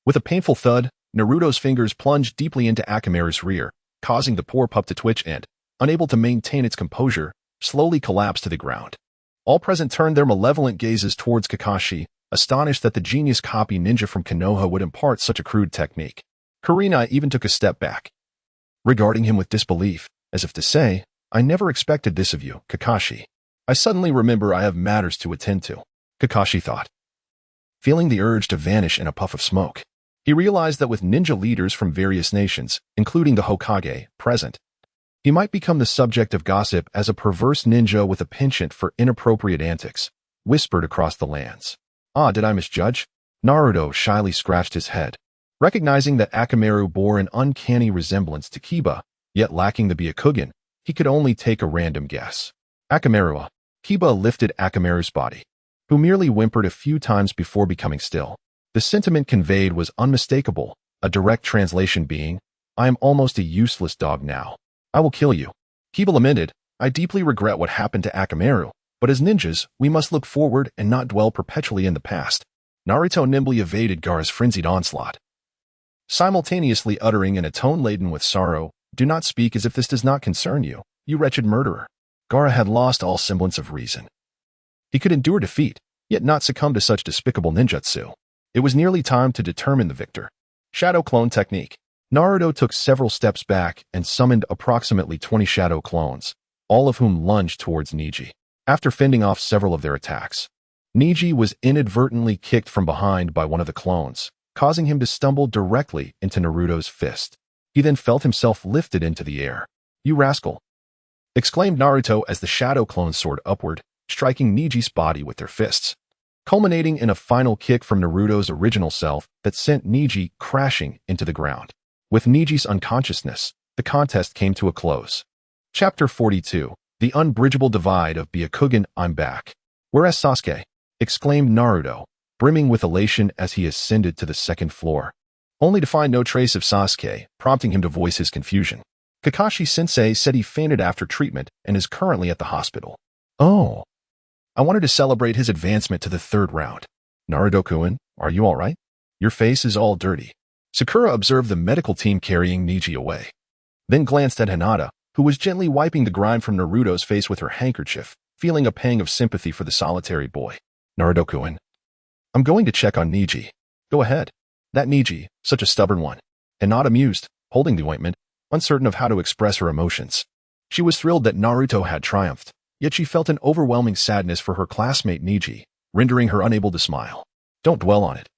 With a painful thud, Naruto's fingers plunged deeply into Akamaru's rear, causing the poor pup to twitch and, unable to maintain its composure, slowly collapse to the ground. All present turned their malevolent gazes towards Kakashi, astonished that the genius copy ninja from Konoha would impart such a crude technique. Kurina even took a step back, regarding him with disbelief, as if to say, I never expected this of you, Kakashi. I suddenly remember I have matters to attend to, Kakashi thought, feeling the urge to vanish in a puff of smoke. He realized that with ninja leaders from various nations, including the Hokage, present, he might become the subject of gossip as a perverse ninja with a penchant for inappropriate antics, whispered across the lands. Ah, did I misjudge? Naruto shyly scratched his head, recognizing that Akamaru bore an uncanny resemblance to Kiba, yet lacking the Byakugan, he could only take a random guess. Akamaru. Kiba lifted Akamaru's body, who merely whimpered a few times before becoming still. The sentiment conveyed was unmistakable, a direct translation being, I am almost a useless dog now. I will kill you. Kiba lamented, I deeply regret what happened to Akamaru, but as ninjas, we must look forward and not dwell perpetually in the past. Naruto nimbly evaded Gaara's frenzied onslaught, simultaneously uttering in a tone laden with sorrow, do not speak as if this does not concern you, you wretched murderer. Gaara had lost all semblance of reason. He could endure defeat, yet not succumb to such despicable ninjutsu. It was nearly time to determine the victor. Shadow Clone Technique. Naruto took several steps back and summoned approximately 20 shadow clones, all of whom lunged towards Neji. After fending off several of their attacks, Neji was inadvertently kicked from behind by one of the clones, causing him to stumble directly into Naruto's fist. He then felt himself lifted into the air. You rascal! Exclaimed Naruto as the shadow clones soared upward, striking Neji's body with their fists, culminating in a final kick from Naruto's original self that sent Neji crashing into the ground. With Neji's unconsciousness, the contest came to a close. Chapter 42. The Unbridgeable Divide of Byakugan. I'm back. Whereas Sasuke? Exclaimed Naruto, brimming with elation as he ascended to the second floor, only to find no trace of Sasuke, prompting him to voice his confusion. Kakashi-sensei said he fainted after treatment and is currently at the hospital. Oh. I wanted to celebrate his advancement to the third round. Naruto-kun, are you all right? Your face is all dirty. Sakura observed the medical team carrying Neji away, then glanced at Hinata, who was gently wiping the grime from Naruto's face with her handkerchief, feeling a pang of sympathy for the solitary boy. Naruto-kun, I'm going to check on Neji. Go ahead. That Neji, such a stubborn one. Hinata mused, holding the ointment, uncertain of how to express her emotions. She was thrilled that Naruto had triumphed, yet she felt an overwhelming sadness for her classmate Neji, rendering her unable to smile. Don't dwell on it.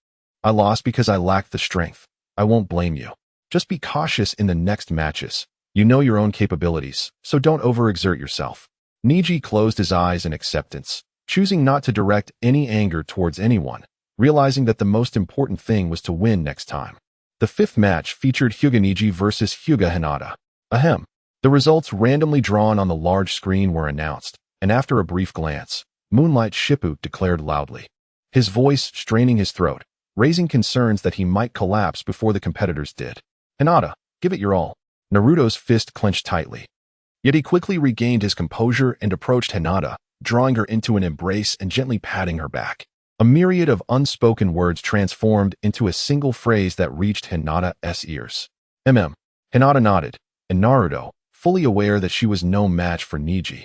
I lost because I lacked the strength. I won't blame you. Just be cautious in the next matches. You know your own capabilities, so don't overexert yourself. Neji closed his eyes in acceptance, choosing not to direct any anger towards anyone, realizing that the most important thing was to win next time. The fifth match featured Hyuga Neji versus Hyuga Hinata. Ahem. The results randomly drawn on the large screen were announced, and after a brief glance, Moonlight Shippu declared loudly, his voice straining his throat, raising concerns that he might collapse before the competitors did. Hinata, give it your all. Naruto's fist clenched tightly. Yet he quickly regained his composure and approached Hinata, drawing her into an embrace and gently patting her back. A myriad of unspoken words transformed into a single phrase that reached Hinata's ears. Hinata nodded, and Naruto, fully aware that she was no match for Neji,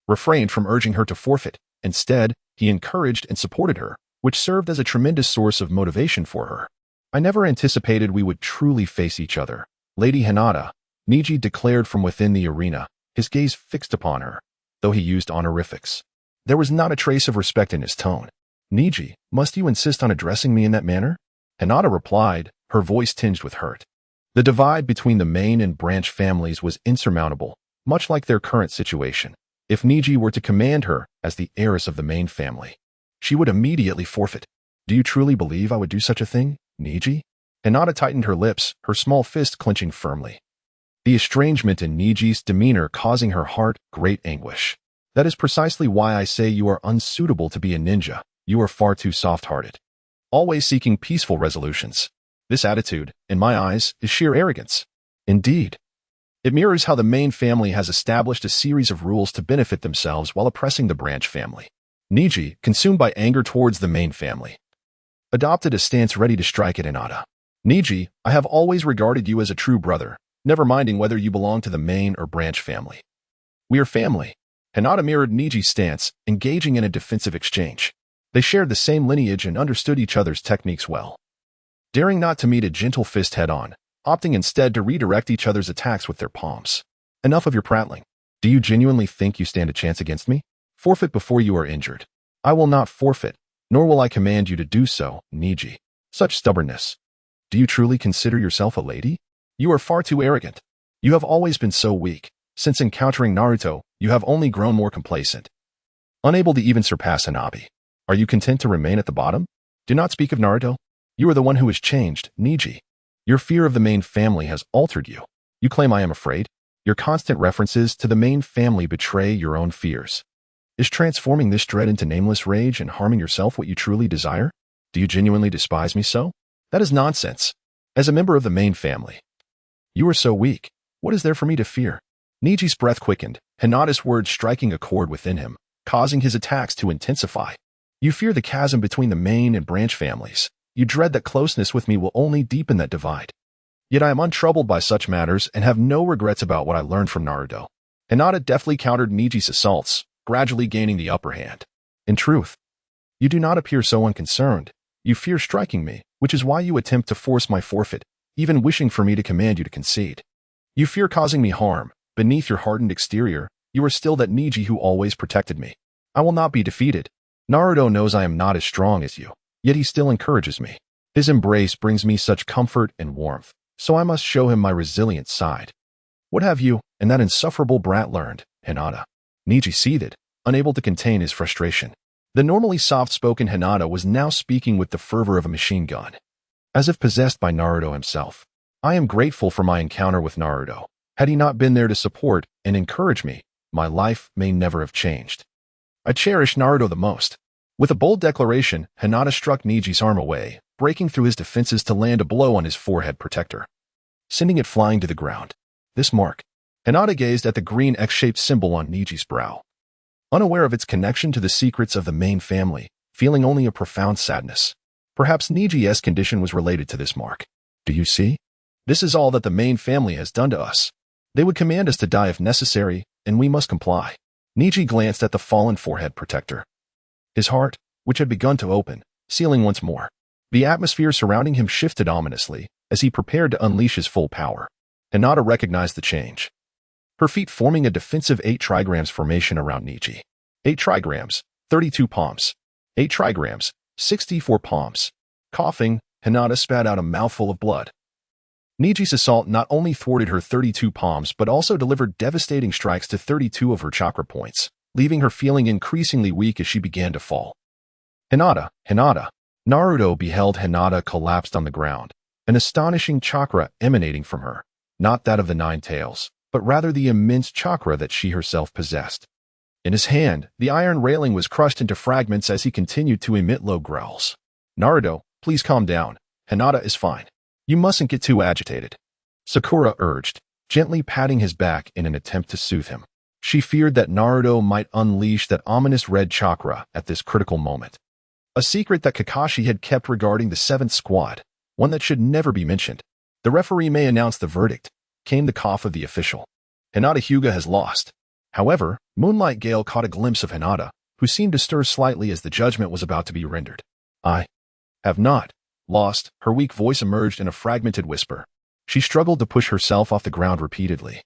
refrained from urging her to forfeit. Instead, he encouraged and supported her, which served as a tremendous source of motivation for her. I never anticipated we would truly face each other. Lady Hinata, Neji declared from within the arena, his gaze fixed upon her, though he used honorifics. There was not a trace of respect in his tone. Neji, must you insist on addressing me in that manner? Hinata replied, her voice tinged with hurt. The divide between the main and branch families was insurmountable, much like their current situation. If Neji were to command her as the heiress of the main family, she would immediately forfeit. Do you truly believe I would do such a thing, Neji? Hinata tightened her lips, her small fist clenching firmly, the estrangement in Neji's demeanor causing her heart great anguish. That is precisely why I say you are unsuitable to be a ninja. You are far too soft-hearted, always seeking peaceful resolutions. This attitude, in my eyes, is sheer arrogance. Indeed. It mirrors how the main family has established a series of rules to benefit themselves while oppressing the branch family. Niji, consumed by anger towards the main family, adopted a stance ready to strike at Hinata. Niji, I have always regarded you as a true brother, never minding whether you belong to the main or branch family. We are family. Hinata mirrored Niji's stance, engaging in a defensive exchange. They shared the same lineage and understood each other's techniques well. Daring not to meet a gentle fist head-on, opting instead to redirect each other's attacks with their palms. Enough of your prattling. Do you genuinely think you stand a chance against me? Forfeit before you are injured. I will not forfeit, nor will I command you to do so, Niji. Such stubbornness. Do you truly consider yourself a lady? You are far too arrogant. You have always been so weak. Since encountering Naruto, you have only grown more complacent. Unable to even surpass Hanabi. Are you content to remain at the bottom? Do not speak of Naruto. You are the one who has changed, Niji. Your fear of the main family has altered you. You claim I am afraid. Your constant references to the main family betray your own fears. Is transforming this dread into nameless rage and harming yourself what you truly desire? Do you genuinely despise me so? That is nonsense. As a member of the main family, you are so weak. What is there for me to fear? Niji's breath quickened, Hinata's words striking a chord within him, causing his attacks to intensify. You fear the chasm between the main and branch families. You dread that closeness with me will only deepen that divide. Yet I am untroubled by such matters and have no regrets about what I learned from Naruto. Hinata deftly countered Niji's assaults, gradually gaining the upper hand. In truth, you do not appear so unconcerned. You fear striking me, which is why you attempt to force my forfeit, even wishing for me to command you to concede. You fear causing me harm. Beneath your hardened exterior, you are still that Niji who always protected me. I will not be defeated. Naruto knows I am not as strong as you, yet he still encourages me. His embrace brings me such comfort and warmth, so I must show him my resilient side. What have you and that insufferable brat learned, Hinata? Niji seethed, unable to contain his frustration. The normally soft-spoken Hinata was now speaking with the fervor of a machine gun, as if possessed by Naruto himself. I am grateful for my encounter with Naruto. Had he not been there to support and encourage me, my life may never have changed. I cherish Naruto the most. With a bold declaration, Hinata struck Niji's arm away, breaking through his defenses to land a blow on his forehead protector, sending it flying to the ground. This mark. Hinata gazed at the green X-shaped symbol on Niji's brow, unaware of its connection to the secrets of the main family, feeling only a profound sadness. Perhaps Niji's condition was related to this mark. Do you see? This is all that the main family has done to us. They would command us to die if necessary, and we must comply. Niji glanced at the fallen forehead protector. His heart, which had begun to open, sealing once more. The atmosphere surrounding him shifted ominously as he prepared to unleash his full power. Hinata recognized the change, her feet forming a defensive 8 trigrams formation around Niji. 8 trigrams, 32 palms. 8 trigrams, 64 palms. Coughing, Hinata spat out a mouthful of blood. Niji's assault not only thwarted her 32 palms but also delivered devastating strikes to 32 of her chakra points, leaving her feeling increasingly weak as she began to fall. Hinata, Hinata. Naruto beheld Hinata collapsed on the ground, an astonishing chakra emanating from her, not that of the 9 tails, but rather the immense chakra that she herself possessed. In his hand, the iron railing was crushed into fragments as he continued to emit low growls. Naruto, please calm down. Hinata is fine. You mustn't get too agitated, Sakura urged, gently patting his back in an attempt to soothe him. She feared that Naruto might unleash that ominous red chakra at this critical moment. A secret that Kakashi had kept regarding the 7th squad, one that should never be mentioned. The referee may announce the verdict, came the cough of the official. Hinata Hyuga has lost. However, Moonlight Gale caught a glimpse of Hinata, who seemed to stir slightly as the judgment was about to be rendered. I have not lost. Her weak voice emerged in a fragmented whisper. She struggled to push herself off the ground repeatedly,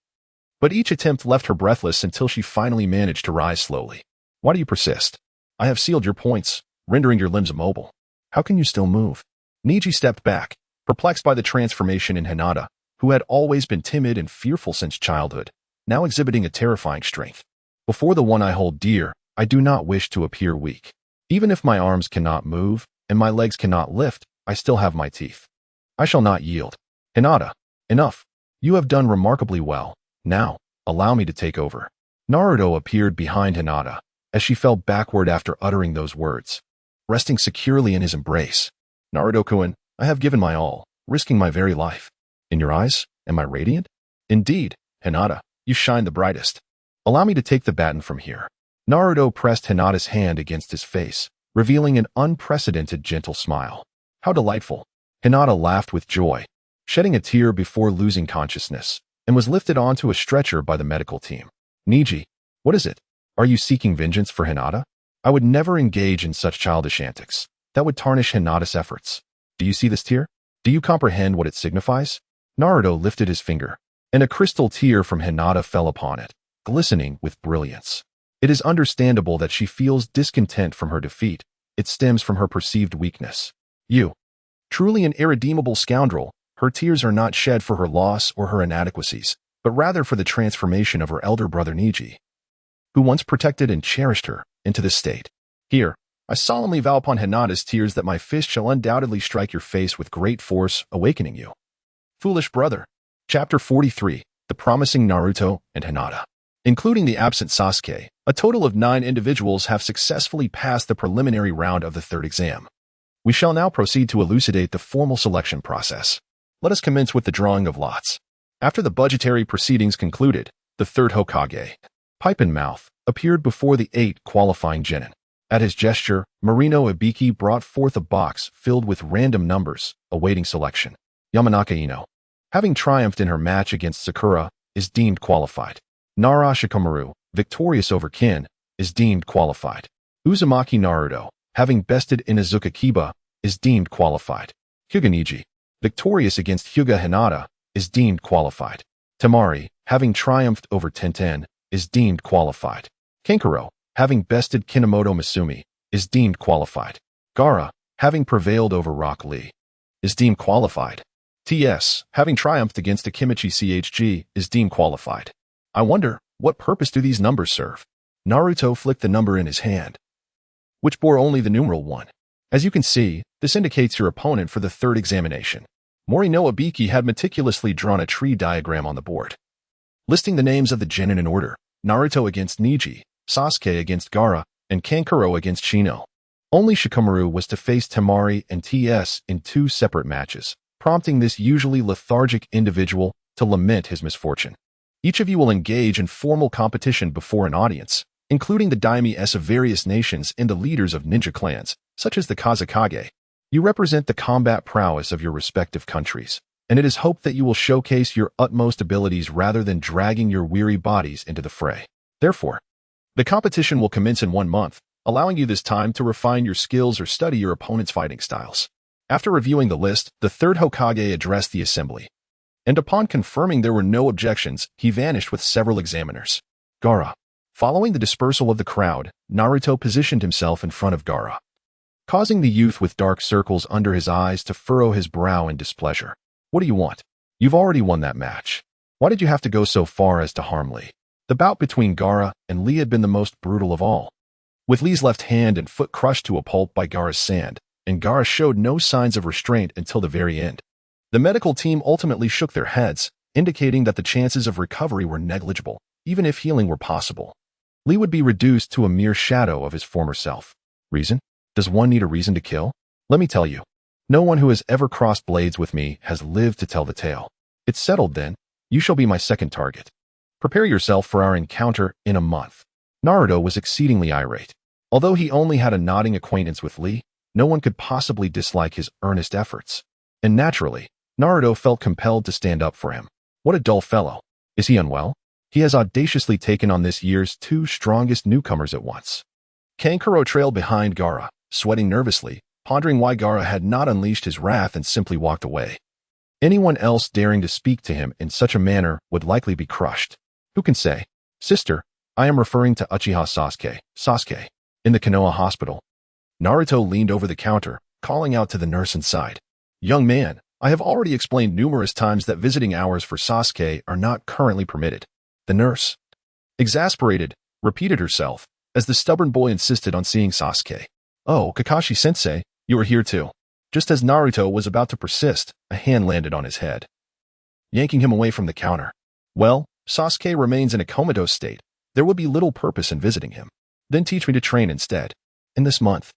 but each attempt left her breathless until she finally managed to rise slowly. Why do you persist? I have sealed your points, rendering your limbs immobile. How can you still move? Niji stepped back, perplexed by the transformation in Hinata, who had always been timid and fearful since childhood, now exhibiting a terrifying strength. Before the one I hold dear, I do not wish to appear weak. Even if my arms cannot move and my legs cannot lift, I still have my teeth. I shall not yield. Hinata, enough. You have done remarkably well. Now, allow me to take over. Naruto appeared behind Hinata as she fell backward after uttering those words, resting securely in his embrace. Naruto-kun, I have given my all, risking my very life. In your eyes, am I radiant? Indeed, Hinata, you shine the brightest. Allow me to take the baton from here. Naruto pressed Hinata's hand against his face, revealing an unprecedented gentle smile. How delightful. Hinata laughed with joy, shedding a tear before losing consciousness, and was lifted onto a stretcher by the medical team. Niji, what is it? Are you seeking vengeance for Hinata? I would never engage in such childish antics. That would tarnish Hinata's efforts. Do you see this tear? Do you comprehend what it signifies? Naruto lifted his finger, and a crystal tear from Hinata fell upon it, glistening with brilliance. It is understandable that she feels discontent from her defeat. It stems from her perceived weakness. You, truly an irredeemable scoundrel, her tears are not shed for her loss or her inadequacies, but rather for the transformation of her elder brother Niji, who once protected and cherished her, into this state. Here, I solemnly vow upon Hinata's tears that my fist shall undoubtedly strike your face with great force, awakening you. Foolish brother. Chapter 43, The Promising Naruto and Hinata. Including the absent Sasuke, a total of 9 individuals have successfully passed the preliminary round of the third exam. We shall now proceed to elucidate the formal selection process. Let us commence with the drawing of lots. After the budgetary proceedings concluded, the third Hokage, pipe in mouth, appeared before the 8 qualifying genin. At his gesture, Marino Ibiki brought forth a box filled with random numbers, awaiting selection. Yamanaka Ino, having triumphed in her match against Sakura, is deemed qualified. Nara Shikamaru, victorious over Kin, is deemed qualified. Uzumaki Naruto, having bested Inazuka Kiba, is deemed qualified. Hyuga Niji, victorious against Hyuga Hinata, is deemed qualified. Temari, having triumphed over Tenten, is deemed qualified. Kankuro, having bested Kinomoto Masumi, is deemed qualified. Gaara, having prevailed over Rock Lee, is deemed qualified. TS, having triumphed against Akimichi CHG, is deemed qualified. I wonder, what purpose do these numbers serve? Naruto flicked the number in his hand, which bore only the numeral 1. As you can see, this indicates your opponent for the third examination. Morino Ibiki had meticulously drawn a tree diagram on the board, listing the names of the genin in order: Naruto against Niji, Sasuke against Gaara, and Kankuro against Shino. Only Shikamaru was to face Temari and TS in 2 separate matches, prompting this usually lethargic individual to lament his misfortune. Each of you will engage in formal competition before an audience, including the daimyo of various nations and the leaders of ninja clans, such as the Kazekage. You represent the combat prowess of your respective countries, and it is hoped that you will showcase your utmost abilities rather than dragging your weary bodies into the fray. Therefore, the competition will commence in 1 month, allowing you this time to refine your skills or study your opponent's fighting styles. After reviewing the list, the third Hokage addressed the assembly, and upon confirming there were no objections, he vanished with several examiners. Gaara. Following the dispersal of the crowd, Naruto positioned himself in front of Gaara, causing the youth with dark circles under his eyes to furrow his brow in displeasure. What do you want? You've already won that match. Why did you have to go so far as to harm Lee? The bout between Gaara and Lee had been the most brutal of all, with Lee's left hand and foot crushed to a pulp by Gaara's sand, and Gaara showed no signs of restraint until the very end. The medical team ultimately shook their heads, indicating that the chances of recovery were negligible, even if healing were possible. Lee would be reduced to a mere shadow of his former self. Reason? Does one need a reason to kill? Let me tell you. No one who has ever crossed blades with me has lived to tell the tale. It's settled then. You shall be my second target. Prepare yourself for our encounter in a month. Naruto was exceedingly irate. Although he only had a nodding acquaintance with Lee, no one could possibly dislike his earnest efforts. And naturally, Naruto felt compelled to stand up for him. What a dull fellow. Is he unwell? He has audaciously taken on this year's 2 strongest newcomers at once. Kankuro trailed behind Gaara, sweating nervously, pondering why Gaara had not unleashed his wrath and simply walked away. Anyone else daring to speak to him in such a manner would likely be crushed. Who can say? Sister, I am referring to Uchiha Sasuke, in the Konoha hospital. Naruto leaned over the counter, calling out to the nurse inside. Young man, I have already explained numerous times that visiting hours for Sasuke are not currently permitted. The nurse, exasperated, repeated herself, as the stubborn boy insisted on seeing Sasuke. Oh, Kakashi-sensei, you are here too. Just as Naruto was about to persist, a hand landed on his head, yanking him away from the counter. Well, Sasuke remains in a comatose state. There would be little purpose in visiting him. Then teach me to train instead. In this month,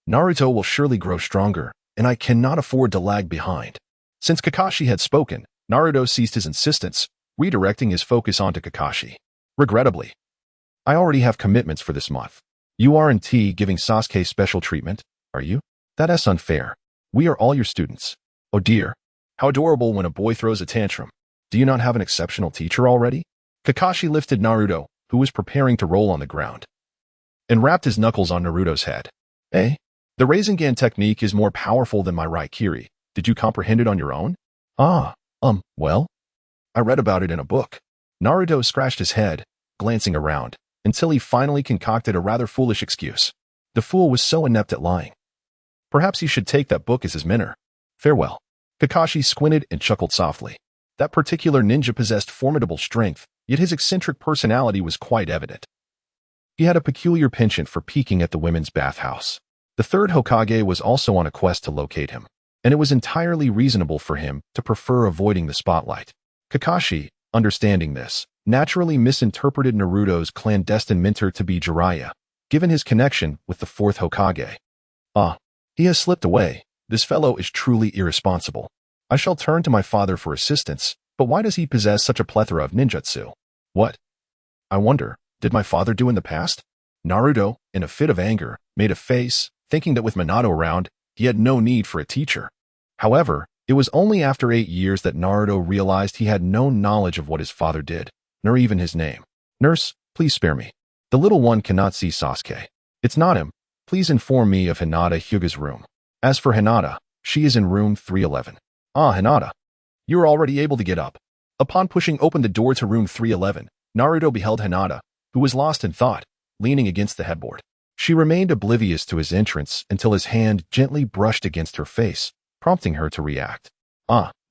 Naruto will surely grow stronger, and I cannot afford to lag behind. Since Kakashi had spoken, Naruto ceased his insistence, redirecting his focus onto Kakashi. Regrettably, I already have commitments for this month. You aren't giving Sasuke special treatment, are you? That's unfair. We are all your students. Oh dear. How adorable when a boy throws a tantrum. Do you not have an exceptional teacher already? Kakashi lifted Naruto, who was preparing to roll on the ground, and rapped his knuckles on Naruto's head. Eh? The Rasengan technique is more powerful than my Raikiri. Did you comprehend it on your own? Well, I read about it in a book. Naruto scratched his head, glancing around, until he finally concocted a rather foolish excuse. The fool was so inept at lying. Perhaps he should take that book as his mentor. Farewell. Kakashi squinted and chuckled softly. That particular ninja possessed formidable strength, yet his eccentric personality was quite evident. He had a peculiar penchant for peeking at the women's bathhouse. The third Hokage was also on a quest to locate him, and it was entirely reasonable for him to prefer avoiding the spotlight. Kakashi, understanding this, naturally misinterpreted Naruto's clandestine mentor to be Jiraiya, given his connection with the fourth Hokage. He has slipped away. This fellow is truly irresponsible. I shall turn to my father for assistance, but why does he possess such a plethora of ninjutsu? What? I wonder, did my father do in the past? Naruto, in a fit of anger, made a face, thinking that with Minato around, he had no need for a teacher. However, it was only after 8 years that Naruto realized he had no knowledge of what his father did, nor even his name. Nurse, please spare me. The little one cannot see Sasuke. It's not him. Please inform me of Hinata Hyuga's room. As for Hinata, she is in room 311. Hinata. You are already able to get up. Upon pushing open the door to room 311, Naruto beheld Hinata, who was lost in thought, leaning against the headboard. She remained oblivious to his entrance until his hand gently brushed against her face, prompting her to react.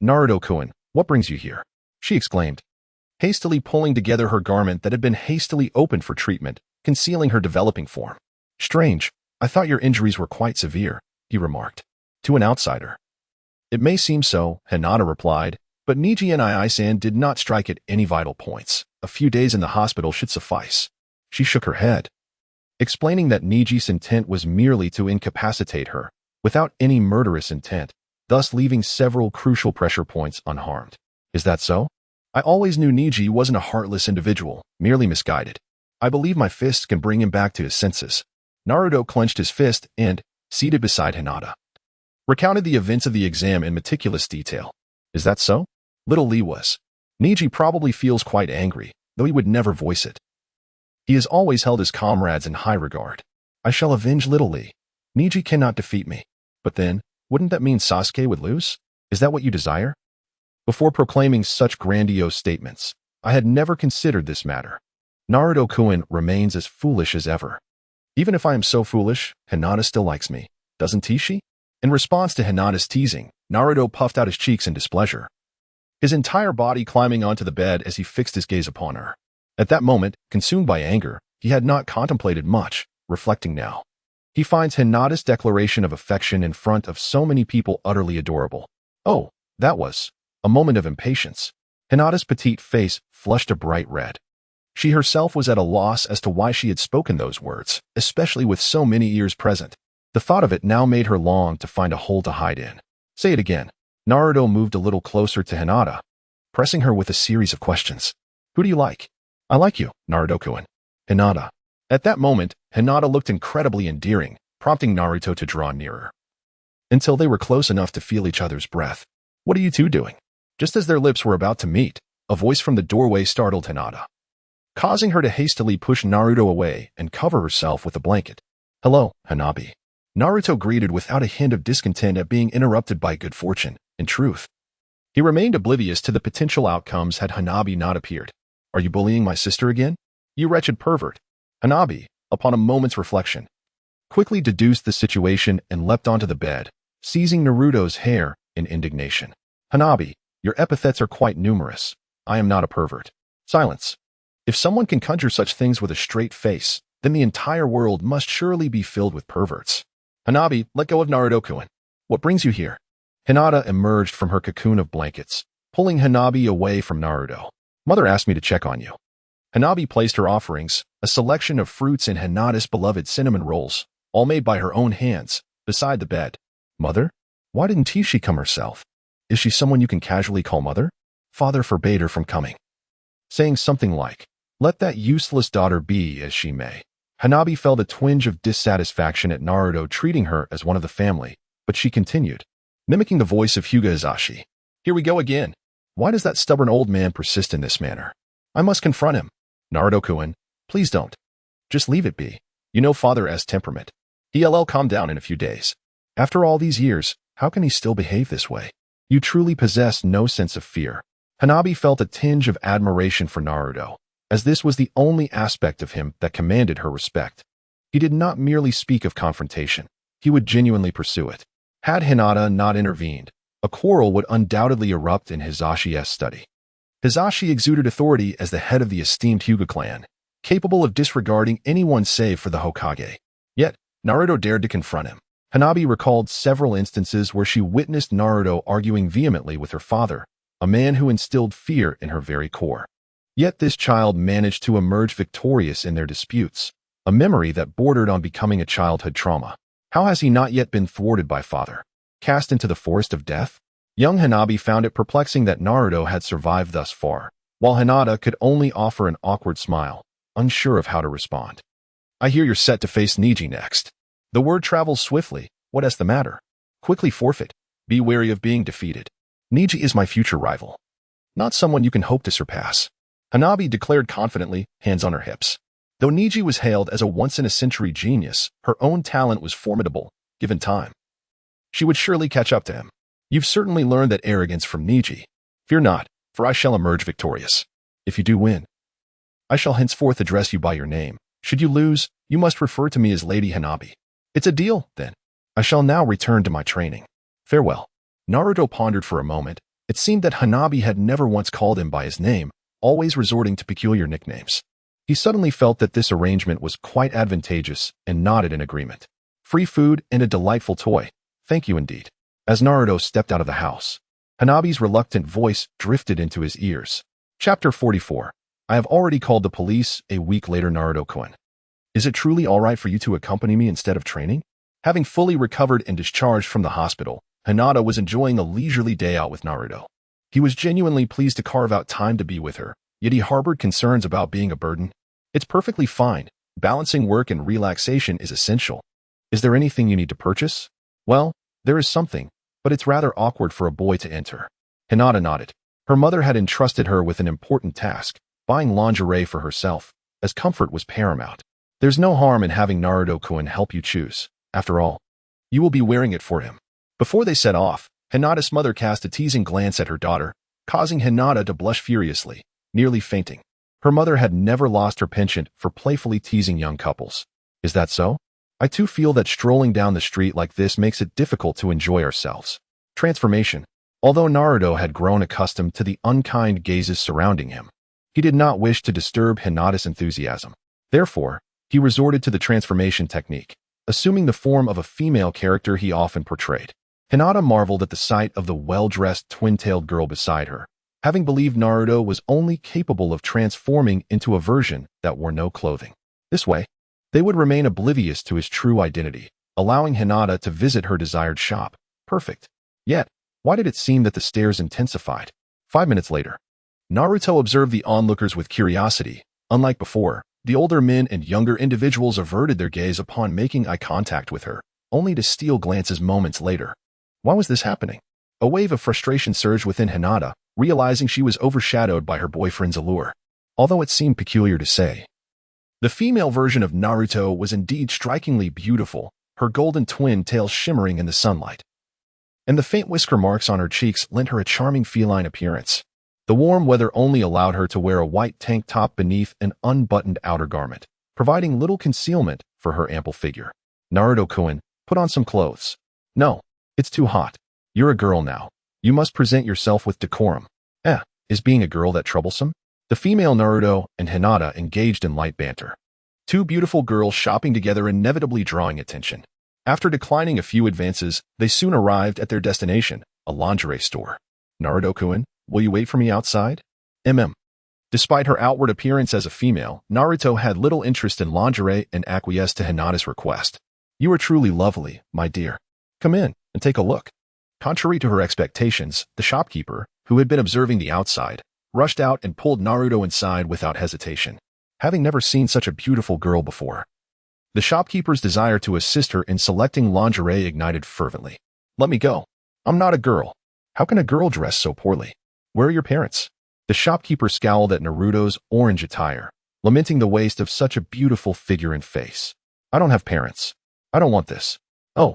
Naruto-kun, what brings you here? She exclaimed, hastily pulling together her garment that had been hastily opened for treatment, concealing her developing form. Strange, I thought your injuries were quite severe, he remarked. To an outsider. It may seem so, Hinata replied, but Niji and I-san did not strike at any vital points. A few days in the hospital should suffice. She shook her head, explaining that Niji's intent was merely to incapacitate her, without any murderous intent, thus leaving several crucial pressure points unharmed. Is that so? I always knew Niji wasn't a heartless individual, merely misguided. I believe my fists can bring him back to his senses. Naruto clenched his fist and, seated beside Hinata, recounted the events of the exam in meticulous detail. Is that so? Little Lee was. Niji probably feels quite angry, though he would never voice it. He has always held his comrades in high regard. I shall avenge Little Lee. Niji cannot defeat me. But then, wouldn't that mean Sasuke would lose? Is that what you desire? Before proclaiming such grandiose statements, I had never considered this matter. Naruto-kun remains as foolish as ever. Even if I am so foolish, Hinata still likes me, doesn't she? In response to Hinata's teasing, Naruto puffed out his cheeks in displeasure, his entire body climbing onto the bed as he fixed his gaze upon her. At that moment, consumed by anger, he had not contemplated much, reflecting now. He finds Hinata's declaration of affection in front of so many people utterly adorable. Oh, that was a moment of impatience. Hinata's petite face flushed a bright red. She herself was at a loss as to why she had spoken those words, especially with so many ears present. The thought of it now made her long to find a hole to hide in. Say it again. Naruto moved a little closer to Hinata, pressing her with a series of questions. Who do you like? I like you, Naruto-kun. Hinata. At that moment, Hinata looked incredibly endearing, prompting Naruto to draw nearer, until they were close enough to feel each other's breath. What are you two doing? Just as their lips were about to meet, a voice from the doorway startled Hinata, causing her to hastily push Naruto away and cover herself with a blanket. Hello, Hanabi. Naruto greeted without a hint of discontent at being interrupted by good fortune. In truth, he remained oblivious to the potential outcomes had Hanabi not appeared. Are you bullying my sister again? You wretched pervert. Hanabi, upon a moment's reflection, quickly deduced the situation and leapt onto the bed, seizing Naruto's hair in indignation. Hanabi, your epithets are quite numerous. I am not a pervert. Silence. If someone can conjure such things with a straight face, then the entire world must surely be filled with perverts. Hanabi, let go of Naruto-kun. What brings you here? Hinata emerged from her cocoon of blankets, pulling Hanabi away from Naruto. Mother asked me to check on you. Hanabi placed her offerings, a selection of fruits and Hinata's beloved cinnamon rolls, all made by her own hands, beside the bed. Mother? Why didn't she come herself? Is she someone you can casually call mother? Father forbade her from coming. saying something like, "Let that useless daughter be as she may." Hanabi felt a twinge of dissatisfaction at Naruto treating her as one of the family, but she continued, mimicking the voice of Hyuga Izashi. "Here we go again. Why does that stubborn old man persist in this manner? I must confront him. Naruto-kun, please don't. Just leave it be. You know Father's temperament. He'll calm down in a few days. After all these years, how can he still behave this way? You truly possess no sense of fear." Hanabi felt a tinge of admiration for Naruto, as this was the only aspect of him that commanded her respect. He did not merely speak of confrontation. He would genuinely pursue it. Had Hinata not intervened, a quarrel would undoubtedly erupt in Hizashi's study. Hizashi exuded authority as the head of the esteemed Hyuga clan, capable of disregarding anyone save for the Hokage. Yet, Naruto dared to confront him. Hanabi recalled several instances where she witnessed Naruto arguing vehemently with her father, a man who instilled fear in her very core. Yet this child managed to emerge victorious in their disputes, a memory that bordered on becoming a childhood trauma. How has he not yet been thwarted by father? Cast into the forest of death? Young Hanabi found it perplexing that Naruto had survived thus far, while Hinata could only offer an awkward smile, unsure of how to respond. "I hear you're set to face Neji next. The word travels swiftly. What is the matter? Quickly forfeit. Be wary of being defeated. Neji is my future rival, not someone you can hope to surpass," Hanabi declared confidently, hands on her hips. Though Neji was hailed as a once-in-a-century genius, her own talent was formidable, given time. She would surely catch up to him. "You've certainly learned that arrogance from Neji. Fear not, for I shall emerge victorious. If you do win, I shall henceforth address you by your name. Should you lose, you must refer to me as Lady Hanabi. It's a deal, then. I shall now return to my training. Farewell." Naruto pondered for a moment. It seemed that Hanabi had never once called him by his name, always resorting to peculiar nicknames. He suddenly felt that this arrangement was quite advantageous and nodded in agreement. Free food and a delightful toy. Thank you indeed. As Naruto stepped out of the house, Hanabi's reluctant voice drifted into his ears. Chapter 44. I have already called the police. A week later, Naruto-kun. Is it truly all right for you to accompany me instead of training? Having fully recovered and discharged from the hospital, Hinata was enjoying a leisurely day out with Naruto. He was genuinely pleased to carve out time to be with her, yet he harbored concerns about being a burden. It's perfectly fine. Balancing work and relaxation is essential. Is there anything you need to purchase? Well, there is something, but it's rather awkward for a boy to enter. Hinata nodded. Her mother had entrusted her with an important task, buying lingerie for herself, as comfort was paramount. There's no harm in having Naruto-kun help you choose. After all, you will be wearing it for him. Before they set off, Hinata's mother cast a teasing glance at her daughter, causing Hinata to blush furiously, nearly fainting. Her mother had never lost her penchant for playfully teasing young couples. Is that so? I too feel that strolling down the street like this makes it difficult to enjoy ourselves. Transformation. Although Naruto had grown accustomed to the unkind gazes surrounding him, he did not wish to disturb Hinata's enthusiasm. Therefore, he resorted to the transformation technique, assuming the form of a female character he often portrayed. Hinata marveled at the sight of the well-dressed twin-tailed girl beside her, having believed Naruto was only capable of transforming into a version that wore no clothing. This way, they would remain oblivious to his true identity, allowing Hinata to visit her desired shop. Perfect. Yet, why did it seem that the stares intensified? 5 minutes later, Naruto observed the onlookers with curiosity. Unlike before, the older men and younger individuals averted their gaze upon making eye contact with her, only to steal glances moments later. Why was this happening? A wave of frustration surged within Hinata, realizing she was overshadowed by her boyfriend's allure. Although it seemed peculiar to say, the female version of Naruto was indeed strikingly beautiful, her golden twin tail shimmering in the sunlight. And the faint whisker marks on her cheeks lent her a charming feline appearance. The warm weather only allowed her to wear a white tank top beneath an unbuttoned outer garment, providing little concealment for her ample figure. Naruto-kun, put on some clothes. No, it's too hot. You're a girl now. You must present yourself with decorum. Is being a girl that troublesome? The female Naruto and Hinata engaged in light banter. Two beautiful girls shopping together, inevitably drawing attention. After declining a few advances, they soon arrived at their destination, a lingerie store. Naruto-kun, will you wait for me outside? Despite her outward appearance as a female, Naruto had little interest in lingerie and acquiesced to Hinata's request. You are truly lovely, my dear. Come in and take a look. Contrary to her expectations, the shopkeeper, who had been observing the outside, rushed out and pulled Naruto inside without hesitation, having never seen such a beautiful girl before. The shopkeeper's desire to assist her in selecting lingerie ignited fervently. "Let me go. I'm not a girl. How can a girl dress so poorly? Where are your parents?" The shopkeeper scowled at Naruto's orange attire, lamenting the waste of such a beautiful figure and face. "I don't have parents. I don't want this. Oh,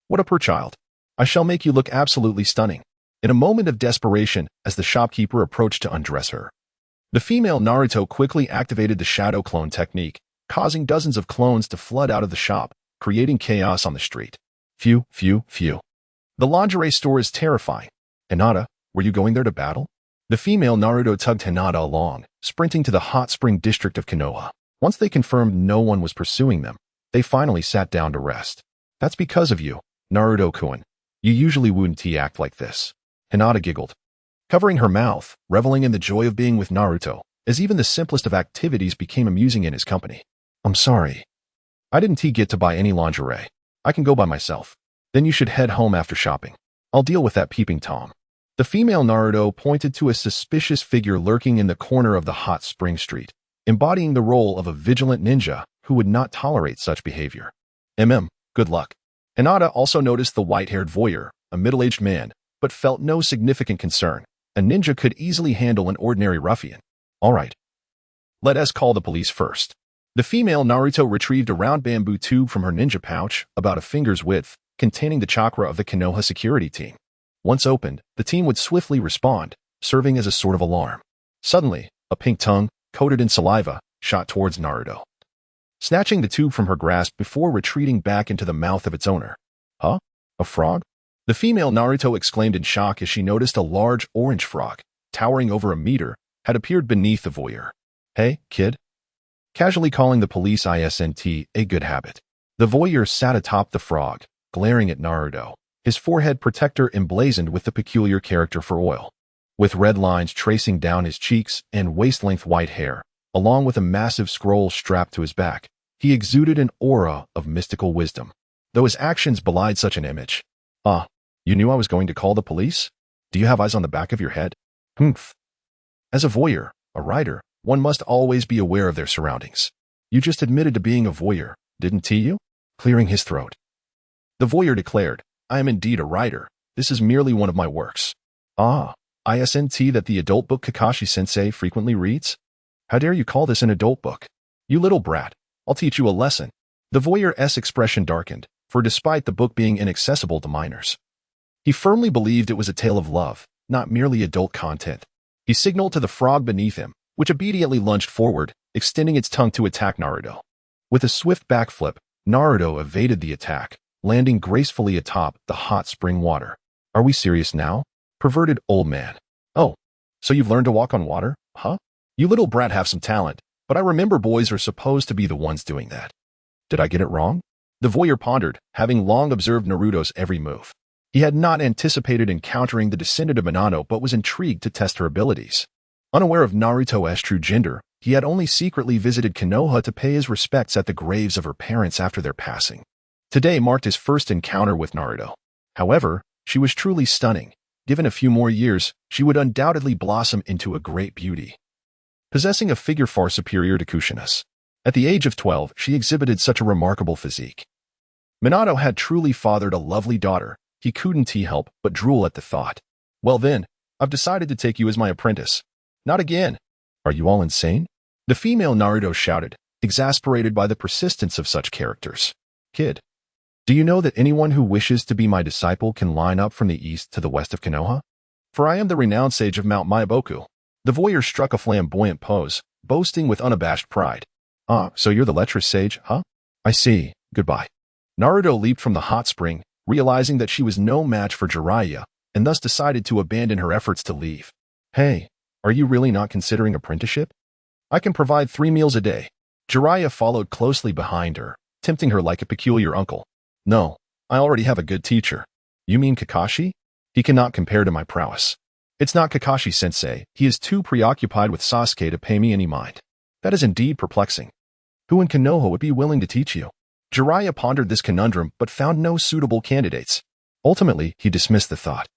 what a poor child. I shall make you look absolutely stunning." In a moment of desperation, as the shopkeeper approached to undress her, the female Naruto quickly activated the shadow clone technique, causing dozens of clones to flood out of the shop, creating chaos on the street. Phew, phew, phew. The lingerie store is terrifying. "Hinata, were you going there to battle?" The female Naruto tugged Hinata along, sprinting to the hot spring district of Konoha. Once they confirmed no one was pursuing them, they finally sat down to rest. "That's because of you, Naruto-kun. You usually wouldn't act like this." Hinata giggled, covering her mouth, reveling in the joy of being with Naruto, as even the simplest of activities became amusing in his company. "I'm sorry. I didn't get to buy any lingerie. I can go by myself." "Then you should head home after shopping. I'll deal with that peeping Tom." The female Naruto pointed to a suspicious figure lurking in the corner of the hot spring street, embodying the role of a vigilant ninja who would not tolerate such behavior. Good luck." Hinata also noticed the white-haired voyeur, a middle-aged man, but felt no significant concern. A ninja could easily handle an ordinary ruffian. "All right. Let us call the police first." The female Naruto retrieved a round bamboo tube from her ninja pouch, about a finger's width, containing the chakra of the Konoha security team. Once opened, the team would swiftly respond, serving as a sort of alarm. Suddenly, a pink tongue, coated in saliva, shot towards Naruto, snatching the tube from her grasp before retreating back into the mouth of its owner. "Huh? A frog?" The female Naruto exclaimed in shock as she noticed a large orange frog, towering over a meter, had appeared beneath the voyeur. "Hey, kid." Casually calling the police isn't a good habit. The voyeur sat atop the frog, glaring at Naruto, his forehead protector emblazoned with the peculiar character for oil, with red lines tracing down his cheeks and waist-length white hair, along with a massive scroll strapped to his back. He exuded an aura of mystical wisdom, though his actions belied such an image. "Ah, you knew I was going to call the police? Do you have eyes on the back of your head?" "Humph." As a voyeur, a writer, one must always be aware of their surroundings. "You just admitted to being a voyeur, didn't you?" Clearing his throat, the voyeur declared, "I am indeed a writer. This is merely one of my works." "Ah, isn't that the adult book Kakashi-sensei frequently reads? How dare you call this an adult book? You little brat, I'll teach you a lesson." The voyeur's expression darkened, for despite the book being inaccessible to minors, he firmly believed it was a tale of love, not merely adult content. He signaled to the frog beneath him, which obediently lunged forward, extending its tongue to attack Naruto. With a swift backflip, Naruto evaded the attack, landing gracefully atop the hot spring water. "Are we serious now? Perverted old man. Oh, so you've learned to walk on water, huh? You little brat have some talent, but I remember boys are supposed to be the ones doing that. Did I get it wrong?" The voyeur pondered, having long observed Naruto's every move. He had not anticipated encountering the descendant of Minato but was intrigued to test her abilities. Unaware of Naruto's true gender, he had only secretly visited Konoha to pay his respects at the graves of her parents after their passing. Today marked his first encounter with Naruto. However, she was truly stunning. Given a few more years, she would undoubtedly blossom into a great beauty, possessing a figure far superior to Kushina's. At the age of 12, she exhibited such a remarkable physique. Minato had truly fathered a lovely daughter. He couldn't help but drool at the thought. "Well then, I've decided to take you as my apprentice." "Not again." "Are you all insane?" The female Naruto shouted, exasperated by the persistence of such characters. "Kid, do you know that anyone who wishes to be my disciple can line up from the east to the west of Konoha? For I am the renowned sage of Mount Myaboku." The voyeur struck a flamboyant pose, boasting with unabashed pride. "Ah, so you're the lecherous sage, huh? I see. Goodbye." Naruto leaped from the hot spring, realizing that she was no match for Jiraiya, and thus decided to abandon her efforts to leave. "Hey, are you really not considering apprenticeship? I can provide 3 meals a day." Jiraiya followed closely behind her, tempting her like a peculiar uncle. "No, I already have a good teacher." "You mean Kakashi? He cannot compare to my prowess." "It's not Kakashi-sensei. He is too preoccupied with Sasuke to pay me any mind." "That is indeed perplexing. Who in Konoha would be willing to teach you?" Jiraiya pondered this conundrum but found no suitable candidates. Ultimately, he dismissed the thought.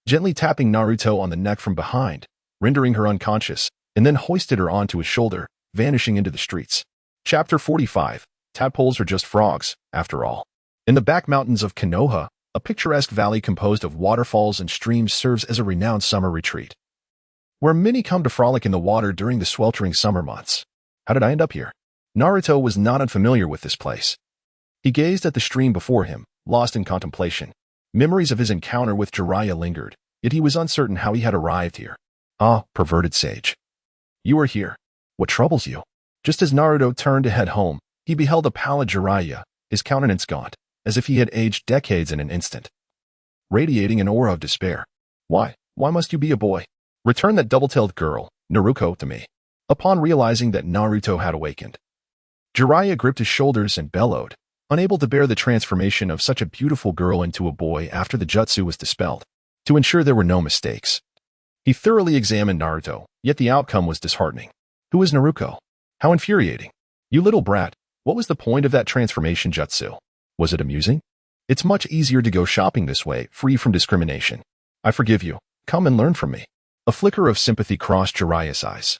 Gently tapping Naruto on the neck from behind, rendering her unconscious, and then hoisted her onto his shoulder, vanishing into the streets. Chapter 45. Tadpoles are just frogs, after all. In the back mountains of Konoha, a picturesque valley composed of waterfalls and streams serves as a renowned summer retreat, where many come to frolic in the water during the sweltering summer months. How did I end up here? Naruto was not unfamiliar with this place. He gazed at the stream before him, lost in contemplation. Memories of his encounter with Jiraiya lingered, yet he was uncertain how he had arrived here. Ah, perverted sage. You are here. What troubles you? Just as Naruto turned to head home, he beheld a pallid Jiraiya, his countenance gaunt, as if he had aged decades in an instant, radiating an aura of despair. Why must you be a boy? Return that double-tailed girl, Naruto, to me. Upon realizing that Naruto had awakened, Jiraiya gripped his shoulders and bellowed, unable to bear the transformation of such a beautiful girl into a boy after the jutsu was dispelled. To ensure there were no mistakes, he thoroughly examined Naruto, yet the outcome was disheartening. Who is Naruto? How infuriating. You little brat, what was the point of that transformation jutsu? Was it amusing? It's much easier to go shopping this way, free from discrimination. I forgive you. Come and learn from me. A flicker of sympathy crossed Jiraiya's eyes.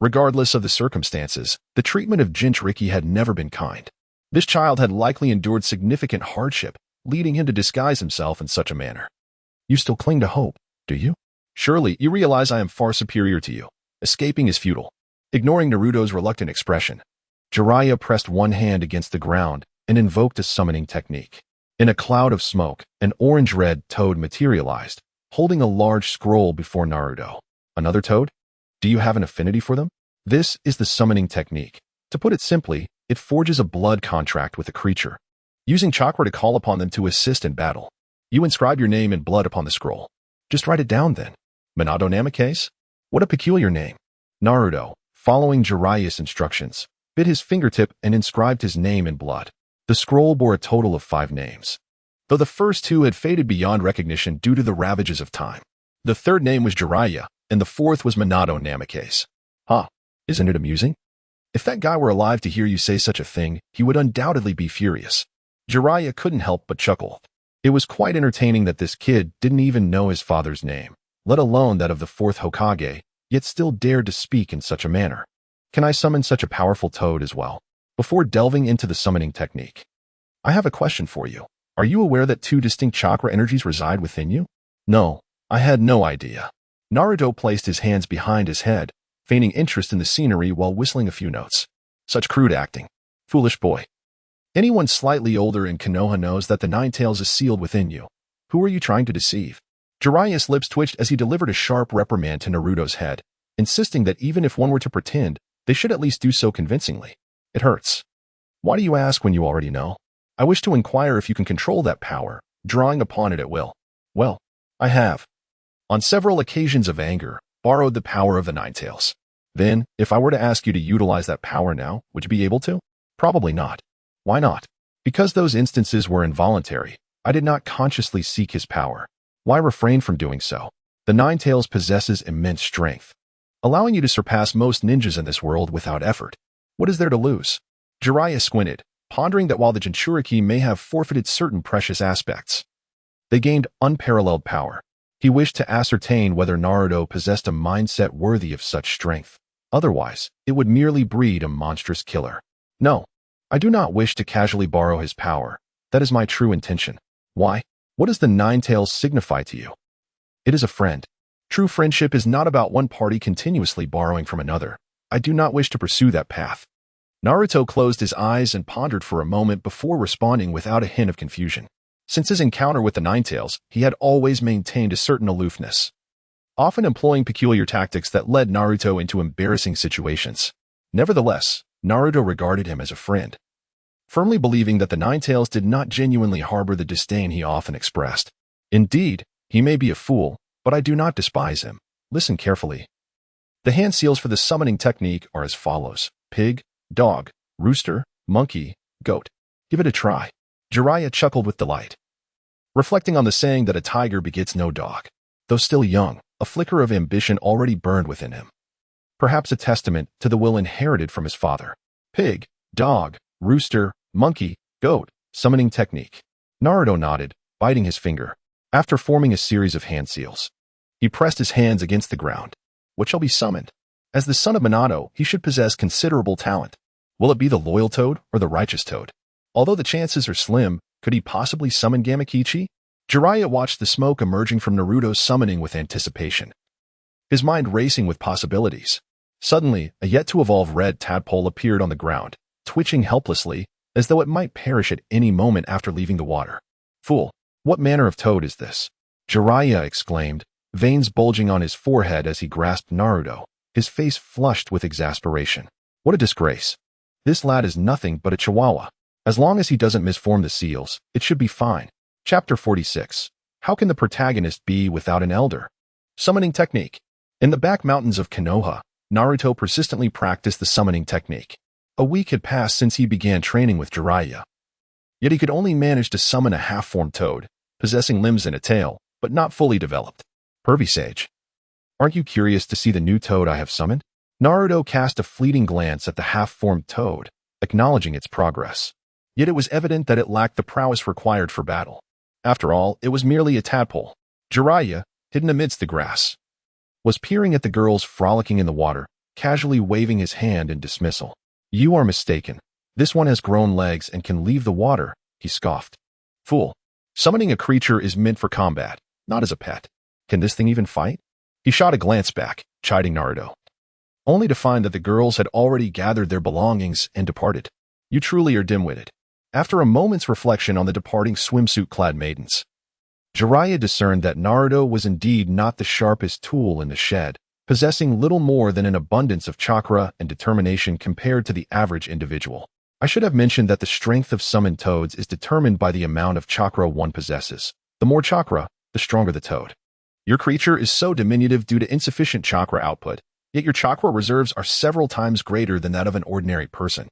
Regardless of the circumstances, the treatment of Jinchuriki had never been kind. This child had likely endured significant hardship, leading him to disguise himself in such a manner. You still cling to hope, do you? Surely you realize I am far superior to you. Escaping is futile. Ignoring Naruto's reluctant expression, Jiraiya pressed one hand against the ground and invoked a summoning technique. In a cloud of smoke, an orange-red toad materialized, holding a large scroll before Naruto. Another toad? Do you have an affinity for them? This is the summoning technique. To put it simply, it forges a blood contract with a creature, using chakra to call upon them to assist in battle. You inscribe your name in blood upon the scroll. Just write it down then. Minato Namikaze? What a peculiar name. Naruto, following Jiraiya's instructions, bit his fingertip and inscribed his name in blood. The scroll bore a total of 5 names, though the first 2 had faded beyond recognition due to the ravages of time. The third name was Jiraiya, and the fourth was Minato Namikaze. Isn't it amusing? If that guy were alive to hear you say such a thing, he would undoubtedly be furious. Jiraiya couldn't help but chuckle. It was quite entertaining that this kid didn't even know his father's name, let alone that of the 4th Hokage, yet still dared to speak in such a manner. Can I summon such a powerful toad as well? Before delving into the summoning technique, I have a question for you. Are you aware that 2 distinct chakra energies reside within you? No, I had no idea. Naruto placed his hands behind his head, feigning interest in the scenery while whistling a few notes. Such crude acting. Foolish boy. Anyone slightly older in Konoha knows that the 9 tails is sealed within you. Who are you trying to deceive? Jiraiya's lips twitched as he delivered a sharp reprimand to Naruto's head, insisting that even if one were to pretend, they should at least do so convincingly. It hurts. Why do you ask when you already know? I wish to inquire if you can control that power, drawing upon it at will. Well, I have. On several occasions of anger, borrowed the power of the 9 tails. Then, if I were to ask you to utilize that power now, would you be able to? Probably not. Why not? Because those instances were involuntary. I did not consciously seek his power. Why refrain from doing so? The 9 tails possesses immense strength, allowing you to surpass most ninjas in this world without effort. What is there to lose? Jiraiya squinted, pondering that while the Jinchuriki may have forfeited certain precious aspects, they gained unparalleled power. He wished to ascertain whether Naruto possessed a mindset worthy of such strength. Otherwise, it would merely breed a monstrous killer. No, I do not wish to casually borrow his power. That is my true intention. Why? What does the 9 tails signify to you? It is a friend. True friendship is not about one party continuously borrowing from another. I do not wish to pursue that path. Naruto closed his eyes and pondered for a moment before responding without a hint of confusion. Since his encounter with the 9 tails, he had always maintained a certain aloofness, often employing peculiar tactics that led Naruto into embarrassing situations. Nevertheless, Naruto regarded him as a friend, firmly believing that the 9 tails did not genuinely harbor the disdain he often expressed. Indeed, he may be a fool, but I do not despise him. Listen carefully. The hand seals for the summoning technique are as follows: pig, dog, rooster, monkey, goat. Give it a try. Jiraiya chuckled with delight, reflecting on the saying that a tiger begets no dog. Though still young, a flicker of ambition already burned within him, perhaps a testament to the will inherited from his father. Pig, dog, rooster, monkey, goat, summoning technique. Naruto nodded, biting his finger. After forming a series of hand seals, he pressed his hands against the ground, What shall be summoned? As the son of Minato, he should possess considerable talent. Will it be the loyal toad or the righteous toad? Although the chances are slim, could he possibly summon Gamakichi? Jiraiya watched the smoke emerging from Naruto's summoning with anticipation, his mind racing with possibilities. Suddenly, a yet-to-evolve red tadpole appeared on the ground, twitching helplessly, as though it might perish at any moment after leaving the water. Fool! What manner of toad is this? Jiraiya exclaimed, veins bulging on his forehead as he grasped Naruto, his face flushed with exasperation. What a disgrace! This lad is nothing but a chihuahua. As long as he doesn't misform the seals, it should be fine. Chapter 46. How can the protagonist be without an elder? Summoning technique. In the back mountains of Konoha, Naruto persistently practiced the summoning technique. A week had passed since he began training with Jiraiya. Yet he could only manage to summon a half-formed toad, possessing limbs and a tail, but not fully developed. Pervy Sage. Aren't you curious to see the new toad I have summoned? Naruto cast a fleeting glance at the half-formed toad, acknowledging its progress. Yet it was evident that it lacked the prowess required for battle. After all, it was merely a tadpole. Jiraiya, hidden amidst the grass, was peering at the girls frolicking in the water, casually waving his hand in dismissal. You are mistaken. This one has grown legs and can leave the water, he scoffed. Fool. Summoning a creature is meant for combat, not as a pet. Can this thing even fight? He shot a glance back, chiding Naruto, only to find that the girls had already gathered their belongings and departed. You truly are dim-witted. After a moment's reflection on the departing swimsuit-clad maidens, Jiraiya discerned that Naruto was indeed not the sharpest tool in the shed, possessing little more than an abundance of chakra and determination compared to the average individual. I should have mentioned that the strength of summoned toads is determined by the amount of chakra one possesses. The more chakra, the stronger the toad. Your creature is so diminutive due to insufficient chakra output, yet your chakra reserves are several times greater than that of an ordinary person.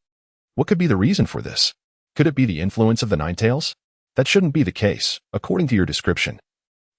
What could be the reason for this? Could it be the influence of the Nine Tails? That shouldn't be the case, according to your description.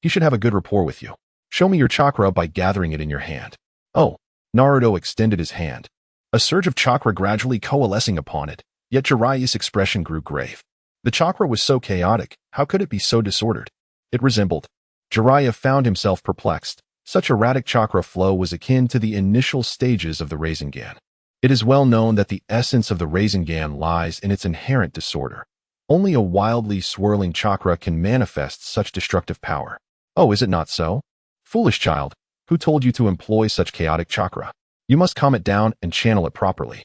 He should have a good rapport with you. Show me your chakra by gathering it in your hand. Oh, Naruto extended his hand, a surge of chakra gradually coalescing upon it, yet Jiraiya's expression grew grave. The chakra was so chaotic, how could it be so disordered? It resembled. Jiraiya found himself perplexed. Such erratic chakra flow was akin to the initial stages of the Rasengan. It is well known that the essence of the Rasengan lies in its inherent disorder. Only a wildly swirling chakra can manifest such destructive power. Oh, is it not so? Foolish child, who told you to employ such chaotic chakra? You must calm it down and channel it properly.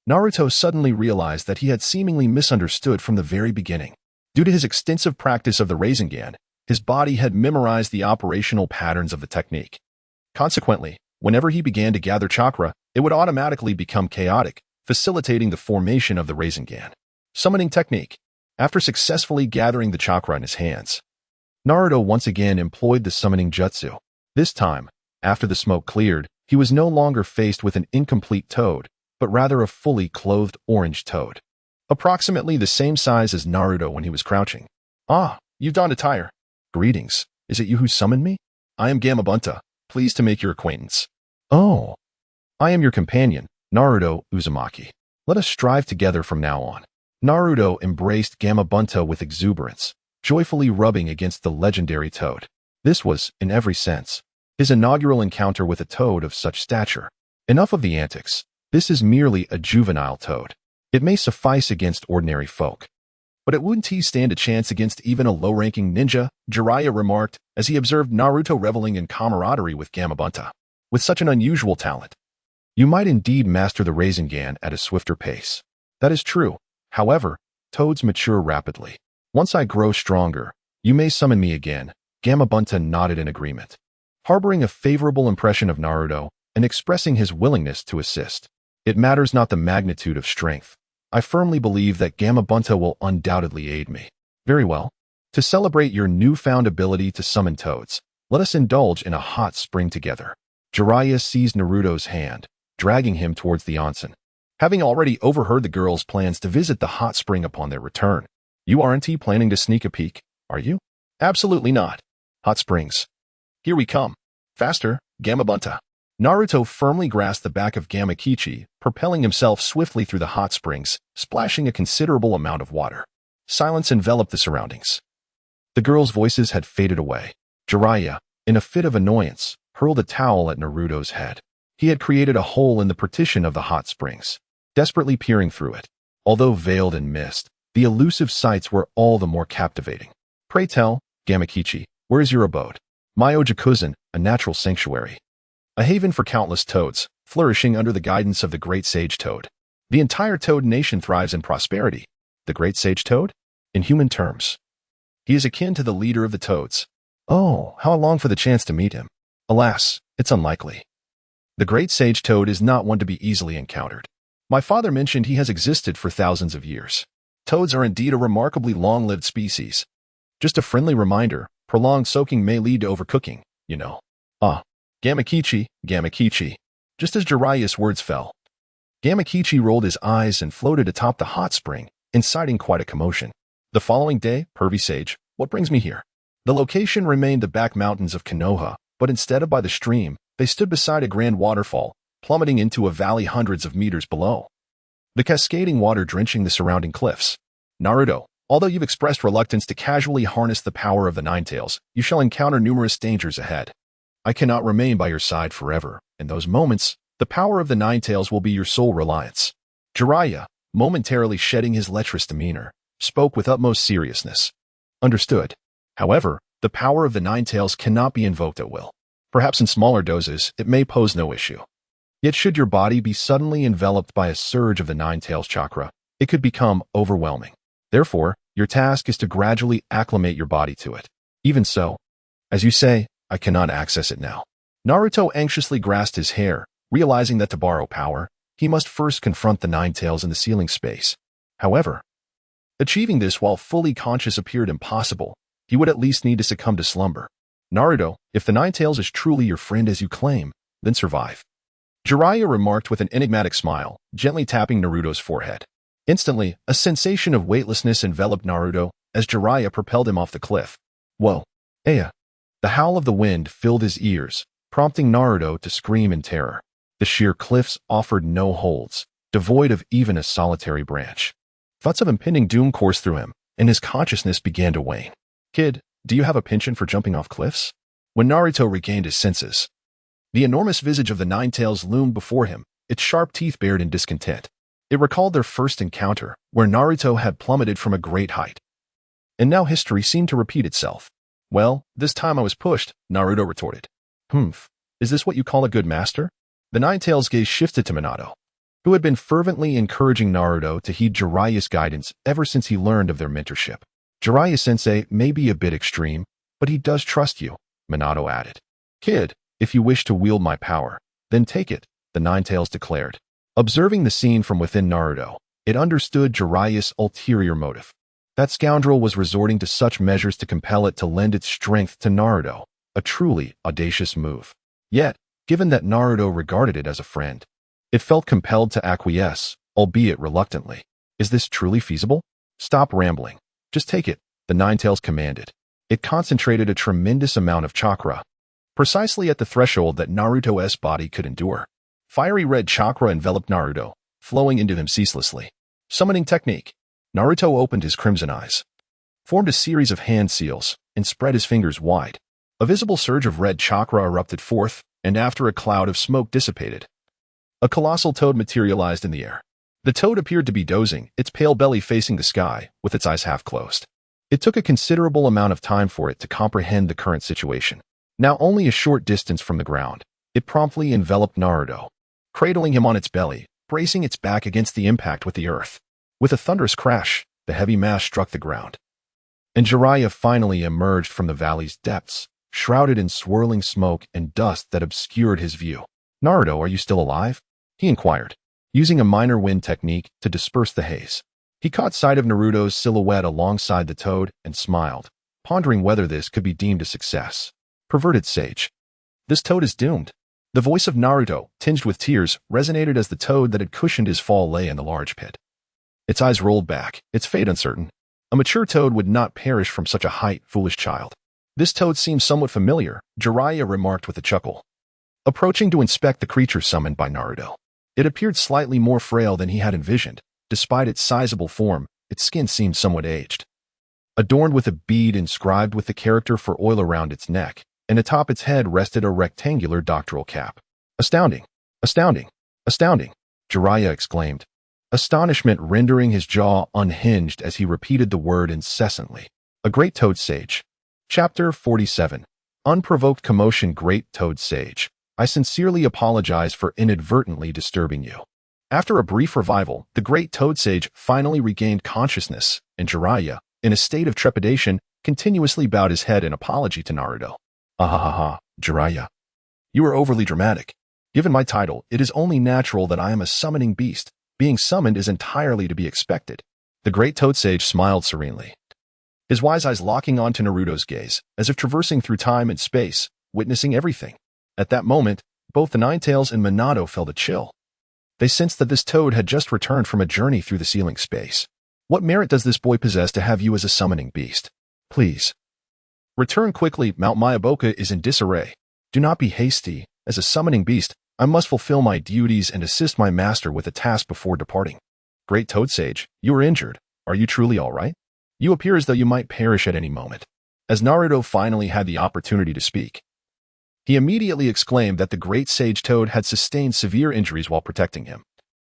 Naruto suddenly realized that he had seemingly misunderstood from the very beginning. Due to his extensive practice of the Rasengan, his body had memorized the operational patterns of the technique. Consequently, whenever he began to gather chakra, it would automatically become chaotic, facilitating the formation of the Rasengan. Summoning technique. After successfully gathering the chakra in his hands, Naruto once again employed the summoning jutsu. This time, after the smoke cleared, he was no longer faced with an incomplete toad, but rather a fully clothed orange toad, approximately the same size as Naruto when he was crouching. You've donned attire. Greetings. Is it you who summoned me? I am Gamabunta, pleased to make your acquaintance. Oh. I am your companion, Naruto Uzumaki. Let us strive together from now on. Naruto embraced Gamabunta with exuberance, joyfully rubbing against the legendary toad. This was, in every sense, his inaugural encounter with a toad of such stature. Enough of the antics. This is merely a juvenile toad. It may suffice against ordinary folk, but it wouldn't he stand a chance against even a low-ranking ninja, Jiraiya remarked as he observed Naruto reveling in camaraderie with Gamabunta. With such an unusual talent, you might indeed master the Rasengan at a swifter pace. That is true. However, toads mature rapidly. Once I grow stronger, you may summon me again. Gamabunta nodded in agreement, harboring a favorable impression of Naruto and expressing his willingness to assist. It matters not the magnitude of strength. I firmly believe that Gamabunta will undoubtedly aid me. Very well. To celebrate your newfound ability to summon toads, let us indulge in a hot spring together. Jiraiya seized Naruto's hand, dragging him towards the onsen. Having already overheard the girls' plans to visit the hot spring upon their return, you aren't planning to sneak a peek, are you? Absolutely not. Hot springs. Here we come. Faster, Gamabunta. Naruto firmly grasped the back of Gamakichi, propelling himself swiftly through the hot springs, splashing a considerable amount of water. Silence enveloped the surroundings. The girls' voices had faded away. Jiraiya, in a fit of annoyance, hurled a towel at Naruto's head. He had created a hole in the partition of the hot springs, desperately peering through it. Although veiled in mist, the elusive sights were all the more captivating. Pray tell, Gamakichi, where is your abode? My Ojakuzan, a natural sanctuary. A haven for countless toads, flourishing under the guidance of the great sage toad. The entire toad nation thrives in prosperity. The great sage toad? In human terms. He is akin to the leader of the toads. Oh, how I long for the chance to meet him. Alas, it's unlikely. The great sage toad is not one to be easily encountered. My father mentioned he has existed for thousands of years. Toads are indeed a remarkably long-lived species. Just a friendly reminder, prolonged soaking may lead to overcooking, you know. Ah, Gamakichi, Gamakichi. Just as Jiraiya's words fell, Gamakichi rolled his eyes and floated atop the hot spring, inciting quite a commotion. The following day, pervy sage, what brings me here? The location remained the back mountains of Konoha, but instead of by the stream, they stood beside a grand waterfall, plummeting into a valley hundreds of meters below. The cascading water drenching the surrounding cliffs. Naruto, although you've expressed reluctance to casually harness the power of the Nine Tails, you shall encounter numerous dangers ahead. I cannot remain by your side forever. In those moments, the power of the Nine Tails will be your sole reliance. Jiraiya, momentarily shedding his lecherous demeanor, spoke with utmost seriousness. Understood. However, the power of the Nine Tails cannot be invoked at will. Perhaps in smaller doses, it may pose no issue. Yet should your body be suddenly enveloped by a surge of the Nine Tails chakra, it could become overwhelming. Therefore, your task is to gradually acclimate your body to it. Even so, as you say, I cannot access it now. Naruto anxiously grasped his hair, realizing that to borrow power, he must first confront the Nine Tails in the ceiling space. However, achieving this while fully conscious appeared impossible. He would at least need to succumb to slumber. Naruto, if the Nine Tails is truly your friend as you claim, then survive. Jiraiya remarked with an enigmatic smile, gently tapping Naruto's forehead. Instantly, a sensation of weightlessness enveloped Naruto as Jiraiya propelled him off the cliff. Whoa! Aya! The howl of the wind filled his ears, prompting Naruto to scream in terror. The sheer cliffs offered no holds, devoid of even a solitary branch. Thoughts of impending doom coursed through him, and his consciousness began to wane. Kid, do you have a penchant for jumping off cliffs? When Naruto regained his senses, the enormous visage of the Nine Tails loomed before him, its sharp teeth bared in discontent. It recalled their first encounter, where Naruto had plummeted from a great height. And now history seemed to repeat itself. Well, this time I was pushed, Naruto retorted. Is this what you call a good master? The Nine Tails' gaze shifted to Minato, who had been fervently encouraging Naruto to heed Jiraiya's guidance ever since he learned of their mentorship. Jiraiya-sensei may be a bit extreme, but he does trust you, Minato added. Kid, if you wish to wield my power, then take it, the Nine Tails declared. Observing the scene from within Naruto, it understood Jiraiya's ulterior motive. That scoundrel was resorting to such measures to compel it to lend its strength to Naruto, a truly audacious move. Yet, given that Naruto regarded it as a friend, it felt compelled to acquiesce, albeit reluctantly. Is this truly feasible? Stop rambling. Just take it, the Nine Tails commanded. It concentrated a tremendous amount of chakra, precisely at the threshold that Naruto's body could endure. Fiery red chakra enveloped Naruto, flowing into him ceaselessly. Summoning technique. Naruto opened his crimson eyes, formed a series of hand seals, and spread his fingers wide. A visible surge of red chakra erupted forth, and after a cloud of smoke dissipated, a colossal toad materialized in the air. The toad appeared to be dozing, its pale belly facing the sky, with its eyes half closed. It took a considerable amount of time for it to comprehend the current situation. Now only a short distance from the ground, it promptly enveloped Naruto, cradling him on its belly, bracing its back against the impact with the earth. With a thunderous crash, the heavy mass struck the ground. And Jiraiya finally emerged from the valley's depths, shrouded in swirling smoke and dust that obscured his view. Naruto, are you still alive? He inquired, using a minor wind technique to disperse the haze. He caught sight of Naruto's silhouette alongside the toad and smiled, pondering whether this could be deemed a success. Perverted sage. This toad is doomed. The voice of Naruto, tinged with tears, resonated as the toad that had cushioned his fall lay in the large pit. Its eyes rolled back, its fate uncertain. A mature toad would not perish from such a height, foolish child. This toad seems somewhat familiar, Jiraiya remarked with a chuckle, approaching to inspect the creature summoned by Naruto. It appeared slightly more frail than he had envisioned. Despite its sizable form, its skin seemed somewhat aged. Adorned with a bead inscribed with the character for oil around its neck, and atop its head rested a rectangular doctoral cap. Astounding! Astounding! Astounding! Jiraiya exclaimed, astonishment rendering his jaw unhinged as he repeated the word incessantly. A Great Toad Sage. Chapter 47. Unprovoked Commotion. Great Toad Sage, I sincerely apologize for inadvertently disturbing you. After a brief revival, the Great Toad Sage finally regained consciousness, and Jiraiya, in a state of trepidation, continuously bowed his head in apology to Naruto. Ahahaha, Jiraiya. You are overly dramatic. Given my title, it is only natural that I am a summoning beast. Being summoned is entirely to be expected. The Great Toad Sage smiled serenely, his wise eyes locking onto Naruto's gaze, as if traversing through time and space, witnessing everything. At that moment, both the Ninetales and Minato felt a chill. They sensed that this toad had just returned from a journey through the ceiling space. What merit does this boy possess to have you as a summoning beast? Please. Return quickly. Mount Myaboka is in disarray. Do not be hasty. As a summoning beast, I must fulfill my duties and assist my master with a task before departing. Great Toad Sage, you are injured. Are you truly all right? You appear as though you might perish at any moment. As Naruto finally had the opportunity to speak, he immediately exclaimed that the Great Sage Toad had sustained severe injuries while protecting him,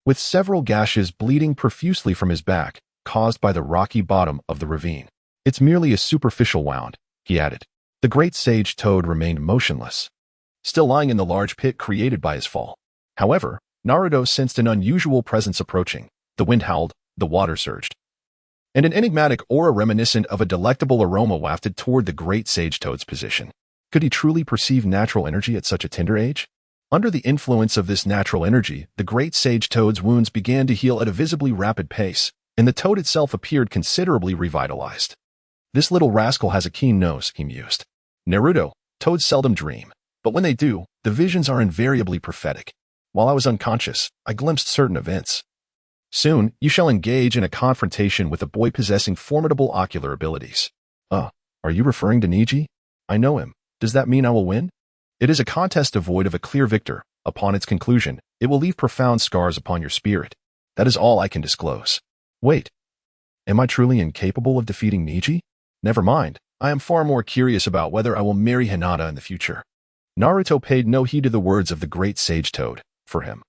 with several gashes bleeding profusely from his back, caused by the rocky bottom of the ravine. It's merely a superficial wound, he added. The Great Sage Toad remained motionless, still lying in the large pit created by his fall. However, Naruto sensed an unusual presence approaching. The wind howled, the water surged, and an enigmatic aura reminiscent of a delectable aroma wafted toward the Great Sage Toad's position. Could he truly perceive natural energy at such a tender age? Under the influence of this natural energy, the Great Sage Toad's wounds began to heal at a visibly rapid pace, and the toad itself appeared considerably revitalized. This little rascal has a keen nose, he mused. Naruto, toads seldom dream, but when they do, the visions are invariably prophetic. While I was unconscious, I glimpsed certain events. Soon, you shall engage in a confrontation with a boy possessing formidable ocular abilities. Are you referring to Neji? I know him. Does that mean I will win? It is a contest devoid of a clear victor. Upon its conclusion, it will leave profound scars upon your spirit. That is all I can disclose. Wait. Am I truly incapable of defeating Neji? Never mind. I am far more curious about whether I will marry Hinata in the future. Naruto paid no heed to the words of the Great Sage Toad. For him,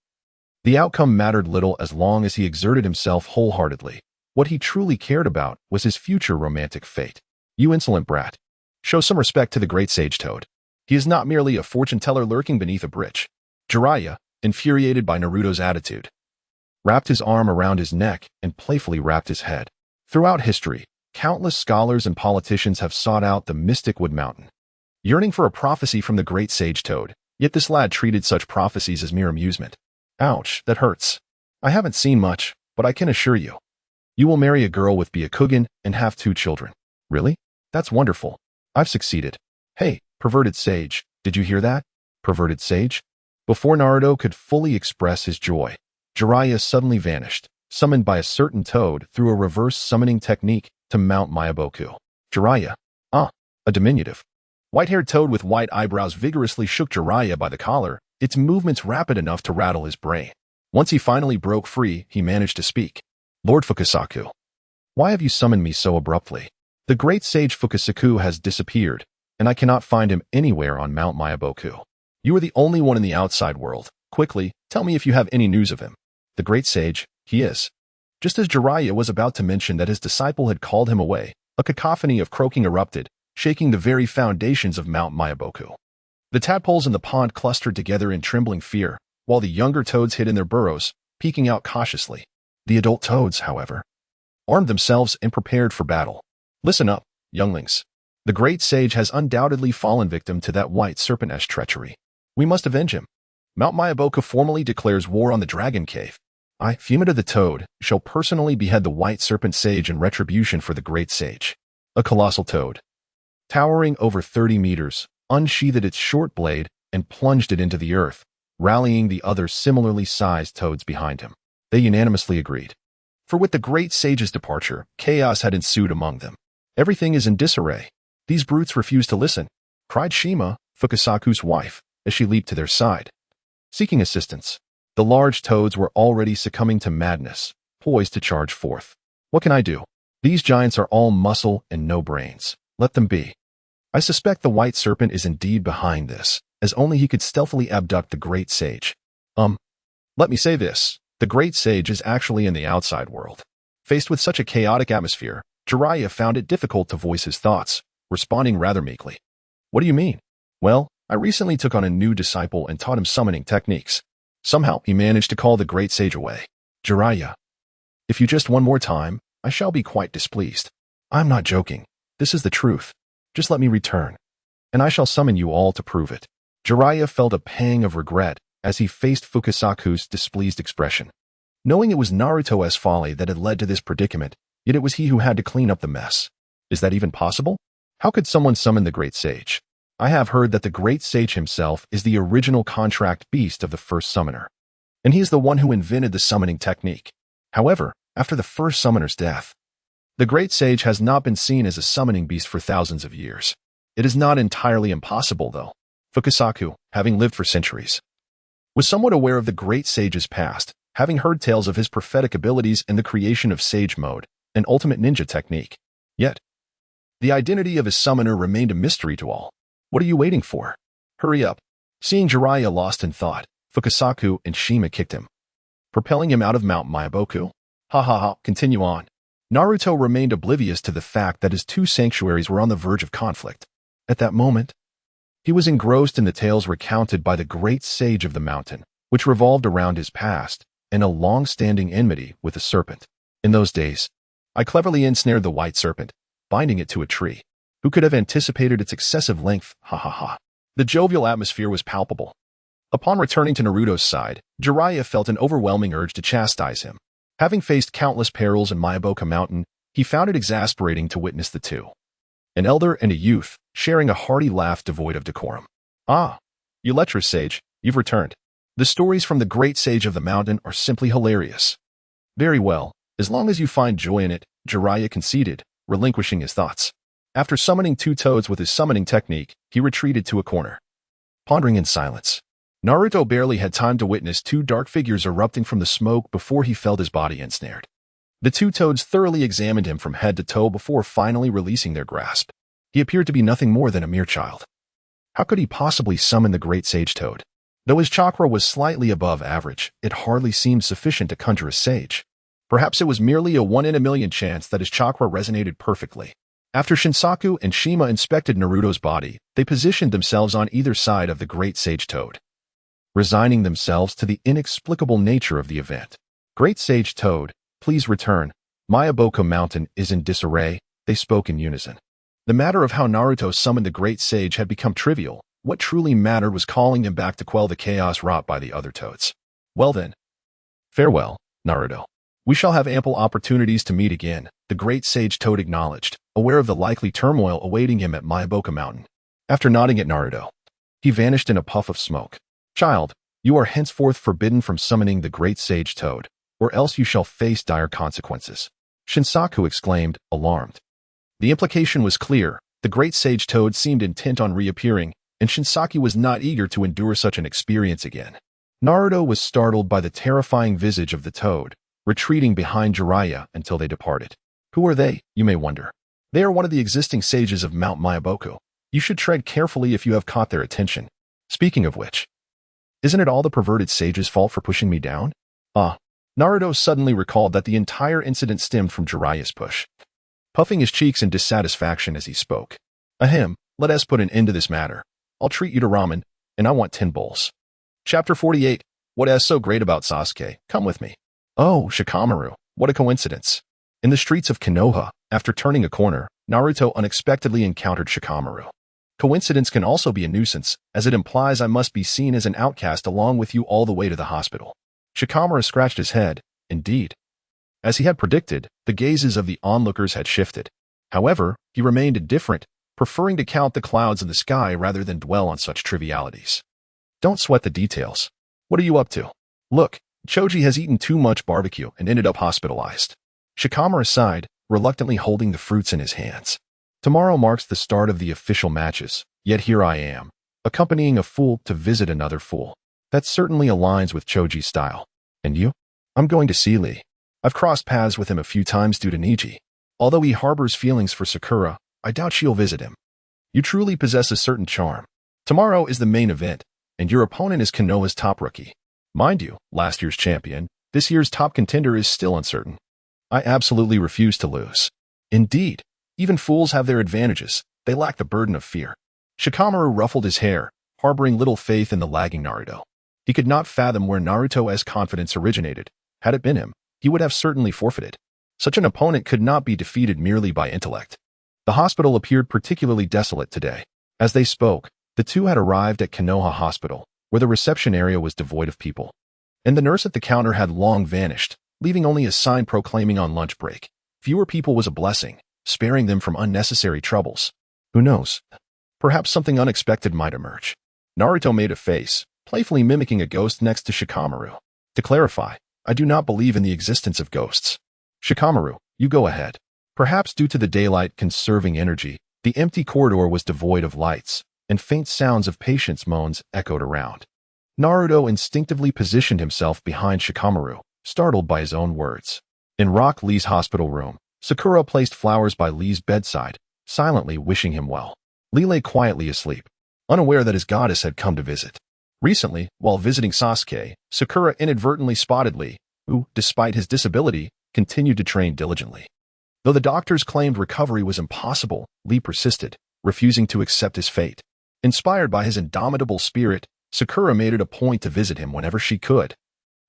the outcome mattered little as long as he exerted himself wholeheartedly. What he truly cared about was his future romantic fate. You insolent brat. Show some respect to the Great Sage Toad. He is not merely a fortune-teller lurking beneath a bridge. Jiraiya, infuriated by Naruto's attitude, wrapped his arm around his neck and playfully rapped his head. Throughout history, countless scholars and politicians have sought out the mystic Wood Mountain, yearning for a prophecy from the Great Sage Toad, yet this lad treated such prophecies as mere amusement. Ouch, that hurts. I haven't seen much, but I can assure you, you will marry a girl with Byakugan and have 2 children. Really? That's wonderful. I've succeeded. Hey, perverted sage, did you hear that? Perverted sage? Before Naruto could fully express his joy, Jiraiya suddenly vanished, summoned by a certain toad through a reverse summoning technique to Mount Myaboku. Jiraiya. A diminutive. White-haired toad with white eyebrows vigorously shook Jiraiya by the collar, its movements rapid enough to rattle his brain. Once he finally broke free, he managed to speak. Lord Fukasaku. Why have you summoned me so abruptly? The Great Sage Fukasaku has disappeared, and I cannot find him anywhere on Mount Myaboku. You are the only one in the outside world. Quickly, tell me if you have any news of him. The Great Sage, he is. Just as Jiraiya was about to mention that his disciple had called him away, a cacophony of croaking erupted, shaking the very foundations of Mount Myaboku. The tadpoles in the pond clustered together in trembling fear, while the younger toads hid in their burrows, peeking out cautiously. The adult toads, however, armed themselves and prepared for battle. Listen up, younglings. The Great Sage has undoubtedly fallen victim to that white serpent-esque treachery. We must avenge him. Mount Myaboku formally declares war on the Dragon Cave. I, Fumita the Toad, shall personally behead the White Serpent Sage in retribution for the Great Sage. A colossal toad, towering over 30 meters, unsheathed its short blade and plunged it into the earth, rallying the other similarly sized toads behind him. They unanimously agreed. For with the Great Sage's departure, chaos had ensued among them. Everything is in disarray. These brutes refuse to listen, cried Shima, Fukasaku's wife, as she leaped to their side, seeking assistance. The large toads were already succumbing to madness, poised to charge forth. What can I do? These giants are all muscle and no brains. Let them be. I suspect the White Serpent is indeed behind this, as only he could stealthily abduct the Great Sage. Let me say this. The Great Sage is actually in the outside world. Faced with such a chaotic atmosphere, Jiraiya found it difficult to voice his thoughts, responding rather meekly. What do you mean? Well, I recently took on a new disciple and taught him summoning techniques. Somehow, he managed to call the Great Sage away. Jiraiya, if you just one more time, I shall be quite displeased. I'm not joking. This is the truth. Just let me return, and I shall summon you all to prove it. Jiraiya felt a pang of regret as he faced Fukasaku's displeased expression. Knowing it was Naruto's folly that had led to this predicament, yet it was he who had to clean up the mess. Is that even possible? How could someone summon the Great Sage? I have heard that the Great Sage himself is the original contract beast of the first summoner, and he is the one who invented the summoning technique. However, after the first summoner's death, the Great Sage has not been seen as a summoning beast for thousands of years. It is not entirely impossible, though. Fukasaku, having lived for centuries, was somewhat aware of the Great Sage's past, having heard tales of his prophetic abilities and the creation of Sage Mode, an ultimate ninja technique. Yet, the identity of his summoner remained a mystery to all. What are you waiting for? Hurry up. Seeing Jiraiya lost in thought, Fukasaku and Shima kicked him, propelling him out of Mount Myaboku. Ha ha ha, continue on. Naruto remained oblivious to the fact that his two sanctuaries were on the verge of conflict. At that moment, he was engrossed in the tales recounted by the Great Sage of the mountain, which revolved around his past and a long-standing enmity with the serpent. In those days, I cleverly ensnared the White Serpent, binding it to a tree. Who could have anticipated its excessive length? Ha ha ha. The jovial atmosphere was palpable. Upon returning to Naruto's side, Jiraiya felt an overwhelming urge to chastise him. Having faced countless perils in Myaboka Mountain, he found it exasperating to witness the two, an elder and a youth, sharing a hearty laugh devoid of decorum. Ah, you lecherous sage, you've returned. The stories from the Great Sage of the mountain are simply hilarious. Very well, as long as you find joy in it, Jiraiya conceded, relinquishing his thoughts. After summoning two toads with his summoning technique, he retreated to a corner, pondering in silence. Naruto barely had time to witness two dark figures erupting from the smoke before he felt his body ensnared. The two toads thoroughly examined him from head to toe before finally releasing their grasp. He appeared to be nothing more than a mere child. How could he possibly summon the Great Sage Toad? Though his chakra was slightly above average, it hardly seemed sufficient to conjure a sage. Perhaps it was merely a 1 in a million chance that his chakra resonated perfectly. After Shinsaku and Shima inspected Naruto's body, they positioned themselves on either side of the Great Sage Toad, resigning themselves to the inexplicable nature of the event. Great Sage Toad, please return. Myaboka Mountain is in disarray, they spoke in unison. The matter of how Naruto summoned the Great Sage had become trivial. What truly mattered was calling him back to quell the chaos wrought by the other toads. Well then, farewell, Naruto. We shall have ample opportunities to meet again, the Great Sage Toad acknowledged, aware of the likely turmoil awaiting him at Myaboka Mountain. After nodding at Naruto, he vanished in a puff of smoke. Child, you are henceforth forbidden from summoning the Great Sage Toad, or else you shall face dire consequences. Shinsaku exclaimed, alarmed. The implication was clear. The Great Sage Toad seemed intent on reappearing, and Shinsaku was not eager to endure such an experience again. Naruto was startled by the terrifying visage of the toad, retreating behind Jiraiya until they departed. Who are they, you may wonder? They are one of the existing sages of Mount Myaboku. You should tread carefully if you have caught their attention. Speaking of which, isn't it all the perverted sage's fault for pushing me down? Naruto suddenly recalled that the entire incident stemmed from Jiraiya's push, puffing his cheeks in dissatisfaction as he spoke. Ahem, let us put an end to this matter. I'll treat you to ramen, and I want 10 bowls. Chapter 48. What is so great about Sasuke? Come with me. Oh, Shikamaru, what a coincidence. In the streets of Konoha, after turning a corner, Naruto unexpectedly encountered Shikamaru. Coincidence can also be a nuisance, as it implies I must be seen as an outcast along with you all the way to the hospital. Shikamaru scratched his head. Indeed. As he had predicted, the gazes of the onlookers had shifted. However, he remained indifferent, preferring to count the clouds in the sky rather than dwell on such trivialities. Don't sweat the details. What are you up to? Look, Choji has eaten too much barbecue and ended up hospitalized. Shikamaru sighed, reluctantly holding the fruits in his hands. Tomorrow marks the start of the official matches, yet here I am, accompanying a fool to visit another fool. That certainly aligns with Choji's style. And you? I'm going to see Lee. I've crossed paths with him a few times due to Niji. Although he harbors feelings for Sakura, I doubt she'll visit him. You truly possess a certain charm. Tomorrow is the main event, and your opponent is Konoha's top rookie. Mind you, last year's champion, this year's top contender is still uncertain. I absolutely refuse to lose. Indeed, even fools have their advantages. They lack the burden of fear. Shikamaru ruffled his hair, harboring little faith in the lagging Naruto. He could not fathom where Naruto's confidence originated. Had it been him, he would have certainly forfeited. Such an opponent could not be defeated merely by intellect. The hospital appeared particularly desolate today. As they spoke, the two had arrived at Konoha Hospital, where the reception area was devoid of people. And the nurse at the counter had long vanished, leaving only a sign proclaiming on lunch break. Fewer people was a blessing, sparing them from unnecessary troubles. Who knows? Perhaps something unexpected might emerge. Naruto made a face, playfully mimicking a ghost next to Shikamaru. To clarify, I do not believe in the existence of ghosts. Shikamaru, you go ahead. Perhaps due to the daylight conserving energy, the empty corridor was devoid of lights, and faint sounds of patients' moans echoed around. Naruto instinctively positioned himself behind Shikamaru, startled by his own words. In Rock Lee's hospital room, Sakura placed flowers by Lee's bedside, silently wishing him well. Lee lay quietly asleep, unaware that his goddess had come to visit. Recently, while visiting Sasuke, Sakura inadvertently spotted Lee, who, despite his disability, continued to train diligently. Though the doctors claimed recovery was impossible, Lee persisted, refusing to accept his fate. Inspired by his indomitable spirit, Sakura made it a point to visit him whenever she could,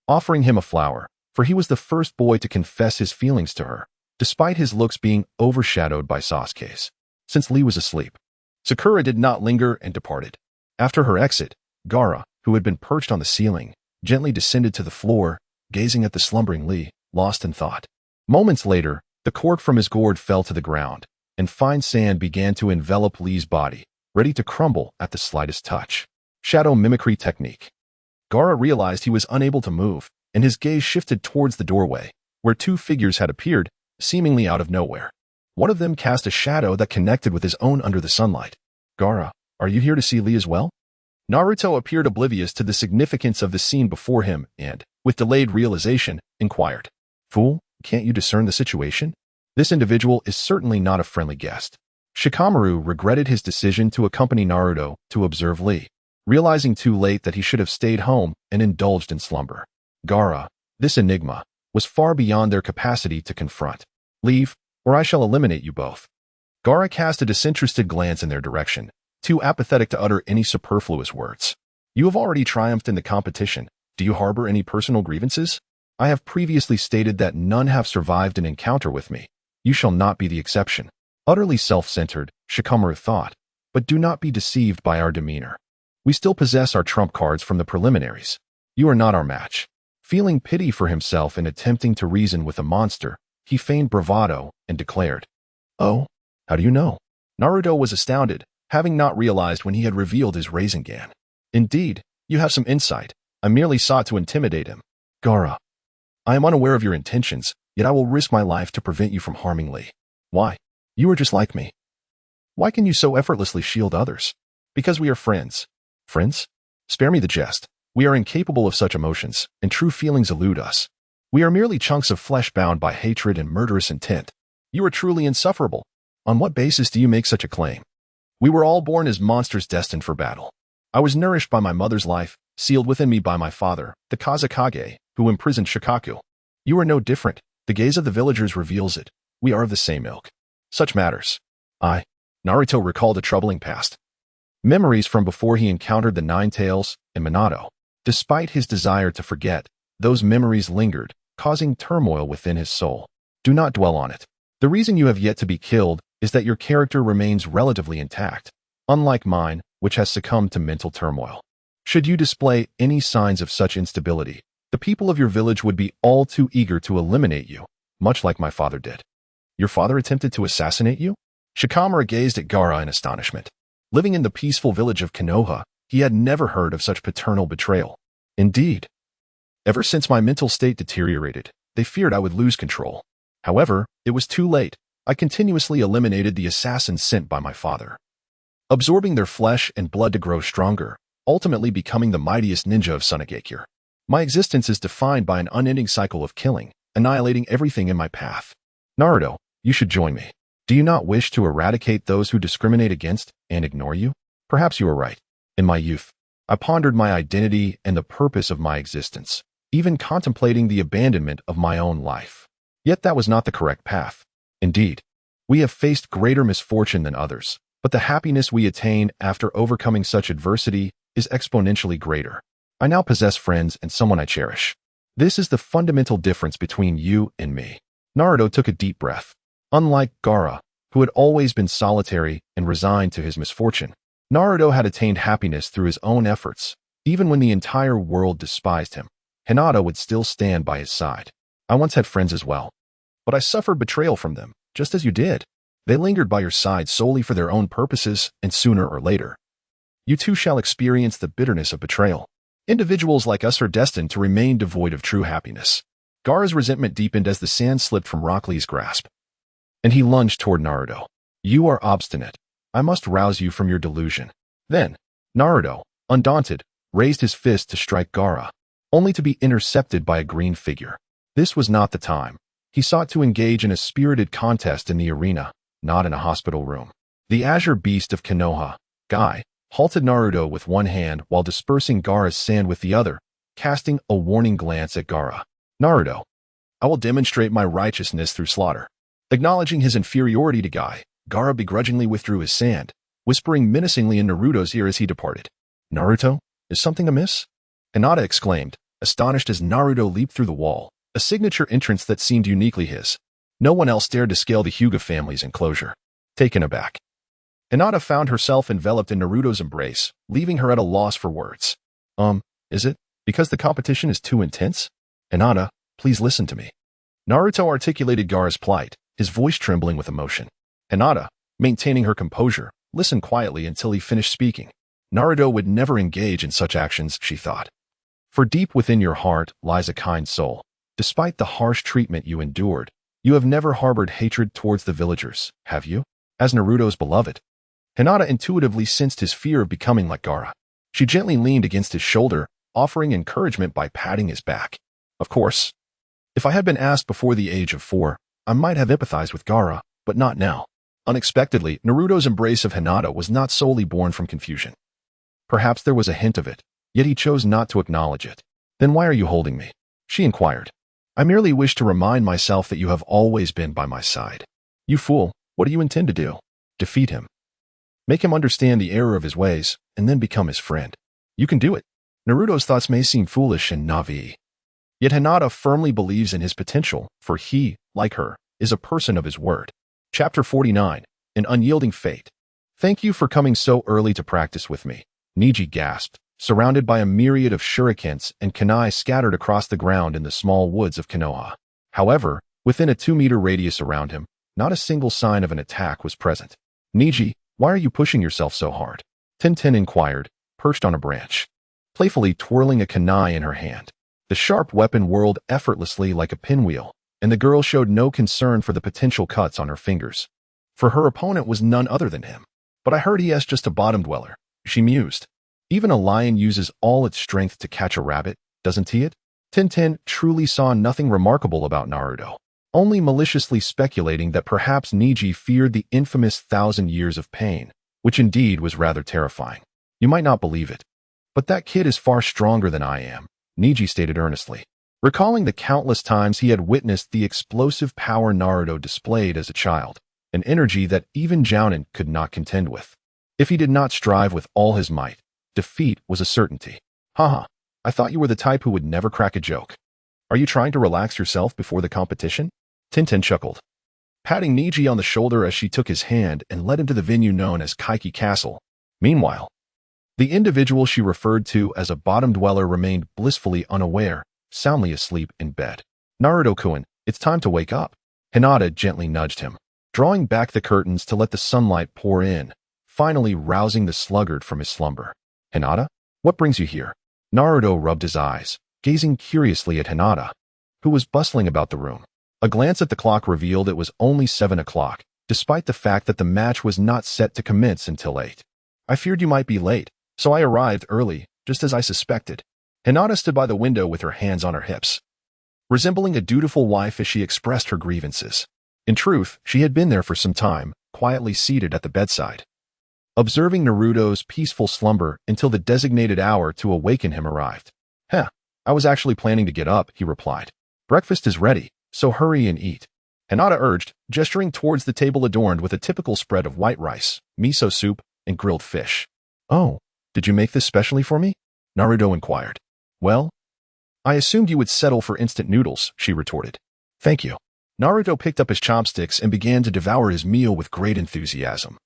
offering him a flower, for he was the first boy to confess his feelings to her, despite his looks being overshadowed by Sasuke's. Since Lee was asleep, Sakura did not linger and departed. After her exit, Gaara, who had been perched on the ceiling, gently descended to the floor, gazing at the slumbering Lee, lost in thought. Moments later, the cork from his gourd fell to the ground, and fine sand began to envelop Lee's body, ready to crumble at the slightest touch. Shadow mimicry technique. Gaara realized he was unable to move, and his gaze shifted towards the doorway, where two figures had appeared, seemingly out of nowhere. One of them cast a shadow that connected with his own under the sunlight. Gaara, are you here to see Lee as well? Naruto appeared oblivious to the significance of the scene before him and, with delayed realization, inquired. Fool, can't you discern the situation? This individual is certainly not a friendly guest. Shikamaru regretted his decision to accompany Naruto to observe Lee, realizing too late that he should have stayed home and indulged in slumber. Gaara, this enigma, was far beyond their capacity to confront. Leave, or I shall eliminate you both. Gaara cast a disinterested glance in their direction, too apathetic to utter any superfluous words. You have already triumphed in the competition. Do you harbor any personal grievances? I have previously stated that none have survived an encounter with me. You shall not be the exception. Utterly self-centered, Shikamaru thought, but do not be deceived by our demeanor. We still possess our trump cards from the preliminaries. You are not our match. Feeling pity for himself in attempting to reason with a monster, he feigned bravado and declared, Oh, how do you know? Naruto was astounded, having not realized when he had revealed his Rasengan. Indeed, you have some insight. I merely sought to intimidate him. Gaara, I am unaware of your intentions, yet I will risk my life to prevent you from harming Lee. Why? You are just like me. Why can you so effortlessly shield others? Because we are friends. Friends? Spare me the jest. We are incapable of such emotions, and true feelings elude us. We are merely chunks of flesh bound by hatred and murderous intent. You are truly insufferable. On what basis do you make such a claim? We were all born as monsters destined for battle. I was nourished by my mother's life, sealed within me by my father, the Hokage, who imprisoned Shikaku. You are no different. The gaze of the villagers reveals it. We are of the same ilk. Such matters. Naruto recalled a troubling past. Memories from before he encountered the Nine Tails and Minato. Despite his desire to forget, those memories lingered, causing turmoil within his soul. Do not dwell on it. The reason you have yet to be killed is that your character remains relatively intact, unlike mine, which has succumbed to mental turmoil. Should you display any signs of such instability, the people of your village would be all too eager to eliminate you, much like my father did. Your father attempted to assassinate you? Shikamaru gazed at Gaara in astonishment. Living in the peaceful village of Konoha, he had never heard of such paternal betrayal. Indeed, ever since my mental state deteriorated, they feared I would lose control. However, it was too late. I continuously eliminated the assassins sent by my father, absorbing their flesh and blood to grow stronger, ultimately becoming the mightiest ninja of Sunagakure. My existence is defined by an unending cycle of killing, annihilating everything in my path. Naruto, you should join me. Do you not wish to eradicate those who discriminate against and ignore you? Perhaps you are right. In my youth, I pondered my identity and the purpose of my existence, even contemplating the abandonment of my own life. Yet that was not the correct path. Indeed, we have faced greater misfortune than others, but the happiness we attain after overcoming such adversity is exponentially greater. I now possess friends and someone I cherish. This is the fundamental difference between you and me. Naruto took a deep breath. Unlike Gaara, who had always been solitary and resigned to his misfortune, Naruto had attained happiness through his own efforts. Even when the entire world despised him, Hinata would still stand by his side. I once had friends as well, but I suffered betrayal from them, just as you did. They lingered by your side solely for their own purposes, and sooner or later, you too shall experience the bitterness of betrayal. Individuals like us are destined to remain devoid of true happiness. Gaara's resentment deepened as the sand slipped from Rock Lee's grasp, and he lunged toward Naruto. You are obstinate. I must rouse you from your delusion. Then, Naruto, undaunted, raised his fist to strike Gaara, only to be intercepted by a green figure. This was not the time. He sought to engage in a spirited contest in the arena, not in a hospital room. The azure beast of Konoha, Guy, halted Naruto with one hand while dispersing Gaara's sand with the other, casting a warning glance at Gaara. Naruto, I will demonstrate my righteousness through slaughter. Acknowledging his inferiority to Guy, Gaara begrudgingly withdrew his sand, whispering menacingly in Naruto's ear as he departed. Naruto, is something amiss? Hinata exclaimed, astonished as Naruto leaped through the wall, a signature entrance that seemed uniquely his. No one else dared to scale the Hyuga family's enclosure. Taken aback, Hinata found herself enveloped in Naruto's embrace, leaving her at a loss for words. Is it because the competition is too intense? Hinata, please listen to me. Naruto articulated Gaara's plight, his voice trembling with emotion. Hinata, maintaining her composure, listened quietly until he finished speaking. Naruto would never engage in such actions, she thought. For deep within your heart lies a kind soul. Despite the harsh treatment you endured, you have never harbored hatred towards the villagers, have you? As Naruto's beloved, Hinata intuitively sensed his fear of becoming like Gaara. She gently leaned against his shoulder, offering encouragement by patting his back. Of course, if I had been asked before the age of 4, I might have empathized with Gaara, but not now. Unexpectedly, Naruto's embrace of Hinata was not solely born from confusion. Perhaps there was a hint of it, yet he chose not to acknowledge it. Then why are you holding me? She inquired. I merely wish to remind myself that you have always been by my side. You fool, what do you intend to do? Defeat him. Make him understand the error of his ways, and then become his friend. You can do it. Naruto's thoughts may seem foolish and naive. Yet Hinata firmly believes in his potential, for he, like her, is a person of his word. Chapter 49, An Unyielding Fate. Thank you for coming so early to practice with me, Neji gasped, surrounded by a myriad of shurikens and kunai scattered across the ground in the small woods of Konoha. However, within a 2-meter radius around him, not a single sign of an attack was present. Neji, why are you pushing yourself so hard? Tintin inquired, perched on a branch, playfully twirling a kunai in her hand. The sharp weapon whirled effortlessly like a pinwheel, and the girl showed no concern for the potential cuts on her fingers. For her opponent was none other than him. But I heard he is just a bottom dweller, she mused. Even a lion uses all its strength to catch a rabbit, doesn't he it? Tintin truly saw nothing remarkable about Naruto, only maliciously speculating that perhaps Neji feared the infamous 1,000 years of pain, which indeed was rather terrifying. You might not believe it, but that kid is far stronger than I am, Neji stated earnestly, recalling the countless times he had witnessed the explosive power Naruto displayed as a child, an energy that even Jounin could not contend with. If he did not strive with all his might, defeat was a certainty. Haha, I thought you were the type who would never crack a joke. Are you trying to relax yourself before the competition? Tintin chuckled, patting Neji on the shoulder as she took his hand and led him to the venue known as Kaiki Castle. Meanwhile, the individual she referred to as a bottom dweller remained blissfully unaware, soundly asleep in bed. Naruto-kun, it's time to wake up. Hinata gently nudged him, drawing back the curtains to let the sunlight pour in, finally rousing the sluggard from his slumber. Hinata, what brings you here? Naruto rubbed his eyes, gazing curiously at Hinata, who was bustling about the room. A glance at the clock revealed it was only 7 o'clock, despite the fact that the match was not set to commence until 8. I feared you might be late, so I arrived early, just as I suspected. Hinata stood by the window with her hands on her hips, resembling a dutiful wife as she expressed her grievances. In truth, she had been there for some time, quietly seated at the bedside, observing Naruto's peaceful slumber until the designated hour to awaken him arrived. I was actually planning to get up, he replied. Breakfast is ready, so hurry and eat. Hinata urged, gesturing towards the table adorned with a typical spread of white rice, miso soup, and grilled fish. Oh, did you make this specially for me? Naruto inquired. Well, I assumed you would settle for instant noodles, she retorted. Thank you. Naruto picked up his chopsticks and began to devour his meal with great enthusiasm.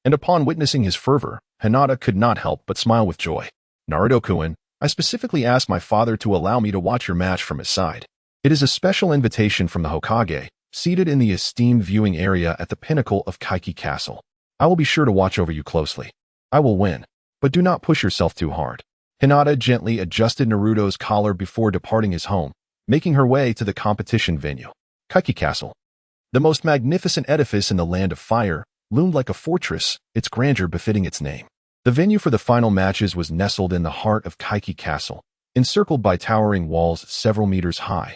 And upon witnessing his fervor, Hinata could not help but smile with joy. Naruto-kun, I specifically asked my father to allow me to watch your match from his side. It is a special invitation from the Hokage, seated in the esteemed viewing area at the pinnacle of Kaiki Castle. I will be sure to watch over you closely. I will win, but do not push yourself too hard. Hinata gently adjusted Naruto's collar before departing his home, making her way to the competition venue. Kaiki Castle, the most magnificent edifice in the Land of Fire, loomed like a fortress, its grandeur befitting its name. The venue for the final matches was nestled in the heart of Kaiki Castle, encircled by towering walls several meters high,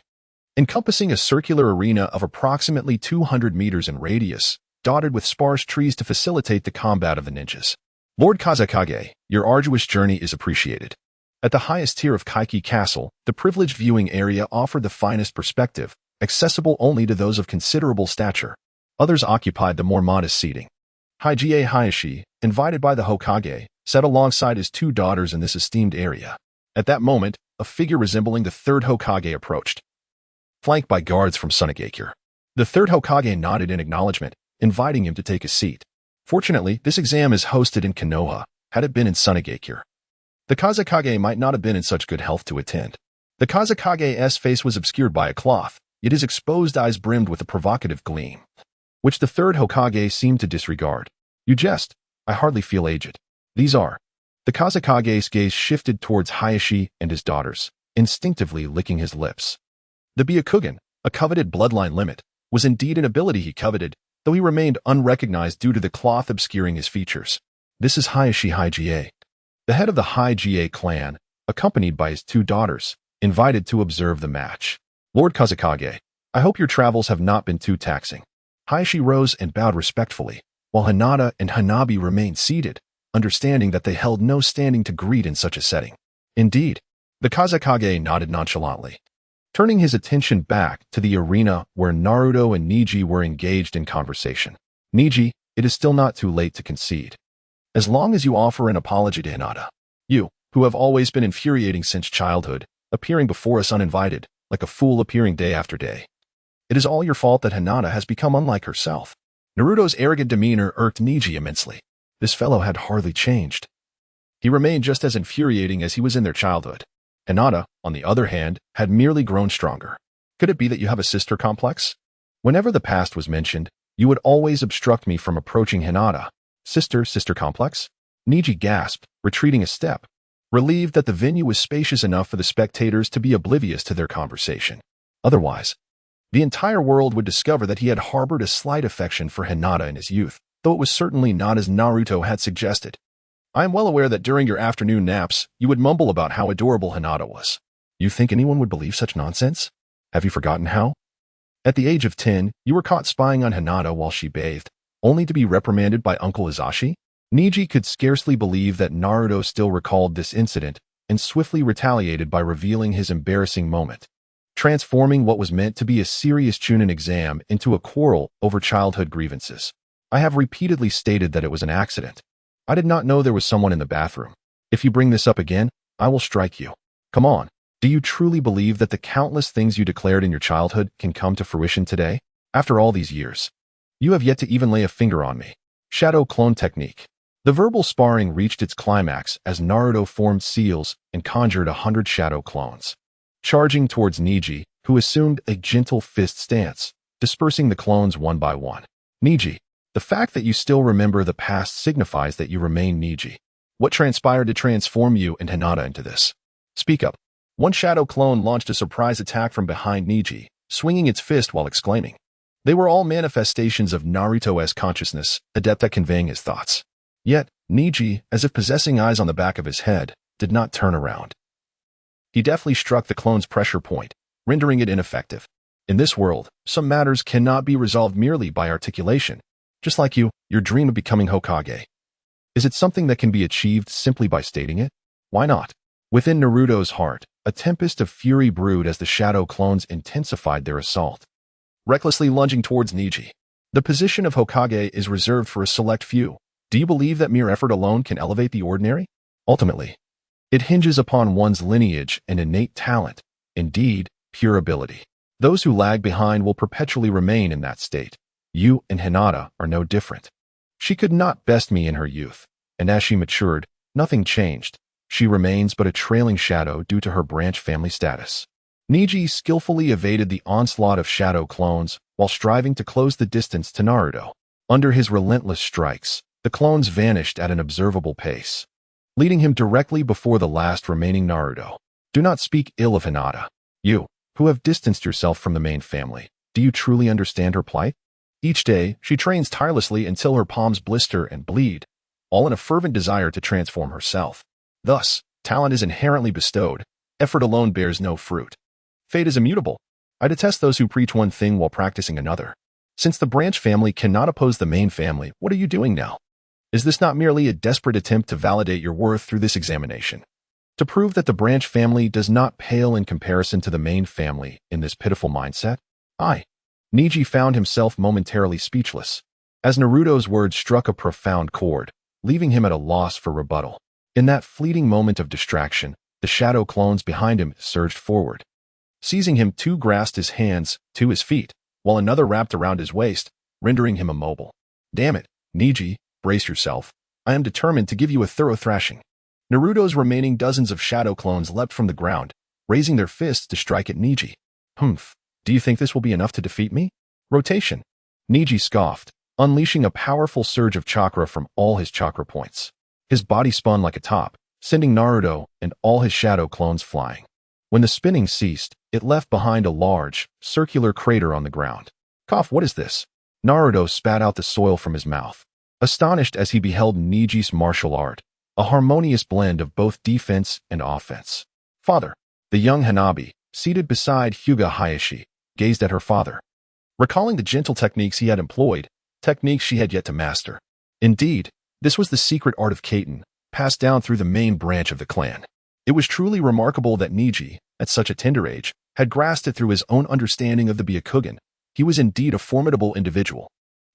encompassing a circular arena of approximately 200 meters in radius, dotted with sparse trees to facilitate the combat of the ninjas. Lord Kazekage, your arduous journey is appreciated. At the highest tier of Kaiki Castle, the privileged viewing area offered the finest perspective, accessible only to those of considerable stature. Others occupied the more modest seating. Hajie Hayashi, invited by the Hokage, sat alongside his two daughters in this esteemed area. At that moment, a figure resembling the third Hokage approached, flanked by guards from Sunagakure. The third Hokage nodded in acknowledgement, inviting him to take a seat. Fortunately, this exam is hosted in Konoha. Had it been in Sunagakure, the Kazekage might not have been in such good health to attend. The Kazekage's face was obscured by a cloth, yet his exposed eyes brimmed with a provocative gleam, which the third Hokage seemed to disregard. You jest. I hardly feel aged. These are. The Kazekage's gaze shifted towards Hayashi and his daughters, instinctively licking his lips. The Byakugan, a coveted bloodline limit, was indeed an ability he coveted, though he remained unrecognized due to the cloth obscuring his features. This is Hayashi Hajie, the head of the Hajie clan, accompanied by his two daughters, invited to observe the match. Lord Kazekage, I hope your travels have not been too taxing. Hayashi rose and bowed respectfully, while Hinata and Hanabi remained seated, understanding that they held no standing to greet in such a setting. Indeed, the Kazekage nodded nonchalantly, turning his attention back to the arena where Naruto and Neji were engaged in conversation. Neji, it is still not too late to concede. As long as you offer an apology to Hinata, you, who have always been infuriating since childhood, appearing before us uninvited, like a fool appearing day after day. It is all your fault that Hinata has become unlike herself. Naruto's arrogant demeanor irked Neji immensely. This fellow had hardly changed. He remained just as infuriating as he was in their childhood. Hinata, on the other hand, had merely grown stronger. Could it be that you have a sister complex? Whenever the past was mentioned, you would always obstruct me from approaching Hinata. Sister complex? Neji gasped, retreating a step, relieved that the venue was spacious enough for the spectators to be oblivious to their conversation. Otherwise, the entire world would discover that he had harbored a slight affection for Hinata in his youth, though it was certainly not as Naruto had suggested. I am well aware that during your afternoon naps, you would mumble about how adorable Hinata was. You think anyone would believe such nonsense? Have you forgotten how? At the age of 10, you were caught spying on Hinata while she bathed, only to be reprimanded by Uncle Izashi? Neji could scarcely believe that Naruto still recalled this incident, and swiftly retaliated by revealing his embarrassing moment, transforming what was meant to be a serious Chunin exam into a quarrel over childhood grievances. I have repeatedly stated that it was an accident. I did not know there was someone in the bathroom. If you bring this up again, I will strike you. Come on, do you truly believe that the countless things you declared in your childhood can come to fruition today? After all these years, you have yet to even lay a finger on me. Shadow clone technique. The verbal sparring reached its climax as Naruto formed seals and conjured 100 shadow clones, charging towards Neji, who assumed a gentle fist stance, dispersing the clones one by one. Neji, the fact that you still remember the past signifies that you remain Neji. What transpired to transform you and Hinata into this? Speak up. One shadow clone launched a surprise attack from behind Neji, swinging its fist while exclaiming. They were all manifestations of Naruto's consciousness, adept at conveying his thoughts. Yet, Neji, as if possessing eyes on the back of his head, did not turn around. He deftly struck the clone's pressure point, rendering it ineffective. In this world, some matters cannot be resolved merely by articulation. Just like your dream of becoming Hokage. Is it something that can be achieved simply by stating it? Why not? Within Naruto's heart, a tempest of fury brewed as the shadow clones intensified their assault, recklessly lunging towards Neji. The position of Hokage is reserved for a select few. Do you believe that mere effort alone can elevate the ordinary? Ultimately, it hinges upon one's lineage and innate talent, indeed, pure ability. Those who lag behind will perpetually remain in that state. You and Hinata are no different. She could not best me in her youth, and as she matured, nothing changed. She remains but a trailing shadow due to her branch family status. Neji skillfully evaded the onslaught of shadow clones while striving to close the distance to Naruto. Under his relentless strikes, the clones vanished at an observable pace, leading him directly before the last remaining Naruto. Do not speak ill of Hinata. You, who have distanced yourself from the main family, do you truly understand her plight? Each day, she trains tirelessly until her palms blister and bleed, all in a fervent desire to transform herself. Thus, talent is inherently bestowed. Effort alone bears no fruit. Fate is immutable. I detest those who preach one thing while practicing another. Since the branch family cannot oppose the main family, what are you doing now? Is this not merely a desperate attempt to validate your worth through this examination? To prove that the branch family does not pale in comparison to the main family in this pitiful mindset? Neji found himself momentarily speechless, as Naruto's words struck a profound chord, leaving him at a loss for rebuttal. In that fleeting moment of distraction, the shadow clones behind him surged forward. Seizing him, two grasped his hands to his feet, while another wrapped around his waist, rendering him immobile. Damn it, Neji, brace yourself. I am determined to give you a thorough thrashing. Naruto's remaining dozens of shadow clones leapt from the ground, raising their fists to strike at Neji. Humph. Do you think this will be enough to defeat me? Rotation. Neji scoffed, unleashing a powerful surge of chakra from all his chakra points. His body spun like a top, sending Naruto and all his shadow clones flying. When the spinning ceased, it left behind a large, circular crater on the ground. Cough, what is this? Naruto spat out the soil from his mouth, astonished as he beheld Neji's martial art, a harmonious blend of both defense and offense. Father. The young Hanabi, seated beside Hyuga Hayashi, gazed at her father, recalling the gentle techniques he had employed, techniques she had yet to master. Indeed, this was the secret art of Kaiten, passed down through the main branch of the clan. It was truly remarkable that Neji, at such a tender age, had grasped it through his own understanding of the Byakugan. He was indeed a formidable individual.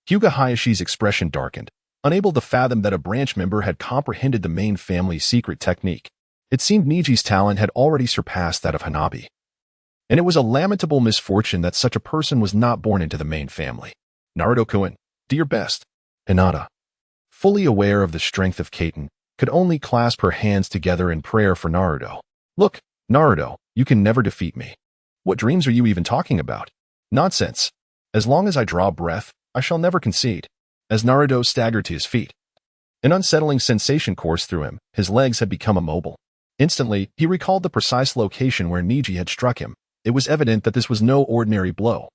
Hyuga Hayashi's expression darkened, unable to fathom that a branch member had comprehended the main family's secret technique. It seemed Neji's talent had already surpassed that of Hanabi. And it was a lamentable misfortune that such a person was not born into the main family. Naruto-kun, do your best. Hinata, fully aware of the strength of Kaiten, could only clasp her hands together in prayer for Naruto. Look, Naruto, you can never defeat me. What dreams are you even talking about? Nonsense. As long as I draw breath, I shall never concede. As Naruto staggered to his feet, an unsettling sensation coursed through him. His legs had become immobile. Instantly, he recalled the precise location where Neji had struck him. It was evident that this was no ordinary blow,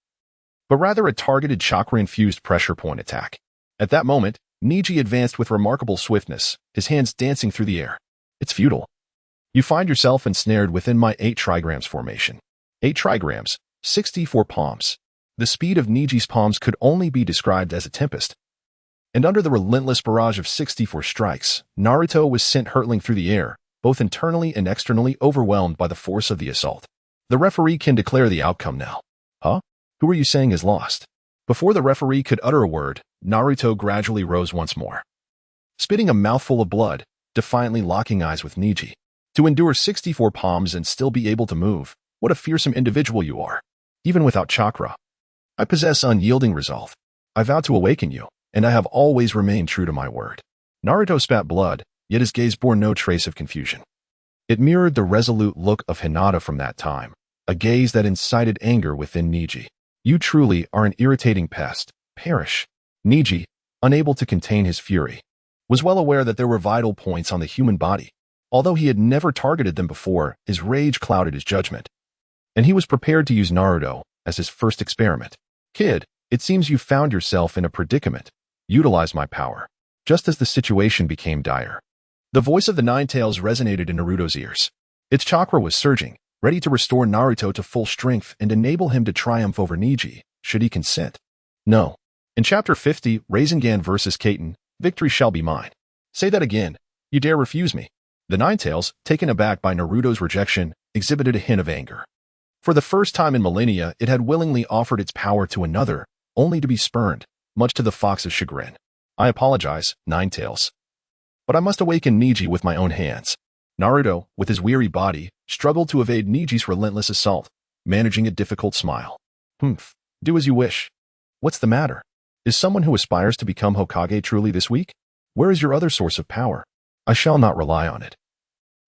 but rather a targeted chakra-infused pressure point attack. At that moment, Neji advanced with remarkable swiftness, his hands dancing through the air. It's futile. You find yourself ensnared within my 8 trigrams formation. 8 trigrams, 64 palms. The speed of Neji's palms could only be described as a tempest. And under the relentless barrage of 64 strikes, Naruto was sent hurtling through the air, both internally and externally overwhelmed by the force of the assault. The referee can declare the outcome now. Huh? Who are you saying is lost? Before the referee could utter a word, Naruto gradually rose once more, spitting a mouthful of blood, defiantly locking eyes with Neji. To endure 64 palms and still be able to move, what a fearsome individual you are. Even without chakra, I possess unyielding resolve. I vow to awaken you, and I have always remained true to my word. Naruto spat blood, yet his gaze bore no trace of confusion. It mirrored the resolute look of Hinata from that time, a gaze that incited anger within Neji. You truly are an irritating pest. Perish. Neji, unable to contain his fury, was well aware that there were vital points on the human body. Although he had never targeted them before, his rage clouded his judgment, and he was prepared to use Naruto as his first experiment. Kid, it seems you found yourself in a predicament. Utilize my power. Just as the situation became dire, the voice of the Nine Tails resonated in Naruto's ears. Its chakra was surging, ready to restore Naruto to full strength and enable him to triumph over Neji, should he consent. No. In Chapter 50, Rasengan vs. Kaiten, victory shall be mine. Say that again. You dare refuse me? The Ninetales, taken aback by Naruto's rejection, exhibited a hint of anger. For the first time in millennia, it had willingly offered its power to another, only to be spurned, much to the fox's chagrin. I apologize, Ninetales. But I must awaken Neji with my own hands. Naruto, with his weary body, struggled to evade Neji's relentless assault, managing a difficult smile. Do as you wish. What's the matter? Is someone who aspires to become Hokage truly this weak? Where is your other source of power? I shall not rely on it.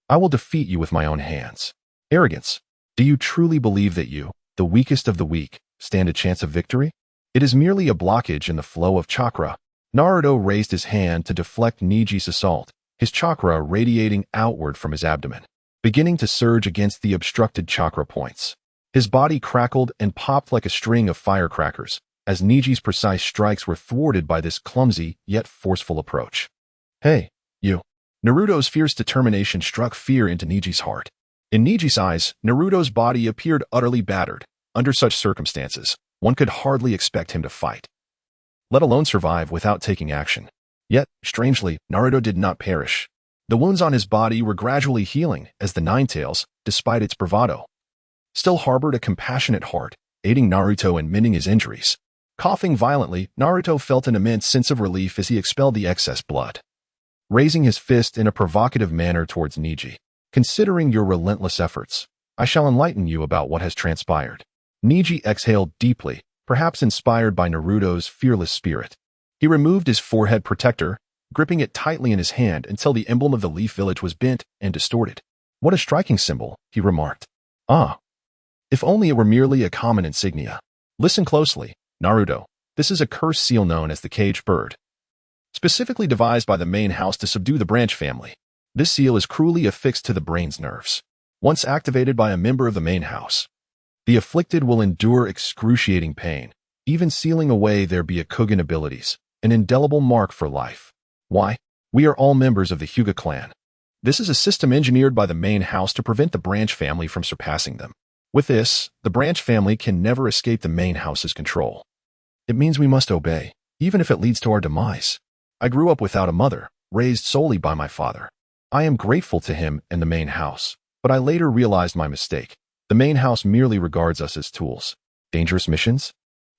I will defeat you with my own hands. Arrogance. Do you truly believe that you, the weakest of the weak, stand a chance of victory? It is merely a blockage in the flow of chakra. Naruto raised his hand to deflect Neji's assault, his chakra radiating outward from his abdomen, beginning to surge against the obstructed chakra points. His body crackled and popped like a string of firecrackers, as Neji's precise strikes were thwarted by this clumsy yet forceful approach. Hey, you. Naruto's fierce determination struck fear into Neji's heart. In Neji's eyes, Naruto's body appeared utterly battered. Under such circumstances, one could hardly expect him to fight, let alone survive without taking action. Yet, strangely, Naruto did not perish. The wounds on his body were gradually healing as the Ninetales, despite its bravado, still harbored a compassionate heart, aiding Naruto in mending his injuries. Coughing violently, Naruto felt an immense sense of relief as he expelled the excess blood. Raising his fist in a provocative manner towards Neji, considering your relentless efforts, I shall enlighten you about what has transpired. Neji exhaled deeply, perhaps inspired by Naruto's fearless spirit. He removed his forehead protector, gripping it tightly in his hand until the emblem of the Leaf Village was bent and distorted. What a striking symbol, he remarked. Ah. If only it were merely a common insignia. Listen closely, Naruto. This is a cursed seal known as the Caged Bird, specifically devised by the main house to subdue the branch family. This seal is cruelly affixed to the brain's nerves. Once activated by a member of the main house, the afflicted will endure excruciating pain, even sealing away their Byakugan abilities, an indelible mark for life. Why? We are all members of the Hyuga clan. This is a system engineered by the main house to prevent the branch family from surpassing them. With this, the branch family can never escape the main house's control. It means we must obey, even if it leads to our demise. I grew up without a mother, raised solely by my father. I am grateful to him and the main house, but I later realized my mistake. The main house merely regards us as tools. Dangerous missions?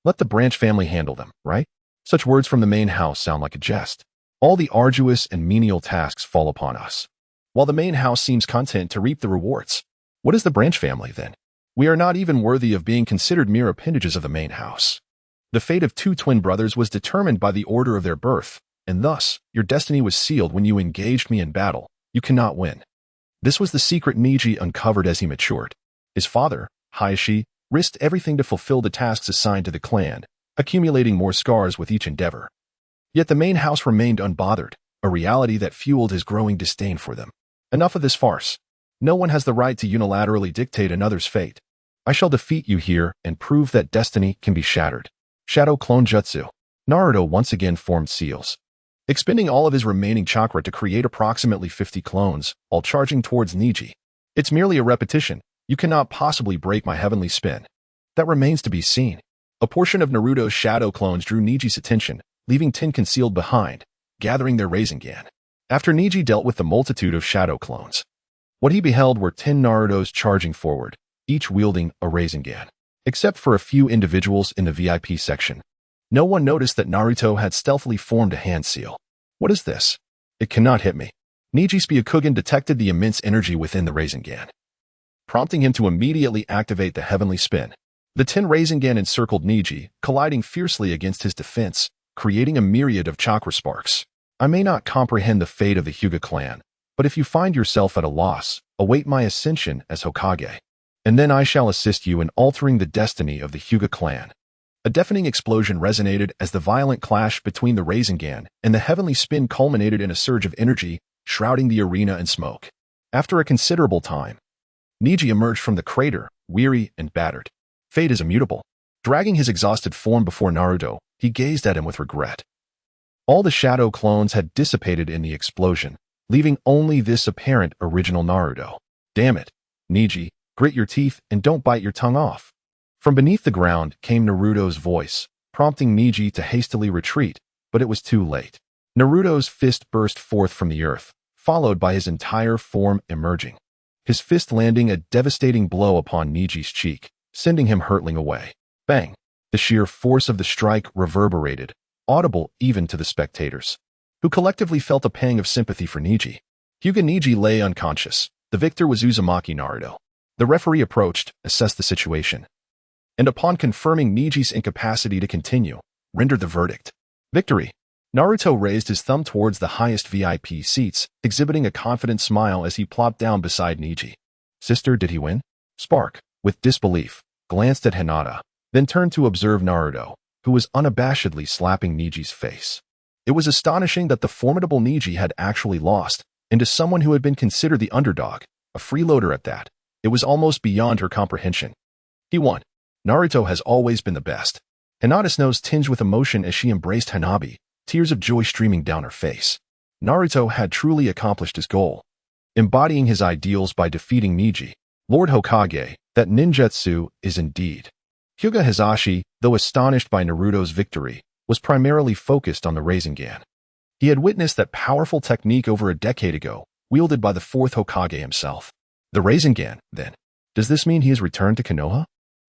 Let the branch family handle them, right? Such words from the main house sound like a jest. All the arduous and menial tasks fall upon us, while the main house seems content to reap the rewards. What is the branch family, then? We are not even worthy of being considered mere appendages of the main house. The fate of two twin brothers was determined by the order of their birth, and thus, your destiny was sealed when you engaged me in battle. You cannot win. This was the secret Neji uncovered as he matured. His father, Hayashi, risked everything to fulfill the tasks assigned to the clan, accumulating more scars with each endeavor. Yet the main house remained unbothered, a reality that fueled his growing disdain for them. Enough of this farce. No one has the right to unilaterally dictate another's fate. I shall defeat you here and prove that destiny can be shattered. Shadow Clone Jutsu. Naruto once again formed seals, expending all of his remaining chakra to create approximately 50 clones, while charging towards Neji. It's merely a repetition. You cannot possibly break my heavenly spin. That remains to be seen. A portion of Naruto's shadow clones drew Neji's attention, leaving 10 concealed behind, gathering their Rasengan. After Neji dealt with the multitude of shadow clones, what he beheld were 10 Narutos charging forward, each wielding a Rasengan. Except for a few individuals in the VIP section, no one noticed that Naruto had stealthily formed a hand seal. What is this? It cannot hit me. Neji's Byakugan detected the immense energy within the Rasengan, prompting him to immediately activate the heavenly spin. The 10 Rasengan encircled Neji, colliding fiercely against his defense, creating a myriad of chakra sparks. I may not comprehend the fate of the Hyuga clan, but if you find yourself at a loss, await my ascension as Hokage, and then I shall assist you in altering the destiny of the Hyuga clan. A deafening explosion resonated as the violent clash between the Rasengan and the heavenly spin culminated in a surge of energy, shrouding the arena in smoke. After a considerable time, Neji emerged from the crater, weary and battered. Fate is immutable. Dragging his exhausted form before Naruto, he gazed at him with regret. All the shadow clones had dissipated in the explosion, leaving only this apparent original Naruto. Damn it, Neji, Grit your teeth and don't bite your tongue off. From beneath the ground came Naruto's voice, prompting Neji to hastily retreat, but it was too late. Naruto's fist burst forth from the earth, followed by his entire form emerging. His fist landing a devastating blow upon Neji's cheek, sending him hurtling away. Bang! The sheer force of the strike reverberated, audible even to the spectators, who collectively felt a pang of sympathy for Neji. Hyuga Neji lay unconscious. The victor was Uzumaki Naruto. The referee approached, assessed the situation, and upon confirming Neji's incapacity to continue, rendered the verdict. Victory. Naruto raised his thumb towards the highest VIP seats, exhibiting a confident smile as he plopped down beside Neji. Sister, did he win? Spark, with disbelief, glanced at Hinata, then turned to observe Naruto, who was unabashedly slapping Neji's face. It was astonishing that the formidable Neji had actually lost, and to someone who had been considered the underdog, a freeloader at that, it was almost beyond her comprehension. He won. Naruto has always been the best. Hinata's nose tinged with emotion as she embraced Hanabi, tears of joy streaming down her face. Naruto had truly accomplished his goal, embodying his ideals by defeating Neji, Lord Hokage. That ninjutsu is indeed. Hyuga Hisashi, though astonished by Naruto's victory, was primarily focused on the Rasengan. He had witnessed that powerful technique over a decade ago, wielded by the fourth Hokage himself. The Rasengan, then. Does this mean he has returned to Konoha?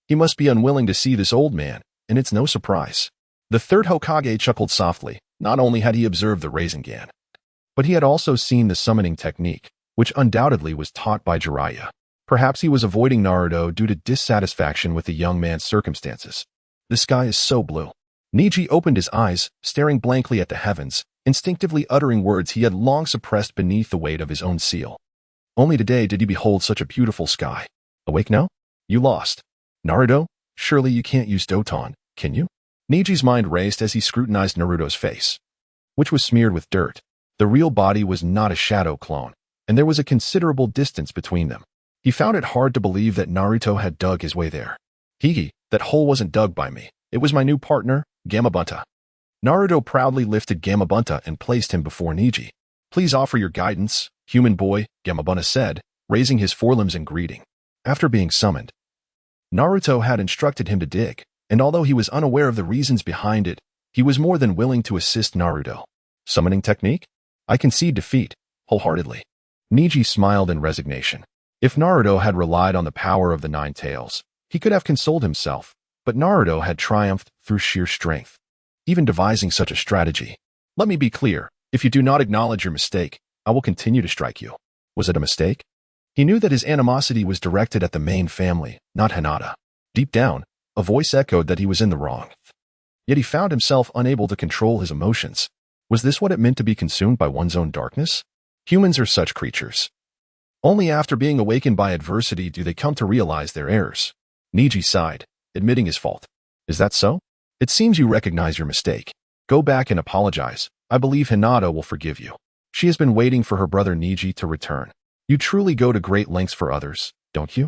He must be unwilling to see this old man, and it's no surprise. The third Hokage chuckled softly. Not only had he observed the Rasengan, but he had also seen the summoning technique, which undoubtedly was taught by Jiraiya. Perhaps he was avoiding Naruto due to dissatisfaction with the young man's circumstances. The sky is so blue. Neji opened his eyes, staring blankly at the heavens, instinctively uttering words he had long suppressed beneath the weight of his own seal. Only today did he behold such a beautiful sky. Awake now? You lost. Naruto, surely you can't use Doton, can you? Neji's mind raced as he scrutinized Naruto's face, which was smeared with dirt. The real body was not a shadow clone, and there was a considerable distance between them. He found it hard to believe that Naruto had dug his way there. Hige, that hole wasn't dug by me. It was my new partner, Gamabunta. Naruto proudly lifted Gamabunta and placed him before Neji. Please offer your guidance, human boy, Gamabunta said, raising his forelimbs in greeting. After being summoned, Naruto had instructed him to dig, and although he was unaware of the reasons behind it, he was more than willing to assist Naruto. Summoning technique? I concede defeat, wholeheartedly. Neji smiled in resignation. If Naruto had relied on the power of the Nine Tails, he could have consoled himself, but Naruto had triumphed through sheer strength. Even devising such a strategy. Let me be clear, if you do not acknowledge your mistake, I will continue to strike you. Was it a mistake? He knew that his animosity was directed at the main family, not Hinata. Deep down, a voice echoed that he was in the wrong. Yet he found himself unable to control his emotions. Was this what it meant to be consumed by one's own darkness? Humans are such creatures. Only after being awakened by adversity do they come to realize their errors. Neji sighed, admitting his fault. Is that so? It seems you recognize your mistake. Go back and apologize. I believe Hinata will forgive you. She has been waiting for her brother Neji to return. You truly go to great lengths for others, don't you?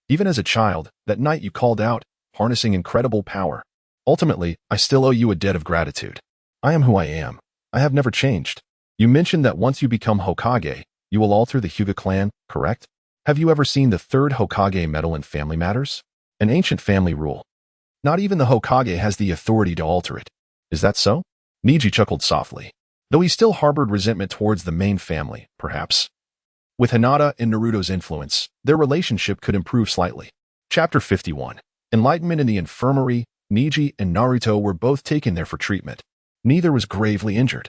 Even as a child, that night you called out, harnessing incredible power. Ultimately, I still owe you a debt of gratitude. I am who I am. I have never changed. You mentioned that once you become Hokage, you will alter the Hyuga clan, correct? Have you ever seen the third Hokage meddle in family matters? An ancient family rule. Not even the Hokage has the authority to alter it. Is that so? Neji chuckled softly, though he still harbored resentment towards the main family, perhaps. With Hinata and Naruto's influence, their relationship could improve slightly. Chapter 51. Enlightenment in the infirmary. Neji and Naruto were both taken there for treatment. Neither was gravely injured.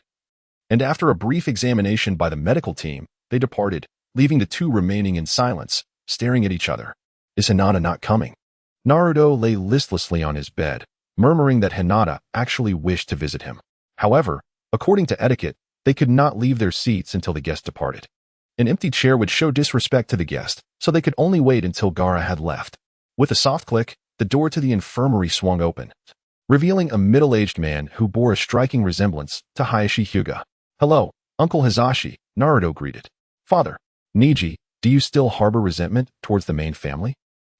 And after a brief examination by the medical team, they departed, leaving the two remaining in silence, staring at each other. Is Hinata not coming? Naruto lay listlessly on his bed, murmuring that Hinata actually wished to visit him. However, according to etiquette, they could not leave their seats until the guest departed. An empty chair would show disrespect to the guest, so they could only wait until Gaara had left. With a soft click, the door to the infirmary swung open, revealing a middle-aged man who bore a striking resemblance to Hayashi Hyuga. Hello, Uncle Hisashi, Naruto greeted. Father, Neji, do you still harbor resentment towards the main family?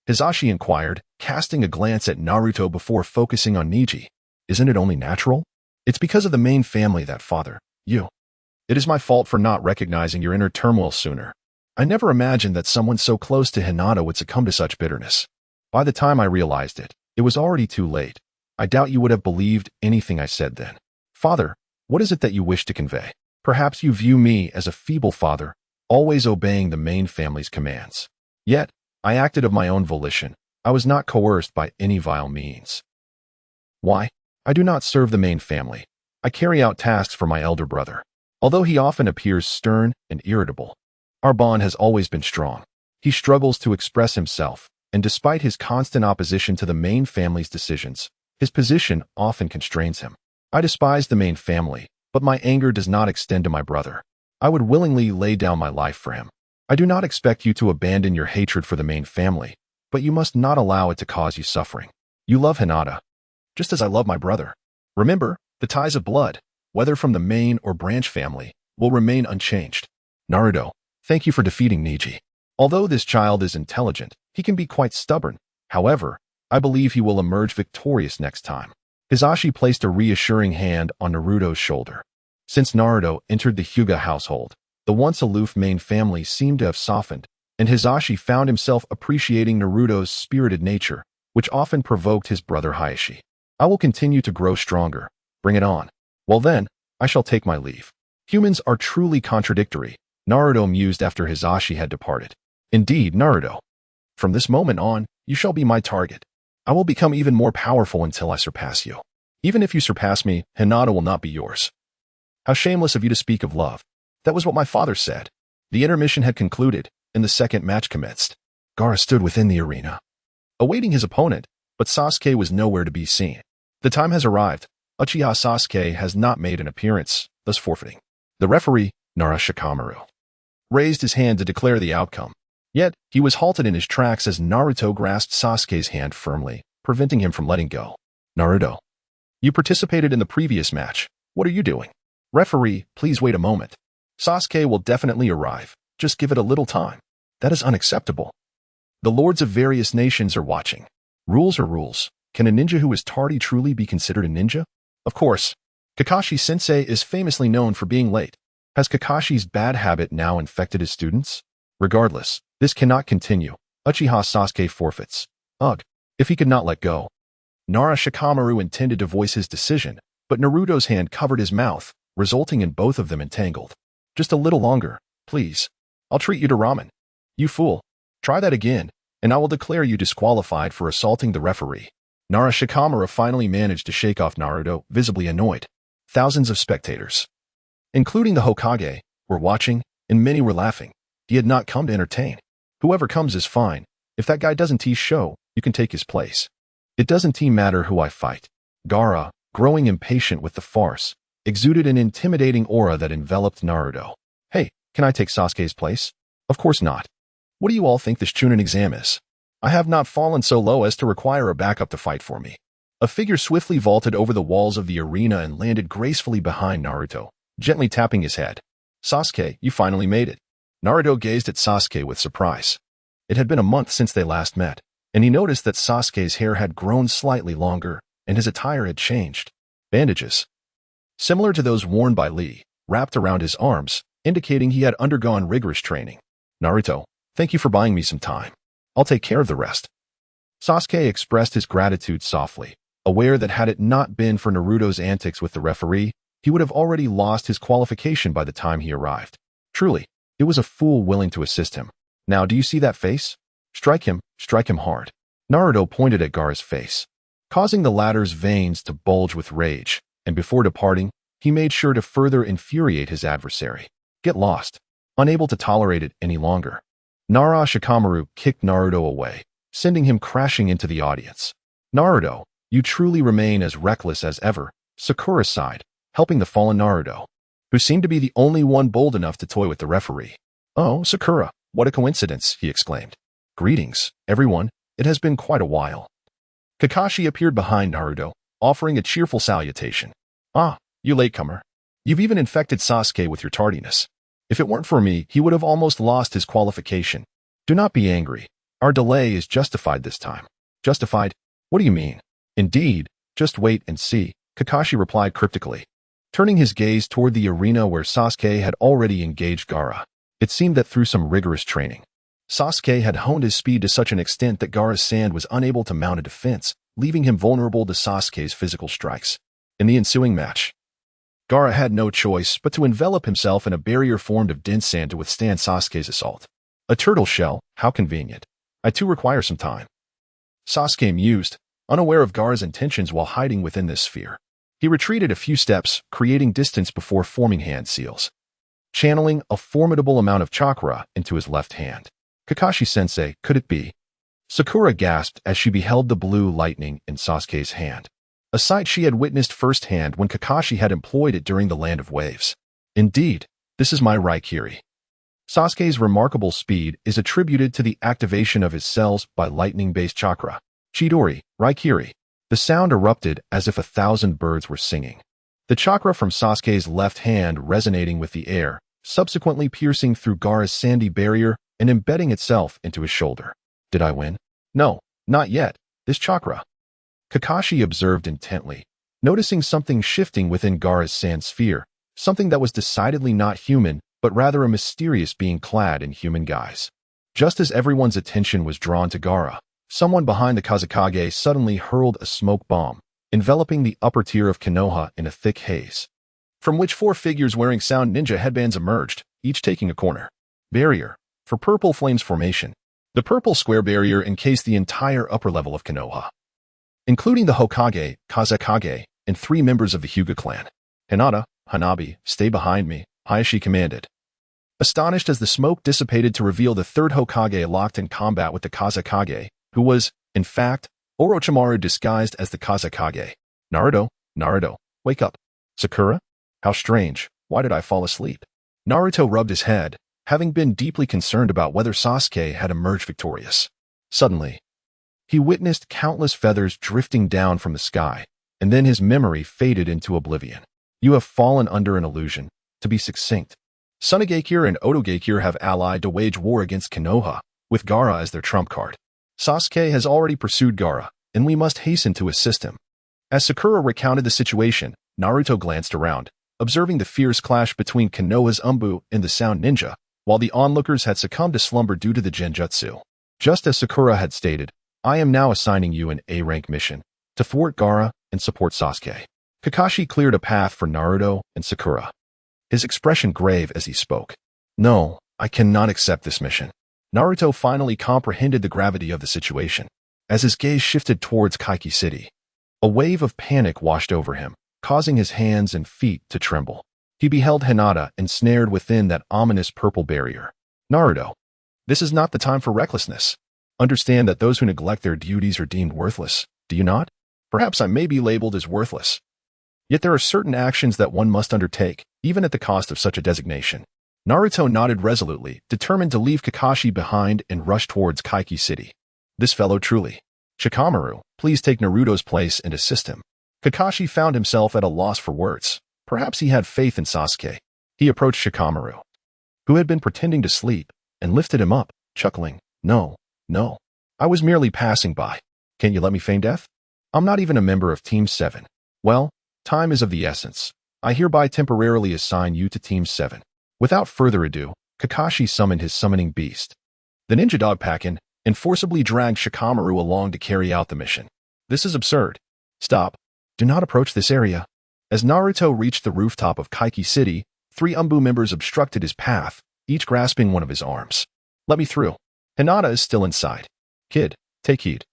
Hisashi inquired, casting a glance at Naruto before focusing on Neji. Isn't it only natural? It's because of the main family that, father, you. It is my fault for not recognizing your inner turmoil sooner. I never imagined that someone so close to Hinata would succumb to such bitterness. By the time I realized it, it was already too late. I doubt you would have believed anything I said then. Father, what is it that you wish to convey? Perhaps you view me as a feeble father, always obeying the main family's commands. Yet, I acted of my own volition. I was not coerced by any vile means. Why? I do not serve the main family. I carry out tasks for my elder brother. Although he often appears stern and irritable, our bond has always been strong. He struggles to express himself, and despite his constant opposition to the main family's decisions, his position often constrains him. I despise the main family, but my anger does not extend to my brother. I would willingly lay down my life for him. I do not expect you to abandon your hatred for the main family, but you must not allow it to cause you suffering. You love Hinata, just as I love my brother. Remember, the ties of blood, whether from the main or branch family, will remain unchanged. Naruto, thank you for defeating Neji. Although this child is intelligent, he can be quite stubborn. However, I believe he will emerge victorious next time. Hisashi placed a reassuring hand on Naruto's shoulder. Since Naruto entered the Hyuga household, the once aloof main family seemed to have softened, and Hisashi found himself appreciating Naruto's spirited nature, which often provoked his brother Hisashi. I will continue to grow stronger. Bring it on. Well then, I shall take my leave. Humans are truly contradictory, Naruto mused after Hisashi had departed. Indeed, Naruto. From this moment on, you shall be my target. I will become even more powerful until I surpass you. Even if you surpass me, Hinata will not be yours. How shameless of you to speak of love. That was what my father said. The intermission had concluded, and the second match commenced. Gaara stood within the arena, awaiting his opponent, but Sasuke was nowhere to be seen. The time has arrived. Uchiha Sasuke has not made an appearance, thus forfeiting. The referee, Nara Shikamaru, raised his hand to declare the outcome. Yet, he was halted in his tracks as Naruto grasped Sasuke's hand firmly, preventing him from letting go. Naruto, you participated in the previous match. What are you doing? Referee, please wait a moment. Sasuke will definitely arrive. Just give it a little time. That is unacceptable. The lords of various nations are watching. Rules are rules. Can a ninja who is tardy truly be considered a ninja? Of course. Kakashi-sensei is famously known for being late. Has Kakashi's bad habit now infected his students? Regardless, this cannot continue. Uchiha Sasuke forfeits. Ugh, if he could not let go. Nara Shikamaru intended to voice his decision, but Naruto's hand covered his mouth, resulting in both of them entangled. Just a little longer, please. I'll treat you to ramen. You fool. Try that again, and I will declare you disqualified for assaulting the referee. Nara Shikamaru finally managed to shake off Naruto, visibly annoyed. Thousands of spectators, including the Hokage, were watching, and many were laughing. He had not come to entertain. Whoever comes is fine. If that guy doesn't show, you can take his place. It doesn't matter who I fight. Gaara, growing impatient with the farce, exuded an intimidating aura that enveloped Naruto. Hey, can I take Sasuke's place? Of course not. What do you all think this Chunin exam is? I have not fallen so low as to require a backup to fight for me. A figure swiftly vaulted over the walls of the arena and landed gracefully behind Naruto, gently tapping his head. Sasuke, you finally made it. Naruto gazed at Sasuke with surprise. It had been a month since they last met, and he noticed that Sasuke's hair had grown slightly longer, and his attire had changed. Bandages, similar to those worn by Lee, wrapped around his arms, indicating he had undergone rigorous training. Naruto, thank you for buying me some time. I'll take care of the rest. Sasuke expressed his gratitude softly, aware that had it not been for Naruto's antics with the referee, he would have already lost his qualification by the time he arrived. Truly, it was a fool willing to assist him. Now do you see that face? Strike him hard. Naruto pointed at Gaara's face, causing the latter's veins to bulge with rage, and before departing, he made sure to further infuriate his adversary. Get lost. Unable to tolerate it any longer, Nara Shikamaru kicked Naruto away, sending him crashing into the audience. Naruto, you truly remain as reckless as ever, Sakura sighed, helping the fallen Naruto, who seemed to be the only one bold enough to toy with the referee. Oh, Sakura, what a coincidence, he exclaimed. Greetings, everyone, it has been quite a while. Kakashi appeared behind Naruto, offering a cheerful salutation. Ah, you latecomer. You've even infected Sasuke with your tardiness. If it weren't for me, he would have almost lost his qualification. Do not be angry. Our delay is justified this time. Justified? What do you mean? Indeed, just wait and see, Kakashi replied cryptically, turning his gaze toward the arena where Sasuke had already engaged Gaara. It seemed that through some rigorous training, Sasuke had honed his speed to such an extent that Gaara's sand was unable to mount a defense, leaving him vulnerable to Sasuke's physical strikes. In the ensuing match, Gaara had no choice but to envelop himself in a barrier formed of dense sand to withstand Sasuke's assault. A turtle shell, how convenient. I too require some time. Sasuke mused, unaware of Gaara's intentions while hiding within this sphere. He retreated a few steps, creating distance before forming hand seals, channeling a formidable amount of chakra into his left hand. Kakashi-sensei, could it be? Sakura gasped as she beheld the blue lightning in Sasuke's hand, a sight she had witnessed firsthand when Kakashi had employed it during the Land of Waves. Indeed, this is my Raikiri. Sasuke's remarkable speed is attributed to the activation of his cells by lightning-based chakra. Chidori, Raikiri. The sound erupted as if 1,000 birds were singing. The chakra from Sasuke's left hand resonating with the air, subsequently piercing through Gaara's sandy barrier and embedding itself into his shoulder. Did I win? No, not yet. This chakra. Kakashi observed intently, noticing something shifting within Gaara's sand sphere, something that was decidedly not human, but rather a mysterious being clad in human guise. Just as everyone's attention was drawn to Gaara, someone behind the Kazekage suddenly hurled a smoke bomb, enveloping the upper tier of Konoha in a thick haze, from which 4 figures wearing sound ninja headbands emerged, each taking a corner. Barrier. For purple flames formation. The purple square barrier encased the entire upper level of Konoha, including the Hokage, Kazekage, and 3 members of the Hyuga clan. Hinata, Hanabi, stay behind me, Hayashi commanded. Astonished as the smoke dissipated to reveal the 3rd Hokage locked in combat with the Kazekage, who was, in fact, Orochimaru disguised as the Kazekage. Naruto, wake up. Sakura? How strange, why did I fall asleep? Naruto rubbed his head, having been deeply concerned about whether Sasuke had emerged victorious. Suddenly, he witnessed countless feathers drifting down from the sky, and then his memory faded into oblivion. You have fallen under an illusion. To be succinct, Tsunagakure and Otogakure have allied to wage war against Konoha, with Gaara as their trump card. Sasuke has already pursued Gaara, and we must hasten to assist him. As Sakura recounted the situation, Naruto glanced around, observing the fierce clash between Konoha's Umbu and the Sound Ninja, while the onlookers had succumbed to slumber due to the Genjutsu. Just as Sakura had stated, I am now assigning you an A-rank mission, to thwart Gaara and support Sasuke. Kakashi cleared a path for Naruto and Sakura, his expression grave as he spoke. No, I cannot accept this mission. Naruto finally comprehended the gravity of the situation. As his gaze shifted towards Kaiki City, a wave of panic washed over him, causing his hands and feet to tremble. He beheld Hinata ensnared within that ominous purple barrier. Naruto, this is not the time for recklessness. Understand that those who neglect their duties are deemed worthless, do you not? Perhaps I may be labeled as worthless. Yet there are certain actions that one must undertake, even at the cost of such a designation. Naruto nodded resolutely, determined to leave Kakashi behind and rush towards Kaiki City. This fellow truly. Shikamaru, please take Naruto's place and assist him. Kakashi found himself at a loss for words. Perhaps he had faith in Sasuke. He approached Shikamaru, who had been pretending to sleep, and lifted him up, chuckling. No, I was merely passing by. Can't you let me feign death? I'm not even a member of Team 7. Well, time is of the essence. I hereby temporarily assign you to Team 7. Without further ado, Kakashi summoned his summoning beast, the ninja dog Pakin, and forcibly dragged Shikamaru along to carry out the mission. This is absurd. Stop. Do not approach this area. As Naruto reached the rooftop of Kaiki City, 3 Umbu members obstructed his path, each grasping one of his arms. Let me through. Hinata is still inside. Kid, take heed.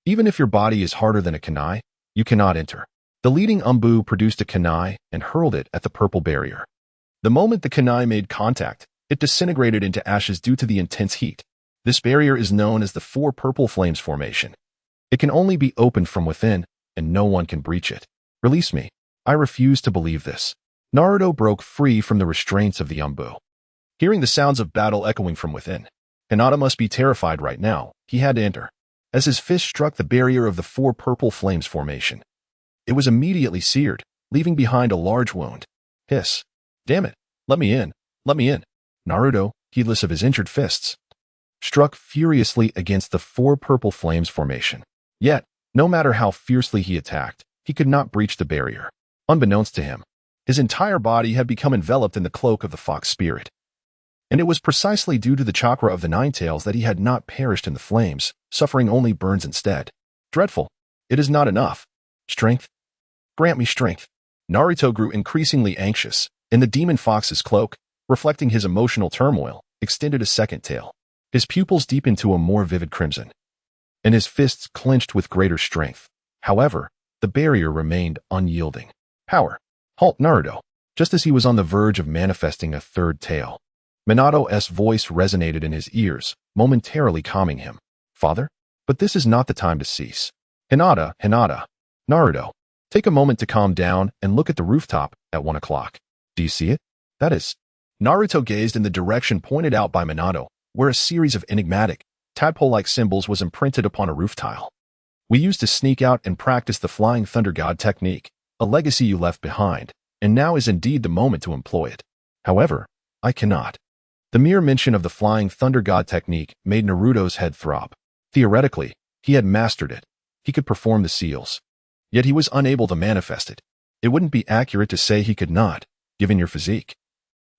Even if your body is harder than a kunai, you cannot enter. The leading Umbu produced a kunai and hurled it at the purple barrier. The moment the kunai made contact, it disintegrated into ashes due to the intense heat. This barrier is known as the 4 purple flames formation. It can only be opened from within, and no one can breach it. Release me. I refuse to believe this. Naruto broke free from the restraints of the Umbu, hearing the sounds of battle echoing from within. Hinata must be terrified right now. He had to enter. As his fist struck the barrier of the 4 purple flames formation, it was immediately seared, leaving behind a large wound. Hiss. Damn it. Let me in. Let me in. Naruto, heedless of his injured fists, struck furiously against the 4 purple flames formation. Yet, no matter how fiercely he attacked, he could not breach the barrier. Unbeknownst to him, his entire body had become enveloped in the cloak of the fox spirit. And it was precisely due to the chakra of the Nine Tails that he had not perished in the flames, suffering only burns instead. Dreadful. It is not enough. Strength? Grant me strength. Naruto grew increasingly anxious, and the demon fox's cloak, reflecting his emotional turmoil, extended a second tail. His pupils deepened to a more vivid crimson, and his fists clenched with greater strength. However, the barrier remained unyielding. Power. Halt, Naruto. Just as he was on the verge of manifesting a third tail, Minato's voice resonated in his ears, momentarily calming him. Father? But this is not the time to cease. Hinata. Naruto, take a moment to calm down and look at the rooftop at 1 o'clock. Do you see it? That is. Naruto gazed in the direction pointed out by Minato, where a series of enigmatic, tadpole-like symbols was imprinted upon a roof tile. We used to sneak out and practice the Flying Thunder God technique, a legacy you left behind, and now is indeed the moment to employ it. However, I cannot. The mere mention of the Flying Thunder God technique made Naruto's head throb. Theoretically, he had mastered it. He could perform the seals. Yet he was unable to manifest it. It wouldn't be accurate to say he could not, given your physique.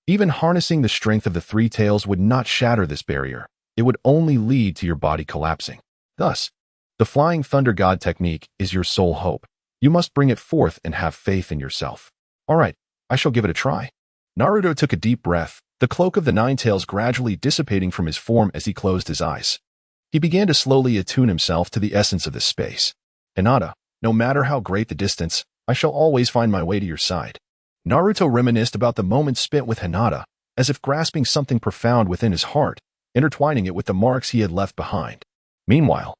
Even harnessing the strength of the three tails would not shatter this barrier. It would only lead to your body collapsing. Thus, the Flying Thunder God technique is your sole hope. You must bring it forth and have faith in yourself. All right, I shall give it a try. Naruto took a deep breath, the cloak of the Nine Tails gradually dissipating from his form as he closed his eyes. He began to slowly attune himself to the essence of this space. Hinata, no matter how great the distance, I shall always find my way to your side. Naruto reminisced about the moments spent with Hinata, as if grasping something profound within his heart, intertwining it with the marks he had left behind. Meanwhile,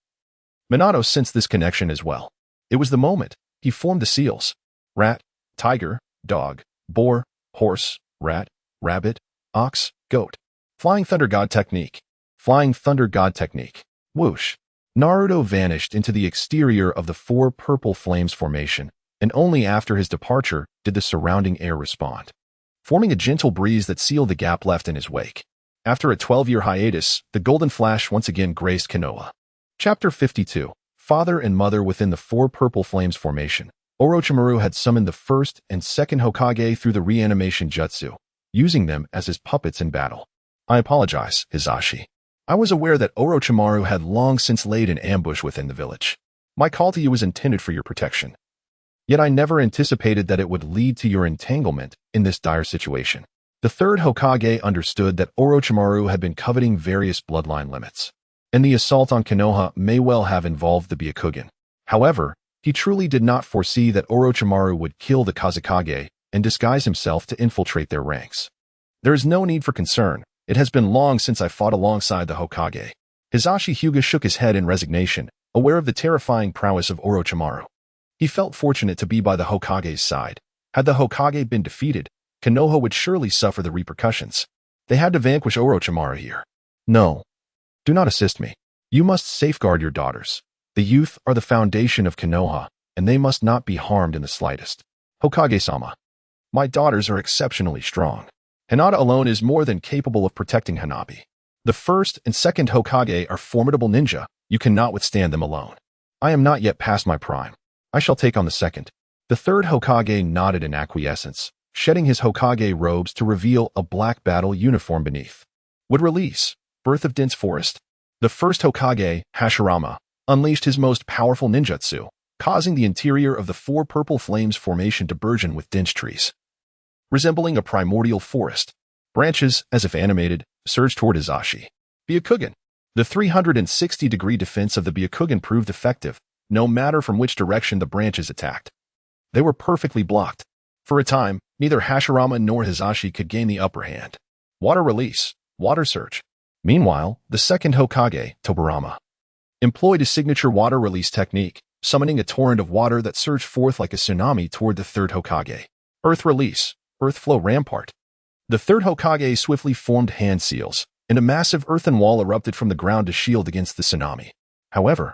Minato sensed this connection as well. It was the moment he formed the seals. Rat, tiger, dog, boar, horse, rat, rabbit, ox, goat. Flying Thunder God technique. Flying Thunder God technique. Whoosh. Naruto vanished into the exterior of the four purple flames formation, and only after his departure did the surrounding air respond, forming a gentle breeze that sealed the gap left in his wake. After a 12-year hiatus, the Golden Flash once again graced Konoha. Chapter 52. Father and Mother within the four purple flames formation. Orochimaru had summoned the first and second Hokage through the reanimation jutsu, using them as his puppets in battle. I apologize, Hisashi. I was aware that Orochimaru had long since laid an ambush within the village. My call to you was intended for your protection. Yet I never anticipated that it would lead to your entanglement in this dire situation. The third Hokage understood that Orochimaru had been coveting various bloodline limits, and the assault on Konoha may well have involved the Byakugan. However, he truly did not foresee that Orochimaru would kill the Kazekage and disguise himself to infiltrate their ranks. There is no need for concern. It has been long since I fought alongside the Hokage. Hisashi Hyuga shook his head in resignation, aware of the terrifying prowess of Orochimaru. He felt fortunate to be by the Hokage's side. Had the Hokage been defeated, Konoha would surely suffer the repercussions. They had to vanquish Orochimaru here. No. Do not assist me. You must safeguard your daughters. The youth are the foundation of Konoha, and they must not be harmed in the slightest. Hokage-sama. My daughters are exceptionally strong. Hinata alone is more than capable of protecting Hanabi. The first and second Hokage are formidable ninja. You cannot withstand them alone. I am not yet past my prime. I shall take on the second. The third Hokage nodded in acquiescence, shedding his Hokage robes to reveal a black battle uniform beneath. Would release. Birth of Dense Forest. The first Hokage, Hashirama, unleashed his most powerful ninjutsu, causing the interior of the four purple flames formation to burgeon with dense trees. Resembling a primordial forest, branches, as if animated, surged toward Hisashi. Byakugan. The 360-degree defense of the Byakugan proved effective, no matter from which direction the branches attacked. They were perfectly blocked. For a time, neither Hashirama nor Hisashi could gain the upper hand. Water release. Water surge. Meanwhile, the second Hokage, Tobirama, employed his signature water release technique, summoning a torrent of water that surged forth like a tsunami toward the third Hokage. Earth release. Earth flow rampart. The third Hokage swiftly formed hand seals, and a massive earthen wall erupted from the ground to shield against the tsunami. However,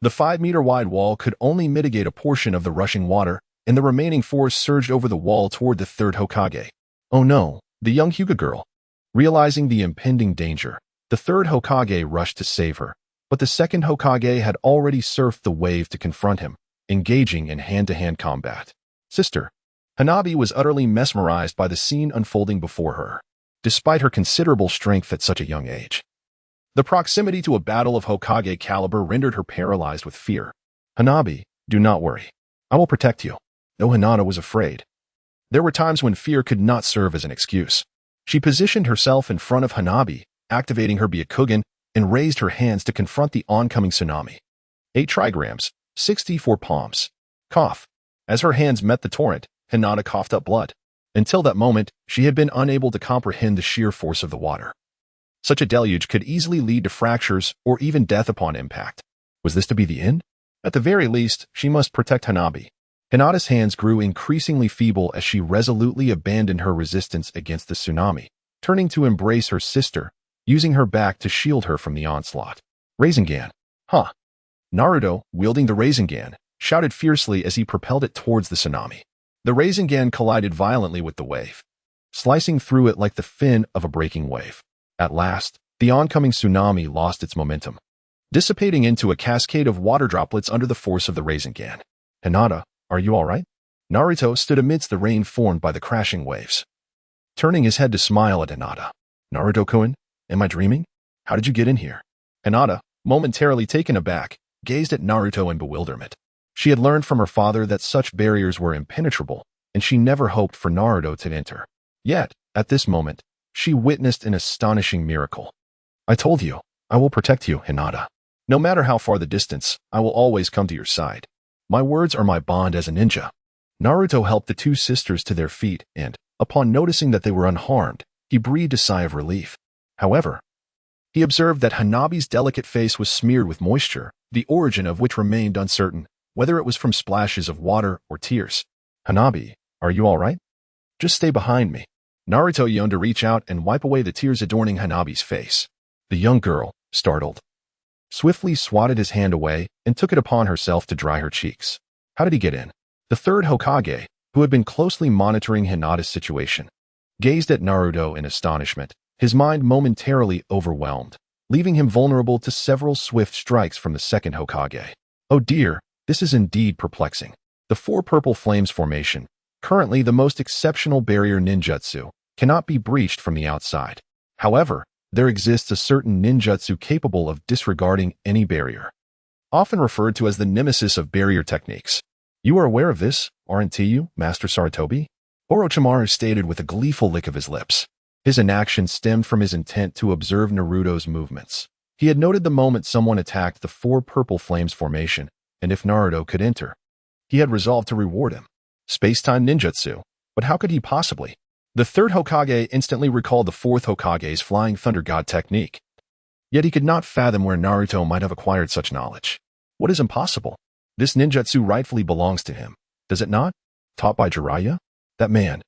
the 5-meter-wide wall could only mitigate a portion of the rushing water, and the remaining force surged over the wall toward the third Hokage. Oh no, the young Hyuga girl. Realizing the impending danger, the third Hokage rushed to save her, but the second Hokage had already surfed the wave to confront him, engaging in hand-to-hand combat. Sister. Hanabi was utterly mesmerized by the scene unfolding before her. despite her considerable strength at such a young age. The proximity to a battle of Hokage caliber rendered her paralyzed with fear. Hanabi, do not worry. I will protect you. Though Hinata was afraid. There were times when fear could not serve as an excuse. She positioned herself in front of Hanabi, activating her Byakugan, and raised her hands to confront the oncoming tsunami. 8 trigrams, 64 palms. Cough. As her hands met the torrent, Hinata coughed up blood. Until that moment, she had been unable to comprehend the sheer force of the water. Such a deluge could easily lead to fractures or even death upon impact. Was this to be the end? At the very least, she must protect Hanabi. Hinata's hands grew increasingly feeble as she resolutely abandoned her resistance against the tsunami, turning to embrace her sister, using her back to shield her from the onslaught. Rasengan. Huh. Naruto, wielding the Rasengan, shouted fiercely as he propelled it towards the tsunami. The Rasengan collided violently with the wave, slicing through it like the fin of a breaking wave. At last, the oncoming tsunami lost its momentum, dissipating into a cascade of water droplets under the force of the Rasengan. Hinata, are you all right? Naruto stood amidst the rain formed by the crashing waves, turning his head to smile at Hinata. Naruto-kun, am I dreaming? How did you get in here? Hinata, momentarily taken aback, gazed at Naruto in bewilderment. She had learned from her father that such barriers were impenetrable, and she never hoped for Naruto to enter. Yet, at this moment, she witnessed an astonishing miracle. I told you, I will protect you, Hinata. No matter how far the distance, I will always come to your side. My words are my bond as a ninja. Naruto helped the two sisters to their feet and, upon noticing that they were unharmed, he breathed a sigh of relief. However, he observed that Hanabi's delicate face was smeared with moisture, the origin of which remained uncertain, whether it was from splashes of water or tears. Hanabi, are you all right? Just stay behind me. Naruto yearned to reach out and wipe away the tears adorning Hanabi's face. The young girl, startled, swiftly swatted his hand away and took it upon herself to dry her cheeks. How did he get in? The third Hokage, who had been closely monitoring Hinata's situation, gazed at Naruto in astonishment, his mind momentarily overwhelmed, leaving him vulnerable to several swift strikes from the second Hokage. Oh dear, this is indeed perplexing. The 4 purple flames formation, currently the most exceptional barrier ninjutsu, cannot be breached from the outside. However, there exists a certain ninjutsu capable of disregarding any barrier, often referred to as the nemesis of barrier techniques. You are aware of this, aren't you, Master Saratobi? Orochimaru stated with a gleeful lick of his lips. His inaction stemmed from his intent to observe Naruto's movements. He had noted the moment someone attacked the 4 purple flames formation, and if Naruto could enter, he had resolved to reward him. Space-time ninjutsu, but how could he possibly? The third Hokage instantly recalled the fourth Hokage's Flying Thunder God technique. Yet he could not fathom where Naruto might have acquired such knowledge. What is impossible? This ninjutsu rightfully belongs to him, does it not? Taught by Jiraiya? That man,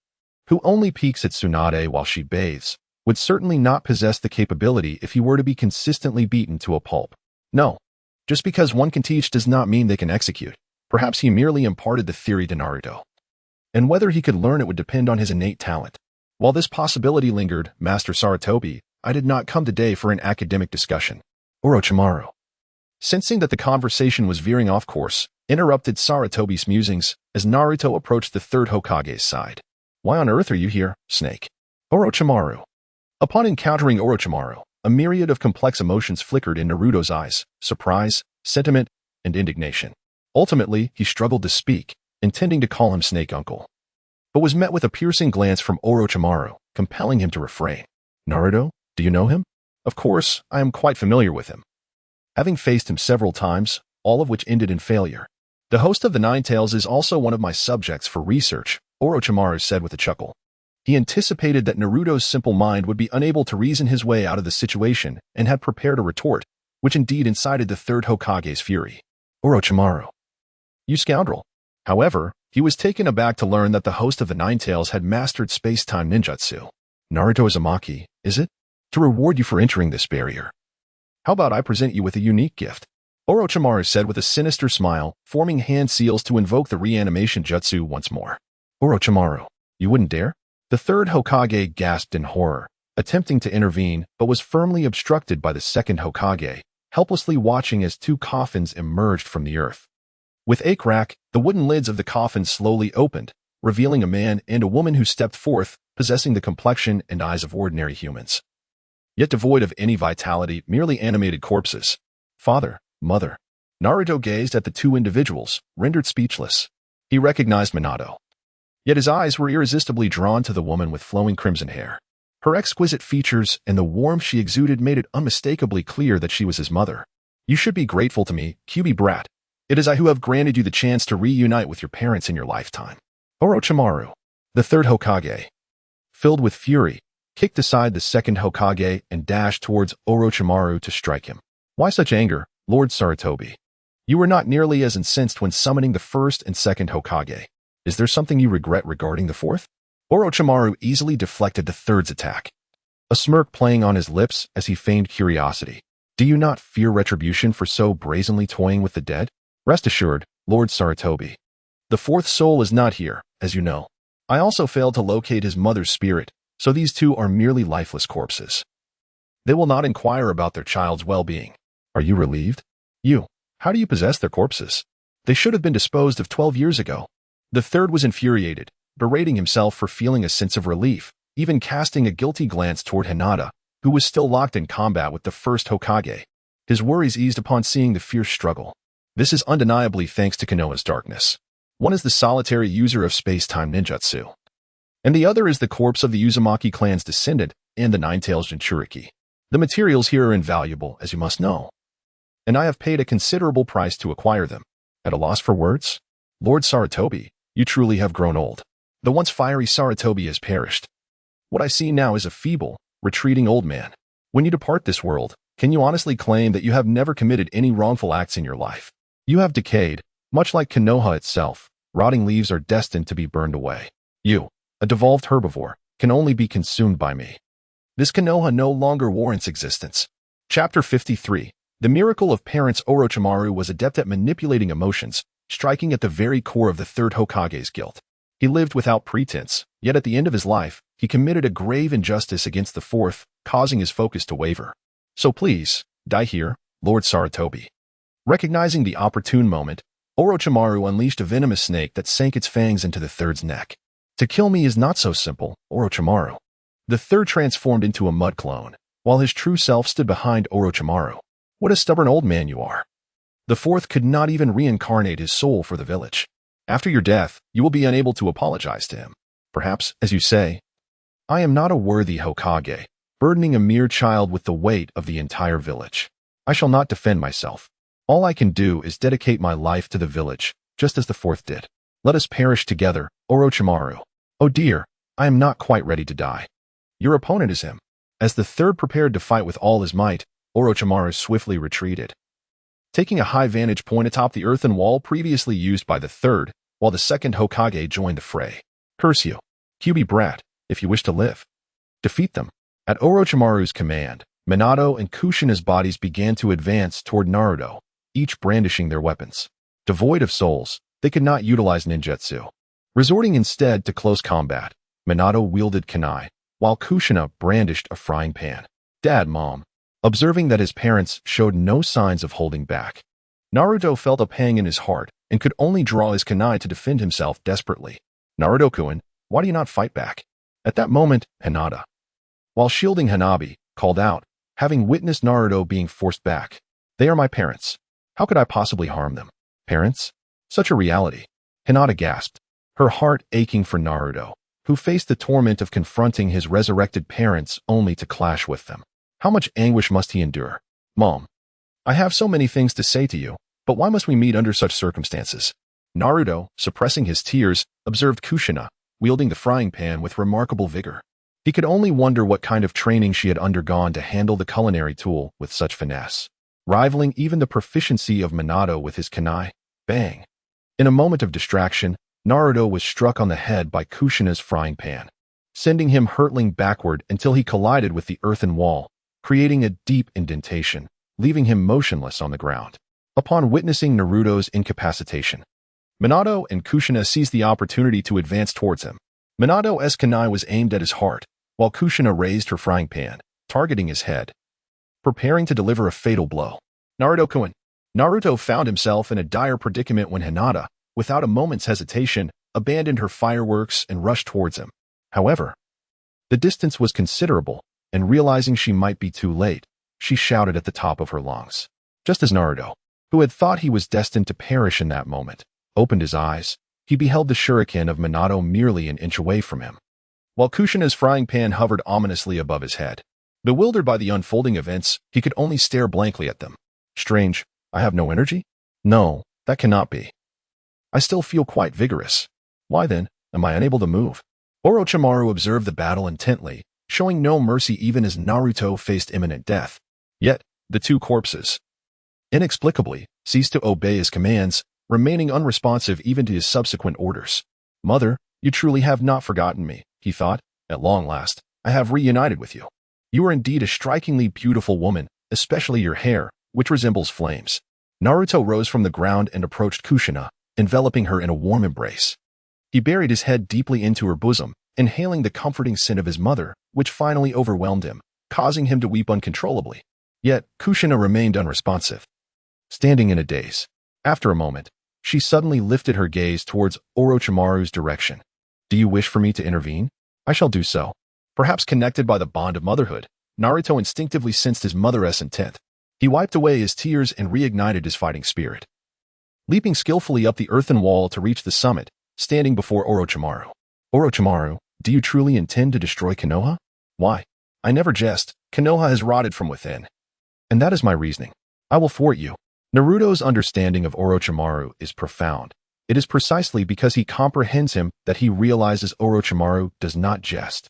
who only peeks at Tsunade while she bathes, would certainly not possess the capability if he were to be consistently beaten to a pulp. No, just because one can teach does not mean they can execute. Perhaps he merely imparted the theory to Naruto, and whether he could learn it would depend on his innate talent. While this possibility lingered, Master Saratobi, I did not come today for an academic discussion. Orochimaru, sensing that the conversation was veering off course, interrupted Saratobi's musings as Naruto approached the third Hokage's side. Why on earth are you here, Snake? Orochimaru. Upon encountering Orochimaru, a myriad of complex emotions flickered in Naruto's eyes: surprise, sentiment, and indignation. Ultimately, he struggled to speak, intending to call him Snake Uncle, but was met with a piercing glance from Orochimaru, compelling him to refrain. Naruto, do you know him? Of course, I am quite familiar with him, having faced him several times, all of which ended in failure. The host of the Nine Tails is also one of my subjects for research, Orochimaru said with a chuckle. He anticipated that Naruto's simple mind would be unable to reason his way out of the situation and had prepared a retort, which indeed incited the third Hokage's fury. Orochimaru, you scoundrel. However, he was taken aback to learn that the host of the Nine Tails had mastered space-time ninjutsu. Naruto Uzumaki, is it? To reward you for entering this barrier. How about I present you with a unique gift? Orochimaru said with a sinister smile, forming hand seals to invoke the reanimation jutsu once more. Orochimaru, you wouldn't dare? The third Hokage gasped in horror, attempting to intervene, but was firmly obstructed by the second Hokage, helplessly watching as 2 coffins emerged from the earth. With a crack, the wooden lids of the coffins slowly opened, revealing a man and a woman who stepped forth, possessing the complexion and eyes of ordinary humans, yet devoid of any vitality, merely animated corpses. Father, mother. Naruto gazed at the two individuals, rendered speechless. He recognized Minato. Yet his eyes were irresistibly drawn to the woman with flowing crimson hair. Her exquisite features and the warmth she exuded made it unmistakably clear that she was his mother. You should be grateful to me, Kyuubi brat. It is I who have granted you the chance to reunite with your parents in your lifetime. Orochimaru, the third Hokage, filled with fury, kicked aside the second Hokage and dashed towards Orochimaru to strike him. Why such anger, Lord Saratobi? You were not nearly as incensed when summoning the first and second Hokage. Is there something you regret regarding the fourth? Orochimaru easily deflected the third's attack, a smirk playing on his lips as he feigned curiosity. Do you not fear retribution for so brazenly toying with the dead? Rest assured, Lord Saratobi. The fourth soul is not here, as you know. I also failed to locate his mother's spirit, so these two are merely lifeless corpses. They will not inquire about their child's well-being. Are you relieved? How do you possess their corpses? They should have been disposed of 12 years ago. The third was infuriated, berating himself for feeling a sense of relief, even casting a guilty glance toward Hinata, who was still locked in combat with the first Hokage. His worries eased upon seeing the fierce struggle. This is undeniably thanks to Konoha's darkness. One is the solitary user of space-time ninjutsu, and the other is the corpse of the Uzumaki clan's descendant and the Nine-Tails Jinchuriki. The materials here are invaluable, as you must know, and I have paid a considerable price to acquire them. At a loss for words? Lord Saratobi, you truly have grown old. The once fiery Saratobi has perished. What I see now is a feeble, retreating old man. When you depart this world, can you honestly claim that you have never committed any wrongful acts in your life? You have decayed, much like Konoha itself. Rotting leaves are destined to be burned away. You, a devolved herbivore, can only be consumed by me. This Konoha no longer warrants existence. Chapter 53. The miracle of parents. Orochimaru was adept at manipulating emotions, striking at the very core of the third Hokage's guilt. He lived without pretense, yet at the end of his life, he committed a grave injustice against the fourth, causing his focus to waver. So please, die here, Lord Saratobi. Recognizing the opportune moment, Orochimaru unleashed a venomous snake that sank its fangs into the third's neck. To kill me is not so simple, Orochimaru. The third transformed into a mud clone, while his true self stood behind Orochimaru. What a stubborn old man you are. The fourth could not even reincarnate his soul for the village. After your death, you will be unable to apologize to him. Perhaps, as you say, I am not a worthy Hokage, burdening a mere child with the weight of the entire village. I shall not defend myself. All I can do is dedicate my life to the village, just as the fourth did. Let us perish together, Orochimaru. Oh dear, I am not quite ready to die. Your opponent is him. As the third prepared to fight with all his might, Orochimaru swiftly retreated, taking a high vantage point atop the earthen wall previously used by the third, while the second Hokage joined the fray. Curse you, Kyuubi brat, if you wish to live. Defeat them. At Orochimaru's command, Minato and Kushina's bodies began to advance toward Naruto, each brandishing their weapons. Devoid of souls, they could not utilize ninjutsu. Resorting instead to close combat, Minato wielded kunai, while Kushina brandished a frying pan. Dad, Mom. Observing that his parents showed no signs of holding back, Naruto felt a pang in his heart and could only draw his kunai to defend himself desperately. Naruto-kun, why do you not fight back? At that moment, Hinata, while shielding Hanabi, called out, having witnessed Naruto being forced back. They are my parents. How could I possibly harm them? Parents? Such a reality. Hinata gasped, her heart aching for Naruto, who faced the torment of confronting his resurrected parents only to clash with them. How much anguish must he endure? Mom, I have so many things to say to you, but why must we meet under such circumstances? Naruto, suppressing his tears, observed Kushina, wielding the frying pan with remarkable vigor. He could only wonder what kind of training she had undergone to handle the culinary tool with such finesse, rivaling even the proficiency of Minato with his kunai. Bang! In a moment of distraction, Naruto was struck on the head by Kushina's frying pan, sending him hurtling backward until he collided with the earthen wall, creating a deep indentation, leaving him motionless on the ground. Upon witnessing Naruto's incapacitation, Minato and Kushina seized the opportunity to advance towards him. Minato's kunai was aimed at his heart, while Kushina raised her frying pan, targeting his head, preparing to deliver a fatal blow. Naruto-kun. Naruto found himself in a dire predicament when Hinata, without a moment's hesitation, abandoned her fireworks and rushed towards him. However, The distance was considerable, and realizing she might be too late, she shouted at the top of her lungs. Just as Naruto, who had thought he was destined to perish in that moment, opened his eyes, he beheld the shuriken of Minato merely an inch away from him, while Kushina's frying pan hovered ominously above his head. Bewildered by the unfolding events, he could only stare blankly at them. Strange, I have no energy? No, that cannot be. I still feel quite vigorous. Why then, am I unable to move? Orochimaru observed the battle intently, showing no mercy even as Naruto faced imminent death. Yet, the two corpses, inexplicably, ceased to obey his commands, remaining unresponsive even to his subsequent orders. Mother, you truly have not forgotten me, he thought. At long last, I have reunited with you. You are indeed a strikingly beautiful woman, especially your hair, which resembles flames. Naruto rose from the ground and approached Kushina, enveloping her in a warm embrace. He buried his head deeply into her bosom, inhaling the comforting scent of his mother, which finally overwhelmed him, causing him to weep uncontrollably. Yet, Kushina remained unresponsive, standing in a daze. After a moment, she suddenly lifted her gaze towards Orochimaru's direction. Do you wish for me to intervene? I shall do so. Perhaps connected by the bond of motherhood, Naruto instinctively sensed his mother's intent. He wiped away his tears and reignited his fighting spirit, leaping skillfully up the earthen wall to reach the summit, standing before Orochimaru. Orochimaru, do you truly intend to destroy Konoha? Why? I never jest. Konoha has rotted from within. And that is my reasoning. I will thwart you. Naruto's understanding of Orochimaru is profound. It is precisely because he comprehends him that he realizes Orochimaru does not jest,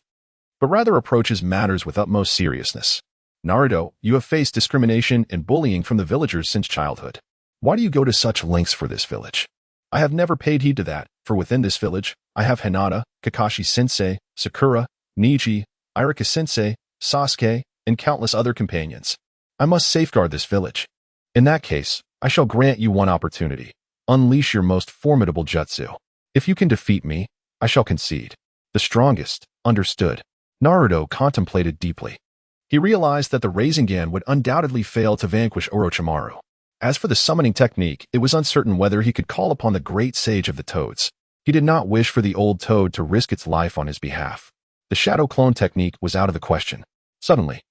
but rather approaches matters with utmost seriousness. Naruto, you have faced discrimination and bullying from the villagers since childhood. Why do you go to such lengths for this village? I have never paid heed to that, for within this village, I have Hinata, Kakashi-sensei, Sakura, Niji, Iruka-sensei, Sasuke, and countless other companions. I must safeguard this village. In that case, I shall grant you one opportunity. Unleash your most formidable jutsu. If you can defeat me, I shall concede. The strongest, understood. Naruto contemplated deeply. He realized that the Rasengan would undoubtedly fail to vanquish Orochimaru. As for the summoning technique, it was uncertain whether he could call upon the great sage of the toads. He did not wish for the old toad to risk its life on his behalf. The shadow clone technique was out of the question. Suddenly,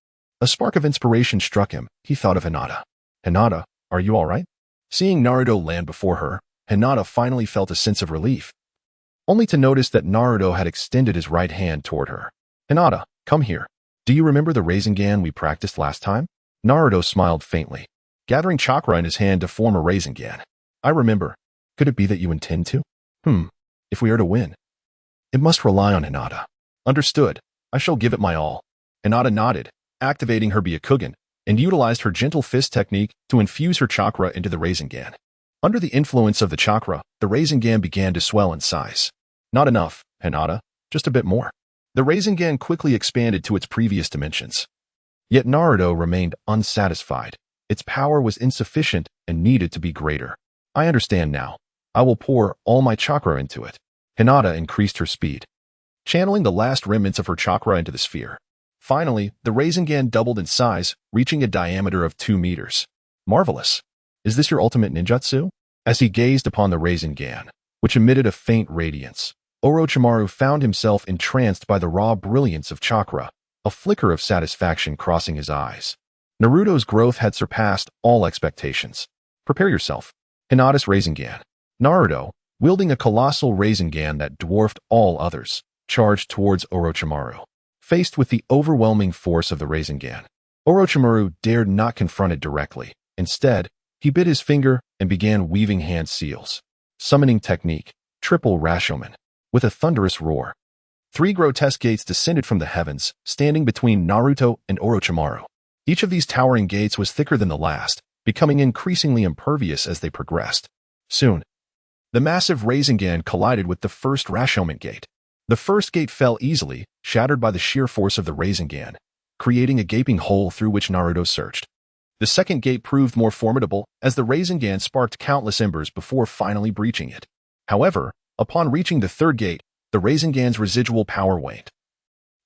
a spark of inspiration struck him. He thought of Hinata. Hinata, are you all right? Seeing Naruto land before her, Hinata finally felt a sense of relief, only to notice that Naruto had extended his right hand toward her. Hinata, come here. Do you remember the Rasengan we practiced last time? Naruto smiled faintly, gathering chakra in his hand to form a Rasengan. I remember. Could it be that you intend to? If we are to win, it must rely on Hinata. Understood. I shall give it my all. Hinata nodded, activating her Byakugan, and utilized her gentle fist technique to infuse her chakra into the Rasengan. Under the influence of the chakra, the Rasengan began to swell in size. Not enough, Hinata, just a bit more. The Rasengan quickly expanded to its previous dimensions. Yet Naruto remained unsatisfied. Its power was insufficient and needed to be greater. I understand now. I will pour all my chakra into it. Hinata increased her speed, channeling the last remnants of her chakra into the sphere. Finally, the Rasengan doubled in size, reaching a diameter of 2 meters. Marvelous. Is this your ultimate ninjutsu? As he gazed upon the Rasengan, which emitted a faint radiance, Orochimaru found himself entranced by the raw brilliance of chakra, a flicker of satisfaction crossing his eyes. Naruto's growth had surpassed all expectations. Prepare yourself. Hinata's Rasengan. Naruto, wielding a colossal Rasengan that dwarfed all others, charged towards Orochimaru. Faced with the overwhelming force of the Rasengan, Orochimaru dared not confront it directly. Instead, he bit his finger and began weaving hand seals. Summoning technique, triple Rashomon. With a thunderous roar, 3 grotesque gates descended from the heavens, standing between Naruto and Orochimaru. Each of these towering gates was thicker than the last, becoming increasingly impervious as they progressed. Soon, the massive Rasengan collided with the first Rashomon gate. The first gate fell easily, shattered by the sheer force of the Rasengan, creating a gaping hole through which Naruto surged. The second gate proved more formidable, as the Rasengan sparked countless embers before finally breaching it. However, upon reaching the third gate, the Rasengan's residual power waned,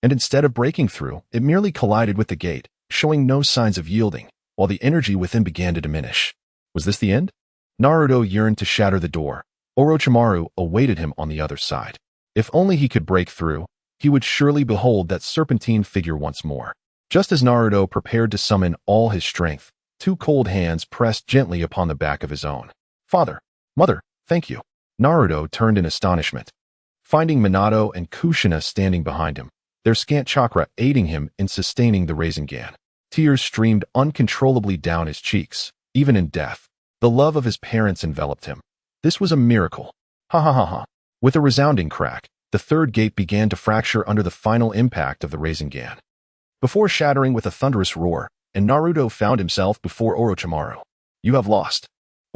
and instead of breaking through, it merely collided with the gate, showing no signs of yielding, while the energy within began to diminish. Was this the end? Naruto yearned to shatter the door. Orochimaru awaited him on the other side. If only he could break through, he would surely behold that serpentine figure once more. Just as Naruto prepared to summon all his strength, two cold hands pressed gently upon the back of his own. Father, mother, thank you. Naruto turned in astonishment, finding Minato and Kushina standing behind him, their scant chakra aiding him in sustaining the Rasengan. Tears streamed uncontrollably down his cheeks, even in death. The love of his parents enveloped him. This was a miracle. Ha ha ha ha. With a resounding crack, the third gate began to fracture under the final impact of the Rasengan, before shattering with a thunderous roar, and Naruto found himself before Orochimaru. You have lost.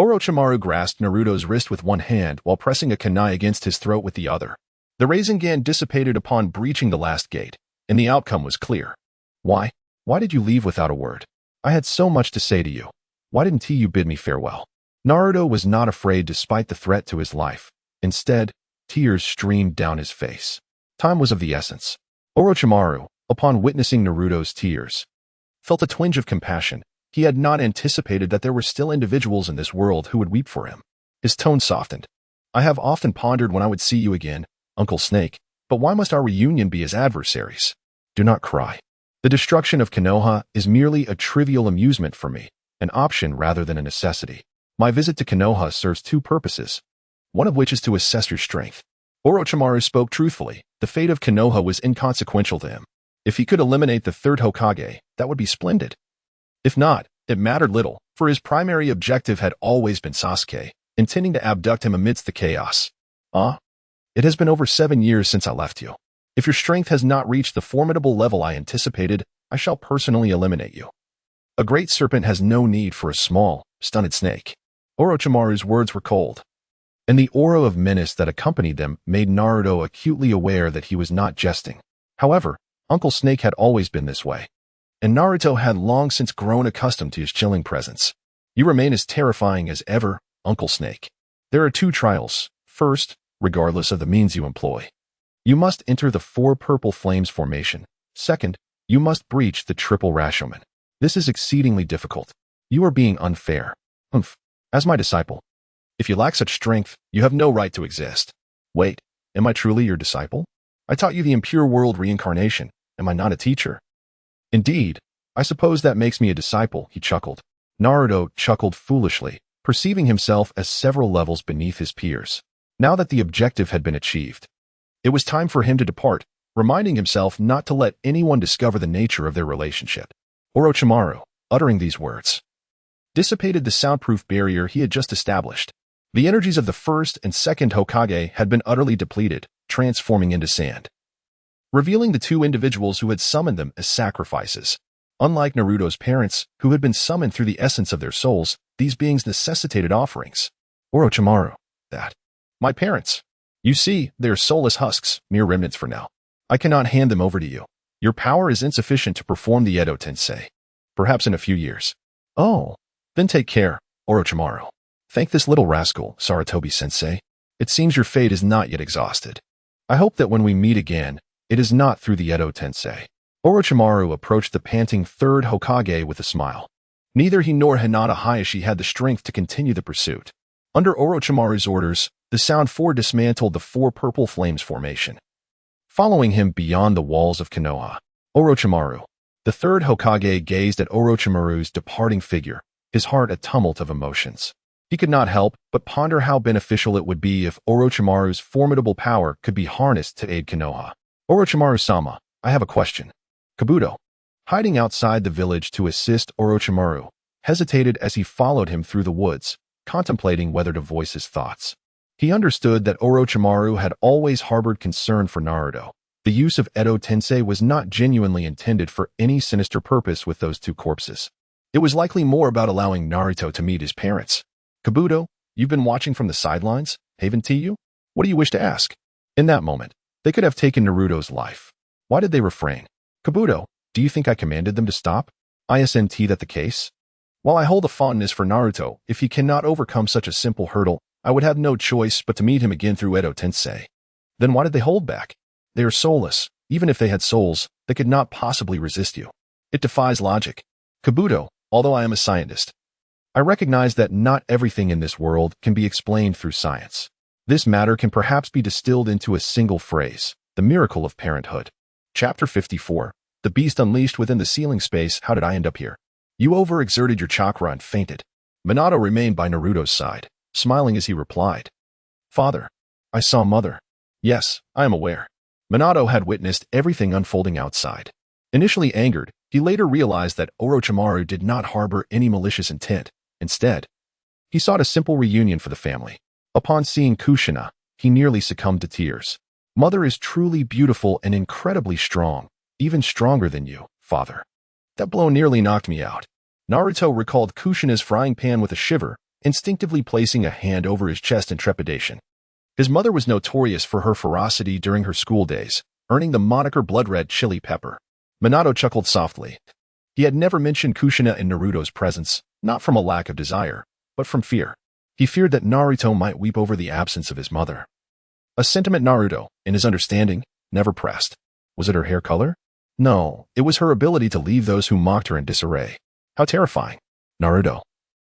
Orochimaru grasped Naruto's wrist with one hand while pressing a kunai against his throat with the other. The Rasengan dissipated upon breaching the last gate, and the outcome was clear. Why? Why did you leave without a word? I had so much to say to you. Why didn't you bid me farewell? Naruto was not afraid despite the threat to his life. Instead, tears streamed down his face. Time was of the essence. Orochimaru, upon witnessing Naruto's tears, felt a twinge of compassion. He had not anticipated that there were still individuals in this world who would weep for him. His tone softened. I have often pondered when I would see you again, Uncle Snake, but why must our reunion be as adversaries? Do not cry. The destruction of Konoha is merely a trivial amusement for me, an option rather than a necessity. My visit to Konoha serves two purposes, one of which is to assess your strength. Orochimaru spoke truthfully. The fate of Konoha was inconsequential to him. If he could eliminate the third Hokage, that would be splendid. If not, it mattered little, for his primary objective had always been Sasuke, intending to abduct him amidst the chaos. It has been over 7 years since I left you. If your strength has not reached the formidable level I anticipated, I shall personally eliminate you. A great serpent has no need for a small, stunted snake. Orochimaru's words were cold, and the aura of menace that accompanied them made Naruto acutely aware that he was not jesting. However, Uncle Snake had always been this way, and Naruto had long since grown accustomed to his chilling presence. You remain as terrifying as ever, Uncle Snake. There are two trials. First, regardless of the means you employ, you must enter the four purple flames formation. Second, you must breach the triple Rashomon. This is exceedingly difficult. You are being unfair. As my disciple, if you lack such strength, you have no right to exist. Wait, am I truly your disciple? I taught you the impure world reincarnation. Am I not a teacher? Indeed, I suppose that makes me a disciple, he chuckled. Naruto chuckled foolishly, perceiving himself as several levels beneath his peers. Now that the objective had been achieved, it was time for him to depart, reminding himself not to let anyone discover the nature of their relationship. Orochimaru, uttering these words, dissipated the soundproof barrier he had just established. The energies of the first and second Hokage had been utterly depleted, transforming into sand, revealing the two individuals who had summoned them as sacrifices. Unlike Naruto's parents, who had been summoned through the essence of their souls, these beings necessitated offerings. Orochimaru, that. My parents. You see, they are soulless husks, mere remnants for now. I cannot hand them over to you. Your power is insufficient to perform the Edo Tensei. Perhaps in a few years. Oh, then take care, Orochimaru. Thank this little rascal, Sarutobi-sensei. It seems your fate is not yet exhausted. I hope that when we meet again, it is not through the Edo Tensei. Orochimaru approached the panting third Hokage with a smile. Neither he nor Hinata Hayashi had the strength to continue the pursuit. Under Orochimaru's orders, the Sound Four dismantled the four purple flames formation, following him beyond the walls of Konoha. Orochimaru. The third Hokage gazed at Orochimaru's departing figure, his heart a tumult of emotions. He could not help but ponder how beneficial it would be if Orochimaru's formidable power could be harnessed to aid Konoha. Orochimaru-sama, I have a question. Kabuto, hiding outside the village to assist Orochimaru, hesitated as he followed him through the woods, contemplating whether to voice his thoughts. He understood that Orochimaru had always harbored concern for Naruto. The use of Edo Tensei was not genuinely intended for any sinister purpose with those two corpses. It was likely more about allowing Naruto to meet his parents. Kabuto, you've been watching from the sidelines, haven't you? What do you wish to ask? In that moment, they could have taken Naruto's life. Why did they refrain? Kabuto, do you think I commanded them to stop? Isn't that the case? While I hold a fondness for Naruto, if he cannot overcome such a simple hurdle, I would have no choice but to meet him again through Edo Tensei. Then why did they hold back? They are soulless. Even if they had souls, they could not possibly resist you. It defies logic. Kabuto, although I am a scientist, I recognize that not everything in this world can be explained through science. This matter can perhaps be distilled into a single phrase. The Miracle of Parenthood. Chapter 54. The Beast Unleashed Within the Ceiling Space. How did I end up here? You overexerted your chakra and fainted. Minato remained by Naruto's side, smiling as he replied. Father, I saw Mother. Yes, I am aware. Minato had witnessed everything unfolding outside. Initially angered, he later realized that Orochimaru did not harbor any malicious intent. Instead, he sought a simple reunion for the family. Upon seeing Kushina, he nearly succumbed to tears. Mother is truly beautiful and incredibly strong, even stronger than you, father. That blow nearly knocked me out. Naruto recalled Kushina's frying pan with a shiver, instinctively placing a hand over his chest in trepidation. His mother was notorious for her ferocity during her school days, earning the moniker Blood Red Chili Pepper. Minato chuckled softly. He had never mentioned Kushina in Naruto's presence, not from a lack of desire, but from fear. He feared that Naruto might weep over the absence of his mother. A sentiment Naruto, in his understanding, never pressed. Was it her hair color? No, it was her ability to leave those who mocked her in disarray. How terrifying. Naruto.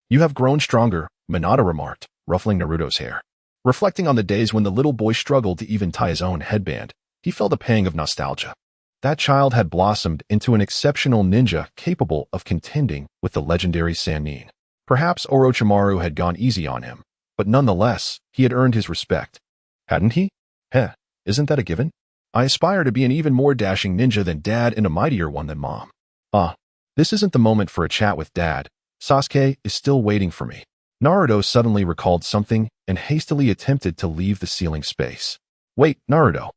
You have grown stronger, Minato remarked, ruffling Naruto's hair. Reflecting on the days when the little boy struggled to even tie his own headband, he felt a pang of nostalgia. That child had blossomed into an exceptional ninja capable of contending with the legendary Sannin. Perhaps Orochimaru had gone easy on him, but nonetheless, he had earned his respect. Hadn't he? Isn't that a given? I aspire to be an even more dashing ninja than Dad and a mightier one than Mom. This isn't the moment for a chat with Dad. Sasuke is still waiting for me. Naruto suddenly recalled something and hastily attempted to leave the ceiling space. Wait, Naruto.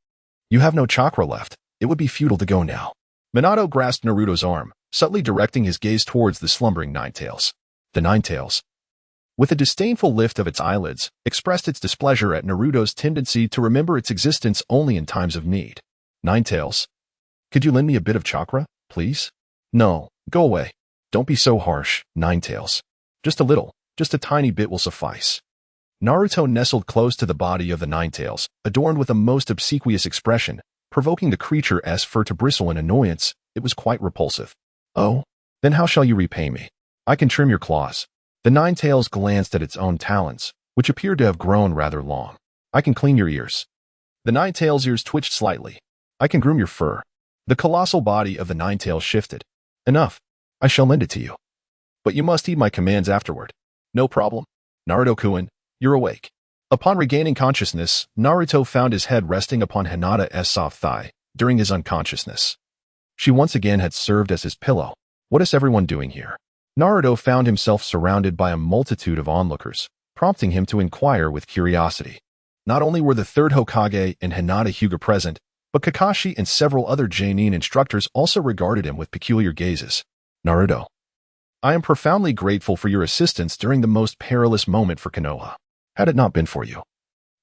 You have no chakra left. It would be futile to go now. Minato grasped Naruto's arm, subtly directing his gaze towards the slumbering Ninetales. The Ninetales, with a disdainful lift of its eyelids, expressed its displeasure at Naruto's tendency to remember its existence only in times of need. Ninetales, could you lend me a bit of chakra, please? No, go away. Don't be so harsh, Ninetales. Just a little, just a tiny bit will suffice. Naruto nestled close to the body of the Ninetales, adorned with a most obsequious expression, provoking the creature's fur to bristle in annoyance. It was quite repulsive. Oh, then how shall you repay me? I can trim your claws. The Ninetales glanced at its own talons, which appeared to have grown rather long. I can clean your ears. The Ninetales' ears twitched slightly. I can groom your fur. The colossal body of the Ninetales shifted. Enough. I shall lend it to you. But you must heed my commands afterward. No problem. Naruto-kun, you're awake. Upon regaining consciousness, Naruto found his head resting upon Hinata's soft thigh during his unconsciousness. She once again had served as his pillow. What is everyone doing here? Naruto found himself surrounded by a multitude of onlookers, prompting him to inquire with curiosity. Not only were the third Hokage and Hinata Hyuga present, but Kakashi and several other Jonin instructors also regarded him with peculiar gazes. Naruto, I am profoundly grateful for your assistance during the most perilous moment for Konoha. Had it not been for you,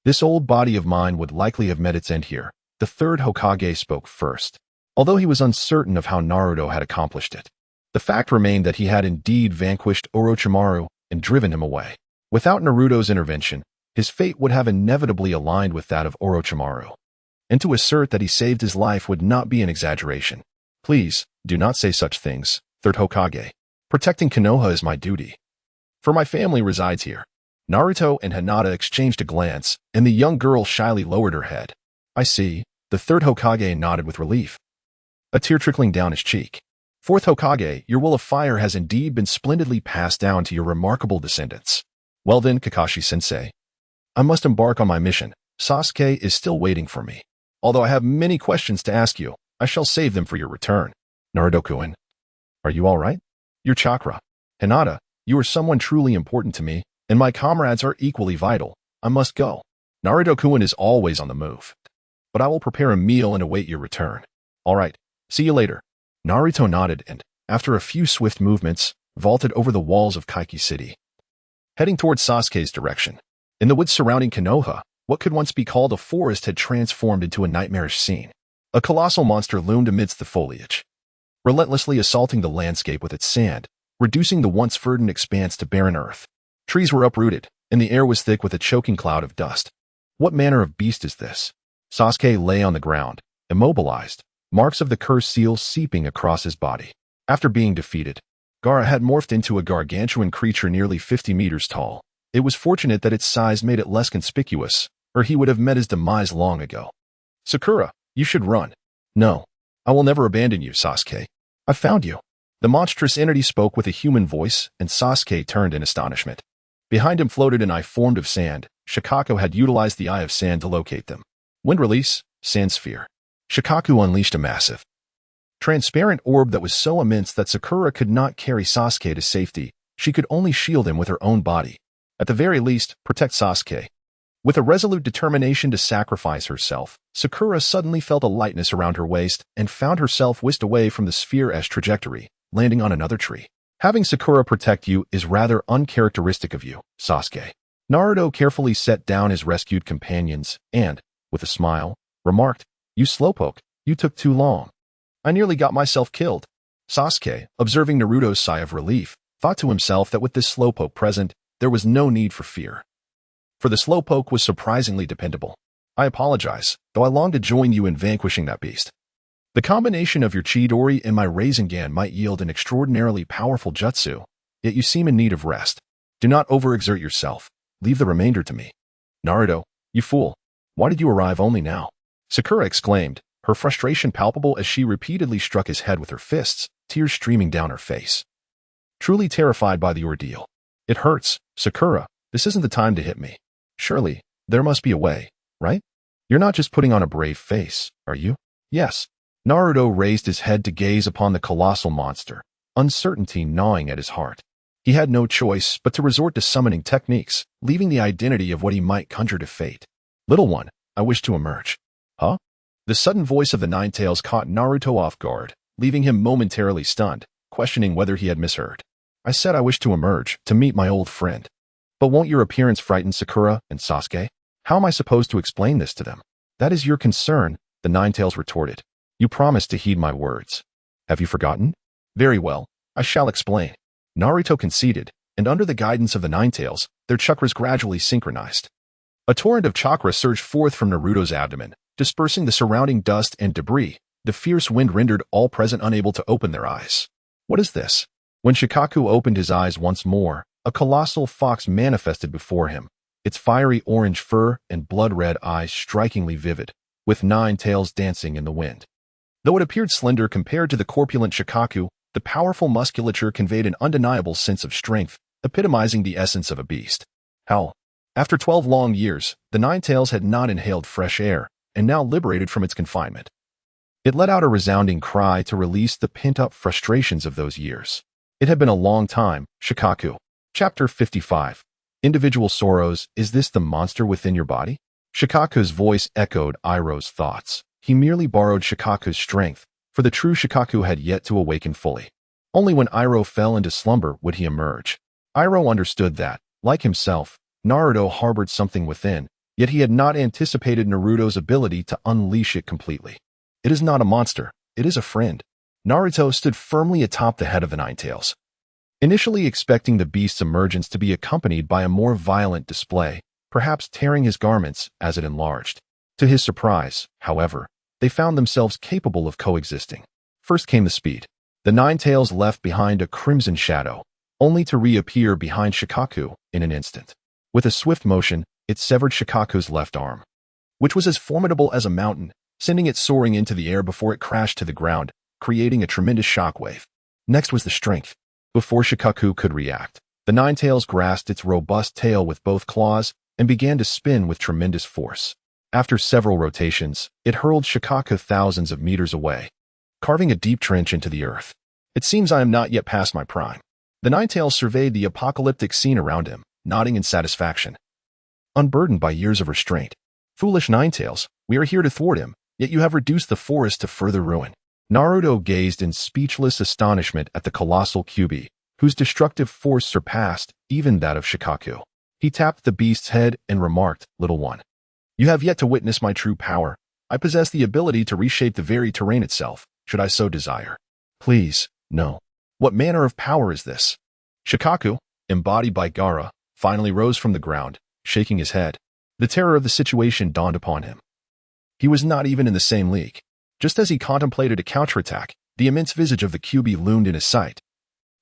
this old body of mine would likely have met its end here. The third Hokage spoke first, although he was uncertain of how Naruto had accomplished it. The fact remained that he had indeed vanquished Orochimaru and driven him away. Without Naruto's intervention, his fate would have inevitably aligned with that of Orochimaru. And to assert that he saved his life would not be an exaggeration. Please, do not say such things, third Hokage. Protecting Konoha is my duty. For my family resides here. Naruto and Hinata exchanged a glance, and the young girl shyly lowered her head. I see. The third Hokage nodded with relief, a tear trickling down his cheek. Fourth Hokage, your will of fire has indeed been splendidly passed down to your remarkable descendants. Well then, Kakashi-sensei, I must embark on my mission. Sasuke is still waiting for me. Although I have many questions to ask you, I shall save them for your return. Naruto-kun, are you all right? Your chakra. Hinata, you are someone truly important to me, and my comrades are equally vital. I must go. Naruto-kun is always on the move. But I will prepare a meal and await your return. All right, see you later. Naruto nodded and, after a few swift movements, vaulted over the walls of Kaiki City, heading towards Sasuke's direction. In the woods surrounding Konoha, what could once be called a forest had transformed into a nightmarish scene. A colossal monster loomed amidst the foliage, relentlessly assaulting the landscape with its sand, reducing the once verdant expanse to barren earth. Trees were uprooted, and the air was thick with a choking cloud of dust. What manner of beast is this? Sasuke lay on the ground, immobilized, marks of the curse seal seeping across his body. After being defeated, Gaara had morphed into a gargantuan creature nearly 50 meters tall. It was fortunate that its size made it less conspicuous, or he would have met his demise long ago. Sakura, You should run. No. I will never abandon you, Sasuke. I found you. The monstrous entity spoke with a human voice, and Sasuke turned in astonishment. Behind him floated an eye formed of sand. Shikaku had utilized the Eye of Sand to locate them. Wind release, sand sphere. Shikaku unleashed a massive, transparent orb that was so immense that Sakura could not carry Sasuke to safety. She could only shield him with her own body. At the very least, protect Sasuke. With a resolute determination to sacrifice herself, Sakura suddenly felt a lightness around her waist and found herself whisked away from the sphere-esque trajectory, landing on another tree. Having Sakura protect you is rather uncharacteristic of you, Sasuke. Naruto carefully set down his rescued companions and, with a smile, remarked, You slowpoke, you took too long. I nearly got myself killed. Sasuke, observing Naruto's sigh of relief, thought to himself that with this slowpoke present, there was no need for fear. For the slowpoke was surprisingly dependable. I apologize, though I long to join you in vanquishing that beast. The combination of your Chidori and my Rasengan might yield an extraordinarily powerful jutsu, yet you seem in need of rest. Do not overexert yourself. Leave the remainder to me. Naruto, you fool. Why did you arrive only now? Sakura exclaimed, her frustration palpable as she repeatedly struck his head with her fists, tears streaming down her face. Truly terrified by the ordeal. It hurts, Sakura. This isn't the time to hit me. Surely, there must be a way, right? You're not just putting on a brave face, are you? Yes. Naruto raised his head to gaze upon the colossal monster, uncertainty gnawing at his heart. He had no choice but to resort to summoning techniques, leaving the identity of what he might conjure to fate. Little one, I wish to emerge. Huh? The sudden voice of the Ninetales caught Naruto off guard, leaving him momentarily stunned, questioning whether he had misheard. I said I wish to emerge, to meet my old friend. But won't your appearance frighten Sakura and Sasuke? How am I supposed to explain this to them? That is your concern, the Ninetales retorted. You promised to heed my words. Have you forgotten? Very well, I shall explain. Naruto conceded, and under the guidance of the Ninetales, their chakras gradually synchronized. A torrent of chakra surged forth from Naruto's abdomen, dispersing the surrounding dust and debris. The fierce wind rendered all present unable to open their eyes. What is this? When Shikaku opened his eyes once more, a colossal fox manifested before him, its fiery orange fur and blood-red eyes strikingly vivid, with 9 tails dancing in the wind. Though it appeared slender compared to the corpulent Shikaku, the powerful musculature conveyed an undeniable sense of strength, epitomizing the essence of a beast. Hell, after 12 long years, the Ninetales had not inhaled fresh air, and now liberated from its confinement. It let out a resounding cry to release the pent-up frustrations of those years. It had been a long time, Shikaku. Chapter 55. Individual Sorrows, is this the monster within your body? Shikaku's voice echoed Iroh's thoughts. He merely borrowed Shikaku's strength, for the true Shikaku had yet to awaken fully. Only when Iroh fell into slumber would he emerge. Iroh understood that, like himself, Naruto harbored something within, yet he had not anticipated Naruto's ability to unleash it completely. It is not a monster, it is a friend. Naruto stood firmly atop the head of the Ninetales. Initially expecting the beast's emergence to be accompanied by a more violent display, perhaps tearing his garments as it enlarged. To his surprise, however, they found themselves capable of coexisting. First came the speed. The Ninetales left behind a crimson shadow, only to reappear behind Shikaku in an instant. With a swift motion, it severed Shikaku's left arm, which was as formidable as a mountain, sending it soaring into the air before it crashed to the ground, creating a tremendous shockwave. Next was the strength. Before Shikaku could react, the Ninetales grasped its robust tail with both claws and began to spin with tremendous force. After several rotations, it hurled Shikaku thousands of meters away, carving a deep trench into the earth. It seems I am not yet past my prime. The Ninetales surveyed the apocalyptic scene around him, nodding in satisfaction. Unburdened by years of restraint. Foolish Ninetales, we are here to thwart him, yet you have reduced the forest to further ruin. Naruto gazed in speechless astonishment at the colossal Kyuubi, whose destructive force surpassed even that of Shikaku. He tapped the beast's head and remarked, Little one, you have yet to witness my true power. I possess the ability to reshape the very terrain itself, should I so desire. Please, no. What manner of power is this? Shikaku, embodied by Gaara, finally rose from the ground, shaking his head. The terror of the situation dawned upon him. He was not even in the same league. Just as he contemplated a counterattack, the immense visage of the Kyuubi loomed in his sight,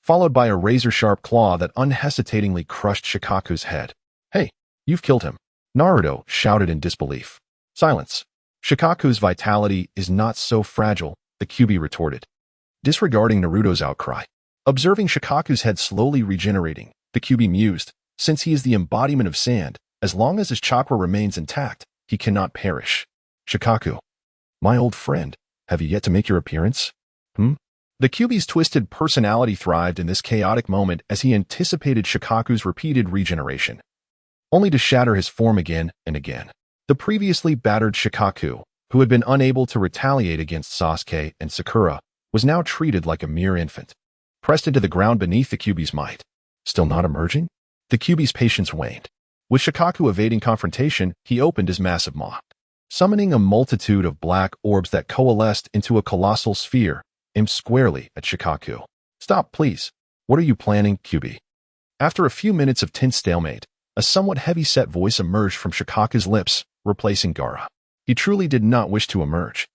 followed by a razor-sharp claw that unhesitatingly crushed Shikaku's head. Hey, you've killed him. Naruto shouted in disbelief. Silence. Shikaku's vitality is not so fragile, the Kyuubi retorted, disregarding Naruto's outcry. Observing Shikaku's head slowly regenerating, the Kyuubi mused, since he is the embodiment of sand, as long as his chakra remains intact, he cannot perish. Shikaku, my old friend, have you yet to make your appearance? The Kyuubi's twisted personality thrived in this chaotic moment as he anticipated Shikaku's repeated regeneration, only to shatter his form again and again. The previously battered Shikaku, who had been unable to retaliate against Sasuke and Sakura, was now treated like a mere infant, pressed into the ground beneath the Kyuubi's might. Still not emerging? The Kyuubi's patience waned. With Shikaku evading confrontation, he opened his massive maw, summoning a multitude of black orbs that coalesced into a colossal sphere, aimed squarely at Shikaku. Stop, please. What are you planning, Kyuubi? After a few minutes of tense stalemate, a somewhat heavy-set voice emerged from Shikaku's lips, replacing Gaara. He truly did not wish to emerge.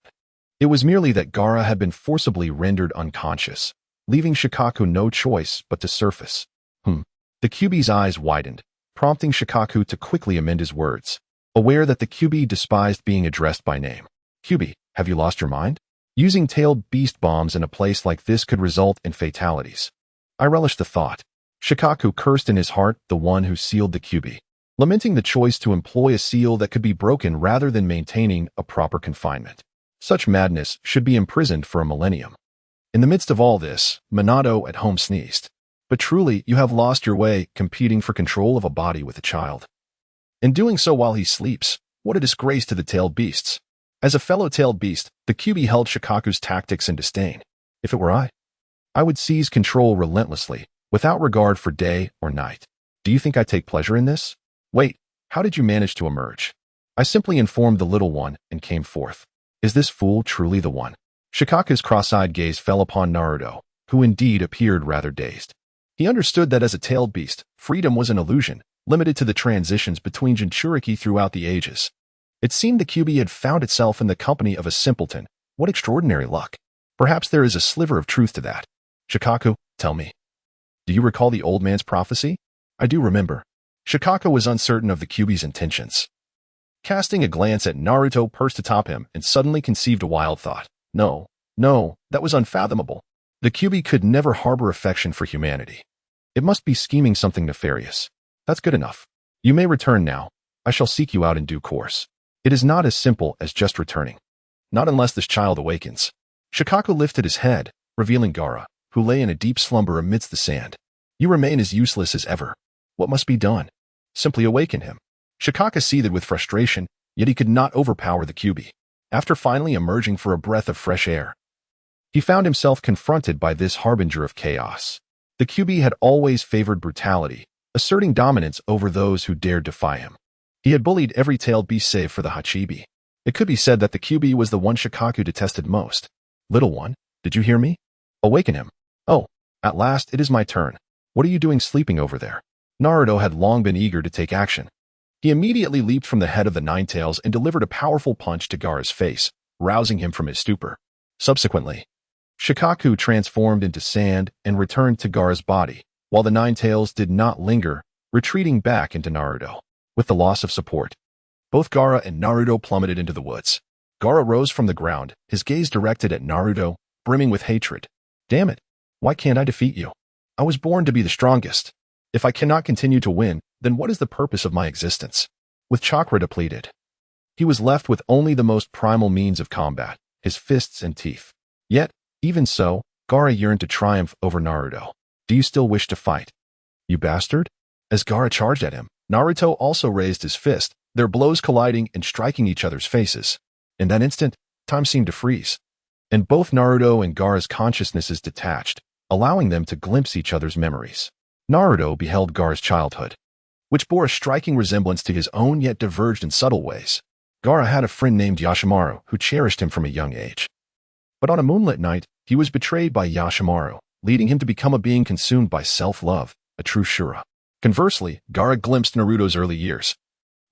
It was merely that Gaara had been forcibly rendered unconscious, leaving Shikaku no choice but to surface. The Kyuubi's eyes widened, prompting Shikaku to quickly amend his words, aware that the Kyuubi despised being addressed by name. Kyuubi, have you lost your mind? Using tailed beast bombs in a place like this could result in fatalities. I relish the thought. Shikaku cursed in his heart the one who sealed the Kyuubi, lamenting the choice to employ a seal that could be broken rather than maintaining a proper confinement. Such madness should be imprisoned for a millennium. In the midst of all this, Minato at home sneezed. But truly, you have lost your way competing for control of a body with a child. In doing so while he sleeps, what a disgrace to the tailed beasts. As a fellow tailed beast, the Kyuubi held Shikaku's tactics in disdain. If it were I would seize control relentlessly, without regard for day or night. Do you think I take pleasure in this? Wait, how did you manage to emerge? I simply informed the little one and came forth. Is this fool truly the one? Shikaku's cross-eyed gaze fell upon Naruto, who indeed appeared rather dazed. He understood that as a tailed beast, freedom was an illusion, limited to the transitions between Jinchuriki throughout the ages. It seemed the Kyuubi had found itself in the company of a simpleton. What extraordinary luck. Perhaps there is a sliver of truth to that. Shikaku, tell me. Do you recall the old man's prophecy? I do remember. Shikaku was uncertain of the Kyuubi's intentions. Casting a glance at Naruto perched atop him and suddenly conceived a wild thought. No, that was unfathomable. The Kyuubi could never harbor affection for humanity. It must be scheming something nefarious. That's good enough. You may return now. I shall seek you out in due course. It is not as simple as just returning. Not unless this child awakens. Shikaku lifted his head, revealing Gaara, who lay in a deep slumber amidst the sand. You remain as useless as ever. What must be done? Simply awaken him. Shikaku seethed with frustration, yet he could not overpower the Kyuubi. After finally emerging for a breath of fresh air, he found himself confronted by this harbinger of chaos. The Kyuubi had always favored brutality, asserting dominance over those who dared defy him. He had bullied every tailed beast save for the Hachibi. It could be said that the Kyuubi was the one Shikaku detested most. Little one, did you hear me? Awaken him. Oh, at last it is my turn. What are you doing sleeping over there? Naruto had long been eager to take action. He immediately leaped from the head of the Nine-Tails and delivered a powerful punch to Gaara's face, rousing him from his stupor. Subsequently, Shikaku transformed into sand and returned to Gaara's body, while the Nine-Tails did not linger, retreating back into Naruto. With the loss of support, both Gaara and Naruto plummeted into the woods. Gaara rose from the ground, his gaze directed at Naruto, brimming with hatred. Damn it, why can't I defeat you? I was born to be the strongest. If I cannot continue to win, then what is the purpose of my existence? With chakra depleted, he was left with only the most primal means of combat, his fists and teeth. Yet, even so, Gaara yearned to triumph over Naruto. Do you still wish to fight? You bastard? As Gaara charged at him, Naruto also raised his fist, their blows colliding and striking each other's faces. In that instant, time seemed to freeze, and both Naruto and Gaara's consciousnesses detached, allowing them to glimpse each other's memories. Naruto beheld Gaara's childhood, which bore a striking resemblance to his own yet diverged in subtle ways. Gaara had a friend named Yashimaru who cherished him from a young age. But on a moonlit night, he was betrayed by Yashimaru, leading him to become a being consumed by self-love, a true Shura. Conversely, Gaara glimpsed Naruto's early years,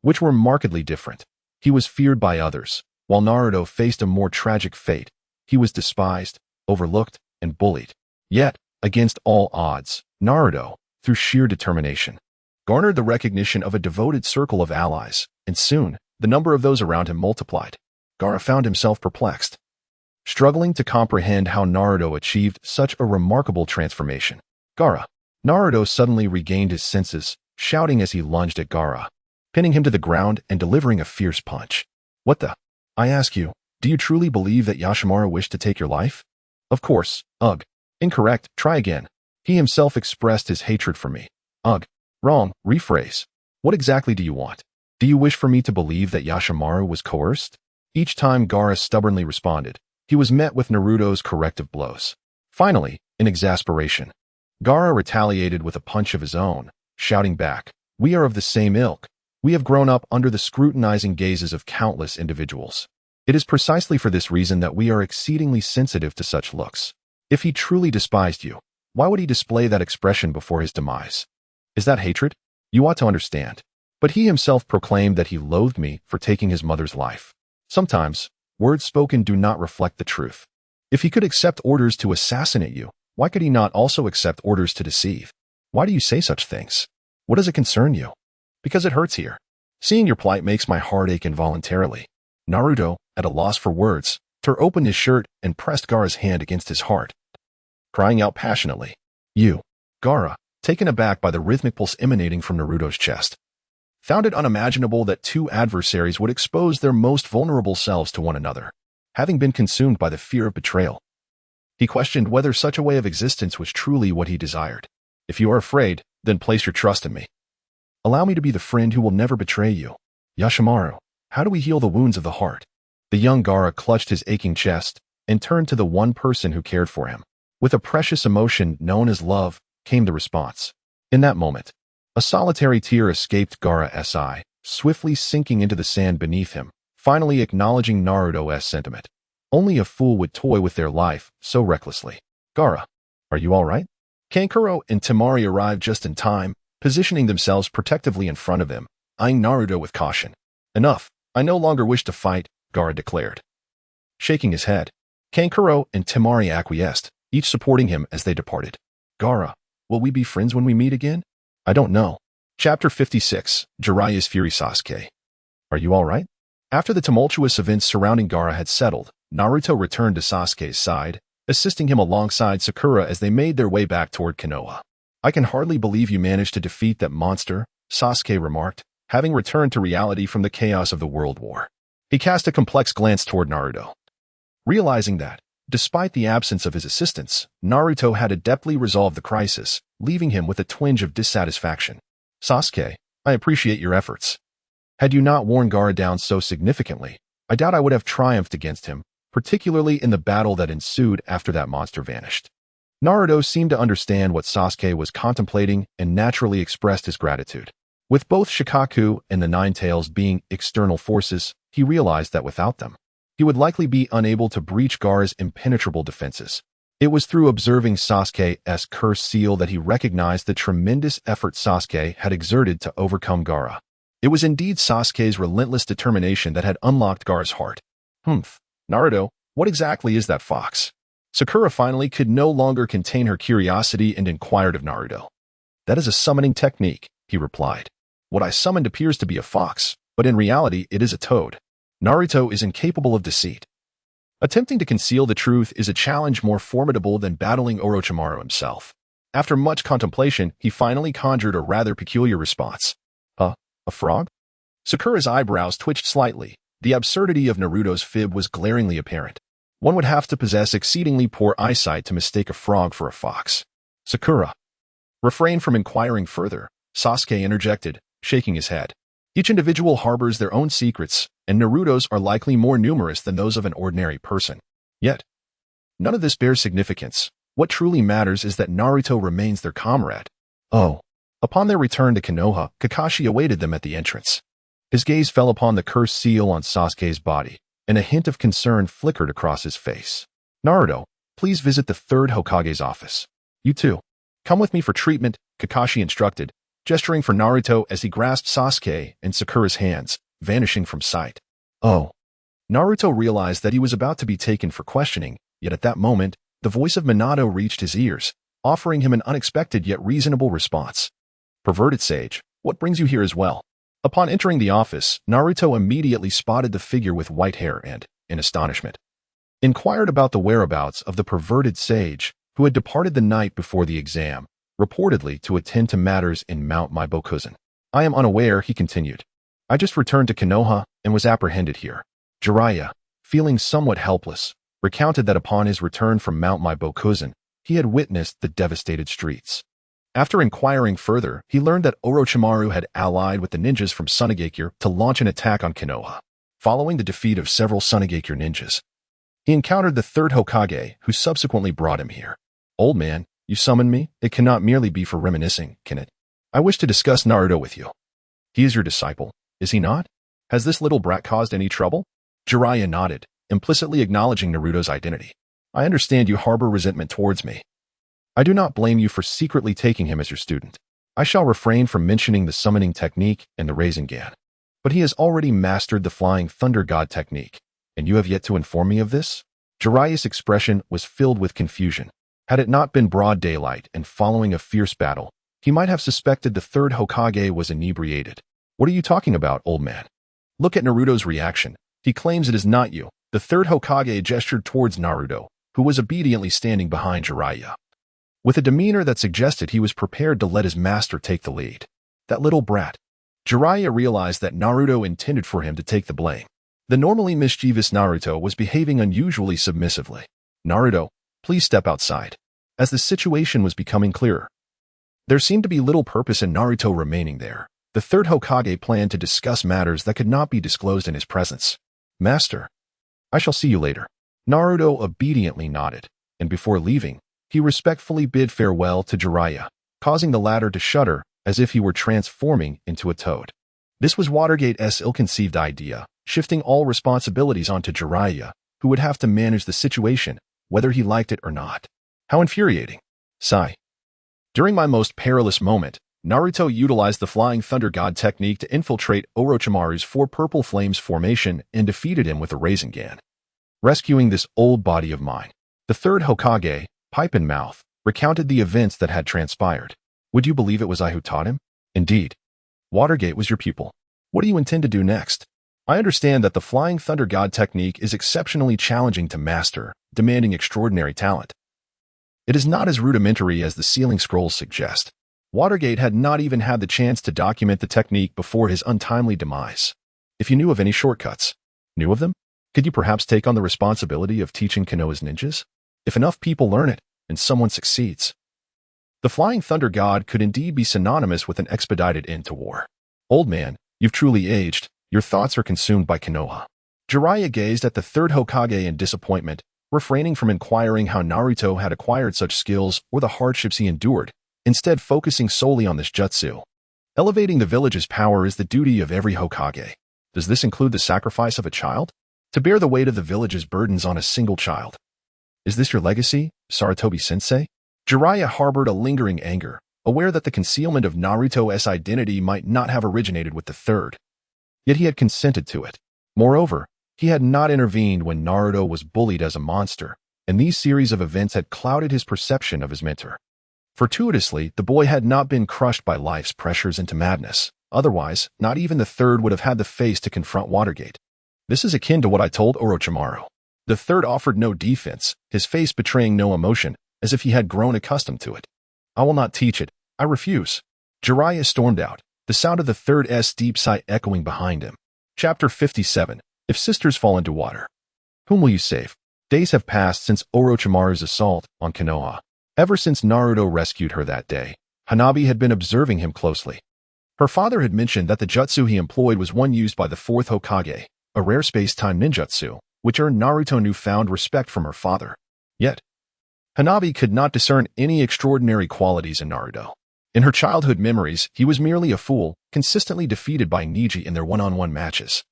which were markedly different. He was feared by others, while Naruto faced a more tragic fate. He was despised, overlooked, and bullied. Yet, against all odds, Naruto, through sheer determination, garnered the recognition of a devoted circle of allies, and soon, the number of those around him multiplied. Gaara found himself perplexed, struggling to comprehend how Naruto achieved such a remarkable transformation. Gaara. Naruto suddenly regained his senses, shouting as he lunged at Gaara, pinning him to the ground and delivering a fierce punch. What the? I ask you, do you truly believe that Yashimaru wished to take your life? Of course. Ugh. Incorrect. Try again. He himself expressed his hatred for me. Ugh. Wrong. Rephrase. What exactly do you want? Do you wish for me to believe that Yashimaru was coerced? Each time Gaara stubbornly responded, he was met with Naruto's corrective blows. Finally, in exasperation, Gaara retaliated with a punch of his own, shouting back, "We are of the same ilk. We have grown up under the scrutinizing gazes of countless individuals. It is precisely for this reason that we are exceedingly sensitive to such looks. If he truly despised you, why would he display that expression before his demise? Is that hatred? You ought to understand." But he himself proclaimed that he loathed me for taking his mother's life. Sometimes, words spoken do not reflect the truth. If he could accept orders to assassinate you, why could he not also accept orders to deceive? Why do you say such things? What does it concern you? Because it hurts here. Seeing your plight makes my heart ache involuntarily. Naruto, at a loss for words, tore open his shirt and pressed Gaara's hand against his heart, crying out passionately. You. Gaara, taken aback by the rhythmic pulse emanating from Naruto's chest, found it unimaginable that two adversaries would expose their most vulnerable selves to one another, having been consumed by the fear of betrayal. He questioned whether such a way of existence was truly what he desired. If you are afraid, then place your trust in me. Allow me to be the friend who will never betray you. Yashimaru, how do we heal the wounds of the heart? The young Gaara clutched his aching chest and turned to the one person who cared for him. With a precious emotion known as love, came the response. In that moment, a solitary tear escaped Gaara's eye, swiftly sinking into the sand beneath him, finally acknowledging Naruto's sentiment. Only a fool would toy with their life so recklessly. Gaara, are you all right? Kankuro and Temari arrived just in time, positioning themselves protectively in front of him, eyeing Naruto with caution. Enough, I no longer wish to fight, Gaara declared. Shaking his head, Kankuro and Temari acquiesced, each supporting him as they departed. Gaara, will we be friends when we meet again? I don't know. Chapter 56, Jiraiya's Fury. Sasuke. Are you all right? After the tumultuous events surrounding Gaara had settled, Naruto returned to Sasuke's side, assisting him alongside Sakura as they made their way back toward Konoha. I can hardly believe you managed to defeat that monster, Sasuke remarked, having returned to reality from the chaos of the World War. He cast a complex glance toward Naruto, realizing that, despite the absence of his assistance, Naruto had adeptly resolved the crisis, leaving him with a twinge of dissatisfaction. Sasuke, I appreciate your efforts. Had you not worn Gaara down so significantly, I doubt I would have triumphed against him, particularly in the battle that ensued after that monster vanished. Naruto seemed to understand what Sasuke was contemplating and naturally expressed his gratitude. With both Shikaku and the Nine Tails being external forces, he realized that without them, he would likely be unable to breach Gaara's impenetrable defenses. It was through observing Sasuke's cursed seal that he recognized the tremendous effort Sasuke had exerted to overcome Gaara. It was indeed Sasuke's relentless determination that had unlocked Gaara's heart. Naruto, what exactly is that fox? Sakura finally could no longer contain her curiosity and inquired of Naruto. That is a summoning technique, he replied. What I summoned appears to be a fox, but in reality it is a toad. Naruto is incapable of deceit. Attempting to conceal the truth is a challenge more formidable than battling Orochimaru himself. After much contemplation, he finally conjured a rather peculiar response. A frog? Sakura's eyebrows twitched slightly. The absurdity of Naruto's fib was glaringly apparent. One would have to possess exceedingly poor eyesight to mistake a frog for a fox. Sakura. Refrain from inquiring further, Sasuke interjected, shaking his head. Each individual harbors their own secrets, and Naruto's are likely more numerous than those of an ordinary person. Yet, none of this bears significance. What truly matters is that Naruto remains their comrade. Oh. Upon their return to Konoha, Kakashi awaited them at the entrance. His gaze fell upon the cursed seal on Sasuke's body, and a hint of concern flickered across his face. Naruto, please visit the third Hokage's office. You too. Come with me for treatment, Kakashi instructed, gesturing for Naruto as he grasped Sasuke and Sakura's hands, vanishing from sight. Oh. Naruto realized that he was about to be taken for questioning, yet at that moment, the voice of Minato reached his ears, offering him an unexpected yet reasonable response. Perverted sage, what brings you here as well? Upon entering the office, Naruto immediately spotted the figure with white hair and, in astonishment, inquired about the whereabouts of the perverted sage who had departed the night before the exam, reportedly to attend to matters in Mount Maibokuzen. I am unaware, he continued. I just returned to Konoha and was apprehended here. Jiraiya, feeling somewhat helpless, recounted that upon his return from Mount Maibokuzen, he had witnessed the devastated streets. After inquiring further, he learned that Orochimaru had allied with the ninjas from Sunagakure to launch an attack on Konoha. Following the defeat of several Sunagakure ninjas, he encountered the third Hokage, who subsequently brought him here. Old man, you summoned me? It cannot merely be for reminiscing, can it? I wish to discuss Naruto with you. He is your disciple, is he not? Has this little brat caused any trouble? Jiraiya nodded, implicitly acknowledging Naruto's identity. I understand you harbor resentment towards me. I do not blame you for secretly taking him as your student. I shall refrain from mentioning the summoning technique and the Rasengan. But he has already mastered the Flying Thunder God technique, and you have yet to inform me of this? Jiraiya's expression was filled with confusion. Had it not been broad daylight and following a fierce battle, he might have suspected the third Hokage was inebriated. What are you talking about, old man? Look at Naruto's reaction. He claims it is not you. The third Hokage gestured towards Naruto, who was obediently standing behind Jiraiya, with a demeanor that suggested he was prepared to let his master take the lead. That little brat. Jiraiya realized that Naruto intended for him to take the blame. The normally mischievous Naruto was behaving unusually submissively. Naruto, please step outside. As the situation was becoming clearer, there seemed to be little purpose in Naruto remaining there. The third Hokage planned to discuss matters that could not be disclosed in his presence. Master, I shall see you later. Naruto obediently nodded, and before leaving, he respectfully bid farewell to Jiraiya, causing the latter to shudder as if he were transforming into a toad. This was Watergate's ill-conceived idea, shifting all responsibilities onto Jiraiya, who would have to manage the situation, whether he liked it or not. How infuriating. Sigh. During my most perilous moment, Naruto utilized the Flying Thunder God technique to infiltrate Orochimaru's Four Purple Flames formation and defeated him with a Rasengan. Rescuing this old body of mine, the third Hokage, pipe in mouth, recounted the events that had transpired. Would you believe it was I who taught him? Indeed. Watergate was your pupil. What do you intend to do next? I understand that the Flying Thunder God technique is exceptionally challenging to master, demanding extraordinary talent. It is not as rudimentary as the sealing scrolls suggest. Watergate had not even had the chance to document the technique before his untimely demise. If you knew of any shortcuts, knew of them, could you perhaps take on the responsibility of teaching Konoha's ninjas? If enough people learn it, and someone succeeds, the Flying Thunder God could indeed be synonymous with an expedited end to war. Old man, you've truly aged. Your thoughts are consumed by Konoha. Jiraiya gazed at the third Hokage in disappointment, refraining from inquiring how Naruto had acquired such skills or the hardships he endured, instead focusing solely on this jutsu. Elevating the village's power is the duty of every Hokage. Does this include the sacrifice of a child? To bear the weight of the village's burdens on a single child. Is this your legacy, Sarutobi-sensei? Jiraiya harbored a lingering anger, aware that the concealment of Naruto's identity might not have originated with the third. Yet he had consented to it. Moreover, he had not intervened when Naruto was bullied as a monster, and these series of events had clouded his perception of his mentor. Fortuitously, the boy had not been crushed by life's pressures into madness. Otherwise, not even the third would have had the face to confront Watergate. This is akin to what I told Orochimaru. The third offered no defense, his face betraying no emotion, as if he had grown accustomed to it. I will not teach it. I refuse. Jiraiya stormed out, the sound of the third's deep sigh echoing behind him. Chapter 57. If sisters fall into water, whom will you save? Days have passed since Orochimaru's assault on Konoha. Ever since Naruto rescued her that day, Hanabi had been observing him closely. Her father had mentioned that the jutsu he employed was one used by the fourth Hokage, a rare space-time ninjutsu, which earned Naruto newfound respect from her father. Yet, Hanabi could not discern any extraordinary qualities in Naruto. In her childhood memories, he was merely a fool, consistently defeated by Neji in their one-on-one matches.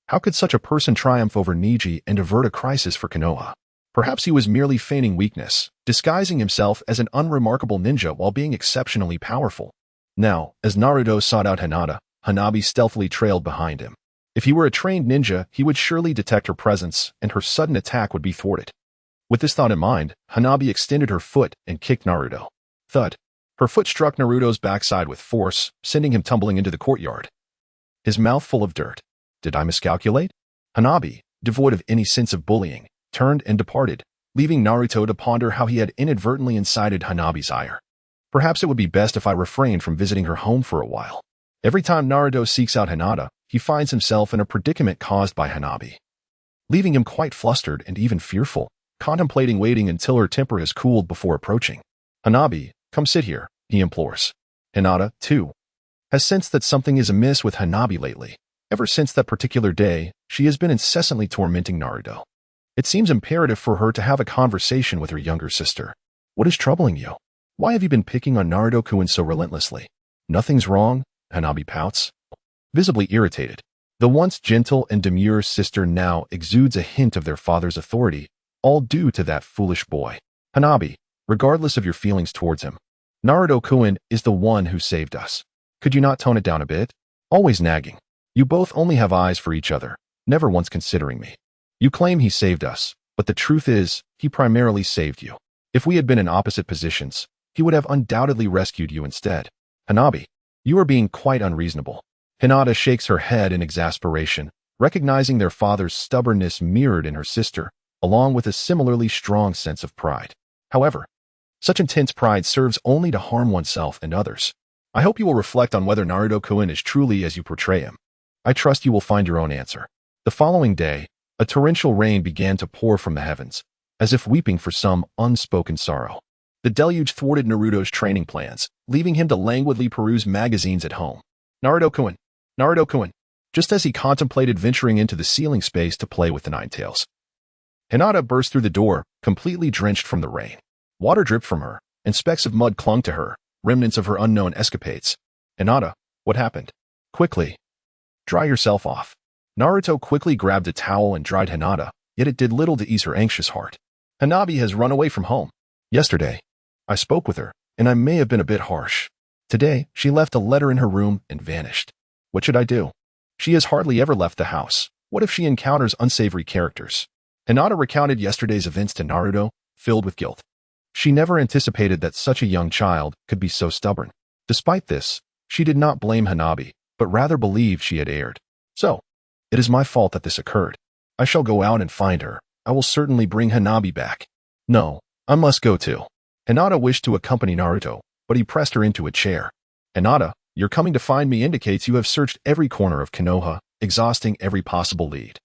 How could such a person triumph over Neji and avert a crisis for Konoha? Perhaps he was merely feigning weakness, disguising himself as an unremarkable ninja while being exceptionally powerful. Now, as Naruto sought out Hinata, Hanabi stealthily trailed behind him. If he were a trained ninja, he would surely detect her presence, and her sudden attack would be thwarted. With this thought in mind, Hanabi extended her foot and kicked Naruto. Thud. Her foot struck Naruto's backside with force, sending him tumbling into the courtyard. his mouth full of dirt. Did I miscalculate? Hanabi, devoid of any sense of bullying, turned and departed, leaving Naruto to ponder how he had inadvertently incited Hanabi's ire. Perhaps it would be best if I refrained from visiting her home for a while. Every time Naruto seeks out Hinata, he finds himself in a predicament caused by Hanabi, leaving him quite flustered and even fearful, contemplating waiting until her temper has cooled before approaching. Hanabi, come sit here, he implores. Hinata, too, has sensed that something is amiss with Hanabi lately. Ever since that particular day, she has been incessantly tormenting Naruto. It seems imperative for her to have a conversation with her younger sister. What is troubling you? Why have you been picking on Naruto-kun so relentlessly? Nothing's wrong, Hanabi pouts, visibly irritated. The once gentle and demure sister now exudes a hint of their father's authority, all due to that foolish boy. Hanabi, regardless of your feelings towards him, Naruto-kun is the one who saved us. Could you not tone it down a bit? Always nagging. You both only have eyes for each other, never once considering me. You claim he saved us, but the truth is, he primarily saved you. If we had been in opposite positions, he would have undoubtedly rescued you instead. Hanabi, you are being quite unreasonable. Hinata shakes her head in exasperation, recognizing their father's stubbornness mirrored in her sister, along with a similarly strong sense of pride. However, such intense pride serves only to harm oneself and others. I hope you will reflect on whether Naruto-kun is truly as you portray him. I trust you will find your own answer. The following day, a torrential rain began to pour from the heavens, as if weeping for some unspoken sorrow. The deluge thwarted Naruto's training plans, leaving him to languidly peruse magazines at home. Naruto-kun, Naruto-kun, just as he contemplated venturing into the ceiling space to play with the Ninetales. Hinata burst through the door, completely drenched from the rain. Water dripped from her, and specks of mud clung to her, remnants of her unknown escapades. Hinata, what happened? Quickly. Dry yourself off. Naruto quickly grabbed a towel and dried Hinata, yet it did little to ease her anxious heart. Hanabi has run away from home. Yesterday, I spoke with her, and I may have been a bit harsh. Today, she left a letter in her room and vanished. What should I do? She has hardly ever left the house. What if she encounters unsavory characters? Hinata recounted yesterday's events to Naruto, filled with guilt. She never anticipated that such a young child could be so stubborn. Despite this, she did not blame Hanabi, but rather believed she had erred. So, it is my fault that this occurred. I shall go out and find her. I will certainly bring Hanabi back. No, I must go too. Hinata wished to accompany Naruto, but he pressed her into a chair. Hinata, your coming to find me indicates you have searched every corner of Konoha, exhausting every possible lead.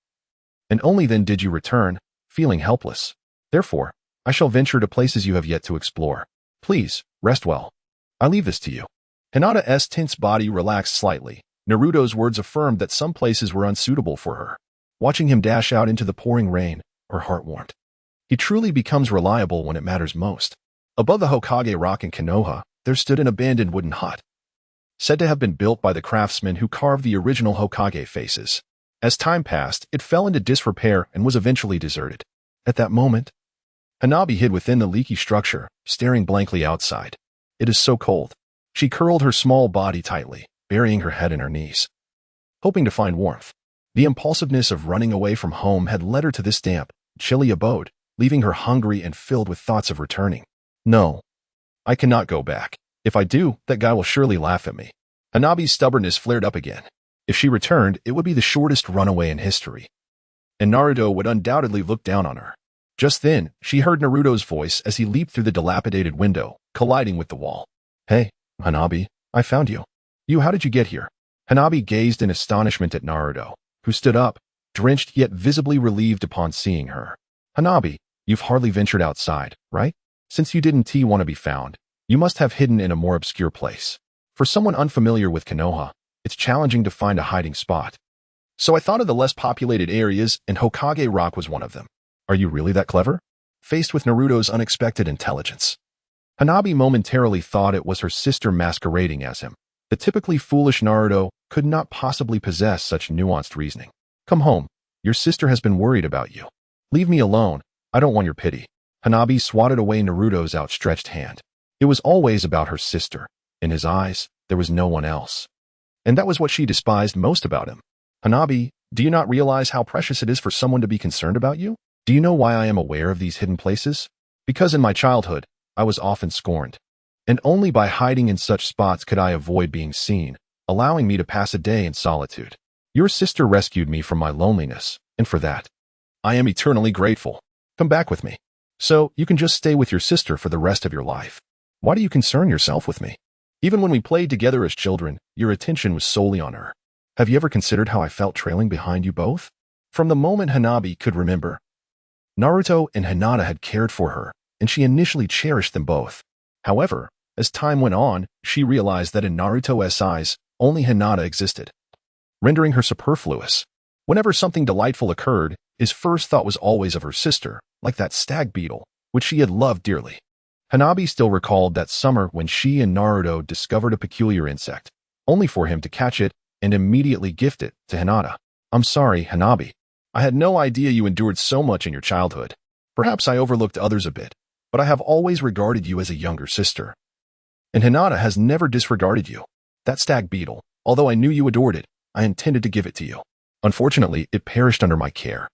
And only then did you return, feeling helpless. Therefore, I shall venture to places you have yet to explore. Please, rest well. I leave this to you. Hinata's tense body relaxed slightly. Naruto's words affirmed that some places were unsuitable for her. Watching him dash out into the pouring rain, her heart warmed. He truly becomes reliable when it matters most. Above the Hokage rock in Konoha, there stood an abandoned wooden hut, said to have been built by the craftsmen who carved the original Hokage faces. As time passed, it fell into disrepair and was eventually deserted. At that moment, Hanabi hid within the leaky structure, staring blankly outside. It is so cold. She curled her small body tightly, burying her head in her knees, hoping to find warmth. The impulsiveness of running away from home had led her to this damp, chilly abode, leaving her hungry and filled with thoughts of returning. No, I cannot go back. If I do, that guy will surely laugh at me. Hanabi's stubbornness flared up again. If she returned, it would be the shortest runaway in history, and Naruto would undoubtedly look down on her. Just then, she heard Naruto's voice as he leaped through the dilapidated window, colliding with the wall. Hey, Hanabi, I found you. How did you get here? Hanabi gazed in astonishment at Naruto, who stood up, drenched yet visibly relieved upon seeing her. Hanabi, you've hardly ventured outside, right? Since you didn't want to be found, you must have hidden in a more obscure place. For someone unfamiliar with Konoha, it's challenging to find a hiding spot. So I thought of the less populated areas, and Hokage Rock was one of them. Are you really that clever? Faced with Naruto's unexpected intelligence, Hanabi momentarily thought it was her sister masquerading as him. The typically foolish Naruto could not possibly possess such nuanced reasoning. Come home. Your sister has been worried about you. Leave me alone. I don't want your pity. Hanabi swatted away Naruto's outstretched hand. It was always about her sister. In his eyes, there was no one else. And that was what she despised most about him. Hanabi, do you not realize how precious it is for someone to be concerned about you? Do you know why I am aware of these hidden places? Because in my childhood, I was often scorned. And only by hiding in such spots could I avoid being seen, allowing me to pass a day in solitude. Your sister rescued me from my loneliness, and for that, I am eternally grateful. Come back with me. So, you can just stay with your sister for the rest of your life. Why do you concern yourself with me? Even when we played together as children, your attention was solely on her. Have you ever considered how I felt trailing behind you both? From the moment Hanabi could remember, Naruto and Hinata had cared for her, and she initially cherished them both. However, as time went on, she realized that in Naruto's eyes, only Hinata existed, rendering her superfluous. Whenever something delightful occurred, his first thought was always of her sister, like that stag beetle, which she had loved dearly. Hanabi still recalled that summer when she and Naruto discovered a peculiar insect, only for him to catch it and immediately gift it to Hinata. I'm sorry, Hanabi. I had no idea you endured so much in your childhood. Perhaps I overlooked others a bit, but I have always regarded you as a younger sister. And Hinata has never disregarded you. That stag beetle, although I knew you adored it, I intended to give it to you. Unfortunately, it perished under my care.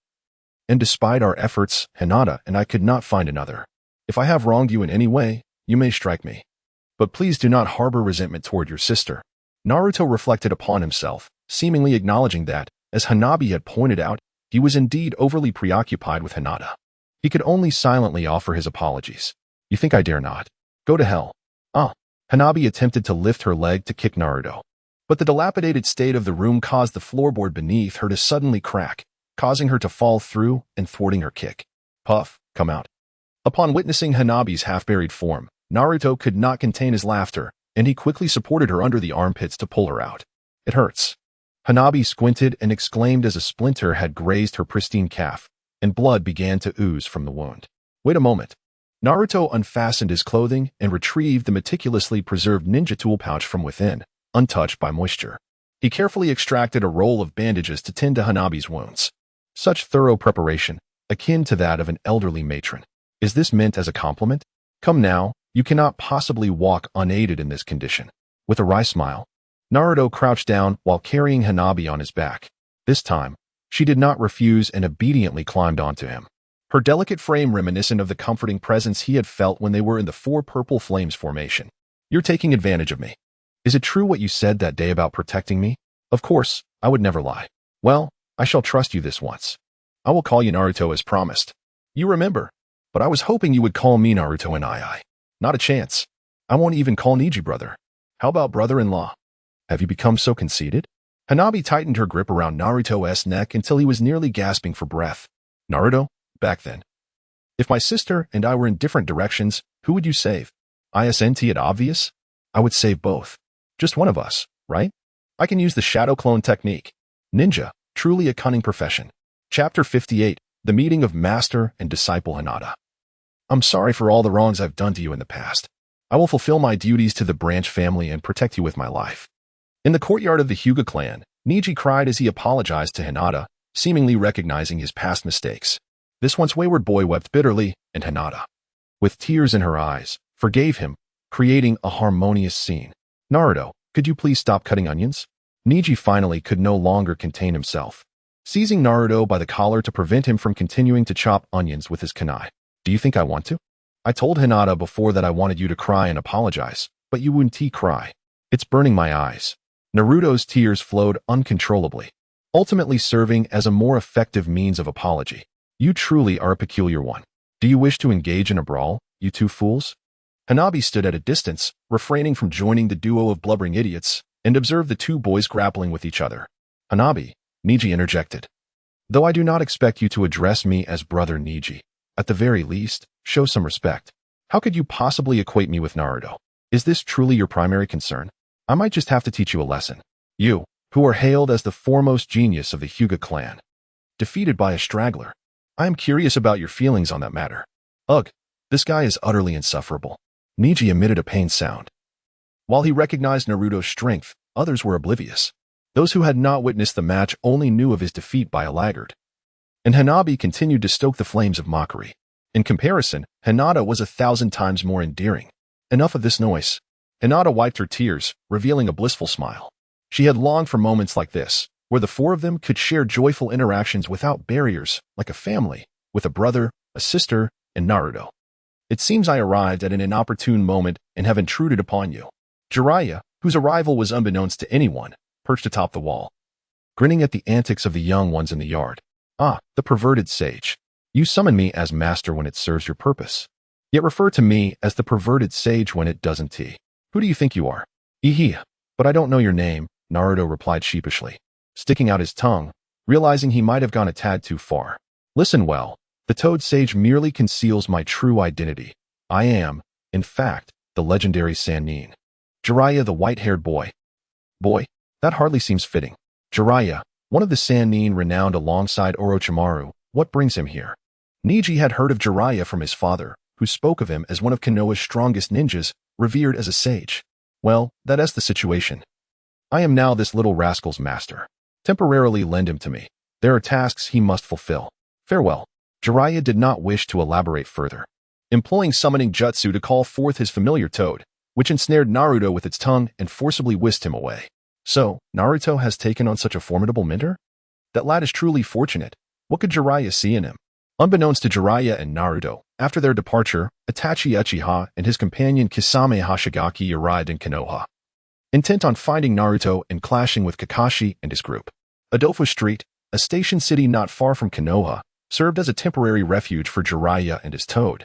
And despite our efforts, Hinata and I could not find another. If I have wronged you in any way, you may strike me. But please do not harbor resentment toward your sister. Naruto reflected upon himself, seemingly acknowledging that, as Hanabi had pointed out, he was indeed overly preoccupied with Hinata. He could only silently offer his apologies. You think I dare not? Go to hell. Hanabi attempted to lift her leg to kick Naruto. But the dilapidated state of the room caused the floorboard beneath her to suddenly crack, causing her to fall through and thwarting her kick. Puff, come out. Upon witnessing Hanabi's half-buried form, Naruto could not contain his laughter, and he quickly supported her under the armpits to pull her out. It hurts. Hanabi squinted and exclaimed as a splinter had grazed her pristine calf, and blood began to ooze from the wound. Wait a moment. Naruto unfastened his clothing and retrieved the meticulously preserved ninja tool pouch from within, untouched by moisture. He carefully extracted a roll of bandages to tend to Hanabi's wounds. Such thorough preparation, akin to that of an elderly matron. Is this meant as a compliment? Come now, you cannot possibly walk unaided in this condition. With a wry smile, Naruto crouched down while carrying Hanabi on his back. This time, she did not refuse and obediently climbed onto him. Her delicate frame reminiscent of the comforting presence he had felt when they were in the Four Purple Flames formation. You're taking advantage of me. Is it true what you said that day about protecting me? Of course, I would never lie. Well, I shall trust you this once. I will call you Naruto as promised. You remember, but I was hoping you would call me Naruto and I. Not a chance. I won't even call Neji brother. How about brother-in-law? Have you become so conceited? Hanabi tightened her grip around Naruto's neck until he was nearly gasping for breath. Naruto, back then. If my sister and I were in different directions, who would you save? Isn't it obvious? I would save both. Just one of us, right? I can use the shadow clone technique. Ninja, truly a cunning profession. Chapter 58, The Meeting of Master and Disciple Hinata. I'm sorry for all the wrongs I've done to you in the past. I will fulfill my duties to the branch family and protect you with my life. In the courtyard of the Hyuga clan, Neji cried as he apologized to Hinata, seemingly recognizing his past mistakes. This once wayward boy wept bitterly, and Hinata, with tears in her eyes, forgave him, creating a harmonious scene. Naruto, could you please stop cutting onions? Neji finally could no longer contain himself, seizing Naruto by the collar to prevent him from continuing to chop onions with his kunai. Do you think I want to? I told Hinata before that I wanted you to cry and apologize, but you wouldn't cry. It's burning my eyes. Naruto's tears flowed uncontrollably, ultimately serving as a more effective means of apology. You truly are a peculiar one. Do you wish to engage in a brawl, you two fools? Hanabi stood at a distance, refraining from joining the duo of blubbering idiots, and observed the two boys grappling with each other. Hanabi, Neji interjected. Though I do not expect you to address me as Brother Neji, at the very least, show some respect. How could you possibly equate me with Naruto? Is this truly your primary concern? I might just have to teach you a lesson. You, who are hailed as the foremost genius of the Hyuga clan, defeated by a straggler. I am curious about your feelings on that matter. Ugh, this guy is utterly insufferable. Neji emitted a pained sound. While he recognized Naruto's strength, others were oblivious. Those who had not witnessed the match only knew of his defeat by a laggard. And Hanabi continued to stoke the flames of mockery. In comparison, Hinata was 1,000 times more endearing. Enough of this noise. Hinata wiped her tears, revealing a blissful smile. She had longed for moments like this, where the four of them could share joyful interactions without barriers, like a family, with a brother, a sister, and Naruto. It seems I arrived at an inopportune moment and have intruded upon you. Jiraiya, whose arrival was unbeknownst to anyone, perched atop the wall, grinning at the antics of the young ones in the yard. Ah, the perverted sage. You summon me as master when it serves your purpose, yet refer to me as the perverted sage when it doesn't. Who do you think you are? Ehe, but I don't know your name, Naruto replied sheepishly, sticking out his tongue, realizing he might have gone a tad too far. Listen well, the Toad Sage merely conceals my true identity. I am, in fact, the legendary Sannin. Jiraiya, the white-haired boy. Boy, that hardly seems fitting. Jiraiya, one of the Sannin renowned alongside Orochimaru, what brings him here? Neji had heard of Jiraiya from his father, who spoke of him as one of Konoha's strongest ninjas, revered as a sage. Well, that's the situation. I am now this little rascal's master. Temporarily lend him to me. There are tasks he must fulfill. Farewell. Jiraiya did not wish to elaborate further, employing summoning jutsu to call forth his familiar toad, which ensnared Naruto with its tongue and forcibly whisked him away. So, Naruto has taken on such a formidable mentor? That lad is truly fortunate. What could Jiraiya see in him? Unbeknownst to Jiraiya and Naruto, after their departure, Itachi Uchiha and his companion Kisame Hoshigaki arrived in Konoha, intent on finding Naruto and clashing with Kakashi and his group. Adolfo Street, a station city not far from Konoha, served as a temporary refuge for Jiraiya and his toad,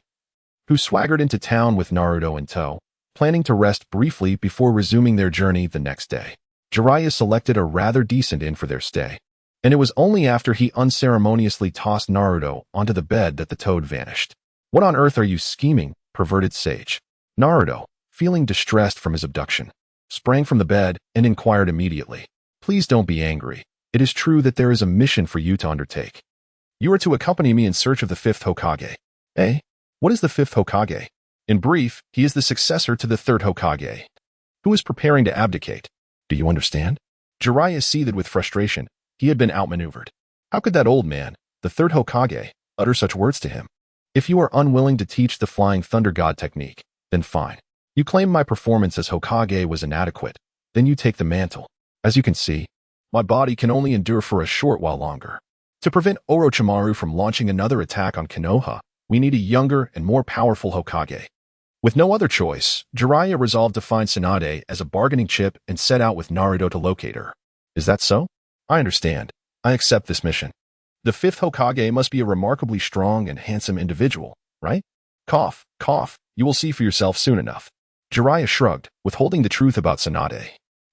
who swaggered into town with Naruto in tow, planning to rest briefly before resuming their journey the next day. Jiraiya selected a rather decent inn for their stay, and it was only after he unceremoniously tossed Naruto onto the bed that the toad vanished. What on earth are you scheming, perverted sage? Naruto, feeling distressed from his abduction, sprang from the bed and inquired immediately. Please don't be angry. It is true that there is a mission for you to undertake. You are to accompany me in search of the 5th Hokage. Eh? What is the 5th Hokage? In brief, he is the successor to the 3rd Hokage, who is preparing to abdicate. Do you understand? Jiraiya seethed with frustration. He had been outmaneuvered. How could that old man, the 3rd Hokage, utter such words to him? If you are unwilling to teach the Flying Thunder God technique, then fine. You claim my performance as Hokage was inadequate, then you take the mantle. As you can see, my body can only endure for a short while longer. To prevent Orochimaru from launching another attack on Konoha, we need a younger and more powerful Hokage. With no other choice, Jiraiya resolved to find Tsunade as a bargaining chip and set out with Naruto to locate her. Is that so? I understand. I accept this mission. The 5th Hokage must be a remarkably strong and handsome individual, right? Cough, cough, you will see for yourself soon enough. Jiraiya shrugged, withholding the truth about Tsunade,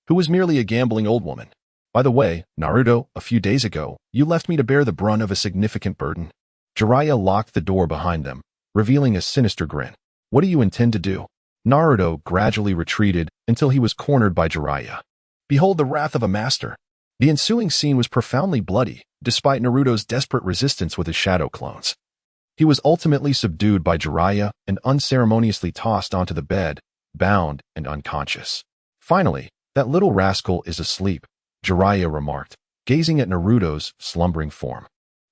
who was merely a gambling old woman. By the way, Naruto, a few days ago, you left me to bear the brunt of a significant burden. Jiraiya locked the door behind them, revealing a sinister grin. What do you intend to do? Naruto gradually retreated until he was cornered by Jiraiya. Behold the wrath of a master. The ensuing scene was profoundly bloody, despite Naruto's desperate resistance with his shadow clones. He was ultimately subdued by Jiraiya and unceremoniously tossed onto the bed, bound and unconscious. Finally, that little rascal is asleep, Jiraiya remarked, gazing at Naruto's slumbering form.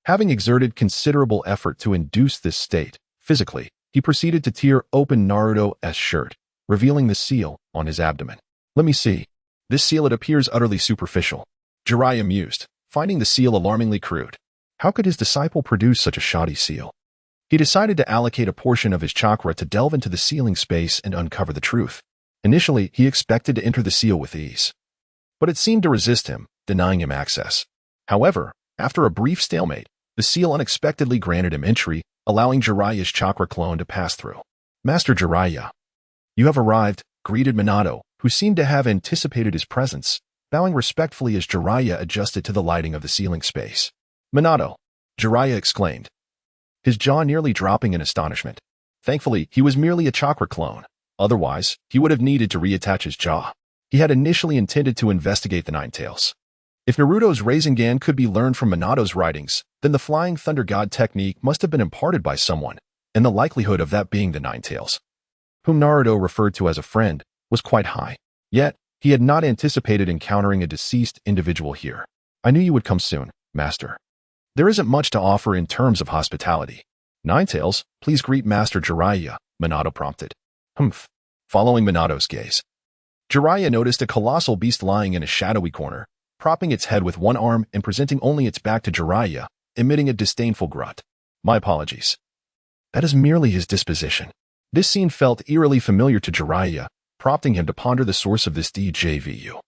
Having exerted considerable effort to induce this state, physically, he proceeded to tear open Naruto's shirt, revealing the seal on his abdomen. Let me see. This seal, it appears utterly superficial. Jiraiya mused, finding the seal alarmingly crude. How could his disciple produce such a shoddy seal? He decided to allocate a portion of his chakra to delve into the sealing space and uncover the truth. Initially, he expected to enter the seal with ease, but it seemed to resist him, denying him access. However, after a brief stalemate, the seal unexpectedly granted him entry, allowing Jiraiya's chakra clone to pass through. Master Jiraiya, you have arrived, greeted Minato, who seemed to have anticipated his presence, bowing respectfully as Jiraiya adjusted to the lighting of the sealing space. Minato, Jiraiya exclaimed, his jaw nearly dropping in astonishment. Thankfully, he was merely a chakra clone. Otherwise, he would have needed to reattach his jaw. He had initially intended to investigate the Nine Tails. If Naruto's Rasengan could be learned from Minato's writings, then the Flying Thunder God technique must have been imparted by someone, and the likelihood of that being the Nine Tails, whom Naruto referred to as a friend, was quite high. Yet, he had not anticipated encountering a deceased individual here. I knew you would come soon, Master. There isn't much to offer in terms of hospitality. Nine Tails, please greet Master Jiraiya, Minato prompted. Humph. Following Minato's gaze, Jiraiya noticed a colossal beast lying in a shadowy corner, propping its head with one arm and presenting only its back to Jiraiya, emitting a disdainful grunt. My apologies. That is merely his disposition. This scene felt eerily familiar to Jiraiya, prompting him to ponder the source of this DJVU.